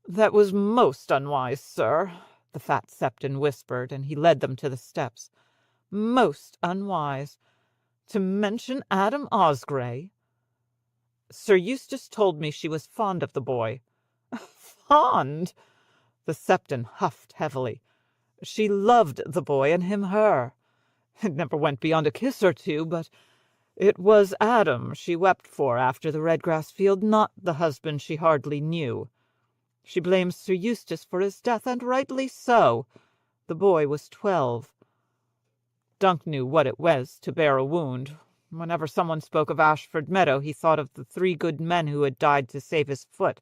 "That was most unwise, sir," the fat Septon whispered, and he led them to the steps. "Most unwise. To mention Adam Osgrey. Sir Eustace told me she was fond of the boy." "Fond?" The Septon huffed heavily. "She loved the boy, and him her. It never went beyond a kiss or two, but it was Adam she wept for after the Redgrass field, not the husband she hardly knew. She blames Sir Eustace for his death, and rightly so. The boy was 12. Dunk knew what it was to bear a wound. Whenever someone spoke of Ashford Meadow, he thought of the 3 good men who had died to save his foot,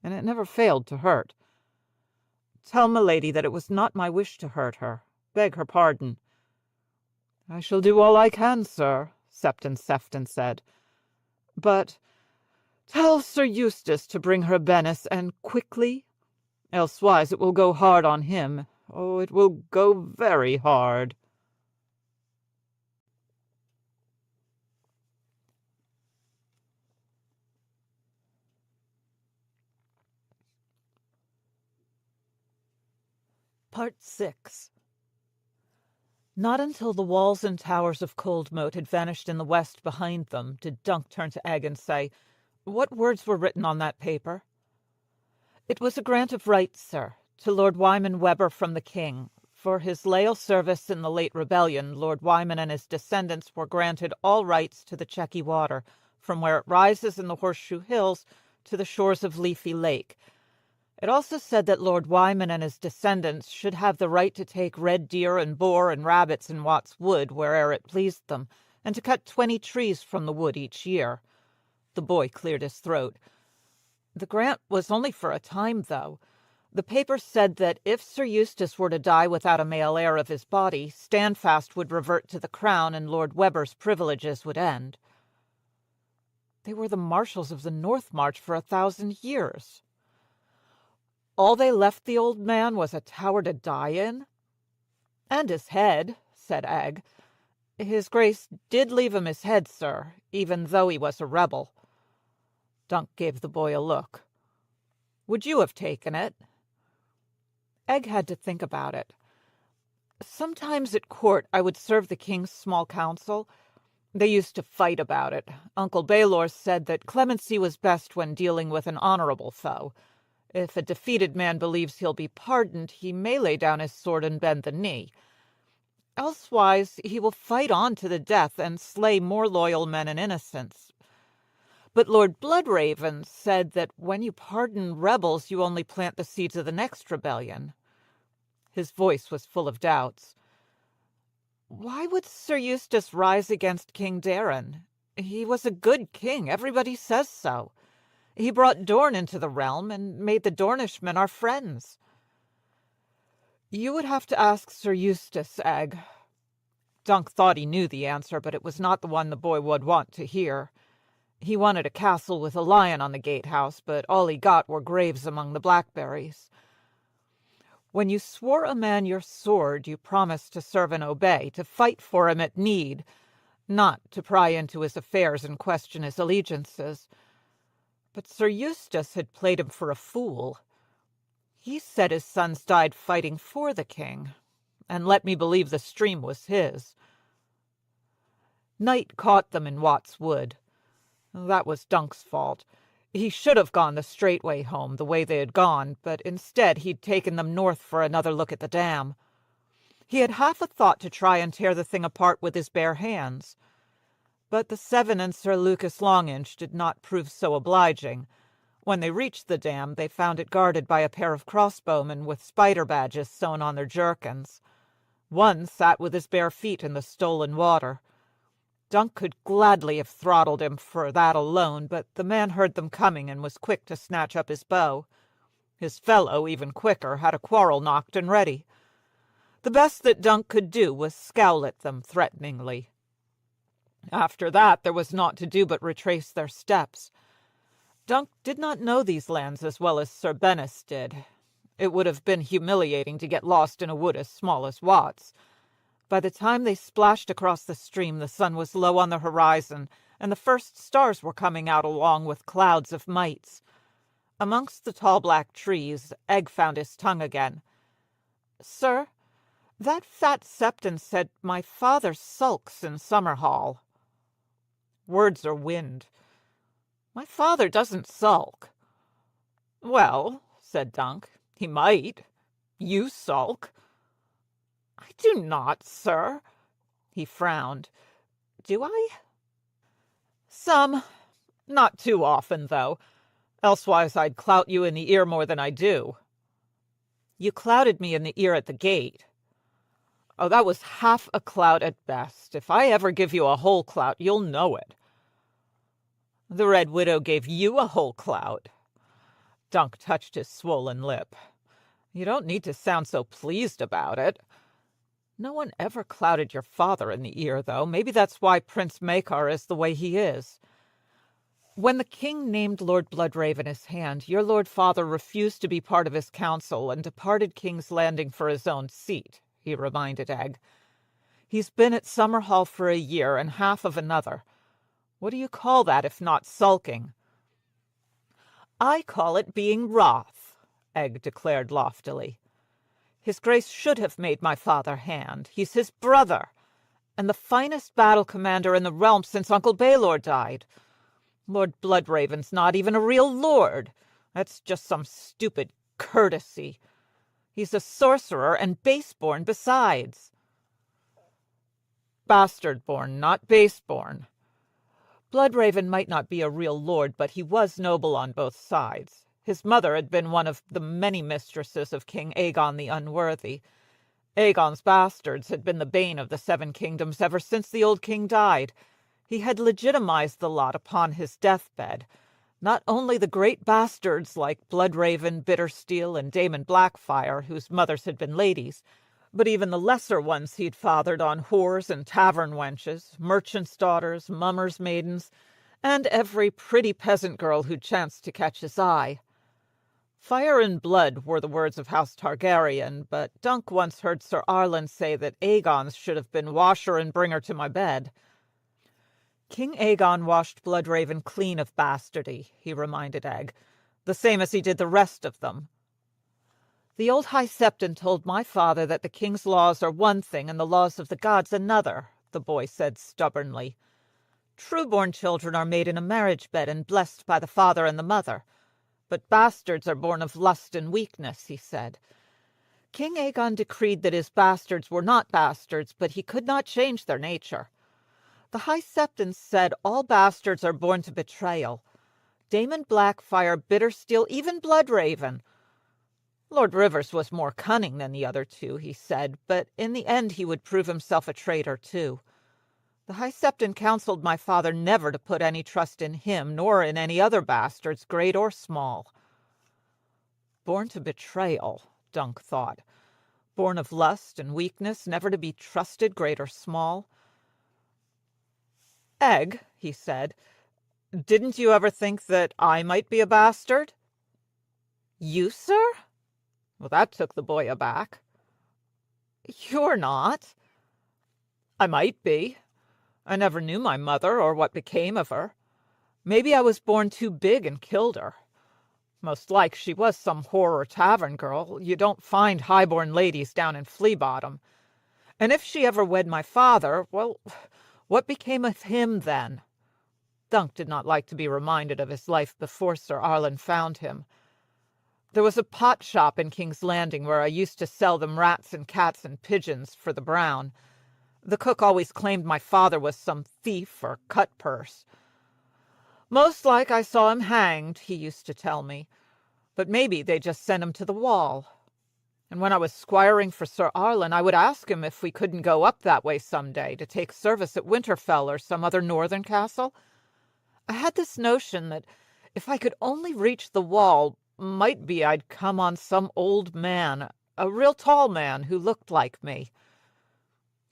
and it never failed to hurt. Tell milady that it was not my wish to hurt her. Beg her pardon." "I shall do all I can, sir," Septon Sefton said. "But tell Sir Eustace to bring her Bennis, and quickly. Elsewise it will go hard on him. Oh, it will go very hard." Part 6. Not until the walls and towers of Coldmoat had vanished in the west behind them did Dunk turn to Egg and say, What words were written on that paper?" "It was a grant of rights, sir, to Lord Wyman Webber from the king. For his leal service in the late rebellion, Lord Wyman and his descendants were granted all rights to the Chequy Water, from where it rises in the Horseshoe Hills to the shores of Leafy Lake. It also said that Lord Wyman and his descendants should have the right to take red deer and boar and rabbits in Watts Wood where'er it pleased them, and to cut 20 trees from the wood each year." The boy cleared his throat. "The grant was only for a time, though. The paper said that if Sir Eustace were to die without a male heir of his body, Standfast would revert to the crown and Lord Webber's privileges would end." "They were the marshals of the North March for 1,000 years. All they left the old man was a tower to die in?" "And his head," said Egg. "His Grace did leave him his head, sir, even though he was a rebel." Dunk gave the boy a look. "Would you have taken it?" Egg had to think about it. "Sometimes at court I would serve the king's small council. They used to fight about it. Uncle Baylor said that clemency was best when dealing with an honorable foe. If a defeated man believes he'll be pardoned, he may lay down his sword and bend the knee. Elsewise, he will fight on to the death and slay more loyal men and innocents. But Lord Bloodraven said that when you pardon rebels, you only plant the seeds of the next rebellion." His voice was full of doubts. "Why would Sir Eustace rise against King Darren? He was a good king, everybody says so. He brought Dorne into the realm and made the Dornishmen our friends." "You would have to ask Sir Eustace, Egg." Dunk thought he knew the answer, but it was not the one the boy would want to hear. He wanted a castle with a lion on the gatehouse, but all he got were graves among the blackberries. "When you swore a man your sword, you promised to serve and obey, to fight for him at need, not to pry into his affairs and question his allegiances. But Sir Eustace had played him for a fool. He said his sons died fighting for the king, and let me believe the stream was his. Night caught them in Watts Wood. That was Dunk's fault. He should have gone the straight way home, the way they had gone, but instead he'd taken them north for another look at the dam. He had half a thought to try and tear the thing apart with his bare hands. But the Seven and Sir Lucas Longinch did not prove so obliging. When they reached the dam, they found it guarded by a pair of crossbowmen with spider badges sewn on their jerkins. One sat with his bare feet in the stolen water. Dunk could gladly have throttled him for that alone, but the man heard them coming and was quick to snatch up his bow. His fellow, even quicker, had a quarrel knocked and ready. The best that Dunk could do was scowl at them threateningly. After that there was naught to do but retrace their steps. Dunk did not know these lands as well as Sir Bennis did. It would have been humiliating to get lost in a wood as small as Watts. By the time they splashed across the stream, the sun was low on the horizon, and the first stars were coming out along with clouds of mites. Amongst the tall black trees, Egg found his tongue again. "Sir, that fat Septon said my father sulks in Summerhall." "Words are wind." "My father doesn't sulk." "Well," said Dunk, "he might. You sulk." "I do not, sir." He frowned. "Do I?" "Some. Not too often, though. Elsewise I'd clout you in the ear more than I do." "You clouted me in the ear at the gate." "Oh, that was half a clout at best. If I ever give you a whole clout, you'll know it." "The Red Widow gave you a whole clout." Dunk touched his swollen lip. "You don't need to sound so pleased about it." "No one ever clouted your father in the ear, though. Maybe that's why Prince Macar is the way he is. When the king named Lord Bloodraven his hand, your lord father refused to be part of his council and departed King's Landing for his own seat," he reminded Egg. "He's been at Summerhall for a year and half of another. What do you call that if not sulking?" "I call it being wroth," Egg declared loftily. "His Grace should have made my father hand. He's his brother, and the finest battle commander in the realm since Uncle Baylor died. Lord Bloodraven's not even a real lord. That's just some stupid courtesy. He's a sorcerer and base-born besides. Bastard-born, not base-born. Bloodraven might not be a real lord, but he was noble on both sides. His mother had been one of the many mistresses of King Aegon the Unworthy. Aegon's bastards had been the bane of the Seven Kingdoms ever since the old king died. He had legitimized the lot upon his deathbed. Not only the great bastards like Bloodraven, Bittersteel, and Daemon Blackfyre, whose mothers had been ladies, but even the lesser ones he'd fathered on whores and tavern wenches, merchants' daughters, mummers' maidens, and every pretty peasant girl who chanced to catch his eye. Fire and blood were the words of House Targaryen, but Dunk once heard Sir Arlen say that Aegon's should have been washer and bringer to my bed. King Aegon washed Bloodraven clean of bastardy, he reminded Egg, the same as he did the rest of them. The old High Septon told my father that the king's laws are one thing and the laws of the gods another, the boy said stubbornly. True-born children are made in a marriage bed and blessed by the father and the mother. But bastards are born of lust and weakness, he said. King Aegon decreed that his bastards were not bastards, but he could not change their nature. The High Septon said all bastards are born to betrayal. Daemon Blackfyre, Bittersteel, even Bloodraven. Lord Rivers was more cunning than the other two, he said, but in the end he would prove himself a traitor too. The High Septon counseled my father never to put any trust in him, nor in any other bastards, great or small. Born to betrayal, Dunk thought. Born of lust and weakness, never to be trusted, great or small. Egg, he said, didn't you ever think that I might be a bastard? You, sir? Well, that took the boy aback. You're not. I might be. I never knew my mother or what became of her. Maybe I was born too big and killed her. Most like she was some whore or tavern girl. You don't find high-born ladies down in Flea Bottom. And if she ever wed my father, well, what became of him then? Dunk did not like to be reminded of his life before Sir Arlen found him. There was a pot shop in King's Landing where I used to sell them rats and cats and pigeons for the brown. The cook always claimed my father was some thief or cut-purse. Most like I saw him hanged, he used to tell me, but maybe they just sent him to the wall. And when I was squiring for Sir Arlen, I would ask him if we couldn't go up that way some day to take service at Winterfell or some other northern castle. I had this notion that if I could only reach the wall, might be I'd come on some old man, a real tall man who looked like me.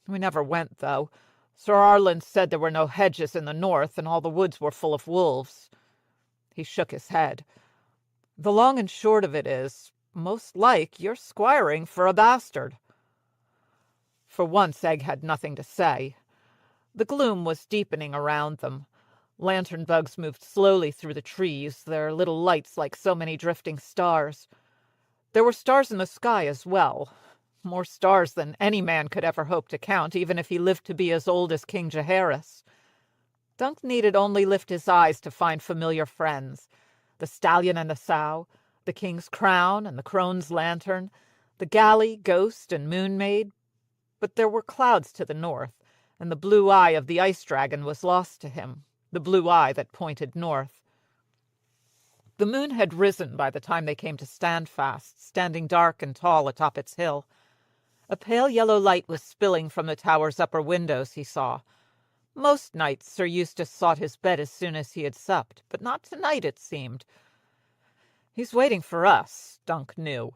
We never went, though. Sir Arlen said there were no hedges in the north, and all the woods were full of wolves. He shook his head. The long and short of it is, most like you're squiring for a bastard. For once Egg had nothing to say. The gloom was deepening around them. Lantern bugs moved slowly through the trees, their little lights like so many drifting stars. There were stars in the sky as well. More stars than any man could ever hope to count, even if he lived to be as old as King Jaehaerys. Dunk needed only lift his eyes to find familiar friends. The stallion and the sow, the king's crown and the crone's lantern, the galley, ghost, and moon maid. But there were clouds to the north, and the blue eye of the ice dragon was lost to him, the blue eye that pointed north. The moon had risen by the time they came to Standfast, standing dark and tall atop its hill. A pale yellow light was spilling from the tower's upper windows, he saw. Most nights Sir Eustace sought his bed as soon as he had supped, but not tonight, it seemed. He's waiting for us, Dunk knew.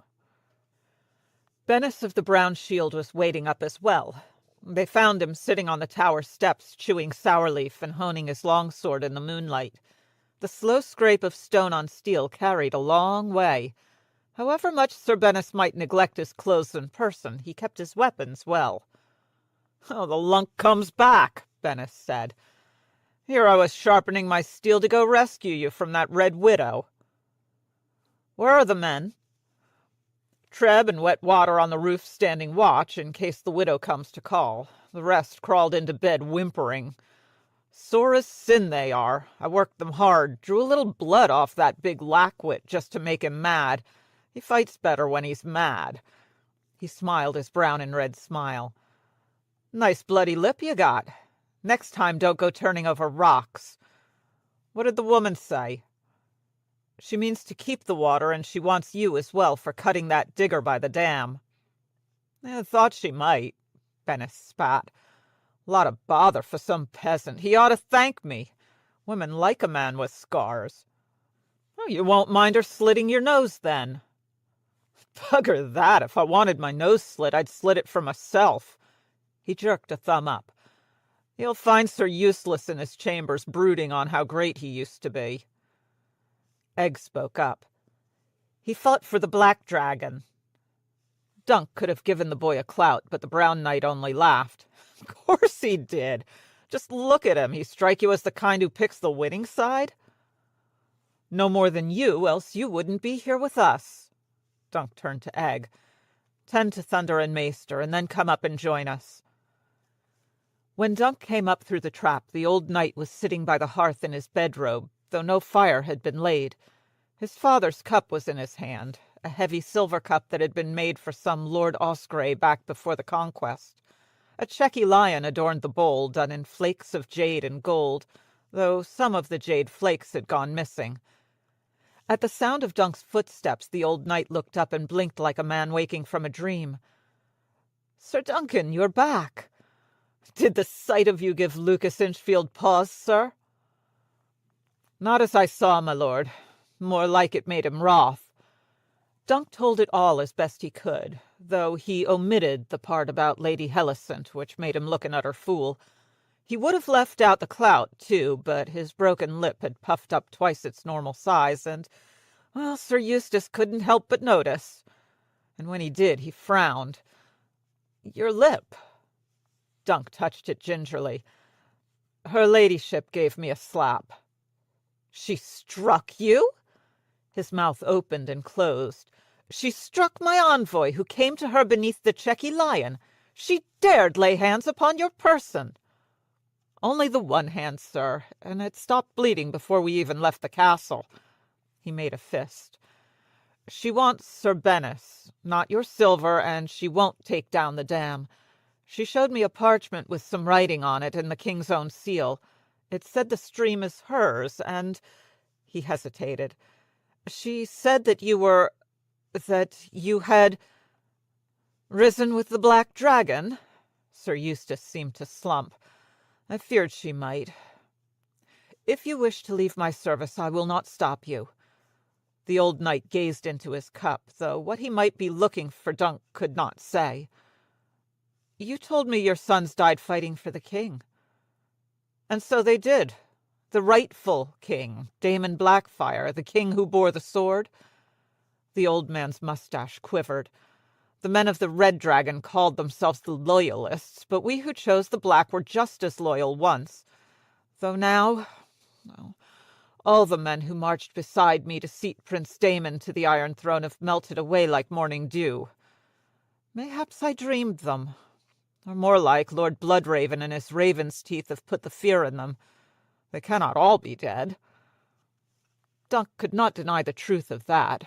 Bennis of the Brown Shield was waiting up as well. They found him sitting on the tower steps, chewing sourleaf and honing his longsword in the moonlight. The slow scrape of stone on steel carried a long way. However much Sir Bennis might neglect his clothes and person, he kept his weapons well. "Oh, the lunk comes back," Bennis said. "Here I was sharpening my steel to go rescue you from that Red Widow." "Where are the men?" "Treb and Wet Water on the roof standing watch in case the widow comes to call. The rest crawled into bed whimpering. Sore as sin they are. I worked them hard, drew a little blood off that big lackwit just to make him mad. He fights better when he's mad." He smiled his brown and red smile. "Nice bloody lip you got. Next time don't go turning over rocks. What did the woman say?" "She means to keep the water, and she wants you as well for cutting that digger by the dam." "Thought she might." Bennis spat. "Lot of bother for some peasant. He ought to thank me. Women like a man with scars." "Oh, you won't mind her slitting your nose, then?" "Bugger that. If I wanted my nose slit, I'd slit it for myself." He jerked a thumb up. "You'll find Sir Useless in his chambers brooding on how great he used to be." Egg spoke up. "He fought for the Black Dragon." Dunk could have given the boy a clout, but the Brown Knight only laughed. "Of course he did. Just look at him. He strike you as the kind who picks the winning side?" "No more than you, else you wouldn't be here with us." Dunk turned to Egg. "Tend to Thunder and Maester, and then come up and join us." When Dunk came up through the trap, the old knight was sitting by the hearth in his bedrobe, though no fire had been laid. His father's cup was in his hand, a heavy silver cup that had been made for some Lord Osgrey back before the Conquest. A Checky lion adorned the bowl, done in flakes of jade and gold, though some of the jade flakes had gone missing. At the sound of Dunk's footsteps, the old knight looked up and blinked like a man waking from a dream. "Sir Duncan, you're back. Did the sight of you give Lucas Inchfield pause, sir?" "Not as I saw, my lord. More like it made him wroth." Dunk told it all as best he could, though he omitted the part about Lady Helicent, which made him look an utter fool. He would have left out the clout, too, but his broken lip had puffed up twice its normal size, and, well, Sir Eustace couldn't help but notice. And when he did, he frowned. "Your lip." Dunk touched it gingerly. "Her ladyship gave me a slap." "She struck you?" His mouth opened and closed. "She struck my envoy, who came to her beneath the Checky lion. She dared lay hands upon your person." "Only the one hand, sir, and it stopped bleeding before we even left the castle." He made a fist. "She wants Sir Bennis, not your silver, and she won't take down the dam. She showed me a parchment with some writing on it and the king's own seal. It said the stream is hers, and—" He hesitated. "She said that you had risen with the Black Dragon." Sir Eustace seemed to slump. "I feared she might. If you wish to leave my service, I will not stop you." The old knight gazed into his cup, though what he might be looking for Dunk could not say. "You told me your sons died fighting for the king." "And so they did. The rightful king, Damon Blackfire, the king who bore the sword." The old man's mustache quivered. "The men of the Red Dragon called themselves the Loyalists, but we who chose the Black were just as loyal once. Though now, well, all the men who marched beside me to seat Prince Damon to the Iron Throne have melted away like morning dew. Mayhaps I dreamed them, or more like Lord Bloodraven and his raven's teeth have put the fear in them. They cannot all be dead." Dunk could not deny the truth of that.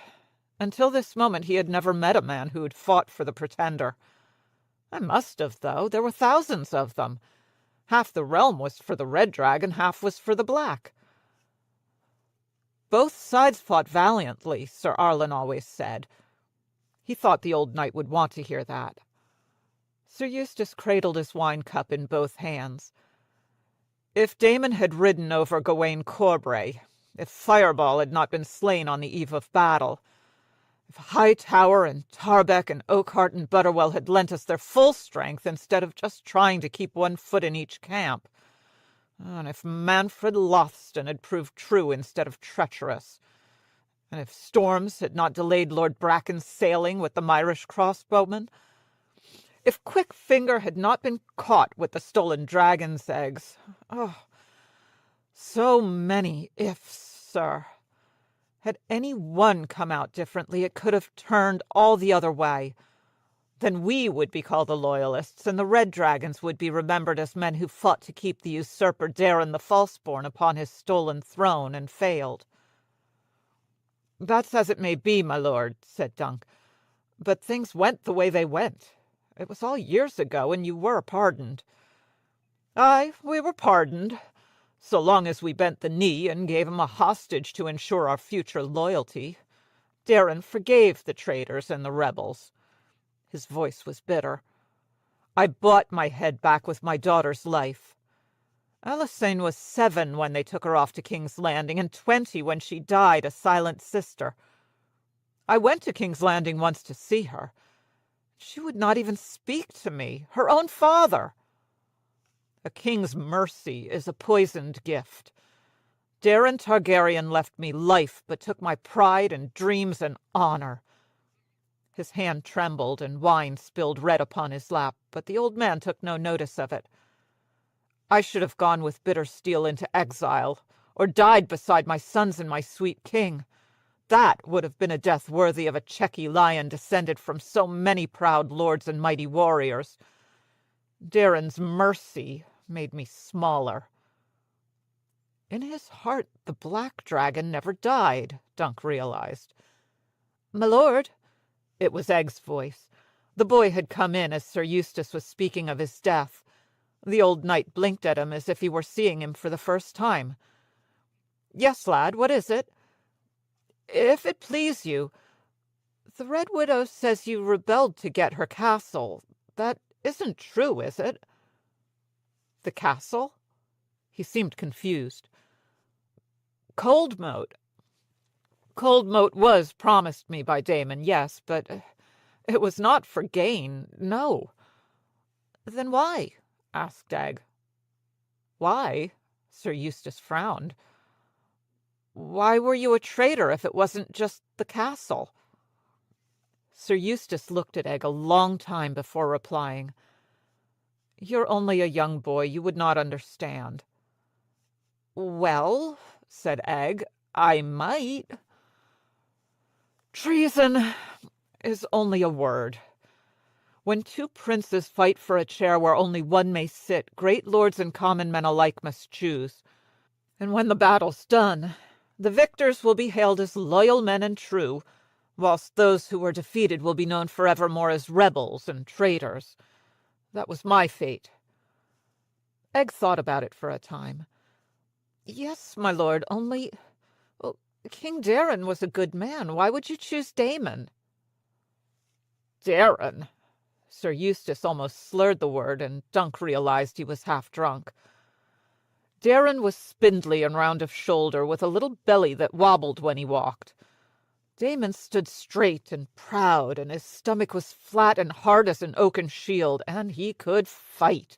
Until this moment he had never met a man who had fought for the Pretender. "I must have, though. There were thousands of them. Half the realm was for the Red Dragon, half was for the Black." "Both sides fought valiantly," Sir Arlen always said. He thought the old knight would want to hear that. Sir Eustace cradled his wine-cup in both hands. "If Damon had ridden over Gawain Corbray, if Fireball had not been slain on the eve of battle, if Hightower and Tarbeck and Oakhart and Butterwell had lent us their full strength instead of just trying to keep one foot in each camp, and if Manfred Lothston had proved true instead of treacherous, and if storms had not delayed Lord Bracken's sailing with the Myrish crossbowmen, if Quickfinger had not been caught with the stolen dragon's eggs. Oh, so many ifs, sir. Had any one come out differently, it could have turned all the other way. Then we would be called the Loyalists, and the Red Dragons would be remembered as men who fought to keep the usurper Darin the Falseborn upon his stolen throne and failed." "That's as it may be, my lord," said Dunk, "but things went the way they went. It was all years ago, and you were pardoned." "Aye, we were pardoned, so long as we bent the knee and gave him a hostage to ensure our future loyalty. Darin forgave the traitors and the rebels." His voice was bitter. "I bought my head back with my daughter's life. Alysanne was 7 when they took her off to King's Landing, and 20 when she died a silent sister. I went to King's Landing once to see her. She would not even speak to me, her own father. A king's mercy is a poisoned gift. Darin Targaryen left me life, but took my pride and dreams and honor." His hand trembled, and wine spilled red upon his lap, but the old man took no notice of it. "I should have gone with bitter steel into exile, or died beside my sons and my sweet king. That would have been a death worthy of a Chequy lion descended from so many proud lords and mighty warriors. Darin's mercy made me smaller." In his heart the black dragon never died, Dunk realized. "My lord," it was Egg's voice. The boy had come in as Sir Eustace was speaking of his death. The old knight blinked at him as if he were seeing him for the first time. "Yes, lad, what is it?" "If it please you, the Red Widow says you rebelled to get her castle. That isn't true, is it?" "The castle?" He seemed confused. "Coldmoat. Coldmoat was promised me by Daemon, yes, but it was not for gain, no." "Then why?" asked Egg. "Why?" Sir Eustace frowned. "Why were you a traitor if it wasn't just the castle?" Sir Eustace looked at Egg a long time before replying. "You're only a young boy. You would not understand." "Well," said Egg, "I might." "Treason is only a word. When 2 princes fight for a chair where only one may sit, great lords and common men alike must choose. And when the battle's done, the victors will be hailed as loyal men and true, whilst those who were defeated will be known forevermore as rebels and traitors. That was my fate." Egg thought about it for a time. "Yes, my lord, only... well, King Darin was a good man. Why would you choose Daemon?" "Darin?" Sir Eustace almost slurred the word, and Dunk realized he was half drunk. "Darin was spindly and round of shoulder, with a little belly that wobbled when he walked. Daemon stood straight and proud, and his stomach was flat and hard as an oaken shield, and he could fight.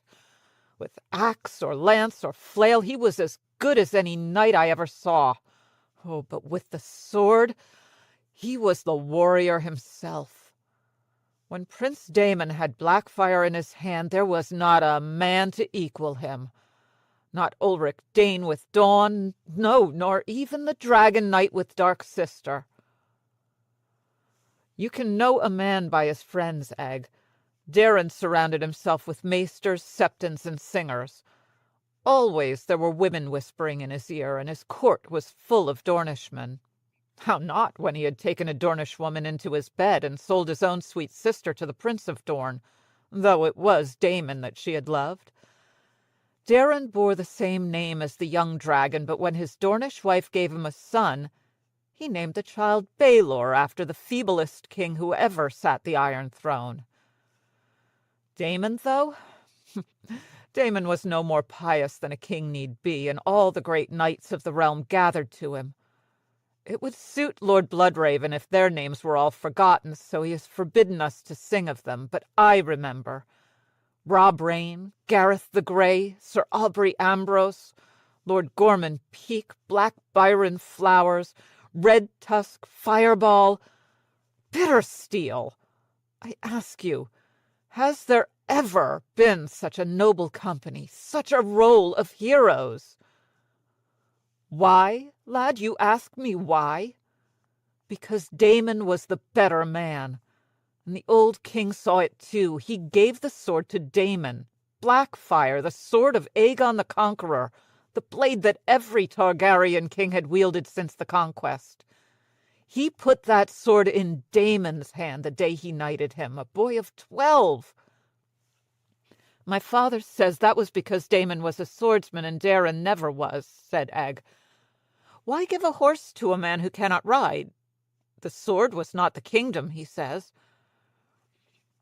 With axe or lance or flail, he was as good as any knight I ever saw. Oh, but with the sword, he was the warrior himself. When Prince Daemon had Blackfire in his hand, there was not a man to equal him. Not Ulrich Dane with Dawn, no, nor even the Dragon Knight with Dark Sister. You can know a man by his friends, Egg. Darin surrounded himself with maesters, septons, and singers. Always there were women whispering in his ear, and his court was full of Dornishmen. How not, when he had taken a Dornish woman into his bed and sold his own sweet sister to the Prince of Dorne, though it was Daemon that she had loved. Darin bore the same name as the young dragon, but when his Dornish wife gave him a son, he named the child Baelor after the feeblest king who ever sat the Iron Throne. Daemon, though? Daemon was no more pious than a king need be, and all the great knights of the realm gathered to him. It would suit Lord Bloodraven if their names were all forgotten, so he has forbidden us to sing of them, but I remember. Rob Rain, Gareth the Grey, Sir Aubrey Ambrose, Lord Gorman Peake, Black Byron Flowers, Red Tusk, Fireball, Bittersteel. I ask you, has there ever been such a noble company, such a roll of heroes? Why, lad, you ask me why? Because Daemon was the better man. And the old king saw it too. He gave the sword to Daemon. Blackfire, the sword of Aegon the Conqueror, the blade that every Targaryen king had wielded since the conquest. He put that sword in Daemon's hand the day he knighted him, a boy of 12. My father says that was because Daemon was a swordsman and Daeron never was, said Egg. Why give a horse to a man who cannot ride? The sword was not the kingdom, he says.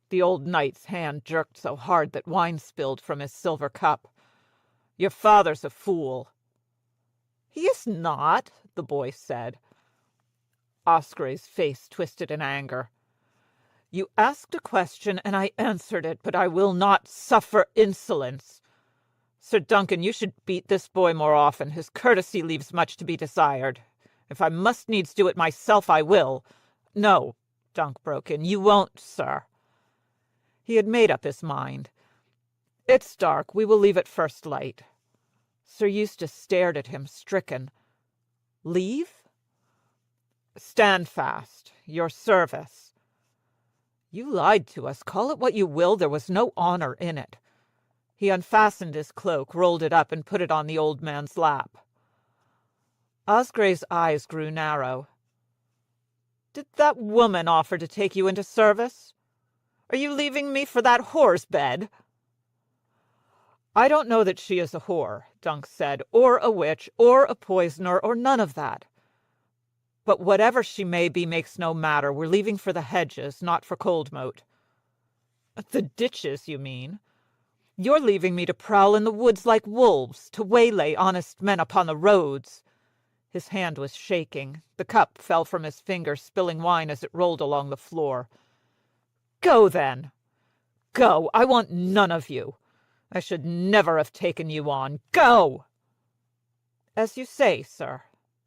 The old knight's hand jerked so hard that wine spilled from his silver cup. Your father's a fool. He is not, the boy said. Osgrey's face twisted in anger. You asked a question and I answered it, but I will not suffer insolence. Sir Duncan, you should beat this boy more often. His courtesy leaves much to be desired. If I must needs do it myself, I will. No, Dunk broke in, you won't, sir. He had made up his mind. It's dark. We will leave at first light. Sir Eustace stared at him, stricken. Leave? Stand fast. Your service. You lied to us. Call it what you will, there was no honor in it. He unfastened his cloak, rolled it up, and put it on the old man's lap. Osgrey's eyes grew narrow. Did that woman offer to take you into service? Are you leaving me for that whore's bed? I don't know that she is a whore, Dunk said, or a witch, or a poisoner, or none of that. But whatever she may be makes no matter. We're leaving for the hedges, not for Coldmoat. The ditches, you mean? You're leaving me to prowl in the woods like wolves, to waylay honest men upon the roads. His hand was shaking. The cup fell from his finger, spilling wine as it rolled along the floor. Go, then. Go. I want none of you. I should never have taken you on. Go! As you say, sir.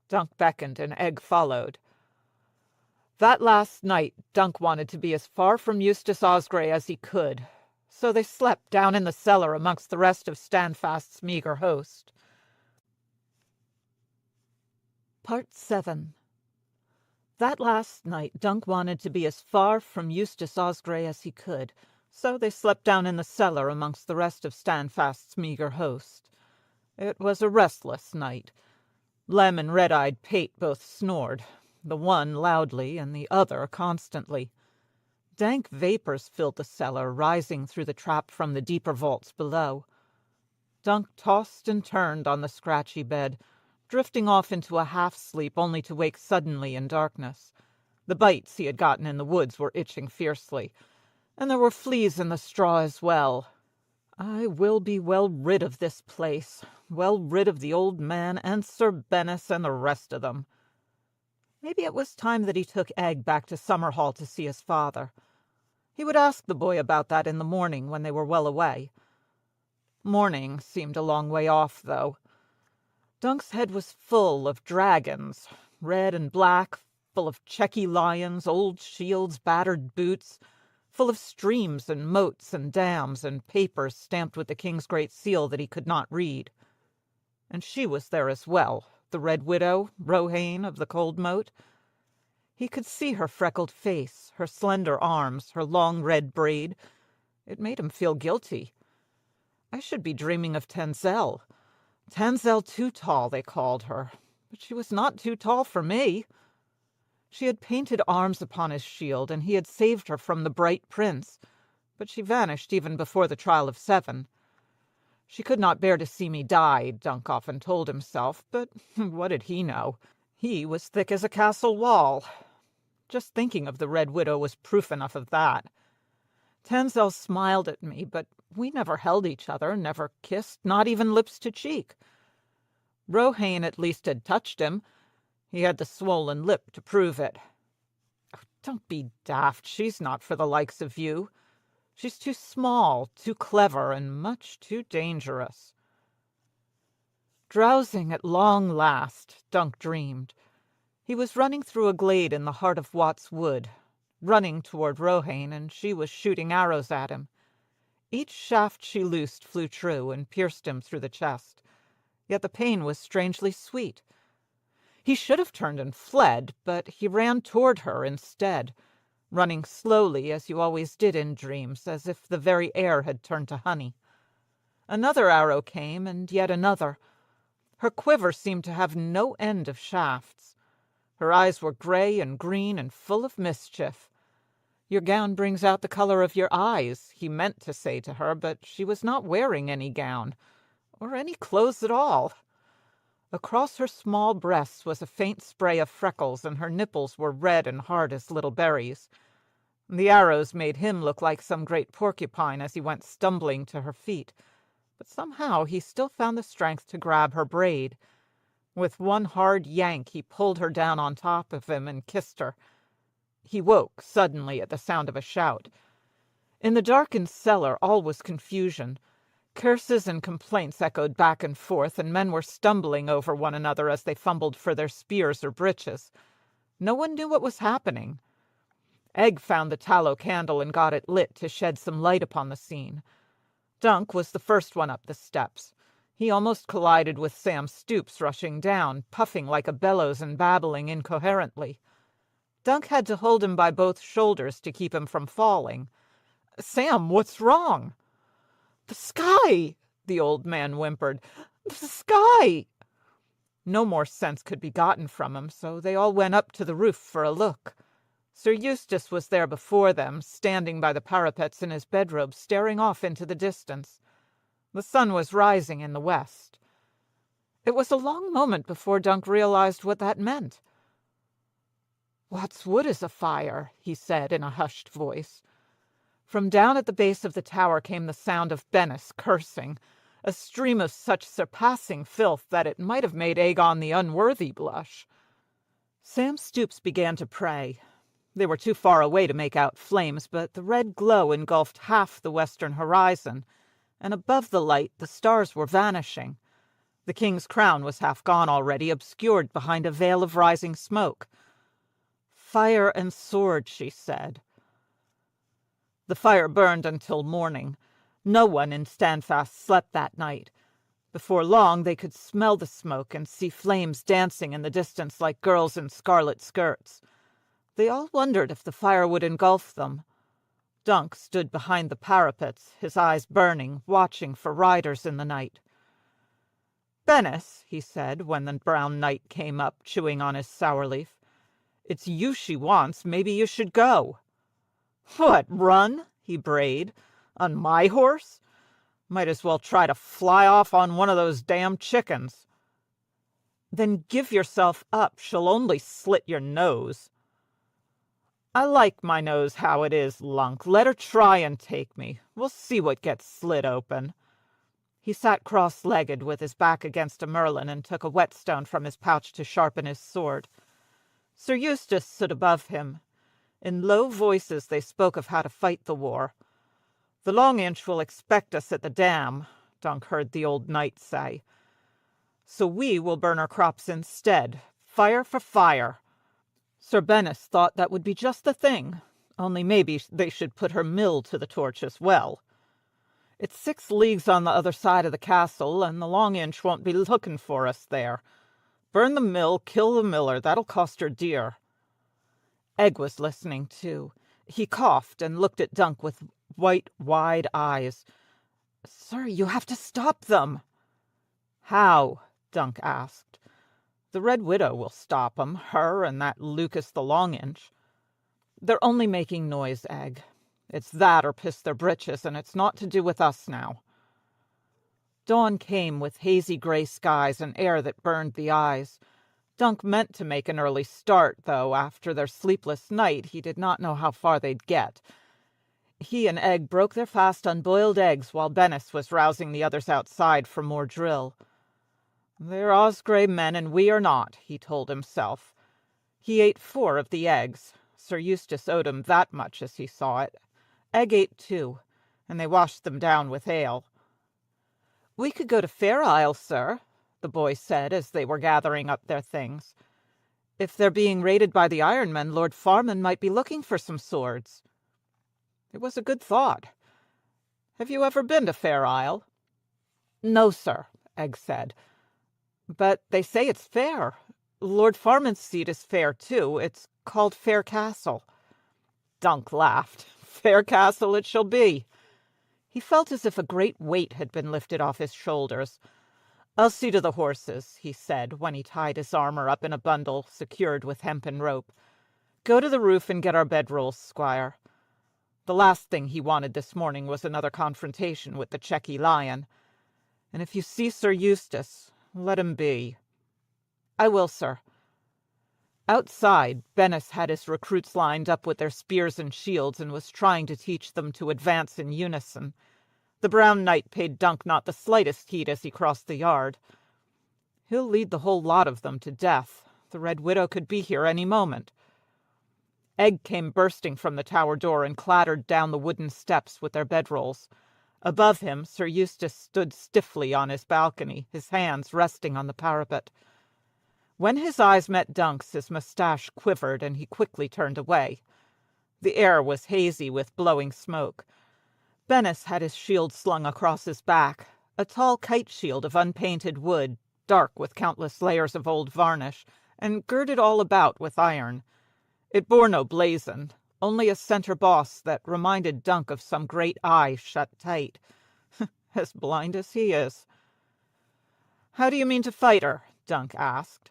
Dunk beckoned, and Egg followed. That last night, Dunk wanted to be as far from Eustace Osgrey as he could, so they slept down in the cellar amongst the rest of Standfast's meagre host. Part 7. That last night Dunk wanted to be as far from Eustace Osgrey as he could, so they slept down in the cellar amongst the rest of Standfast's meagre host. It was a restless night. Lem and Red-eyed Pate both snored, the one loudly and the other constantly. Dank vapors filled the cellar, rising through the trap from the deeper vaults below. Dunk tossed and turned on the scratchy bed, drifting off into a half-sleep only to wake suddenly in darkness. The bites he had gotten in the woods were itching fiercely, and there were fleas in the straw as well. I will be well rid of this place, well rid of the old man and Sir Bennis and the rest of them. Maybe it was time that he took Egg back to Summerhall to see his father. He would ask the boy about that in the morning when they were well away. Morning seemed a long way off, though. Dunk's head was full of dragons, red and black, full of checky lions, old shields, battered boots, full of streams and moats and dams and papers stamped with the king's great seal that he could not read. And she was there as well, the Red Widow, Rohane of the Coldmoat. He could see her freckled face, her slender arms, her long red braid. It made him feel guilty. I should be dreaming of Tenzel. Tenzel Too Tall, they called her, but she was not too tall for me. She had painted arms upon his shield, and he had saved her from the Bright Prince, but she vanished even before the trial of 7. She could not bear to see me die, Dunk often told himself, but what did he know? He was thick as a castle wall. Just thinking of the Red Widow was proof enough of that. Tenzel smiled at me, but we never held each other, never kissed, not even lips to cheek. Rohane at least had touched him. He had the swollen lip to prove it. Oh, don't be daft. She's not for the likes of you. She's too small, too clever, and much too dangerous. Drowsing at long last, Dunk dreamed. He was running through a glade in the heart of Watts Wood, running toward Rohane, and she was shooting arrows at him. Each shaft she loosed flew true and pierced him through the chest, yet the pain was strangely sweet. He should have turned and fled, but he ran toward her instead. running slowly as you always did in dreams, as if the very air had turned to honey. Another arrow came, and yet another. Her quiver seemed to have no end of shafts. Her eyes were gray and green and full of mischief. "Your gown brings out the color of your eyes," he meant to say to her, but she was not wearing any gown, or any clothes at all. Across her small breasts was a faint spray of freckles, and her nipples were red and hard as little berries. The arrows made him look like some great porcupine as he went stumbling to her feet, but somehow he still found the strength to grab her braid. With one hard yank he pulled her down on top of him and kissed her. He woke suddenly at the sound of a shout. In the darkened cellar all was confusion. Curses and complaints echoed back and forth, and men were stumbling over one another as they fumbled for their spears or breeches. No one knew what was happening. Egg found the tallow candle and got it lit to shed some light upon the scene. Dunk was the first one up the steps. He almost collided with Sam Stoops rushing down, puffing like a bellows and babbling incoherently. Dunk had to hold him by both shoulders to keep him from falling. "Sam, what's wrong?" "The sky!" the old man whimpered. "The sky!" No more sense could be gotten from him, so they all went up to the roof for a look. Sir Eustace was there before them, standing by the parapets in his bedrobe, staring off into the distance. The sun was rising in the west. It was a long moment before Dunk realized what that meant. "Watts Wood is afire," he said in a hushed voice. From down at the base of the tower came the sound of Bennis cursing, a stream of such surpassing filth that it might have made Aegon the Unworthy blush. Sam Stoops began to pray. They were too far away to make out flames, but the red glow engulfed half the western horizon, and above the light the stars were vanishing. The king's crown was half gone already, obscured behind a veil of rising smoke. "Fire and sword," she said. The fire burned until morning. No one in Standfast slept that night. Before long they could smell the smoke and see flames dancing in the distance like girls in scarlet skirts. They all wondered if the fire would engulf them. Dunk stood behind the parapets, his eyes burning, watching for riders in the night. "Bennis," he said, when the brown knight came up, chewing on his sour leaf, "it's you she wants. Maybe you should go." "What, run?" he brayed. "On my horse? Might as well try to fly off on one of those damn chickens." "Then give yourself up. She'll only slit your nose." "I like my nose how it is, Lunk. Let her try and take me. We'll see what gets slit open." He sat cross-legged with his back against a merlin and took a whetstone from his pouch to sharpen his sword. Sir Eustace stood above him. In low voices they spoke of how to fight the war. "The Long Inch will expect us at the dam," Dunk heard the old knight say. "So we will burn our crops instead. Fire for fire." Sir Bennis thought that would be just the thing, only maybe they should put her mill to the torch as well. "It's 6 leagues on the other side of the castle, and the Long Inch won't be looking for us there. Burn the mill, kill the miller, that'll cost her dear." Egg was listening too. He coughed and looked at Dunk with white, wide eyes. "Sir, you have to stop them." "How?" Dunk asked. "The Red Widow will stop 'em, her and that Lucas the Long-Inch. They're only making noise, Egg. It's that or piss their britches, and it's not to do with us now." Dawn came with hazy gray skies and air that burned the eyes. Dunk meant to make an early start, though after their sleepless night he did not know how far they'd get. He and Egg broke their fast on boiled eggs while Bennis was rousing the others outside for more drill. "They're Osgray men and we are not," he told himself. He ate 4 of the eggs. Sir Eustace owed him that much as he saw it. Egg ate 2, and they washed them down with ale. "We could go to Fair Isle, sir," the boy said as they were gathering up their things. "If they're being raided by the Ironmen, Lord Farman might be looking for some swords." It was a good thought. "Have you ever been to Fair Isle?" "No, sir," Egg said. "But they say it's fair. Lord Farman's seat is fair, too. It's called Fair Castle." Dunk laughed. "Fair castle it shall be." He felt as if a great weight had been lifted off his shoulders. "I'll see to the horses," he said, when he tied his armor up in a bundle secured with hempen rope. "Go to the roof and get our bedrolls, squire." The last thing he wanted this morning was another confrontation with the Checky lion. "And if you see Sir Eustace, let him be." "I will, sir." Outside, Bennis had his recruits lined up with their spears and shields and was trying to teach them to advance in unison. The Brown Knight paid Dunk not the slightest heed as he crossed the yard. "He'll lead the whole lot of them to death. The Red Widow could be here any moment." Egg came bursting from the tower door and clattered down the wooden steps with their bedrolls. Above him, Sir Eustace stood stiffly on his balcony, his hands resting on the parapet. When his eyes met Dunk's, his moustache quivered, and he quickly turned away. The air was hazy with blowing smoke. Bennis had his shield slung across his back, a tall kite shield of unpainted wood, dark with countless layers of old varnish, and girded all about with iron. It bore no blazon, only a center boss that reminded Dunk of some great eye shut tight. As blind as he is. "How do you mean to fight her?" Dunk asked.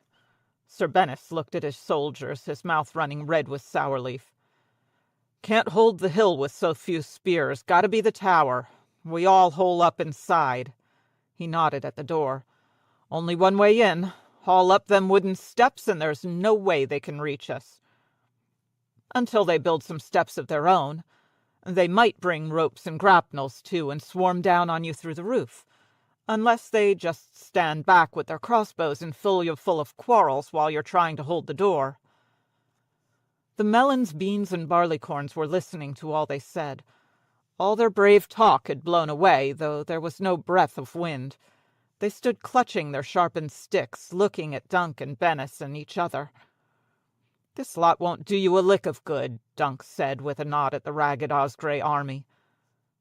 Sir Bennis looked at his soldiers, his mouth running red with sour leaf. "Can't hold the hill with so few spears. Gotta be the tower. We all hole up inside." He nodded at the door. "Only one way in. Haul up them wooden steps, and there's no way they can reach us." "Until they build some steps of their own. They might bring ropes and grapnels, too, and swarm down on you through the roof. Unless they just stand back with their crossbows and fill you full of quarrels while you're trying to hold the door." The melons, beans, and barleycorns were listening to all they said. All their brave talk had blown away, though there was no breath of wind. They stood clutching their sharpened sticks, looking at Dunk and Bennis and each other. "This lot won't do you a lick of good," Dunk said with a nod at the ragged Osgray army.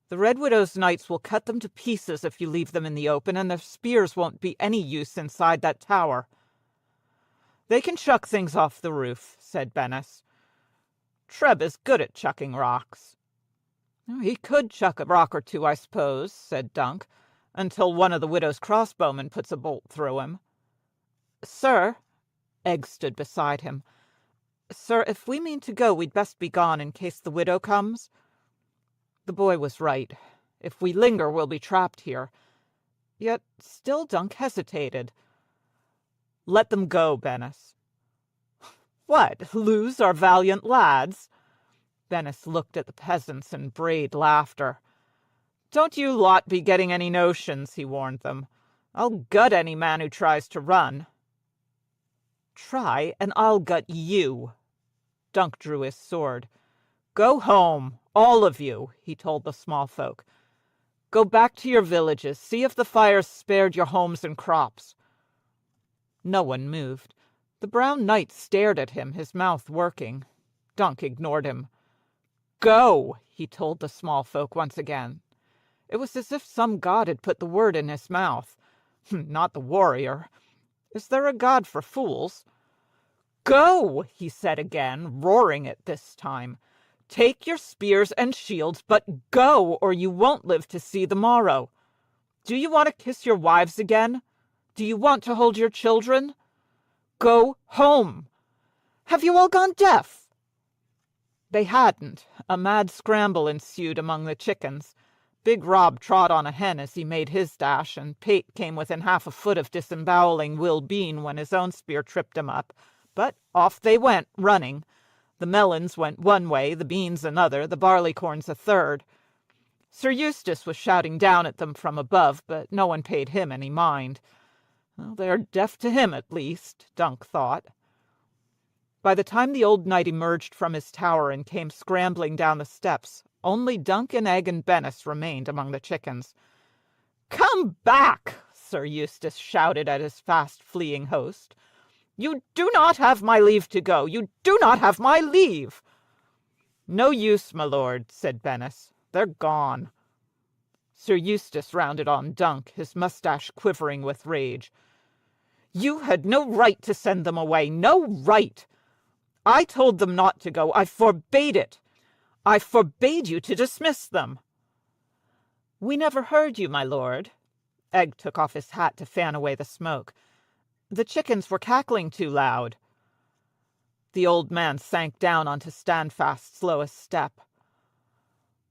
"The Red Widow's knights will cut them to pieces if you leave them in the open, and their spears won't be any use inside that tower." "They can chuck things off the roof," said Bennis. "Treb is good at chucking rocks." "He could chuck a rock or two, I suppose," said Dunk, "until one of the widow's crossbowmen puts a bolt through him." "Sir," Egg stood beside him. "Sir, if we mean to go, we'd best be gone in case the widow comes." The boy was right. If we linger, we'll be trapped here. Yet still Dunk hesitated. "Let them go, Bennis." "What, lose our valiant lads?" Bennis looked at the peasants and brayed laughter. "Don't you lot be getting any notions," he warned them. "I'll gut any man who tries to run." "Try, and I'll gut you." Dunk drew his sword. "Go home, all of you," he told the small folk. "Go back to your villages. See if the fires spared your homes and crops." No one moved. The Brown Knight stared at him, his mouth working. Dunk ignored him. "Go," he told the small folk once again. It was as if some god had put the word in his mouth. Not the warrior. Is there a god for fools? "Go," he said again, roaring it this time. "Take your spears and shields, but go, or you won't live to see the morrow. Do you want to kiss your wives again? Do you want to hold your children? Go home. Have you all gone deaf?" They hadn't. A mad scramble ensued among the chickens. Big Rob trod on a hen as he made his dash, and Pate came within half a foot of disemboweling Will Bean when his own spear tripped him up. But off they went, running. The melons went one way, the beans another, the barleycorns a third. Sir Eustace was shouting down at them from above, but no one paid him any mind. Well, they're deaf to him, at least, Dunk thought. By the time the old knight emerged from his tower and came scrambling down the steps, only Dunk and Egg and Bennis remained among the chickens. "Come back!" Sir Eustace shouted at his fast-fleeing host. "You do not have my leave to go. You do not have my leave." "No use, my lord," said Bennis. "They're gone." Sir Eustace rounded on Dunk, his moustache quivering with rage. "You had no right to send them away. No right. I told them not to go. I forbade it. I forbade you to dismiss them." "We never heard you, my lord." Egg took off his hat to fan away the smoke. "The chickens were cackling too loud." The old man sank down onto Standfast's lowest step.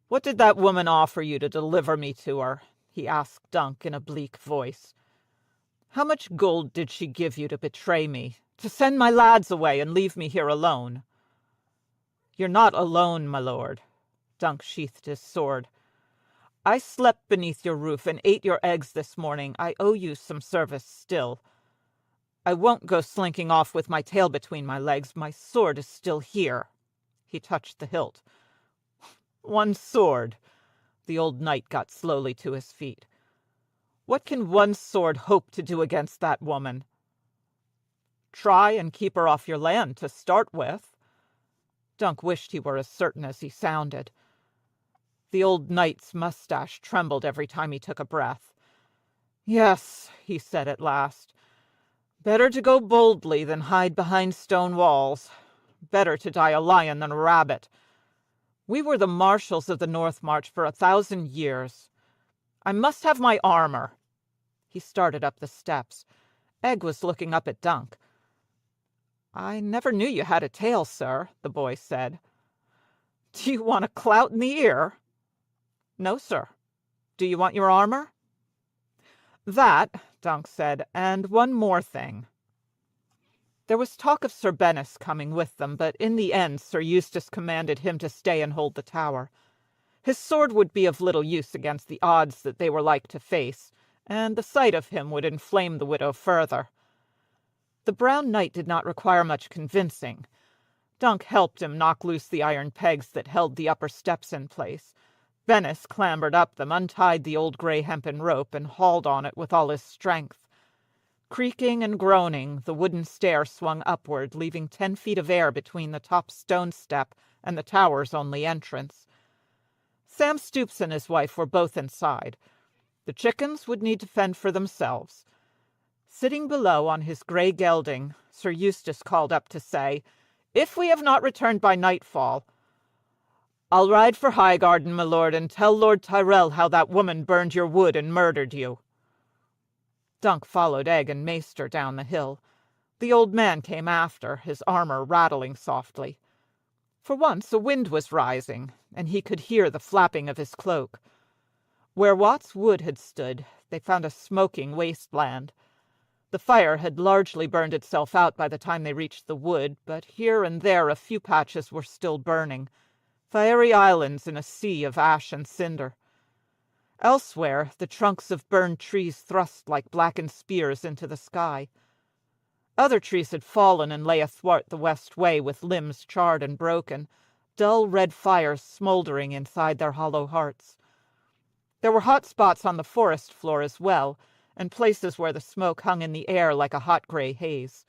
"What did that woman offer you to deliver me to her?" he asked Dunk in a bleak voice. "How much gold did she give you to betray me, to send my lads away and leave me here alone?" "You're not alone, my lord." Dunk sheathed his sword. "I slept beneath your roof and ate your eggs this morning. I owe you some service still. I won't go slinking off with my tail between my legs. My sword is still here." He touched the hilt. "One sword." The old knight got slowly to his feet. "What can one sword hope to do against that woman?" "Try and keep her off your land to start with." Dunk wished he were as certain as he sounded. The old knight's mustache trembled every time he took a breath. "Yes," he said at last. "Better to go boldly than hide behind stone walls. Better to die a lion than a rabbit. We were the marshals of the North March for 1,000 years. I must have my armor." He started up the steps. Egg was looking up at Dunk. "I never knew you had a tail, sir," the boy said. "Do you want a clout in the ear?" "No, sir. Do you want your armor?" "That," Dunk said, "and one more thing." There was talk of Sir Bennis coming with them, but in the end Sir Eustace commanded him to stay and hold the tower. His sword would be of little use against the odds that they were like to face, and the sight of him would inflame the widow further. The Brown Knight did not require much convincing. Dunk helped him knock loose the iron pegs that held the upper steps in place. Bennis clambered up them, untied the old gray hempen rope, and hauled on it with all his strength. Creaking and groaning, the wooden stair swung upward, leaving 10 feet of air between the top stone step and the tower's only entrance. Sam Stoops and his wife were both inside. The chickens would need to fend for themselves. Sitting below on his gray gelding, Sir Eustace called up to say, "If we have not returned by nightfall, I'll ride for Highgarden, my lord, and tell Lord Tyrrell how that woman burned your wood and murdered you." Dunk followed Egg and Maester down the hill. The old man came after, his armor rattling softly. For once a wind was rising, and he could hear the flapping of his cloak. Where Watts Wood had stood, they found a smoking wasteland. The fire had largely burned itself out by the time they reached the wood, but here and there a few patches were still burning, fiery islands in a sea of ash and cinder. Elsewhere, the trunks of burned trees thrust like blackened spears into the sky. Other trees had fallen and lay athwart the west way with limbs charred and broken, dull red fires smoldering inside their hollow hearts. There were hot spots on the forest floor as well, and places where the smoke hung in the air like a hot gray haze.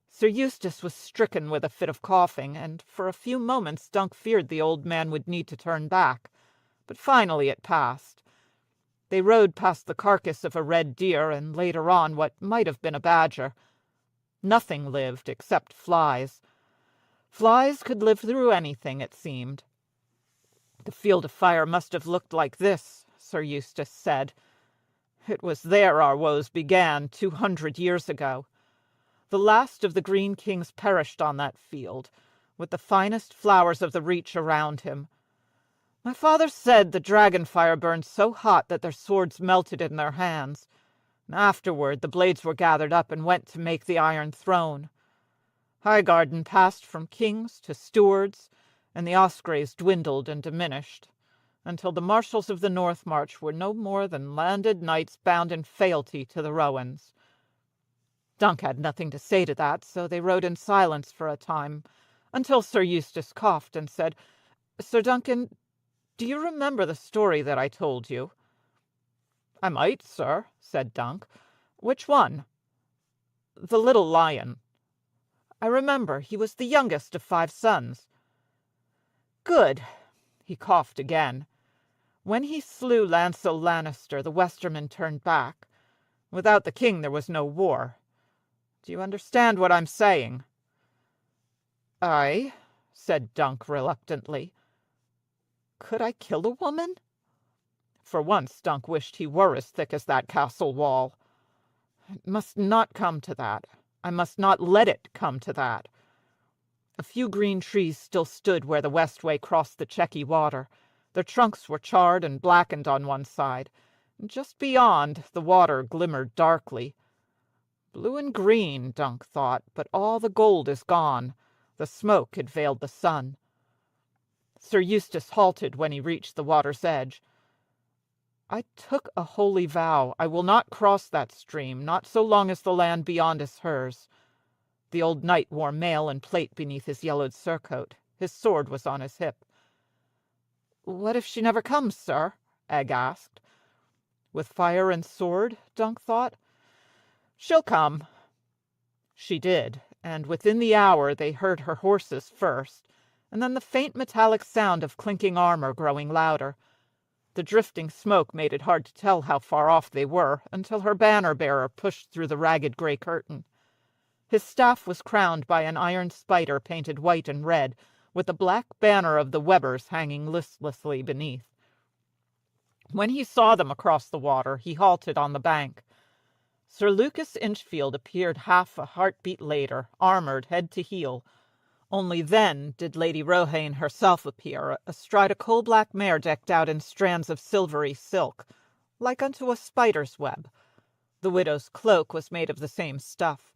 Sir Eustace was stricken with a fit of coughing, and for a few moments Dunk feared the old man would need to turn back. But finally it passed. They rode past the carcass of a red deer, and later on what might have been a badger. Nothing lived except flies. Flies could live through anything, it seemed. "The field of fire must have looked like this," Sir Eustace said. "It was there our woes began 200 years ago. The last of the Green Kings perished on that field, with the finest flowers of the Reach around him. My father said the dragon fire burned so hot that their swords melted in their hands. And afterward the blades were gathered up and went to make the Iron Throne. Highgarden passed from kings to stewards, and the Ospreys dwindled and diminished, until the marshals of the North March were no more than landed knights bound in fealty to the Rowans." Dunk had nothing to say to that, so they rode in silence for a time, until Sir Eustace coughed and said, "Sir Duncan, do you remember the story that I told you?" "I might, sir," said Dunk. "Which one?" "The little lion." "I remember. He was the youngest of 5 sons." "Good." He coughed again. "When he slew Lancel Lannister, the Westermen turned back. Without the king there was no war. Do you understand what I'm saying?" "Aye," said Dunk reluctantly. Could I kill a woman? For once Dunk wished he were as thick as that castle wall. It must not come to that. I must not let it come to that. A few green trees still stood where the westway crossed the Chequy water. Their trunks were charred and blackened on one side. Just beyond, the water glimmered darkly. Blue and green, Dunk thought, but all the gold is gone. The smoke had veiled the sun. Sir Eustace halted when he reached the water's edge. I took a holy vow. I will not cross that stream, not so long as the land beyond is hers. The old knight wore mail and plate beneath his yellowed surcoat. His sword was on his hip. What if she never comes, sir? Egg asked. With fire and sword, Dunk thought. She'll come. She did, and within the hour they heard her horses first, and then the faint metallic sound of clinking armor growing louder. The drifting smoke made it hard to tell how far off they were, until her banner-bearer pushed through the ragged gray curtain. His staff was crowned by an iron spider painted white and red, with the black banner of the Webbers hanging listlessly beneath. When he saw them across the water, he halted on the bank. Sir Lucas Inchfield appeared half a heartbeat later, armored head to heel. Only then did Lady Rohane herself appear, astride a coal-black mare decked out in strands of silvery silk, like unto a spider's web. The widow's cloak was made of the same stuff.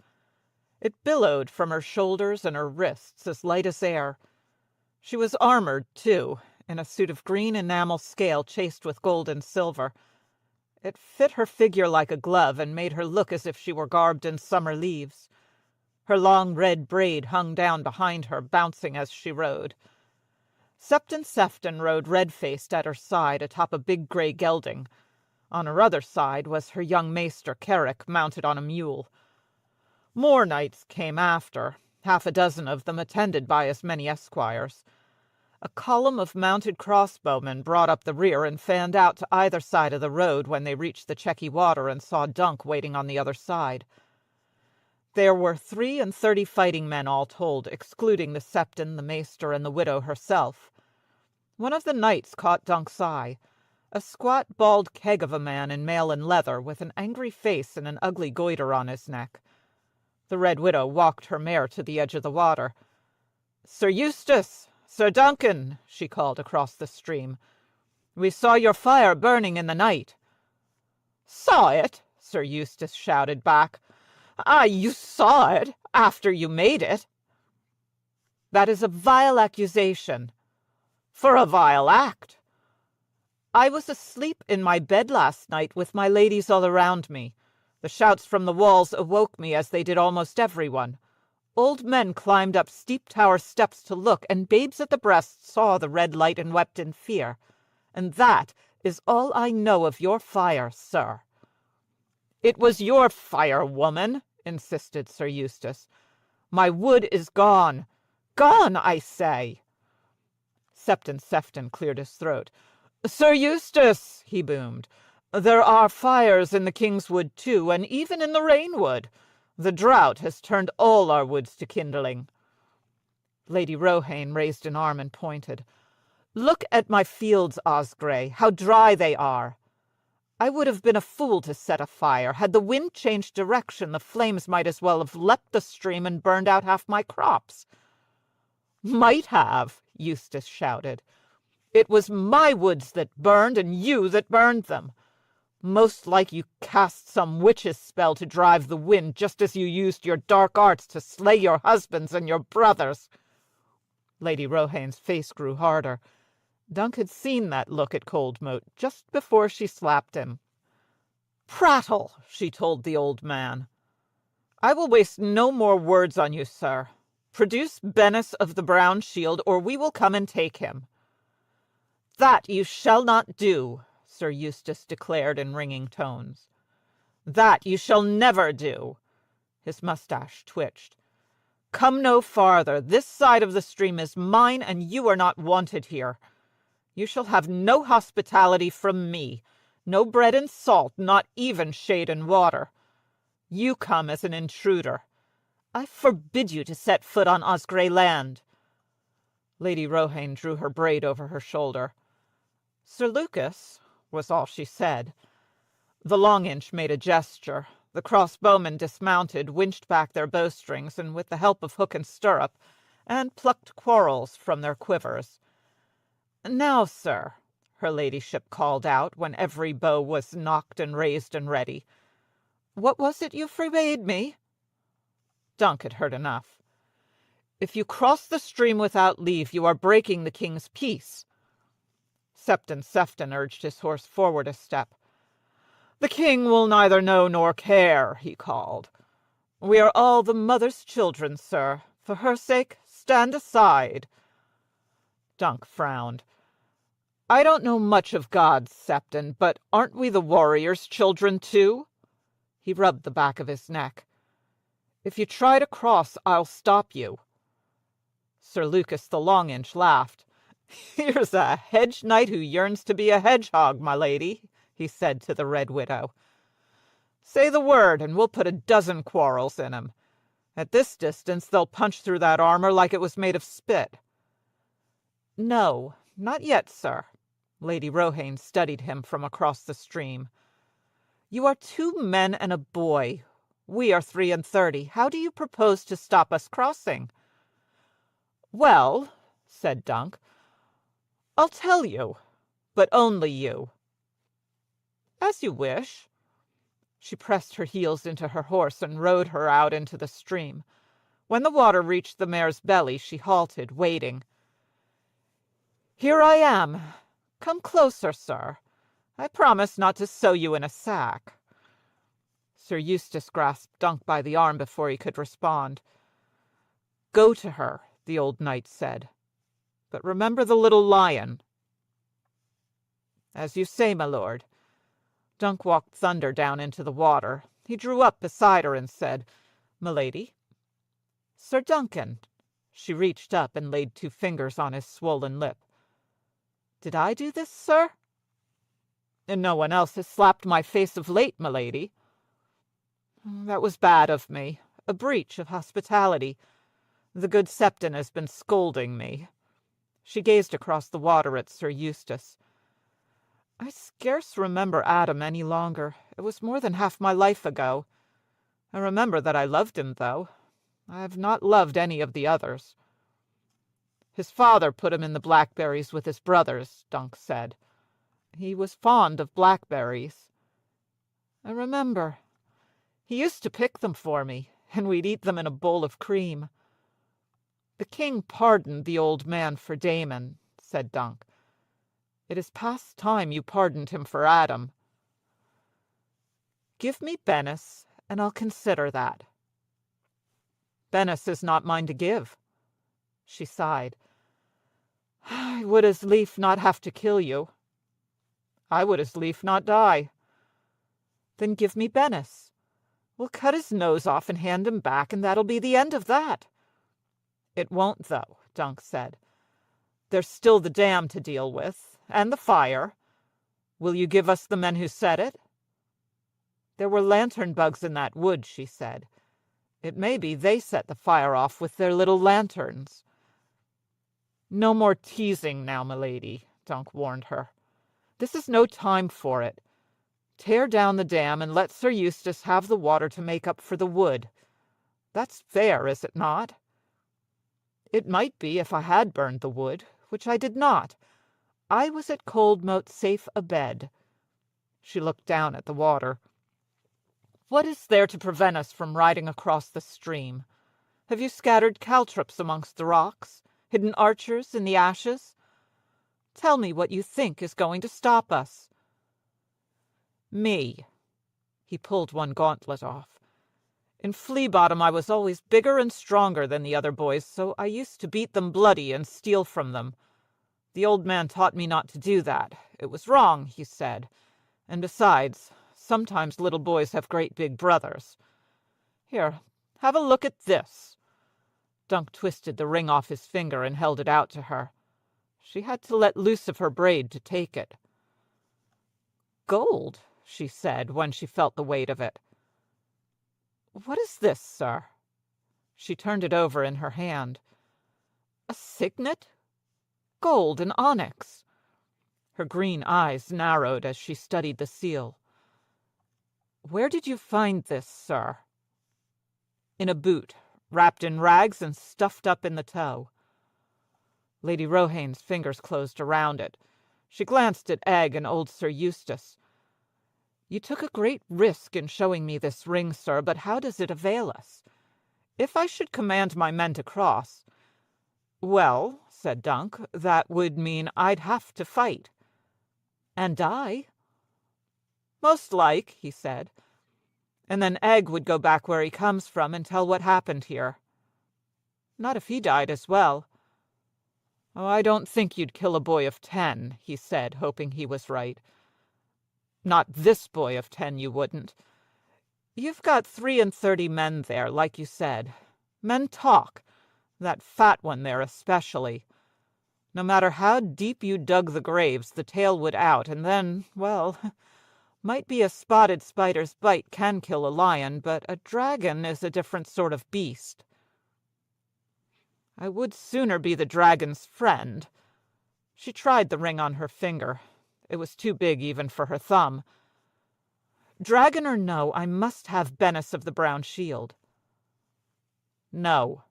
It billowed from her shoulders and her wrists as light as air. She was armored, too, in a suit of green enamel scale chased with gold and silver. It fit her figure like a glove and made her look as if she were garbed in summer leaves. Her long red braid hung down behind her, bouncing as she rode. Septon Sefton rode red-faced at her side atop a big grey gelding. On her other side was her young maester Carrick, mounted on a mule. More knights came after, half a dozen of them attended by as many esquires. A column of mounted crossbowmen brought up the rear and fanned out to either side of the road when they reached the Chequy water and saw Dunk waiting on the other side. There were 33 fighting men all told, excluding the Septon, the maester, and the widow herself. One of the knights caught Dunk's eye, a squat, bald keg of a man in mail and leather, with an angry face and an ugly goiter on his neck. The Red Widow walked her mare to the edge of the water. "Sir Eustace! Sir Duncan!" she called across the stream. "We saw your fire burning in the night." "Saw it?" Sir Eustace shouted back. "Ah, you saw it, after you made it." "That is a vile accusation." "For a vile act." "I was asleep in my bed last night with my ladies all around me. The shouts from the walls awoke me as they did almost everyone. Old men climbed up steep tower steps to look, and babes at the breast saw the red light and wept in fear. And that is all I know of your fire, sir." "It was your fire, woman," insisted Sir Eustace. "My wood is gone. Gone, I say." Septon Sefton cleared his throat. "Sir Eustace," he boomed, "there are fires in the King's Wood, too, and even in the Rainwood. The drought has turned all our woods to kindling." Lady Rohane raised an arm and pointed. "Look at my fields, Osgrey, how dry they are. I would have been a fool to set a fire. Had the wind changed direction, the flames might as well have leapt the stream and burned out half my crops." "Might have," Eustace shouted. "It was my woods that burned, and you that burned them. Most like you cast some witch's spell to drive the wind, just as you used your dark arts to slay your husbands and your brothers." Lady Rohane's face grew harder. Dunk had seen that look at Coldmoat just before she slapped him. "Prattle," she told the old man. "I will waste no more words on you, sir. Produce Bennis of the Brown Shield, or we will come and take him." "That you shall not do," Sir Eustace declared in ringing tones. "That you shall never do." His mustache twitched. "Come no farther. This side of the stream is mine, and you are not wanted here. You shall have no hospitality from me, no bread and salt, not even shade and water. You come as an intruder. I forbid you to set foot on Osgrey land." Lady Rohane drew her braid over her shoulder. Sir Lucas, was all she said. The Long-Inch made a gesture. The crossbowmen dismounted, winched back their bowstrings, and with the help of hook and stirrup, and plucked quarrels from their quivers. "Now, sir," her ladyship called out, when every bow was nocked and raised and ready, "what was it you forbade me?" Dunk had heard enough. "If you cross the stream without leave, you are breaking the king's peace." Septon Sefton urged his horse forward a step. "The king will neither know nor care," he called. "We are all the mother's children, sir. For her sake, stand aside." Dunk frowned. "I don't know much of gods, Septon, but aren't we the warriors' children, too?" He rubbed the back of his neck. "If you try to cross, I'll stop you." Sir Lucas the Long-Inch laughed. "Here's a hedge knight who yearns to be a hedgehog, my lady," he said to the Red Widow. "Say the word, and we'll put a dozen quarrels in him. At this distance they'll punch through that armor like it was made of spit." "No, not yet, sir." Lady Rohane studied him from across the stream. "You are 2 men and a boy. We are 33. How do you propose to stop us crossing?" "Well," said Dunk, "I'll tell you, but only you." "As you wish." She pressed her heels into her horse and rode her out into the stream. When the water reached the mare's belly, she halted, waiting. "Here I am. Come closer, sir. I promise not to sew you in a sack." Sir Eustace grasped Dunk by the arm before he could respond. "Go to her," the old knight said. "But remember the little lion." "As you say, my lord." Dunk walked Thunder down into the water. He drew up beside her and said, "Milady." "Sir Duncan." She reached up and laid 2 fingers on his swollen lip. "Did I do this, sir?" "And no one else has slapped my face of late, milady." "That was bad of me. A breach of hospitality. The good Septon has been scolding me." She gazed across the water at Sir Eustace. "I scarce remember Adam any longer. It was more than half my life ago. I remember that I loved him, though. I have not loved any of the others." "His father put him in the blackberries with his brothers," Dunk said. "He was fond of blackberries." "I remember. He used to pick them for me, and we'd eat them in a bowl of cream." "The king pardoned the old man for Damon," said Dunk. "It is past time you pardoned him for Adam." "Give me Bennis, and I'll consider that." "Bennis is not mine to give." She sighed. "I would as lief not have to kill you." "I would as lief not die." "Then give me Bennis. We'll cut his nose off and hand him back, and that'll be the end of that." "It won't, though," Dunk said. "There's still the dam to deal with, and the fire. Will you give us the men who set it?" "There were lantern bugs in that wood," she said. "It may be they set the fire off with their little lanterns." "No more teasing now, milady," Dunk warned her. "This is no time for it. Tear down the dam and let Sir Eustace have the water to make up for the wood. That's fair, is it not?" "It might be if I had burned the wood, which I did not. I was at Coldmoat safe abed." She looked down at the water. "What is there to prevent us from riding across the stream? Have you scattered caltrops amongst the rocks, hidden archers in the ashes? Tell me what you think is going to stop us." "Me." He pulled one gauntlet off. "In Flea Bottom I was always bigger and stronger than the other boys, so I used to beat them bloody and steal from them. The old man taught me not to do that. It was wrong, he said. And besides, sometimes little boys have great big brothers. Here, have a look at this." Dunk twisted the ring off his finger and held it out to her. She had to let loose of her braid to take it. "Gold," she said, when she felt the weight of it. "What is this, sir?" She turned it over in her hand. "A signet? Gold and onyx." Her green eyes narrowed as she studied the seal. "Where did you find this, sir?" "In a boot, wrapped in rags and stuffed up in the toe." Lady Rohane's fingers closed around it. She glanced at Egg and old Sir Eustace. "You took a great risk in showing me this ring, sir, but how does it avail us? If I should command my men to cross—" "Well," said Dunk, "that would mean I'd have to fight." "And die?" "Most like," he said. "And then Egg would go back where he comes from and tell what happened here." "Not if he died as well." "Oh, I don't think you'd kill a boy of 10, he said, hoping he was right. "Not this boy of 10, you wouldn't. You've got 33 men there, like you said. Men talk, that fat one there especially. No matter how deep you dug the graves, the tail would out, and then, well, might be a spotted spider's bite can kill a lion, but a dragon is a different sort of beast." "I would sooner be the dragon's friend." She tried the ring on her finger. It was too big even for her thumb. "Dragon or no, I must have Bennis of the Brown Shield." "No."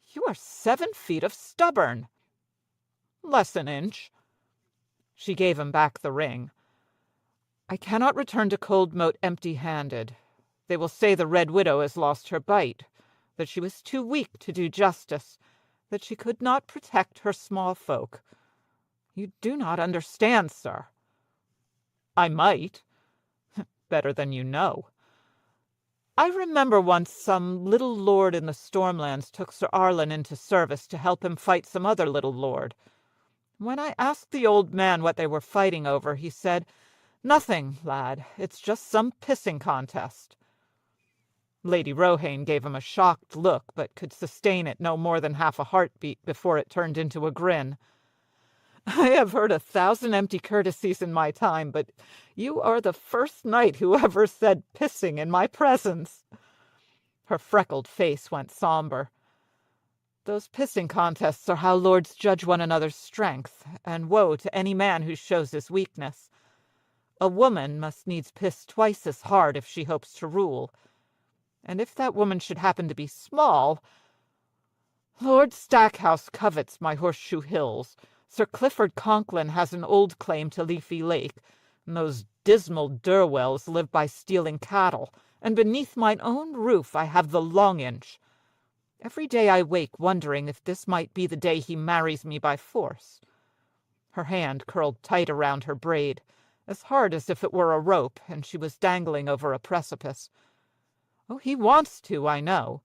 "You are 7 feet of stubborn." "Less an inch." She gave him back the ring. "I cannot return to Coldmoat empty-handed. They will say the Red Widow has lost her bite, that she was too weak to do justice, that she could not protect her small folk. You do not understand, sir." "I might." "Better than you know. I remember once some little lord in the Stormlands took Sir Arlen into service to help him fight some other little lord. When I asked the old man what they were fighting over, he said, 'Nothing, lad, it's just some pissing contest.'" Lady Rohane gave him a shocked look, but could sustain it no more than half a heartbeat before it turned into a grin. "I have heard 1,000 empty courtesies in my time, but you are the first knight who ever said pissing in my presence." Her freckled face went somber. "Those pissing contests are how lords judge one another's strength, and woe to any man who shows his weakness. A woman must needs piss twice as hard if she hopes to rule. And if that woman should happen to be small— Lord Stackhouse covets my Horseshoe Hills. Sir Clifford Conklin has an old claim to Leafy Lake, and those dismal Durwells live by stealing cattle, and beneath mine own roof I have the Long Inch. Every day I wake wondering if this might be the day he marries me by force." Her hand curled tight around her braid, as hard as if it were a rope, and she was dangling over a precipice. "Oh, he wants to, I know.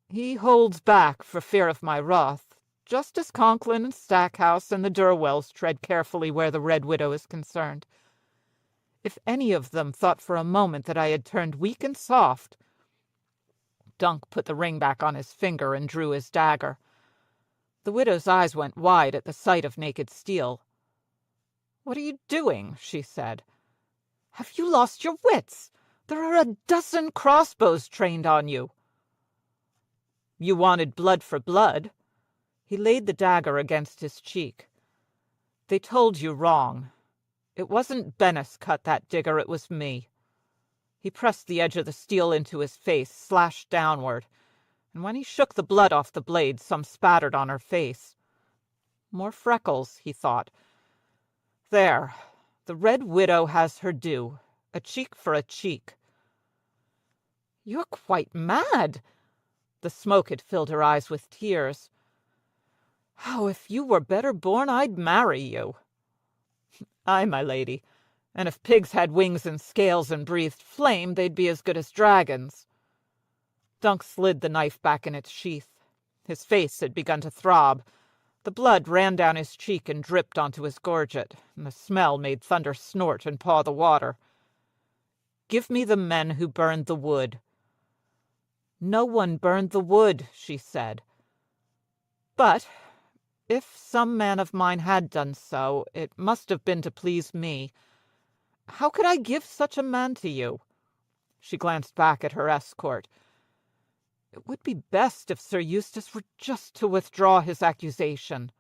He holds back for fear of my wrath, just as Conklin and Stackhouse and the Durwells tread carefully where the Red Widow is concerned. If any of them thought for a moment that I had turned weak and soft—" Dunk put the ring back on his finger and drew his dagger. The widow's eyes went wide at the sight of naked steel. "What are you doing?" she said. "Have you lost your wits? There are a dozen crossbows trained on you." "You wanted blood for blood." He laid the dagger against his cheek. "They told you wrong. It wasn't Bennis cut that digger, it was me." He pressed the edge of the steel into his face, slashed downward, and when he shook the blood off the blade, some spattered on her face. More freckles, he thought. There, the Red Widow has her due, a cheek for a cheek. "You're quite mad." The smoke had filled her eyes with tears. "Oh, if you were better born, I'd marry you." "Aye, my lady, and if pigs had wings and scales and breathed flame, they'd be as good as dragons." Dunk slid the knife back in its sheath. His face had begun to throb. The blood ran down his cheek and dripped onto his gorget, and the smell made Thunder snort and paw the water. "Give me the men who burned the wood." "No one burned the wood," she said. "But if some man of mine had done so, it must have been to please me. How could I give such a man to you?" She glanced back at her escort. "It would be best if Sir Eustace were just to withdraw his accusation."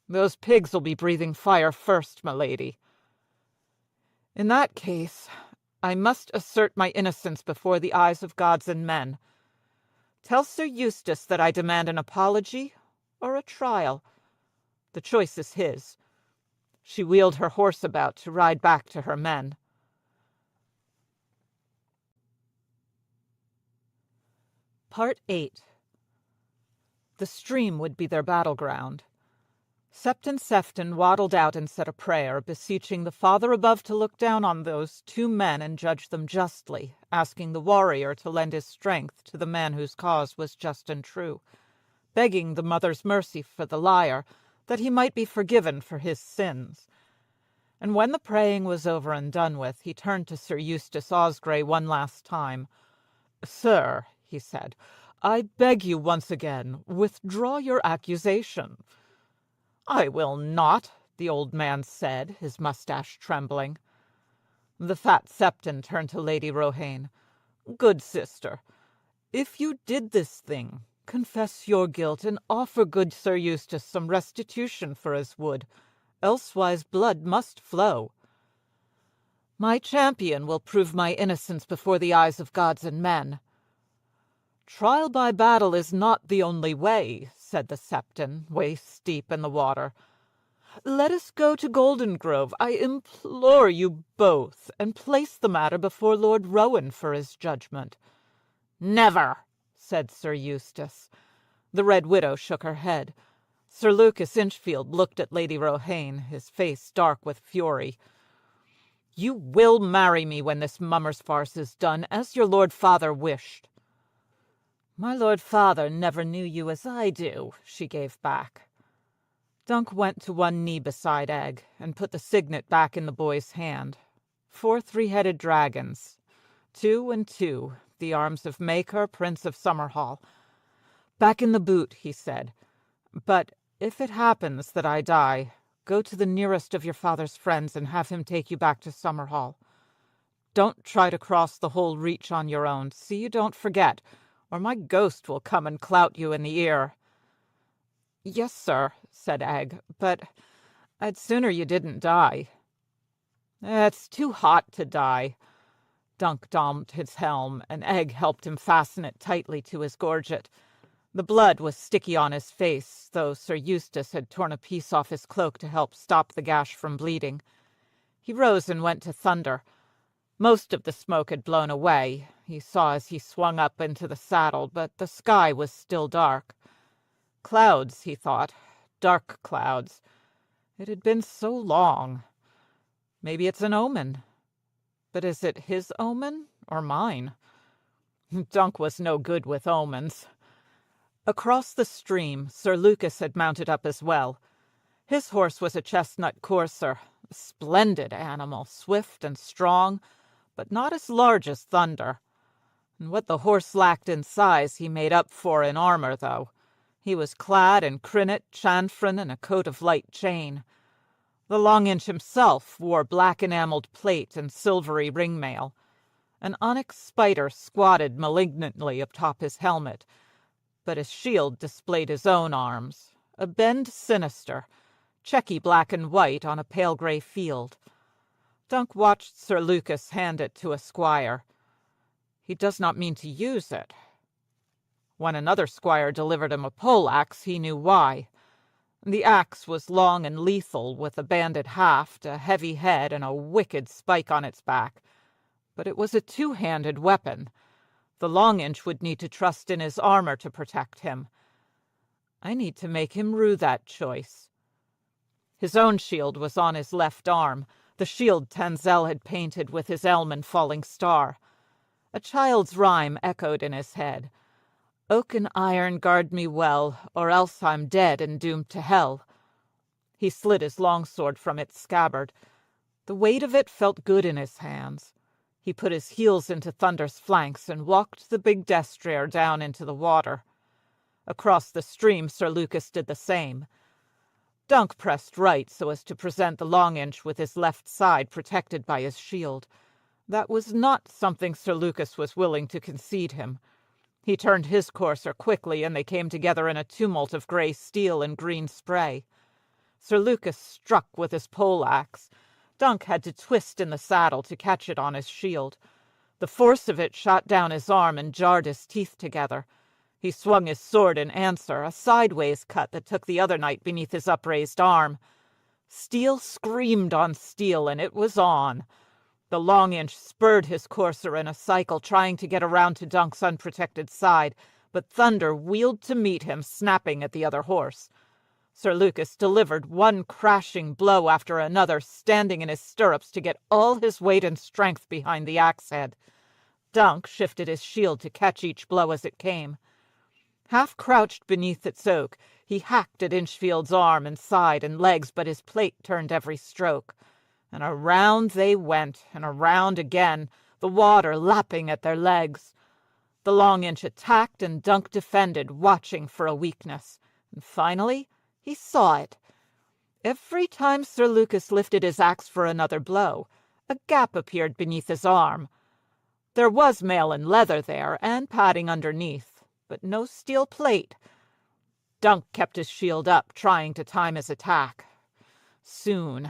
Those pigs will be breathing fire first, my lady. In that case, I must assert my innocence before the eyes of gods and men. Tell Sir Eustace that I demand an apology or a trial. The choice is his." She wheeled her horse about to ride back to her men. Part 8. The stream would be their battleground. Septon Sefton waddled out and said a prayer, beseeching the Father above to look down on those two men and judge them justly, asking the warrior to lend his strength to the man whose cause was just and true, begging the mother's mercy for the liar, that he might be forgiven for his sins. And when the praying was over and done with, he turned to Sir Eustace Osgrey one last time. "Sir," he said, "I beg you once again, withdraw your accusation." "I will not," the old man said, his moustache trembling. The fat Septon turned to Lady Rohane. "Good sister, if you did this thing, confess your guilt and offer good Sir Eustace some restitution for his wood, elsewise blood must flow." "My champion will prove my innocence before the eyes of gods and men." "Trial by battle is not the only way," said the Septon, waist deep in the water. "Let us go to Golden Grove, I implore you both, and place the matter before Lord Rowan for his judgment." "Never," said Sir Eustace. The Red Widow shook her head. Sir Lucas Inchfield looked at Lady Rohane, his face dark with fury. "You will marry me when this mummers farce is done, as your Lord Father wished." "My Lord Father never knew you as I do," she gave back. Dunk went to one knee beside Egg, and put the signet back in the boy's hand. 4 three-headed dragons, 2 and 2, the arms of Maker, Prince of Summerhall. "Back in the boot," he said. "But if it happens that I die, go to the nearest of your father's friends and have him take you back to Summerhall. Don't try to cross the whole reach on your own. See you don't forget, or my ghost will come and clout you in the ear." "Yes, sir," said Egg, "but I'd sooner you didn't die." "It's too hot to die." Dunk donned his helm, and Egg helped him fasten it tightly to his gorget. The blood was sticky on his face, though Sir Eustace had torn a piece off his cloak to help stop the gash from bleeding. He rose and went to Thunder. Most of the smoke had blown away, he saw as he swung up into the saddle, but the sky was still dark. Clouds, he thought, dark clouds. It had been so long. Maybe it's an omen. But is it his omen or mine? Dunk was no good with omens. Across the stream, Sir Lucas had mounted up as well. His horse was a chestnut courser, a splendid animal, swift and strong, but not as large as Thunder. And what the horse lacked in size he made up for in armor, though. He was clad in crinnet, chanfron, and a coat of light chain. The Longinch himself wore black enameled plate and silvery ringmail. An onyx spider squatted malignantly atop his helmet, but his shield displayed his own arms, a bend sinister, checky black and white on a pale grey field. Dunk watched Sir Lucas hand it to a squire. He does not mean to use it. When another squire delivered him a pole-axe, he knew why. The axe was long and lethal, with a banded haft, a heavy head, and a wicked spike on its back. But it was a two-handed weapon. The Longinch would need to trust in his armor to protect him. I need to make him rue that choice. His own shield was on his left arm, the shield Tanzel had painted with his elm and falling star. A child's rhyme echoed in his head. "Oak and iron guard me well, or else I'm dead and doomed to hell." He slid his longsword from its scabbard. The weight of it felt good in his hands. He put his heels into Thunder's flanks and walked the big destrier down into the water. Across the stream Sir Lucas did the same. Dunk pressed right so as to present the Longinch with his left side protected by his shield. That was not something Sir Lucas was willing to concede him. He turned his courser quickly, and they came together in a tumult of grey steel and green spray. Sir Lucas struck with his poleaxe. Dunk had to twist in the saddle to catch it on his shield. The force of it shot down his arm and jarred his teeth together. He swung his sword in answer, a sideways cut that took the other knight beneath his upraised arm. Steel screamed on steel, and it was on. The Long-Inch spurred his courser in a cycle, trying to get around to Dunk's unprotected side, but Thunder wheeled to meet him, snapping at the other horse. Sir Lucas delivered one crashing blow after another, standing in his stirrups to get all his weight and strength behind the axe-head. Dunk shifted his shield to catch each blow as it came. Half crouched beneath its oak, he hacked at Inchfield's arm and side and legs, but his plate turned every stroke. And around they went, and around again, the water lapping at their legs. The Long-Inch attacked and Dunk defended, watching for a weakness. And finally, he saw it. Every time Sir Lucas lifted his axe for another blow, a gap appeared beneath his arm. There was mail and leather there, and padding underneath, but no steel plate. Dunk kept his shield up, trying to time his attack. Soon.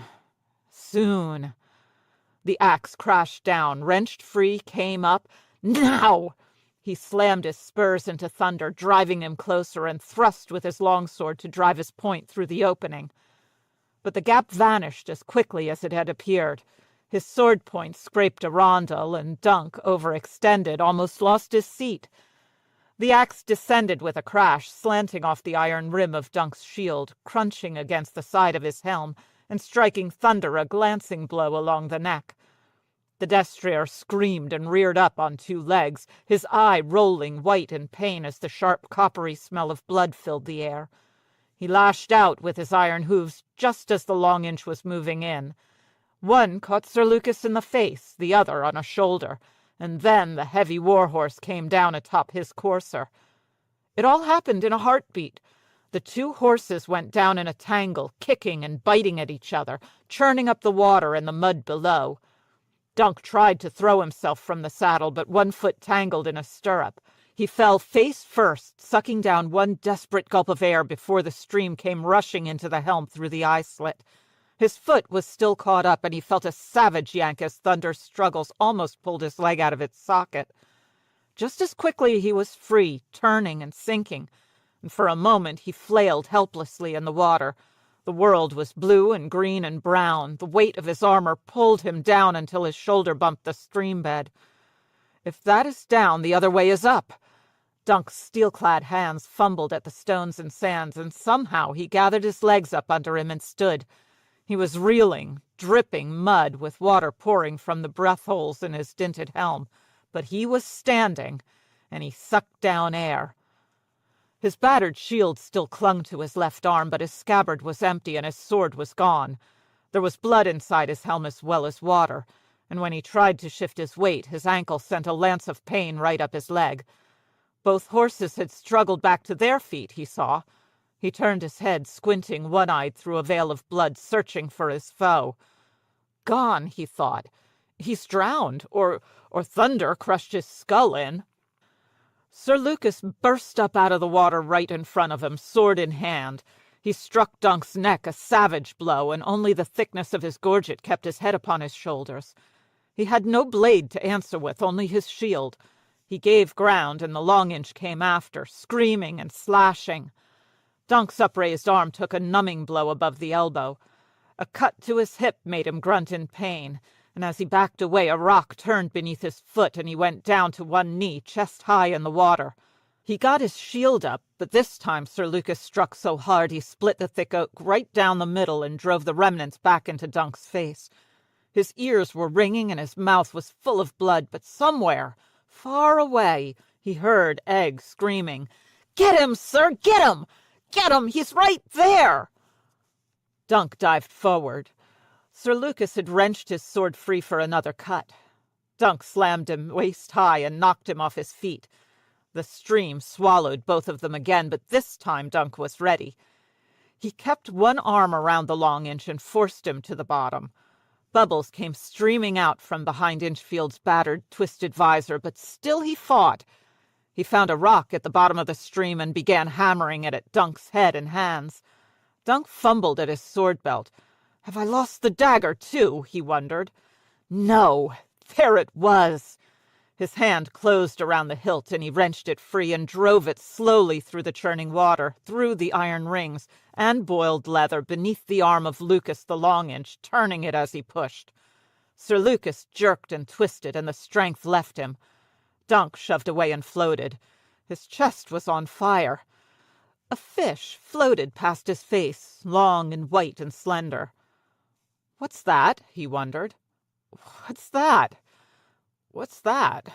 The axe crashed down, wrenched free, came up. Now! He slammed his spurs into Thunder, driving him closer, and thrust with his longsword to drive his point through the opening. But the gap vanished as quickly as it had appeared. His sword point scraped a rondel, and Dunk, overextended, almost lost his seat. The axe descended with a crash, slanting off the iron rim of Dunk's shield, crunching against the side of his helm, and striking Thunder a glancing blow along the neck. The destrier screamed and reared up on two legs, his eye rolling white in pain as the sharp coppery smell of blood filled the air. He lashed out with his iron hooves just as the Long-Inch was moving in. One caught Sir Lucas in the face, the other on a shoulder, and then the heavy war-horse came down atop his courser. It all happened in a heartbeat. The two horses went down in a tangle, kicking and biting at each other, churning up the water and the mud below. Dunk tried to throw himself from the saddle, but one foot tangled in a stirrup. He fell face first, sucking down one desperate gulp of air before the stream came rushing into the helm through the eye-slit. His foot was still caught up, and he felt a savage yank as Thunder's struggles almost pulled his leg out of its socket. Just as quickly he was free, turning and sinking, and for a moment he flailed helplessly in the water. The world was blue and green and brown. The weight of his armor pulled him down until his shoulder bumped the stream bed. If that is down, the other way is up. Dunk's steel-clad hands fumbled at the stones and sands, and somehow he gathered his legs up under him and stood. He was reeling, dripping mud, with water pouring from the breath-holes in his dinted helm, but he was standing, and he sucked down air. His battered shield still clung to his left arm, but his scabbard was empty and his sword was gone. There was blood inside his helm as well as water, and when he tried to shift his weight, his ankle sent a lance of pain right up his leg. Both horses had struggled back to their feet, he saw. He turned his head, squinting one-eyed through a veil of blood, searching for his foe. Gone, he thought. He's drowned, or Thunder crushed his skull in. Sir Lucas burst up out of the water right in front of him, sword in hand. He struck Dunk's neck, a savage blow, and only the thickness of his gorget kept his head upon his shoulders. He had no blade to answer with, only his shield. He gave ground, and the Long-Inch came after, screaming and slashing. Dunk's upraised arm took a numbing blow above the elbow. A cut to his hip made him grunt in pain, and as he backed away, a rock turned beneath his foot, and he went down to one knee, chest high in the water. He got his shield up, but this time Sir Lucas struck so hard he split the thick oak right down the middle and drove the remnants back into Dunk's face. His ears were ringing and his mouth was full of blood, but somewhere, far away, he heard Egg screaming, "Get him, sir! Get him! Get him! He's right there!" Dunk dived forward. Sir Lucas had wrenched his sword free for another cut. Dunk slammed him waist high and knocked him off his feet. The stream swallowed both of them again, but this time Dunk was ready. He kept one arm around the Long-Inch and forced him to the bottom. Bubbles came streaming out from behind Inchfield's battered, twisted visor, but still he fought. He found a rock at the bottom of the stream and began hammering it at Dunk's head and hands. Dunk fumbled at his sword belt. Have I lost the dagger, too? He wondered. No, there it was. His hand closed around the hilt, and he wrenched it free and drove it slowly through the churning water, through the iron rings and boiled leather, beneath the arm of Lucas the Long-Inch, turning it as he pushed. Sir Lucas jerked and twisted, and the strength left him. Dunk shoved away and floated. His chest was on fire. A fish floated past his face, long and white and slender. What's that? He wondered. What's that? What's that?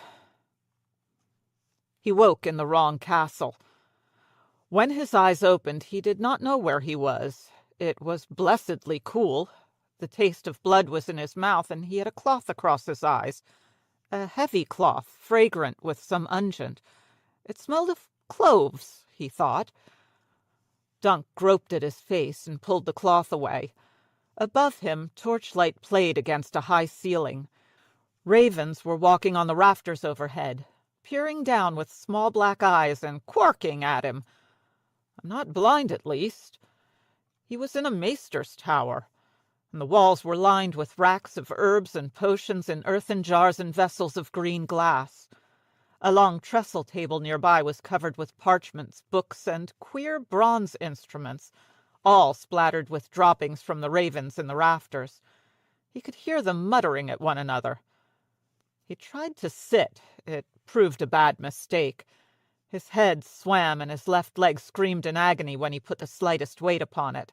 He woke in the wrong castle. When his eyes opened, he did not know where he was. It was blessedly cool. The taste of blood was in his mouth, and he had a cloth across his eyes. A heavy cloth, fragrant with some unguent. It smelled of cloves, he thought. Dunk groped at his face and pulled the cloth away. Above him, torchlight played against a high ceiling. Ravens were walking on the rafters overhead, peering down with small black eyes and quarking at him. I'm not blind, at least. He was in a maester's tower, and the walls were lined with racks of herbs and potions in earthen jars and vessels of green glass. A long trestle table nearby was covered with parchments, books, and queer bronze instruments, all splattered with droppings from the ravens in the rafters. He could hear them muttering at one another. He tried to sit. It proved a bad mistake. His head swam, and his left leg screamed in agony when he put the slightest weight upon it.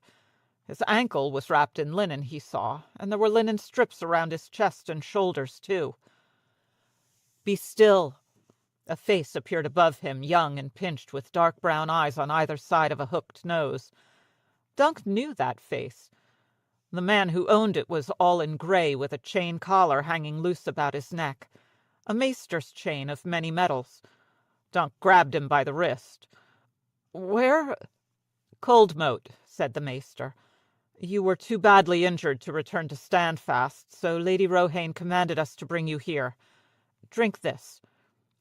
His ankle was wrapped in linen, he saw, and there were linen strips around his chest and shoulders, too. Be still. A face appeared above him, young and pinched, with dark brown eyes on either side of a hooked nose. Dunk knew that face. The man who owned it was all in gray, with a chain collar hanging loose about his neck, a maester's chain of many metals. Dunk grabbed him by the wrist. "Where—" "Coldmoat," said the maester. "You were too badly injured to return to Standfast, so Lady Rohane commanded us to bring you here. Drink this."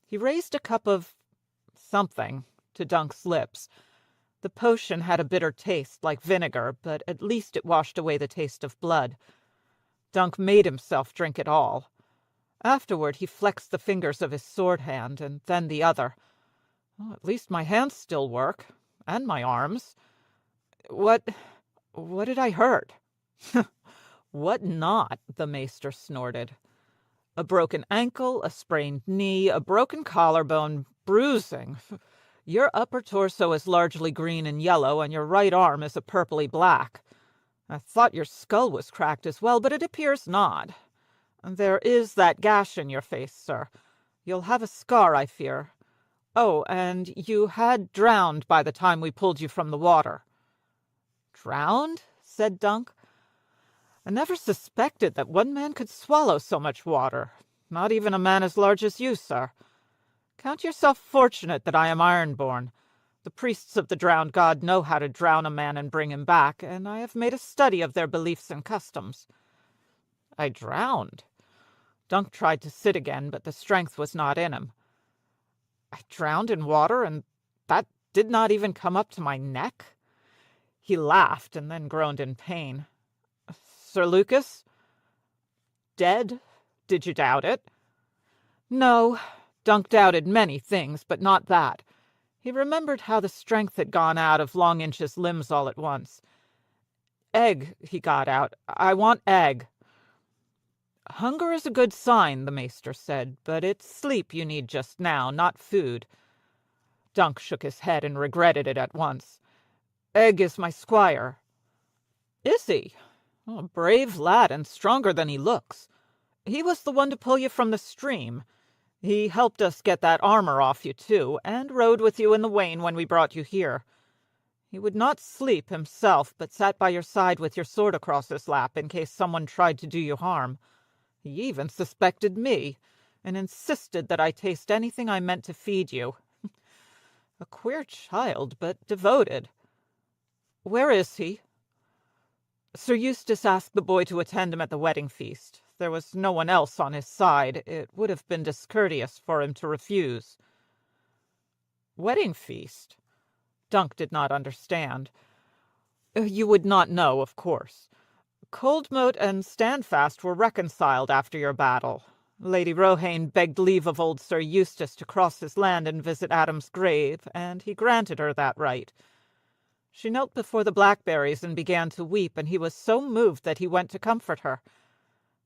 He raised a cup of something to Dunk's lips. The potion had a bitter taste, like vinegar, but at least it washed away the taste of blood. Dunk made himself drink it all. Afterward he flexed the fingers of his sword hand, and then the other. "Oh, at least my hands still work, and my arms. What did I hurt?" "What not?" the maester snorted. "A broken ankle, a sprained knee, a broken collarbone, bruising. Your upper torso is largely green and yellow, and your right arm is a purply black. I thought your skull was cracked as well, but it appears not. There is that gash in your face, sir. You'll have a scar, I fear. Oh, and you had drowned by the time we pulled you from the water." "Drowned?" said Dunk. "I never suspected that one man could swallow so much water. Not even a man as large as you, sir. Count yourself fortunate that I am iron-born. The priests of the drowned god know how to drown a man and bring him back, and I have made a study of their beliefs and customs." "I drowned?" Dunk tried to sit again, but the strength was not in him. "I drowned in water, and that did not even come up to my neck?" He laughed, and then groaned in pain. "Sir Lucas?" "Dead? Did you doubt it?" "No." Dunk doubted many things, but not that. He remembered how the strength had gone out of Long-Inch's limbs all at once. "Egg," he got out. "I want egg." "Hunger is a good sign," the maester said, "but it's sleep you need just now, not food." Dunk shook his head and regretted it at once. "Egg is my squire." "Is he? A brave lad, and stronger than he looks. He was the one to pull you from the stream. He helped us get that armor off you, too, and rode with you in the wain when we brought you here. He would not sleep himself, but sat by your side with your sword across his lap in case someone tried to do you harm. He even suspected me, and insisted that I taste anything I meant to feed you. A queer child, but devoted. Where is he?" "Sir Eustace asked the boy to attend him at the wedding feast. There was no one else on his side. It would have been discourteous for him to refuse." "Wedding feast?" Dunk did not understand. You would not know, of course. Coldmoat and Standfast were reconciled after your battle. Lady Rohane begged leave of old Sir Eustace to cross his land and visit Adam's grave, and he granted her that right. She knelt before the blackberries and began to weep, and he was so moved that he went to comfort her.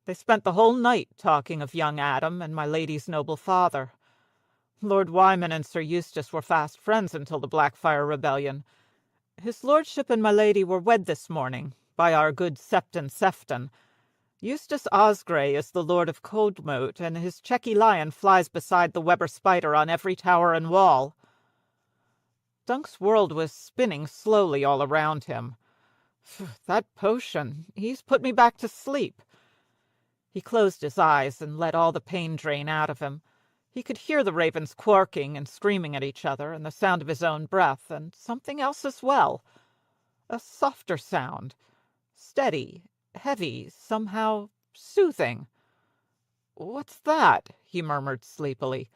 They spent the whole night talking of young Adam and my lady's noble father. Lord Wyman and Sir Eustace were fast friends until the Blackfire Rebellion. His lordship and my lady were wed this morning, by our good Septon Sefton. Eustace Osgrey is the lord of Coldmoat, and his Checky lion flies beside the Weber spider on every tower and wall. Dunk's world was spinning slowly all around him. That potion, he's put me back to sleep. He closed his eyes and let all the pain drain out of him. He could hear the ravens quarking and screaming at each other, and the sound of his own breath, and something else as well. A softer sound. Steady, heavy, somehow soothing. "What's that?" he murmured sleepily.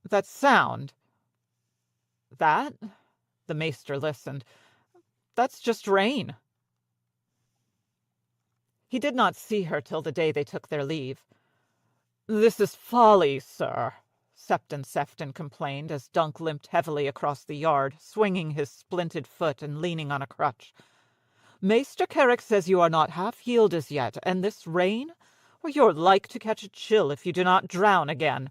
"That sound." "That?" The maester listened. "That's just rain." He did not see her till the day they took their leave. "This is folly, sir," Septon Sefton complained as Dunk limped heavily across the yard, swinging his splinted foot and leaning on a crutch. "Maester Carrick says you are not half healed as yet, and this rain? Well, you're like to catch a chill if you do not drown again.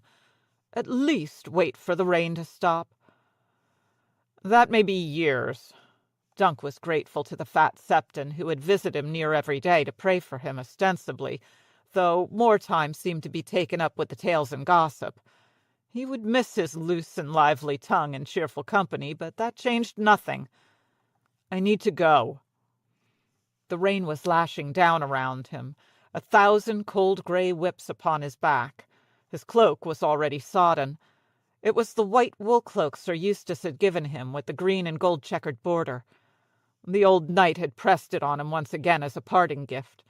At least wait for the rain to stop." "That may be years." Dunk was grateful to the fat Septon, who would visit him near every day to pray for him ostensibly, though more time seemed to be taken up with the tales and gossip. He would miss his loose and lively tongue and cheerful company, but that changed nothing. "I need to go." The rain was lashing down around him, 1,000 cold gray whips upon his back. His cloak was already sodden. It was the white wool cloak Sir Eustace had given him, with the green and gold checkered border. The old knight had pressed it on him once again as a parting gift.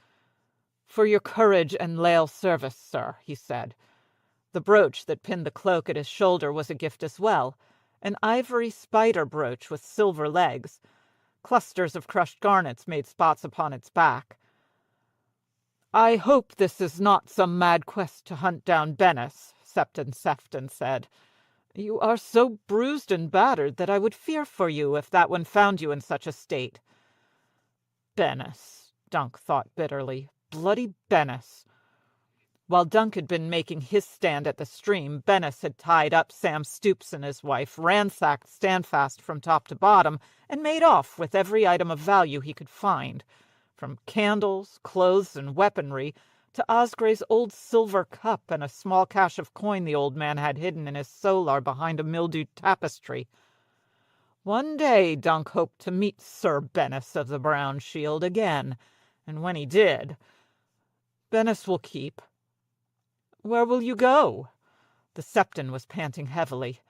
"For your courage and leal service, sir," he said. The brooch that pinned the cloak at his shoulder was a gift as well, an ivory spider brooch with silver legs. Clusters of crushed garnets made spots upon its back. "I hope this is not some mad quest to hunt down Bennis," Septon Sefton said. "You are so bruised and battered that I would fear for you if that one found you in such a state." Bennis, Dunk thought bitterly. Bloody Bennis. While Dunk had been making his stand at the stream, Bennis had tied up Sam Stoops and his wife, ransacked Standfast from top to bottom, and made off with every item of value he could find, from candles, clothes, and weaponry, to Osgrey's old silver cup and a small cache of coin the old man had hidden in his solar behind a mildewed tapestry. One day Dunk hoped to meet Sir Bennis of the Brown Shield again, and when he did— "Bennis will keep." "Where will you go?" The Septon was panting heavily.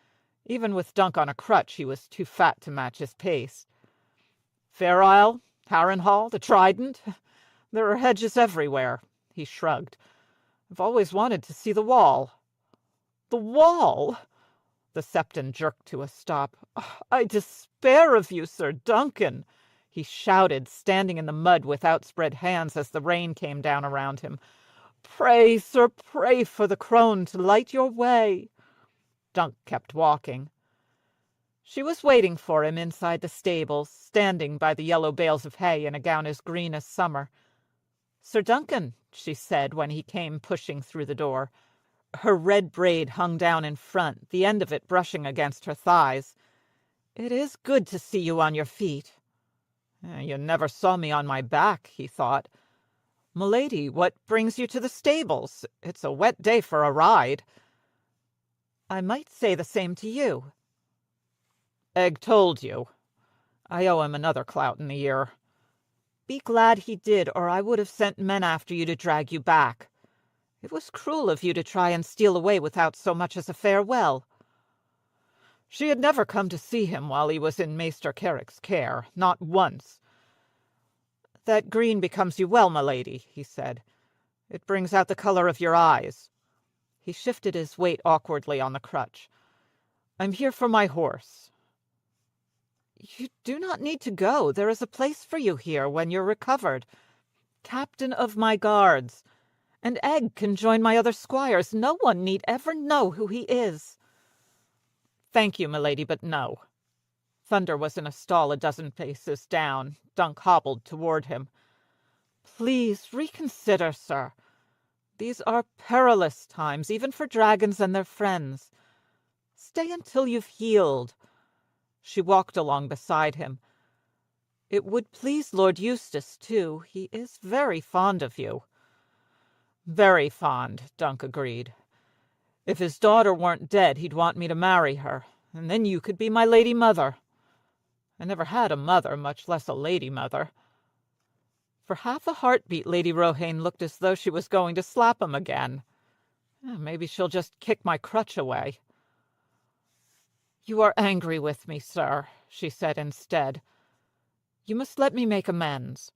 Even with Dunk on a crutch, he was too fat to match his pace. "Fair Isle, Harrenhal, the Trident. There are hedges everywhere." He shrugged. "I've always wanted to see the Wall." "The Wall?" The Septon jerked to a stop. "I despair of you, Sir Duncan," he shouted, standing in the mud with outspread hands as the rain came down around him. "Pray, sir, pray for the crone to light your way." Dunk kept walking. She was waiting for him inside the stables, standing by the yellow bales of hay in a gown as green as summer. "Sir Duncan," she said when he came pushing through the door. Her red braid hung down in front, the end of it brushing against her thighs. "It is good to see you on your feet." "You never saw me on my back," he thought. "Milady, what brings you to the stables? It's a wet day for a ride." "I might say the same to you." "Egg told you. I owe him another clout in the ear." "Be glad he did, or I would have sent men after you to drag you back. It was cruel of you to try and steal away without so much as a farewell." She had never come to see him while he was in Maester Carrick's care, not once. "That green becomes you well, my lady," he said. "It brings out the color of your eyes." He shifted his weight awkwardly on the crutch. "I'm here for my horse." You do not need to go. There is a place for you here when you're recovered. Captain of my guards. And Egg can join my other squires. No one need ever know who he is." "Thank you, milady, but no." Thunder was in a stall a dozen paces down. Dunk hobbled toward him. "Please reconsider, sir. These are perilous times, even for dragons and their friends. Stay until you've healed." She walked along beside him. "It would please Lord Eustace, too. He is very fond of you." "Very fond," Dunk agreed. "If his daughter weren't dead, he'd want me to marry her, and then you could be my lady mother. I never had a mother, much less a lady mother." For half a heartbeat, Lady Rohane looked as though she was going to slap him again. Maybe she'll just kick my crutch away. "You are angry with me, sir," she said instead. "You must let me make amends."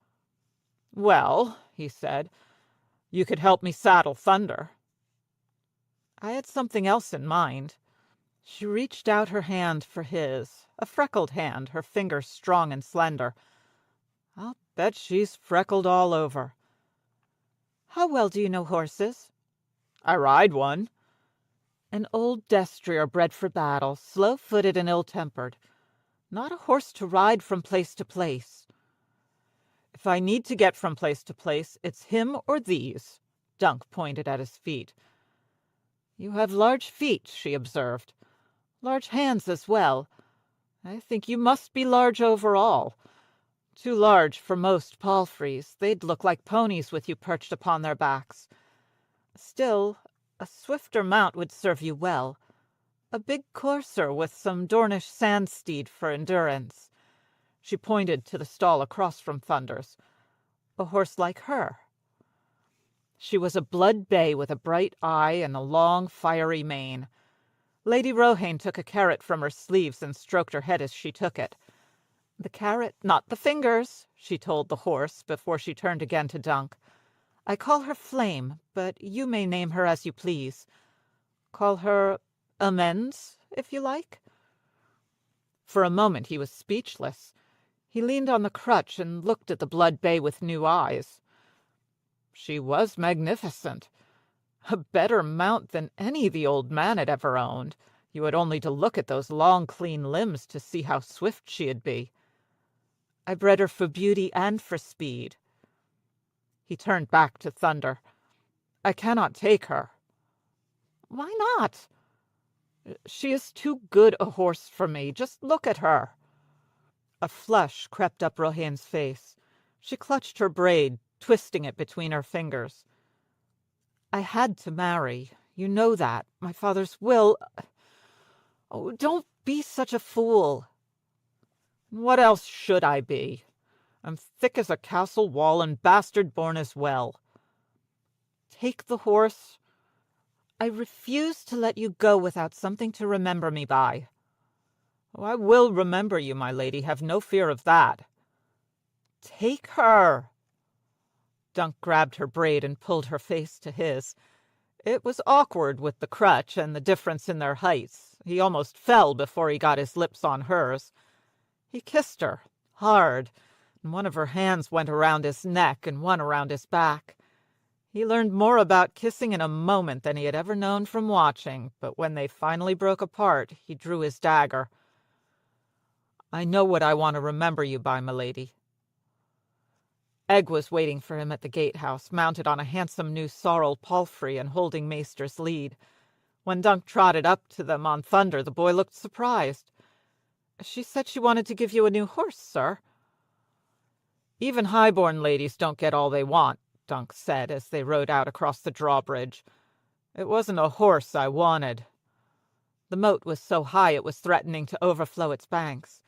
"Well," he said, "you could help me saddle Thunder." "I had something else in mind." She reached out her hand for his, a freckled hand, her fingers strong and slender. "I'll bet she's freckled all over." "How well do you know horses?" "I ride one." "An old destrier bred for battle, slow-footed and ill-tempered. Not a horse to ride from place to place." "If I need to get from place to place, it's him or these." Dunk pointed at his feet. "You have large feet," she observed. "Large hands as well. I think you must be large overall. Too large for most palfreys. They'd look like ponies with you perched upon their backs. Still, a swifter mount would serve you well. A big courser with some Dornish sand steed for endurance." She pointed to the stall across from Thunder's. "A horse like her." She was a blood bay with a bright eye and a long, fiery mane. Lady Rohane took a carrot from her sleeves and stroked her head as she took it. "The carrot, not the fingers," she told the horse before she turned again to Dunk. "I call her Flame, but you may name her as you please. Call her Amends, if you like." For a moment he was speechless. He leaned on the crutch and looked at the blood bay with new eyes. She was magnificent. A better mount than any the old man had ever owned. You had only to look at those long, clean limbs to see how swift she'd be. "I bred her for beauty and for speed." He turned back to Thunder. "I cannot take her." "Why not?" "She is too good a horse for me. Just look at her." A flush crept up Rohane's face. She clutched her braid, twisting it between her fingers. "I had to marry. You know that. My father's will—" "Oh, don't be such a fool." "What else should I be? I'm thick as a castle wall and bastard-born as well." "Take the horse." "I refuse to let you go without something to remember me by." "Oh, I will remember you, my lady. Have no fear of that." "Take her." Dunk grabbed her braid and pulled her face to his. It was awkward with the crutch and the difference in their heights. He almost fell before he got his lips on hers. He kissed her, hard, and one of her hands went around his neck and one around his back. He learned more about kissing in a moment than he had ever known from watching, but when they finally broke apart, he drew his dagger. "I know what I want to remember you by, milady." Egg was waiting for him at the gatehouse, mounted on a handsome new sorrel palfrey and holding Maester's lead. When Dunk trotted up to them on Thunder, the boy looked surprised. "She said she wanted to give you a new horse, sir." "Even high-born ladies don't get all they want," Dunk said as they rode out across the drawbridge. "It wasn't a horse I wanted." The moat was so high it was threatening to overflow its banks.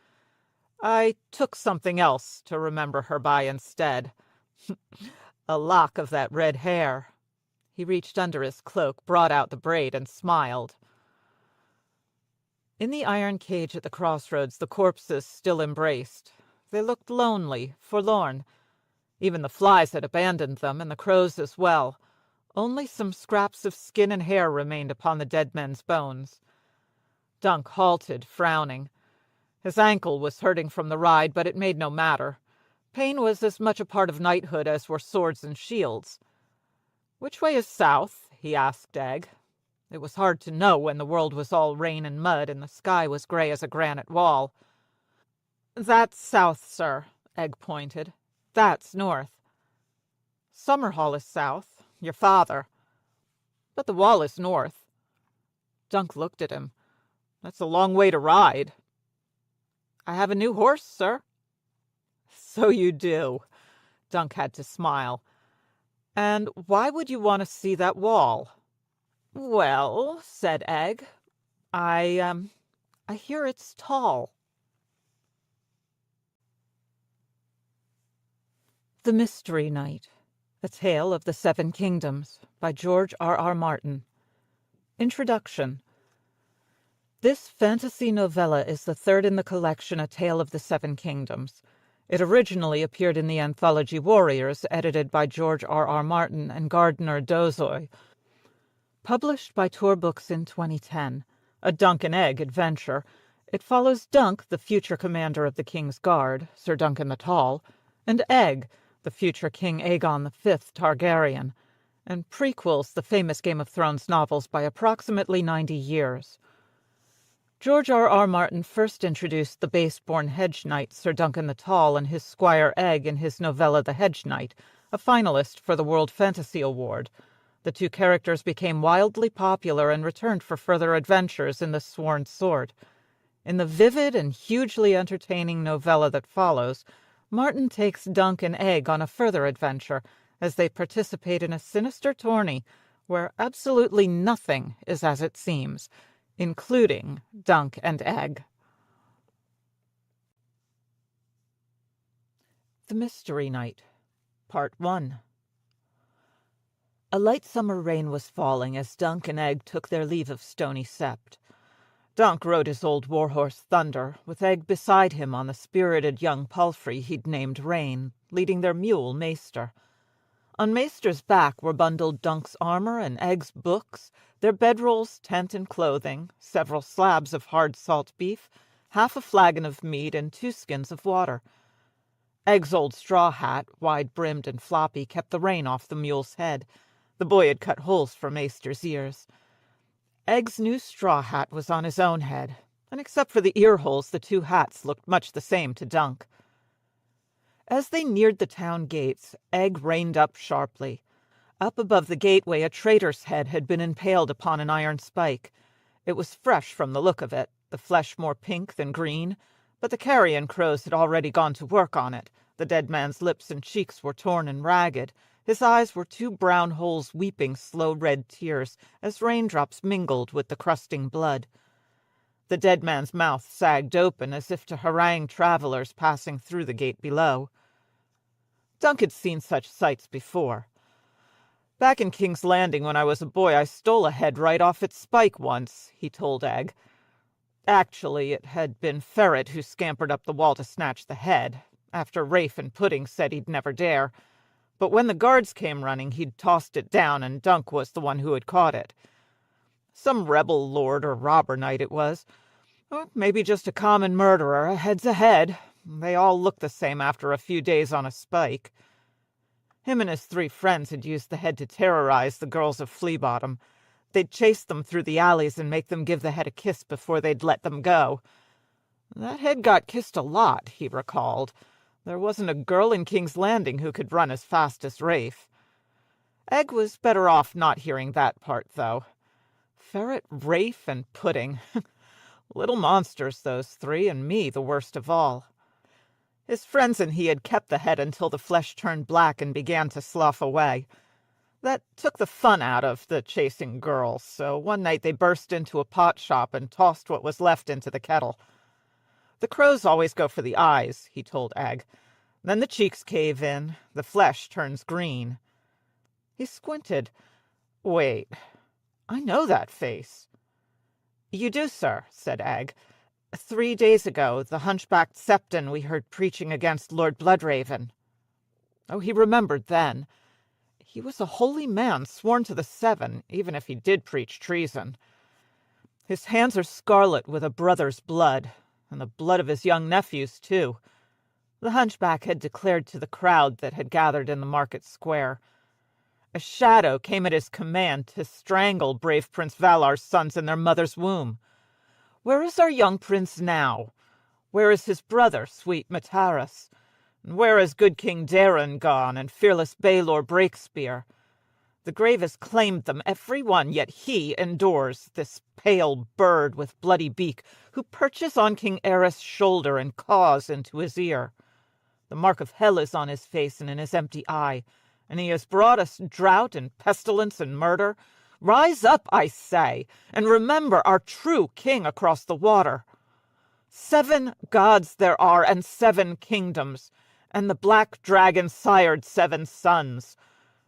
"I took something else to remember her by instead. A lock of that red hair." He reached under his cloak, brought out the braid, and smiled. In the iron cage at the crossroads, the corpses still embraced. They looked lonely, forlorn. Even the flies had abandoned them, and the crows as well. Only some scraps of skin and hair remained upon the dead men's bones. Dunk halted, frowning. His ankle was hurting from the ride, but it made no matter. Pain was as much a part of knighthood as were swords and shields. "Which way is south?" he asked Egg. It was hard to know when the world was all rain and mud and the sky was gray as a granite wall. "That's south, sir," Egg pointed. "That's north. Summerhall is south, your father. But the wall is north." Dunk looked at him. "That's a long way to ride." "I have a new horse, sir." "So you do." Dunk had to smile. "And why would you want to see that wall?" "Well," said Egg, I hear it's tall." The Mystery Knight, A Tale of the Seven Kingdoms, by George R.R. Martin. Introduction. This fantasy novella is the third in the collection A Tale of the Seven Kingdoms. It originally appeared in the anthology Warriors, edited by George R.R. Martin and Gardner Dozois. Published by Tor Books in 2010. A Dunk and Egg adventure. It follows Dunk, the future commander of the King's Guard, Sir Duncan the Tall, and Egg, the future King Aegon V Targaryen, and prequels the famous Game of Thrones novels by approximately 90 years. George R.R. Martin first introduced the base-born hedge knight Sir Duncan the Tall and his squire Egg in his novella The Hedge Knight, a finalist for the World Fantasy Award. The two characters became wildly popular and returned for further adventures in The Sworn Sword. In the vivid and hugely entertaining novella that follows, Martin takes Dunk and Egg on a further adventure as they participate in a sinister tourney where absolutely nothing is as it seems, including Dunk and Egg. The Mystery Knight, Part 1. A light summer rain was falling as Dunk and Egg took their leave of Stony Sept. Dunk rode his old warhorse Thunder, with Egg beside him on the spirited young palfrey he'd named Rain, leading their mule Maester. On Maester's back were bundled Dunk's armor and Egg's books, their bedrolls, tent, and clothing, several slabs of hard salt beef, half a flagon of mead, and 2 skins of water. Egg's old straw hat, wide-brimmed and floppy, kept the rain off the mule's head. The boy had cut holes for Maester's ears. Egg's new straw hat was on his own head, and except for the ear holes, the 2 hats looked much the same to Dunk. As they neared the town gates, Egg reined up sharply. Up above the gateway a traitor's head had been impaled upon an iron spike. It was fresh from the look of it, the flesh more pink than green, but the carrion crows had already gone to work on it. The dead man's lips and cheeks were torn and ragged. His eyes were 2 brown holes weeping slow red tears as raindrops mingled with the crusting blood. The dead man's mouth sagged open as if to harangue travelers passing through the gate below. Dunk had seen such sights before. "Back in King's Landing when I was a boy I stole a head right off its spike once," he told Egg. Actually, it had been Ferret who scampered up the wall to snatch the head, after Rafe and Pudding said he'd never dare. But when the guards came running, he'd tossed it down, and Dunk was the one who had caught it. Some rebel lord or robber knight it was. Or maybe just a common murderer. A head's a head. They all look the same after a few days on a spike. Him and his 3 friends had used the head to terrorize the girls of Flea Bottom. They'd chase them through the alleys and make them give the head a kiss before they'd let them go. That head got kissed a lot, he recalled. There wasn't a girl in King's Landing who could run as fast as Rafe. Egg was better off not hearing that part, though. Ferret, Rafe, and Pudding. Little monsters, those 3, and me the worst of all. His friends and he had kept the head until the flesh turned black and began to slough away. That took the fun out of the chasing girls, so one night they burst into a pot shop and tossed what was left into the kettle. The crows always go for the eyes, he told Egg. Then the cheeks cave in, the flesh turns green. He squinted. Wait, I know that face. You do, sir, said Egg. 3 days ago, the hunchbacked Septon we heard preaching against Lord Bloodraven. Oh, he remembered then. He was a holy man sworn to the 7, even if he did preach treason. His hands are scarlet with a brother's blood. and the blood of his young nephews, too," the hunchback had declared to the crowd that had gathered in the market square. "A shadow came at his command to strangle brave Prince Valar's sons in their mother's womb. Where is our young prince now? Where is his brother, sweet Mataras? And where is good King Daron gone, and fearless Baelor Breakspear? The grave has claimed them, every one, yet he endures, this pale bird with bloody beak, who perches on King Aerys' shoulder and caws into his ear. The mark of hell is on his face and in his empty eye, and he has brought us drought and pestilence and murder. Rise up, I say, and remember our true king across the water. 7 gods there are, and 7 kingdoms, and the black dragon sired 7 sons.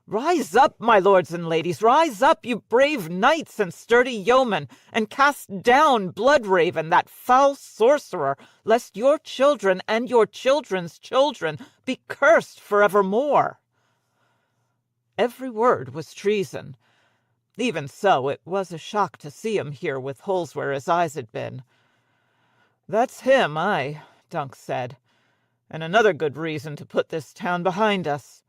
Rise up, my lords and ladies, rise up, you brave knights and sturdy yeomen, and cast down Bloodraven, that foul sorcerer, lest your children and your children's children be cursed forevermore." Every word was treason. Even so, it was a shock to see him here with holes where his eyes had been. "That's him, aye," Dunk said, "and another good reason to put this town behind us."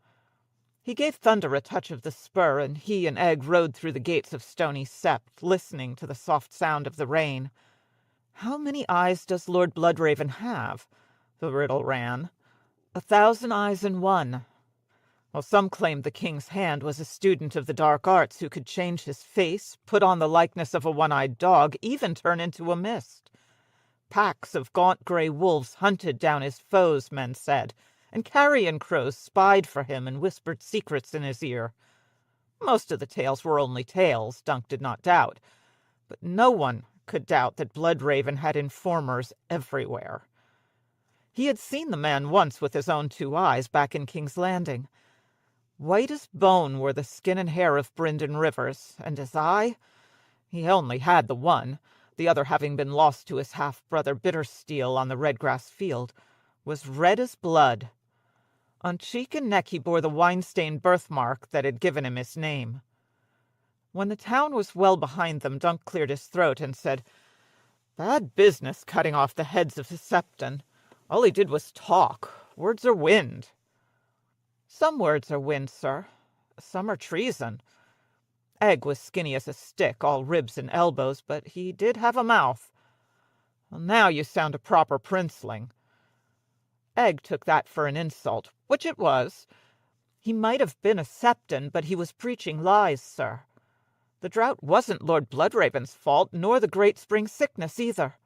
He gave Thunder a touch of the spur, and he and Egg rode through the gates of Stony Sept, listening to the soft sound of the rain. "How many eyes does Lord Bloodraven have?" the riddle ran. "1,000 eyes in one. Well, some claimed the king's hand was a student of the dark arts who could change his face, put on the likeness of a one-eyed dog, even turn into a mist. Packs of gaunt grey wolves hunted down his foes, men said, and carrion crows spied for him and whispered secrets in his ear. Most of the tales were only tales, Dunk did not doubt, but no one could doubt that Bloodraven had informers everywhere. He had seen the man once with his own 2 eyes back in King's Landing. White as bone were the skin and hair of Brynden Rivers, and his eye? He only had the one, the other having been lost to his half-brother Bittersteel on the Redgrass field, was red as blood. On cheek and neck he bore the wine-stained birthmark that had given him his name. When the town was well behind them, Dunk cleared his throat and said, "Bad business cutting off the heads of the Septon. All he did was talk. Words are wind." "Some words are wind, sir. Some are treason." Egg was skinny as a stick, all ribs and elbows, but he did have a mouth. "Well, now you sound a proper princeling." Egg took that for an insult, which it was. He might have been a Septon, but he was preaching lies, sir. The drought wasn't Lord Bloodraven's fault, nor the great spring sickness either.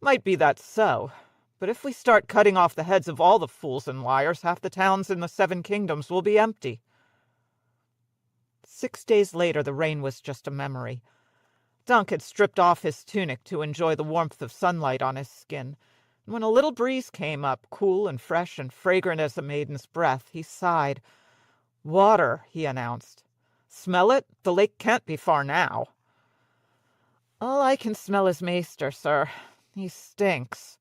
"Might be that so, but if we start cutting off the heads of all the fools and liars, half the towns in the 7 kingdoms will be empty." 6 days later the rain was just a memory. Dunk had stripped off his tunic to enjoy the warmth of sunlight on his skin. When a little breeze came up, cool and fresh and fragrant as a maiden's breath, he sighed. "Water," he announced. "Smell it? The lake can't be far now." "All I can smell is Maester, sir. He stinks."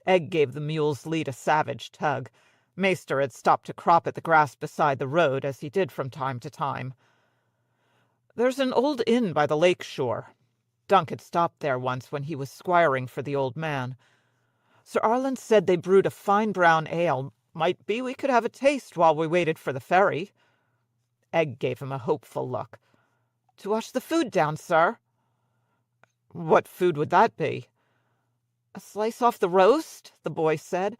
Egg gave the mule's lead a savage tug. Maester had stopped to crop at the grass beside the road, as he did from time to time. "There's an old inn by the lake shore." Dunk had stopped there once when he was squiring for the old man. "Sir Arlen said they brewed a fine brown ale. Might be we could have a taste while we waited for the ferry." Egg gave him a hopeful look. "To wash the food down, sir." "What food would that be?" "A slice off the roast," the boy said.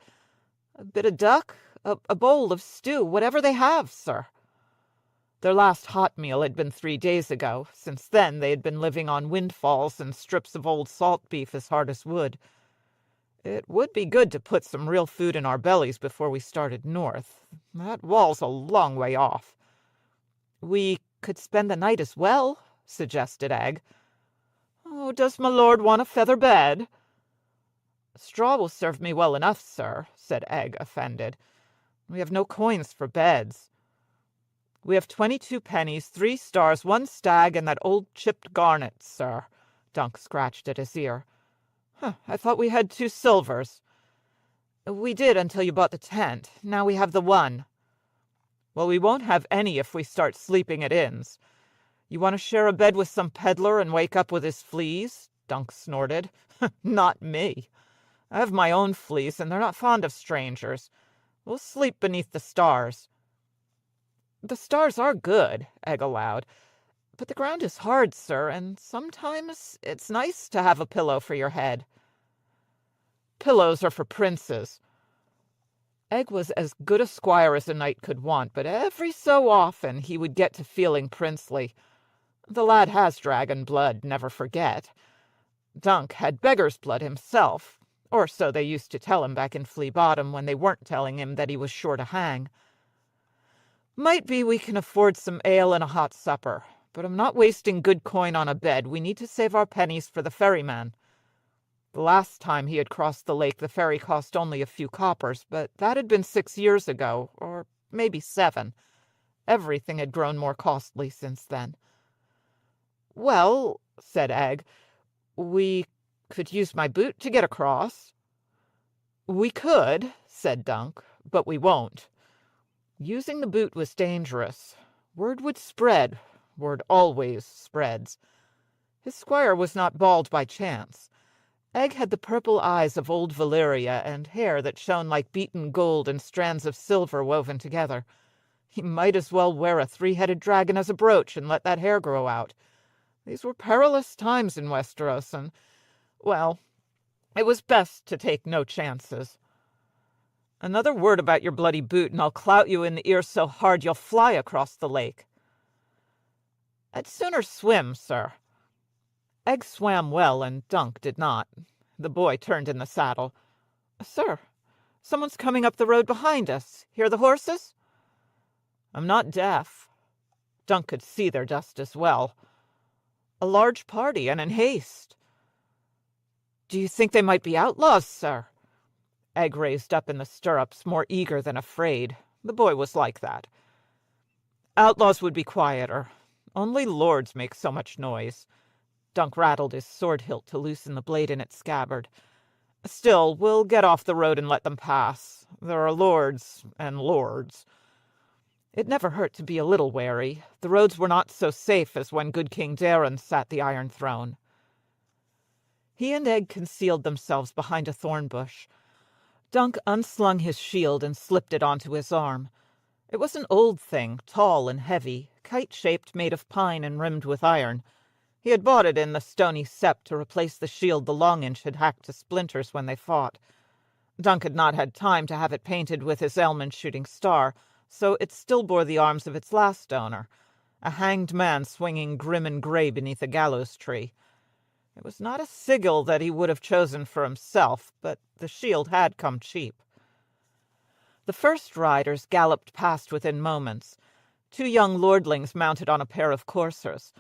"A bit of duck, a bowl of stew, whatever they have, sir." Their last hot meal had been 3 days ago. Since then they had been living on windfalls and strips of old salt beef as hard as wood. It would be good to put some real food in our bellies before we started north. That wall's a long way off. "We could spend the night as well," suggested Egg. "Oh, does my lord want a feather bed?" "Straw will serve me well enough, sir," said Egg, offended. "We have no coins for beds." "We have 22 pennies, 3 stars, 1 stag, and that old chipped garnet, sir." Dunk scratched at his ear. "I thought we had 2 silvers." "We did until you bought the tent. Now we have the 1. "Well, we won't have any if we start sleeping at inns. You want to share a bed with some peddler and wake up with his fleas? Dunk snorted. Not me. I have my own fleas, and they're not fond of strangers. We'll sleep beneath the stars. The stars are good, Egg allowed, but the ground is hard, sir, and sometimes it's nice to have a pillow for your head. Pillows are for princes. Egg was as good a squire as a knight could want, but every so often he would get to feeling princely. The lad has dragon blood, never forget. Dunk had beggar's blood himself, or so they used to tell him back in Flea Bottom when they weren't telling him that he was sure to hang. Might be we can afford some ale and a hot supper, but I'm not wasting good coin on a bed. We need to save our pennies for the ferryman. The last time he had crossed the lake, the ferry cost only a few coppers, but that had been 6 years ago, or maybe 7. Everything had grown more costly since then. Well, said Egg, we could use my boot to get across. We could, said Dunk, but we won't. Using the boot was dangerous. Word would spread. Word always spreads. His squire was not bald by chance. Egg had the purple eyes of old Valyria and hair that shone like beaten gold and strands of silver woven together. He might as well wear a 3-headed dragon as a brooch and let that hair grow out. These were perilous times in Westeros, and, well, it was best to take no chances. Another word about your bloody boot, and I'll clout you in the ear so hard you'll fly across the lake. I'd sooner swim, sir. Egg swam well, and Dunk did not. The boy turned in the saddle. Sir, someone's coming up the road behind us. Hear the horses? I'm not deaf. Dunk could see their dust as well. A large party, and in haste. Do you think they might be outlaws, sir? Egg raised up in the stirrups, more eager than afraid. The boy was like that. Outlaws would be quieter. Only lords make so much noise. Dunk rattled his sword hilt to loosen the blade in its scabbard. Still, we'll get off the road and let them pass. There are lords and lords. It never hurt to be a little wary. The roads were not so safe as when good King Daeron sat the Iron Throne. He and Egg concealed themselves behind a thorn bush. Dunk unslung his shield and slipped it onto his arm. It was an old thing, tall and heavy, kite-shaped, made of pine and rimmed with iron. He had bought it in the stony sept to replace the shield the Longinch had hacked to splinters when they fought. Dunk had not had time to have it painted with his Elman shooting star, so it still bore the arms of its last owner, a hanged man swinging grim and grey beneath a gallows tree. It was not a sigil that he would have chosen for himself, but the shield had come cheap. The first riders galloped past within moments. 2 young lordlings mounted on a pair of coursers.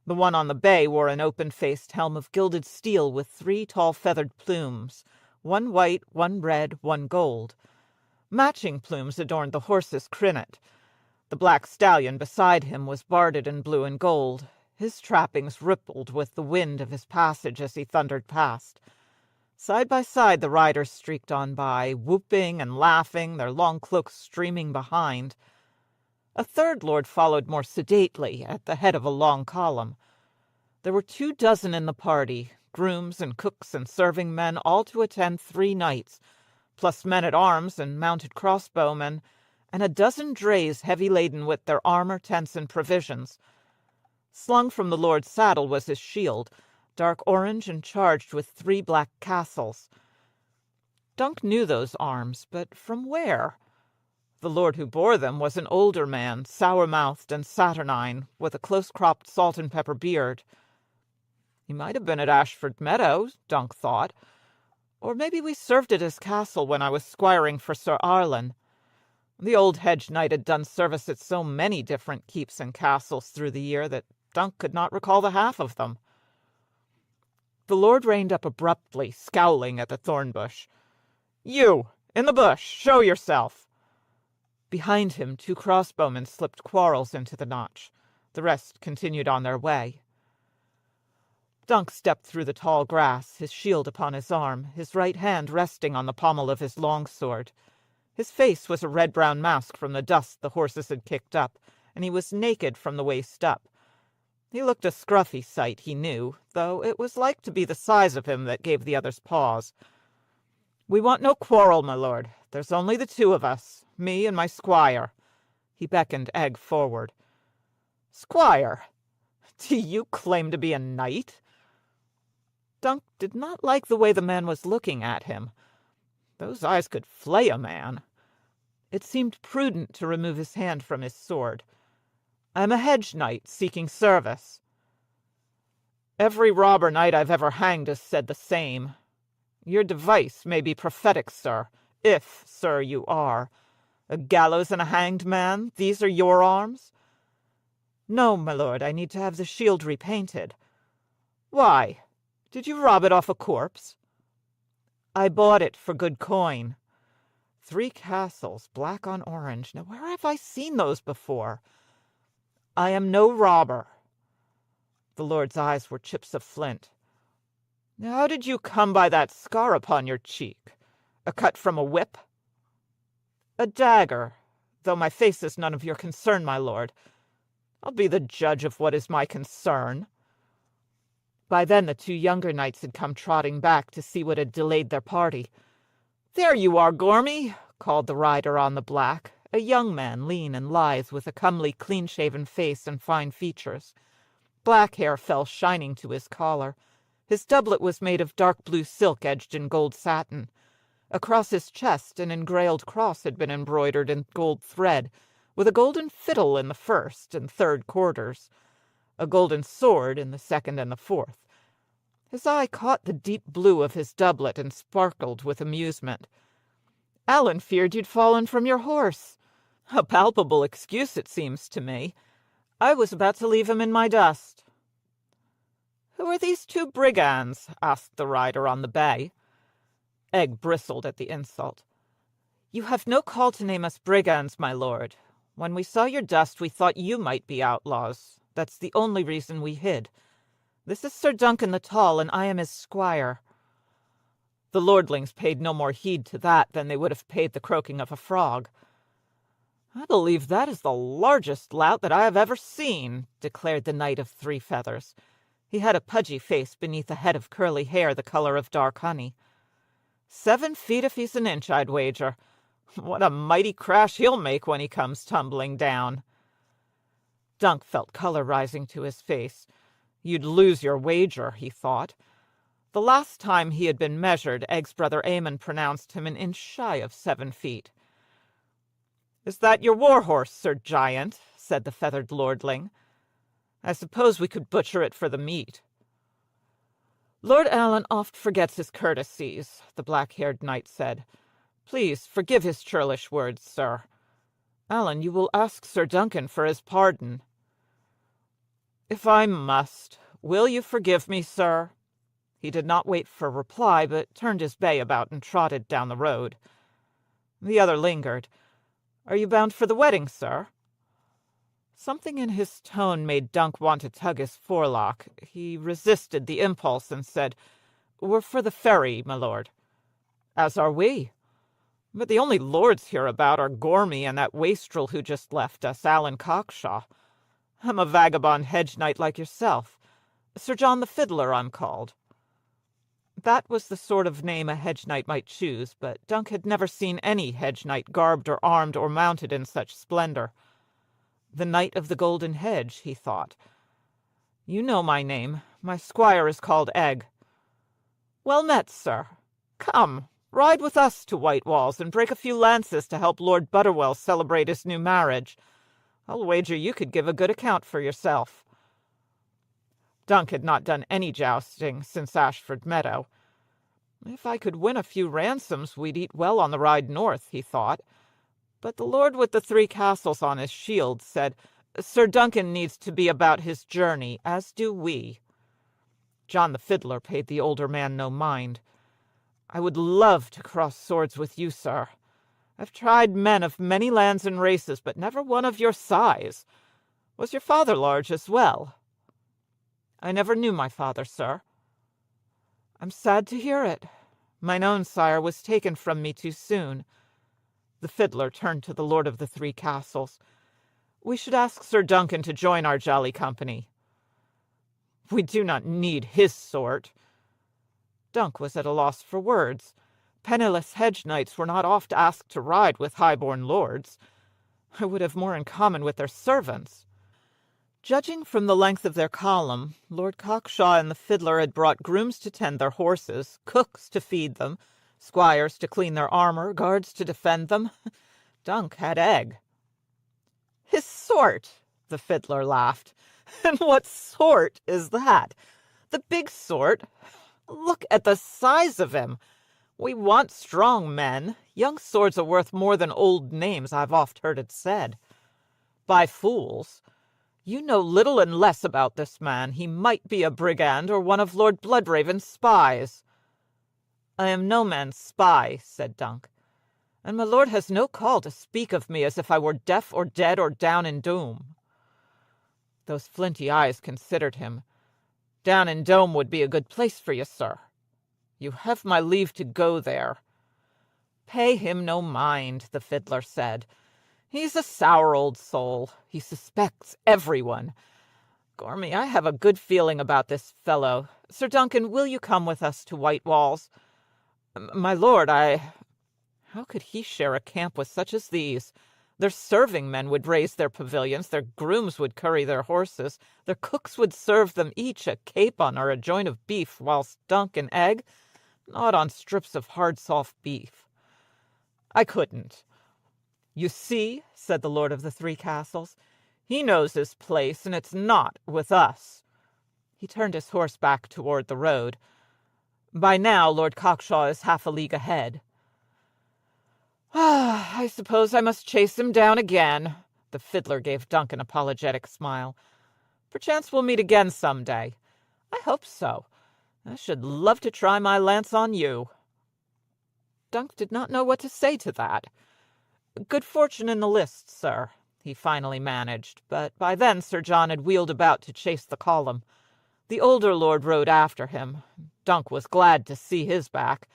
The one on the bay wore an open-faced helm of gilded steel with 3 tall feathered plumes, 1 white, 1 red, 1 gold. Matching plumes adorned the horse's crinnet. The black stallion beside him was barded in blue and gold. His trappings rippled with the wind of his passage as he thundered past. Side by side the riders streaked on by, whooping and laughing, their long cloaks streaming behind. A third lord followed more sedately, at the head of a long column. There were 24 in the party, grooms and cooks and serving men, all to attend 3 knights, plus men-at-arms and mounted crossbowmen, and a dozen drays heavy laden with their armor, tents, and provisions. Slung from the lord's saddle was his shield, dark orange and charged with 3 black castles. Dunk knew those arms, but from where? The lord who bore them was an older man, sour-mouthed and saturnine, with a close-cropped salt-and-pepper beard. He might have been at Ashford Meadow, Dunk thought, or maybe we served at his castle when I was squiring for Sir Arlen. The old hedge knight had done service at so many different keeps and castles through the year that Dunk could not recall the half of them. The lord reined up abruptly, scowling at the thorn bush. "You, in the bush, show yourself!" Behind him 2 crossbowmen slipped quarrels into the notch. The rest continued on their way. Dunk stepped through the tall grass, his shield upon his arm, his right hand resting on the pommel of his long sword. His face was a red-brown mask from the dust the horses had kicked up, and he was naked from the waist up. He looked a scruffy sight, he knew, though it was like to be the size of him that gave the others pause. "We want no quarrel, my lord. There's only the two of us, me and my squire." He beckoned Egg forward. "Squire? Do you claim to be a knight?" Dunk did not like the way the man was looking at him. Those eyes could flay a man. It seemed prudent to remove his hand from his sword. "I'm a hedge knight seeking service." "Every robber knight I've ever hanged has said the same. Your device may be prophetic, sir, if, sir, you are. A gallows and a hanged man, these are your arms?" "No, my lord, I need to have the shield repainted." "Why? Did you rob it off a corpse?" "I bought it for good coin." 3 castles, black on orange. Now where have I seen those before? "I am no robber." The lord's eyes were chips of flint. "How did you come by that scar upon your cheek? A cut from a whip?" "A dagger, though my face is none of your concern, my lord. I'll be the judge of what is my concern." By then the 2 younger knights had come trotting back to see what had delayed their party. "There you are, Gormy," called the rider on the black, a young man, lean and lithe, with a comely, clean-shaven face and fine features. Black hair fell shining to his collar. His doublet was made of dark blue silk edged in gold satin. Across his chest an engrailed cross had been embroidered in gold thread, with a golden fiddle in the 1st and 3rd quarters, a golden sword in the 2nd and the 4th. His eye caught the deep blue of his doublet and sparkled with amusement. "Alan feared you'd fallen from your horse." "A palpable excuse, it seems to me. I was about to leave him in my dust." "Who are these 2 brigands?" asked the rider on the bay. Egg bristled at the insult. "You have no call to name us brigands, my lord. When we saw your dust, we thought you might be outlaws. That's the only reason we hid. This is Sir Duncan the Tall, and I am his squire." The lordlings paid no more heed to that than they would have paid the croaking of a frog. "I believe that is the largest lout that I have ever seen," declared the Knight of 3 Feathers. He had a pudgy face beneath a head of curly hair the color of dark honey. 7 feet if he's an inch, I'd wager. What a mighty crash he'll make when he comes tumbling down." Dunk felt color rising to his face. You'd lose your wager, he thought. The last time he had been measured, Egg's brother Aemon pronounced him an inch shy of 7 feet. "Is that your war-horse, Sir Giant?" said the feathered lordling. "I suppose we could butcher it for the meat." "Lord Alan oft forgets his courtesies," the black-haired knight said. "Please forgive his churlish words, sir. Alan, you will ask Sir Duncan for his pardon." "If I must, will you forgive me, sir?" He did not wait for reply, but turned his bay about and trotted down the road. The other lingered. "Are you bound for the wedding, sir?" Something in his tone made Dunk want to tug his forelock. He resisted the impulse and said, "We're for the ferry, my lord." "As are we. But the only lords hereabout are Gormy and that wastrel who just left us, Alan Cockshaw. I'm a vagabond hedge knight like yourself. Sir John the Fiddler, I'm called." That was the sort of name a hedge knight might choose, but Dunk had never seen any hedge knight garbed or armed or mounted in such splendor. The Knight of the Golden Hedge, he thought. "You know my name. My squire is called Egg." "Well met, sir. Come, ride with us to White Walls and break a few lances to help Lord Butterwell celebrate his new marriage. I'll wager you could give a good account for yourself." Dunk had not done any jousting since Ashford Meadow. "If I could win a few ransoms, we'd eat well on the ride north," he thought. But the lord with the 3 castles on his shield said, "Sir Duncan needs to be about his journey, as do we." John the Fiddler paid the older man no mind. "I would love to cross swords with you, sir. I've tried men of many lands and races, but never one of your size. Was your father large as well?" "I never knew my father, sir." "I'm sad to hear it. Mine own sire was taken from me too soon." The fiddler turned to the lord of the 3 castles. "We should ask Sir Duncan to join our jolly company." We do not need his sort." Dunk was at a loss for words. Penniless hedge knights were not oft asked to ride with high-born lords. I would have more in common with their servants. Judging from the length of their column, Lord Cockshaw and the fiddler had brought grooms to tend their horses, cooks to feed them, squires to clean their armor, guards to defend them. Dunk had egg. "His sort," the fiddler laughed. "And what sort is that? The big sort? Look at the size of him. We want strong men. Young swords are worth more than old names, I've oft heard it said. By fools. You know little and less about this man. He might be a brigand or one of Lord Bloodraven's spies." "I am no man's spy," said Dunk, "and my lord has no call to speak of me as if I were deaf or dead or down in doom." Those flinty eyes considered him. "Down in Dome would be a good place for you, sir. You have my leave to go there." "Pay him no mind," the fiddler said. "He's a sour old soul. He suspects everyone. Gormy, I have a good feeling about this fellow. Sir Duncan, will you come with us to White Walls?" "My lord, How could he share a camp with such as these? Their serving men would raise their pavilions, their grooms would curry their horses, their cooks would serve them each a capon or a joint of beef, whilst Dunk and egg gnawed on strips of hard soft beef. I couldn't." "You see," said the Lord of the Three Castles, "he knows his place, and it's not with us." He turned his horse back toward the road. "By now Lord Cockshaw is half a league ahead." I suppose I must chase him down again." The fiddler gave Dunk an apologetic smile. "Perchance we'll meet again some day." "I hope so. I should love to try my lance on you." Dunk did not know what to say to that. "Good fortune in the lists, sir," he finally managed, but by then Sir John had wheeled about to chase the column. The older lord rode after him. Dunk was glad to see his back.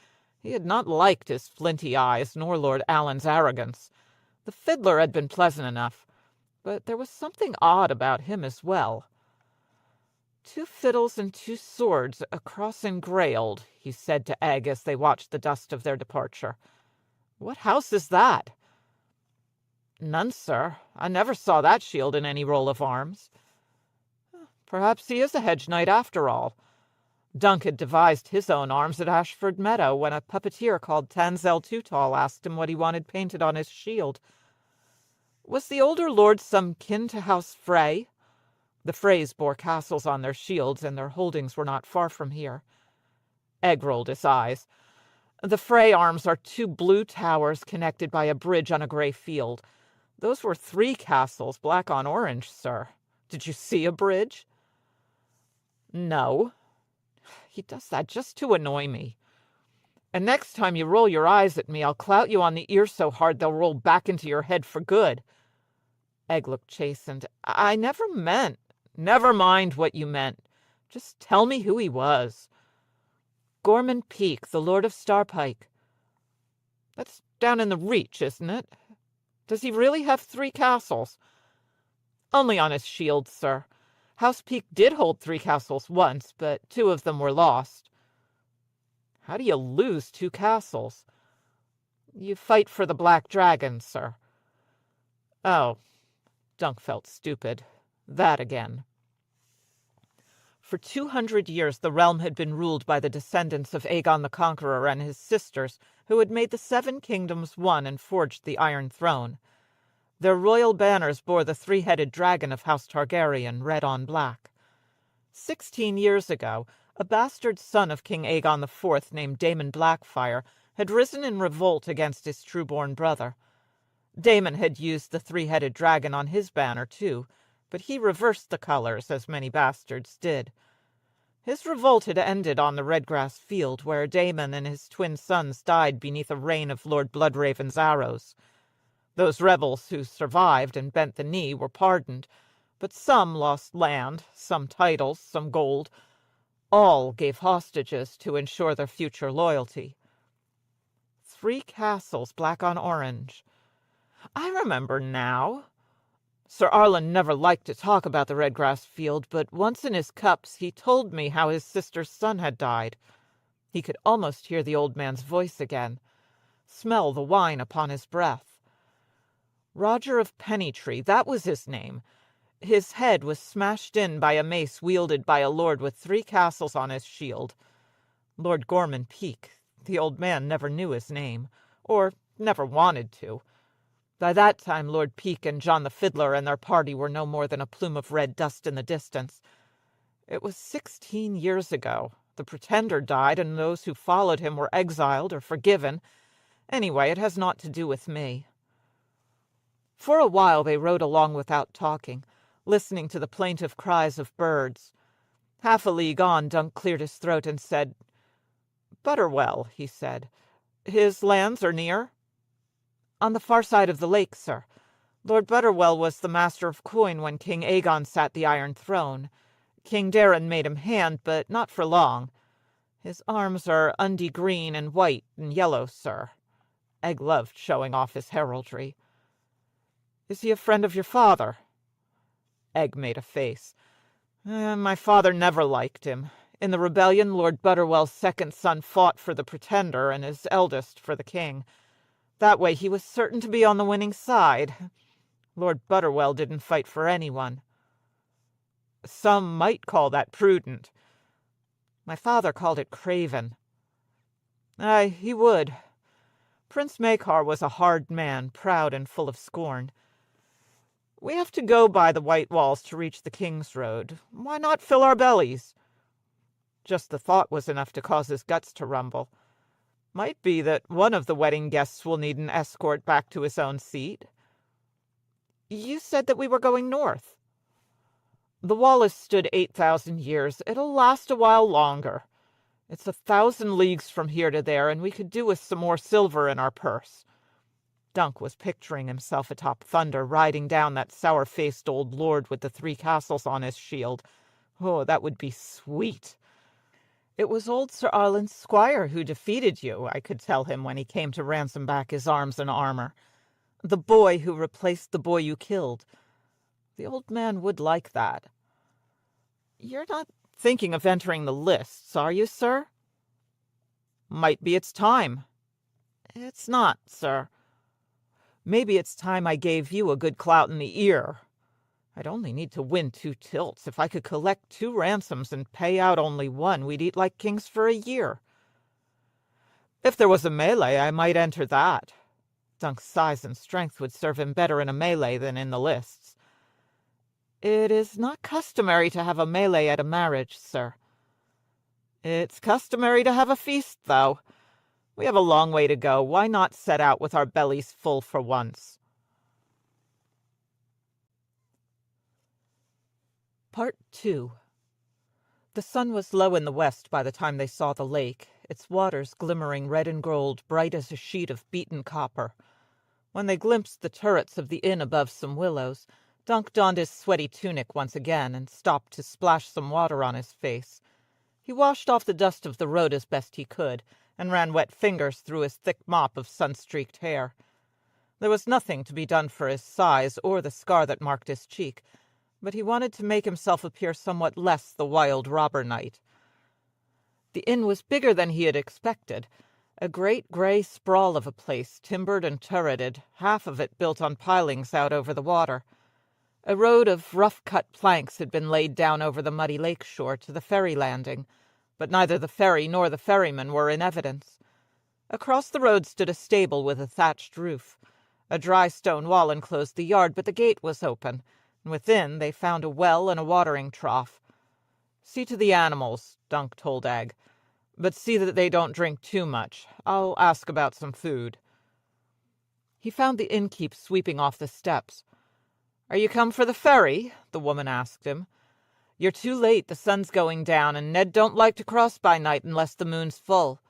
He had not liked his flinty eyes, nor Lord Allen's arrogance. The fiddler had been pleasant enough, but there was something odd about him as well. "Two fiddles and two swords across engrailed," he said to Egg as they watched the dust of their departure. "What house is that?" "None, sir. I never saw that shield in any roll of arms." "Perhaps he is a hedge knight after all." Dunk had devised his own arms at Ashford Meadow when a puppeteer called Tanzel Tootall asked him what he wanted painted on his shield. Was the older lord some kin to House Frey? The Freys bore castles on their shields, and their holdings were not far from here. Egg rolled his eyes. "The Frey arms are two blue towers connected by a bridge on a grey field. Those were 3 castles, black on orange, sir. Did you see a bridge?" "No. He does that just to annoy me. And next time you roll your eyes at me, I'll clout you on the ear so hard they'll roll back into your head for good." Egg looked chastened. "I never meant—" "Never mind what you meant. Just tell me who he was." "Gorman Peake, the Lord of Starpike." "That's down in the Reach, isn't it? Does he really have 3 castles?" "Only on his shield, sir. House Peake did hold 3 castles once, but 2 of them were lost." "How do you lose 2 castles?" "You fight for the Black Dragon, sir." "Oh." Dunk felt stupid. That again. For 200 years the realm had been ruled by the descendants of Aegon the Conqueror and his sisters, who had made the 7 kingdoms one and forged the Iron Throne. Their royal banners bore the 3-headed dragon of House Targaryen, red on black. 16 years ago, a bastard son of King Aegon IV named Daemon Blackfyre had risen in revolt against his true-born brother. Daemon had used the 3-headed dragon on his banner too, but he reversed the colors, as many bastards did. His revolt had ended on the Redgrass field, where Daemon and his twin sons died beneath a rain of Lord Bloodraven's arrows. Those rebels who survived and bent the knee were pardoned, but some lost land, some titles, some gold. All gave hostages to ensure their future loyalty. 3 castles, black on orange. I remember now. Sir Arlen never liked to talk about the Redgrass field, but once in his cups he told me how his sister's son had died. He could almost hear the old man's voice again, smell the wine upon his breath. Roger of Pennytree, that was his name. His head was smashed in by a mace wielded by a lord with 3 castles on his shield. Lord Gorman Peake. The old man never knew his name, or never wanted to. By that time Lord Peake and John the Fiddler and their party were no more than a plume of red dust in the distance. It was 16 years ago. The Pretender died, and those who followed him were exiled or forgiven. Anyway, it has naught to do with me. For a while they rode along without talking, listening to the plaintive cries of birds. Half a league on, Dunk cleared his throat and said, "Butterwell," he said. "His lands are near?" "On the far side of the lake, sir. Lord Butterwell was the master of coin when King Aegon sat the Iron Throne. King Darren made him hand, but not for long. His arms are undie green and white and yellow, sir." Egg loved showing off his heraldry. "Is he a friend of your father?" Egg made a face. My father never liked him. In the rebellion, Lord Butterwell's second son fought for the Pretender, and his eldest for the king. That way he was certain to be on the winning side. Lord Butterwell didn't fight for anyone." "Some might call that prudent." "My father called it craven." "Aye, he would. Prince Maekar was a hard man, proud and full of scorn. We have to go by the white walls to reach the King's Road. Why not fill our bellies?" Just the thought was enough to cause his guts to rumble. Might be that one of the wedding guests will need an escort back to his own seat. "You said that we were going north." "The wall has stood 8,000 years. It'll last a while longer. It's 1,000 leagues from here to there, and we could do with some more silver in our purse." Dunk was picturing himself atop Thunder, riding down that sour-faced old lord with the 3 castles on his shield. Oh, that would be sweet. "It was old Sir Arlen's squire who defeated you," I could tell him when he came to ransom back his arms and armor. "The boy who replaced the boy you killed." The old man would like that. "You're not thinking of entering the lists, are you, sir?" "Might be it's time." "It's not, sir." "Maybe it's time I gave you a good clout in the ear. I'd only need to win 2 tilts. If I could collect 2 ransoms and pay out only 1, we'd eat like kings for a year." "If there was a melee, I might enter that." Dunk's size and strength would serve him better in a melee than in the lists. "It is not customary to have a melee at a marriage, sir." "It's customary to have a feast, though. We have a long way to go. Why not set out with our bellies full for once?" Part 2. The sun was low in the west by the time they saw the lake, its waters glimmering red and gold, bright as a sheet of beaten copper. When they glimpsed the turrets of the inn above some willows, Dunk donned his sweaty tunic once again and stopped to splash some water on his face. He washed off the dust of the road as best he could, and ran wet fingers through his thick mop of sun-streaked hair. There was nothing to be done for his size or the scar that marked his cheek, but he wanted to make himself appear somewhat less the wild robber knight. The inn was bigger than he had expected, a great grey sprawl of a place, timbered and turreted, half of it built on pilings out over the water. A road of rough-cut planks had been laid down over the muddy lake shore to the ferry landing, but neither the ferry nor the ferryman were in evidence. Across the road stood a stable with a thatched roof. A dry stone wall enclosed the yard, but the gate was open, and within they found a well and a watering trough. "See to the animals," Dunk told Egg, "but see that they don't drink too much. I'll ask about some food." He found the innkeep sweeping off the steps. "Are you come for the ferry?" the woman asked him. "You're too late. The sun's going down, and Ned don't like to cross by night unless the moon's full.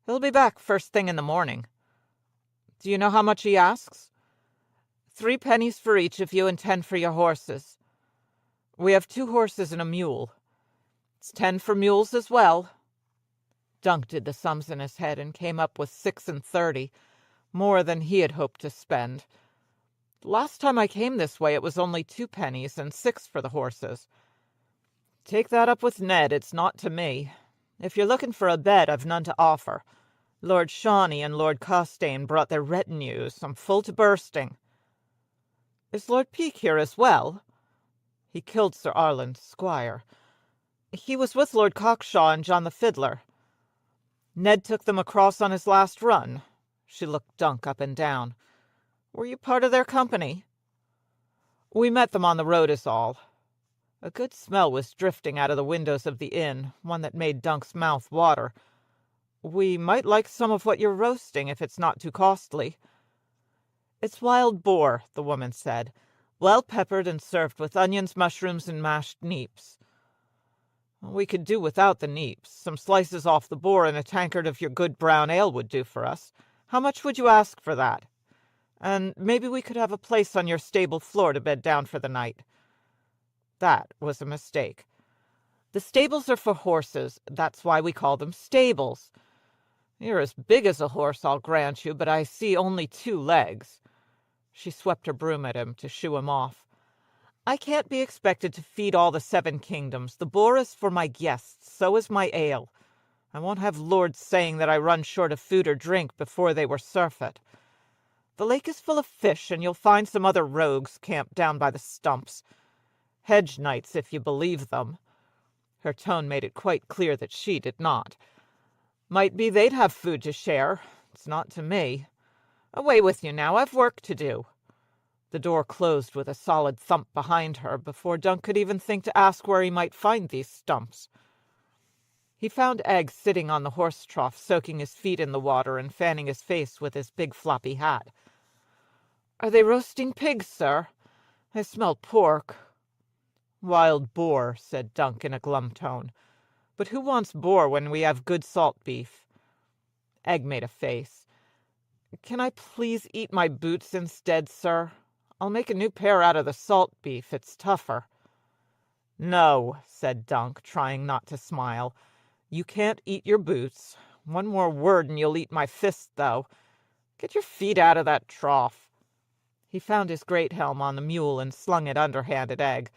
He'll be back first thing in the morning." "Do you know how much he asks?" 3 pennies for each of you and 10 for your horses." "We have 2 horses and a mule." "It's 10 for mules as well." Dunk did the sums in his head and came up with 6 and 30, more than he had hoped to spend. Last time I came this way it was only 2 pennies and 6 for the horses. Take that up with Ned, it's not to me. If you're looking for a bed, I've none to offer. Lord Shawnee and Lord Costane brought their retinues. I'm full to bursting. Is Lord Peake here as well? He killed Sir Arland, squire. He was with Lord Cockshaw and John the Fiddler. Ned took them across on his last run. She looked Dunk up and down. Were you part of their company? We met them on the road is all. A good smell was drifting out of the windows of the inn, one that made Dunk's mouth water. We might like some of what you're roasting, if it's not too costly. It's wild boar, the woman said, well peppered and served with onions, mushrooms, and mashed neeps. We could do without the neeps. Some slices off the boar and a tankard of your good brown ale would do for us. How much would you ask for that? And maybe we could have a place on your stable floor to bed down for the night. That was a mistake. The stables are for horses. That's why we call them stables. You're as big as a horse, I'll grant you, but I see only 2 legs. She swept her broom at him to shoo him off. I can't be expected to feed all the 7 kingdoms. The boar is for my guests, so is my ale. I won't have lords saying that I run short of food or drink before they were surfeit. The lake is full of fish, and you'll find some other rogues camped down by the stumps. Hedge knights, if you believe them. Her tone made it quite clear that she did not. Might be they'd have food to share. It's not to me. Away with you now, I've work to do. The door closed with a solid thump behind her before Dunk could even think to ask where he might find these stumps. He found Egg sitting on the horse trough, soaking his feet in the water and fanning his face with his big floppy hat. Are they roasting pigs, sir? I smell pork. Wild boar, said Dunk in a glum tone. But who wants boar when we have good salt beef? Egg made a face. Can I please eat my boots instead, sir? I'll make a new pair out of the salt beef. It's tougher. No, said Dunk, trying not to smile. You can't eat your boots. One more word and you'll eat my fist, though. Get your feet out of that trough. He found his great helm on the mule and slung it underhand at Egg.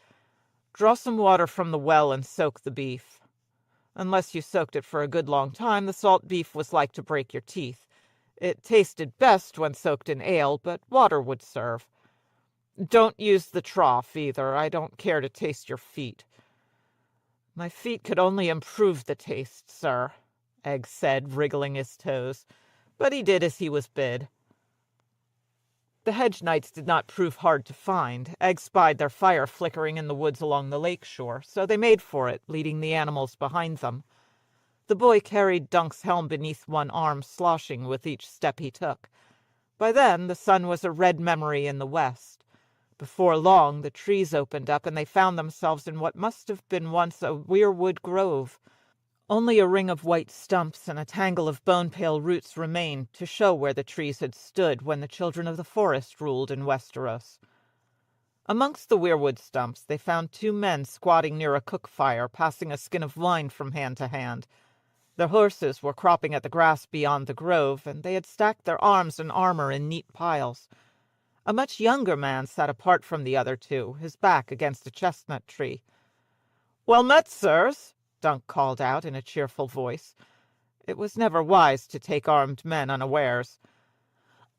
Draw some water from the well and soak the beef. Unless you soaked it for a good long time, the salt beef was like to break your teeth. It tasted best when soaked in ale, but water would serve. Don't use the trough, either. I don't care to taste your feet. My feet could only improve the taste, sir, Egg said, wriggling his toes. But he did as he was bid. The hedge knights did not prove hard to find. Egg spied their fire flickering in the woods along the lake shore, so they made for it, leading the animals behind them. The boy carried Dunk's helm beneath one arm, sloshing with each step he took. By then the sun was a red memory in the west. Before long the trees opened up, and they found themselves in what must have been once a weirwood grove. Only a ring of white stumps and a tangle of bone-pale roots remained to show where the trees had stood when the children of the forest ruled in Westeros. Amongst the weirwood stumps they found 2 men squatting near a cook fire, passing a skin of wine from hand to hand. Their horses were cropping at the grass beyond the grove, and they had stacked their arms and armor in neat piles. A much younger man sat apart from the other 2, his back against a chestnut tree. "Well met, sirs," Dunk called out in a cheerful voice. It was never wise to take armed men unawares.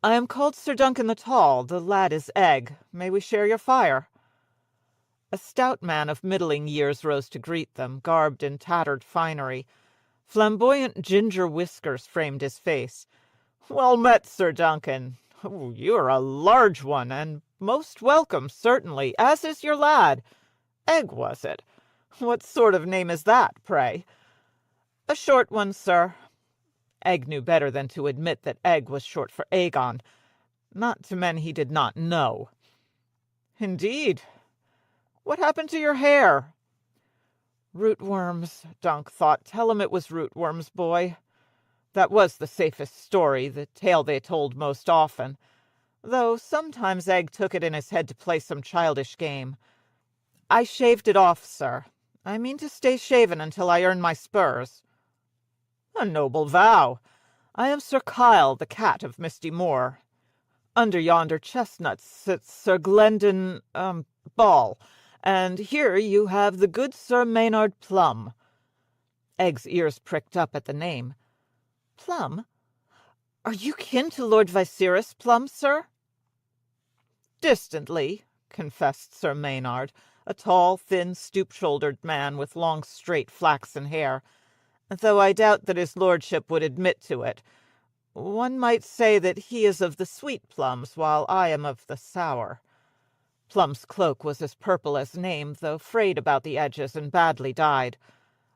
"I am called Sir Duncan the Tall. The lad is Egg. May we share your fire?" A stout man of middling years rose to greet them, garbed in tattered finery. Flamboyant ginger whiskers framed his face. "Well met, Sir Duncan. Oh, you are a large one, and most welcome, certainly, as is your lad. Egg, was it? What sort of name is that, pray?" "A short one, sir." Egg knew better than to admit that Egg was short for Aegon, not to men he did not know. "Indeed? What happened to your hair?" "Rootworms," Dunk thought. "Tell him it was rootworms, boy." That was the safest story, the tale they told most often, though sometimes Egg took it in his head to play some childish game. "I shaved it off, sir. I mean to stay shaven until I earn my spurs." "A noble vow. I am Sir Kyle, the cat of Misty Moor." Under yonder chestnut sits Sir Glendon, Ball, and here you have the good Sir Maynard Plum." Egg's ears pricked up at the name. "Plum? Are you kin to Lord Viserys Plum, sir?" "Distantly," confessed Sir Maynard, a tall, thin, stoop-shouldered man with long, straight, flaxen hair, though I doubt that his lordship would admit to it. One might say that he is of the sweet plums, while I am of the sour." Plum's cloak was as purple as name, though frayed about the edges and badly dyed.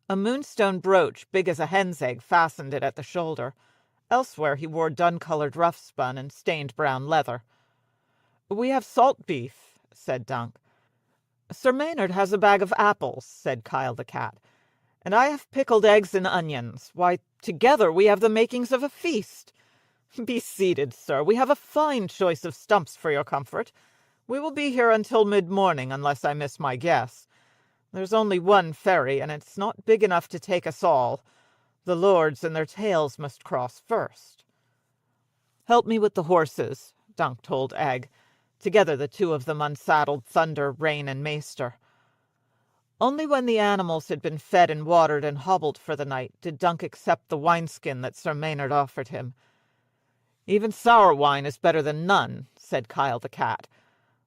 A moonstone brooch, big as a hen's egg, fastened it at the shoulder. Elsewhere he wore dun-colored rough-spun and stained brown leather. "We have salt beef," said Dunk. "Sir Maynard has a bag of apples," said Kyle the cat. "And I have pickled eggs and onions. Why, together we have the makings of a feast. Be seated, sir. We have a fine choice of stumps for your comfort. We will be here until mid-morning, unless I miss my guess. There's only one ferry, and it's not big enough to take us all. The lords and their tails must cross first." "Help me with the horses," Dunk told Egg. Together the two of them unsaddled Thunder, Rain, and Maester. Only when the animals had been fed and watered and hobbled for the night did Dunk accept the wineskin that Sir Maynard offered him. "Even sour wine is better than none," said Kyle the cat.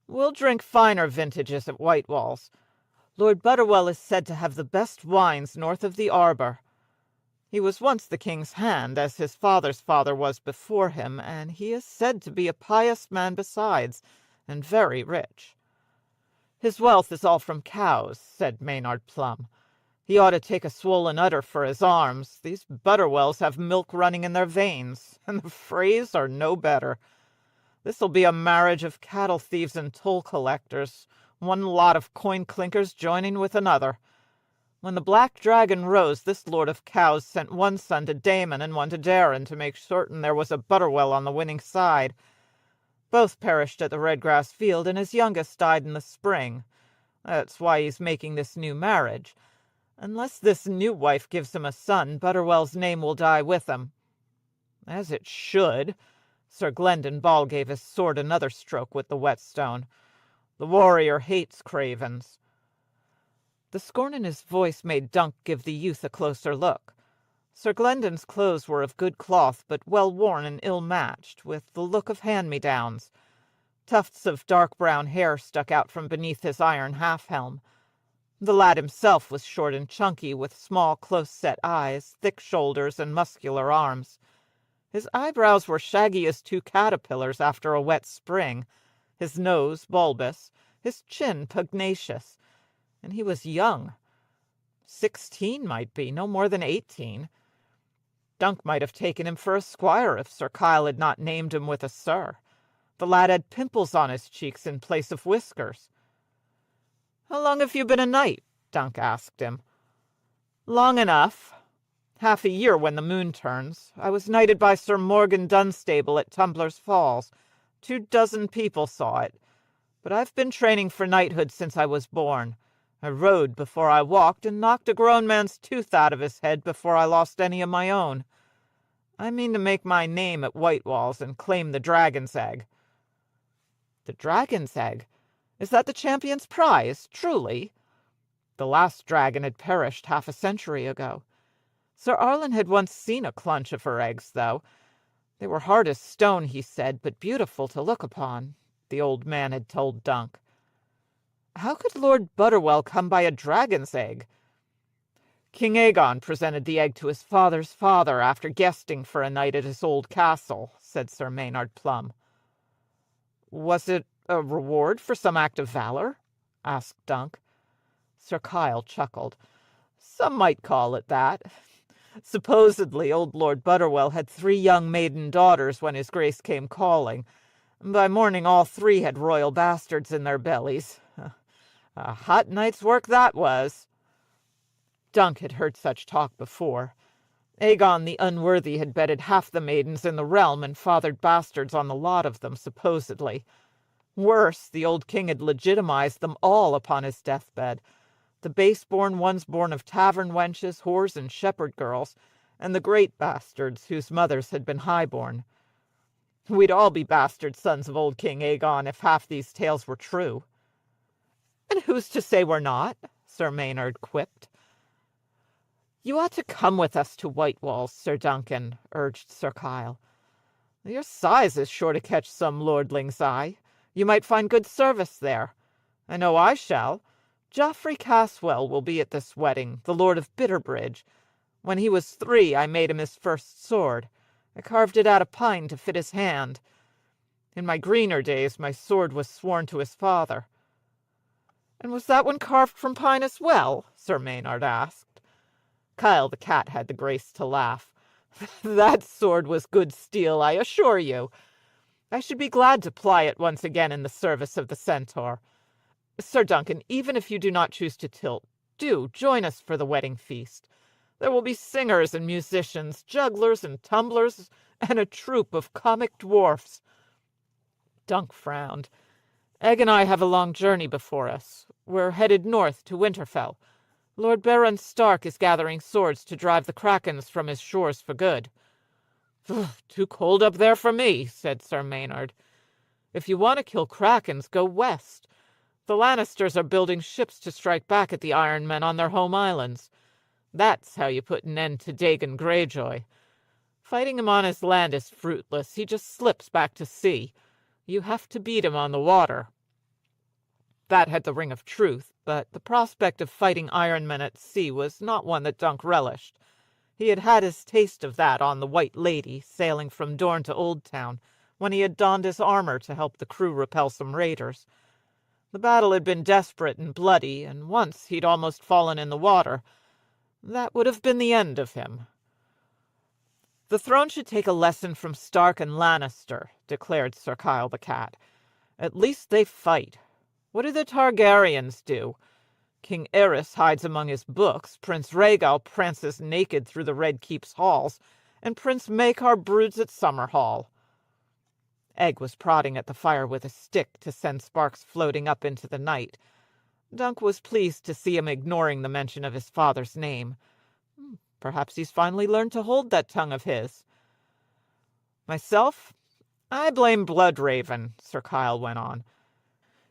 "We'll drink finer vintages at Whitewall's. Lord Butterwell is said to have the best wines north of the Arbor. He was once the king's hand, as his father's father was before him, and he is said to be a pious man besides, and very rich." "His wealth is all from cows," said Maynard Plum. "He ought to take a swollen udder for his arms. These Butterwells have milk running in their veins, and the Freys are no better. This'll be a marriage of cattle thieves and toll collectors, one lot of coin clinkers joining with another. When the Black Dragon rose, this lord of cows sent one son to Damon and one to Darren to make certain there was a Butterwell on the winning side. Both perished at the Redgrass Field, and his youngest died in the spring. That's why he's making this new marriage. Unless this new wife gives him a son, Butterwell's name will die with him." "As it should." Sir Glendon Ball gave his sword another stroke with the whetstone. "The warrior hates cravens." The scorn in his voice made Dunk give the youth a closer look. Sir Glendon's clothes were of good cloth, but well-worn and ill-matched, with the look of hand-me-downs. Tufts of dark brown hair stuck out from beneath his iron half-helm. The lad himself was short and chunky, with small, close-set eyes, thick shoulders, and muscular arms. His eyebrows were shaggy as two caterpillars after a wet spring, his nose bulbous, his chin pugnacious. And he was young. 16 might be, no more than 18. Dunk might have taken him for a squire if Sir Kyle had not named him with a sir. The lad had pimples on his cheeks in place of whiskers. "How long have you been a knight?" Dunk asked him. "Long enough. Half a year when the moon turns. I was knighted by Sir Morgan Dunstable at Tumbler's Falls. 24 people saw it. But I've been training for knighthood since I was born. I rode before I walked, and knocked a grown man's tooth out of his head before I lost any of my own. I mean to make my name at Whitewall's and claim the dragon's egg." "The dragon's egg? Is that the champion's prize, truly?" The last dragon had perished half a century ago. Sir Arlen had once seen a clunch of her eggs, though. They were hard as stone, he said, but beautiful to look upon, the old man had told Dunk. How could Lord Butterwell come by a dragon's egg? "King Aegon presented the egg to his father's father after guesting for a night at his old castle," said Sir Maynard Plum. "Was it a reward for some act of valor?" asked Dunk. Sir Kyle chuckled. "Some might call it that. Supposedly old Lord Butterwell had 3 young maiden daughters when his grace came calling. By morning all 3 had royal bastards in their bellies. A hot night's work that was." Dunk had heard such talk before. Aegon the Unworthy had bedded half the maidens in the realm and fathered bastards on the lot of them, supposedly. Worse, the old king had legitimized them all upon his deathbed. The base-born ones born of tavern wenches, whores, and shepherd girls, and the great bastards whose mothers had been high-born. We'd all be bastard sons of old King Aegon if half these tales were true." "And who's to say we're not?" Sir Maynard quipped. "You ought to come with us to Whitewall, Sir Duncan," urged Sir Kyle. "Your size is sure to catch some lordling's eye. You might find good service there. I know I shall. Joffrey Caswell will be at this wedding, the Lord of Bitterbridge. When he was 3, I made him his first sword. I carved it out of pine to fit his hand. In my greener days, my sword was sworn to his father." "And was that one carved from pine as well?" Sir Maynard asked. Kyle the cat had the grace to laugh. "That sword was good steel, I assure you. I should be glad to ply it once again in the service of the Centaur. Sir Duncan, even if you do not choose to tilt, do join us for the wedding feast. There will be singers and musicians, jugglers and tumblers, and a troop of comic dwarfs." Dunk frowned. "Egg and I have a long journey before us. We're headed north to Winterfell. Lord Baron Stark is gathering swords to drive the Krakens from his shores for good." "Too cold up there for me," said Sir Maynard. "If you want to kill Krakens, go west. The Lannisters are building ships to strike back at the Iron Men on their home islands. That's how you put an end to Dagon Greyjoy. Fighting him on his land is fruitless. He just slips back to sea. You have to beat him on the water." That had the ring of truth, but the prospect of fighting Iron Men at sea was not one that Dunk relished. He had had his taste of that on the White Lady, sailing from Dorne to Oldtown, when he had donned his armor to help the crew repel some raiders. The battle had been desperate and bloody, and once he'd almost fallen in the water. That would have been the end of him. "The throne should take a lesson from Stark and Lannister," declared Sir Kyle the cat. "At least they fight. What do the Targaryens do? King Aerys hides among his books, Prince Rhaegal prances naked through the Red Keep's halls, and Prince Maekar broods at Summerhall." Egg was prodding at the fire with a stick to send sparks floating up into the night. Dunk was pleased to see him ignoring the mention of his father's name. Perhaps he's finally learned to hold that tongue of his. "Myself, I blame Bloodraven," Sir Kyle went on.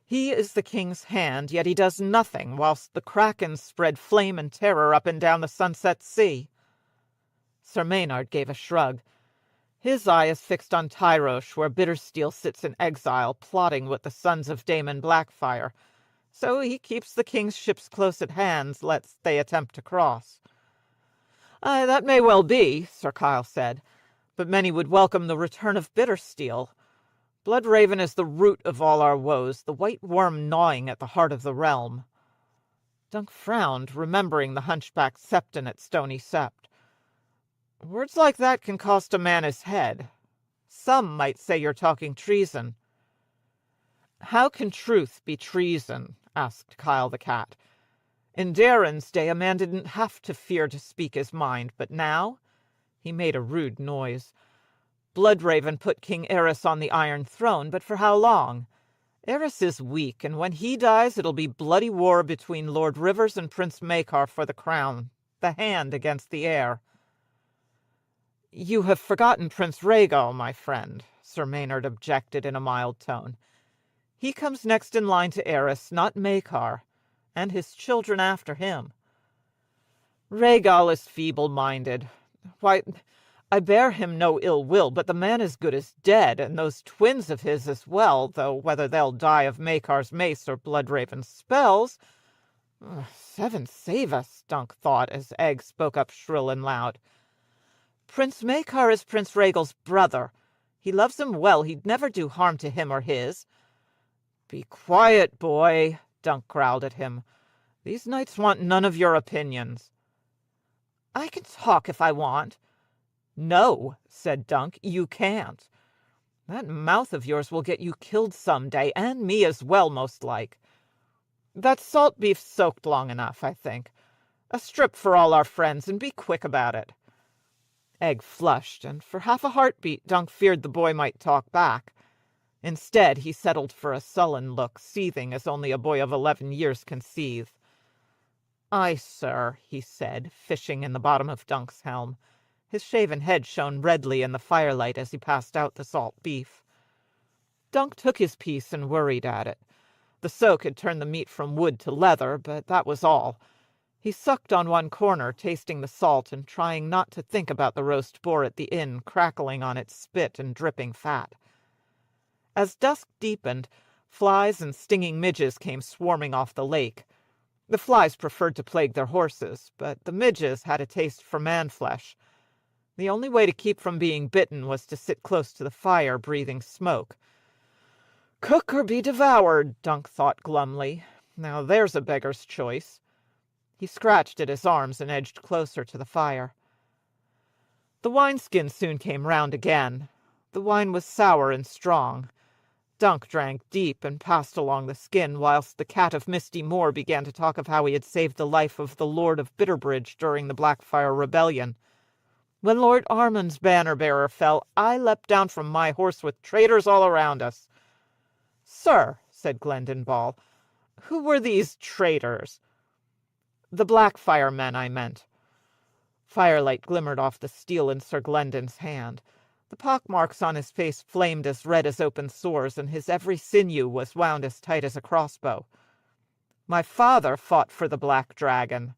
"He is the king's hand, yet he does nothing, whilst the Krakens spread flame and terror up and down the Sunset Sea." Sir Maynard gave a shrug. His eye is fixed on Tyrosh, where Bittersteel sits in exile, plotting with the sons of Daemon Blackfyre. So he keeps the king's ships close at hand, lest they attempt to cross. "That may well be," Sir Kyle said, "but many would welcome the return of Bittersteel. Bloodraven is the root of all our woes, the white worm gnawing at the heart of the realm." Dunk frowned, remembering the hunchback Septon at Stony Sept. "Words like that can cost a man his head. Some might say you're talking treason." "How can truth be treason?" asked Kyle the cat. "In Darren's day a man didn't have to fear to speak his mind, but now—" He made a rude noise. "Bloodraven put King Aerys on the Iron Throne, but for how long? Aerys is weak, and when he dies it'll be bloody war between Lord Rivers and Prince Maekar for the crown, the hand against the heir." "You have forgotten Prince Rhaegal, my friend," Sir Maynard objected in a mild tone. "He comes next in line to Aerys, not Maekar, and his children after him." "Rhaegal is feeble-minded. Why, I bear him no ill will, but the man is good as dead, and those twins of his as well, though whether they'll die of Maekar's mace or Bloodraven's spells—" "Heaven save us," Dunk thought, as Egg spoke up shrill and loud. "Prince Maekar is Prince Rhaegal's brother. He loves him well. He'd never do harm to him or his." "Be quiet, boy," Dunk growled at him. "These knights want none of your opinions." "I can talk if I want." "No," said Dunk, "you can't. That mouth of yours will get you killed some day, and me as well, most like. That salt beef's soaked long enough, I think. A strip for all our friends, and be quick about it." Egg flushed, and for half a heartbeat Dunk feared the boy might talk back. Instead, he settled for a sullen look, seething as only a boy of 11 years can seethe. "Aye, sir," he said, fishing in the bottom of Dunk's helm. His shaven head shone redly in the firelight as he passed out the salt beef. Dunk took his piece and worried at it. The soak had turned the meat from wood to leather, but that was all. He sucked on one corner, tasting the salt and trying not to think about the roast boar at the inn crackling on its spit and dripping fat. As dusk deepened, flies and stinging midges came swarming off the lake. The flies preferred to plague their horses, but the midges had a taste for man-flesh. The only way to keep from being bitten was to sit close to the fire, breathing smoke. Cook or be devoured, Dunk thought glumly. Now there's a beggar's choice. He scratched at his arms and edged closer to the fire. The wineskin soon came round again. The wine was sour and strong. Dunk drank deep and passed along the skin, whilst the cat of Misty Moor began to talk of how he had saved the life of the Lord of Bitterbridge during the Blackfire Rebellion. When Lord Armand's banner-bearer fell, I leapt down from my horse with traitors all around us. Sir, said Glendon Ball, who were these traitors? The Blackfire men, I meant. Firelight glimmered off the steel in Sir Glendon's hand. The pockmarks on his face flamed as red as open sores, and his every sinew was wound as tight as a crossbow. My father fought for the Black Dragon.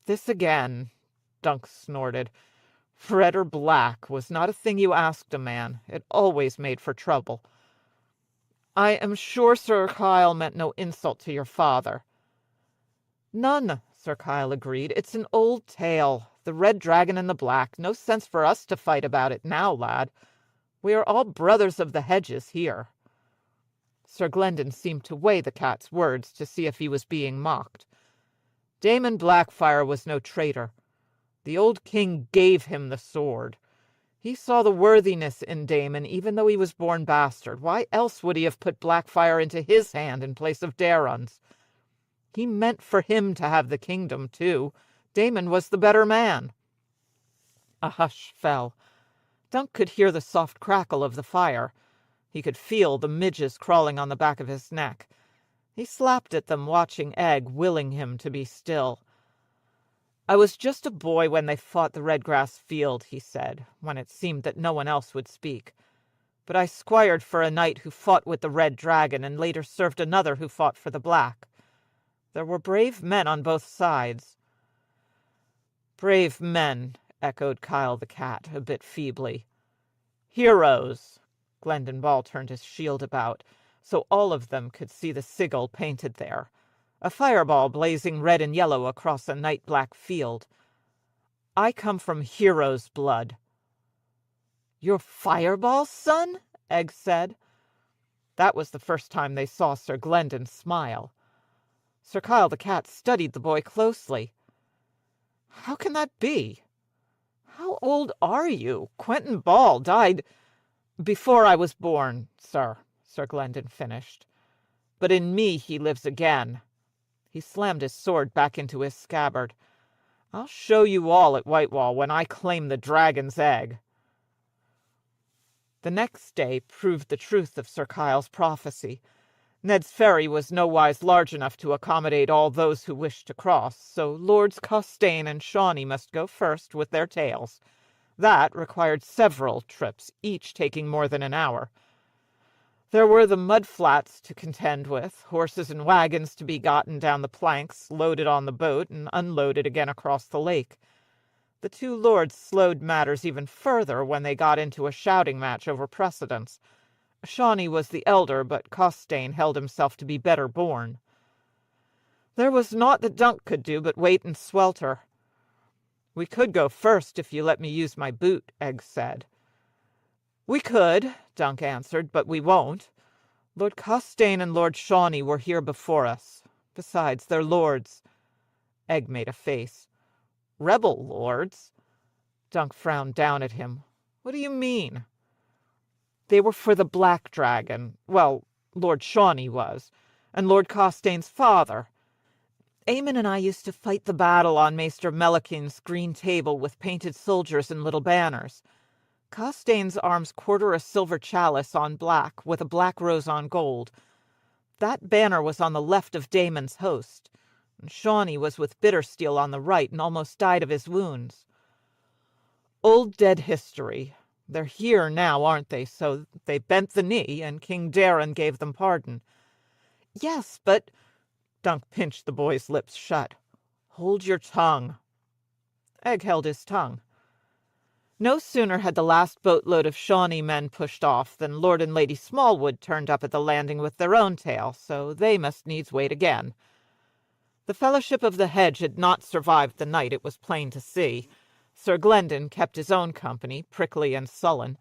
This again, Dunk snorted. Red or black was not a thing you asked a man. It always made for trouble. I am sure Sir Kyle meant no insult to your father. None, Sir Kyle agreed. It's an old tale. The Red Dragon and the Black. No sense for us to fight about it now, lad. We are all brothers of the hedges here. Sir Glendon seemed to weigh the cat's words to see if he was being mocked. Damon Blackfire was no traitor. The old king gave him the sword. He saw the worthiness in Damon, even though he was born bastard. Why else would he have put Blackfire into his hand in place of Daron's? He meant for him to have the kingdom, too. Damon was the better man. A hush fell. Dunk could hear the soft crackle of the fire. He could feel the midges crawling on the back of his neck. He slapped at them, watching Egg, willing him to be still. I was just a boy when they fought the Redgrass Field, he said, when it seemed that no one else would speak. But I squired for a knight who fought with the Red Dragon, and later served another who fought for the Black. There were brave men on both sides. Brave men, echoed Kyle the cat, a bit feebly. Heroes. Glendon Ball turned his shield about, so all of them could see the sigil painted there. A fireball blazing red and yellow across a night-black field. I come from heroes' blood. Your fireball, son? Egg said. That was the first time they saw Sir Glendon smile. Sir Kyle the cat studied the boy closely. How can that be? How old are you? Quentin Ball died before I was born, sir, Sir Glendon finished. But in me he lives again. He slammed his sword back into his scabbard. I'll show you all at Whitewall when I claim the dragon's egg. The next day proved the truth of Sir Kyle's prophecy. Ned's ferry was nowise large enough to accommodate all those who wished to cross, so Lords Costain and Shawnee must go first with their tales. That required several trips, each taking more than an hour. There were the mud flats to contend with, horses and wagons to be gotten down the planks, loaded on the boat, and unloaded again across the lake. The two lords slowed matters even further when they got into a shouting match over precedence. Shawnee was the elder, but Costain held himself to be better born. There was naught that Dunk could do but wait and swelter. We could go first if you let me use my boot, Egg said. We could, Dunk answered, but we won't. Lord Costain and Lord Shawnee were here before us. Besides, they're lords. Egg made a face. Rebel lords? Dunk frowned down at him. What do you mean? They were for the Black Dragon. Well, Lord Shawnee was, and Lord Costain's father. Eamon and I used to fight the battle on Maester Melikin's green table with painted soldiers and little banners. Costain's arms quarter a silver chalice on black, with a black rose on gold. That banner was on the left of Damon's host, and Shawnee was with Bittersteel on the right and almost died of his wounds. Old dead history. They're here now, aren't they? So they bent the knee, and King Darin gave them pardon." "Yes, but—" Dunk pinched the boy's lips shut. "Hold your tongue." Egg held his tongue. No sooner had the last boatload of Shawnee men pushed off than Lord and Lady Smallwood turned up at the landing with their own tale, so they must needs wait again. The Fellowship of the Hedge had not survived the night, it was plain to see. Sir Glendon kept his own company, prickly and sullen.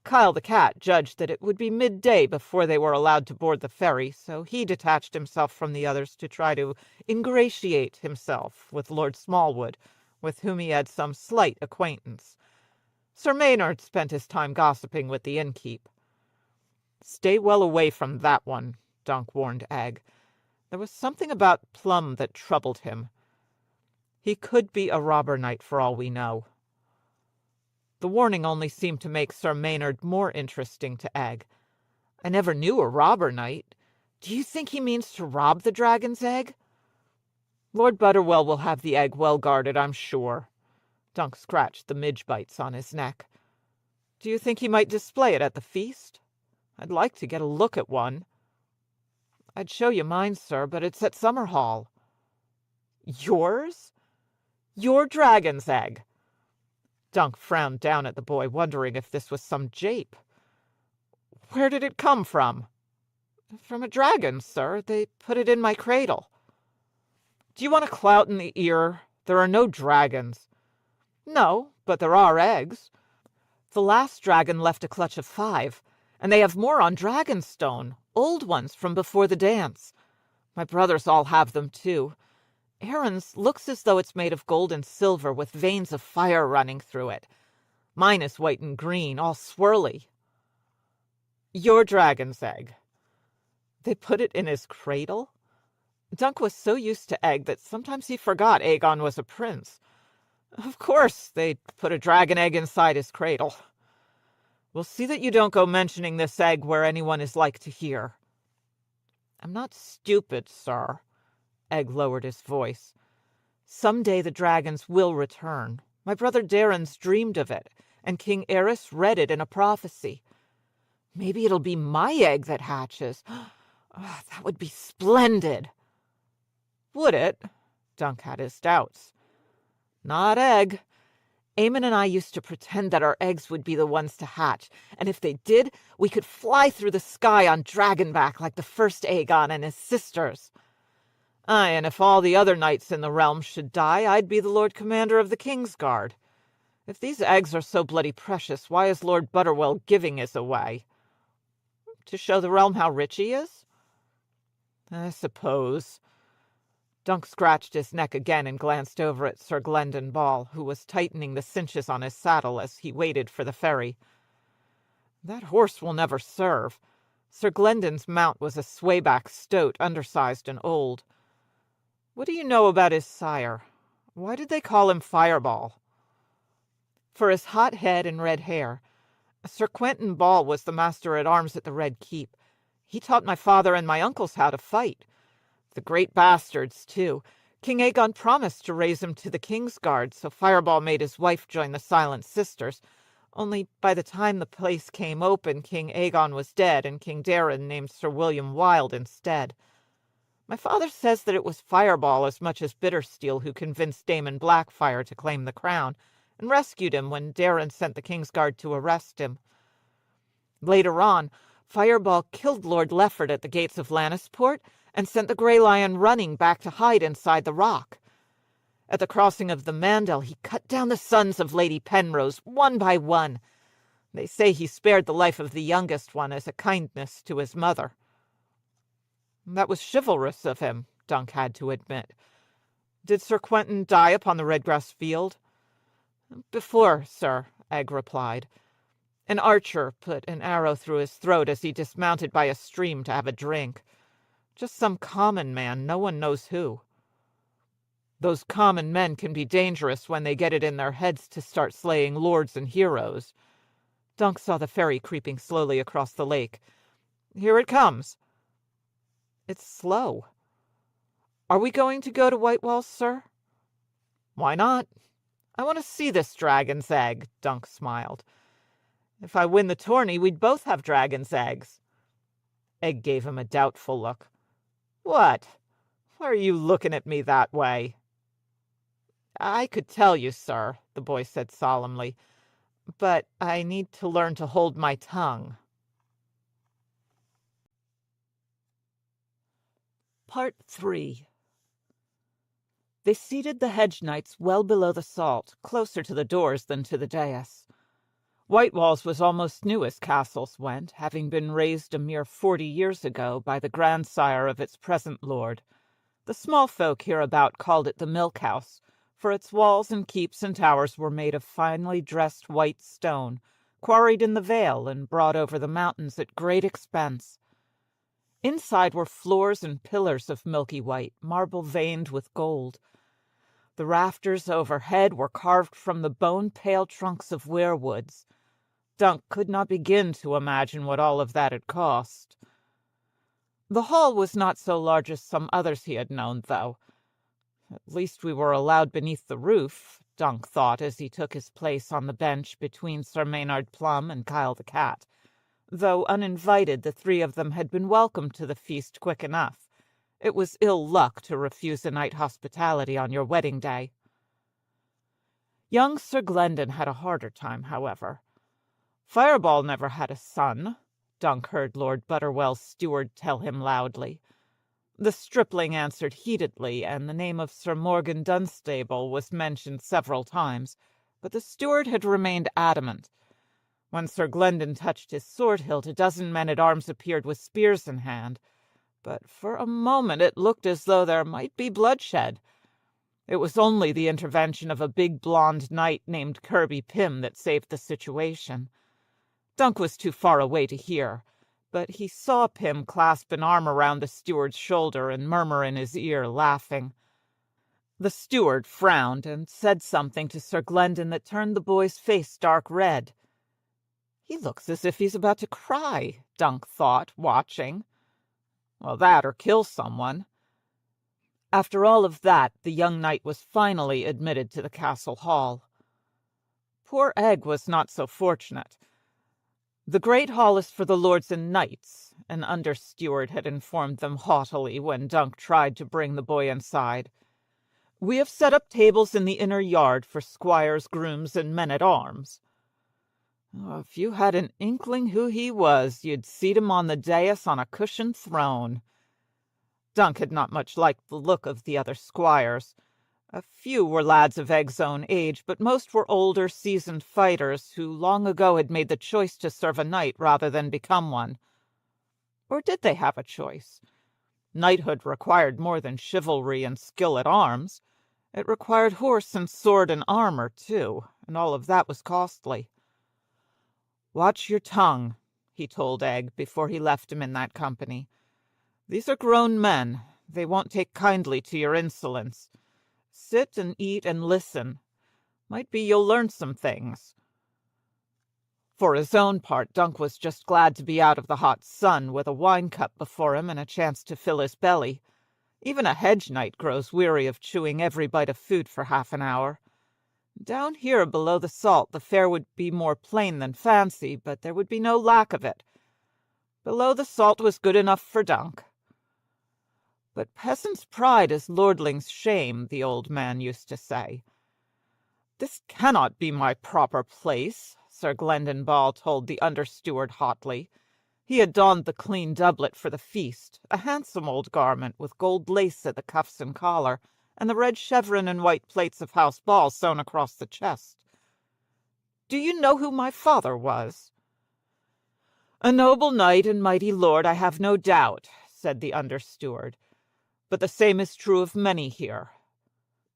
Kyle the cat judged that it would be midday before they were allowed to board the ferry, so he detached himself from the others to try to ingratiate himself with Lord Smallwood, with whom he had some slight acquaintance. Sir Maynard spent his time gossiping with the innkeep. "Stay well away from that one," Dunk warned Egg. There was something about Plum that troubled him. He could be a robber knight for all we know. The warning only seemed to make Sir Maynard more interesting to Egg. "I never knew a robber knight. Do you think he means to rob the dragon's egg?" "Lord Butterwell will have the egg well guarded, I'm sure." Dunk scratched the midge bites on his neck. "Do you think he might display it at the feast? I'd like to get a look at one." "I'd show you mine, sir, but it's at Summerhall." "Yours? Your dragon's egg?" Dunk frowned down at the boy, wondering if this was some jape. "Where did it come from?" "From a dragon, sir. They put it in my cradle." "Do you want a clout in the ear? There are no dragons." "No, but there are eggs. The last dragon left a clutch of 5, and they have more on Dragonstone, old ones from before the dance. My brothers all have them, too. Aaron's looks as though it's made of gold and silver with veins of fire running through it. Mine is white and green, all swirly." "Your dragon's egg. They put it in his cradle?" Dunk was so used to Egg that sometimes he forgot Aegon was a prince. Of course they'd put a dragon egg inside his cradle. "We'll see that you don't go mentioning this egg where anyone is like to hear." "I'm not stupid, sir." Egg lowered his voice. "Some day the dragons will return. My brother Daren's dreamed of it, and King Aerys read it in a prophecy. Maybe it'll be my egg that hatches. Oh, that would be splendid." "Would it?" Dunk had his doubts. "Not Egg. Eamon and I used to pretend that our eggs would be the ones to hatch, and if they did, we could fly through the sky on dragonback like the first Aegon and his sisters. Aye, and if all the other knights in the realm should die, I'd be the Lord Commander of the Kingsguard. If these eggs are so bloody precious, why is Lord Butterwell giving his away? To show the realm how rich he is? I suppose." Dunk scratched his neck again and glanced over at Sir Glendon Ball, who was tightening the cinches on his saddle as he waited for the ferry. "That horse will never serve." Sir Glendon's mount was a swayback stoat, undersized and old. "What do you know about his sire? Why did they call him Fireball?" "For his hot head and red hair. Sir Quentin Ball was the master-at-arms at the Red Keep. He taught my father and my uncles how to fight. The great bastards, too. King Aegon promised to raise him to the Kingsguard, so Fireball made his wife join the Silent Sisters. Only by the time the place came open, King Aegon was dead, and King Darin named Sir William Wilde instead. My father says that it was Fireball as much as Bittersteel who convinced Daemon Blackfire to claim the crown, and rescued him when Darin sent the Kingsguard to arrest him. Later on, Fireball killed Lord Lefford at the gates of Lannisport, and sent the Grey Lion running back to hide inside the rock. At the crossing of the Mandel, he cut down the sons of Lady Penrose, one by one. They say he spared the life of the youngest one as a kindness to his mother." "That was chivalrous of him," Dunk had to admit. "Did Sir Quentin die upon the Redgrass field?" "Before, sir," Egg replied. "An archer put an arrow through his throat as he dismounted by a stream to have a drink. Just some common man, no one knows who." "Those common men can be dangerous when they get it in their heads to start slaying lords and heroes." Dunk saw the ferry creeping slowly across the lake. "Here it comes." "It's slow. Are we going to go to Whitewall, sir?" "Why not? I want to see this dragon's egg, Dunk smiled. If I win the tourney, we'd both have dragon's eggs. Egg gave him a doubtful look. What? Why are you looking at me that way? I could tell you, sir, the boy said solemnly, but I need to learn to hold my tongue. Part 3. They seated the hedge knights well below the salt, closer to the doors than to the dais. Whitewalls was almost new as castles went, having been raised a mere 40 years ago by the grandsire of its present lord. The small folk hereabout called it the milk house, for its walls and keeps and towers were made of finely dressed white stone, quarried in the vale and brought over the mountains at great expense. Inside were floors and pillars of milky white, marble veined with gold. The rafters overhead were carved from the bone-pale trunks of weirwoods. Dunk could not begin to imagine what all of that had cost. The hall was not so large as some others he had known, though. At least we were allowed beneath the roof, Dunk thought as he took his place on the bench between Sir Maynard Plum and Kyle the cat. Though uninvited, the three of them had been welcomed to the feast quick enough. It was ill luck to refuse a night hospitality on your wedding day. Young Sir Glendon had a harder time, however. Fireball never had a son, Dunk heard Lord Butterwell's steward tell him loudly. The stripling answered heatedly, and the name of Sir Morgan Dunstable was mentioned several times, but the steward had remained adamant. When Sir Glendon touched his sword hilt, a dozen men-at-arms appeared with spears in hand, but for a moment it looked as though there might be bloodshed. It was only the intervention of a big blond knight named Kirby Pym that saved the situation. Dunk was too far away to hear, but he saw Pym clasp an arm around the steward's shoulder and murmur in his ear, laughing. The steward frowned and said something to Sir Glendon that turned the boy's face dark red. He looks as if he's about to cry, Dunk thought, watching. Well, that or kill someone. After all of that, the young knight was finally admitted to the castle hall. Poor Egg was not so fortunate. The great hall is for the lords and knights, an under-steward had informed them haughtily when Dunk tried to bring the boy inside. We have set up tables in the inner yard for squires, grooms, and men-at-arms. Oh, if you had an inkling who he was, you'd seat him on the dais on a cushioned throne. Dunk had not much liked the look of the other squires. A few were lads of Egg's own age, but most were older, seasoned fighters who long ago had made the choice to serve a knight rather than become one. Or did they have a choice? Knighthood required more than chivalry and skill at arms. It required horse and sword and armor, too, and all of that was costly. "Watch your tongue," he told Egg before he left him in that company. "These are grown men. They won't take kindly to your insolence. Sit and eat and listen. Might be you'll learn some things." For his own part, Dunk was just glad to be out of the hot sun with a wine cup before him and a chance to fill his belly. Even a hedge knight grows weary of chewing every bite of food for half an hour. Down here below the salt, the fare would be more plain than fancy, but there would be no lack of it. Below the salt was good enough for Dunk. But peasant's pride is lordling's shame, the old man used to say. "This cannot be my proper place," Sir Glendon Ball told the under-steward hotly. He had donned the clean doublet for the feast, a handsome old garment with gold lace at the cuffs and collar, and the red chevron and white plates of House Ball sewn across the chest. "Do you know who my father was?" "A noble knight and mighty lord, I have no doubt," said the under-steward. "But the same is true of many here.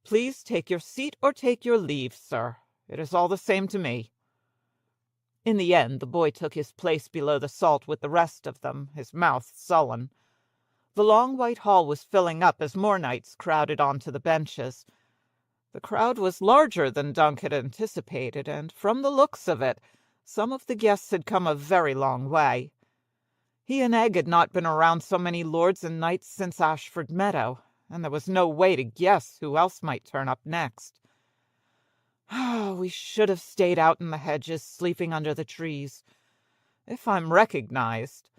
Please take your seat or take your leave, sir. It is all the same to me." In the end, the boy took his place below the salt with the rest of them, his mouth sullen. The long white hall was filling up as more knights crowded onto the benches. The crowd was larger than Dunk had anticipated, and from the looks of it, some of the guests had come a very long way. He and Egg had not been around so many lords and knights since Ashford Meadow, and there was no way to guess who else might turn up next. We should have stayed out in the hedges, sleeping under the trees. If I'm recognized—"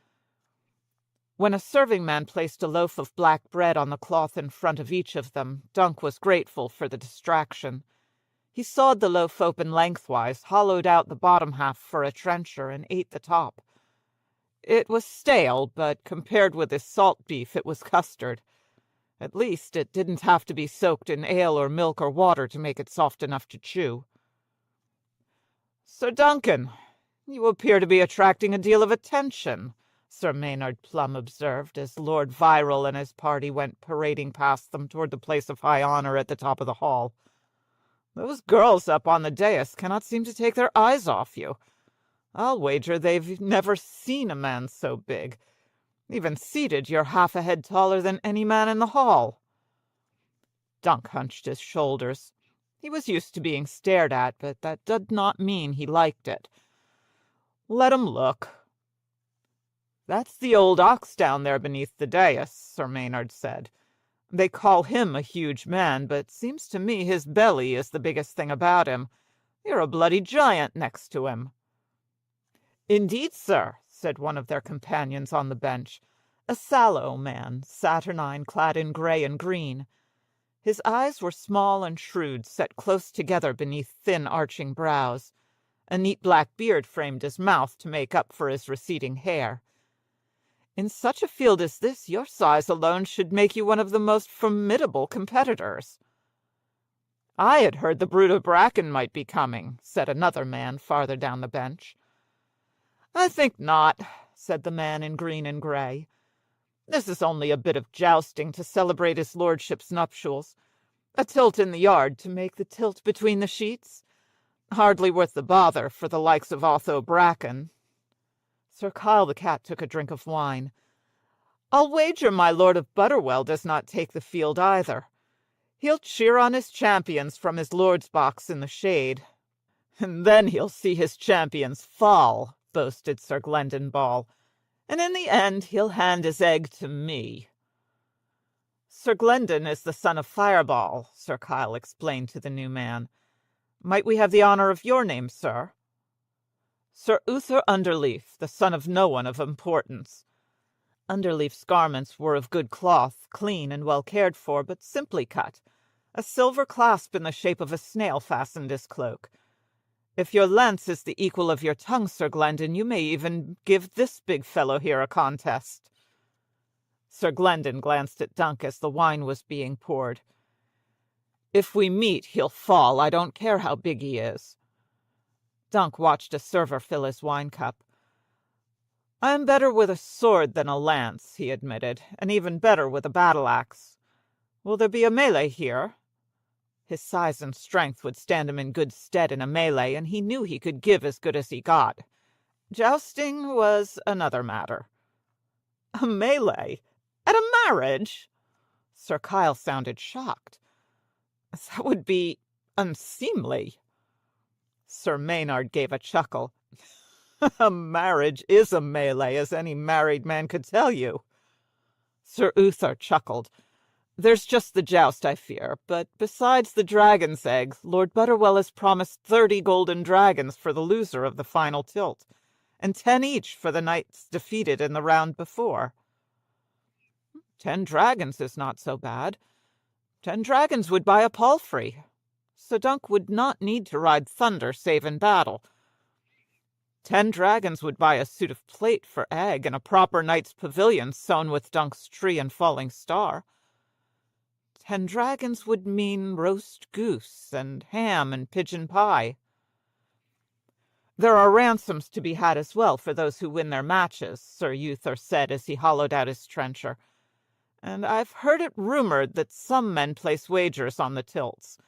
When a serving man placed a loaf of black bread on the cloth in front of each of them, Dunk was grateful for the distraction. He sawed the loaf open lengthwise, hollowed out the bottom half for a trencher, and ate the top. It was stale, but compared with his salt beef, it was custard. At least it didn't have to be soaked in ale or milk or water to make it soft enough to chew. "Sir Duncan, you appear to be attracting a deal of attention," Sir Maynard Plum observed, as Lord Viral and his party went parading past them toward the place of high honor at the top of the hall. "Those girls up on the dais cannot seem to take their eyes off you. I'll wager they've never seen a man so big. Even seated, you're half a head taller than any man in the hall." Dunk hunched his shoulders. He was used to being stared at, but that did not mean he liked it. "Let 'em look." "That's the old ox down there beneath the dais," Sir Maynard said. "They call him a huge man, but seems to me his belly is the biggest thing about him. You're a bloody giant next to him." "Indeed, sir," said one of their companions on the bench, a sallow man, saturnine, clad in grey and green. His eyes were small and shrewd, set close together beneath thin arching brows. A neat black beard framed his mouth to make up for his receding hair. "In such a field as this, your size alone should make you one of the most formidable competitors." "I had heard the brood of bracken might be coming," said another man farther down the bench. "I think not," said the man in green and grey. "This is only a bit of jousting to celebrate his lordship's nuptials. A tilt in the yard to make the tilt between the sheets. Hardly worth the bother for the likes of Otho Bracken." Sir Kyle the cat took a drink of wine. "I'll wager my Lord of Butterwell does not take the field either. He'll cheer on his champions from his lord's box in the shade. And then he'll see his champions fall," boasted Sir Glendon Ball. "And in the end he'll hand his egg to me." "Sir Glendon is the son of Fireball," Sir Kyle explained to the new man. "Might we have the honour of your name, sir?" "Sir Uther Underleaf, the son of no one of importance." Underleaf's garments were of good cloth, clean and well cared for, but simply cut. A silver clasp in the shape of a snail fastened his cloak. "If your lance is the equal of your tongue, Sir Glendon, you may even give this big fellow here a contest." Sir Glendon glanced at Dunk as the wine was being poured. "If we meet, he'll fall. I don't care how big he is." Dunk watched a server fill his wine cup. "I am better with a sword than a lance," he admitted, "and even better with a battle-axe. Will there be a melee here?" His size and strength would stand him in good stead in a melee, and he knew he could give as good as he got. Jousting was another matter. "A melee? At a marriage?" Sir Kyle sounded shocked. "That would be unseemly." Sir Maynard gave a chuckle. "A marriage is a melee, as any married man could tell you." Sir Uther chuckled. "There's just the joust, I fear, but besides the dragon's egg, Lord Butterwell has promised 30 golden dragons for the loser of the final tilt, and 10 each for the knights defeated in the round before." 10 dragons is not so bad. 10 dragons would buy a palfrey. So Dunk would not need to ride thunder save in battle. 10 dragons would buy a suit of plate for Egg and a proper knight's pavilion sewn with Dunk's tree and falling star. 10 dragons would mean roast goose and ham and pigeon pie. "There are ransoms to be had as well for those who win their matches," Sir Uther said as he hollowed out his trencher. "And I've heard it rumoured that some men place wagers on the tilts.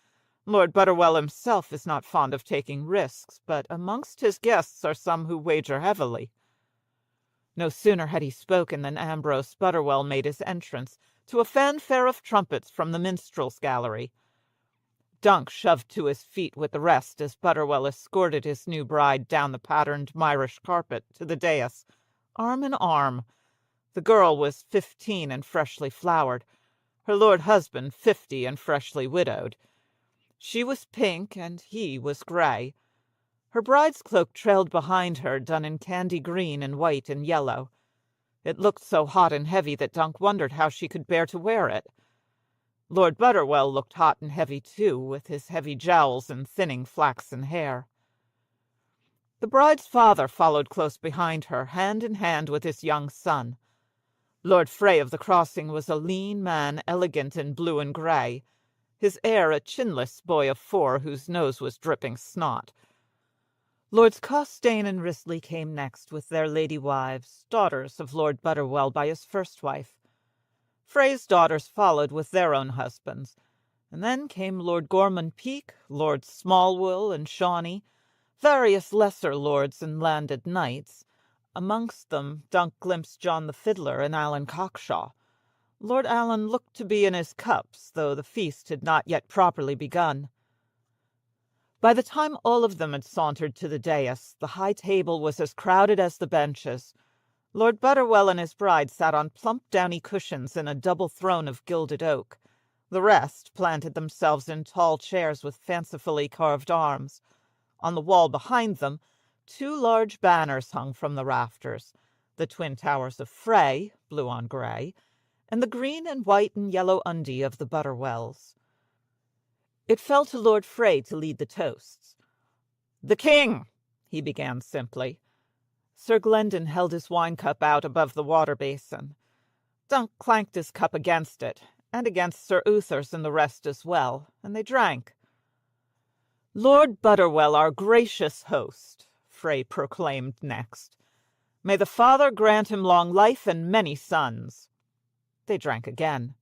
Lord Butterwell himself is not fond of taking risks, but amongst his guests are some who wager heavily." No sooner had he spoken than Ambrose Butterwell made his entrance, to a fanfare of trumpets from the minstrels' gallery. Dunk shoved to his feet with the rest as Butterwell escorted his new bride down the patterned Myrish carpet to the dais, arm in arm. The girl was 15 and freshly flowered, her lord husband 50 and freshly widowed. She was pink and he was gray. Her bride's cloak trailed behind her, done in candy green and white and yellow. It looked so hot and heavy that Dunk wondered how she could bear to wear it. Lord Butterwell looked hot and heavy too, with his heavy jowls and thinning flaxen hair. The bride's father followed close behind her, hand in hand with his young son. Lord Frey of the Crossing was a lean man, elegant in blue and grey, his heir a chinless boy of 4 whose nose was dripping snot. Lords Costain and Risley came next with their lady wives, daughters of Lord Butterwell by his first wife. Frey's daughters followed with their own husbands, and then came Lord Gorman Peake, Lord Smallwool and Shawnee, various lesser lords and landed knights. Amongst them Dunk glimpsed John the Fiddler and Alan Cockshaw. Lord Alan looked to be in his cups, though the feast had not yet properly begun. By the time all of them had sauntered to the dais, the high table was as crowded as the benches. Lord Butterwell and his bride sat on plump downy cushions in a double throne of gilded oak. The rest planted themselves in tall chairs with fancifully carved arms. On the wall behind them, 2 large banners hung from the rafters, the twin towers of Frey, blue on grey, and the green and white and yellow undie of the Butterwells. It fell to Lord Frey to lead the toasts. "The king," he began simply. Sir Glendon held his wine-cup out above the water-basin. Dunk clanked his cup against it, and against Sir Uther's and the rest as well, and they drank. "Lord Butterwell, our gracious host," Frey proclaimed next. "May the Father grant him long life and many sons." They drank again.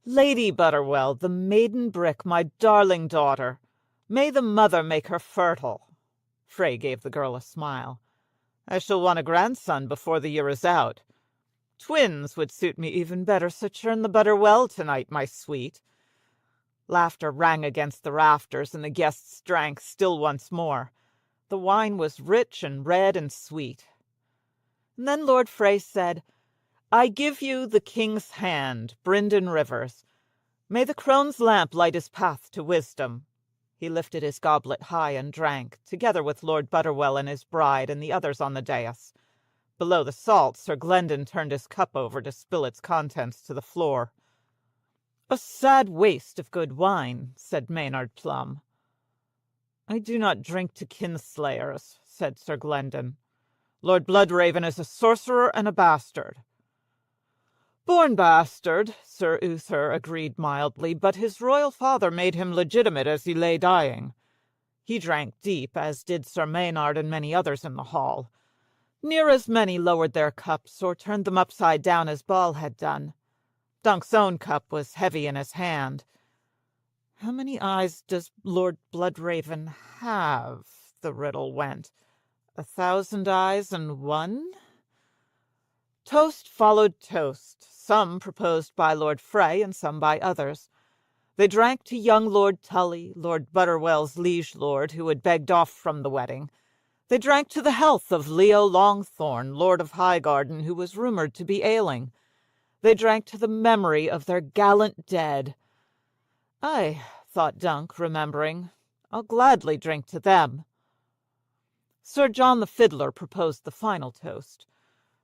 "Lady Butterwell, the maiden brick, my darling daughter, may the mother make her fertile." Frey gave the girl a smile. "I shall want a grandson before the year is out. Twins would suit me even better, so churn the butter well tonight, my sweet." Laughter rang against the rafters, and the guests drank still once more. The wine was rich and red and sweet. And then Lord Frey said, "I give you the king's hand, Bryndon Rivers. May the crone's lamp light his path to wisdom." He lifted his goblet high and drank, together with Lord Butterwell and his bride and the others on the dais. Below the salt, Sir Glendon turned his cup over to spill its contents to the floor. "A sad waste of good wine," said Maynard Plum. "I do not drink to kinslayers," said Sir Glendon. "Lord Bloodraven is a sorcerer and a bastard." "Born bastard," Sir Uther agreed mildly, "but his royal father made him legitimate as he lay dying." He drank deep, as did Sir Maynard and many others in the hall. Near as many lowered their cups or turned them upside down as Ball had done. Dunk's own cup was heavy in his hand. "How many eyes does Lord Bloodraven have?" the riddle went. 1,000 eyes and one? Toast followed toast, some proposed by Lord Frey and some by others. They drank to young Lord Tully, Lord Butterwell's liege lord, who had begged off from the wedding. They drank to the health of Leo Longthorn, Lord of Highgarden, who was rumoured to be ailing. They drank to the memory of their gallant dead. "Aye," thought Dunk, remembering, "I'll gladly drink to them." Sir John the Fiddler proposed the final toast.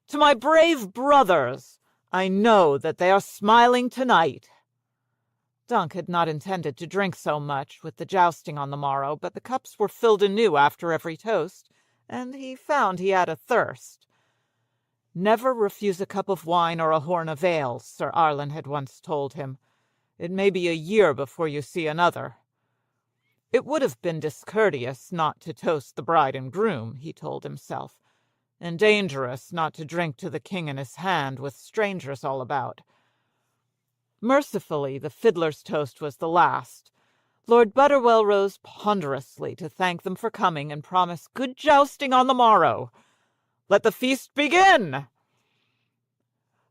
"To my brave brothers! I know that they are smiling tonight." Dunk had not intended to drink so much, with the jousting on the morrow, but the cups were filled anew after every toast, and he found he had a thirst. "Never refuse a cup of wine or a horn of ale," Sir Arlen had once told him. "It may be a year before you see another." It would have been discourteous not to toast the bride and groom, he told himself, and dangerous not to drink to the king in his hand with strangers all about. Mercifully, the fiddler's toast was the last. Lord Butterwell rose ponderously to thank them for coming and promise good jousting on the morrow. "Let the feast begin!"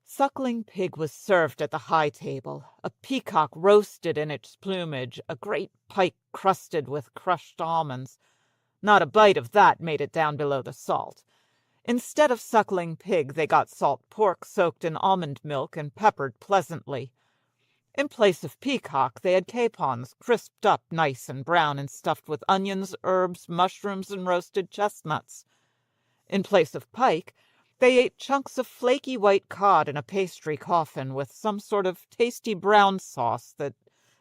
Suckling pig was served at the high table, a peacock roasted in its plumage, a great pike crusted with crushed almonds. Not a bite of that made it down below the salt. Instead of suckling pig, they got salt pork soaked in almond milk and peppered pleasantly. In place of peacock, they had capons, crisped up nice and brown and stuffed with onions, herbs, mushrooms, and roasted chestnuts. In place of pike, they ate chunks of flaky white cod in a pastry coffin with some sort of tasty brown sauce that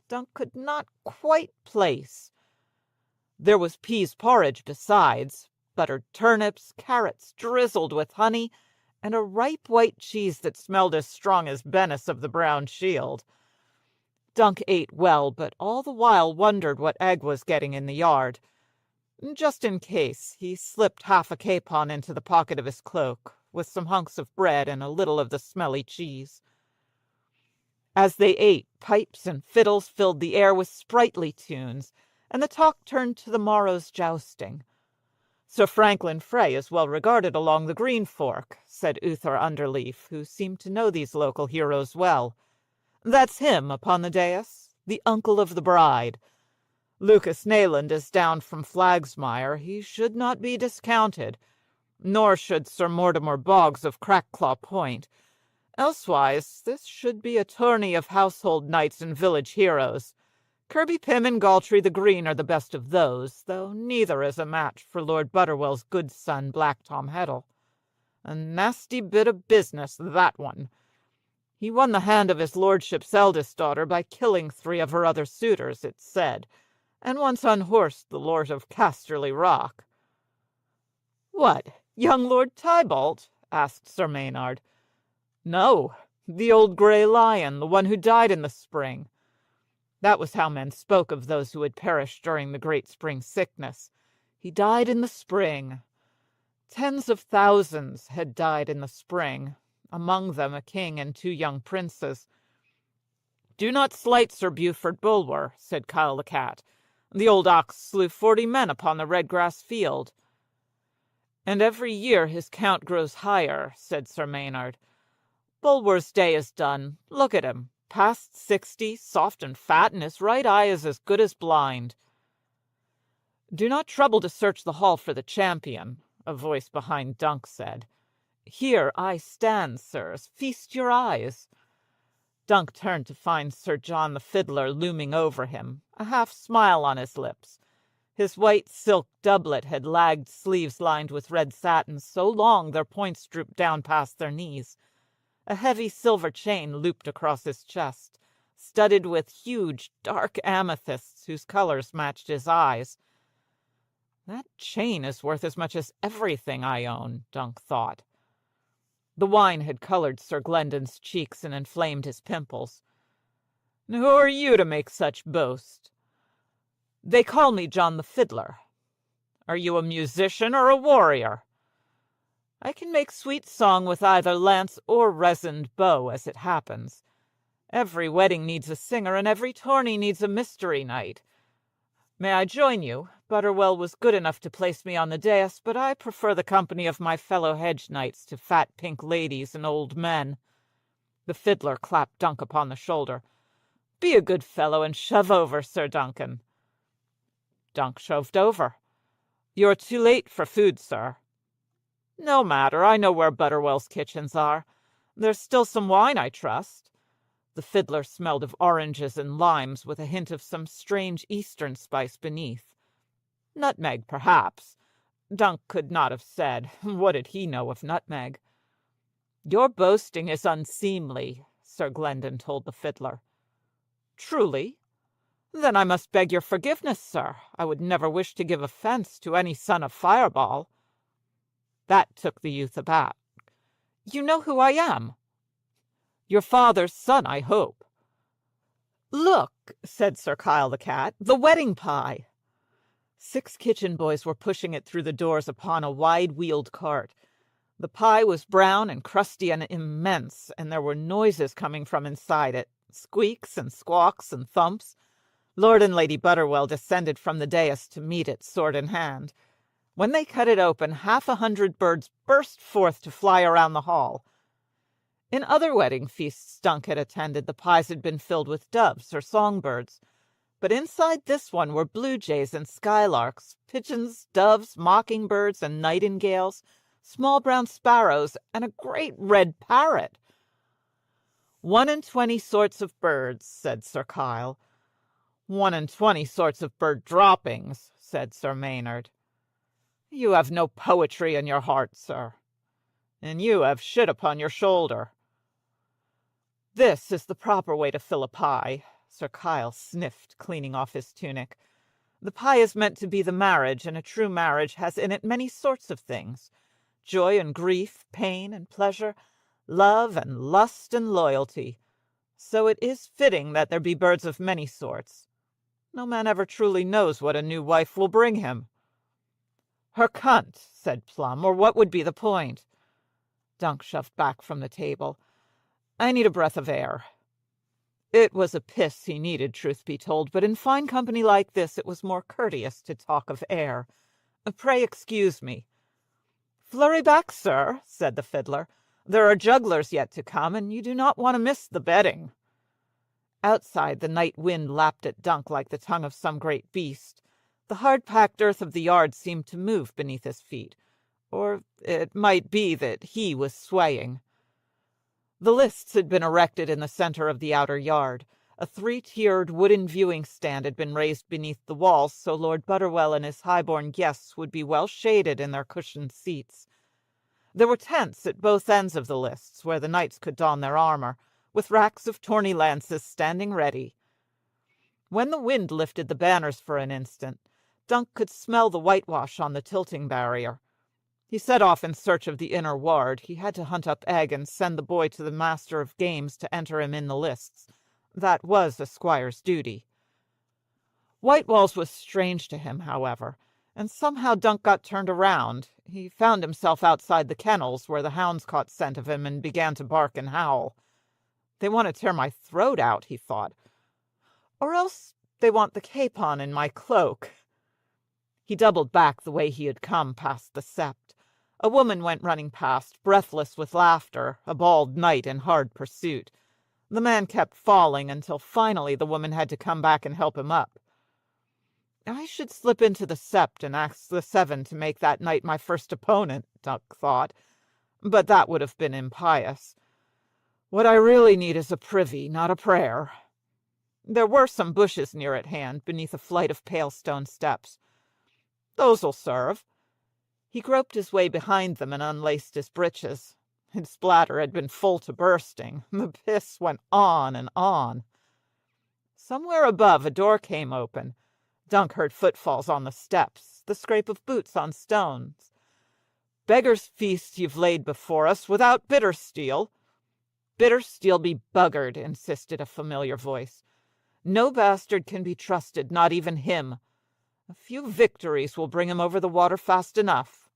Dunk could not quite place. There was peas porridge besides, buttered turnips, carrots drizzled with honey, and a ripe white cheese that smelled as strong as Bennis of the Brown Shield. Dunk ate well, but all the while wondered what Egg was getting in the yard. Just in case, he slipped half a capon into the pocket of his cloak, with some hunks of bread and a little of the smelly cheese. As they ate, pipes and fiddles filled the air with sprightly tunes, and the talk turned to the morrow's jousting. "Sir Franklin Frey is well regarded along the Green Fork," said Uther Underleaf, who seemed to know these local heroes well. "That's him upon the dais, the uncle of the bride. Lucas Nayland is down from Flagsmire. He should not be discounted, nor should Sir Mortimer Boggs of Crackclaw Point. Elsewise, this should be a tourney of household knights and village heroes. Kirby Pym and Galtrey the Green are the best of those, though neither is a match for Lord Butterwell's good son, Black Tom Heddle. A nasty bit of business, that one. He won the hand of his lordship's eldest daughter by killing 3 of her other suitors, it's said, and once unhorsed the Lord of Casterly Rock." "What, young Lord Tybalt?" asked Sir Maynard. "No, the old grey lion, the one who died in the spring." That was how men spoke of those who had perished during the great spring sickness. He died in the spring. Tens of thousands had died in the spring, among them a king and 2 young princes. "Do not slight Sir Buford Bulwer," said Kyle the cat. "The old ox slew 40 men upon the red-grass field." "And every year his count grows higher," said Sir Maynard. "Bulwer's day is done. Look at him. Past 60, soft and fat, and his right eye is as good as blind." "Do not trouble to search the hall for the champion," a voice behind Dunk said. "Here I stand, sirs. Feast your eyes." Dunk turned to find Sir John the Fiddler looming over him, a half-smile on his lips. His white silk doublet had lagged sleeves lined with red satin so long their points drooped down past their knees. A heavy silver chain looped across his chest, studded with huge, dark amethysts whose colors matched his eyes. "That chain is worth as much as everything I own," Dunk thought. The wine had colored Sir Glendon's cheeks and inflamed his pimples. "Who are you to make such boast?" "They call me John the Fiddler." "Are you a musician or a warrior?" "I can make sweet song with either lance or resined bow, as it happens. Every wedding needs a singer, and every tourney needs a mystery knight. May I join you? Butterwell was good enough to place me on the dais, but I prefer the company of my fellow hedge knights to fat pink ladies and old men." The fiddler clapped Dunk upon the shoulder. "Be a good fellow and shove over, Sir Duncan." Dunk shoved over. "You're too late for food, sir." "No matter, I know where Butterwell's kitchens are. There's still some wine, I trust." The fiddler smelled of oranges and limes with a hint of some strange eastern spice beneath. Nutmeg, perhaps. Dunk could not have said. What did he know of nutmeg? "Your boasting is unseemly," Sir Glendon told the fiddler. "Truly? Then I must beg your forgiveness, sir. I would never wish to give offense to any son of Fireball." That took the youth aback. "You know who I am?" "Your father's son, I hope." "Look," said Sir Kyle the cat, "the wedding pie." 6 kitchen boys were pushing it through the doors upon a wide-wheeled cart. The pie was brown and crusty and immense, and there were noises coming from inside it, squeaks and squawks and thumps. Lord and Lady Butterwell descended from the dais to meet it, sword in hand. When they cut it open, 100 birds burst forth to fly around the hall. In other wedding feasts Dunk had attended, the pies had been filled with doves or songbirds. But inside this one were blue jays and skylarks, pigeons, doves, mockingbirds, and nightingales, small brown sparrows, and a great red parrot. 1 and 20 sorts of birds, said Sir Kyle. 1 and 20 sorts of bird droppings, said Sir Maynard. You have no poetry in your heart, sir, and you have shit upon your shoulder. This is the proper way to fill a pie, Sir Kyle sniffed, cleaning off his tunic. The pie is meant to be the marriage, and a true marriage has in it many sorts of things. Joy and grief, pain and pleasure, love and lust and loyalty. So it is fitting that there be birds of many sorts. No man ever truly knows what a new wife will bring him. Her cunt, said Plum, or what would be the point? Dunk shoved back from the table. I need a breath of air. It was a piss he needed, truth be told, but in fine company like this it was more courteous to talk of air. Pray excuse me. Flurry back, sir, said the fiddler. There are jugglers yet to come, and you do not want to miss the betting. Outside, the night wind lapped at Dunk like the tongue of some great beast. The hard-packed earth of the yard seemed to move beneath his feet, or it might be that he was swaying. The lists had been erected in the center of the outer yard. A 3-tiered wooden viewing stand had been raised beneath the walls, so Lord Butterwell and his high-born guests would be well shaded in their cushioned seats. There were tents at both ends of the lists, where the knights could don their armor, with racks of tourney lances standing ready. When the wind lifted the banners for an instant, Dunk could smell the whitewash on the tilting barrier. He set off in search of the inner ward. He had to hunt up Egg and send the boy to the master of games to enter him in the lists. That was a squire's duty. Whitewalls was strange to him, however, and somehow Dunk got turned around. He found himself outside the kennels, where the hounds caught scent of him and began to bark and howl. They want to tear my throat out, he thought. Or else they want the capon in my cloak. He doubled back the way he had come, past the sept. A woman went running past, breathless with laughter, a bald knight in hard pursuit. The man kept falling until finally the woman had to come back and help him up. I should slip into the sept and ask the 7 to make that knight my first opponent, Dunk thought, but that would have been impious. What I really need is a privy, not a prayer. There were some bushes near at hand, beneath a flight of pale stone steps. Those'll serve. He groped his way behind them and unlaced his breeches. His bladder had been full to bursting. The piss went on and on. Somewhere above, a door came open. Dunk heard footfalls on the steps, the scrape of boots on stones. Beggar's feast you've laid before us, without bitter steel. Bitter steel be buggered, insisted a familiar voice. No bastard can be trusted, not even him. A few victories will bring him over the water fast enough.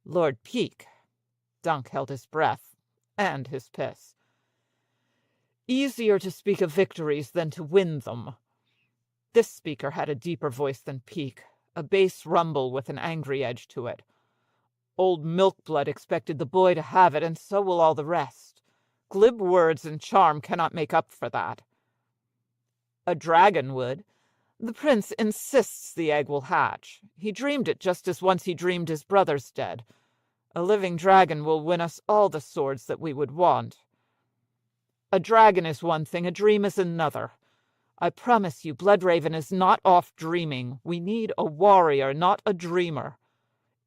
Lord Peake. Dunk held his breath, and his piss. Easier to speak of victories than to win them. This speaker had a deeper voice than Peake, a bass rumble with an angry edge to it. Old Milkblood expected the boy to have it, and so will all the rest. Glib words and charm cannot make up for that. A dragon would. The prince insists the egg will hatch. He dreamed it just as once he dreamed his brother's dead. A living dragon will win us all the swords that we would want. A dragon is one thing, a dream is another. I promise you, Bloodraven is not off dreaming. We need a warrior, not a dreamer.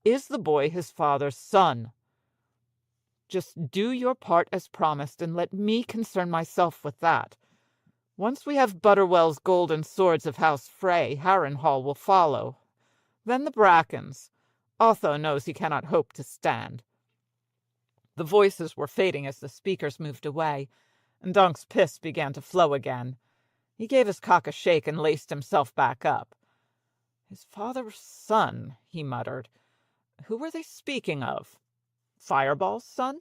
Is the boy his father's son? Just do your part as promised, and let me concern myself with that. Once we have Butterwell's golden swords of House Frey, Harrenhal will follow. Then the Brackens. Otho knows he cannot hope to stand. The voices were fading as the speakers moved away, and Dunk's piss began to flow again. He gave his cock a shake and laced himself back up. His father's son, he muttered. Who were they speaking of? Fireball's son?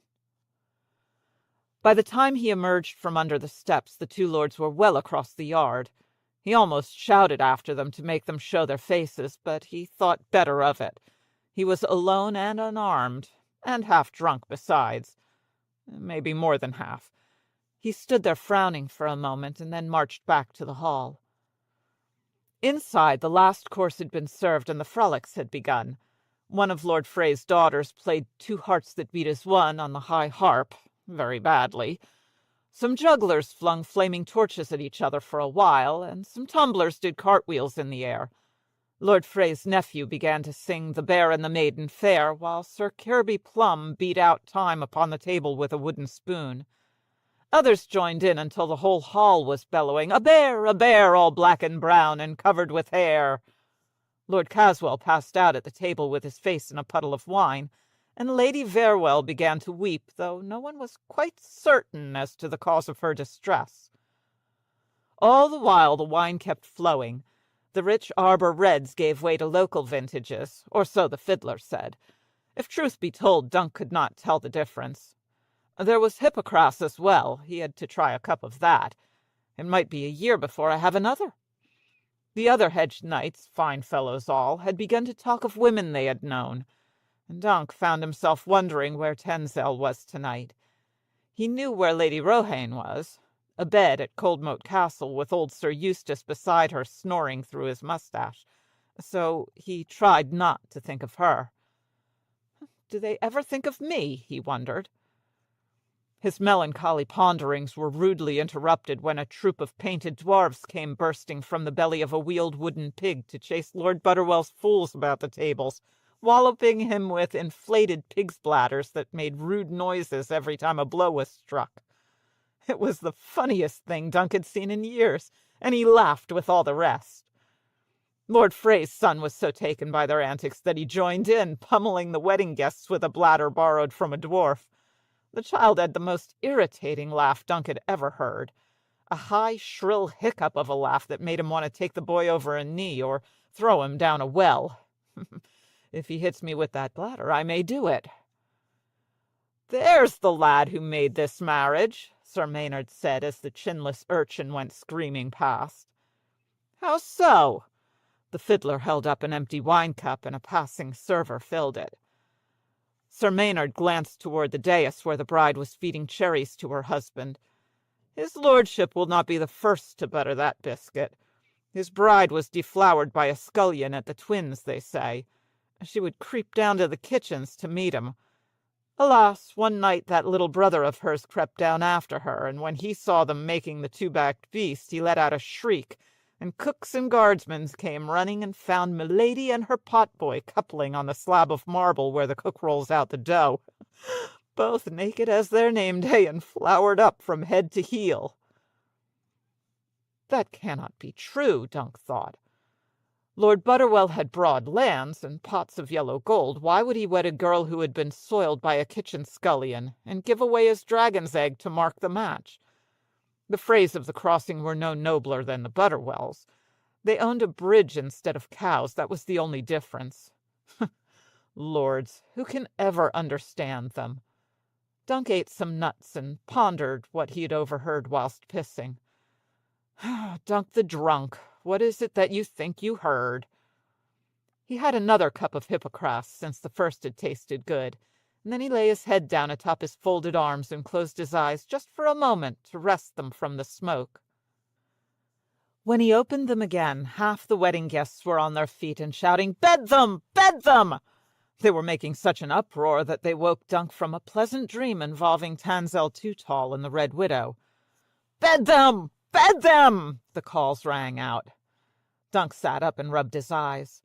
By the time he emerged from under the steps, the two lords were well across the yard. He almost shouted after them to make them show their faces, but he thought better of it. He was alone and unarmed, and half drunk besides. Maybe more than half. He stood there frowning for a moment, and then marched back to the hall. Inside, the last course had been served, and the frolics had begun. One of Lord Frey's daughters played Two Hearts That Beat as One on the high harp, very badly. Some jugglers flung flaming torches at each other for a while, and some tumblers did cartwheels in the air. Lord Frey's nephew began to sing The Bear and the Maiden Fair, while Sir Kirby Plum beat out time upon the table with a wooden spoon. Others joined in until the whole hall was bellowing, a bear, all black and brown and covered with hair." Lord Caswell passed out at the table with his face in a puddle of wine, and Lady Verwell began to weep, though no one was quite certain as to the cause of her distress. All the while the wine kept flowing. The rich arbor reds gave way to local vintages, or so the fiddler said. If truth be told, Dunk could not tell the difference. There was Hippocras as well. He had to try a cup of that. It might be a year before I have another. The other hedge knights, fine fellows all, had begun to talk of women they had known, and Dunk found himself wondering where Tenzel was tonight. He knew where Lady Rohane was, abed at Coldmoat Castle with old Sir Eustace beside her snoring through his moustache, so he tried not to think of her. Do they ever think of me? He wondered. His melancholy ponderings were rudely interrupted when a troop of painted dwarfs came bursting from the belly of a wheeled wooden pig to chase Lord Butterwell's fools about the tables, walloping him with inflated pig's bladders that made rude noises every time a blow was struck. It was the funniest thing Dunk had seen in years, and he laughed with all the rest. Lord Frey's son was so taken by their antics that he joined in, pummeling the wedding guests with a bladder borrowed from a dwarf. The child had the most irritating laugh Dunk had ever heard, a high, shrill hiccup of a laugh that made him want to take the boy over a knee or throw him down a well. If he hits me with that bladder, I may do it. "There's the lad who made this marriage," Sir Maynard said as the chinless urchin went screaming past. "How so?" The fiddler held up an empty wine-cup, and a passing server filled it. Sir Maynard glanced toward the dais where the bride was feeding cherries to her husband. "His lordship will not be the first to butter that biscuit. His bride was deflowered by a scullion at the Twins, they say. She would creep down to the kitchens to meet him. Alas, one night that little brother of hers crept down after her, and when he saw them making the two-backed beast, he let out a shriek, and cooks and guardsmen came running and found milady and her potboy coupling on the slab of marble where the cook rolls out the dough, both naked as their name day and floured up from head to heel." That cannot be true, Dunk thought. Lord Butterwell had broad lands and pots of yellow gold. Why would he wed a girl who had been soiled by a kitchen scullion, and give away his dragon's egg to mark the match? The Freys of the Crossing were no nobler than the Butterwells. They owned a bridge instead of cows. That was the only difference. Lords, who can ever understand them? Dunk ate some nuts and pondered what he had overheard whilst pissing. "Dunk the drunk, what is it that you think you heard?" He had another cup of Hippocras, since the first had tasted good, and then he lay his head down atop his folded arms and closed his eyes just for a moment to rest them from the smoke. When he opened them again, half the wedding guests were on their feet and shouting, "Bed them! Bed them!" They were making such an uproar that they woke Dunk from a pleasant dream involving Tanzel Too-Tall and the Red Widow. "Bed them! Bed them!" the calls rang out. Dunk sat up and rubbed his eyes.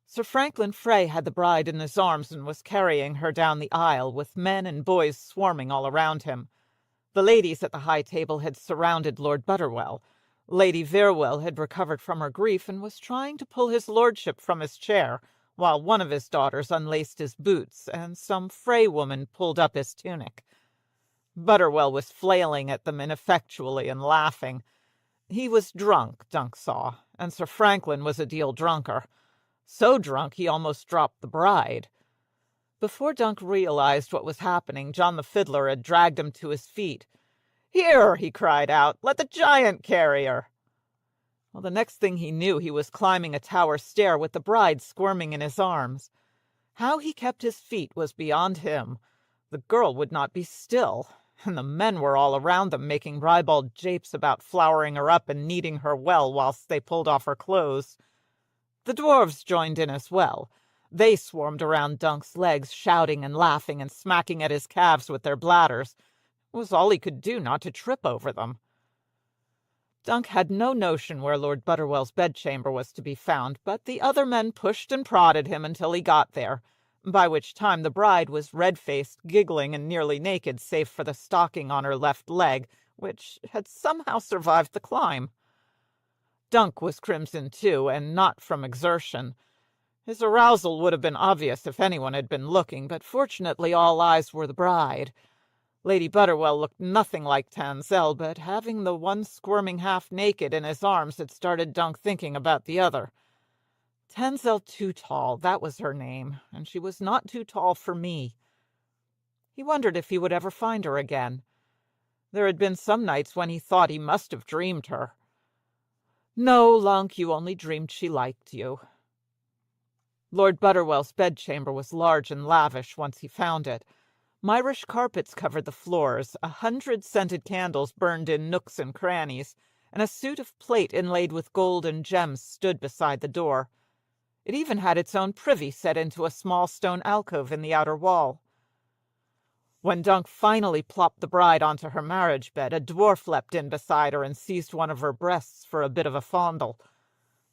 Sir Franklin Frey had the bride in his arms and was carrying her down the aisle, with men and boys swarming all around him. The ladies at the high table had surrounded Lord Butterwell. Lady Verwell had recovered from her grief and was trying to pull his lordship from his chair, while one of his daughters unlaced his boots, and some Frey woman pulled up his tunic. Butterwell was flailing at them ineffectually and laughing. He was drunk, Dunk saw, and Sir Franklin was a deal drunker. So drunk he almost dropped the bride. Before Dunk realized what was happening, John the Fiddler had dragged him to his feet. "Here," he cried out, "let the giant carry her." Well, the next thing he knew, he was climbing a tower stair with the bride squirming in his arms. How he kept his feet was beyond him. The girl would not be still, and the men were all around them, making ribald japes about flowering her up and kneading her well whilst they pulled off her clothes. The dwarves joined in as well. They swarmed around Dunk's legs, shouting and laughing and smacking at his calves with their bladders. It was all he could do not to trip over them. Dunk had no notion where Lord Butterwell's bedchamber was to be found, but the other men pushed and prodded him until he got there, by which time the bride was red-faced, giggling, and nearly naked, save for the stocking on her left leg, which had somehow survived the climb. Dunk was crimson too, and not from exertion. His arousal would have been obvious if anyone had been looking, but fortunately all eyes were the bride. Lady Butterwell looked nothing like Tanselle, but having the one squirming half-naked in his arms had started Dunk thinking about the other. Tanselle Too Tall, that was her name, and she was not too tall for me. He wondered if he would ever find her again. There had been some nights when he thought he must have dreamed her. No, Lunk, you only dreamed she liked you. Lord Butterwell's bedchamber was large and lavish once he found it. Myrish carpets covered the floors, 100 scented candles burned in nooks and crannies, and a suit of plate inlaid with gold and gems stood beside the door. It even had its own privy set into a small stone alcove in the outer wall. When Dunk finally plopped the bride onto her marriage bed, a dwarf leapt in beside her and seized one of her breasts for a bit of a fondle.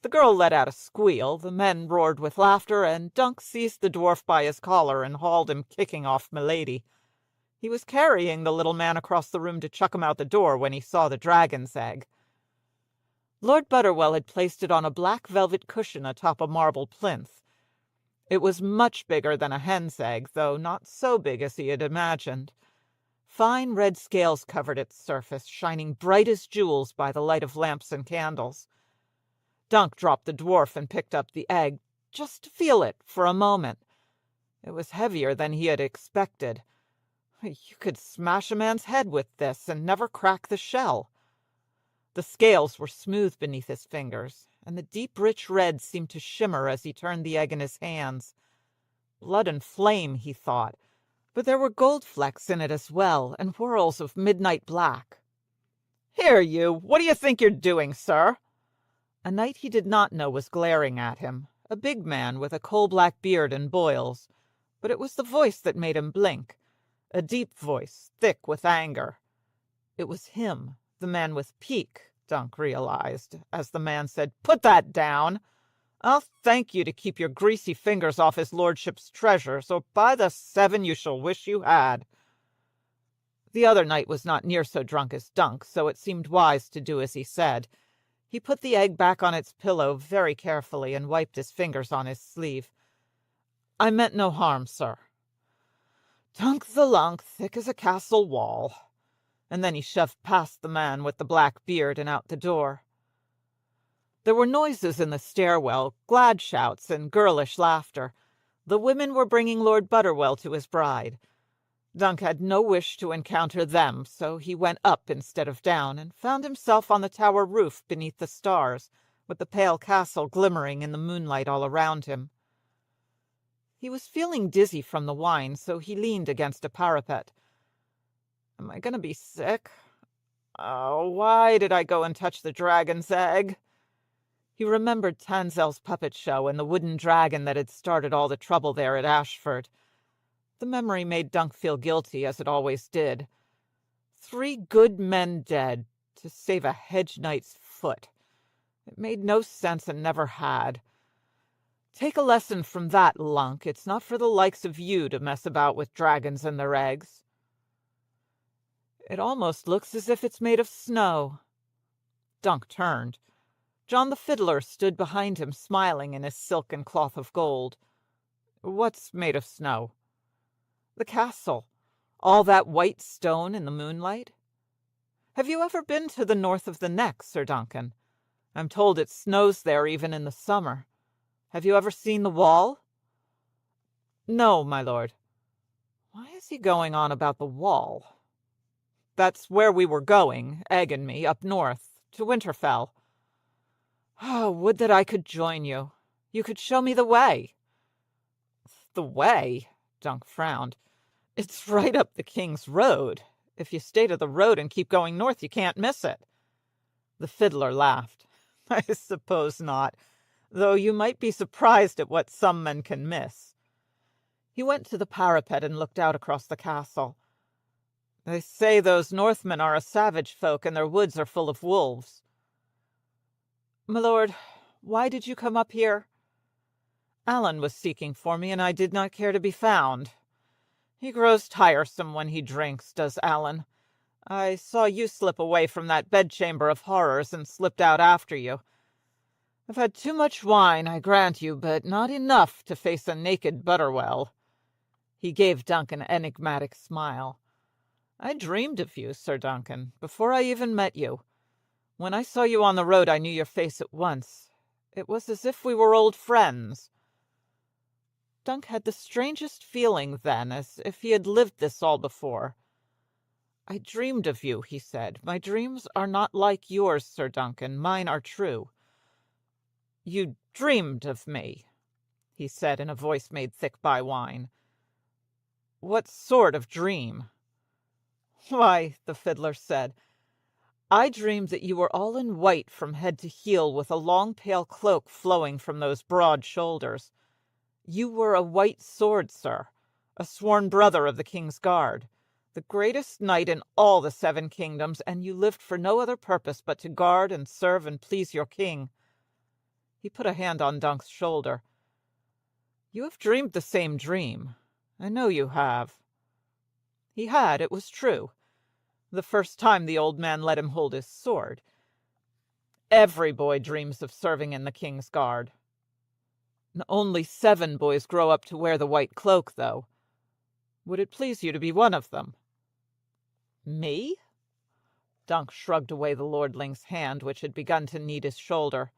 The girl let out a squeal, the men roared with laughter, and Dunk seized the dwarf by his collar and hauled him kicking off milady. He was carrying the little man across the room to chuck him out the door when he saw the dragon's egg. Lord Butterwell had placed it on a black velvet cushion atop a marble plinth. It was much bigger than a hen's egg, though not so big as he had imagined. Fine red scales covered its surface, shining bright as jewels by the light of lamps and candles. Dunk dropped the dwarf and picked up the egg, just to feel it for a moment. It was heavier than he had expected. You could smash a man's head with this and never crack the shell. The scales were smooth beneath his fingers, and the deep rich red seemed to shimmer as he turned the egg in his hands. Blood and flame, he thought, but there were gold flecks in it as well, and whirls of midnight black. "Here, you! What do you think you're doing, sir?" A knight he did not know was glaring at him, a big man with a coal-black beard and boils, but it was the voice that made him blink, a deep voice, thick with anger. It was him, the man with pique, Dunk realized, as the man said, "Put that down! I'll thank you to keep your greasy fingers off his lordship's treasures, or by the 7 you shall wish you had." The other knight was not near so drunk as Dunk, so it seemed wise to do as he said. He put the egg back on its pillow very carefully and wiped his fingers on his sleeve. "I meant no harm, sir." Dunk the Lunk, thick as a castle wall. And then he shoved past the man with the black beard and out the door. There were noises in the stairwell, glad shouts and girlish laughter. The women were bringing Lord Butterwell to his bride. Dunk had no wish to encounter them, so he went up instead of down, and found himself on the tower roof beneath the stars, with the pale castle glimmering in the moonlight all around him. He was feeling dizzy from the wine, so he leaned against a parapet. Am I going to be sick? Oh, why did I go and touch the dragon's egg? He remembered Tanselle's puppet show and the wooden dragon that had started all the trouble there at Ashford. The memory made Dunk feel guilty, as it always did. 3 good men dead to save a hedge knight's foot. It made no sense and never had. Take a lesson from that, Lunk. It's not for the likes of you to mess about with dragons and their eggs. It almost looks as if it's made of snow. Dunk turned. John the Fiddler stood behind him, smiling in his silk and cloth of gold. "What's made of snow?" "The castle. All that white stone in the moonlight. Have you ever been to the north of the Neck, Sir Duncan? I'm told it snows there even in the summer. Have you ever seen the wall?" "No, my lord." Why is he going on about the wall? "That's where we were going, Egg and me, up north, to Winterfell." "Oh, would that I could join you. You could show me the way." "The way?" Dunk frowned. "It's right up the King's Road. If you stay to the road and keep going north, you can't miss it." The fiddler laughed. "I suppose not, though you might be surprised at what some men can miss." He went to the parapet and looked out across the castle. They say those Northmen are a savage folk, and their woods are full of wolves." "My lord, why did you come up here?" "Alan was seeking for me, and I did not care to be found. He grows tiresome when he drinks, does Alan. I saw you slip away from that bedchamber of horrors, and slipped out after you. I've had too much wine, I grant you, but not enough to face a naked Butterwell." He gave Duncan an enigmatic smile. "I dreamed of you, Sir Duncan, before I even met you. When I saw you on the road, I knew your face at once. It was as if we were old friends." Dunk had the strangest feeling then, as if he had lived this all before. "I dreamed of you," he said. "My dreams are not like yours, Sir Duncan. Mine are true." "You dreamed of me," he said in a voice made thick by wine. "What sort of dream?" "Why," the fiddler said, "I dreamed that you were all in white from head to heel, with a long pale cloak flowing from those broad shoulders. You were a white sword, sir, a sworn brother of the king's guard, the greatest knight in all the 7 kingdoms, and you lived for no other purpose but to guard and serve and please your king." He put a hand on Dunk's shoulder. "You have dreamed the same dream. I know you have." He had, it was true. The first time the old man let him hold his sword. Every boy dreams of serving in the king's guard. Only 7 boys grow up to wear the white cloak, though. Would it please you to be one of them?" "Me?" Dunk shrugged away the lordling's hand, which had begun to knead his shoulder.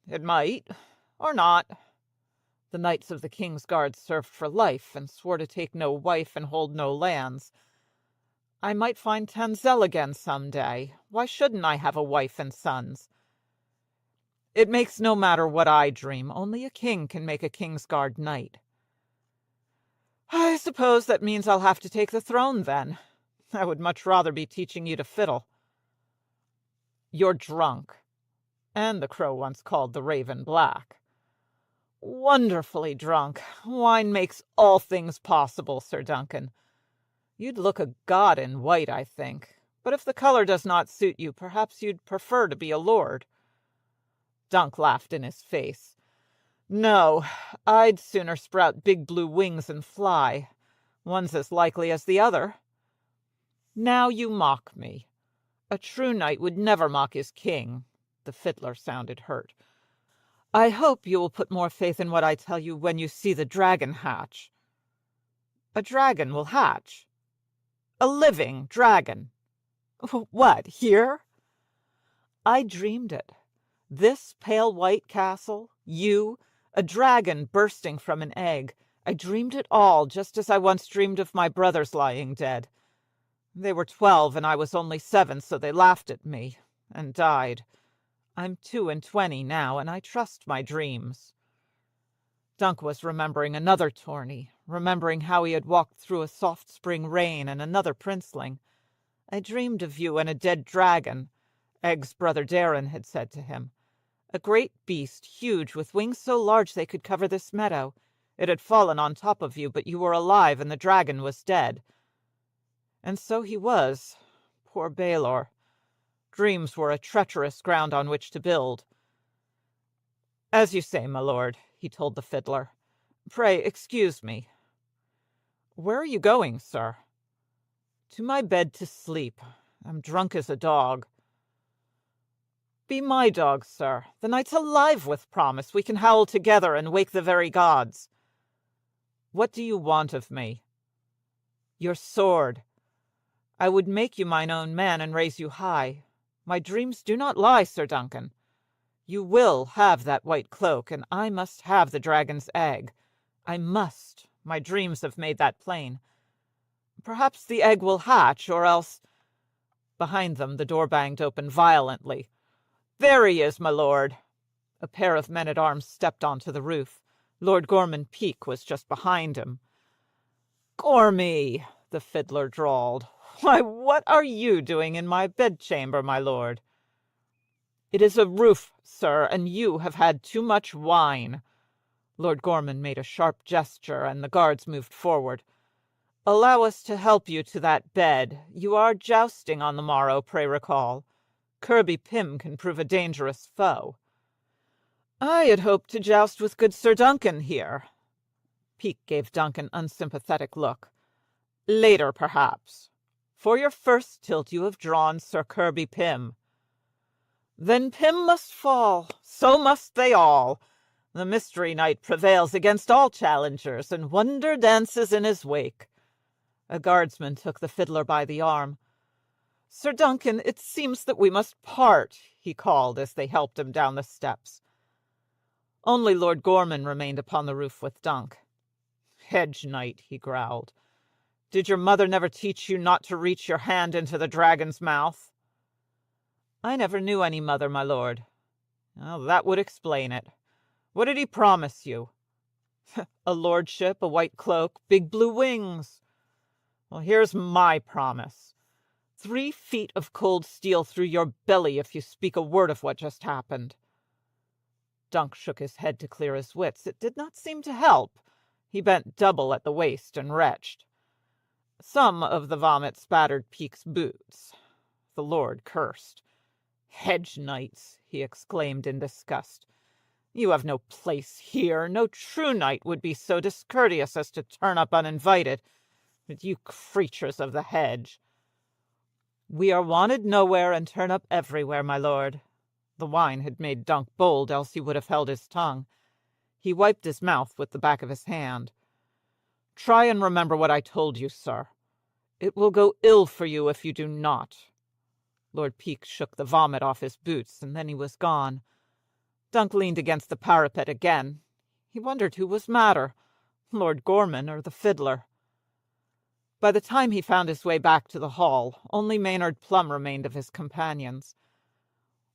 "It might, or not. The knights of the king's guard served for life, and swore to take no wife and hold no lands. I might find Tanzell again some day. Why shouldn't I have a wife and sons? It makes no matter what I dream. Only a king can make a king's guard knight." "I suppose that means I'll have to take the throne, then. I would much rather be teaching you to fiddle." "You're drunk." And the crow once called the raven black. "Wonderfully drunk. Wine makes all things possible, Sir Duncan. You'd look a god in white, I think. But if the color does not suit you, perhaps you'd prefer to be a lord." Dunk laughed in his face. "No, I'd sooner sprout big blue wings and fly. One's as likely as the other." "Now you mock me. A true knight would never mock his king." The fiddler sounded hurt. "I hope you will put more faith in what I tell you when you see the dragon hatch." "A dragon will hatch?" "A living dragon." "What, here?" "I dreamed it. This pale white castle, you, a dragon bursting from an egg. I dreamed it all, just as I once dreamed of my brothers lying dead. They were 12 and I was only 7, so they laughed at me and died. I'm 22 now, and I trust my dreams." Dunk was remembering another tourney, remembering how he had walked through a soft spring rain and another princeling. "I dreamed of you and a dead dragon," Egg's brother Darren had said to him. "A great beast, huge, with wings so large they could cover this meadow. It had fallen on top of you, but you were alive and the dragon was dead." And so he was. Poor Baelor. Dreams were a treacherous ground on which to build. "As you say, my lord," he told the fiddler. "Pray excuse me." "Where are you going, sir?" "To my bed to sleep. I'm drunk as a dog." "Be my dog, sir. The night's alive with promise. We can howl together and wake the very gods." "What do you want of me?" "Your sword. I would make you mine own man and raise you high. My dreams do not lie, Sir Duncan. You will have that white cloak, and I must have the dragon's egg. I must. My dreams have made that plain. Perhaps the egg will hatch, or else—" Behind them the door banged open violently. "There he is, my lord." A pair of men-at-arms stepped onto the roof. Lord Gorman Peake was just behind him. "Gormy," the fiddler drawled. "Why, what are you doing in my bedchamber, my lord?" "It is a roof, sir, and you have had too much wine." Lord Gorman made a sharp gesture, and the guards moved forward. Allow us to help you to that bed. You are jousting on the morrow, pray recall. Kirby Pym can prove a dangerous foe." "I had hoped to joust with good Sir Duncan here." Peake gave Dunk an unsympathetic look. "Later, perhaps. For your first tilt you have drawn Sir Kirby Pym." "Then Pym must fall. So must they all. The Mystery Knight prevails against all challengers, and wonder dances in his wake." A guardsman took the fiddler by the arm. "Sir Duncan, it seems that we must part," he called as they helped him down the steps. Only Lord Gorman remained upon the roof with Dunk. "Hedge knight," he growled. "Did your mother never teach you not to reach your hand into the dragon's mouth?" "I never knew any mother, my lord." "Well, that would explain it. What did he promise you?" "A lordship, a white cloak, big blue wings." "Well, here's my promise. 3 feet of cold steel through your belly if you speak a word of what just happened." Dunk shook his head to clear his wits. It did not seem to help. He bent double at the waist and retched. Some of the vomit spattered Peake's boots. The lord cursed. "Hedge knights!" he exclaimed in disgust. "You have no place here. No true knight would be so discourteous as to turn up uninvited. But you creatures of the hedge!" "We are wanted nowhere and turn up everywhere, my lord." The wine had made Dunk bold, else he would have held his tongue. He wiped his mouth with the back of his hand. "Try and remember what I told you, sir. It will go ill for you if you do not." Lord Peake shook the vomit off his boots, and then he was gone. Dunk leaned against the parapet again. He wondered who was madder, Lord Gorman or the fiddler. By the time he found his way back to the hall, only Maynard Plum remained of his companions.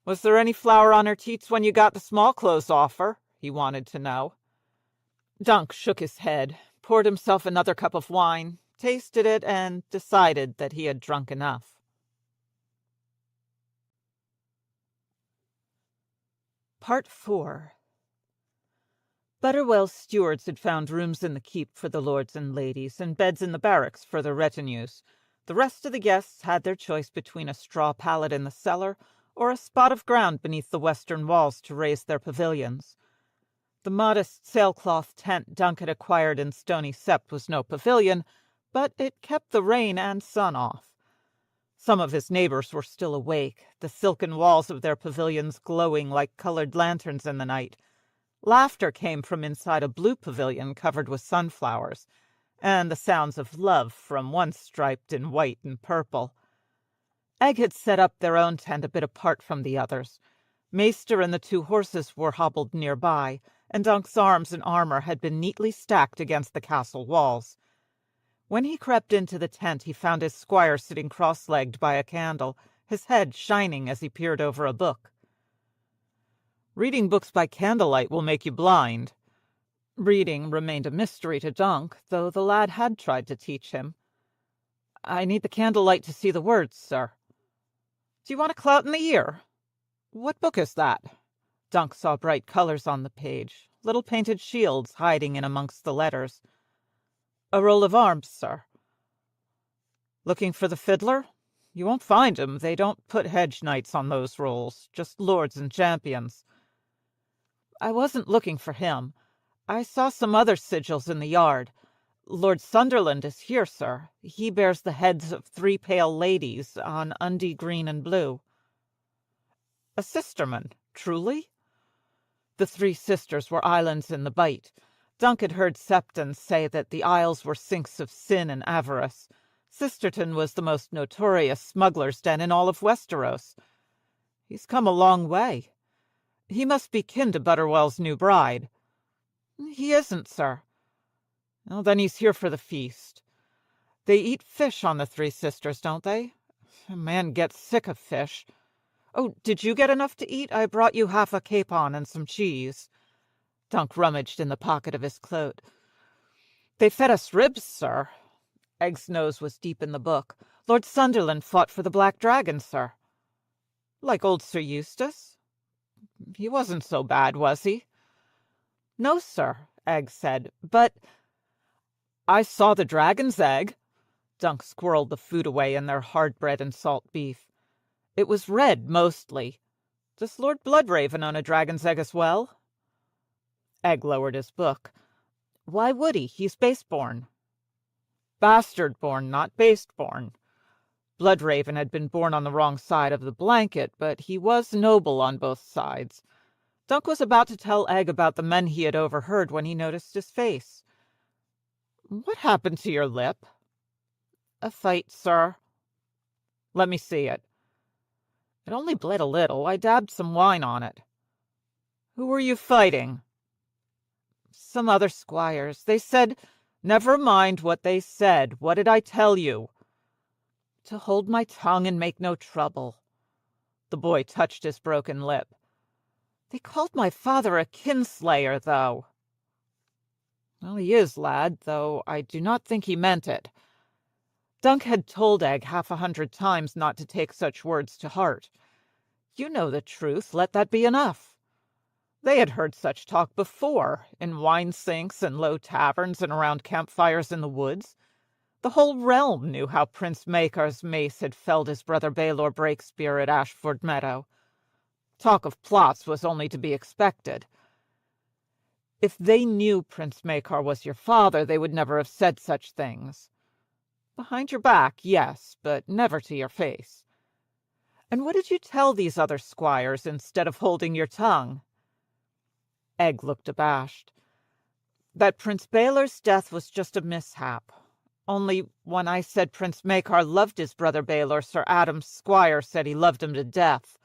"Was there any flour on her teats when you got the small clothes off her?" he wanted to know. Dunk shook his head, poured himself another cup of wine, tasted it, and decided that he had drunk enough. Part 4. Butterwell's stewards had found rooms in the keep for the lords and ladies, and beds in the barracks for their retinues. The rest of the guests had their choice between a straw pallet in the cellar or a spot of ground beneath the western walls to raise their pavilions. The modest sailcloth tent Dunk had acquired in Stony Sept was no pavilion, but it kept the rain and sun off. Some of his neighbors were still awake, the silken walls of their pavilions glowing like colored lanterns in the night. Laughter came from inside a blue pavilion covered with sunflowers, and the sounds of love from one striped in white and purple. Egg had set up their own tent a bit apart from the others. Maester and the 2 horses were hobbled nearby, and Dunk's arms and armor had been neatly stacked against the castle walls. When he crept into the tent, he found his squire sitting cross-legged by a candle, his head shining as he peered over a book. "Reading books by candlelight will make you blind." Reading remained a mystery to Dunk, though the lad had tried to teach him. "I need the candlelight to see the words, sir." "Do you want a clout in the ear?" "What book is that?" Dunk saw bright colors on the page, little painted shields hiding in amongst the letters. "A roll of arms, sir." "Looking for the fiddler? You won't find him. They don't put hedge knights on those rolls, just lords and champions." "I wasn't looking for him. I saw some other sigils in the yard. Lord Sunderland is here, sir. He bears the heads of 3 pale ladies on undie green and blue." "A sisterman, truly?" The 3 sisters were islands in the Bight. Dunk had heard Septon say that the isles were sinks of sin and avarice. Sisterton was the most notorious smuggler's den in all of Westeros. He's come a long way. He must be kin to Butterwell's new bride." "He isn't, sir." "Well, then he's here for the feast. They eat fish on the 3 sisters, don't they? A man gets sick of fish. Oh, did you get enough to eat? I brought you half a capon and some cheese." Dunk rummaged in the pocket of his cloak. "They fed us ribs, sir." Egg's nose was deep in the book. "Lord Sunderland fought for the Black Dragon, sir." "Like old Sir Eustace? He wasn't so bad, was he?" "No, sir," Egg said, "but—" "I saw the dragon's egg," Dunk squirreled the food away in their hard bread and salt beef. "It was red, mostly. Does Lord Bloodraven own a dragon's egg as well?" Egg lowered his book. "Why would he? He's baseborn." "Bastard-born, not baseborn. Bloodraven had been born on the wrong side of the blanket, but he was noble on both sides." Dunk was about to tell Egg about the men he had overheard when he noticed his face. "What happened to your lip?" "A fight, sir." "Let me see it." "It only bled a little. I dabbed some wine on it." "Who were you fighting?" "Some other squires. They said—" "Never mind what they said. What did I tell you?" "To hold my tongue and make no trouble." The boy touched his broken lip. "They called my father a kinslayer, though." "Well, he is, lad, though I do not think he meant it." Dunk had told Egg 100 times not to take such words to heart. "You know the truth. Let that be enough." They had heard such talk before, in wine-sinks and low taverns and around campfires in the woods. The whole realm knew how Prince Makar's mace had felled his brother Baelor Breakspear at Ashford Meadow. Talk of plots was only to be expected. If they knew Prince Makar was your father, they would never have said such things. Behind your back, yes, but never to your face. And what did you tell these other squires instead of holding your tongue?" Egg looked abashed. "That Prince Baelor's death was just a mishap. Only when I said Prince Makar loved his brother Baelor, Sir Adam's squire said he loved him to death.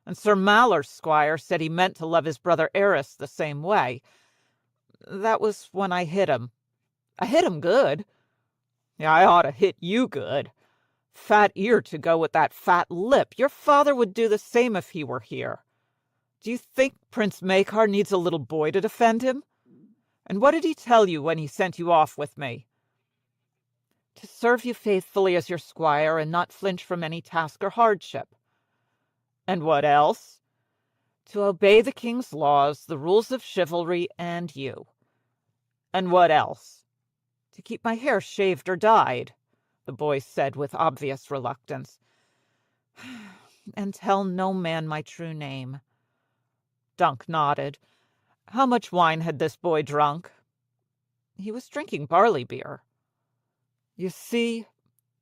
And Sir Malor's squire said he meant to love his brother Eris the same way. That was when I hit him. I hit him good. Yeah, I ought to hit you good. Fat ear to go with that fat lip. Your father would do the same if he were here. Do you think Prince Makar needs a little boy to defend him? And what did he tell you when he sent you off with me?" "To serve you faithfully as your squire and not flinch from any task or hardship." "And what else?" "To obey the king's laws, the rules of chivalry, and you." "And what else?" "To keep my hair shaved or dyed," the boy said with obvious reluctance. "And tell no man my true name." Dunk nodded. How much wine had this boy drunk? He was drinking barley beer. You see,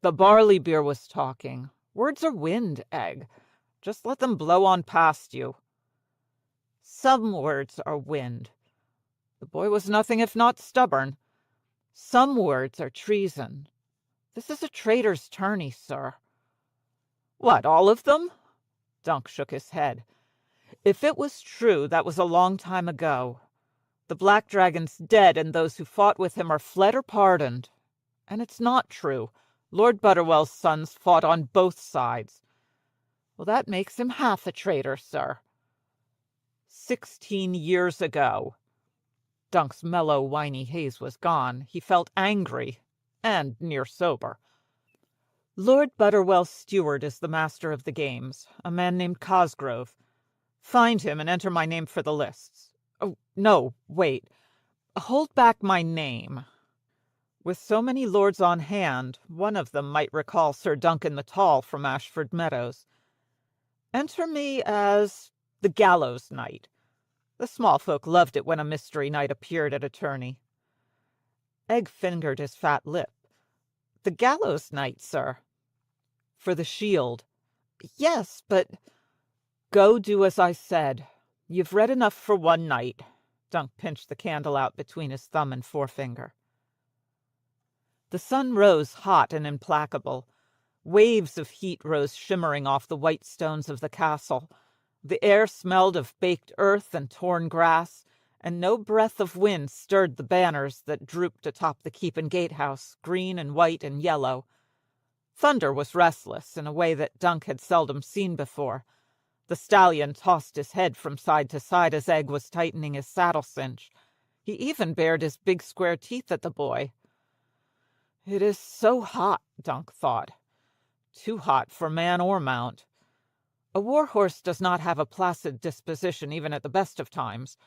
the barley beer was talking. Words are wind, Egg. Just let them blow on past you. Some words are wind. The boy was nothing if not stubborn. Some words are treason. This is a traitor's tourney, sir. What, all of them? Dunk shook his head. If it was true, that was a long time ago. The Black Dragon's dead, and those who fought with him are fled or pardoned. And it's not true. Lord Butterwell's sons fought on both sides. Well, that makes him half a traitor, sir. 16 years ago. Dunk's mellow, whiny haze was gone. He felt angry and near sober. Lord Butterwell's steward is the master of the games, a man named Cosgrove. Find him and enter my name for the lists. Oh, no, wait. Hold back my name. With so many lords on hand, one of them might recall Sir Duncan the Tall from Ashford Meadows. Enter me as the Gallows Knight. The small folk loved it when a mystery knight appeared at a tourney. Egg fingered his fat lip. The Gallows Knight, sir. For the shield. Yes, but... Go do as I said. You've read enough for one night. Dunk pinched the candle out between his thumb and forefinger. The sun rose hot and implacable. Waves of heat rose shimmering off the white stones of the castle. The air smelled of baked earth and torn grass, and no breath of wind stirred the banners that drooped atop the keep and gatehouse, green and white and yellow. Thunder was restless in a way that Dunk had seldom seen before. The stallion tossed his head from side to side as Egg was tightening his saddle cinch. He even bared his big square teeth at the boy. It is so hot, Dunk thought. Too hot for man or mount. A war-horse does not have a placid disposition even at the best of times.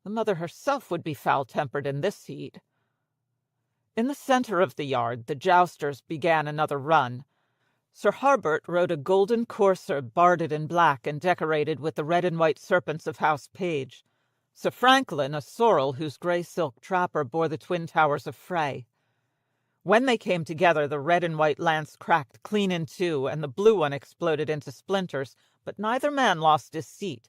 The mother herself would be foul-tempered in this heat. In the center of the yard, the jousters began another run. Sir Harbert rode a golden courser barded in black and decorated with the red and white serpents of House Page. Sir Franklin a sorrel whose grey silk trapper bore the twin towers of Frey. When they came together, the red and white lance cracked clean in two, and the blue one exploded into splinters, but neither man lost his seat.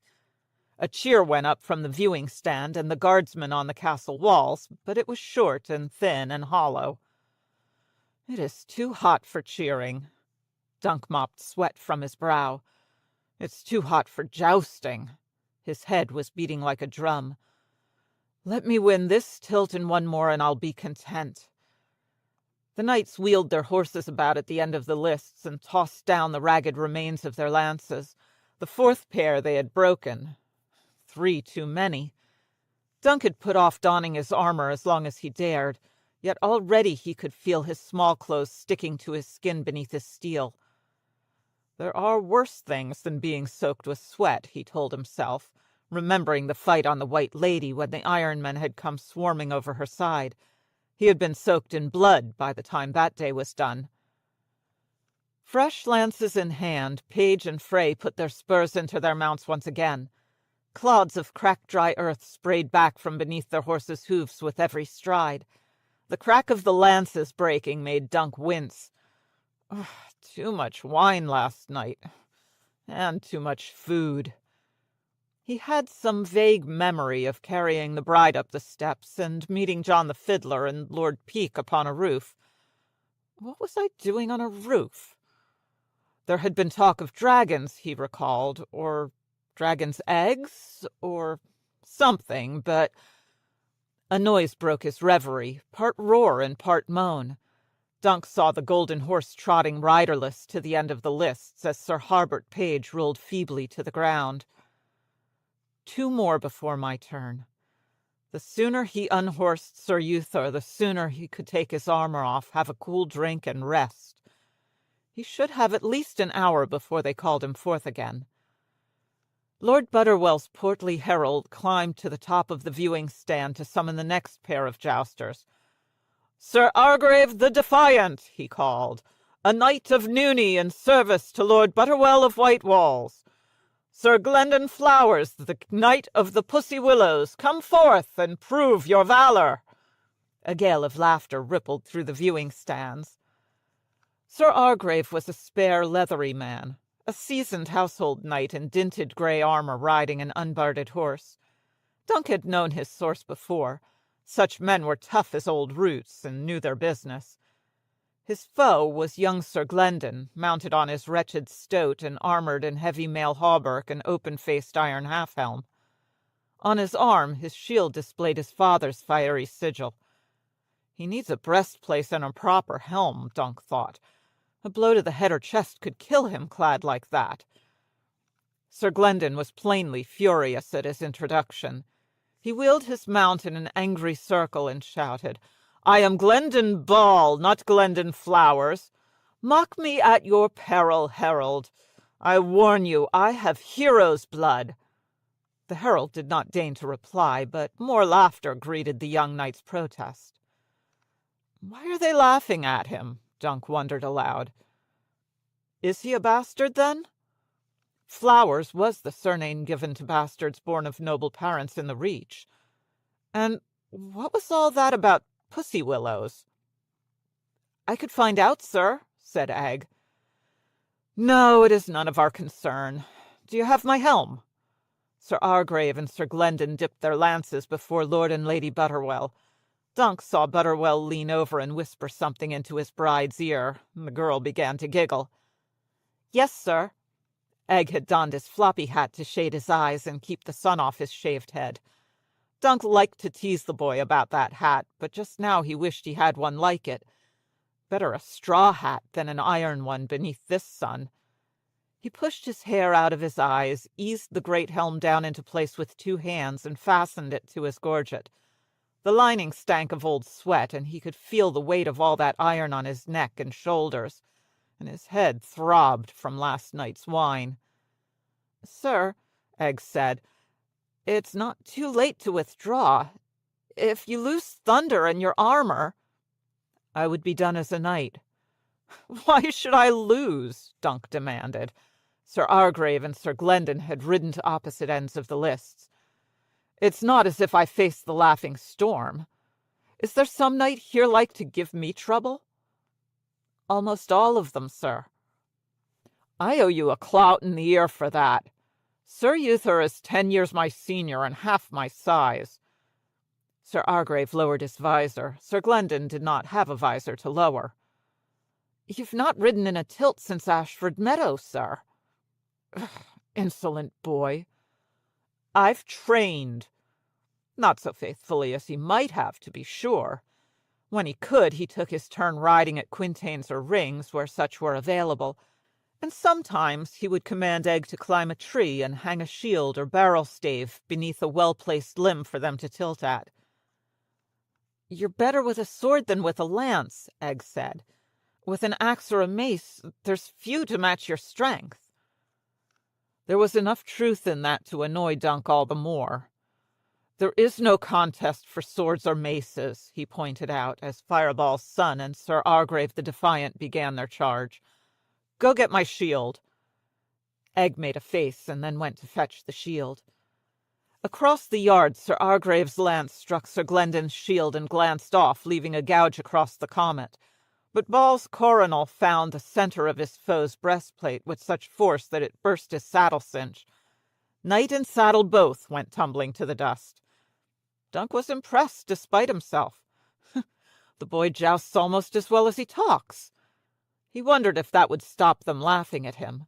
A cheer went up from the viewing stand and the guardsmen on the castle walls, but it was short and thin and hollow. "It is too hot for cheering." Dunk mopped sweat from his brow. "It's too hot for jousting." His head was beating like a drum. "Let me win this tilt and one more, and I'll be content." The knights wheeled their horses about at the end of the lists and tossed down the ragged remains of their lances. The fourth pair they had broken. 3 too many. Dunk had put off donning his armor as long as he dared, yet already he could feel his small clothes sticking to his skin beneath his steel. There are worse things than being soaked with sweat, he told himself, remembering the fight on the White Lady when the Ironmen had come swarming over her side. He had been soaked in blood by the time that day was done. Fresh lances in hand, Page and Frey put their spurs into their mounts once again. Clods of cracked dry earth sprayed back from beneath their horses' hoofs with every stride. The crack of the lances breaking made Dunk wince. Too much wine last night, and too much food. He had some vague memory of carrying the bride up the steps and meeting John the Fiddler and Lord Peake upon a roof. What was I doing on a roof? There had been talk of dragons, he recalled, or dragons' eggs, or something, but a noise broke his reverie, part roar and part moan. Dunk saw the golden horse trotting riderless to the end of the lists as Sir Harbert Page rolled feebly to the ground. 2 more before my turn. The sooner he unhorsed Sir Uther, the sooner he could take his armor off, have a cool drink, and rest. He should have at least an hour before they called him forth again. Lord Butterwell's portly herald climbed to the top of the viewing stand to summon the next pair of jousters. "Sir Argrave the Defiant," he called, "a knight of Newny in service to Lord Butterwell of Whitewalls. Sir Glendon Flowers, the knight of the Pussy Willows, come forth and prove your valor." A gale of laughter rippled through the viewing stands. Sir Argrave was a spare, leathery man, a seasoned household knight in dinted grey armor riding an unbarded horse. Dunk had known his source before. Such men were tough as old roots and knew their business. His foe was young Sir Glendon, mounted on his wretched stoat and armored in heavy mail hauberk and open-faced iron half-helm. On his arm his shield displayed his father's fiery sigil. He needs a breastplate and a proper helm, Dunk thought. A blow to the head or chest could kill him clad like that. Sir Glendon was plainly furious at his introduction. He wheeled his mount in an angry circle and shouted, "I am Glendon Ball, not Glendon Flowers. Mock me at your peril, herald. I warn you, I have hero's blood." The herald did not deign to reply, but more laughter greeted the young knight's protest. Why are they laughing at him? Dunk wondered aloud. Is he a bastard, then? Flowers was the surname given to bastards born of noble parents in the Reach. And what was all that about Pussy Willows? "I could find out, sir," said Egg. "No, it is none of our concern. Do you have my helm?" Sir Argrave and Sir Glendon dipped their lances before Lord and Lady Butterwell. Dunk saw Butterwell lean over and whisper something into his bride's ear, and the girl began to giggle. "Yes, sir." Egg had donned his floppy hat to shade his eyes and keep the sun off his shaved head. Dunk liked to tease the boy about that hat, but just now he wished he had one like it. Better a straw hat than an iron one beneath this sun. He pushed his hair out of his eyes, eased the great helm down into place with 2 hands, and fastened it to his gorget. The lining stank of old sweat, and he could feel the weight of all that iron on his neck and shoulders, and his head throbbed from last night's wine. "Sir," Egg said, "it's not too late to withdraw. If you lose thunder and your armor—" I would be done as a knight. Why should I lose? Dunk demanded. Sir Argrave and Sir Glendon had ridden to opposite ends of the lists. It's not as if I faced the laughing storm. Is there some knight here like to give me trouble? Almost all of them, sir. I owe you a clout in the ear for that. Sir Uther is 10 years my senior and half my size. Sir Argrave lowered his visor. Sir Glendon did not have a visor to lower. You've not ridden in a tilt since Ashford Meadow, sir. Ugh, insolent boy. I've trained. Not so faithfully as he might have, to be sure. When he could, he took his turn riding at quintains or rings where such were available, and sometimes he would command Egg to climb a tree and hang a shield or barrel stave beneath a well-placed limb for them to tilt at. You're better with a sword than with a lance, Egg said. With an axe or a mace, there's few to match your strength. There was enough truth in that to annoy Dunk all the more. There is no contest for swords or maces, he pointed out, as Fireball's son and Sir Argrave the Defiant began their charge. Go get my shield. Egg made a face and then went to fetch the shield. Across the yard, Sir Argrave's lance struck Sir Glendon's shield and glanced off, leaving a gouge across the comet. But Ball's coronal found the center of his foe's breastplate with such force that it burst his saddle cinch. Knight and saddle both went tumbling to the dust. Dunk was impressed despite himself. The boy jousts almost as well as he talks. He wondered if that would stop them laughing at him.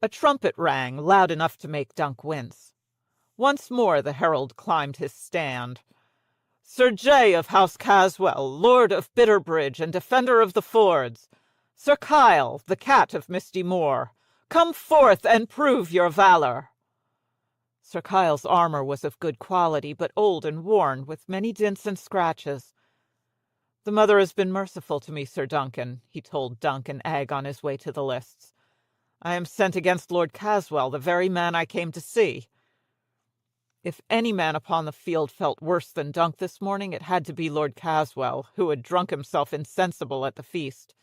A trumpet rang, loud enough to make Dunk wince. Once more the herald climbed his stand. Sir Jay of House Caswell, Lord of Bitterbridge and Defender of the Fords, Sir Kyle, the Cat of Misty Moor, come forth and prove your valor. Sir Kyle's armor was of good quality, but old and worn, with many dints and scratches. The mother has been merciful to me, Sir Duncan, he told Dunk and Egg on his way to the lists. I am sent against Lord Caswell, the very man I came to see. If any man upon the field felt worse than Dunk this morning, it had to be Lord Caswell, who had drunk himself insensible at the feast.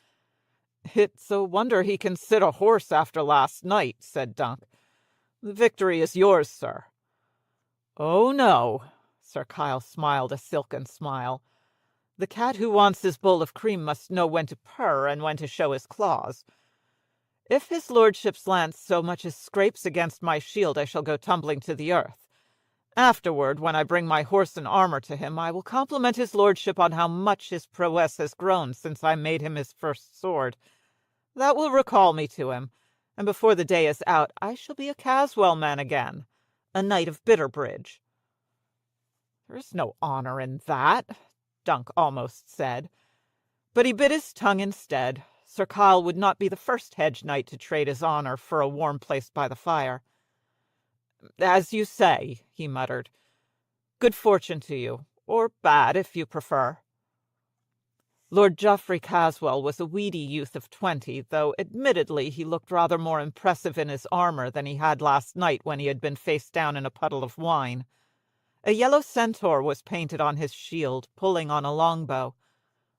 It's a wonder he can sit a horse after last night, said Dunk. The victory is yours, sir. Oh, no, Sir Kyle smiled a silken smile. The cat who wants his bowl of cream must know when to purr and when to show his claws. If his lordship's lance so much as scrapes against my shield, I shall go tumbling to the earth. Afterward, when I bring my horse and armor to him, I will compliment his lordship on how much his prowess has grown since I made him his first sword. That will recall me to him, and before the day is out, I shall be a Caswell man again, a knight of Bitterbridge. There is no honor in that, Dunk almost said. But he bit his tongue instead. Sir Kyle would not be the first hedge knight to trade his honor for a warm place by the fire. As you say, he muttered. Good fortune to you, or bad, if you prefer. Lord Geoffrey Caswell was a weedy youth of 20, though admittedly he looked rather more impressive in his armor than he had last night when he had been face down in a puddle of wine. A yellow centaur was painted on his shield, pulling on a longbow.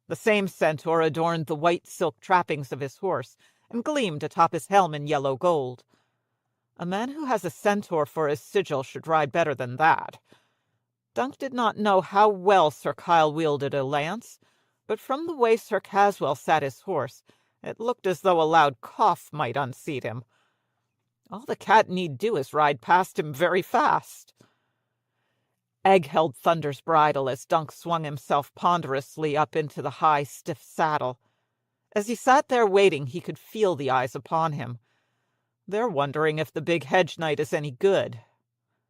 The same centaur adorned the white silk trappings of his horse, and gleamed atop his helm in yellow gold. A man who has a centaur for his sigil should ride better than that. Dunk did not know how well Sir Kyle wielded a lance, but from the way Sir Caswell sat his horse, it looked as though a loud cough might unseat him. All the cat need do is ride past him very fast. Egg held Thunder's bridle as Dunk swung himself ponderously up into the high, stiff saddle. As he sat there waiting, he could feel the eyes upon him. They're wondering if the big hedge knight is any good.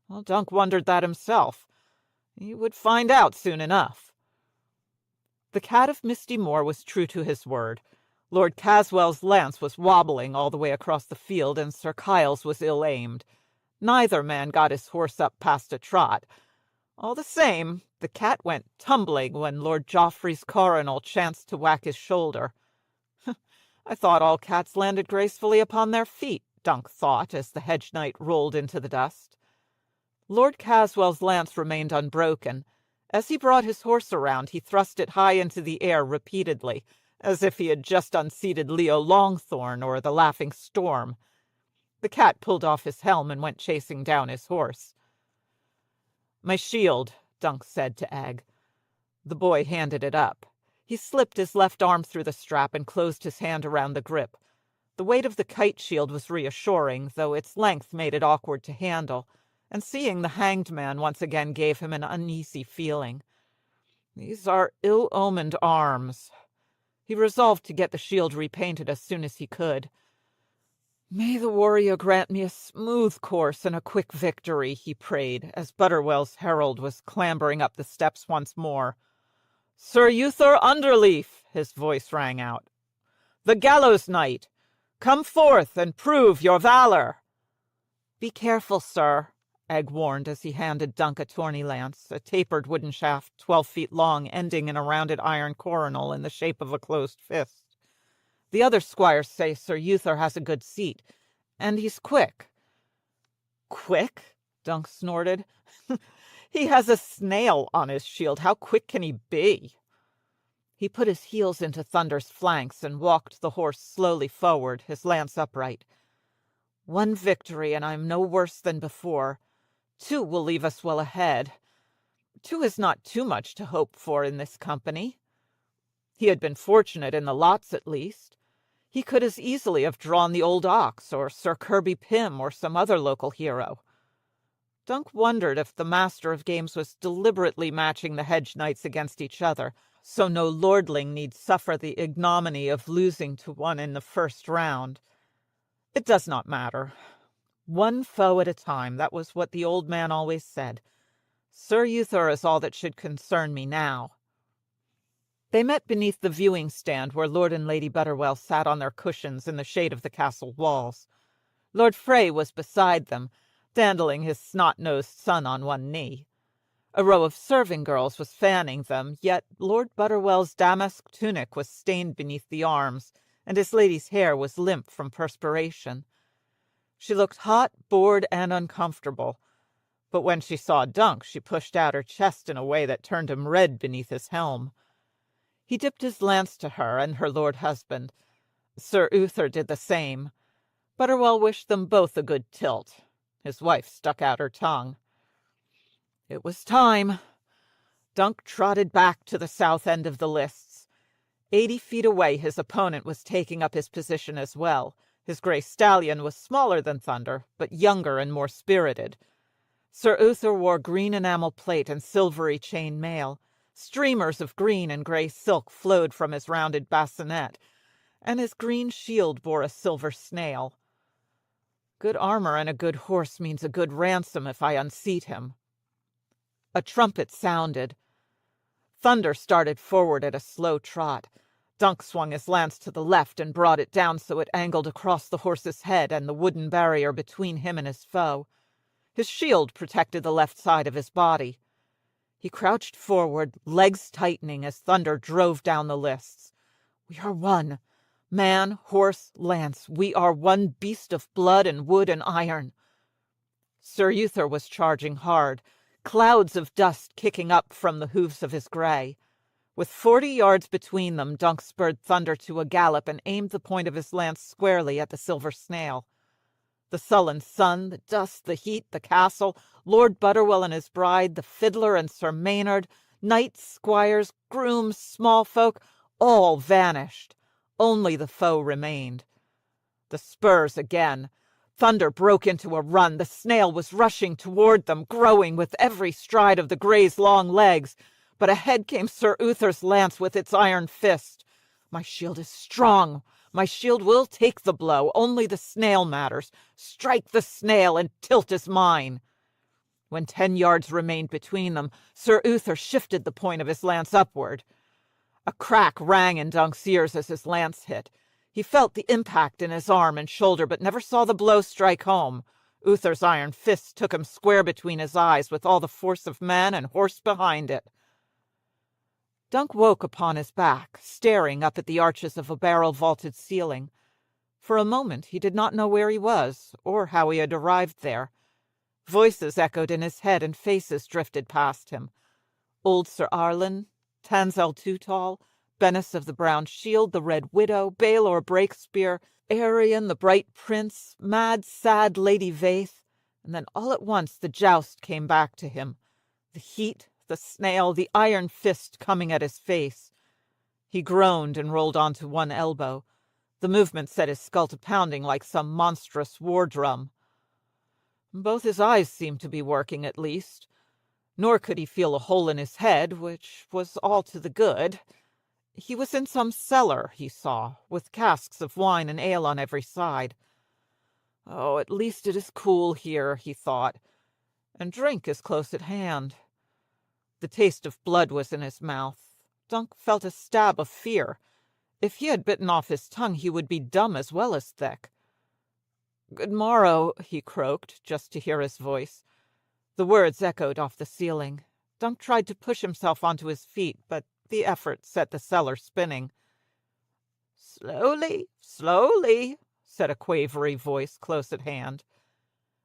Well, Dunk wondered that himself. He would find out soon enough. The Cat of Misty Moor was true to his word. Lord Caswell's lance was wobbling all the way across the field, and Sir Kyle's was ill-aimed. Neither man got his horse up past a trot. All the same, the cat went tumbling when Lord Geoffrey's coronal chanced to whack his shoulder. I thought all cats landed gracefully upon their feet, Dunk thought, as the hedge knight rolled into the dust. Lord Caswell's lance remained unbroken, As he brought his horse around, he thrust it high into the air repeatedly, as if he had just unseated Leo Longthorn or the Laughing Storm. The cat pulled off his helm and went chasing down his horse. "My shield," Dunk said to Egg. The boy handed it up. He slipped his left arm through the strap and closed his hand around the grip. The weight of the kite shield was reassuring, though its length made it awkward to handle, and seeing the hanged man once again gave him an uneasy feeling. These are ill-omened arms. He resolved to get the shield repainted as soon as he could. "May the warrior grant me a smooth course and a quick victory," he prayed, as Butterwell's herald was clambering up the steps once more. "Sir Uther Underleaf," his voice rang out. "The gallows knight! Come forth and prove your valor!" "Be careful, sir," Egg warned as he handed Dunk a tourney lance, a tapered wooden shaft 12 feet long, ending in a rounded iron coronal in the shape of a closed fist. "The other squires say Sir Uther has a good seat, and he's quick." "Quick?" Dunk snorted. "He has a snail on his shield. How quick can he be?" He put his heels into Thunder's flanks and walked the horse slowly forward, his lance upright. "One victory, and I'm no worse than before. 2 will leave us well ahead. 2 is not too much to hope for in this company." He had been fortunate in the lots, at least. He could as easily have drawn the old ox, or Sir Kirby Pym, or some other local hero. Dunk wondered if the master of games was deliberately matching the hedge knights against each other, so no lordling need suffer the ignominy of losing to one in the first round. It does not matter. One foe at a time, that was what the old man always said. Sir Uther is all that should concern me now. They met beneath the viewing stand where Lord and Lady Butterwell sat on their cushions in the shade of the castle walls. Lord Frey was beside them, dandling his snot-nosed son on one knee. A row of serving girls was fanning them, yet Lord Butterwell's damask tunic was stained beneath the arms, and his lady's hair was limp from perspiration. She looked hot, bored, and uncomfortable, but when she saw Dunk, she pushed out her chest in a way that turned him red beneath his helm. He dipped his lance to her and her lord husband. Sir Uther did the same. Butterwell wished them both a good tilt. His wife stuck out her tongue. It was time. Dunk trotted back to the south end of the lists. 80 feet away, his opponent was taking up his position as well. His gray stallion was smaller than Thunder, but younger and more spirited. Sir Uther wore green enamel plate and silvery chain mail. Streamers of green and gray silk flowed from his rounded bassinet, and his green shield bore a silver snail. Good armor and a good horse means a good ransom if I unseat him. A trumpet sounded. Thunder started forward at a slow trot. Dunk swung his lance to the left and brought it down so it angled across the horse's head and the wooden barrier between him and his foe. His shield protected the left side of his body. He crouched forward, legs tightening as Thunder drove down the lists. We are one. Man, horse, lance, we are one beast of blood and wood and iron. Sir Uther was charging hard, clouds of dust kicking up from the hoofs of his gray. With 40 yards between them, Dunk spurred Thunder to a gallop and aimed the point of his lance squarely at the silver snail. The sullen sun, the dust, the heat, the castle, Lord Butterwell and his bride, the fiddler and Sir Maynard, knights, squires, grooms, small folk, all vanished. Only the foe remained. The spurs again. Thunder broke into a run. The snail was rushing toward them, growing with every stride of the gray's long legs. But ahead came Sir Uther's lance with its iron fist. My shield is strong. My shield will take the blow. Only the snail matters. Strike the snail, and tilt is mine. When 10 yards remained between them, Sir Uther shifted the point of his lance upward. A crack rang in Dunk's ears as his lance hit. He felt the impact in his arm and shoulder, but never saw the blow strike home. Uther's iron fist took him square between his eyes, with all the force of man and horse behind it. Dunk woke upon his back, staring up at the arches of a barrel-vaulted ceiling. For a moment he did not know where he was, or how he had arrived there. Voices echoed in his head and faces drifted past him. Old Sir Arlen, Tansel Too-Tall, Bennis of the Brown Shield, the Red Widow, Baelor Breakspear, Arion, the Bright Prince, mad, sad Lady Vaith, and then all at once the joust came back to him. The heat, the snail, the iron fist coming at his face. He groaned and rolled onto one elbow. The movement set his skull to pounding like some monstrous war drum. Both his eyes seemed to be working, at least. Nor could he feel a hole in his head, which was all to the good. He was in some cellar, he saw, with casks of wine and ale on every side. Oh, at least it is cool here, he thought, and drink is close at hand. The taste of blood was in his mouth. Dunk felt a stab of fear. If he had bitten off his tongue, he would be dumb as well as thick. "Good morrow," he croaked, just to hear his voice. The words echoed off the ceiling. Dunk tried to push himself onto his feet, but the effort set the cellar spinning. "Slowly, slowly," said a quavery voice close at hand.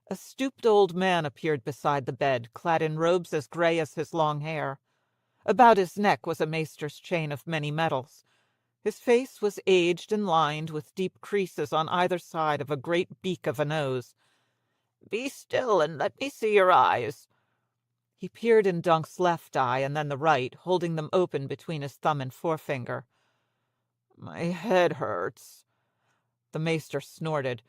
A stooped old man appeared beside the bed, clad in robes as gray as his long hair. About his neck was a maester's chain of many metals. His face was aged and lined with deep creases on either side of a great beak of a nose. "Be still and let me see your eyes." He peered in Dunk's left eye and then the right, holding them open between his thumb and forefinger. "My head hurts." The maester snorted.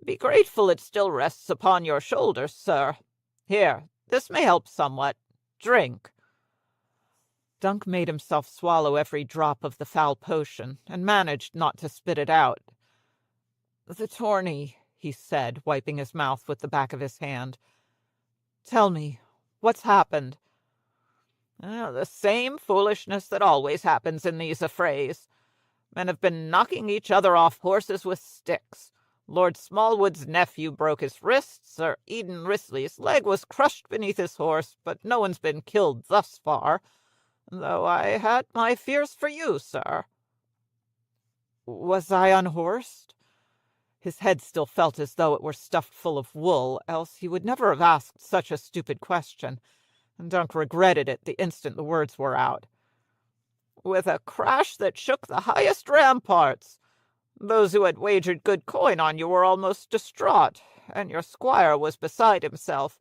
"Be grateful it still rests upon your shoulders, sir. Here, this may help somewhat. Drink." Dunk made himself swallow every drop of the foul potion, and managed not to spit it out. "The tourney," he said, wiping his mouth with the back of his hand. "Tell me, what's happened?" "The same foolishness that always happens in these affrays. Men have been knocking each other off horses with sticks. Lord Smallwood's nephew broke his wrist. Sir Eden Risley's leg was crushed beneath his horse, but no one's been killed thus far, though I had my fears for you, sir." "Was I unhorsed?" His head still felt as though it were stuffed full of wool, else he would never have asked such a stupid question, and Dunk regretted it the instant the words were out. "With a crash that shook the highest ramparts. Those who had wagered good coin on you were almost distraught, and your squire was beside himself.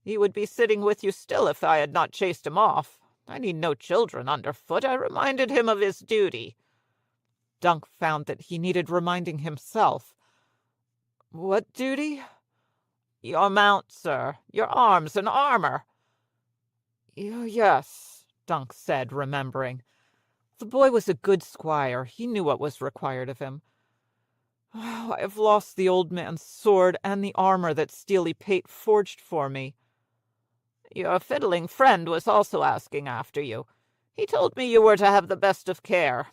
He would be sitting with you still if I had not chased him off. I need no children underfoot. I reminded him of his duty." Dunk found that he needed reminding himself. "What duty?" "Your mount, sir. Your arms and armor." "Yes," Dunk said, remembering. The boy was a good squire. He knew what was required of him. "Oh, I have lost the old man's sword and the armor that Steely Pate forged for me." "Your fiddling friend was also asking after you. He told me you were to have the best of care.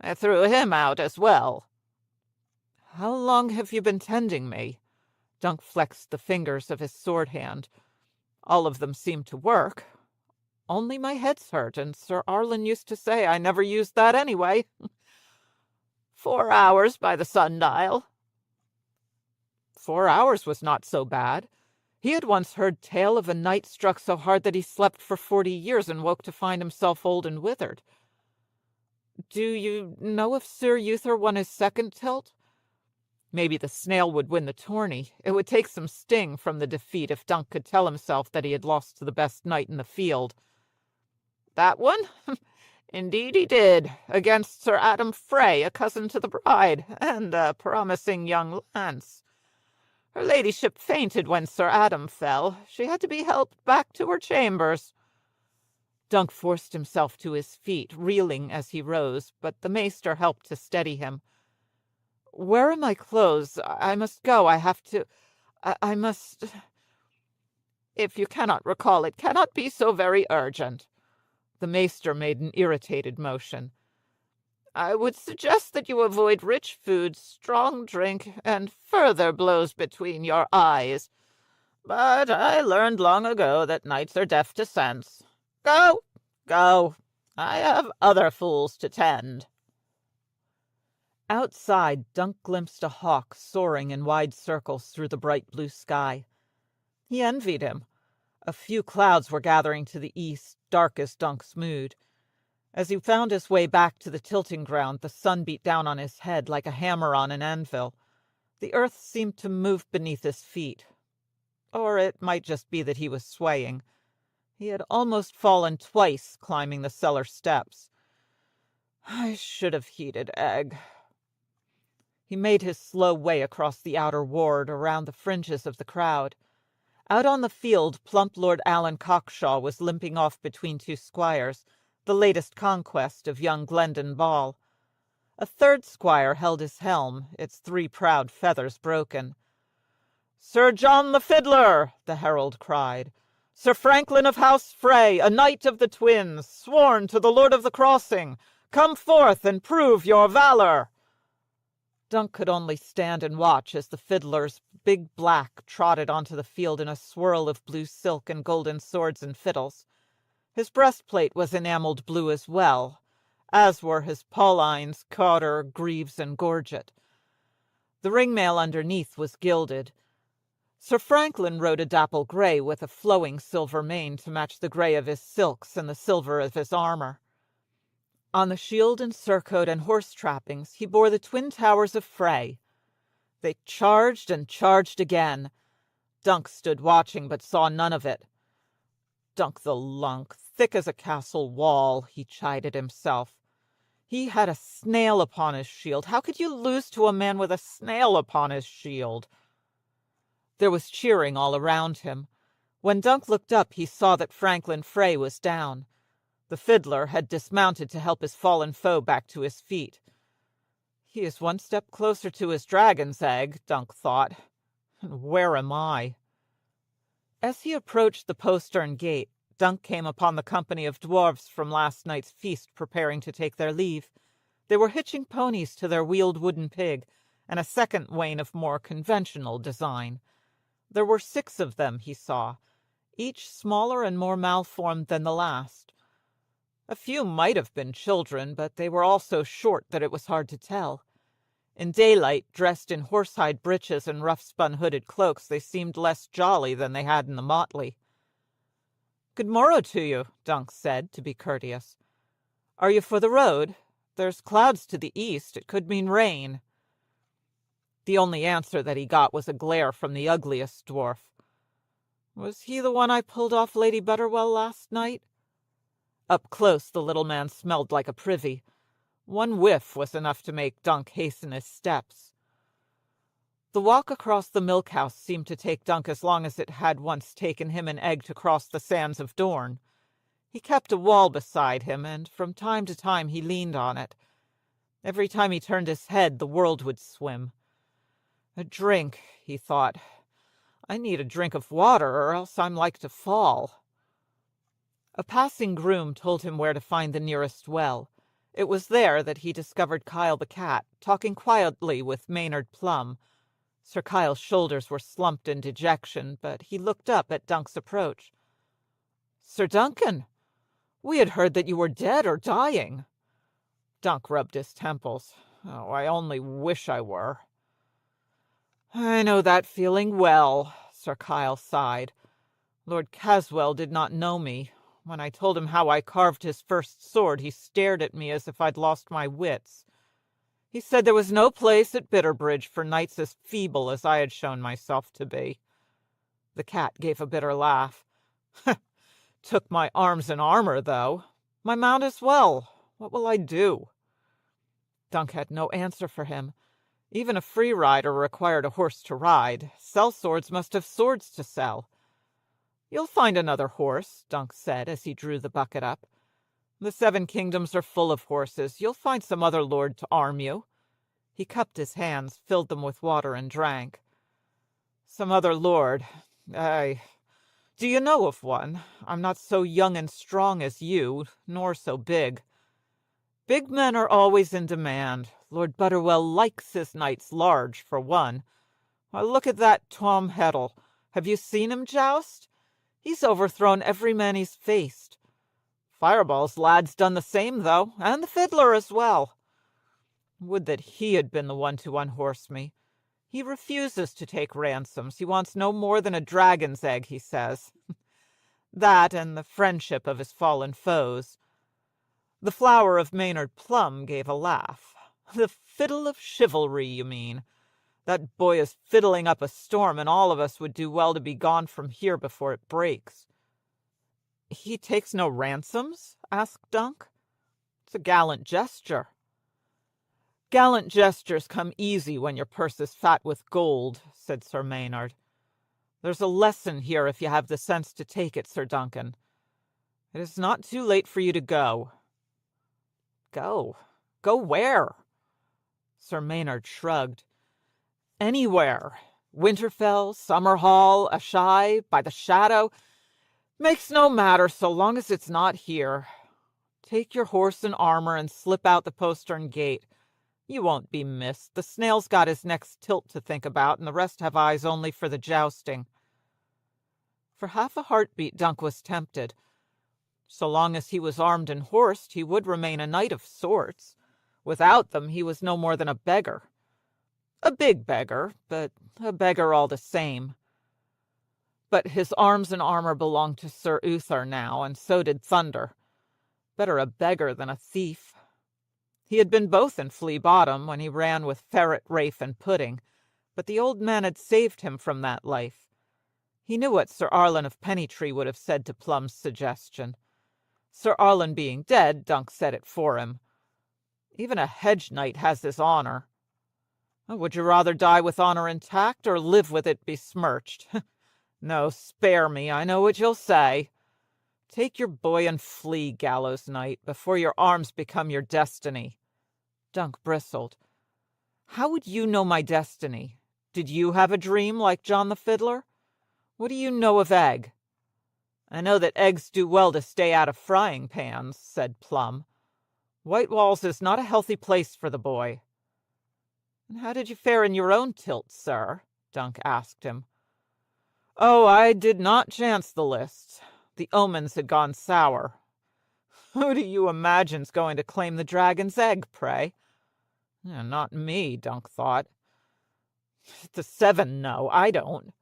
I threw him out as well." "How long have you been tending me?" Dunk flexed the fingers of his sword hand. All of them seemed to work. "Only my head's hurt, and Sir Arlen used to say I never used that anyway." 4 hours by the sundial." 4 hours was not so bad. He had once heard tale of a knight struck so hard that he slept for 40 years and woke to find himself old and withered. "Do you know if Sir Uther won his second tilt?" Maybe the snail would win the tourney. It would take some sting from the defeat if Dunk could tell himself that he had lost to the best knight in the field. "That one? Indeed he did, against Sir Adam Frey, a cousin to the bride, and a promising young lance. Her ladyship fainted when Sir Adam fell. She had to be helped back to her chambers." Dunk forced himself to his feet, reeling as he rose, but the maester helped to steady him. "Where are my clothes? I must go. I have to... I must..." "If you cannot recall, it cannot be so very urgent." The maester made an irritated motion. "I would suggest that you avoid rich food, strong drink, and further blows between your eyes. But I learned long ago that knights are deaf to sense. Go, go. I have other fools to tend." Outside, Dunk glimpsed a hawk soaring in wide circles through the bright blue sky. He envied him. A few clouds were gathering to the east, dark as Dunk's mood. As he found his way back to the tilting ground, the sun beat down on his head like a hammer on an anvil. The earth seemed to move beneath his feet. Or it might just be that he was swaying. He had almost fallen twice climbing the cellar steps. I should have heated egg. He made his slow way across the outer ward, around the fringes of the crowd. Out on the field, plump Lord Alan Cockshaw was limping off between two squires, the latest conquest of young Glendon Ball. A third squire held his helm, its 3 proud feathers broken. "Sir John the Fiddler!" the herald cried. "Sir Franklin of House Frey, a knight of the twins, sworn to the Lord of the Crossing! Come forth and prove your valor!" Dunk could only stand and watch as the fiddler's big black trotted onto the field in a swirl of blue silk and golden swords and fiddles. His breastplate was enameled blue as well, as were his paulines, cotter, greaves, and gorget. The ringmail underneath was gilded. Sir Franklin rode a dapple grey with a flowing silver mane to match the grey of his silks and the silver of his armor. On the shield and surcoat and horse trappings he bore the twin towers of Frey. They charged and charged again. Dunk stood watching, but saw none of it. Dunk the lunk, thick as a castle wall, he chided himself. He had a snail upon his shield. How could you lose to a man with a snail upon his shield? There was cheering all around him. When Dunk looked up, he saw that Franklin Frey was down. The fiddler had dismounted to help his fallen foe back to his feet. He is one step closer to his dragon's egg, Dunk thought. And where am I? As he approached the postern gate, Dunk came upon the company of dwarfs from last night's feast preparing to take their leave. They were hitching ponies to their wheeled wooden pig, and a second wain of more conventional design. There were 6 of them, he saw, each smaller and more malformed than the last. A few might have been children, but they were all so short that it was hard to tell. In daylight, dressed in horsehide breeches and rough-spun hooded cloaks, they seemed less jolly than they had in the motley. "Good morrow to you," Dunk said, to be courteous. "Are you for the road? There's clouds to the east. It could mean rain." The only answer that he got was a glare from the ugliest dwarf. "Was he the one I pulled off Lady Butterwell last night?" Up close, the little man smelled like a privy. One whiff was enough to make Dunk hasten his steps. The walk across the milk-house seemed to take Dunk as long as it had once taken him and Egg to cross the sands of Dorne. He kept a wall beside him, and from time to time he leaned on it. Every time he turned his head, the world would swim. A drink, he thought. I need a drink of water, or else I'm like to fall. A passing groom told him where to find the nearest well. It was there that he discovered Kyle the cat, talking quietly with Maynard Plum. Sir Kyle's shoulders were slumped in dejection, but he looked up at Dunk's approach. "Sir Duncan, we had heard that you were dead or dying." Dunk rubbed his temples. "Oh, I only wish I were." "I know that feeling well," Sir Kyle sighed. "Lord Caswell did not know me. When I told him how I carved his first sword, he stared at me as if I'd lost my wits. He said there was no place at Bitterbridge for knights as feeble as I had shown myself to be." The cat gave a bitter laugh. "Took my arms and armor, though. My mount as well. What will I do?" Dunk had no answer for him. Even a free rider required a horse to ride. Sellswords must have swords to sell. "You'll find another horse," Dunk said as he drew the bucket up. "The 7 kingdoms are full of horses. You'll find some other lord to arm you." He cupped his hands, filled them with water, and drank. "Some other lord. Aye. Do you know of one? I'm not so young and strong as you, nor so big. Big men are always in demand. Lord Butterwell likes his knights large, for one. Why, look at that Tom Heddle. Have you seen him joust? He's overthrown every man he's faced. Fireball's lad's done the same, though, and the fiddler as well. Would that he had been the one to unhorse me. He refuses to take ransoms. He wants no more than a dragon's egg, he says. That and the friendship of his fallen foes. The flower of Maynard Plum gave a laugh. The fiddle of chivalry, you mean? That boy is fiddling up a storm, and all of us would do well to be gone from here before it breaks. He takes no ransoms? Asked Dunk. It's a gallant gesture. Gallant gestures come easy when your purse is fat with gold, said Sir Maynard. There's a lesson here if you have the sense to take it, Sir Duncan. It is not too late for you to go. Go? Go where? Sir Maynard shrugged. Anywhere. Winterfell, Summerhall, Asshai, by the Shadow. Makes no matter so long as it's not here. Take your horse and armor and slip out the postern gate. You won't be missed. The snail's got his next tilt to think about, and the rest have eyes only for the jousting. For half a heartbeat Dunk was tempted. So long as he was armed and horsed, he would remain a knight of sorts. Without them, he was no more than a beggar. A big beggar, but a beggar all the same. But his arms and armor belonged to Sir Uther now, and so did Thunder. Better a beggar than a thief. He had been both in Flea Bottom when he ran with Ferret, Rafe, and Pudding, but the old man had saved him from that life. He knew what Sir Arlen of Pennytree would have said to Plum's suggestion. Sir Arlen being dead, Dunk said it for him. Even a hedge knight has his honor. Would you rather die with honor intact or live with it besmirched? No, spare me, I know what you'll say. Take your boy and flee, Gallows Knight, before your arms become your destiny. Dunk bristled. How would you know my destiny? Did you have a dream like John the Fiddler? What do you know of egg? I know that eggs do well to stay out of frying pans, said Plum. White Walls is not a healthy place for the boy. And how did you fare in your own tilt, sir? Dunk asked him. Oh, I did not chance the lists. The omens had gone sour. Who do you imagine's going to claim the dragon's egg, pray? Not me, Dunk thought. The 7 know, I don't.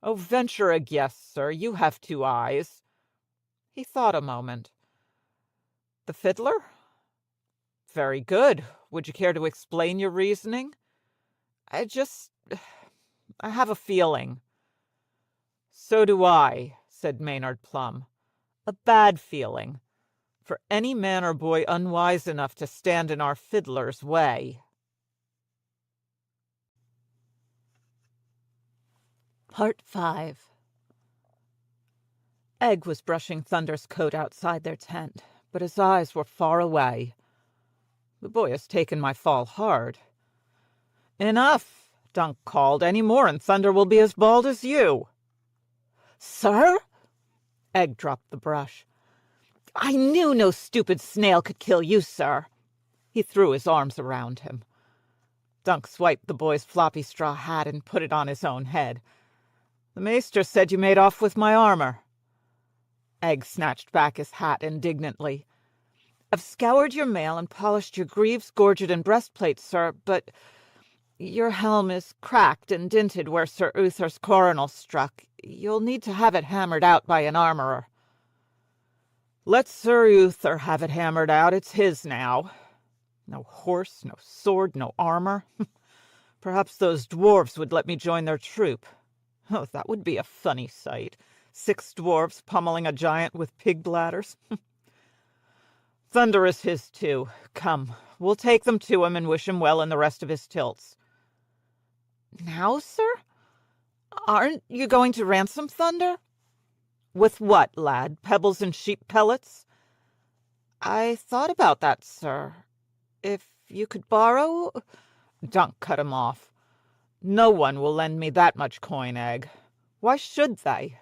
Oh, venture a guess, sir. You have 2 eyes. He thought a moment. The fiddler? Very good. Would you care to explain your reasoning? I have a feeling. So do I, said Maynard Plum. A bad feeling. For any man or boy unwise enough to stand in our fiddler's way. Part 5. Egg was brushing Thunder's coat outside their tent, but his eyes were far away. The boy has taken my fall hard. Enough, Dunk called. Any more and Thunder will be as bald as you. Sir? Egg dropped the brush. I knew no stupid snail could kill you, sir. He threw his arms around him. Dunk swiped the boy's floppy straw hat and put it on his own head. The maester said you made off with my armor. Egg snatched back his hat indignantly. I've scoured your mail and polished your greaves, gorget, and breastplate, sir, but your helm is cracked and dinted where Sir Uther's coronal struck. You'll need to have it hammered out by an armorer. Let Sir Uther have it hammered out. It's his now. No horse, no sword, no armor. Perhaps those dwarves would let me join their troop. Oh, that would be a funny sight. 6 dwarves pummeling a giant with pig bladders. Thunder is his too. Come, we'll take them to him and wish him well in the rest of his tilts. Now, sir? Aren't you going to ransom Thunder? With what, lad? Pebbles and sheep pellets? I thought about that, sir. If you could borrow... Dunk cut him off. No one will lend me that much coin, Egg. Why should they?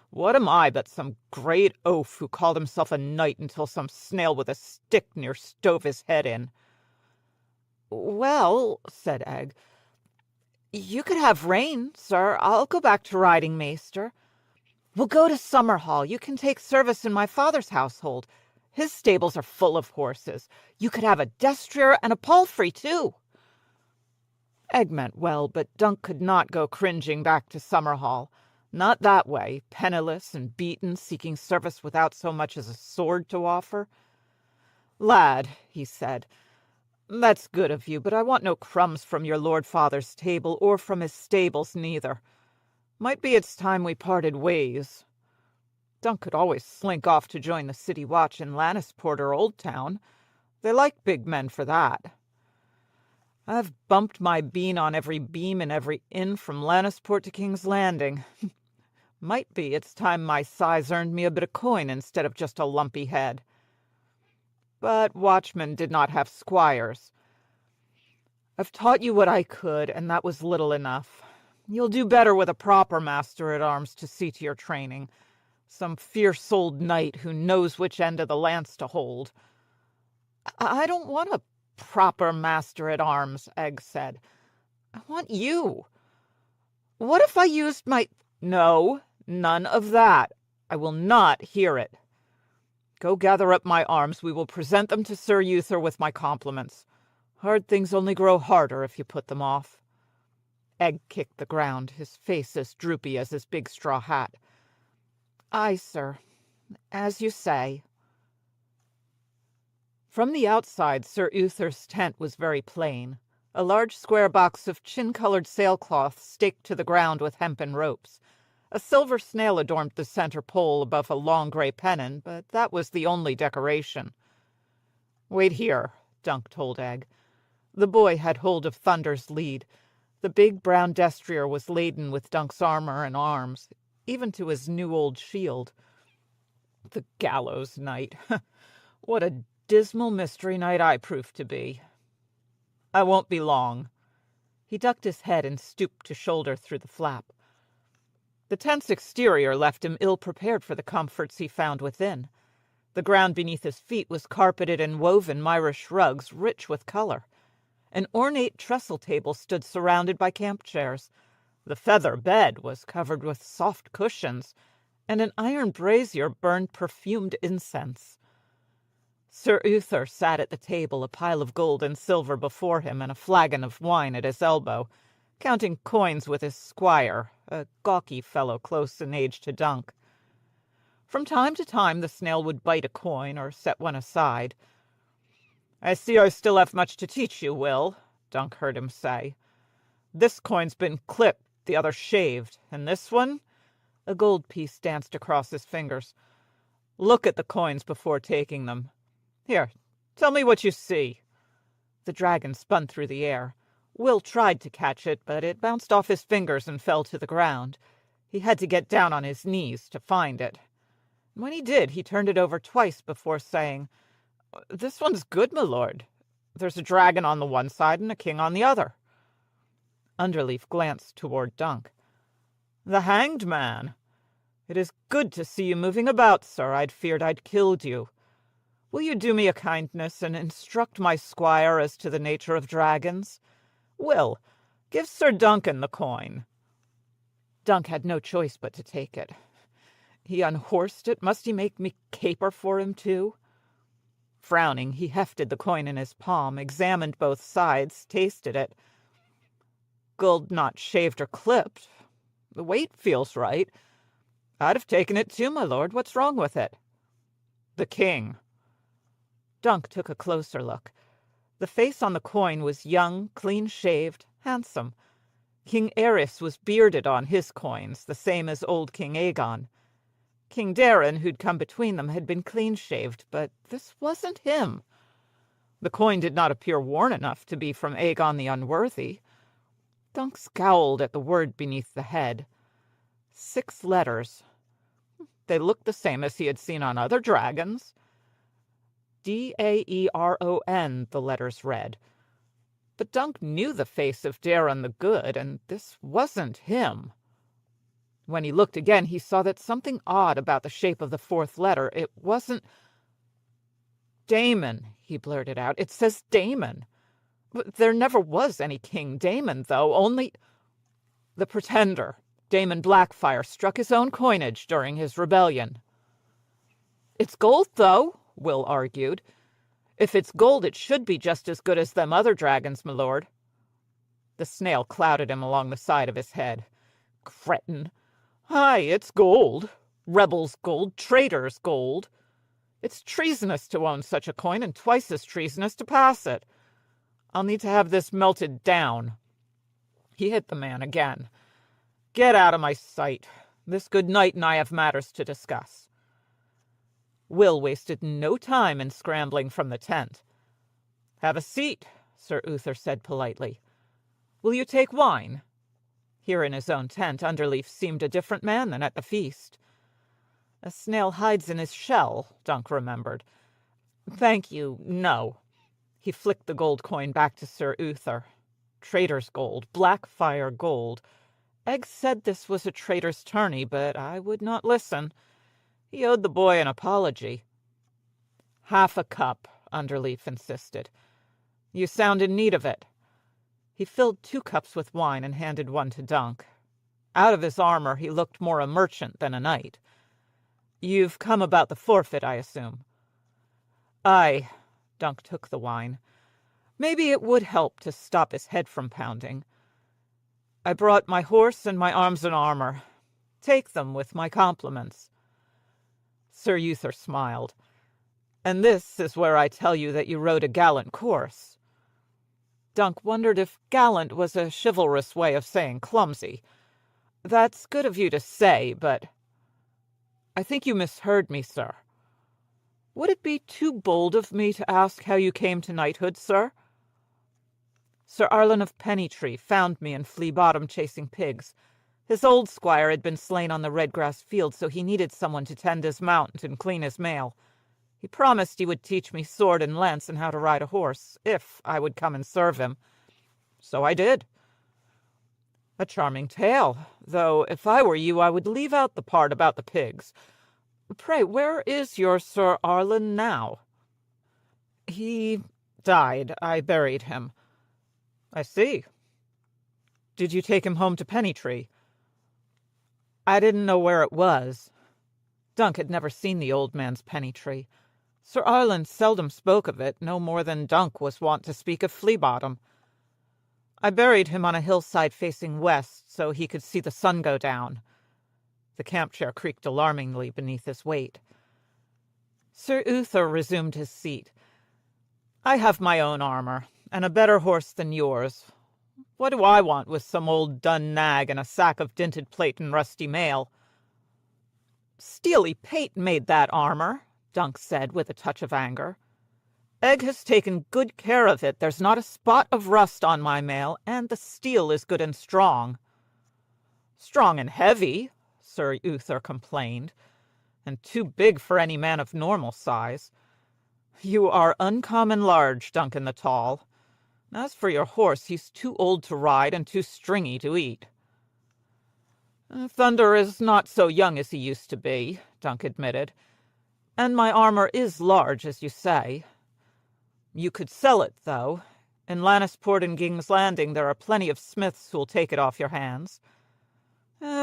What am I but some great oaf who called himself a knight until some snail with a stick near stove his head in? Well, said Egg, you could have rein, sir. I'll go back to riding maester. We'll go to Summerhall. You can take service in my father's household. His stables are full of horses. You could have a destrier and a palfrey, too. Egg meant well, but Dunk could not go cringing back to Summerhall. Not that way, penniless and beaten, seeking service without so much as a sword to offer. Lad, he said, that's good of you, but I want no crumbs from your lord father's table, or from his stables neither. Might be it's time we parted ways. Dunk could always slink off to join the city watch in Lannisport or Old Town. They like big men for that. I've bumped my bean on every beam in every inn from Lannisport to King's Landing. Might be it's time my size earned me a bit of coin instead of just a lumpy head. But watchmen did not have squires. I've taught you what I could, and that was little enough. You'll do better with a proper master-at-arms to see to your training. Some fierce-souled knight who knows which end of the lance to hold. I don't want a proper master-at-arms, Egg said. I want you. What if I used my... No, none of that. I will not hear it. Go gather up my arms. We will present them to Sir Uther with my compliments. Hard things only grow harder if you put them off. Egg kicked the ground, his face as droopy as his big straw hat. Aye, sir, as you say. From the outside, Sir Uther's tent was very plain. A large square box of chin-colored sailcloth staked to the ground with hempen ropes. A silver snail adorned the center pole above a long gray pennon, but that was the only decoration. Wait here, Dunk told Egg. The boy had hold of Thunder's lead. The big brown destrier was laden with Dunk's armor and arms, even to his new old shield. The gallows knight. What a dismal mystery knight I proved to be. I won't be long. He ducked his head and stooped to shoulder through the flap. The tent's exterior left him ill-prepared for the comforts he found within. The ground beneath his feet was carpeted in woven Myrish rugs rich with color. An ornate trestle table stood surrounded by camp chairs. The feather bed was covered with soft cushions, and an iron brazier burned perfumed incense. Sir Uther sat at the table, a pile of gold and silver before him and a flagon of wine at his elbow, counting coins with his squire, a gawky fellow close in age to Dunk. From time to time the snail would bite a coin or set one aside. I see I still have much to teach you, Will, Dunk heard him say. This coin's been clipped, the other shaved, and this one? A gold piece danced across his fingers. Look at the coins before taking them. Here, tell me what you see. The dragon spun through the air. Will tried to catch it, but it bounced off his fingers and fell to the ground. He had to get down on his knees to find it. When he did, he turned it over twice before saying, This one's good, my lord. There's a dragon on the one side and a king on the other. Underleaf glanced toward Dunk. The hanged man. It is good to see you moving about, sir. I'd feared I'd killed you. Will you do me a kindness and instruct my squire as to the nature of dragons? Will, give Sir Duncan the coin. Dunk had no choice but to take it. He unhorsed it. Must he make me caper for him, too? Frowning, he hefted the coin in his palm, examined both sides, tasted it. Gold not shaved or clipped. The weight feels right. I'd have taken it too, my lord. What's wrong with it? The king. Dunk took a closer look. The face on the coin was young, clean-shaved, handsome. King Aerys was bearded on his coins, the same as old King Aegon. King Daeron, who'd come between them, had been clean-shaved, but this wasn't him. The coin did not appear worn enough to be from Aegon the Unworthy. Dunk scowled at the word beneath the head. 6 letters. They looked the same as he had seen on other dragons. Daeron, the letters read. But Dunk knew the face of Daeron the Good, and this wasn't him. When he looked again, he saw that something odd about the shape of the 4th letter. It wasn't... Daemon, he blurted out. It says Daemon. But there never was any King Daemon, though, only... The Pretender, Daemon Blackfyre, struck his own coinage during his rebellion. It's gold, though, Will argued. If it's gold, it should be just as good as them other dragons, my lord. The snail clouted him along the side of his head. Cretin. Aye, it's gold. Rebels' gold, traitors' gold. It's treasonous to own such a coin, and twice as treasonous to pass it. I'll need to have this melted down." He hit the man again. "Get out of my sight. This good knight and I have matters to discuss." Will wasted no time in scrambling from the tent. "Have a seat," Sir Uther said politely. "Will you take wine?" Here in his own tent, Underleaf seemed a different man than at the feast. A snail hides in his shell, Dunk remembered. "Thank you, no." He flicked the gold coin back to Sir Uther. Traitor's gold, Blackfire gold. Egg said this was a traitor's tourney, but I would not listen. He owed the boy an apology. "Half a cup," Underleaf insisted. "You sound in need of it." He filled 2 cups with wine and handed one to Dunk. Out of his armor he looked more a merchant than a knight. "You've come about the forfeit, I assume." "Aye." Dunk took the wine. Maybe it would help to stop his head from pounding. "I brought my horse and my arms and armor. Take them with my compliments." Sir Uther smiled. "And this is where I tell you that you rode a gallant course." Dunk wondered if gallant was a chivalrous way of saying clumsy. "That's good of you to say, but—" "I think you misheard me, sir." "Would it be too bold of me to ask how you came to knighthood, sir?" "Sir Arlen of Pennytree found me in Flea Bottom chasing pigs. His old squire had been slain on the Redgrass field, so he needed someone to tend his mount and clean his mail. He promised he would teach me sword and lance and how to ride a horse, if I would come and serve him. So I did." "A charming tale, though if I were you I would leave out the part about the pigs. Pray, where is your Sir Arlen now?" "He died. I buried him." "I see. Did you take him home to Pennytree?" "I didn't know where it was." Dunk had never seen the old man's Pennytree. Sir Arlen seldom spoke of it, no more than Dunk was wont to speak of Flea Bottom. "I buried him on a hillside facing west, so he could see the sun go down." The camp chair creaked alarmingly beneath his weight. Sir Uther resumed his seat. "I have my own armor, and a better horse than yours. What do I want with some old dun nag and a sack of dinted plate and rusty mail?" "Steely Pate made that armor," Dunk said with a touch of anger. "Egg has taken good care of it. There's not a spot of rust on my mail, and the steel is good and strong." "Strong and heavy," Sir Uther complained, "and too big for any man of normal size. You are uncommon large, Duncan the Tall. As for your horse, he's too old to ride and too stringy to eat." "Thunder is not so young as he used to be," Dunk admitted. "And my armor is large, as you say. You could sell it, though. In Lannisport and King's Landing there are plenty of smiths who'll take it off your hands."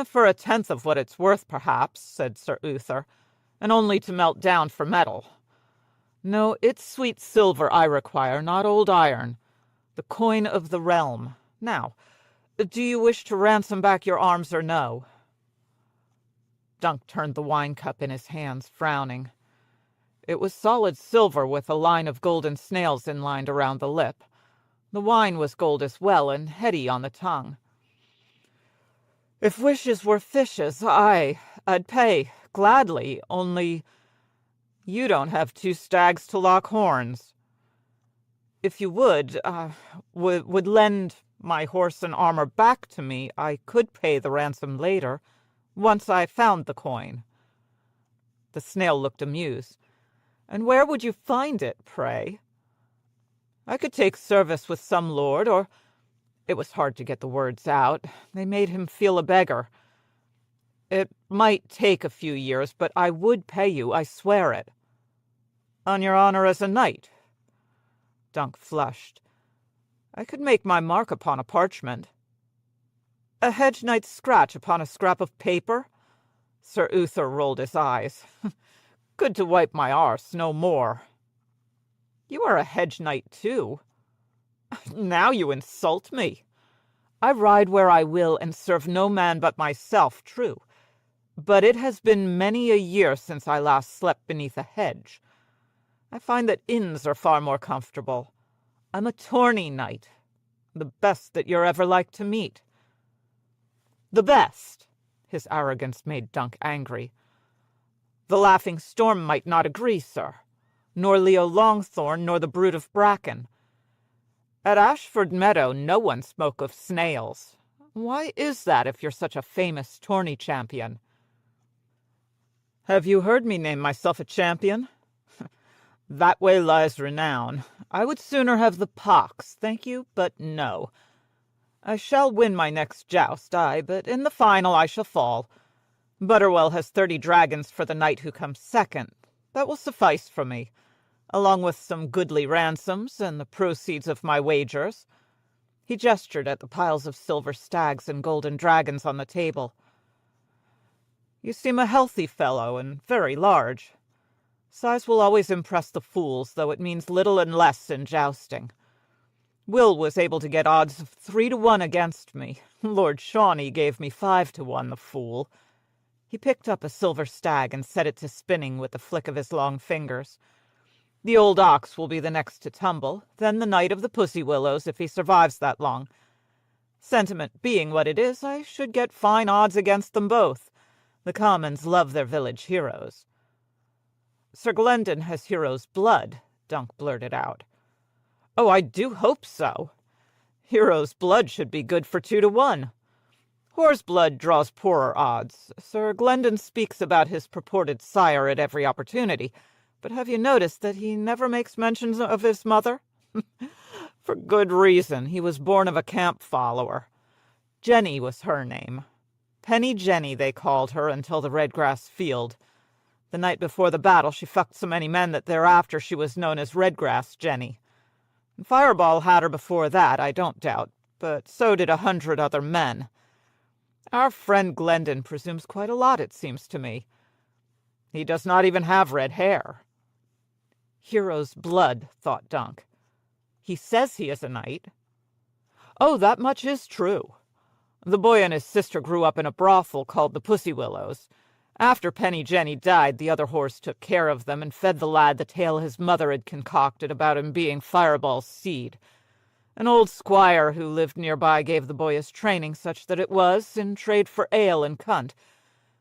"For a tenth of what it's worth, perhaps," said Sir Uther, "and only to melt down for metal. No, it's sweet silver I require, not old iron. The coin of the realm. Now, do you wish to ransom back your arms or no?" Dunk turned the wine cup in his hands, frowning. It was solid silver with a line of golden snails inlined around the lip. The wine was gold as well, and heady on the tongue. "If wishes were fishes, I'd pay, gladly, only you don't have 2 stags to lock horns. If you would lend my horse and armor back to me, I could pay the ransom later, once I found the coin." The snail looked amused. "And where would you find it, pray?" "I could take service with some lord, or—" It was hard to get the words out. They made him feel a beggar. "It might take a few years, but I would pay you, I swear it." "On your honor as a knight?" Dunk flushed. "I could make my mark upon a parchment." "A hedge knight's scratch upon a scrap of paper?" Sir Uther rolled his eyes. "Good to wipe my arse, no more." "You are a hedge knight, too." "Now you insult me." "I ride where I will and serve no man but myself, true. but it has been many a year since I last slept beneath a hedge. I find that inns are far more comfortable. I'm a tourney knight, the best that you're ever like to meet." "The best!" His arrogance made Dunk angry. "The Laughing Storm might not agree, sir, nor Leo Longthorn, nor the Brood of Bracken. At Ashford Meadow no one spoke of snails. Why is that, if you're such a famous tourney champion?" "Have you heard me name myself a champion? That way lies renown. I would sooner have the pox, thank you, but no. I shall win my next joust, aye, but in the final I shall fall. Butterwell has 30 dragons for the knight who comes second. That will suffice for me, along with some goodly ransoms and the proceeds of my wagers." He gestured at the piles of silver stags and golden dragons on the table. "You seem a healthy fellow, and very large. Size will always impress the fools, though it means little and less in jousting. Will was able to get odds of 3 to 1 against me. Lord Shawnee gave me 5 to 1, the fool." He picked up a silver stag and set it to spinning with the flick of his long fingers. "The old ox will be the next to tumble, then the knight of the Pussy Willows if he survives that long. Sentiment being what it is, I should get fine odds against them both. The commons love their village heroes." "Sir Glendon has hero's blood," Dunk blurted out. "Oh, I do hope so. Hero's blood should be good for 2 to 1. Whore's blood draws poorer odds. Sir Glendon speaks about his purported sire at every opportunity, but have you noticed that he never makes mention of his mother? For good reason. He was born of a camp follower. Jenny was her name. Penny Jenny, they called her until the Redgrass Field. The night before the battle she fucked so many men that thereafter she was known as Redgrass Jenny. And Fireball had her before that, I don't doubt, but so did 100 other men. Our friend Glendon presumes quite a lot, it seems to me. He does not even have red hair." "Hero's blood," thought Dunk. "He says he is a knight." "Oh, that much is true. The boy and his sister grew up in a brothel called the Pussy Willows. After Penny Jenny died, the other whores took care of them and fed the lad the tale his mother had concocted about him being Fireball's seed. An old squire who lived nearby gave the boy his training such that it was in trade for ale and cunt.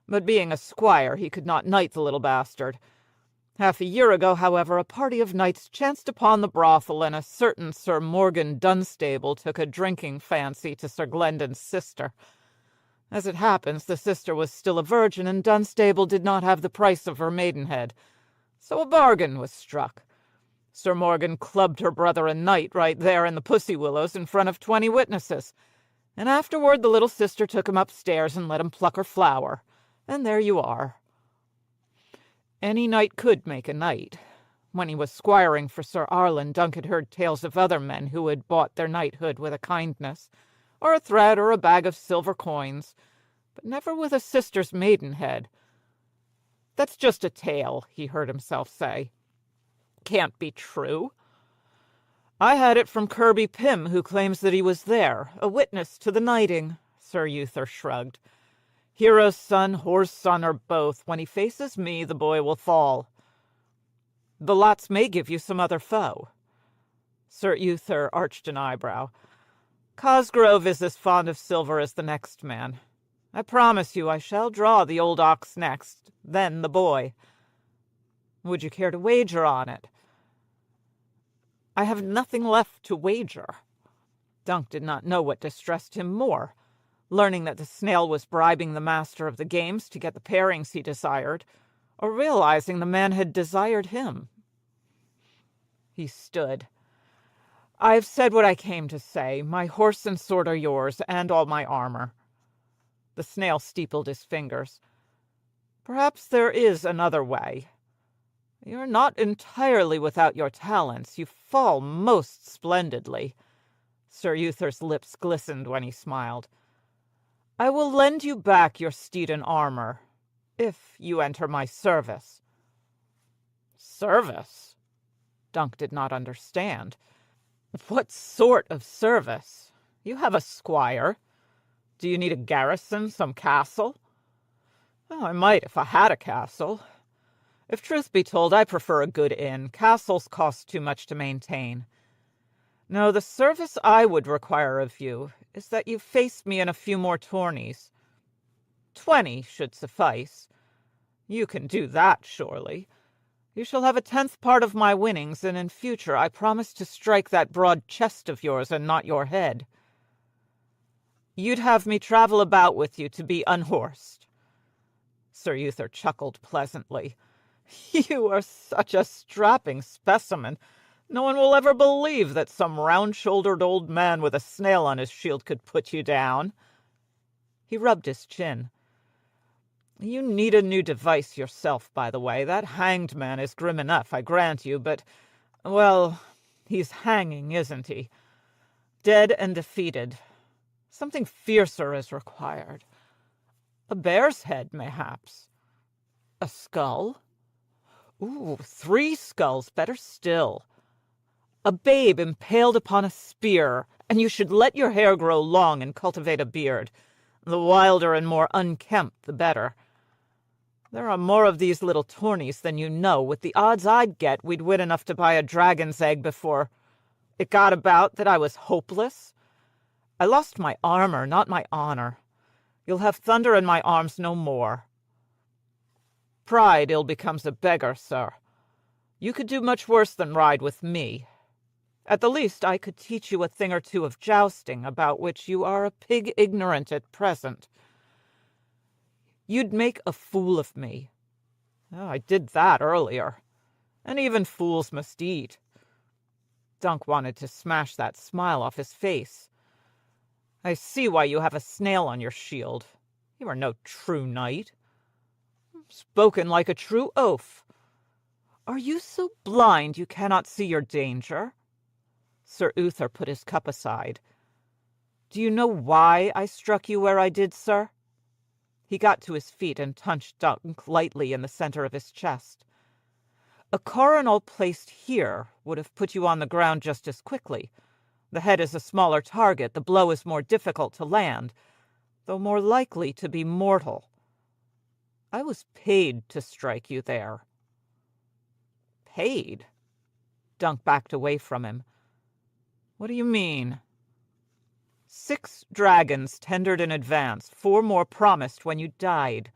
But being a squire, he could not knight the little bastard. Half a year ago, however, a party of knights chanced upon the brothel, and a certain Sir Morgan Dunstable took a drinking fancy to Sir Glendon's sister. As it happens, the sister was still a virgin, and Dunstable did not have the price of her maidenhead. So a bargain was struck. Sir Morgan clubbed her brother a knight right there in the Pussy Willows in front of 20 witnesses. And afterward the little sister took him upstairs and let him pluck her flower. And there you are." Any knight could make a knight. When he was squiring for Sir Arlen, Dunk had heard tales of other men who had bought their knighthood with a kindness, or a thread, or a bag of silver coins, but never with a sister's maidenhead. "That's just a tale," he heard himself say. "Can't be true." "I had it from Kirby Pym, who claims that he was there, a witness to the knighting," Sir Uther shrugged. "Hero's son, whore's son, or both, when he faces me, the boy will fall." "The lots may give you some other foe." Sir Uther arched an eyebrow. "Cosgrove is as fond of silver as the next man. I promise you I shall draw the old ox next, then the boy." "Would you care to wager on it?" "I have nothing left to wager." Dunk did not know what distressed him more, learning that the snail was bribing the master of the games to get the pairings he desired, or realizing the man had desired him. He stood. "I have said what I came to say. My horse and sword are yours, and all my armor." The snail steepled his fingers. "Perhaps there is another way. You're not entirely without your talents. You fall most splendidly." Sir Uther's lips glistened when he smiled. "I will lend you back your steed and armor, if you enter my service." "Service?" Dunk did not understand. "What sort of service? You have a squire. Do you need a garrison, some castle?" Well, I might if I had a castle. If truth be told, I prefer a good inn. Castles cost too much to maintain. No, the service I would require of you is that you face me in a few more tourneys. 20 should suffice. You can do that, surely. You shall have a 10th part of my winnings, and in future I promise to strike that broad chest of yours and not your head. You'd have me travel about with you to be unhorsed. Sir Uther chuckled pleasantly. You are such a strapping specimen. No one will ever believe that some round-shouldered old man with a snail on his shield could put you down. He rubbed his chin. You need a new device yourself, by the way. That hanged man is grim enough, I grant you, but, well, he's hanging, isn't he? Dead and defeated. Something fiercer is required. A bear's head, mayhaps. A skull? Ooh, 3 skulls, better still. A babe impaled upon a spear, and you should let your hair grow long and cultivate a beard. The wilder and more unkempt, the better. There are more of these little tourneys than you know. With the odds I'd get, we'd win enough to buy a dragon's egg before it got about that I was hopeless. I lost my armor, not my honor. You'll have thunder in my arms no more. Pride ill becomes a beggar, sir. You could do much worse than ride with me. At the least, I could teach you a thing or two of jousting, about which you are a pig ignorant at present. You'd make a fool of me. Oh, I did that earlier. And even fools must eat. Dunk wanted to smash that smile off his face. I see why you have a snail on your shield. You are no true knight. Spoken like a true oaf. Are you so blind you cannot see your danger? Sir Uther put his cup aside. Do you know why I struck you where I did, sir? He got to his feet and touched Dunk lightly in the center of his chest. A coronal placed here would have put you on the ground just as quickly. The head is a smaller target, the blow is more difficult to land, though more likely to be mortal. I was paid to strike you there. Paid? Dunk backed away from him. What do you mean? 6 dragons tendered in advance, 4 more promised when you died.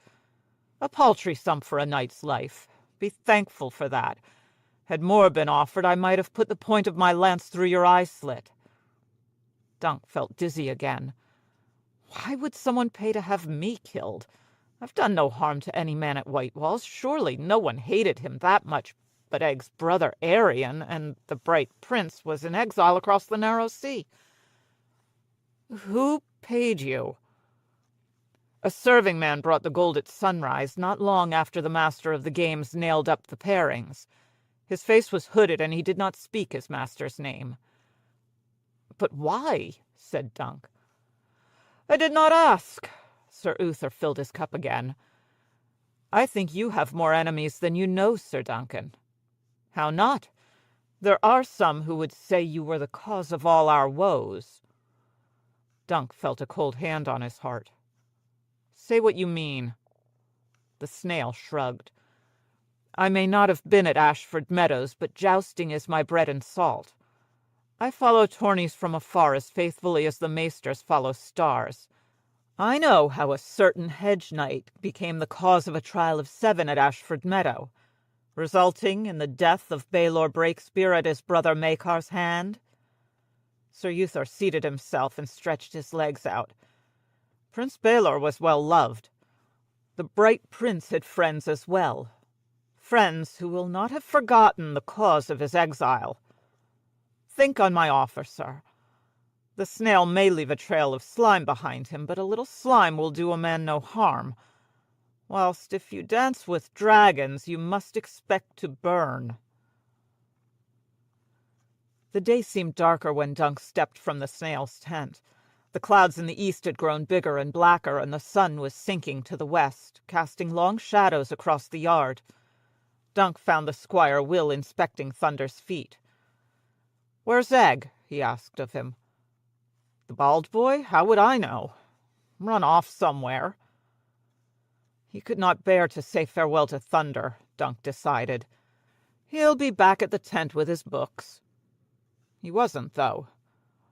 A paltry sum for a knight's life. Be thankful for that. Had more been offered, I might have put the point of my lance through your eye slit. Dunk felt dizzy again. Why would someone pay to have me killed? I've done no harm to any man at Whitewalls. Surely no one hated him that much but Egg's brother Arion, and the bright prince was in exile across the narrow sea. Who paid you? A serving man brought the gold at sunrise, not long after the master of the games nailed up the pairings. His face was hooded, and he did not speak his master's name. But why? Said Dunk. I did not ask. Sir Uther filled his cup again. I think you have more enemies than you know, Sir Duncan. How not? There are some who would say you were the cause of all our woes. Dunk felt a cold hand on his heart. Say what you mean. The snail shrugged. I may not have been at Ashford Meadows, but jousting is my bread and salt. I follow tourneys from afar as faithfully as the maesters follow stars. I know how a certain hedge knight became the cause of a trial of 7 at Ashford Meadow, resulting in the death of Baelor Breakspear at his brother Makar's hand. Sir Uther seated himself and stretched his legs out. Prince Baelor was well loved. The bright prince had friends as well, friends who will not have forgotten the cause of his exile. Think on my offer, sir. The snail may leave a trail of slime behind him, but a little slime will do a man no harm. Whilst if you dance with dragons, you must expect to burn. The day seemed darker when Dunk stepped from the snail's tent. The clouds in the east had grown bigger and blacker, and the sun was sinking to the west, casting long shadows across the yard. Dunk found the Squire Will inspecting Thunder's feet. "Where's Egg?" he asked of him. "The bald boy? How would I know? Run off somewhere." He could not bear to say farewell to Thunder, Dunk decided. He'll be back at the tent with his books. He wasn't, though.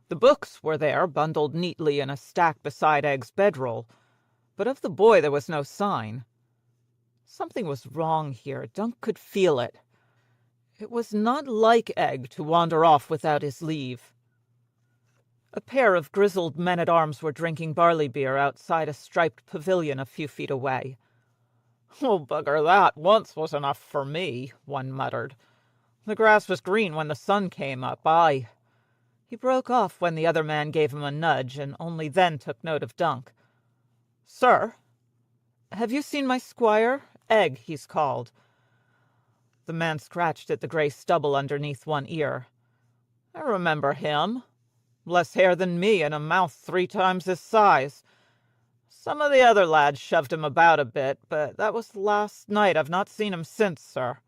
The books were there, bundled neatly in a stack beside Egg's bedroll, but of the boy there was no sign. Something was wrong here. Dunk could feel it. It was not like Egg to wander off without his leave. A pair of grizzled men-at-arms were drinking barley beer outside a striped pavilion a few feet away. "Oh, bugger that, once was enough for me," one muttered. "The grass was green when the sun came up, aye." He broke off when the other man gave him a nudge, and only then took note of Dunk. "Sir, have you seen my squire? Egg, he's called." The man scratched at the gray stubble underneath one ear. "I remember him. Less hair than me and a mouth 3 times his size. Some of the other lads shoved him about a bit, but that was last night. I've not seen him since, sir."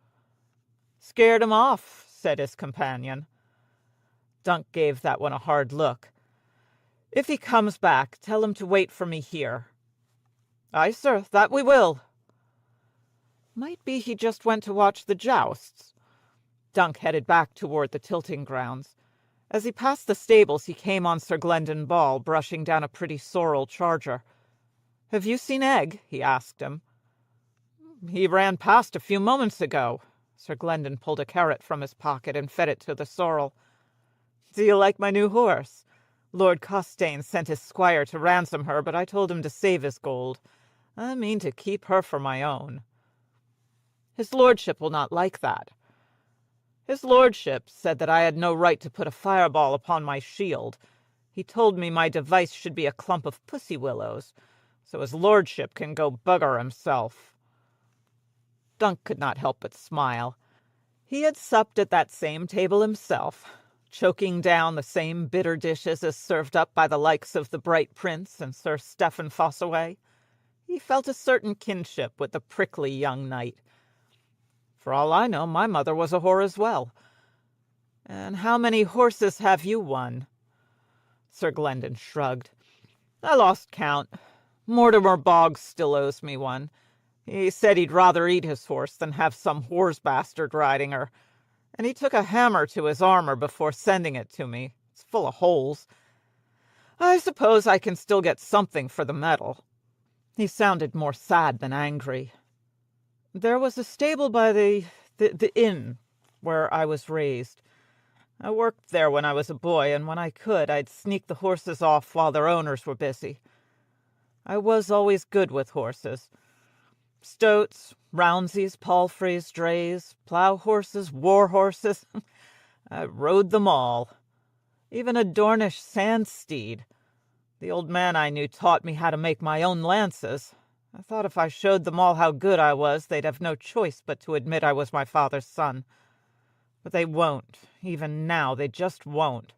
"Scared him off," said his companion. Dunk gave that one a hard look. "If he comes back, tell him to wait for me here." "Aye, sir, that we will." Might be he just went to watch the jousts. Dunk headed back toward the tilting grounds. As he passed the stables, he came on Sir Glendon Ball, brushing down a pretty sorrel charger. "Have you seen Egg?" he asked him. "He ran past a few moments ago." Sir Glendon pulled a carrot from his pocket and fed it to the sorrel. "Do you like my new horse? Lord Costane sent his squire to ransom her, but I told him to save his gold. I mean to keep her for my own." "His lordship will not like that." "His lordship said that I had no right to put a fireball upon my shield. He told me my device should be a clump of pussy willows, so his lordship can go bugger himself." Dunk could not help but smile. He had supped at that same table himself, choking down the same bitter dishes as served up by the likes of the Bright Prince and Sir Stephen Fossaway. He felt a certain kinship with the prickly young knight. "For all I know, my mother was a whore as well." "And how many horses have you won?" Sir Glendon shrugged. "I lost count. Mortimer Boggs still owes me one. He said he'd rather eat his horse than have some whore's bastard riding her, and he took a hammer to his armor before sending it to me. It's full of holes. I suppose I can still get something for the metal." He sounded more sad than angry. "There was a stable by the inn where I was raised. I worked there when I was a boy, and when I could, I'd sneak the horses off while their owners were busy. I was always good with horses. Stoats, roundsies, palfreys, drays, plough horses, war horses. I rode them all. Even a Dornish sand steed. The old man I knew taught me how to make my own lances. I thought if I showed them all how good I was, they'd have no choice but to admit I was my father's son. But they won't. Even now, they just won't."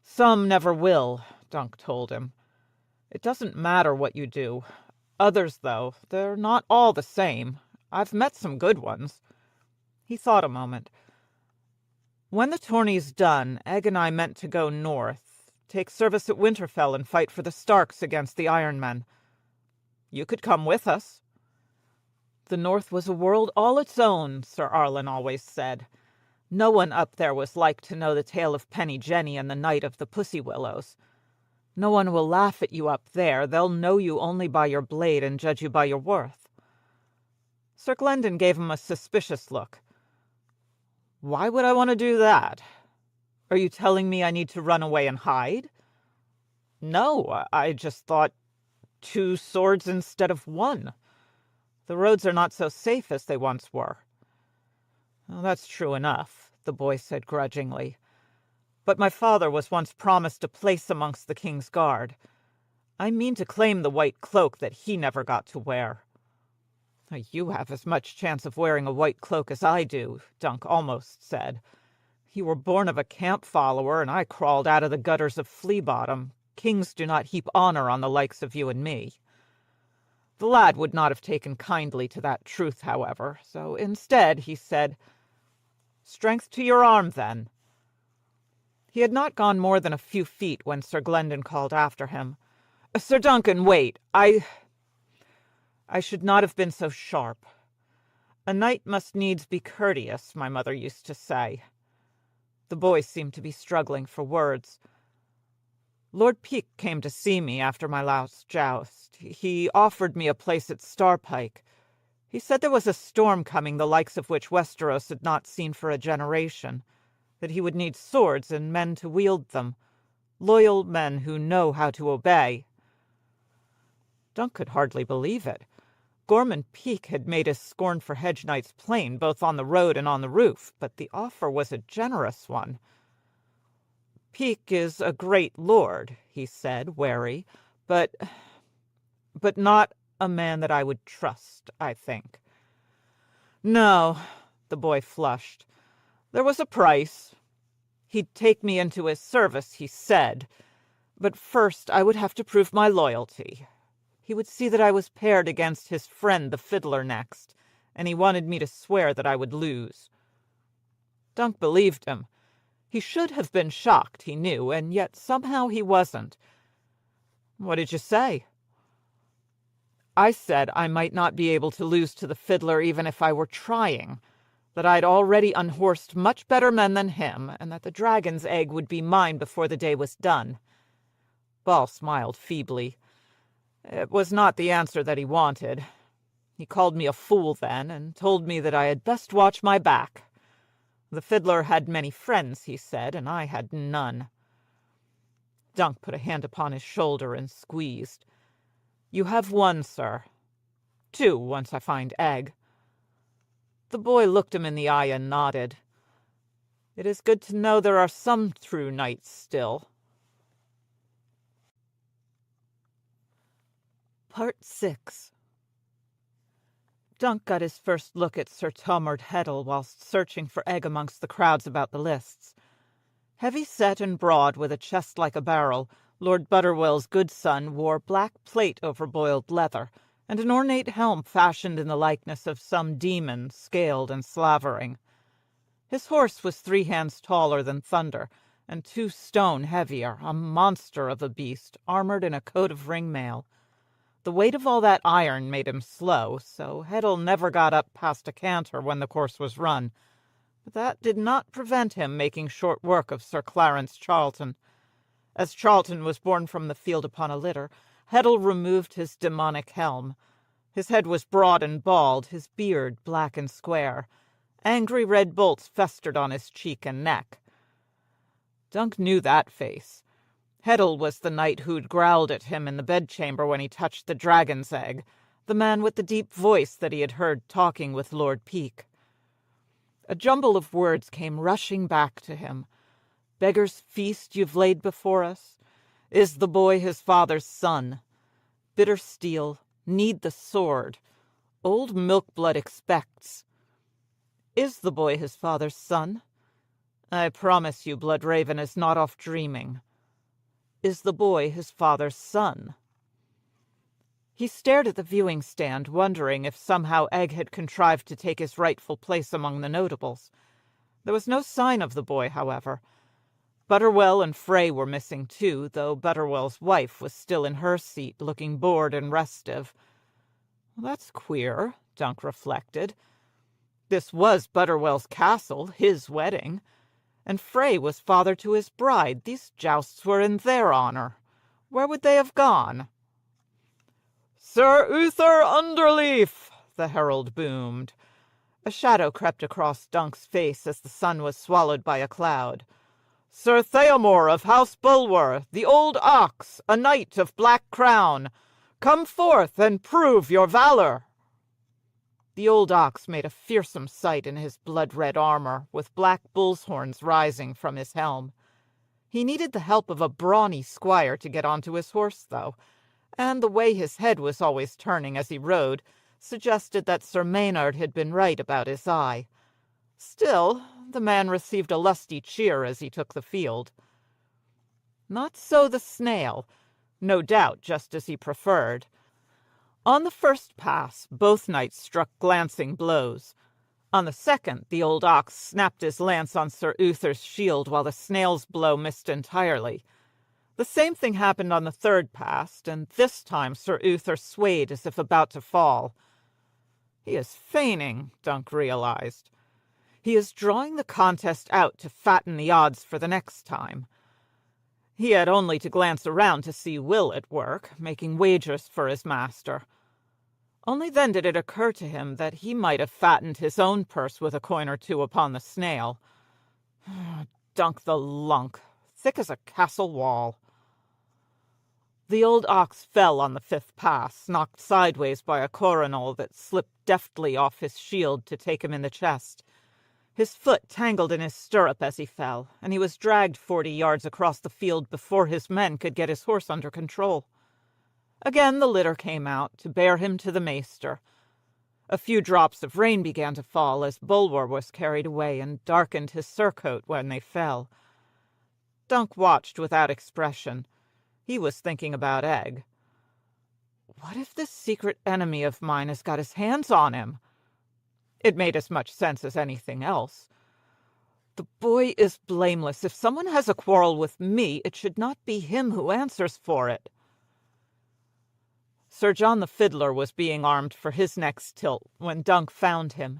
"Some never will," Dunk told him. "It doesn't matter what you do. Others, though, they're not all the same. I've met some good ones." He thought a moment. "When the tourney's done, Egg and I meant to go north, take service at Winterfell and fight for the Starks against the Ironmen. You could come with us." "The North was a world all its own," Sir Arlen always said. "No one up there was like to know the tale of Penny Jenny and the Knight of the Pussy Willows. No one will laugh at you up there. They'll know you only by your blade and judge you by your worth." Sir Glendon gave him a suspicious look. "Why would I want to do that? Are you telling me I need to run away and hide?" "No, I just thought 2 swords instead of 1. The roads are not so safe as they once were." "Well, that's true enough," the boy said grudgingly. "But my father was once promised a place amongst the King's Guard. I mean to claim the white cloak that he never got to wear." "You have as much chance of wearing a white cloak as I do," Dunk almost said. "You were born of a camp follower, and I crawled out of the gutters of Flea Bottom. Kings do not heap honor on the likes of you and me." The lad would not have taken kindly to that truth, however, so instead he said, "Strength to your arm, then." He had not gone more than a few feet when Sir Glendon called after him, "Sir Duncan, wait. I should not have been so sharp. A knight must needs be courteous, my mother used to say. The boy seemed to be struggling for words. Lord Peake came to see me after my last joust. He offered me a place at Starpike. He said there was a storm coming, the likes of which Westeros had not seen for a generation, that he would need swords and men to wield them, loyal men who know how to obey. Dunk could hardly believe it. Gorman Peake had made his scorn for hedge knights plain, both on the road and on the roof, but the offer was a generous one. Peake is a great lord, he said, wary, but not a man that I would trust, I think. No, the boy flushed. There was a price. He'd take me into his service, he said, but first I would have to prove my loyalty. He would see that I was paired against his friend the fiddler next, and he wanted me to swear that I would lose. Dunk believed him. He should have been shocked, he knew, and yet somehow he wasn't. What did you say? I said I might not be able to lose to the fiddler even if I were trying, that I'd already unhorsed much better men than him, and that the dragon's egg would be mine before the day was done. Ball smiled feebly. It was not the answer that he wanted. He called me a fool then, and told me that I had best watch my back. The fiddler had many friends, he said, and I had none. Dunk put a hand upon his shoulder and squeezed. You have one, sir. Two, once I find egg. The boy looked him in the eye and nodded. It is good to know there are some true knights still. Part 6. Dunk got his first look at Sir Tomard Heddle whilst searching for egg amongst the crowds about the lists. Heavy-set and broad, with a chest like a barrel, Lord Butterwell's good son wore black plate over boiled leather, and an ornate helm fashioned in the likeness of some demon, scaled and slavering. His horse was 3 hands taller than Thunder, and 2 stone heavier, a monster of a beast, armored in a coat of ring mail. The weight of all that iron made him slow, so Heddle never got up past a canter when the course was run. But that did not prevent him making short work of Sir Clarence Charlton. As Charlton was borne from the field upon a litter, Heddle removed his demonic helm. His head was broad and bald, his beard black and square. Angry red bolts festered on his cheek and neck. Dunk knew that face. Heddle was the knight who'd growled at him in the bedchamber when he touched the dragon's egg, the man with the deep voice that he had heard talking with Lord Peake. A jumble of words came rushing back to him. Beggar's feast you've laid before us? Is the boy his father's son? Bitter steel, need the sword. Old Milkblood expects. Is the boy his father's son? I promise you Bloodraven is not off dreaming. Is the boy his father's son? He stared at the viewing stand, wondering if somehow Egg had contrived to take his rightful place among the notables. There was no sign of the boy, however. Butterwell and Frey were missing too, though Butterwell's wife was still in her seat, looking bored and restive. Well, that's queer, Dunk reflected. This was Butterwell's castle, his wedding, and Frey was father to his bride. These jousts were in their honor. Where would they have gone? "Sir Uther Underleaf!" the herald boomed. A shadow crept across Dunk's face as the sun was swallowed by a cloud. "Sir Theomore of House Bulwer, the old ox, a knight of black crown, come forth and prove your valor." The old ox made a fearsome sight in his blood-red armor, with black bull's horns rising from his helm. He needed the help of a brawny squire to get onto his horse, though, and the way his head was always turning as he rode suggested that Sir Maynard had been right about his eye. Still, the man received a lusty cheer as he took the field. Not so the snail, no doubt just as he preferred. On the first pass, both knights struck glancing blows. On the second, the old ox snapped his lance on Sir Uther's shield while the snail's blow missed entirely. The same thing happened on the third pass, and this time Sir Uther swayed as if about to fall. He is feigning, Dunk realized. He is drawing the contest out to fatten the odds for the next time. He had only to glance around to see Will at work, making wagers for his master. Only then did it occur to him that he might have fattened his own purse with a coin or two upon the snail. Dunk the lunk, thick as a castle wall. The old ox fell on the fifth pass, knocked sideways by a coronal that slipped deftly off his shield to take him in the chest. His foot tangled in his stirrup as he fell, and he was dragged 40 yards across the field before his men could get his horse under control. Again the litter came out to bear him to the maester. A few drops of rain began to fall as Bulwer was carried away and darkened his surcoat when they fell. Dunk watched without expression. He was thinking about Egg. What if this secret enemy of mine has got his hands on him? It made as much sense as anything else. The boy is blameless. If someone has a quarrel with me, it should not be him who answers for it. Sir John the Fiddler was being armed for his next tilt when Dunk found him.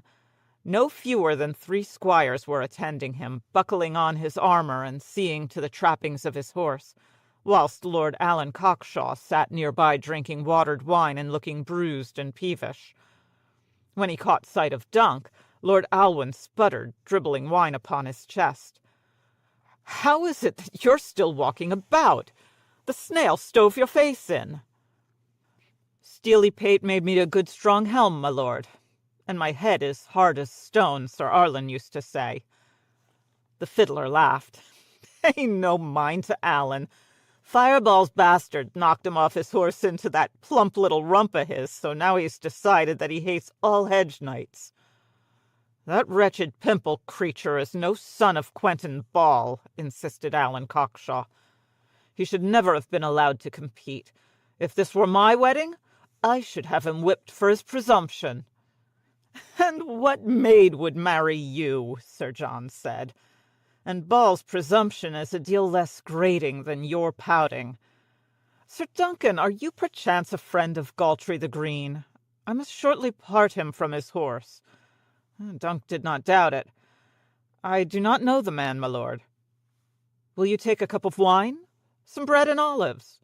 No fewer than 3 squires were attending him, buckling on his armor and seeing to the trappings of his horse, whilst Lord Alan Cockshaw sat nearby drinking watered wine and looking bruised and peevish. When he caught sight of Dunk, Lord Alwyn sputtered, dribbling wine upon his chest. "How is it that you're still walking about? The snail stove your face in." "Steely pate made me a good strong helm, my lord, and my head is hard as stone, Sir Arlen used to say." The fiddler laughed. "Pay no mind to Alan. Fireball's bastard knocked him off his horse into that plump little rump of his, so now he's decided that he hates all hedge knights. That wretched pimple creature is no son of Quentin Ball," insisted Alan Cockshaw. "He should never have been allowed to compete. If this were my wedding, I should have him whipped for his presumption." "And what maid would marry you?" Sir John said. "And Ball's presumption is a deal less grating than your pouting. Sir Duncan, are you perchance a friend of Galtry the Green? I must shortly part him from his horse." Dunk did not doubt it. "I do not know the man, my lord." "Will you take a cup of wine? Some bread and olives?"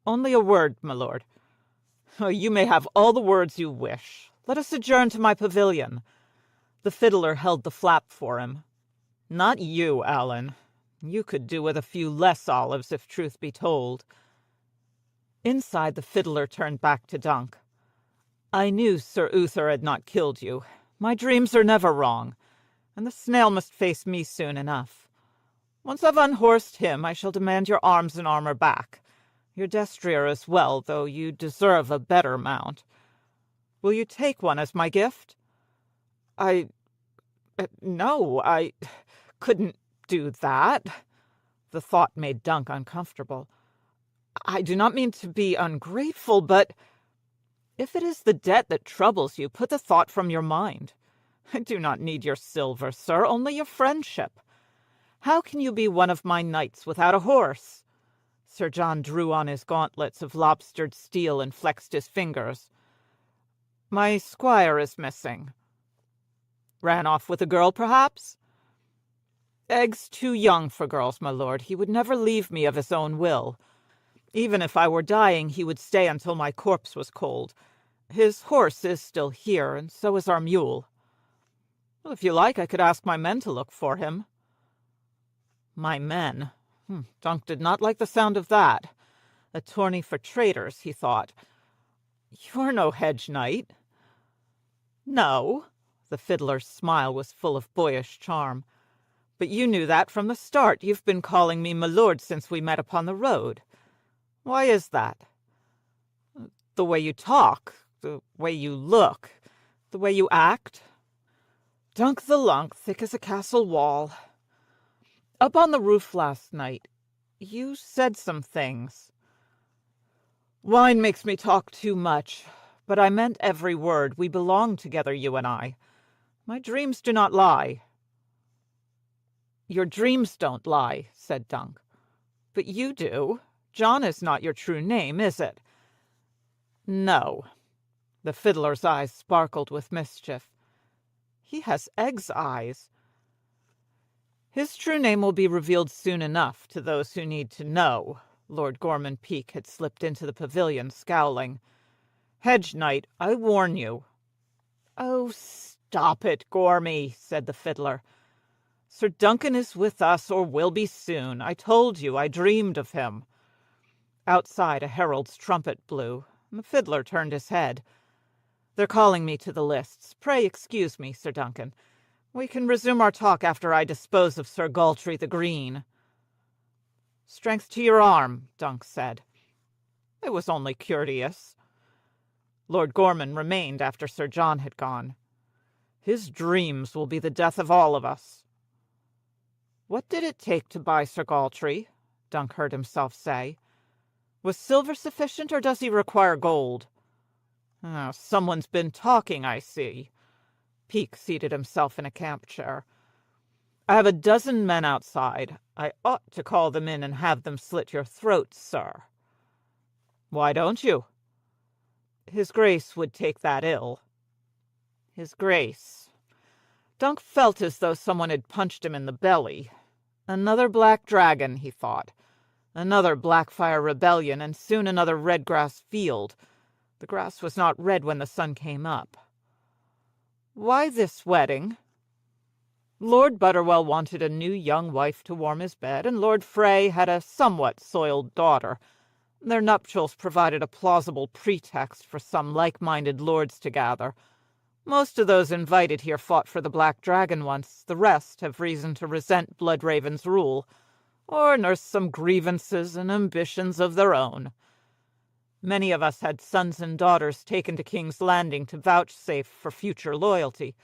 "Only a word, my lord." "Oh, you may have all the words you wish. Let us adjourn to my pavilion." The fiddler held the flap for him. "Not you, Alan. You could do with a few less olives, if truth be told." Inside, the fiddler turned back to Dunk. "I knew Sir Uther had not killed you. My dreams are never wrong, and the snail must face me soon enough. Once I've unhorsed him, I shall demand your arms and armor back. Your destrier as well, though you deserve a better mount. Will you take one as my gift?" No, I couldn't do that." The thought made Dunk uncomfortable. "I do not mean to be ungrateful, but if it is the debt that troubles you, put the thought from your mind. I do not need your silver, sir, only your friendship. How can you be one of my knights without a horse?" Sir John drew on his gauntlets of lobstered steel and flexed his fingers. "My squire is missing." "Ran off with a girl, perhaps?" "Egg's too young for girls, my lord. He would never leave me of his own will. Even if I were dying, he would stay until my corpse was cold. His horse is still here, and so is our mule." "Well, if you like, I could ask my men to look for him." My men? Dunk did not like the sound of that. A tourney for traitors, he thought. "You're no hedge knight." "No." The fiddler's smile was full of boyish charm. "But you knew that from the start. You've been calling me my lord since we met upon the road. Why is that?" "The way you talk, the way you look, the way you act. Dunk the lunk, thick as a castle wall. Up on the roof last night, you said some things. Wine makes me talk too much, but I meant every word. We belong together, you and I. My dreams do not lie." "Your dreams don't lie," said Dunk. But you do. John is not your true name, is it?" "No." The fiddler's eyes sparkled with mischief. "He has egg's eyes." "His true name will be revealed soon enough to those who need to know." Lord Gorman Peake had slipped into the pavilion, scowling. "Hedge Knight, I warn you." "Oh, stop it, Gormy," said the fiddler. "Sir Duncan is with us, or will be soon. I told you I dreamed of him." Outside, a herald's trumpet blew, and the fiddler turned his head. "They're calling me to the lists. Pray excuse me, Sir Duncan. We can resume our talk after I dispose of Sir Galtry the Green." "Strength to your arm," Dunk said. "It was only courteous." Lord Gorman remained after Sir John had gone. "His dreams will be the death of all of us." "What did it take to buy Sir Galtry?" Dunk heard himself say. "Was silver sufficient, or does he require gold?" Someone's been talking, I see." Peake seated himself in a camp chair. "I have a dozen men outside. I ought to call them in and have them slit your throats, sir." "Why don't you?" "His Grace would take that ill." His Grace. Dunk felt as though someone had punched him in the belly. Another black dragon, he thought. Another Blackfire rebellion, and soon another Redgrass field. The grass was not red when the sun came up. "Why this wedding?" "Lord Butterwell wanted a new young wife to warm his bed, and Lord Frey had a somewhat soiled daughter. Their nuptials provided a plausible pretext for some like-minded lords to gather. Most of those invited here fought for the Black Dragon once. The rest have reason to resent Bloodraven's rule, or nurse some grievances and ambitions of their own. Many of us had sons and daughters taken to King's Landing to vouchsafe for future loyalty,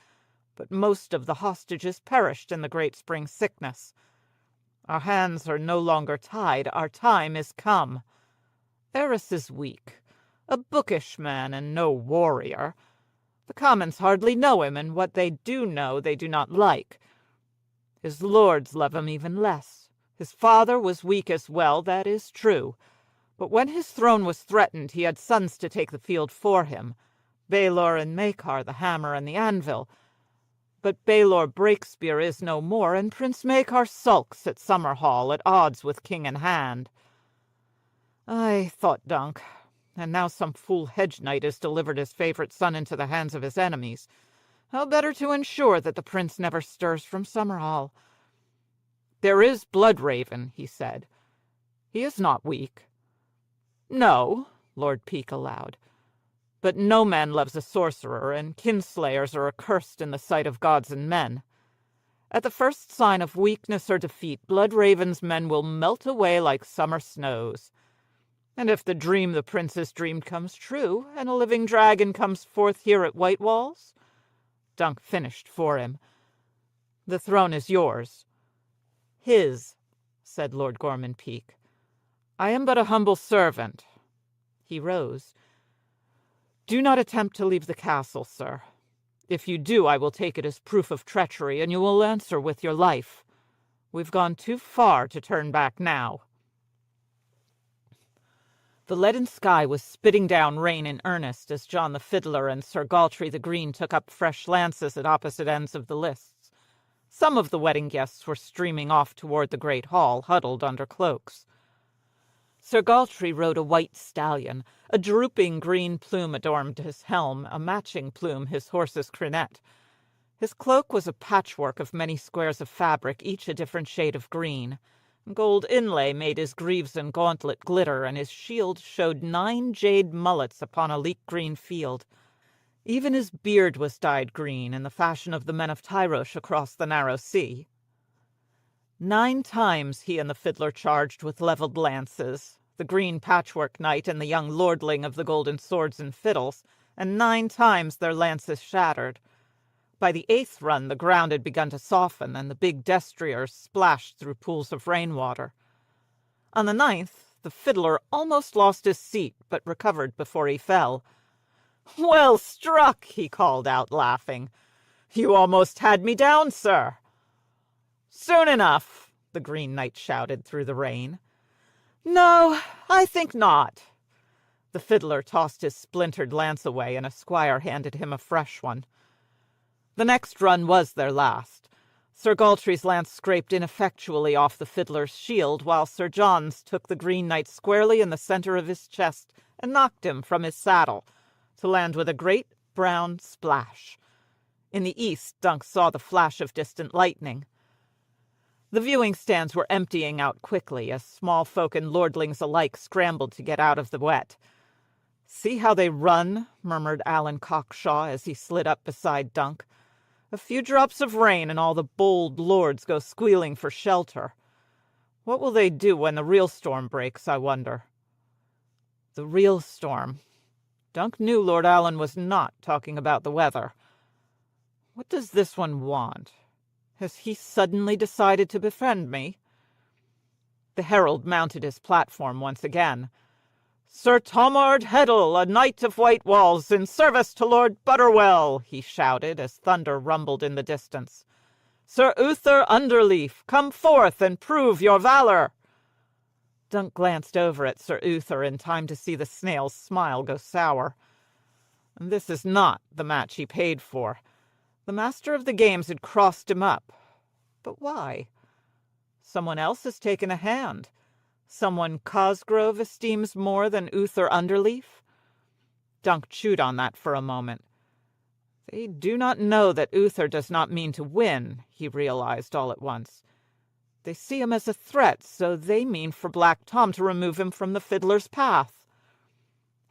but most of the hostages perished in the Great Spring sickness. Our hands are no longer tied. Our time is come. Eris is weak, a bookish man and no warrior. The commons hardly know him, and what they do know they do not like. His lords love him even less. His father was weak as well, that is true. But when his throne was threatened, he had sons to take the field for him, Baelor and Maekar, the hammer and the anvil. But Baelor Breakspear is no more, and Prince Maekar sulks at Summerhall, at odds with king in hand. Ay, thought Dunk, and now some fool hedge knight has delivered his favourite son into the hands of his enemies. How better to ensure that the prince never stirs from Summerhall? "There is Bloodraven," he said. "He is not weak." "No," Lord Peake allowed. "But no man loves a sorcerer, and kinslayers are accursed in the sight of gods and men. At the first sign of weakness or defeat, Bloodraven's men will melt away like summer snows. And if the dream the princess dreamed comes true, and a living dragon comes forth here at Whitewalls—" Dunk finished for him. "The throne is yours." "His," said Lord Gorman Peake. "I am but a humble servant." He rose. "Do not attempt to leave the castle, sir. If you do, I will take it as proof of treachery, and you will answer with your life. We've gone too far to turn back now." The leaden sky was spitting down rain in earnest as John the Fiddler and Sir Galtry the Green took up fresh lances at opposite ends of the lists. Some of the wedding guests were streaming off toward the great hall, huddled under cloaks. Sir Galtry rode a white stallion. A drooping green plume adorned his helm, a matching plume his horse's crenette. His cloak was a patchwork of many squares of fabric, each a different shade of green. Gold inlay made his greaves and gauntlet glitter, and his shield showed 9 jade mullets upon a leek green field. Even his beard was dyed green, in the fashion of the men of Tyrosh across the narrow sea. 9 times he and the fiddler charged with levelled lances, the green patchwork knight and the young lordling of the golden swords and fiddles, and 9 times their lances shattered. By the 8th run the ground had begun to soften, and the big destriers splashed through pools of rainwater. On the 9th, the fiddler almost lost his seat, but recovered before he fell. "Well struck!" he called out, laughing. "You almost had me down, sir." "Soon enough," the Green Knight shouted through the rain. "No, I think not." The fiddler tossed his splintered lance away, and a squire handed him a fresh one. The next run was their last. Sir Galtry's lance scraped ineffectually off the fiddler's shield, while Sir John's took the Green Knight squarely in the center of his chest and knocked him from his saddle, to land with a great brown splash. In the east, Dunk saw the flash of distant lightning. The viewing stands were emptying out quickly, as small folk and lordlings alike scrambled to get out of the wet. "See how they run," murmured Alan Cockshaw as he slid up beside Dunk. "A few drops of rain and all the bold lords go squealing for shelter. What will they do when the real storm breaks, I wonder?" The real storm. Dunk knew Lord Alan was not talking about the weather. What does this one want? Has he suddenly decided to befriend me? The herald mounted his platform once again. "Sir Tomard Heddle, a knight of White Walls, in service to Lord Butterwell," he shouted as thunder rumbled in the distance. "Sir Uther Underleaf, come forth and prove your valor." Dunk glanced over at Sir Uther in time to see the snail's smile go sour. This is not the match he paid for. The master of the games had crossed him up. But why? Someone else has taken a hand. Someone Cosgrove esteems more than Uther Underleaf? Dunk chewed on that for a moment. They do not know that Uther does not mean to win, he realized all at once. They see him as a threat, so they mean for Black Tom to remove him from the fiddler's path.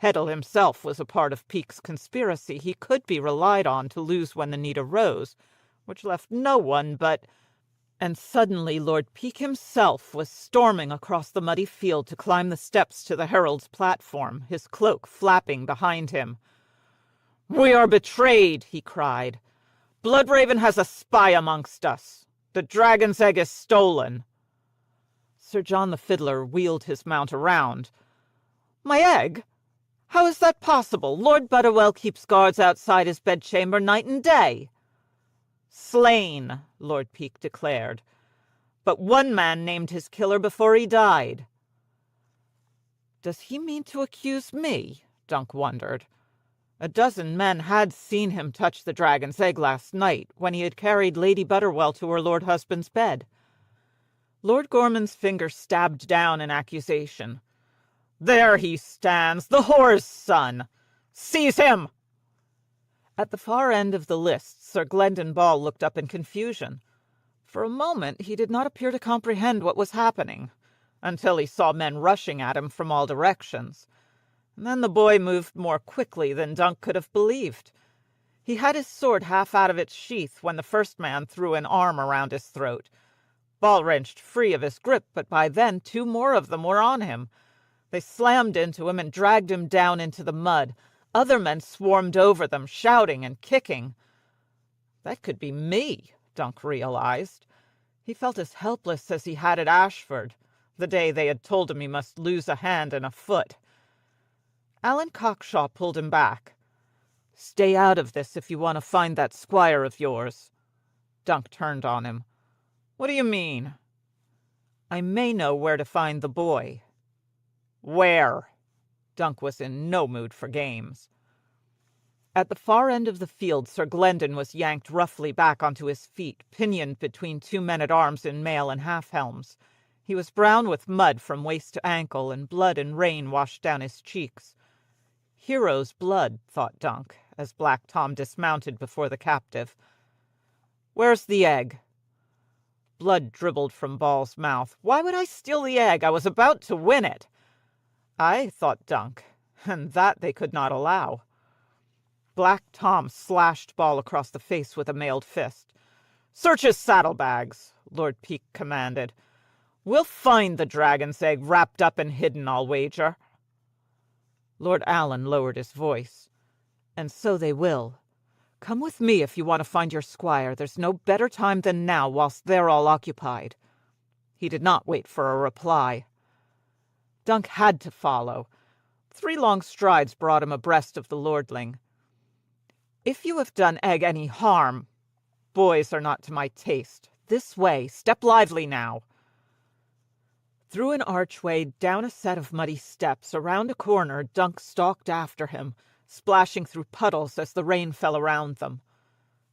Heddle himself was a part of Peake's conspiracy. He could be relied on to lose when the need arose, which left no one but... And suddenly Lord Peake himself was storming across the muddy field to climb the steps to the herald's platform, his cloak flapping behind him. "We are betrayed," he cried. "Bloodraven has a spy amongst us. The dragon's egg is stolen." Sir John the Fiddler wheeled his mount around. "My egg? How is that possible? Lord Butterwell keeps guards outside his bedchamber night and day." "Slain," Lord Peake declared. "But one man named his killer before he died." Does he mean to accuse me? Dunk wondered. A dozen men had seen him touch the dragon's egg last night, when he had carried Lady Butterwell to her lord husband's bed. Lord Gorman's finger stabbed down in accusation. "There he stands, the whore's son! Seize him!" At the far end of the list, Sir Glendon Ball looked up in confusion. For a moment he did not appear to comprehend what was happening, until he saw men rushing at him from all directions. And then the boy moved more quickly than Dunk could have believed. He had his sword half out of its sheath when the first man threw an arm around his throat. Ball wrenched free of his grip, but by then 2 more of them were on him. They slammed into him and dragged him down into the mud. Other men swarmed over them, shouting and kicking. That could be me, Dunk realized. He felt as helpless as he had at Ashford, the day they had told him he must lose a hand and a foot. Alan Cockshaw pulled him back. "Stay out of this if you want to find that squire of yours." Dunk turned on him. "What do you mean?" "I may know where to find the boy." "Where?" Dunk was in no mood for games. At the far end of the field, Sir Glendon was yanked roughly back onto his feet, pinioned between 2 men-at-arms in mail and half-helms. He was brown with mud from waist to ankle, and blood and rain washed down his cheeks. Hero's blood, thought Dunk, as Black Tom dismounted before the captive. "Where's the egg?" Blood dribbled from Ball's mouth. "Why would I steal the egg? I was about to win it." "Aye," thought Dunk, and that they could not allow. Black Tom slashed Ball across the face with a mailed fist. "Search his saddlebags," Lord Peake commanded. "We'll find the dragon's egg wrapped up and hidden, I'll wager." Lord Alan lowered his voice. "And so they will. Come with me if you want to find your squire. There's no better time than now whilst they're all occupied." He did not wait for a reply. Dunk had to follow. 3 long strides brought him abreast of the lordling. "If you have done Egg any harm—" "Boys are not to my taste. This way. Step lively now." Through an archway, down a set of muddy steps, around a corner, Dunk stalked after him, splashing through puddles as the rain fell around them.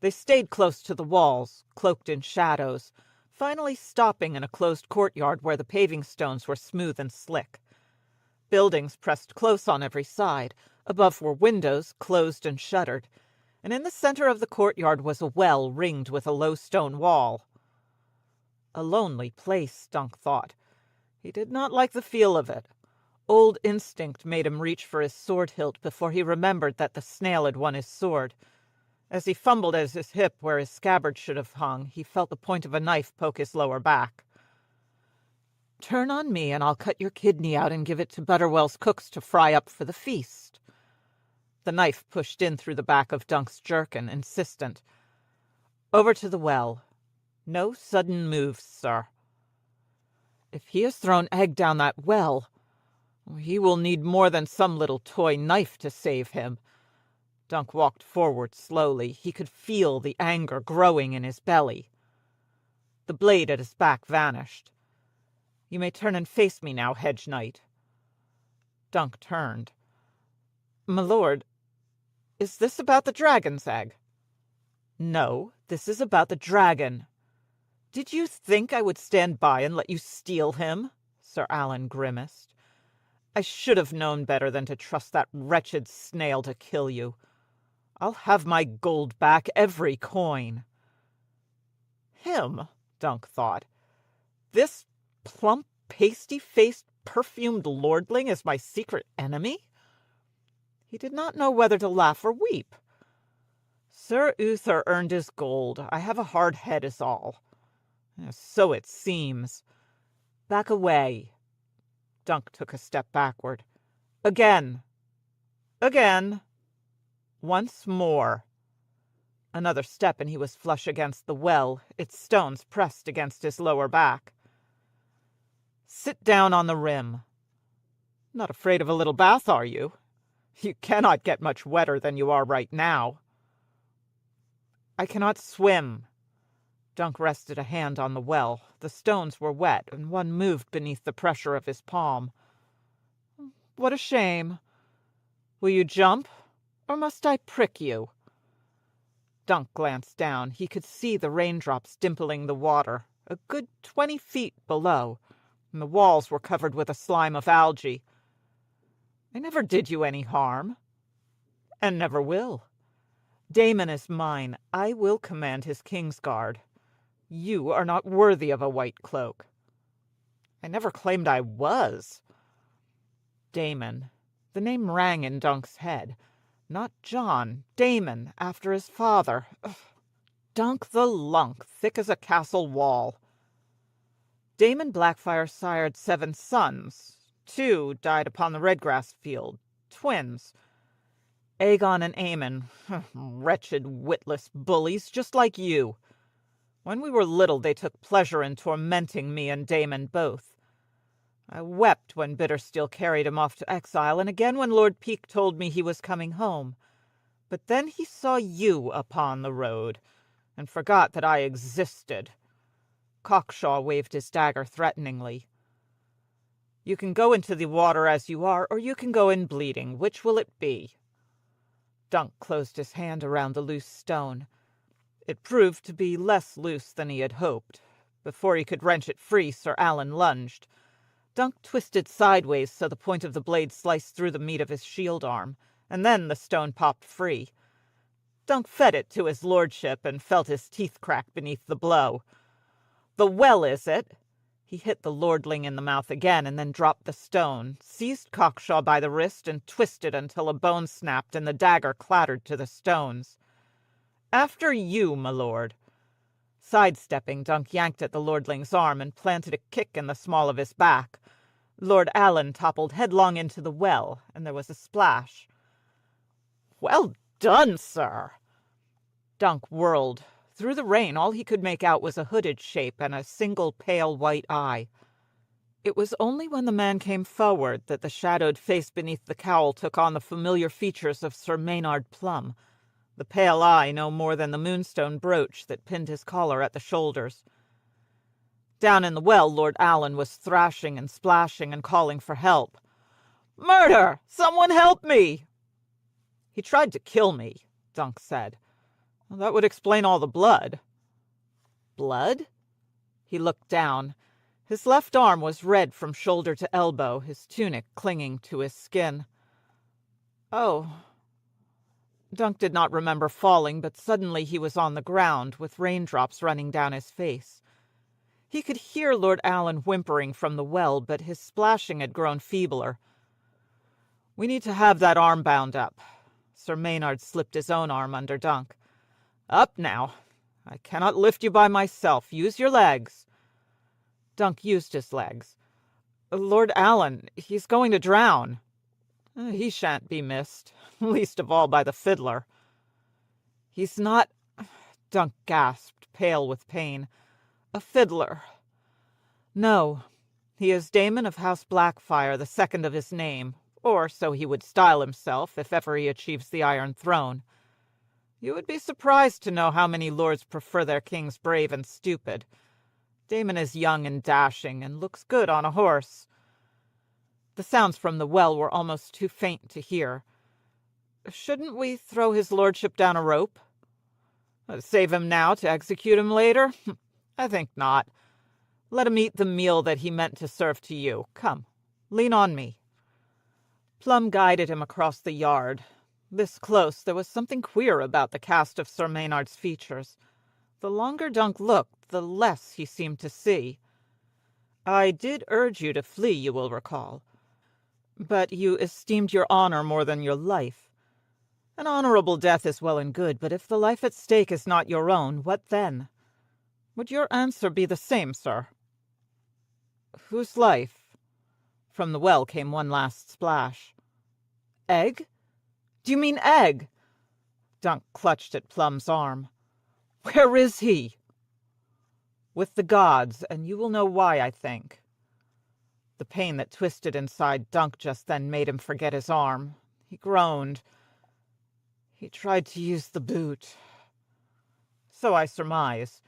They stayed close to the walls, cloaked in shadows, finally stopping in a closed courtyard where the paving stones were smooth and slick. Buildings pressed close on every side. Above were windows, closed and shuttered, and in the center of the courtyard was a well ringed with a low stone wall. A lonely place, Dunk thought. He did not like the feel of it. Old instinct made him reach for his sword hilt before he remembered that the snail had won his sword. As he fumbled at his hip where his scabbard should have hung, he felt the point of a knife poke his lower back. "Turn on me, and I'll cut your kidney out and give it to Butterwell's cooks to fry up for the feast." The knife pushed in through the back of Dunk's jerkin, insistent. Over to the well. "No sudden moves, sir." "If he has thrown egg down that well, he will need more than some little toy knife to save him." Dunk walked forward slowly. He could feel the anger growing in his belly. The blade at his back vanished. "You may turn and face me now, Hedge Knight." Dunk turned. "My lord, is this about the dragon's egg?" "No, this is about the dragon." "Did you think I would stand by and let you steal him?" Sir Alan grimaced. "I should have known better than to trust that wretched snail to kill you. I'll have my gold back, every coin." Him, Dunk thought. This plump, pasty-faced, perfumed lordling is my secret enemy? He did not know whether to laugh or weep. "Sir Uther earned his gold. I have a hard head is all." "So it seems." "Back away." Dunk took a step backward. "Again. Again. Once more." Another step and he was flush against the well, its stones pressed against his lower back. "Sit down on the rim." "Not afraid of a little bath, are you? You cannot get much wetter than you are right now." "I cannot swim." Dunk rested a hand on the well. The stones were wet, and one moved beneath the pressure of his palm. "What a shame. Will you jump, or must I prick you?" Dunk glanced down. He could see the raindrops dimpling the water, a good 20 feet below, and the walls were covered with a slime of algae. "I never did you any harm, and never will. Damon is mine. I will command his Kingsguard. You are not worthy of a white cloak." "I never claimed I was." Damon. The name rang in Dunk's head. Not John. Damon, after his father. Ugh. Dunk the lunk, thick as a castle wall. Damon Blackfire sired 7 sons. 2 died upon the Redgrass field. Twins. Aegon and Aemon. Wretched, witless bullies, just like you. When we were little, they took pleasure in tormenting me and Damon both. I wept when Bittersteel carried him off to exile, and again when Lord Peake told me he was coming home. But then he saw you upon the road, and forgot that I existed. Cockshaw waved his dagger threateningly. "You can go into the water as you are, or you can go in bleeding. Which will it be?" Dunk closed his hand around the loose stone. It proved to be less loose than he had hoped. Before he could wrench it free, Sir Alan lunged. Dunk twisted sideways so the point of the blade sliced through the meat of his shield arm, and then the stone popped free. Dunk fed it to his lordship and felt his teeth crack beneath the blow. "The well, is it?" He hit the lordling in the mouth again and then dropped the stone, seized Cockshaw by the wrist and twisted until a bone snapped and the dagger clattered to the stones. "After you, my lord." Sidestepping, Dunk yanked at the lordling's arm and planted a kick in the small of his back. Lord Alan toppled headlong into the well, and there was a splash. "Well done, sir!" Dunk whirled. Through the rain, all he could make out was a hooded shape and a single pale white eye. It was only when the man came forward that the shadowed face beneath the cowl took on the familiar features of Sir Maynard Plum, the pale eye no more than the moonstone brooch that pinned his collar at the shoulders. Down in the well, Lord Alan was thrashing and splashing and calling for help. "Murder! Someone help me!" "He tried to kill me," Dunk said. "Well, that would explain all the blood." "Blood?" He looked down. His left arm was red from shoulder to elbow, his tunic clinging to his skin. "Oh." Dunk did not remember falling, but suddenly he was on the ground, with raindrops running down his face. He could hear Lord Alan whimpering from the well, but his splashing had grown feebler. "We need to have that arm bound up." Sir Maynard slipped his own arm under Dunk. "Up now. I cannot lift you by myself. Use your legs." Dunk used his legs. "Lord Alan, he's going to drown." "He shan't be missed, least of all by the fiddler." "He's not—" Dunk gasped, pale with pain. "A fiddler. No, he is Damon of House Blackfire, the second of his name, or so he would style himself if ever he achieves the Iron Throne. You would be surprised to know how many lords prefer their kings brave and stupid. Damon is young and dashing, and looks good on a horse." The sounds from the well were almost too faint to hear. "Shouldn't we throw his lordship down a rope?" "Save him now to execute him later? I think not. Let him eat the meal that he meant to serve to you. Come, lean on me." Plum guided him across the yard. This close, there was something queer about the cast of Sir Maynard's features. The longer Dunk looked, the less he seemed to see. "I did urge you to flee, you will recall. But you esteemed your honor more than your life. An honorable death is well and good, but if the life at stake is not your own, what then? Would your answer be the same, sir?" "Whose life?" From the well came one last splash. "Egg? Do you mean Egg?" Dunk clutched at Plum's arm. "Where is he?" "With the gods, and you will know why, I think." The pain that twisted inside Dunk just then made him forget his arm. He groaned. "He tried to use the boot." "So I surmise.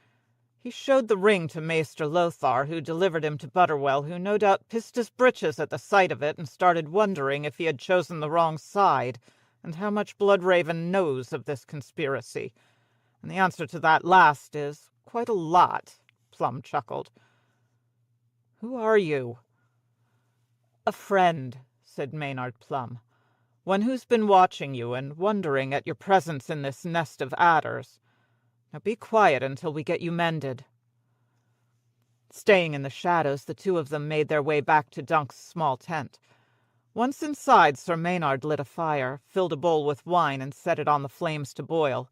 He showed the ring to Maester Lothar, who delivered him to Butterwell, who no doubt pissed his britches at the sight of it and started wondering if he had chosen the wrong side, and how much Bloodraven knows of this conspiracy. And the answer to that last is quite a lot," Plum chuckled. "Who are you?" "A friend," said Maynard Plum. "One who's been watching you and wondering at your presence in this nest of adders. Now be quiet until we get you mended." Staying in the shadows, the two of them made their way back to Dunk's small tent. Once inside, Sir Maynard lit a fire, filled a bowl with wine, and set it on the flames to boil.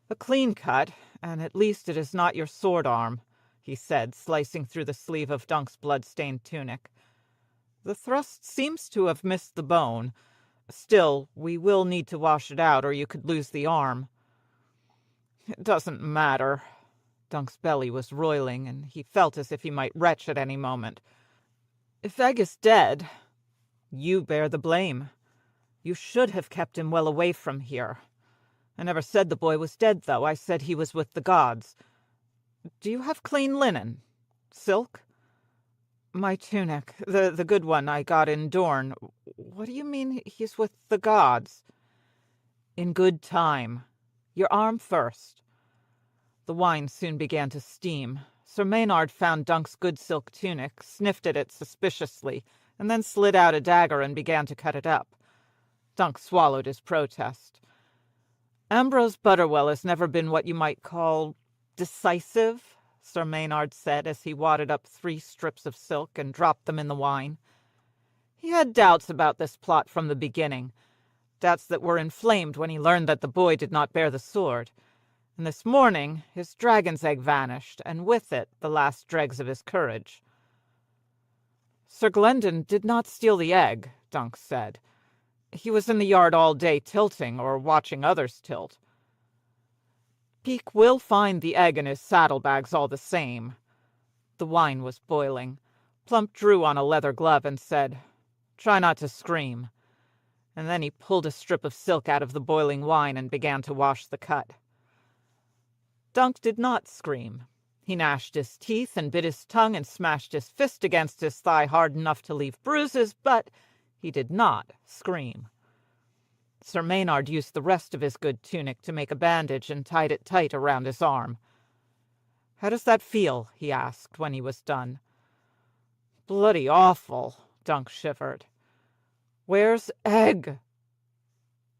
"A clean cut, and at least it is not your sword arm," he said, slicing through the sleeve of Dunk's blood-stained tunic. "The thrust seems to have missed the bone. Still, we will need to wash it out, or you could lose the arm." "It doesn't matter." Dunk's belly was roiling, and he felt as if he might retch at any moment. "If Egg is dead, you bear the blame. You should have kept him well away from here. I never said the boy was dead, though. I said he was with the gods. Do you have clean linen? Silk?" "My tunic, the good one I got in Dorne. What do you mean he's with the gods?" "In good time. Your arm first." The wine soon began to steam. Sir Maynard found Dunk's good silk tunic, sniffed at it suspiciously, and then slid out a dagger and began to cut it up. Dunk swallowed his protest. "Ambrose Butterwell has never been what you might call decisive," Sir Maynard said as he wadded up 3 strips of silk and dropped them in the wine. "He had doubts about this plot from the beginning, doubts that were inflamed when he learned that the boy did not bear the sword. And this morning his dragon's egg vanished, and with it the last dregs of his courage." "Sir Glendon did not steal the egg," Dunk said. "He was in the yard all day tilting, or watching others tilt." "Peake will find the egg in his saddlebags all the same." The wine was boiling. Plump drew on a leather glove and said, "Try not to scream." And then he pulled a strip of silk out of the boiling wine and began to wash the cut. Dunk did not scream. He gnashed his teeth and bit his tongue and smashed his fist against his thigh hard enough to leave bruises, but he did not scream. Sir Maynard used the rest of his good tunic to make a bandage and tied it tight around his arm. "How does that feel?" he asked when he was done. "Bloody awful," Dunk shivered. "Where's Egg?"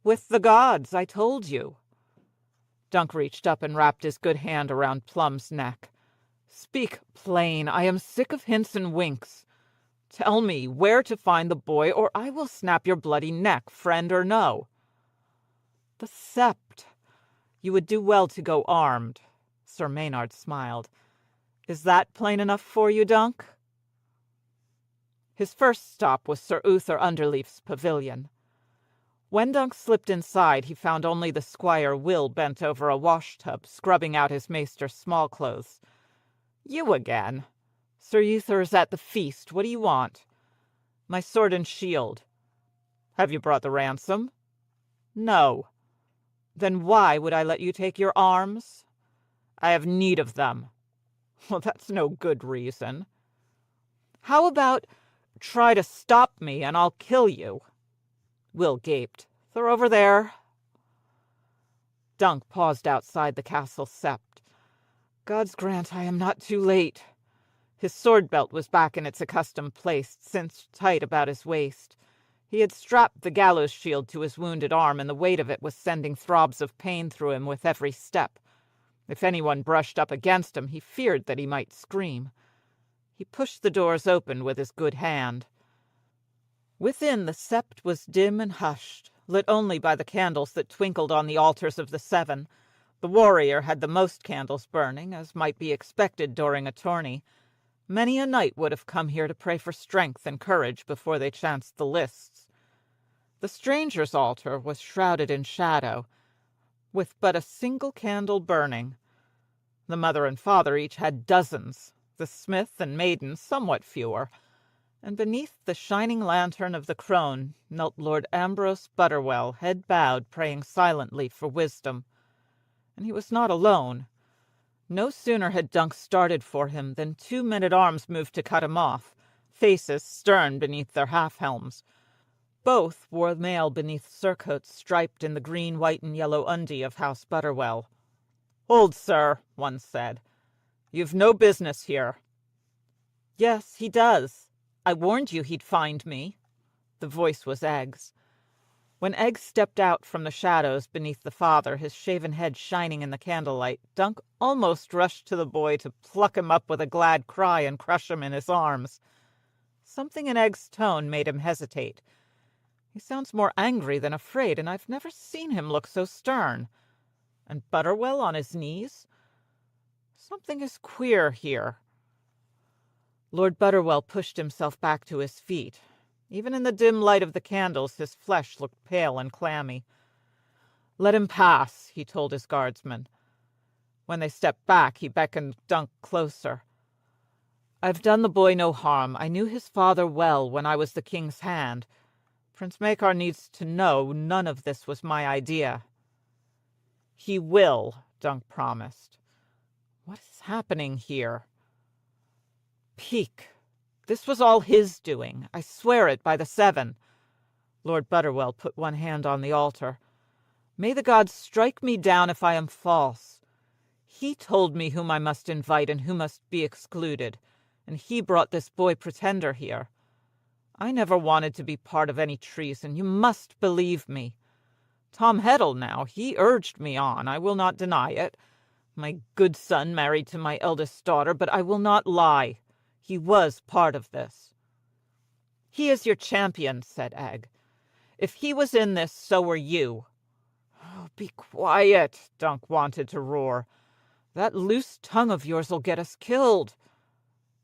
"With the gods, I told you." Dunk reached up and wrapped his good hand around Plum's neck. "Speak plain. I am sick of hints and winks. Tell me where to find the boy, or I will snap your bloody neck, friend or no." "The sept. You would do well to go armed." Sir Maynard smiled. "Is that plain enough for you, Dunk?" His first stop was Sir Uther Underleaf's pavilion. When Dunk slipped inside, he found only the Squire Will bent over a wash-tub, scrubbing out his maester's small-clothes. "You again? Sir Uther is at the feast. What do you want?" "My sword and shield." "Have you brought the ransom?" "No." "Then why would I let you take your arms?" "I have need of them." "Well, that's no good reason." "How about try to stop me and I'll kill you?" Will gaped. "They're over there." Dunk paused outside the castle sept. "God's grant I am not too late." His sword belt was back in its accustomed place, cinched tight about his waist. He had strapped the gallows shield to his wounded arm, and the weight of it was sending throbs of pain through him with every step. If anyone brushed up against him, he feared that he might scream. He pushed the doors open with his good hand. Within, the sept was dim and hushed, lit only by the candles that twinkled on the altars of the seven. The warrior had the most candles burning, as might be expected during a tourney. Many a knight would have come here to pray for strength and courage before they chanced the lists. The stranger's altar was shrouded in shadow, with but a single candle burning. The mother and father each had dozens, the smith and maiden somewhat fewer, and beneath the shining lantern of the crone knelt Lord Ambrose Butterwell, head bowed, praying silently for wisdom. And he was not alone. No sooner had Dunk started for him than 2 men-at-arms moved to cut him off, faces stern beneath their half-helms. Both wore mail beneath surcoats striped in the green, white, and yellow undie of House Butterwell. "Hold, sir," one said. "You've no business here." "Yes, he does. I warned you he'd find me." The voice was Egg's. When Egg stepped out from the shadows beneath the father, his shaven head shining in the candlelight, Dunk almost rushed to the boy to pluck him up with a glad cry and crush him in his arms. Something in Egg's tone made him hesitate. He sounds more angry than afraid, and I've never seen him look so stern. And Butterwell on his knees? Something is queer here. Lord Butterwell pushed himself back to his feet. Even in the dim light of the candles, his flesh looked pale and clammy. "Let him pass," he told his guardsmen. When they stepped back, he beckoned Dunk closer. "I've done the boy no harm. I knew his father well when I was the king's hand. Prince Makar needs to know none of this was my idea." "He will," Dunk promised. What is happening here? Pique. This was all his doing. I swear it by the seven. Lord Butterwell put one hand on the altar. May the gods strike me down if I am false. He told me whom I must invite and who must be excluded, and he brought this boy Pretender here. I never wanted to be part of any treason. You must believe me. Tom Heddle now, he urged me on. I will not deny it. My good son married to my eldest daughter, but I will not lie. He was part of this. He is your champion, said Egg. If he was in this, so were you. Oh, be quiet, Dunk wanted to roar. That loose tongue of yours'll get us killed.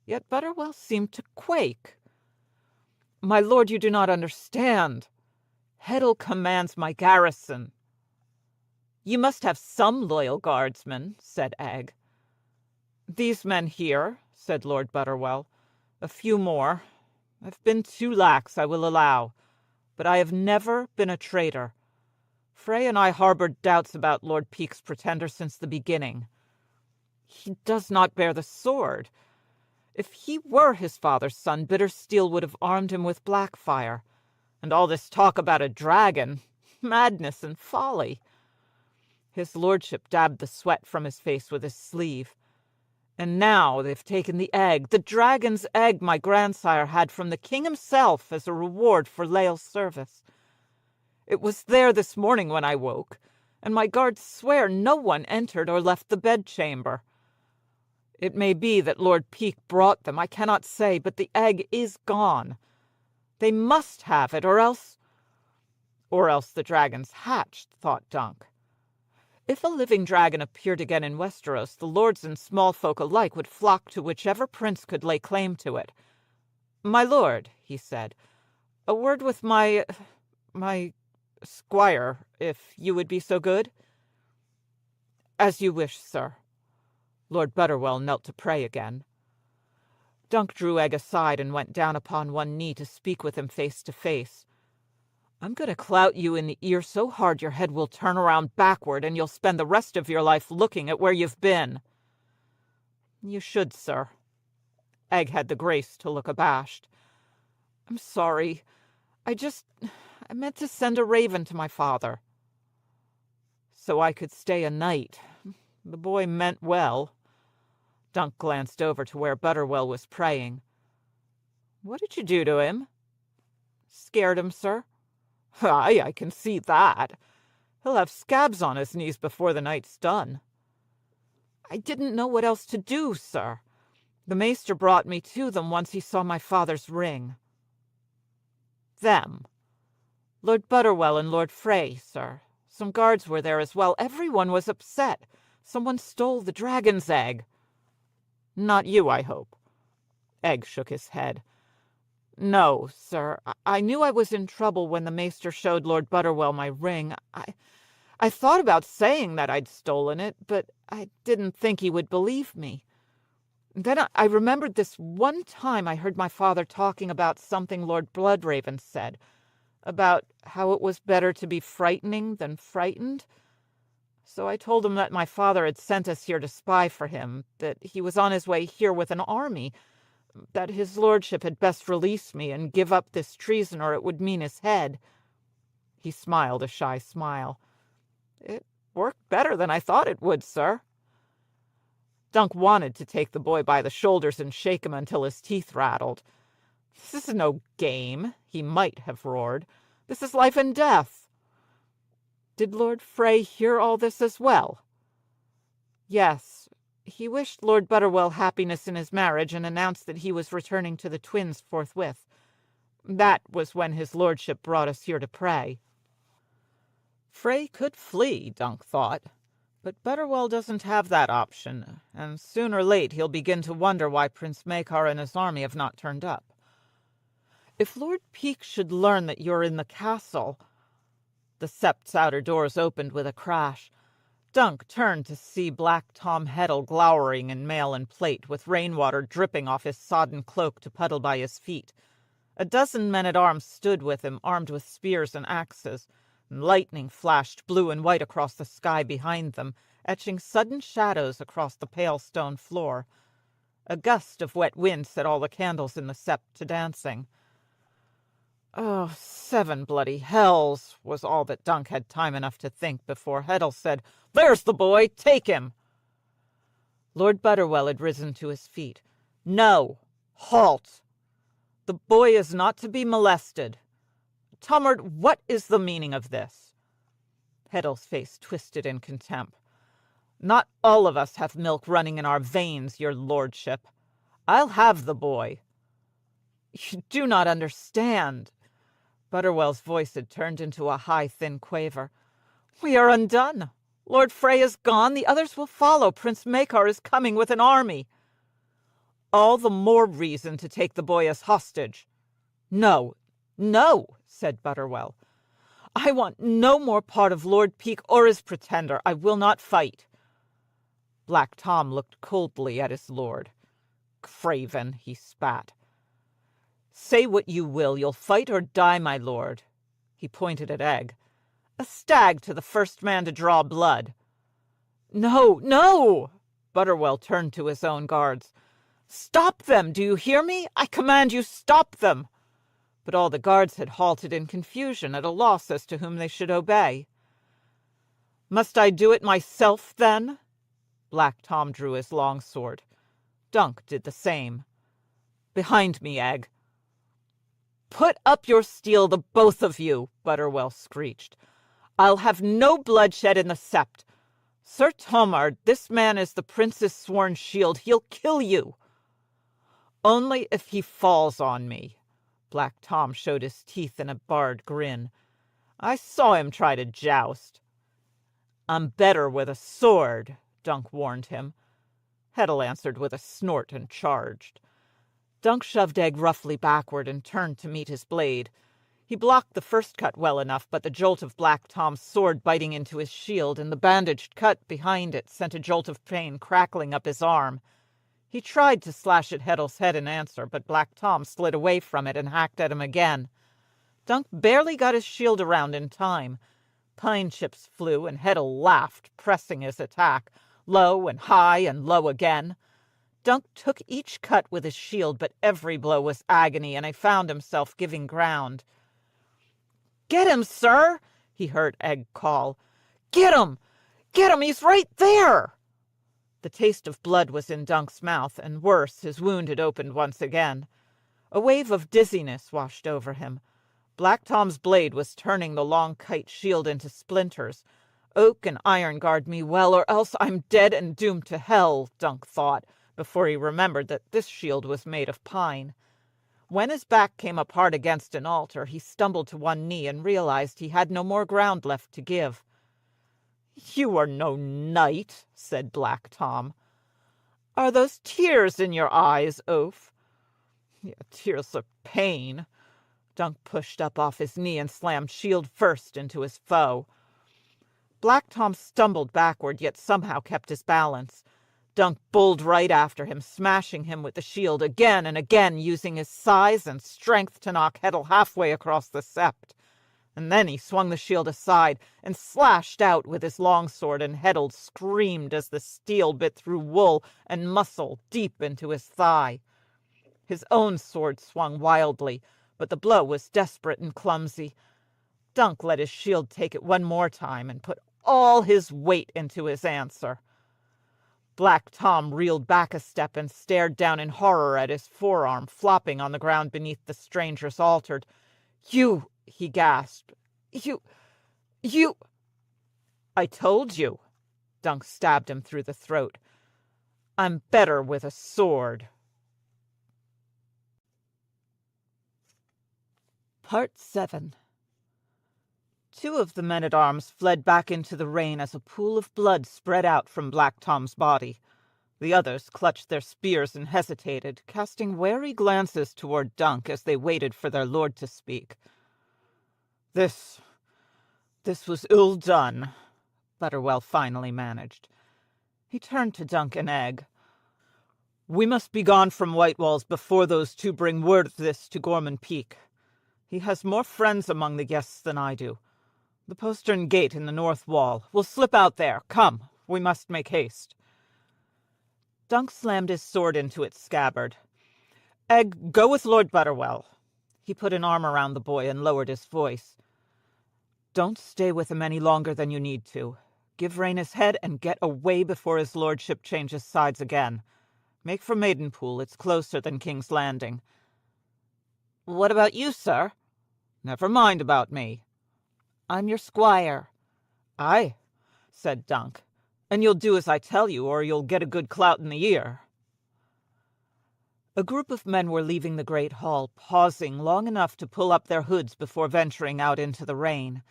Yet Butterwell seemed to quake. My lord, you do not understand. Heddle commands my garrison. You must have some loyal guardsmen, said Egg. These men here, said Lord Butterwell. A few more. I've been too lax, I will allow, but I have never been a traitor. Frey and I harbored doubts about Lord Pique's Pretender since the beginning. He does not bear the sword. If he were his father's son, bitter steel would have armed him with black fire. And all this talk about a dragon, madness and folly." His lordship dabbed the sweat from his face with his sleeve. "And now they've taken the egg, the dragon's egg my grandsire had from the king himself as a reward for Leal's service. It was there this morning when I woke, and my guards swear no one entered or left the bedchamber. It may be that Lord Peake brought them, I cannot say, but the egg is gone. They must have it, or else the dragon's hatched," thought Dunk. If a living dragon appeared again in Westeros, the lords and small folk alike would flock to whichever prince could lay claim to it. "My lord," he said, "a word with my squire, if you would be so good." "As you wish, sir." Lord Butterwell knelt to pray again. Dunk drew Egg aside and went down upon one knee to speak with him face to face. "I'm going to clout you in the ear so hard your head will turn around backward and you'll spend the rest of your life looking at where you've been." "You should, sir." Egg had the grace to look abashed. "I'm sorry. I meant to send a raven to my father." "So I could stay a night. The boy meant well." Dunk glanced over to where Butterwell was praying. "What did you do to him?" "Scared him, sir." "Aye, I can see that. He'll have scabs on his knees before the night's done." "I didn't know what else to do, sir. The maester brought me to them once he saw my father's ring." "Them?" "Lord Butterwell and Lord Frey, sir. Some guards were there as well. Everyone was upset. Someone stole the dragon's egg." "Not you, I hope." Egg shook his head. "No, sir. I knew I was in trouble when the maester showed Lord Butterwell my ring. I thought about saying that I'd stolen it, but I didn't think he would believe me. Then I remembered this one time I heard my father talking about something Lord Bloodraven said, about how it was better to be frightening than frightened. So I told him that my father had sent us here to spy for him, that he was on his way here with an army, that his lordship had best release me and give up this treason or it would mean his head." He smiled a shy smile. "It worked better than I thought it would, sir." Dunk wanted to take the boy by the shoulders and shake him until his teeth rattled. "This is no game," he might have roared. "This is life and death." "Did Lord Frey hear all this as well?" "Yes. He wished Lord Butterwell happiness in his marriage and announced that he was returning to the twins forthwith. That was when his lordship brought us here to pray." Frey could flee, Dunk thought, but Butterwell doesn't have that option, and soon or late he'll begin to wonder why Prince Maekar and his army have not turned up. "If Lord Peake should learn that you're in the castle—" The sept's outer doors opened with a crash. Dunk turned to see Black Tom Heddle glowering in mail and plate, with rainwater dripping off his sodden cloak to puddle by his feet. A dozen men-at-arms stood with him, armed with spears and axes, and lightning flashed blue and white across the sky behind them, etching sudden shadows across the pale stone floor. A gust of wet wind set all the candles in the sept to dancing. "Oh, 7 bloody hells," was all that Dunk had time enough to think before Heddle said, "There's the boy! Take him!" Lord Butterwell had risen to his feet. "No! Halt! The boy is not to be molested. Tumard, what is the meaning of this?" Heddle's face twisted in contempt. "Not all of us have milk running in our veins, your lordship. I'll have the boy." "You do not understand." Butterwell's voice had turned into a high, thin quaver. "We are undone. Lord Frey is gone. The others will follow. Prince Maekar is coming with an army." "All the more reason to take the boy as hostage." "No, no," said Butterwell. "I want no more part of Lord Peake or his pretender. I will not fight." Black Tom looked coldly at his lord. "Craven," he spat. "Say what you will, you'll fight or die, my lord." He pointed at Egg. "A stag to the first man to draw blood." "No, no!" Butterwell turned to his own guards. "Stop them! Do you hear me? I command you, stop them!" But all the guards had halted in confusion, at a loss as to whom they should obey. "Must I do it myself, then?" Black Tom drew his long sword. Dunk did the same. "Behind me, Egg." "Put up your steel, the both of you," Butterwell screeched. "I'll have no bloodshed in the sept. Sir Tomard, this man is the prince's sworn shield. He'll kill you." "Only if he falls on me." Black Tom showed his teeth in a barred grin. "I saw him try to joust." "I'm better with a sword," Dunk warned him. Heddle answered with a snort and charged. Dunk shoved Egg roughly backward and turned to meet his blade. He blocked the first cut well enough, but the jolt of Black Tom's sword biting into his shield and the bandaged cut behind it sent a jolt of pain crackling up his arm. He tried to slash at Heddle's head in answer, but Black Tom slid away from it and hacked at him again. Dunk barely got his shield around in time. Pine chips flew, and Heddle laughed, pressing his attack, low and high and low again. Dunk took each cut with his shield, but every blow was agony, and he found himself giving ground. "Get him, sir!" he heard Egg call. "Get him! Get him! He's right there!" The taste of blood was in Dunk's mouth, and worse, his wound had opened once again. A wave of dizziness washed over him. Black Tom's blade was turning the long kite shield into splinters. "Oak and iron guard me well, or else I'm dead and doomed to hell," Dunk thought, before he remembered that this shield was made of pine. When his back came up hard against an altar, he stumbled to one knee and realized he had no more ground left to give. "You are no knight," said Black Tom. "Are those tears in your eyes, oaf?" "Yeah, tears of pain." Dunk pushed up off his knee and slammed shield first into his foe. Black Tom stumbled backward, yet somehow kept his balance. Dunk bowled right after him, smashing him with the shield again and again, using his size and strength to knock Heddle halfway across the sept. And then he swung the shield aside and slashed out with his longsword, and Heddle screamed as the steel bit through wool and muscle deep into his thigh. His own sword swung wildly, but the blow was desperate and clumsy. Dunk let his shield take it one more time and put all his weight into his answer. Black Tom reeled back a step and stared down in horror at his forearm flopping on the ground beneath the stranger's altar. "You," he gasped. You... "I told you." Dunk stabbed him through the throat. "I'm better with a sword." Part 7. Two of the men-at-arms fled back into the rain as a pool of blood spread out from Black Tom's body. The others clutched their spears and hesitated, casting wary glances toward Dunk as they waited for their lord to speak. This was ill done," Butterwell finally managed. He turned to Dunk and Egg. "We must be gone from Whitewalls before those two bring word of this to Gorman Peak. He has more friends among the guests than I do. The postern gate in the north wall. We'll slip out there. Come, we must make haste." Dunk slammed his sword into its scabbard. "Egg, go with Lord Butterwell." He put an arm around the boy and lowered his voice. "Don't stay with him any longer than you need to. Give Rain his head and get away before his lordship changes sides again. Make for Maidenpool. It's closer than King's Landing." "What about you, sir?" "Never mind about me." "I'm your squire." "Aye," said Dunk, "and you'll do as I tell you, or you'll get a good clout in the ear." A group of men were leaving the great hall, pausing long enough to pull up their hoods before venturing out into the rain.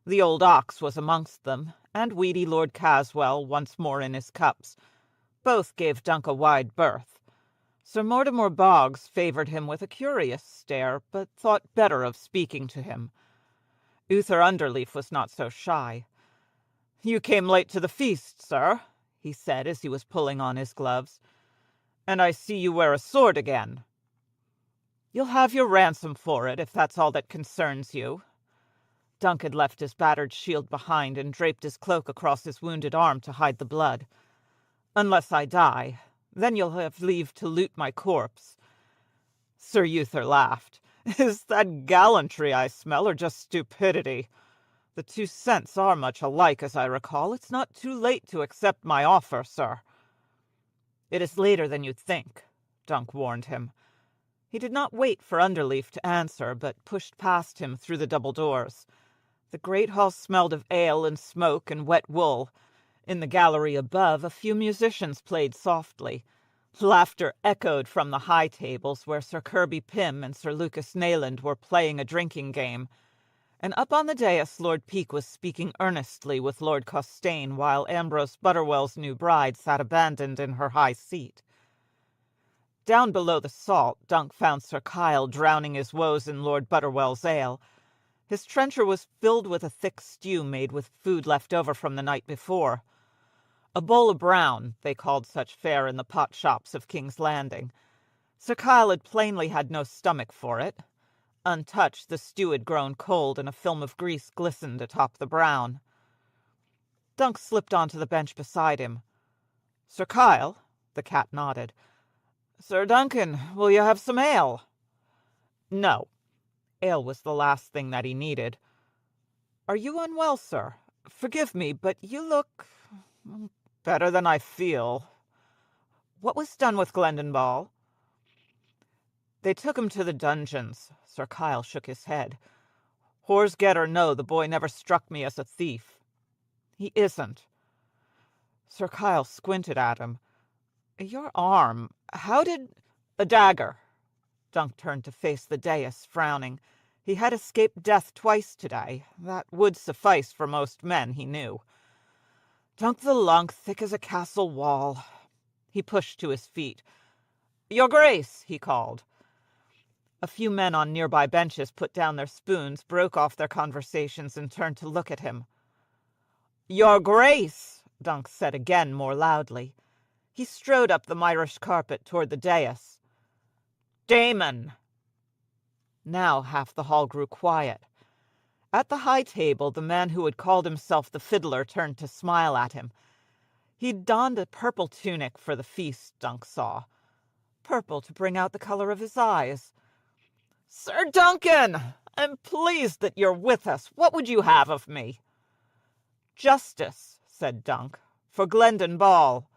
The old ox was amongst them, and weedy Lord Caswell once more in his cups. Both gave Dunk a wide berth. Sir Mortimer Boggs favoured him with a curious stare, but thought better of speaking to him. Uther Underleaf was not so shy. "You came late to the feast, sir," he said as he was pulling on his gloves. "And I see you wear a sword again." "You'll have your ransom for it, if that's all that concerns you." Dunk had left his battered shield behind and draped his cloak across his wounded arm to hide the blood. Unless I die. Then you'll have leave to loot my corpse." Sir Uther laughed. "Is that gallantry I smell, or just stupidity? The 2 scents are much alike, as I recall. It's not too late to accept my offer, sir." "It is later than you think," Dunk warned him. He did not wait for Underleaf to answer, but pushed past him through the double doors. The great hall smelled of ale and smoke and wet wool. In the gallery above, a few musicians played softly. Laughter echoed from the high tables where Sir Kirby Pym and Sir Lucas Nayland were playing a drinking game. And up on the dais Lord Peake was speaking earnestly with Lord Costaigne, while Ambrose Butterwell's new bride sat abandoned in her high seat. Down below the salt, Dunk found Sir Kyle drowning his woes in Lord Butterwell's ale. His trencher was filled with a thick stew made with food left over from the night before. A bowl of brown, they called such fare in the pot shops of King's Landing. Sir Kyle had plainly had no stomach for it. Untouched, the stew had grown cold, and a film of grease glistened atop the brown. Dunk slipped onto the bench beside him. "Sir Kyle?" The cat nodded. "Sir Duncan, will you have some ale?" No. Ale was the last thing that he needed. "Are you unwell, sir? Forgive me, but you look better than I feel. What was done with Glendon Ball?" "They took him to the dungeons." Sir Kyle shook his head. "Whores get or no, the boy never struck me as a thief." "He isn't." Sir Kyle squinted at him. "Your arm, how did—" "A dagger." Dunk turned to face the dais, frowning. He had escaped death twice today. That would suffice for most men, he knew. Dunk the lunk, thick as a castle wall. He pushed to his feet. "Your Grace," he called. A few men on nearby benches put down their spoons, broke off their conversations, and turned to look at him. "Your Grace," Dunk said again, more loudly. He strode up the Myrish carpet toward the dais. "Damon!" Now half the hall grew quiet. At the high table, the man who had called himself the fiddler turned to smile at him. He'd donned a purple tunic for the feast, Dunk saw. Purple to bring out the color of his eyes. "Sir Duncan, I'm pleased that you're with us. What would you have of me?" "Justice," said Dunk, "for Glendon Ball."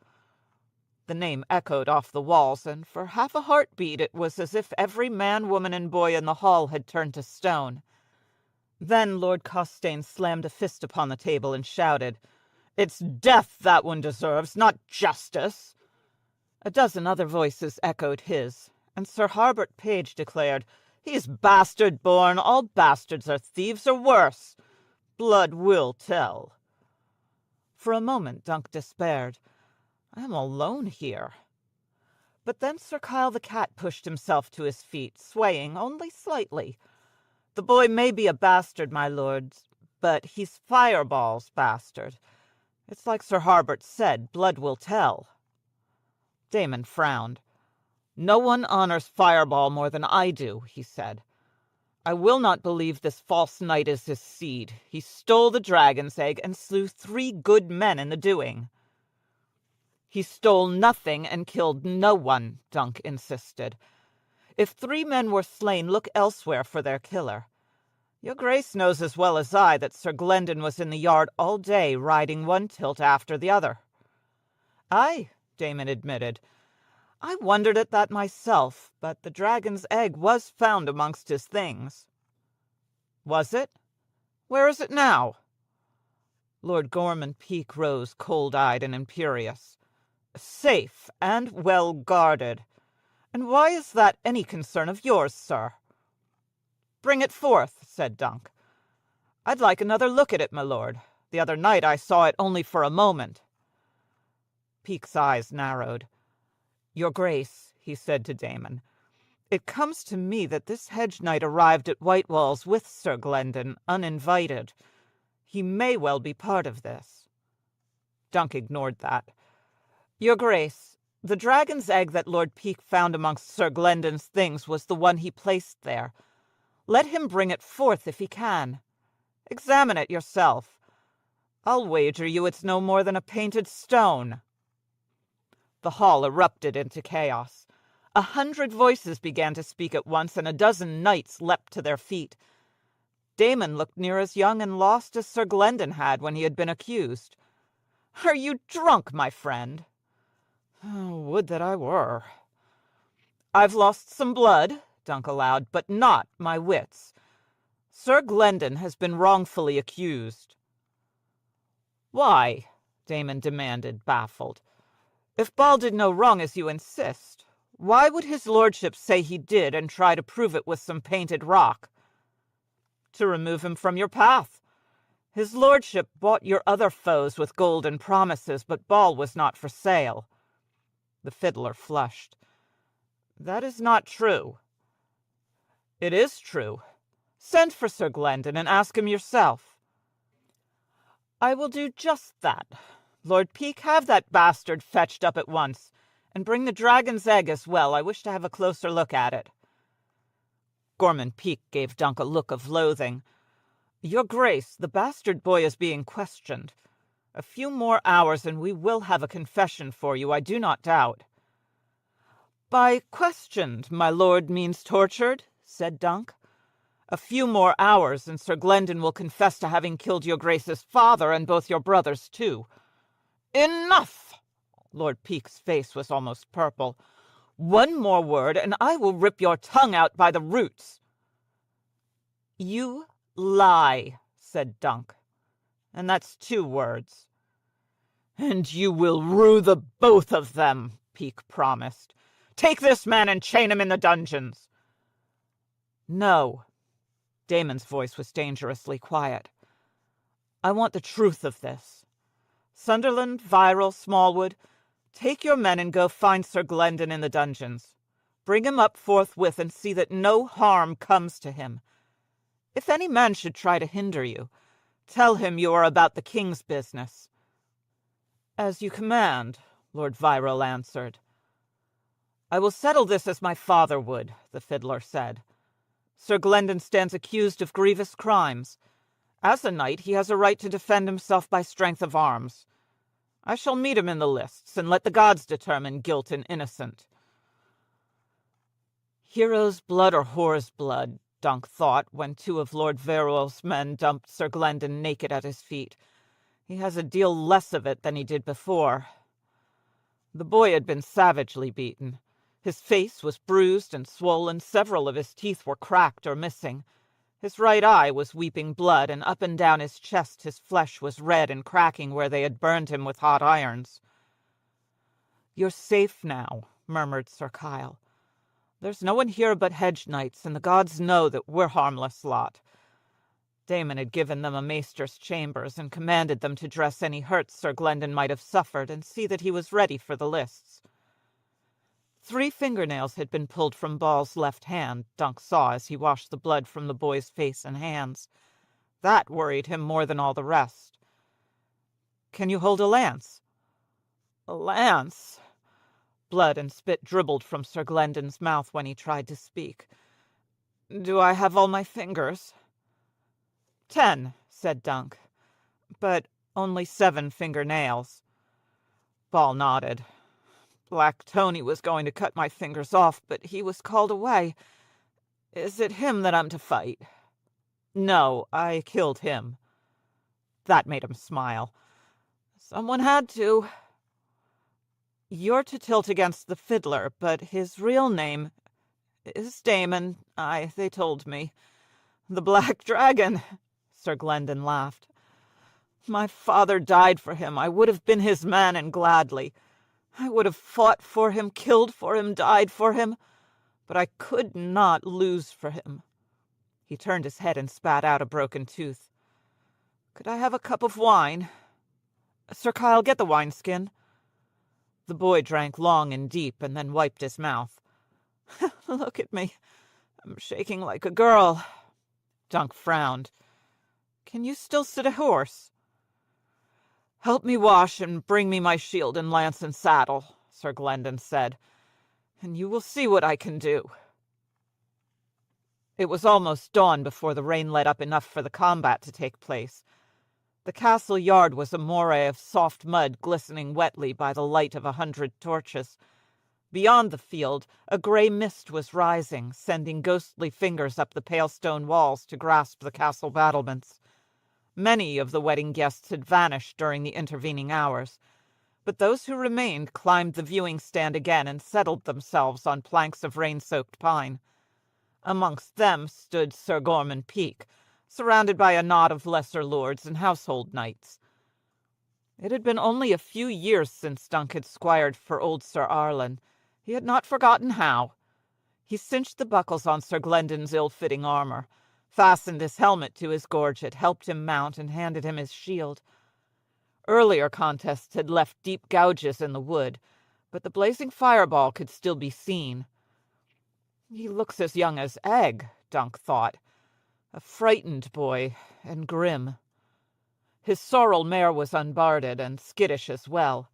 The name echoed off the walls, and for half a heartbeat it was as if every man, woman, and boy in the hall had turned to stone. Then Lord Costaigne slammed a fist upon the table and shouted, "It's death that one deserves, not justice!" A dozen other voices echoed his, and Sir Harbert Page declared, "He's bastard-born. All bastards are thieves or worse. Blood will tell." For a moment Dunk despaired. "I am alone here." But then Sir Kyle the cat pushed himself to his feet, swaying only slightly. "The boy may be a bastard, my lords, but he's Fireball's bastard. It's like Sir Harbert said, blood will tell." Damon frowned. "No one honors Fireball more than I do," he said. "I will not believe this false knight is his seed. He stole the dragon's egg and slew 3 good men in the doing." "He stole nothing and killed no one," Dunk insisted. "If 3 men were slain, look elsewhere for their killer. Your Grace knows as well as I that Sir Glendon was in the yard all day, riding one tilt after the other." "Aye," Damon admitted. "I wondered at that myself, but the dragon's egg was found amongst his things." "Was it? Where is it now?" Lord Gorman Peake rose, cold-eyed and imperious. "Safe and well guarded. And why is that any concern of yours, sir?" "Bring it forth," said Dunk. "I'd like another look at it, my lord. The other night I saw it only for a moment." Peake's eyes narrowed. "Your Grace," he said to Damon, "it comes to me that this hedge knight arrived at Whitewalls with Sir Glendon, uninvited. He may well be part of this." Dunk ignored that. "Your Grace, the dragon's egg that Lord Peake found amongst Sir Glendon's things was the one he placed there. Let him bring it forth if he can. Examine it yourself. I'll wager you it's no more than a painted stone." The hall erupted into chaos. 100 voices began to speak at once, and a dozen knights leapt to their feet. Damon looked near as young and lost as Sir Glendon had when he had been accused. "Are you drunk, my friend?" "Oh, would that I were." "I've lost some blood," Dunk allowed, "but not my wits. Sir Glendon has been wrongfully accused." "Why?" Damon demanded, baffled. "If Ball did no wrong as you insist, why would his lordship say he did and try to prove it with some painted rock?" "To remove him from your path. His lordship bought your other foes with golden promises, but Ball was not for sale." The fiddler flushed. "That is not true." "It is true. Send for Sir Glendon and ask him yourself." "I will do just that. Lord Peake, have that bastard fetched up at once, and bring the dragon's egg as well. I wish to have a closer look at it." Gorman Peake gave Dunk a look of loathing. "Your Grace, the bastard boy is being questioned. A few more hours and we will have a confession for you, I do not doubt." "By questioned, my lord means tortured," said Dunk. "A few more hours, and Sir Glendon will confess to having killed your Grace's father and both your brothers too." "Enough!" Lord Peake's face was almost purple. "One more word, and I will rip your tongue out by the roots." "You lie," said Dunk. "And that's 2 words." "And you will rue the both of them," Peake promised. "Take this man and chain him in the dungeons." "No." Damon's voice was dangerously quiet. "I want the truth of this. Sunderland, Viral, Smallwood, take your men and go find Sir Glendon in the dungeons. Bring him up forthwith and see that no harm comes to him. If any man should try to hinder you, tell him you are about the king's business." "As you command," Lord Viral answered. "I will settle this as my father would," the fiddler said. "Sir Glendon stands accused of grievous crimes. As a knight, he has a right to defend himself by strength of arms. I shall meet him in the lists, and let the gods determine guilt and innocent." Hero's blood or whore's blood, Dunk thought, when 2 of Lord Verrill's men dumped Sir Glendon naked at his feet. He has a deal less of it than he did before. The boy had been savagely beaten. His face was bruised and swollen, several of his teeth were cracked or missing. His right eye was weeping blood, and up and down his chest his flesh was red and cracking where they had burned him with hot irons. "You're safe now," murmured Sir Kyle. "There's no one here but hedge knights, and the gods know that we're harmless lot." Damon had given them a maester's chambers and commanded them to dress any hurts Sir Glendon might have suffered and see that he was ready for the lists. 3 fingernails had been pulled from Ball's left hand, Dunk saw as he washed the blood from the boy's face and hands. That worried him more than all the rest. "Can you hold a lance?" "A lance?" Blood and spit dribbled from Sir Glendon's mouth when he tried to speak. "Do I have all my fingers?" 10, said Dunk, "but only 7 fingernails." Ball nodded. "Black Tony was going to cut my fingers off, but he was called away. Is it him that I'm to fight?" "No, I killed him." That made him smile. "Someone had to." "You're to tilt against the fiddler, but his real name is Damon. They told me. The Black Dragon." Sir Glendon laughed. "My father died for him. I would have been his man, and gladly. I would have fought for him, killed for him, died for him, but I could not lose for him." He turned his head and spat out a broken tooth. "Could I have a cup of wine? Sir Kyle, get the wineskin." The boy drank long and deep and then wiped his mouth. "Look at me. I'm shaking like a girl." Dunk frowned. "Can you still sit a horse?" "Help me wash and bring me my shield and lance and saddle," Sir Glendon said, "and you will see what I can do." It was almost dawn before the rain let up enough for the combat to take place. The castle yard was a moray of soft mud glistening wetly by the light of 100 torches. Beyond the field, a grey mist was rising, sending ghostly fingers up the pale stone walls to grasp the castle battlements. Many of the wedding guests had vanished during the intervening hours, but those who remained climbed the viewing stand again and settled themselves on planks of rain-soaked pine. Amongst them stood Sir Gorman Peake, surrounded by a knot of lesser lords and household knights. It had been only a few years since Dunk had squired for old Sir Arlen. He had not forgotten how. He cinched the buckles on Sir Glendon's ill-fitting armor, fastened his helmet to his gorget, helped him mount, and handed him his shield. Earlier contests had left deep gouges in the wood, but the blazing fireball could still be seen. He looks as young as Egg, Dunk thought. A frightened boy, and grim. His sorrel mare was unbarded, and skittish as well.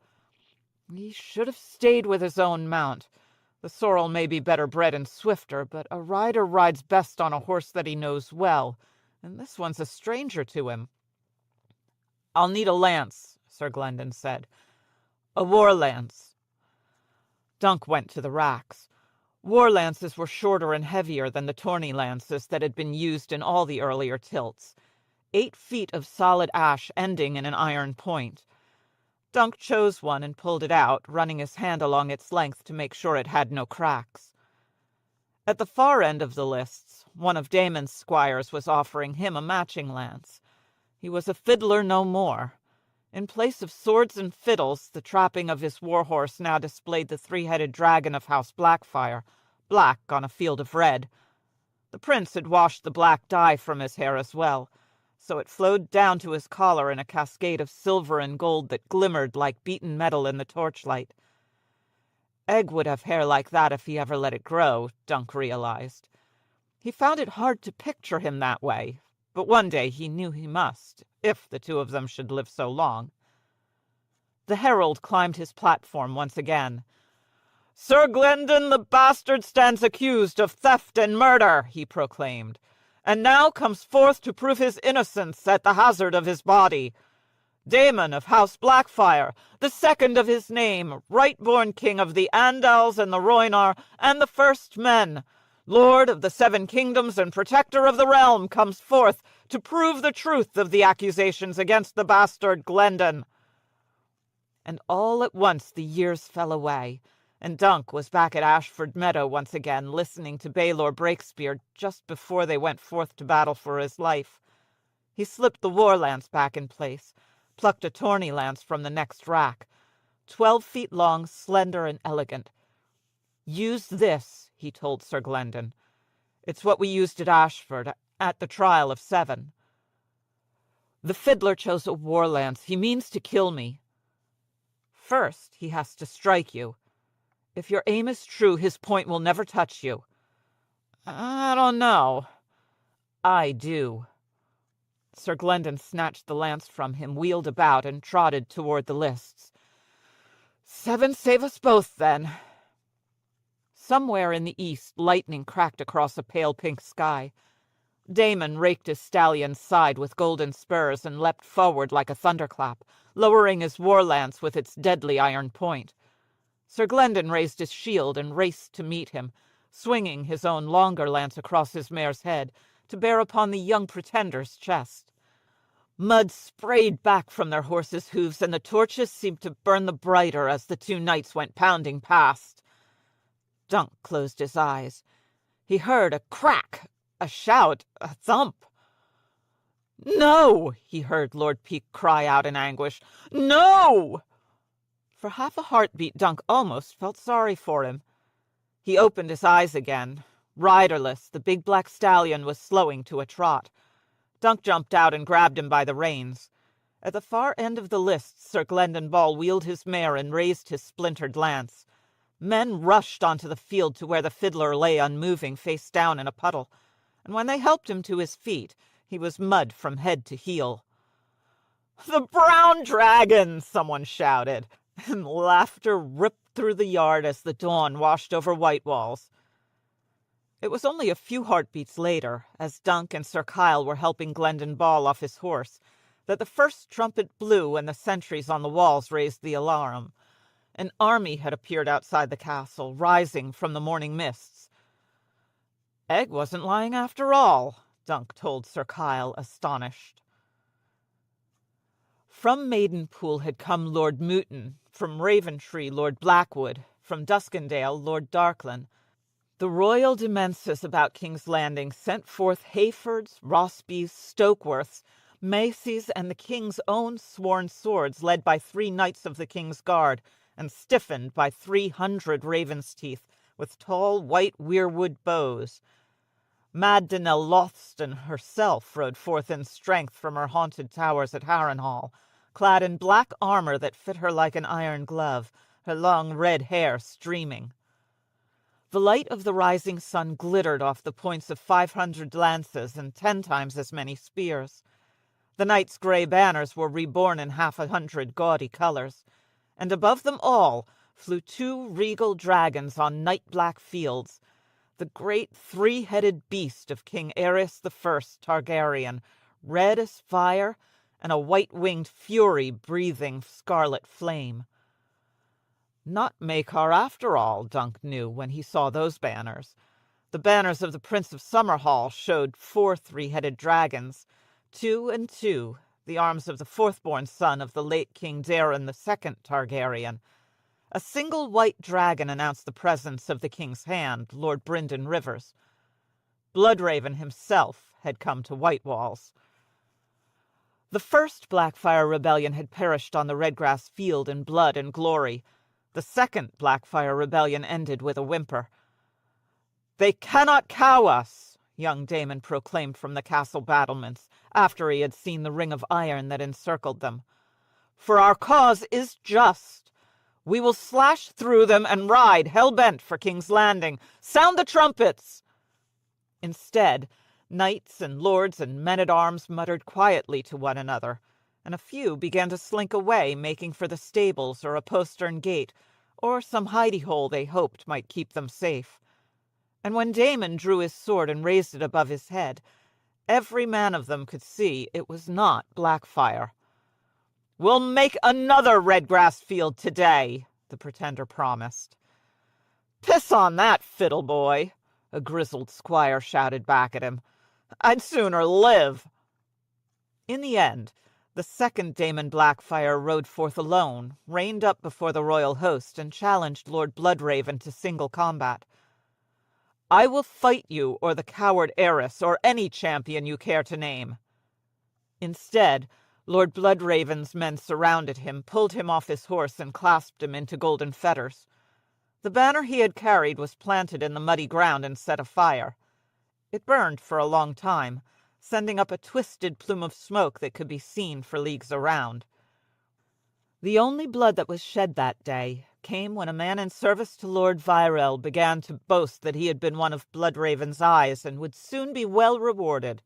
He should have stayed with his own mount. The sorrel may be better bred and swifter, but a rider rides best on a horse that he knows well, and this one's a stranger to him. "I'll need a lance," Sir Glendon said. "A war lance." Dunk went to the racks. War lances were shorter and heavier than the tourney lances that had been used in all the earlier tilts, 8 feet of solid ash ending in an iron point. Dunk chose one and pulled it out, running his hand along its length to make sure it had no cracks. At the far end of the lists, one of Damon's squires was offering him a matching lance. He was a fiddler no more. In place of swords and fiddles, the trapping of his war-horse now displayed the 3-headed dragon of House Blackfire, black on a field of red. The prince had washed the black dye from his hair as well, so it flowed down to his collar in a cascade of silver and gold that glimmered like beaten metal in the torchlight. Egg would have hair like that if he ever let it grow, Dunk realized. He found it hard to picture him that way, but one day he knew he must, if the two of them should live so long. The herald climbed his platform once again. "Sir Glendon the Bastard stands accused of theft and murder," he proclaimed, "and now comes forth to prove his innocence at the hazard of his body. Damon of House Blackfire, the second of his name, right-born king of the Andals and the Roynar and the First Men, Lord of the 7 Kingdoms and protector of the realm, comes forth to prove the truth of the accusations against the bastard Glendon." And all at once the years fell away, and Dunk was back at Ashford Meadow once again, listening to Baylor Breakspear just before they went forth to battle for his life. He slipped the war lance back in place, plucked a tourney lance from the next rack, 12 feet long, slender, and elegant. "Use this," he told Sir Glendon. "It's what we used at Ashford, at the trial of 7. The fiddler chose a war lance. He means to kill me. First, he has to strike you. If your aim is true, his point will never touch you." "I don't know." "I do." Sir Glendon snatched the lance from him, wheeled about, and trotted toward the lists. "7 save us both, then." Somewhere in the east, lightning cracked across a pale pink sky. Damon raked his stallion's side with golden spurs and leapt forward like a thunderclap, lowering his war lance with its deadly iron point. Sir Glendon raised his shield and raced to meet him, swinging his own longer lance across his mare's head to bear upon the young pretender's chest. Mud sprayed back from their horses' hooves, and the torches seemed to burn the brighter as the 2 knights went pounding past. Dunk closed his eyes. He heard a crack, a shout, a thump. "No!" he heard Lord Peake cry out in anguish. "No!" For half a heartbeat, Dunk almost felt sorry for him. He opened his eyes again. Riderless, the big black stallion was slowing to a trot. Dunk jumped out and grabbed him by the reins. At the far end of the lists, Sir Glendon Ball wheeled his mare and raised his splintered lance. Men rushed onto the field to where the fiddler lay unmoving, face down in a puddle, and when they helped him to his feet, he was mud from head to heel. "The brown dragon!" someone shouted, and laughter ripped through the yard as the dawn washed over Whitewalls. It was only a few heartbeats later, as Dunk and Sir Kyle were helping Glendon Ball off his horse, that the first trumpet blew and the sentries on the walls raised the alarm. An army had appeared outside the castle, rising from the morning mists. Egg wasn't lying after all, Dunk told Sir Kyle, astonished. From Maidenpool had come Lord Mooton, from Raventree Lord Blackwood, from Duskendale Lord Darklan. The royal demences about King's Landing sent forth Hayfords, Rossbys, Stokeworths, Maceys, and the king's own sworn swords, led by 3 knights of the king's guard, and stiffened by 300 ravens' teeth, with tall white weirwood bows. Mad Danelle Lothston herself rode forth in strength from her haunted towers at Harrenhal, clad in black armor that fit her like an iron glove, her long red hair streaming. The light of the rising sun glittered off the points of 500 lances and 10 times as many spears. The knights' grey banners were reborn in 100 gaudy colors, and above them all flew 2 regal dragons on night-black fields, the great 3-headed beast of King Aerys I Targaryen, red as fire, and a white-winged fury breathing scarlet flame. Not Maekar after all, Dunk knew when he saw those banners. The banners of the Prince of Summerhall showed 4 3-headed dragons, 2 and 2, the arms of the 4th-born son of the late King Daeron II Targaryen. A single white dragon announced the presence of the king's hand, Lord Brynden Rivers. Bloodraven himself had come to Whitewalls. The first Blackfire rebellion had perished on the Redgrass field in blood and glory. The second Blackfire rebellion ended with a whimper. "They cannot cow us," young Daemon proclaimed from the castle battlements, after he had seen the ring of iron that encircled them. "For our cause is just. We will slash through them and ride, hell-bent, for King's Landing. Sound the trumpets!" Instead, knights and lords and men-at-arms muttered quietly to one another, and a few began to slink away, making for the stables or a postern gate, or some hidey-hole they hoped might keep them safe. And when Daemon drew his sword and raised it above his head, every man of them could see it was not Blackfire. "We'll make another Redgrass field today," the Pretender promised. "Piss on that, fiddle boy," a grizzled squire shouted back at him. "I'd sooner live." In the end, the second Daemon Blackfire rode forth alone, reined up before the royal host, and challenged Lord Bloodraven to single combat. "I will fight you or the coward Aerys, or any champion you care to name." Instead, Lord Bloodraven's men surrounded him, pulled him off his horse, and clasped him into golden fetters. The banner he had carried was planted in the muddy ground and set afire. It burned for a long time, sending up a twisted plume of smoke that could be seen for leagues around. The only blood that was shed that day came when a man in service to Lord Virel began to boast that he had been one of Bloodraven's eyes and would soon be well rewarded.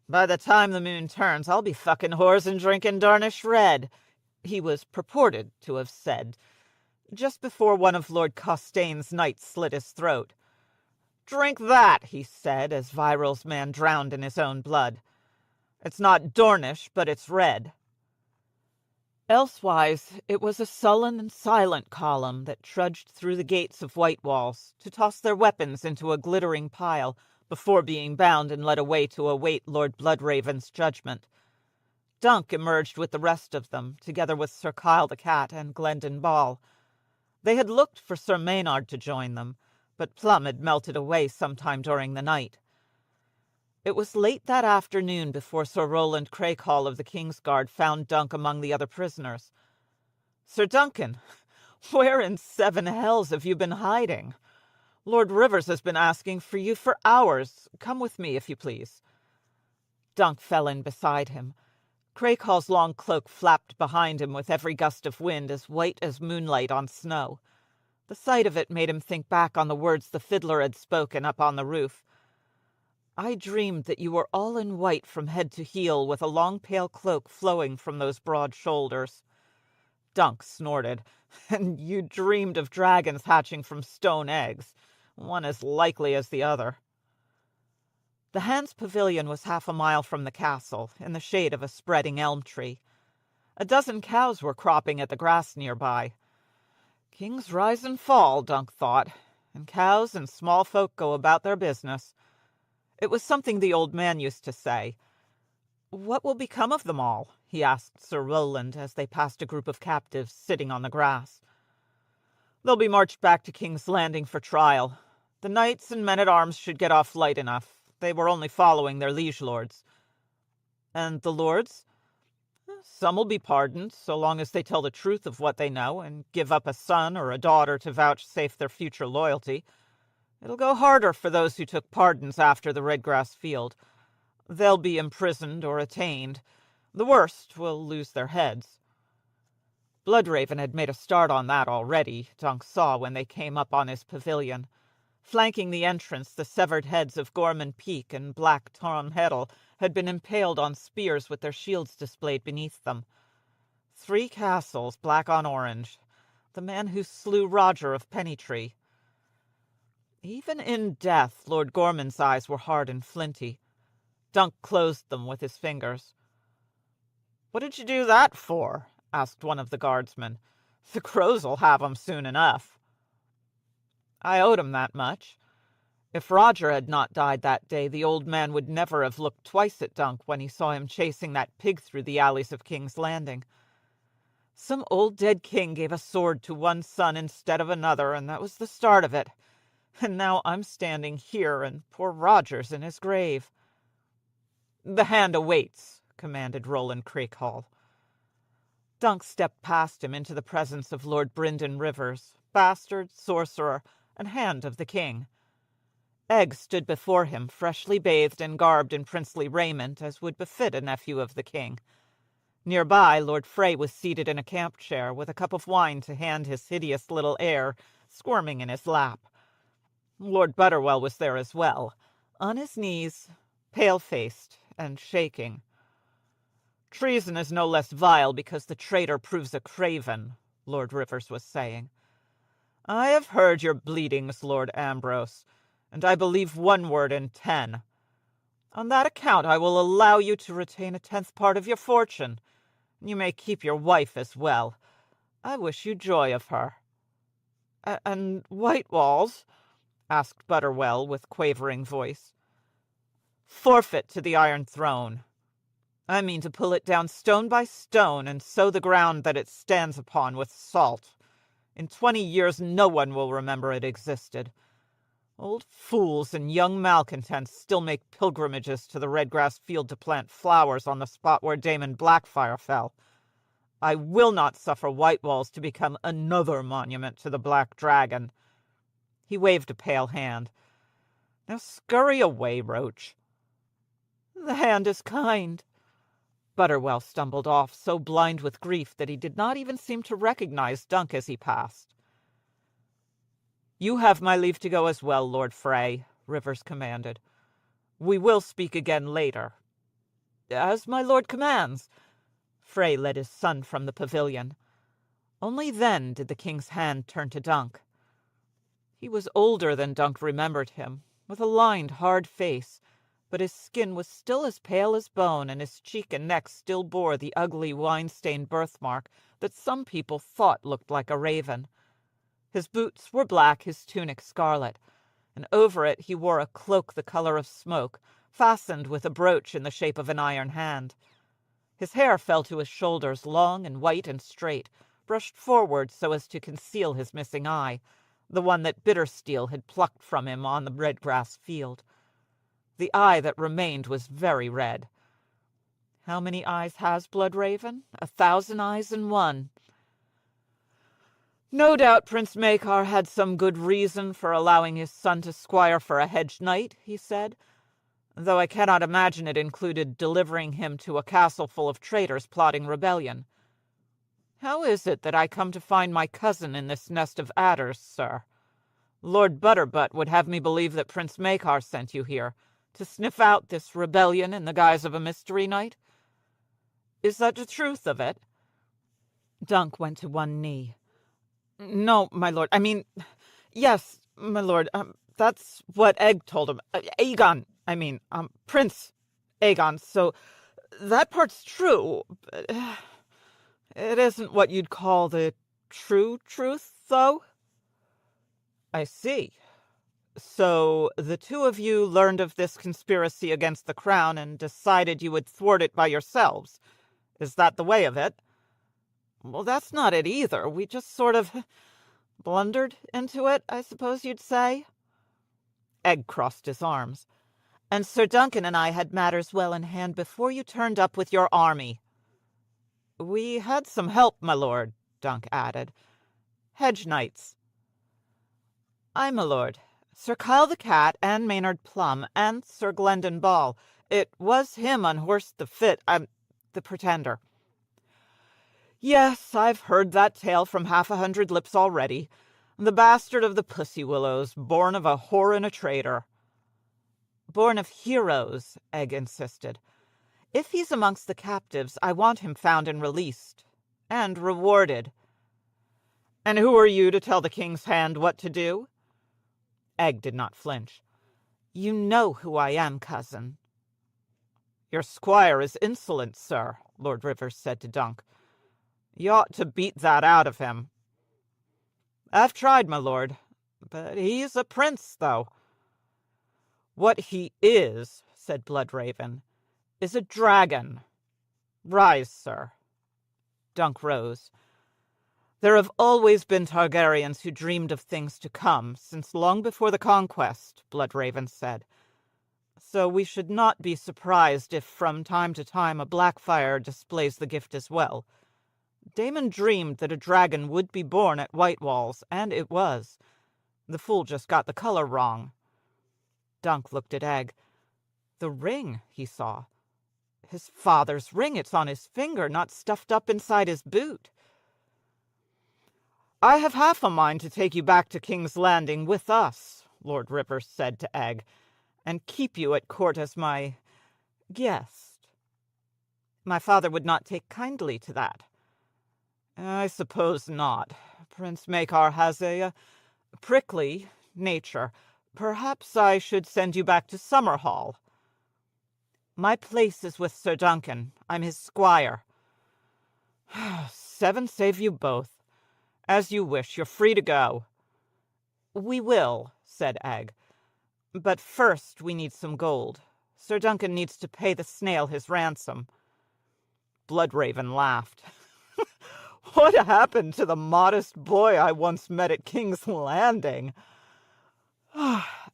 "By the time the moon turns, I'll be fucking whores and drinking Darnish red," he was purported to have said, just before one of Lord Costain's knights slit his throat. "Drink that," he said, as Virel's man drowned in his own blood. "It's not Dornish, but it's red." Elsewise, it was a sullen and silent column that trudged through the gates of Whitewalls to toss their weapons into a glittering pile before being bound and led away to await Lord Bloodraven's judgment. Dunk emerged with the rest of them, together with Sir Kyle the Cat and Glendon Ball. They had looked for Sir Maynard to join them, but Plum had melted away sometime during the night. It was late that afternoon before Sir Roland Crakehall of the Kingsguard found Dunk among the other prisoners. "Sir Duncan, where in 7 hells have you been hiding? Lord Rivers has been asking for you for hours. Come with me, if you please." Dunk fell in beside him. Crakehall's long cloak flapped behind him with every gust of wind, as white as moonlight on snow. The sight of it made him think back on the words the fiddler had spoken up on the roof. "I dreamed that you were all in white from head to heel, with a long pale cloak flowing from those broad shoulders." Dunk snorted. "And you dreamed of dragons hatching from stone eggs, one as likely as the other." The hand's pavilion was 1/2 mile from the castle, in the shade of a spreading elm tree. A dozen cows were cropping at the grass nearby. Kings rise and fall, Dunk thought, and cows and small folk go about their business. It was something the old man used to say. "What will become of them all?" he asked Sir Rowland as they passed a group of captives sitting on the grass. "They'll be marched back to King's Landing for trial. The knights and men-at-arms should get off light enough. They were only following their liege lords." "And the lords?" "Some will be pardoned, so long as they tell the truth of what they know and give up a son or a daughter to vouchsafe their future loyalty. It'll go harder for those who took pardons after the Redgrass field. They'll be imprisoned or attainted. The worst will lose their heads." Bloodraven had made a start on that already, Dunk saw when they came up on his pavilion. Flanking the entrance, the severed heads of Gorman Peak and Black Tom Heddle had been impaled on spears with their shields displayed beneath them. 3 castles, black on orange. The man who slew Roger of Pennytree. Even in death, Lord Gorman's eyes were hard and flinty. Dunk closed them with his fingers. "What did you do that for?" asked one of the guardsmen. "The crows'll have 'em soon enough." "I owed him that much. If Roger had not died that day, the old man would never have looked twice at Dunk when he saw him chasing that pig through the alleys of King's Landing. Some old dead king gave a sword to one son instead of another, and that was the start of it. And now I'm standing here, and poor Roger's in his grave." "The hand awaits," commanded Roland Crakehall. Dunk stepped past him into the presence of Lord Bryndon Rivers, bastard, sorcerer, and hand of the king. Egg stood before him, freshly bathed and garbed in princely raiment, as would befit a nephew of the king. Nearby, Lord Frey was seated in a camp chair, with a cup of wine to hand his hideous little heir, squirming in his lap. Lord Butterwell was there as well, on his knees, pale-faced and shaking. "Treason is no less vile because the traitor proves a craven," Lord Rivers was saying. "I have heard your bleatings, Lord Ambrose, and I believe 1 word in 10. On that account I will allow you to retain a 10th part of your fortune. You may keep your wife as well. I wish you joy of her." "And Whitewalls?" asked Butterwell with quavering voice. "Forfeit to the Iron Throne. I mean to pull it down stone by stone and sow the ground that it stands upon with salt. In 20 years no one will remember it existed. Old fools and young malcontents still make pilgrimages to the Redgrass field to plant flowers on the spot where Damon Blackfire fell. I will not suffer Whitewalls to become another monument to the Black Dragon." He waved a pale hand. "Now scurry away, Roach." "The hand is kind." Butterwell stumbled off, so blind with grief that he did not even seem to recognize Dunk as he passed. "You have my leave to go as well, Lord Frey," Rivers commanded. "We will speak again later." "As my lord commands." Frey led his son from the pavilion. Only then did the king's hand turn to Dunk. He was older than Dunk remembered him, with a lined, hard face, but his skin was still as pale as bone, and his cheek and neck still bore the ugly wine-stained birthmark that some people thought looked like a raven. His boots were black, his tunic scarlet, and over it he wore a cloak the color of smoke, fastened with a brooch in the shape of an iron hand. His hair fell to his shoulders, long and white and straight, brushed forward so as to conceal his missing eye, the one that Bittersteel had plucked from him on the Redgrass field. The eye that remained was very red. How many eyes has Bloodraven? 1,000 eyes in one. No doubt Prince Maekar had some good reason for allowing his son to squire for a hedge knight, he said, though I cannot imagine it included delivering him to a castle full of traitors plotting rebellion. How is it that I come to find my cousin in this nest of adders, sir? Lord Butterbutt would have me believe that Prince Maekar sent you here, to sniff out this rebellion in the guise of a mystery knight? Is that the truth of it?" Dunk went to one knee. "No, my lord. I mean, yes, my lord. That's what Egg told him. Aegon, Prince Aegon, so that part's true, but it isn't what you'd call the true truth, though. I see. So the two of you learned of this conspiracy against the crown and decided you would thwart it by yourselves. Is that the way of it? Well, that's not it either. We just sort of blundered into it, I suppose you'd say. Egg crossed his arms. And Sir Duncan and I had matters well in hand before you turned up with your army. We had some help, my lord, Dunk added. Hedge knights. Aye, my lord. Sir Kyle the Cat and Maynard Plum and Sir Glendon Ball. It was him unhorsed the Pretender. Yes, I've heard that tale from 100 lips already. The bastard of the Pussy Willows, born of a whore and a traitor. Born of heroes, Egg insisted. If he's amongst the captives, I want him found and released. And rewarded. And who are you to tell the king's hand what to do? Egg did not flinch. You know who I am, cousin. Your squire is insolent, sir, Lord Rivers said to Dunk. You ought to beat that out of him. I've tried, my lord, but he's a prince, though. What he is, said Bloodraven, is a dragon. Rise, sir. Dunk rose. There have always been Targaryens who dreamed of things to come, since long before the conquest, Bloodraven said. So we should not be surprised if from time to time a Blackfire displays the gift as well. Daemon dreamed that a dragon would be born at White Walls, and it was. The fool just got the color wrong. Dunk looked at Egg. The ring, he saw. His father's ring, it's on his finger, not stuffed up inside his boot. I have half a mind to take you back to King's Landing with us, Lord Rivers said to Egg, and keep you at court as my guest. My father would not take kindly to that. I suppose not. Prince Maekar has a prickly nature. Perhaps I should send you back to Summerhall. My place is with Sir Duncan. I'm his squire. 7 save you both. As you wish, you're free to go. We will, said Egg. But first we need some gold. Sir Duncan needs to pay the snail his ransom. Bloodraven laughed. What happened to the modest boy I once met at King's Landing?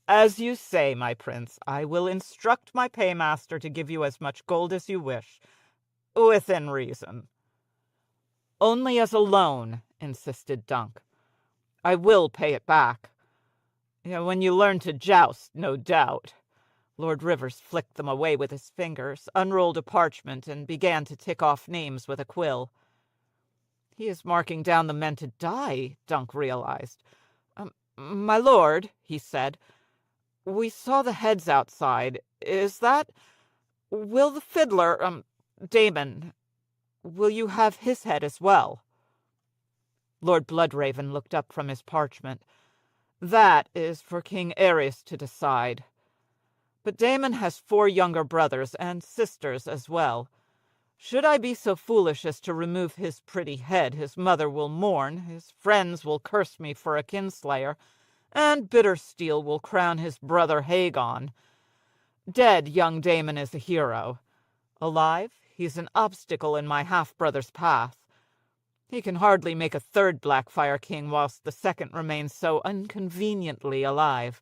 As you say, my prince, I will instruct my paymaster to give you as much gold as you wish, within reason. Only as a loan, insisted Dunk. I will pay it back. When you learn to joust, no doubt. Lord Rivers flicked them away with his fingers, unrolled a parchment, and began to tick off names with a quill. He is marking down the men to die, Dunk realized. My lord, he said, we saw the heads outside. Is that... Will the fiddler, Daemon, will you have his head as well? Lord Bloodraven looked up from his parchment. That is for King Aerys to decide. But Daemon has 4 younger brothers and sisters as well. Should I be so foolish as to remove his pretty head, his mother will mourn, his friends will curse me for a kinslayer, and Bittersteel will crown his brother Haegon. Dead, young Daemon is a hero. Alive, he's an obstacle in my half-brother's path. He can hardly make a 3rd Blackfire king whilst the 2nd remains so inconveniently alive.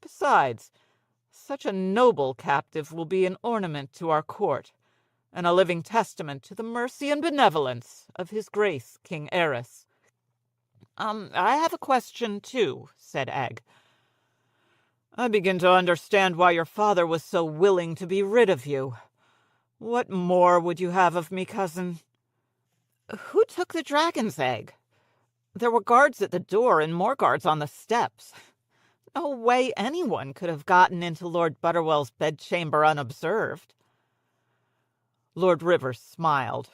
Besides, such a noble captive will be an ornament to our court, and a living testament to the mercy and benevolence of his grace, King Aerys. I have a question, too, said Egg. I begin to understand why your father was so willing to be rid of you. What more would you have of me, cousin? Who took the dragon's egg? There were guards at the door and more guards on the steps. No way anyone could have gotten into Lord Butterwell's bedchamber unobserved. Lord Rivers smiled.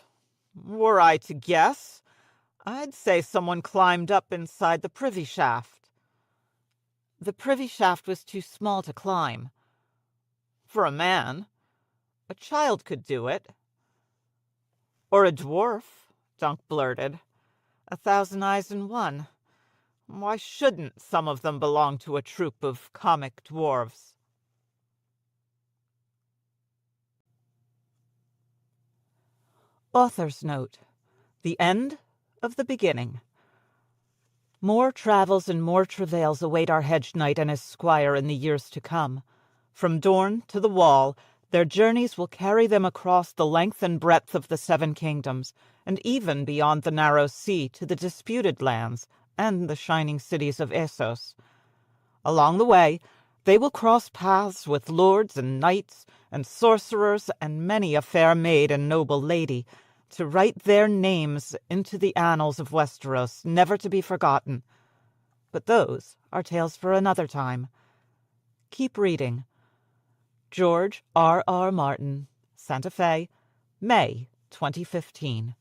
Were I to guess, I'd say someone climbed up inside the privy shaft. The privy shaft was too small to climb. for a man. A child could do it." "Or a dwarf," Dunk blurted. "1,000 eyes in one. Why shouldn't some of them belong to a troupe of comic dwarves?" Author's Note: The End of the Beginning. More travels and more travails await our hedge knight and his squire in the years to come. From Dorne to the Wall, their journeys will carry them across the length and breadth of the Seven Kingdoms, and even beyond the narrow sea to the disputed lands and the shining cities of Essos. Along the way, they will cross paths with lords and knights and sorcerers and many a fair maid and noble lady, to write their names into the annals of Westeros, never to be forgotten. But those are tales for another time. Keep reading. George R. R. Martin, Santa Fe, May 2015.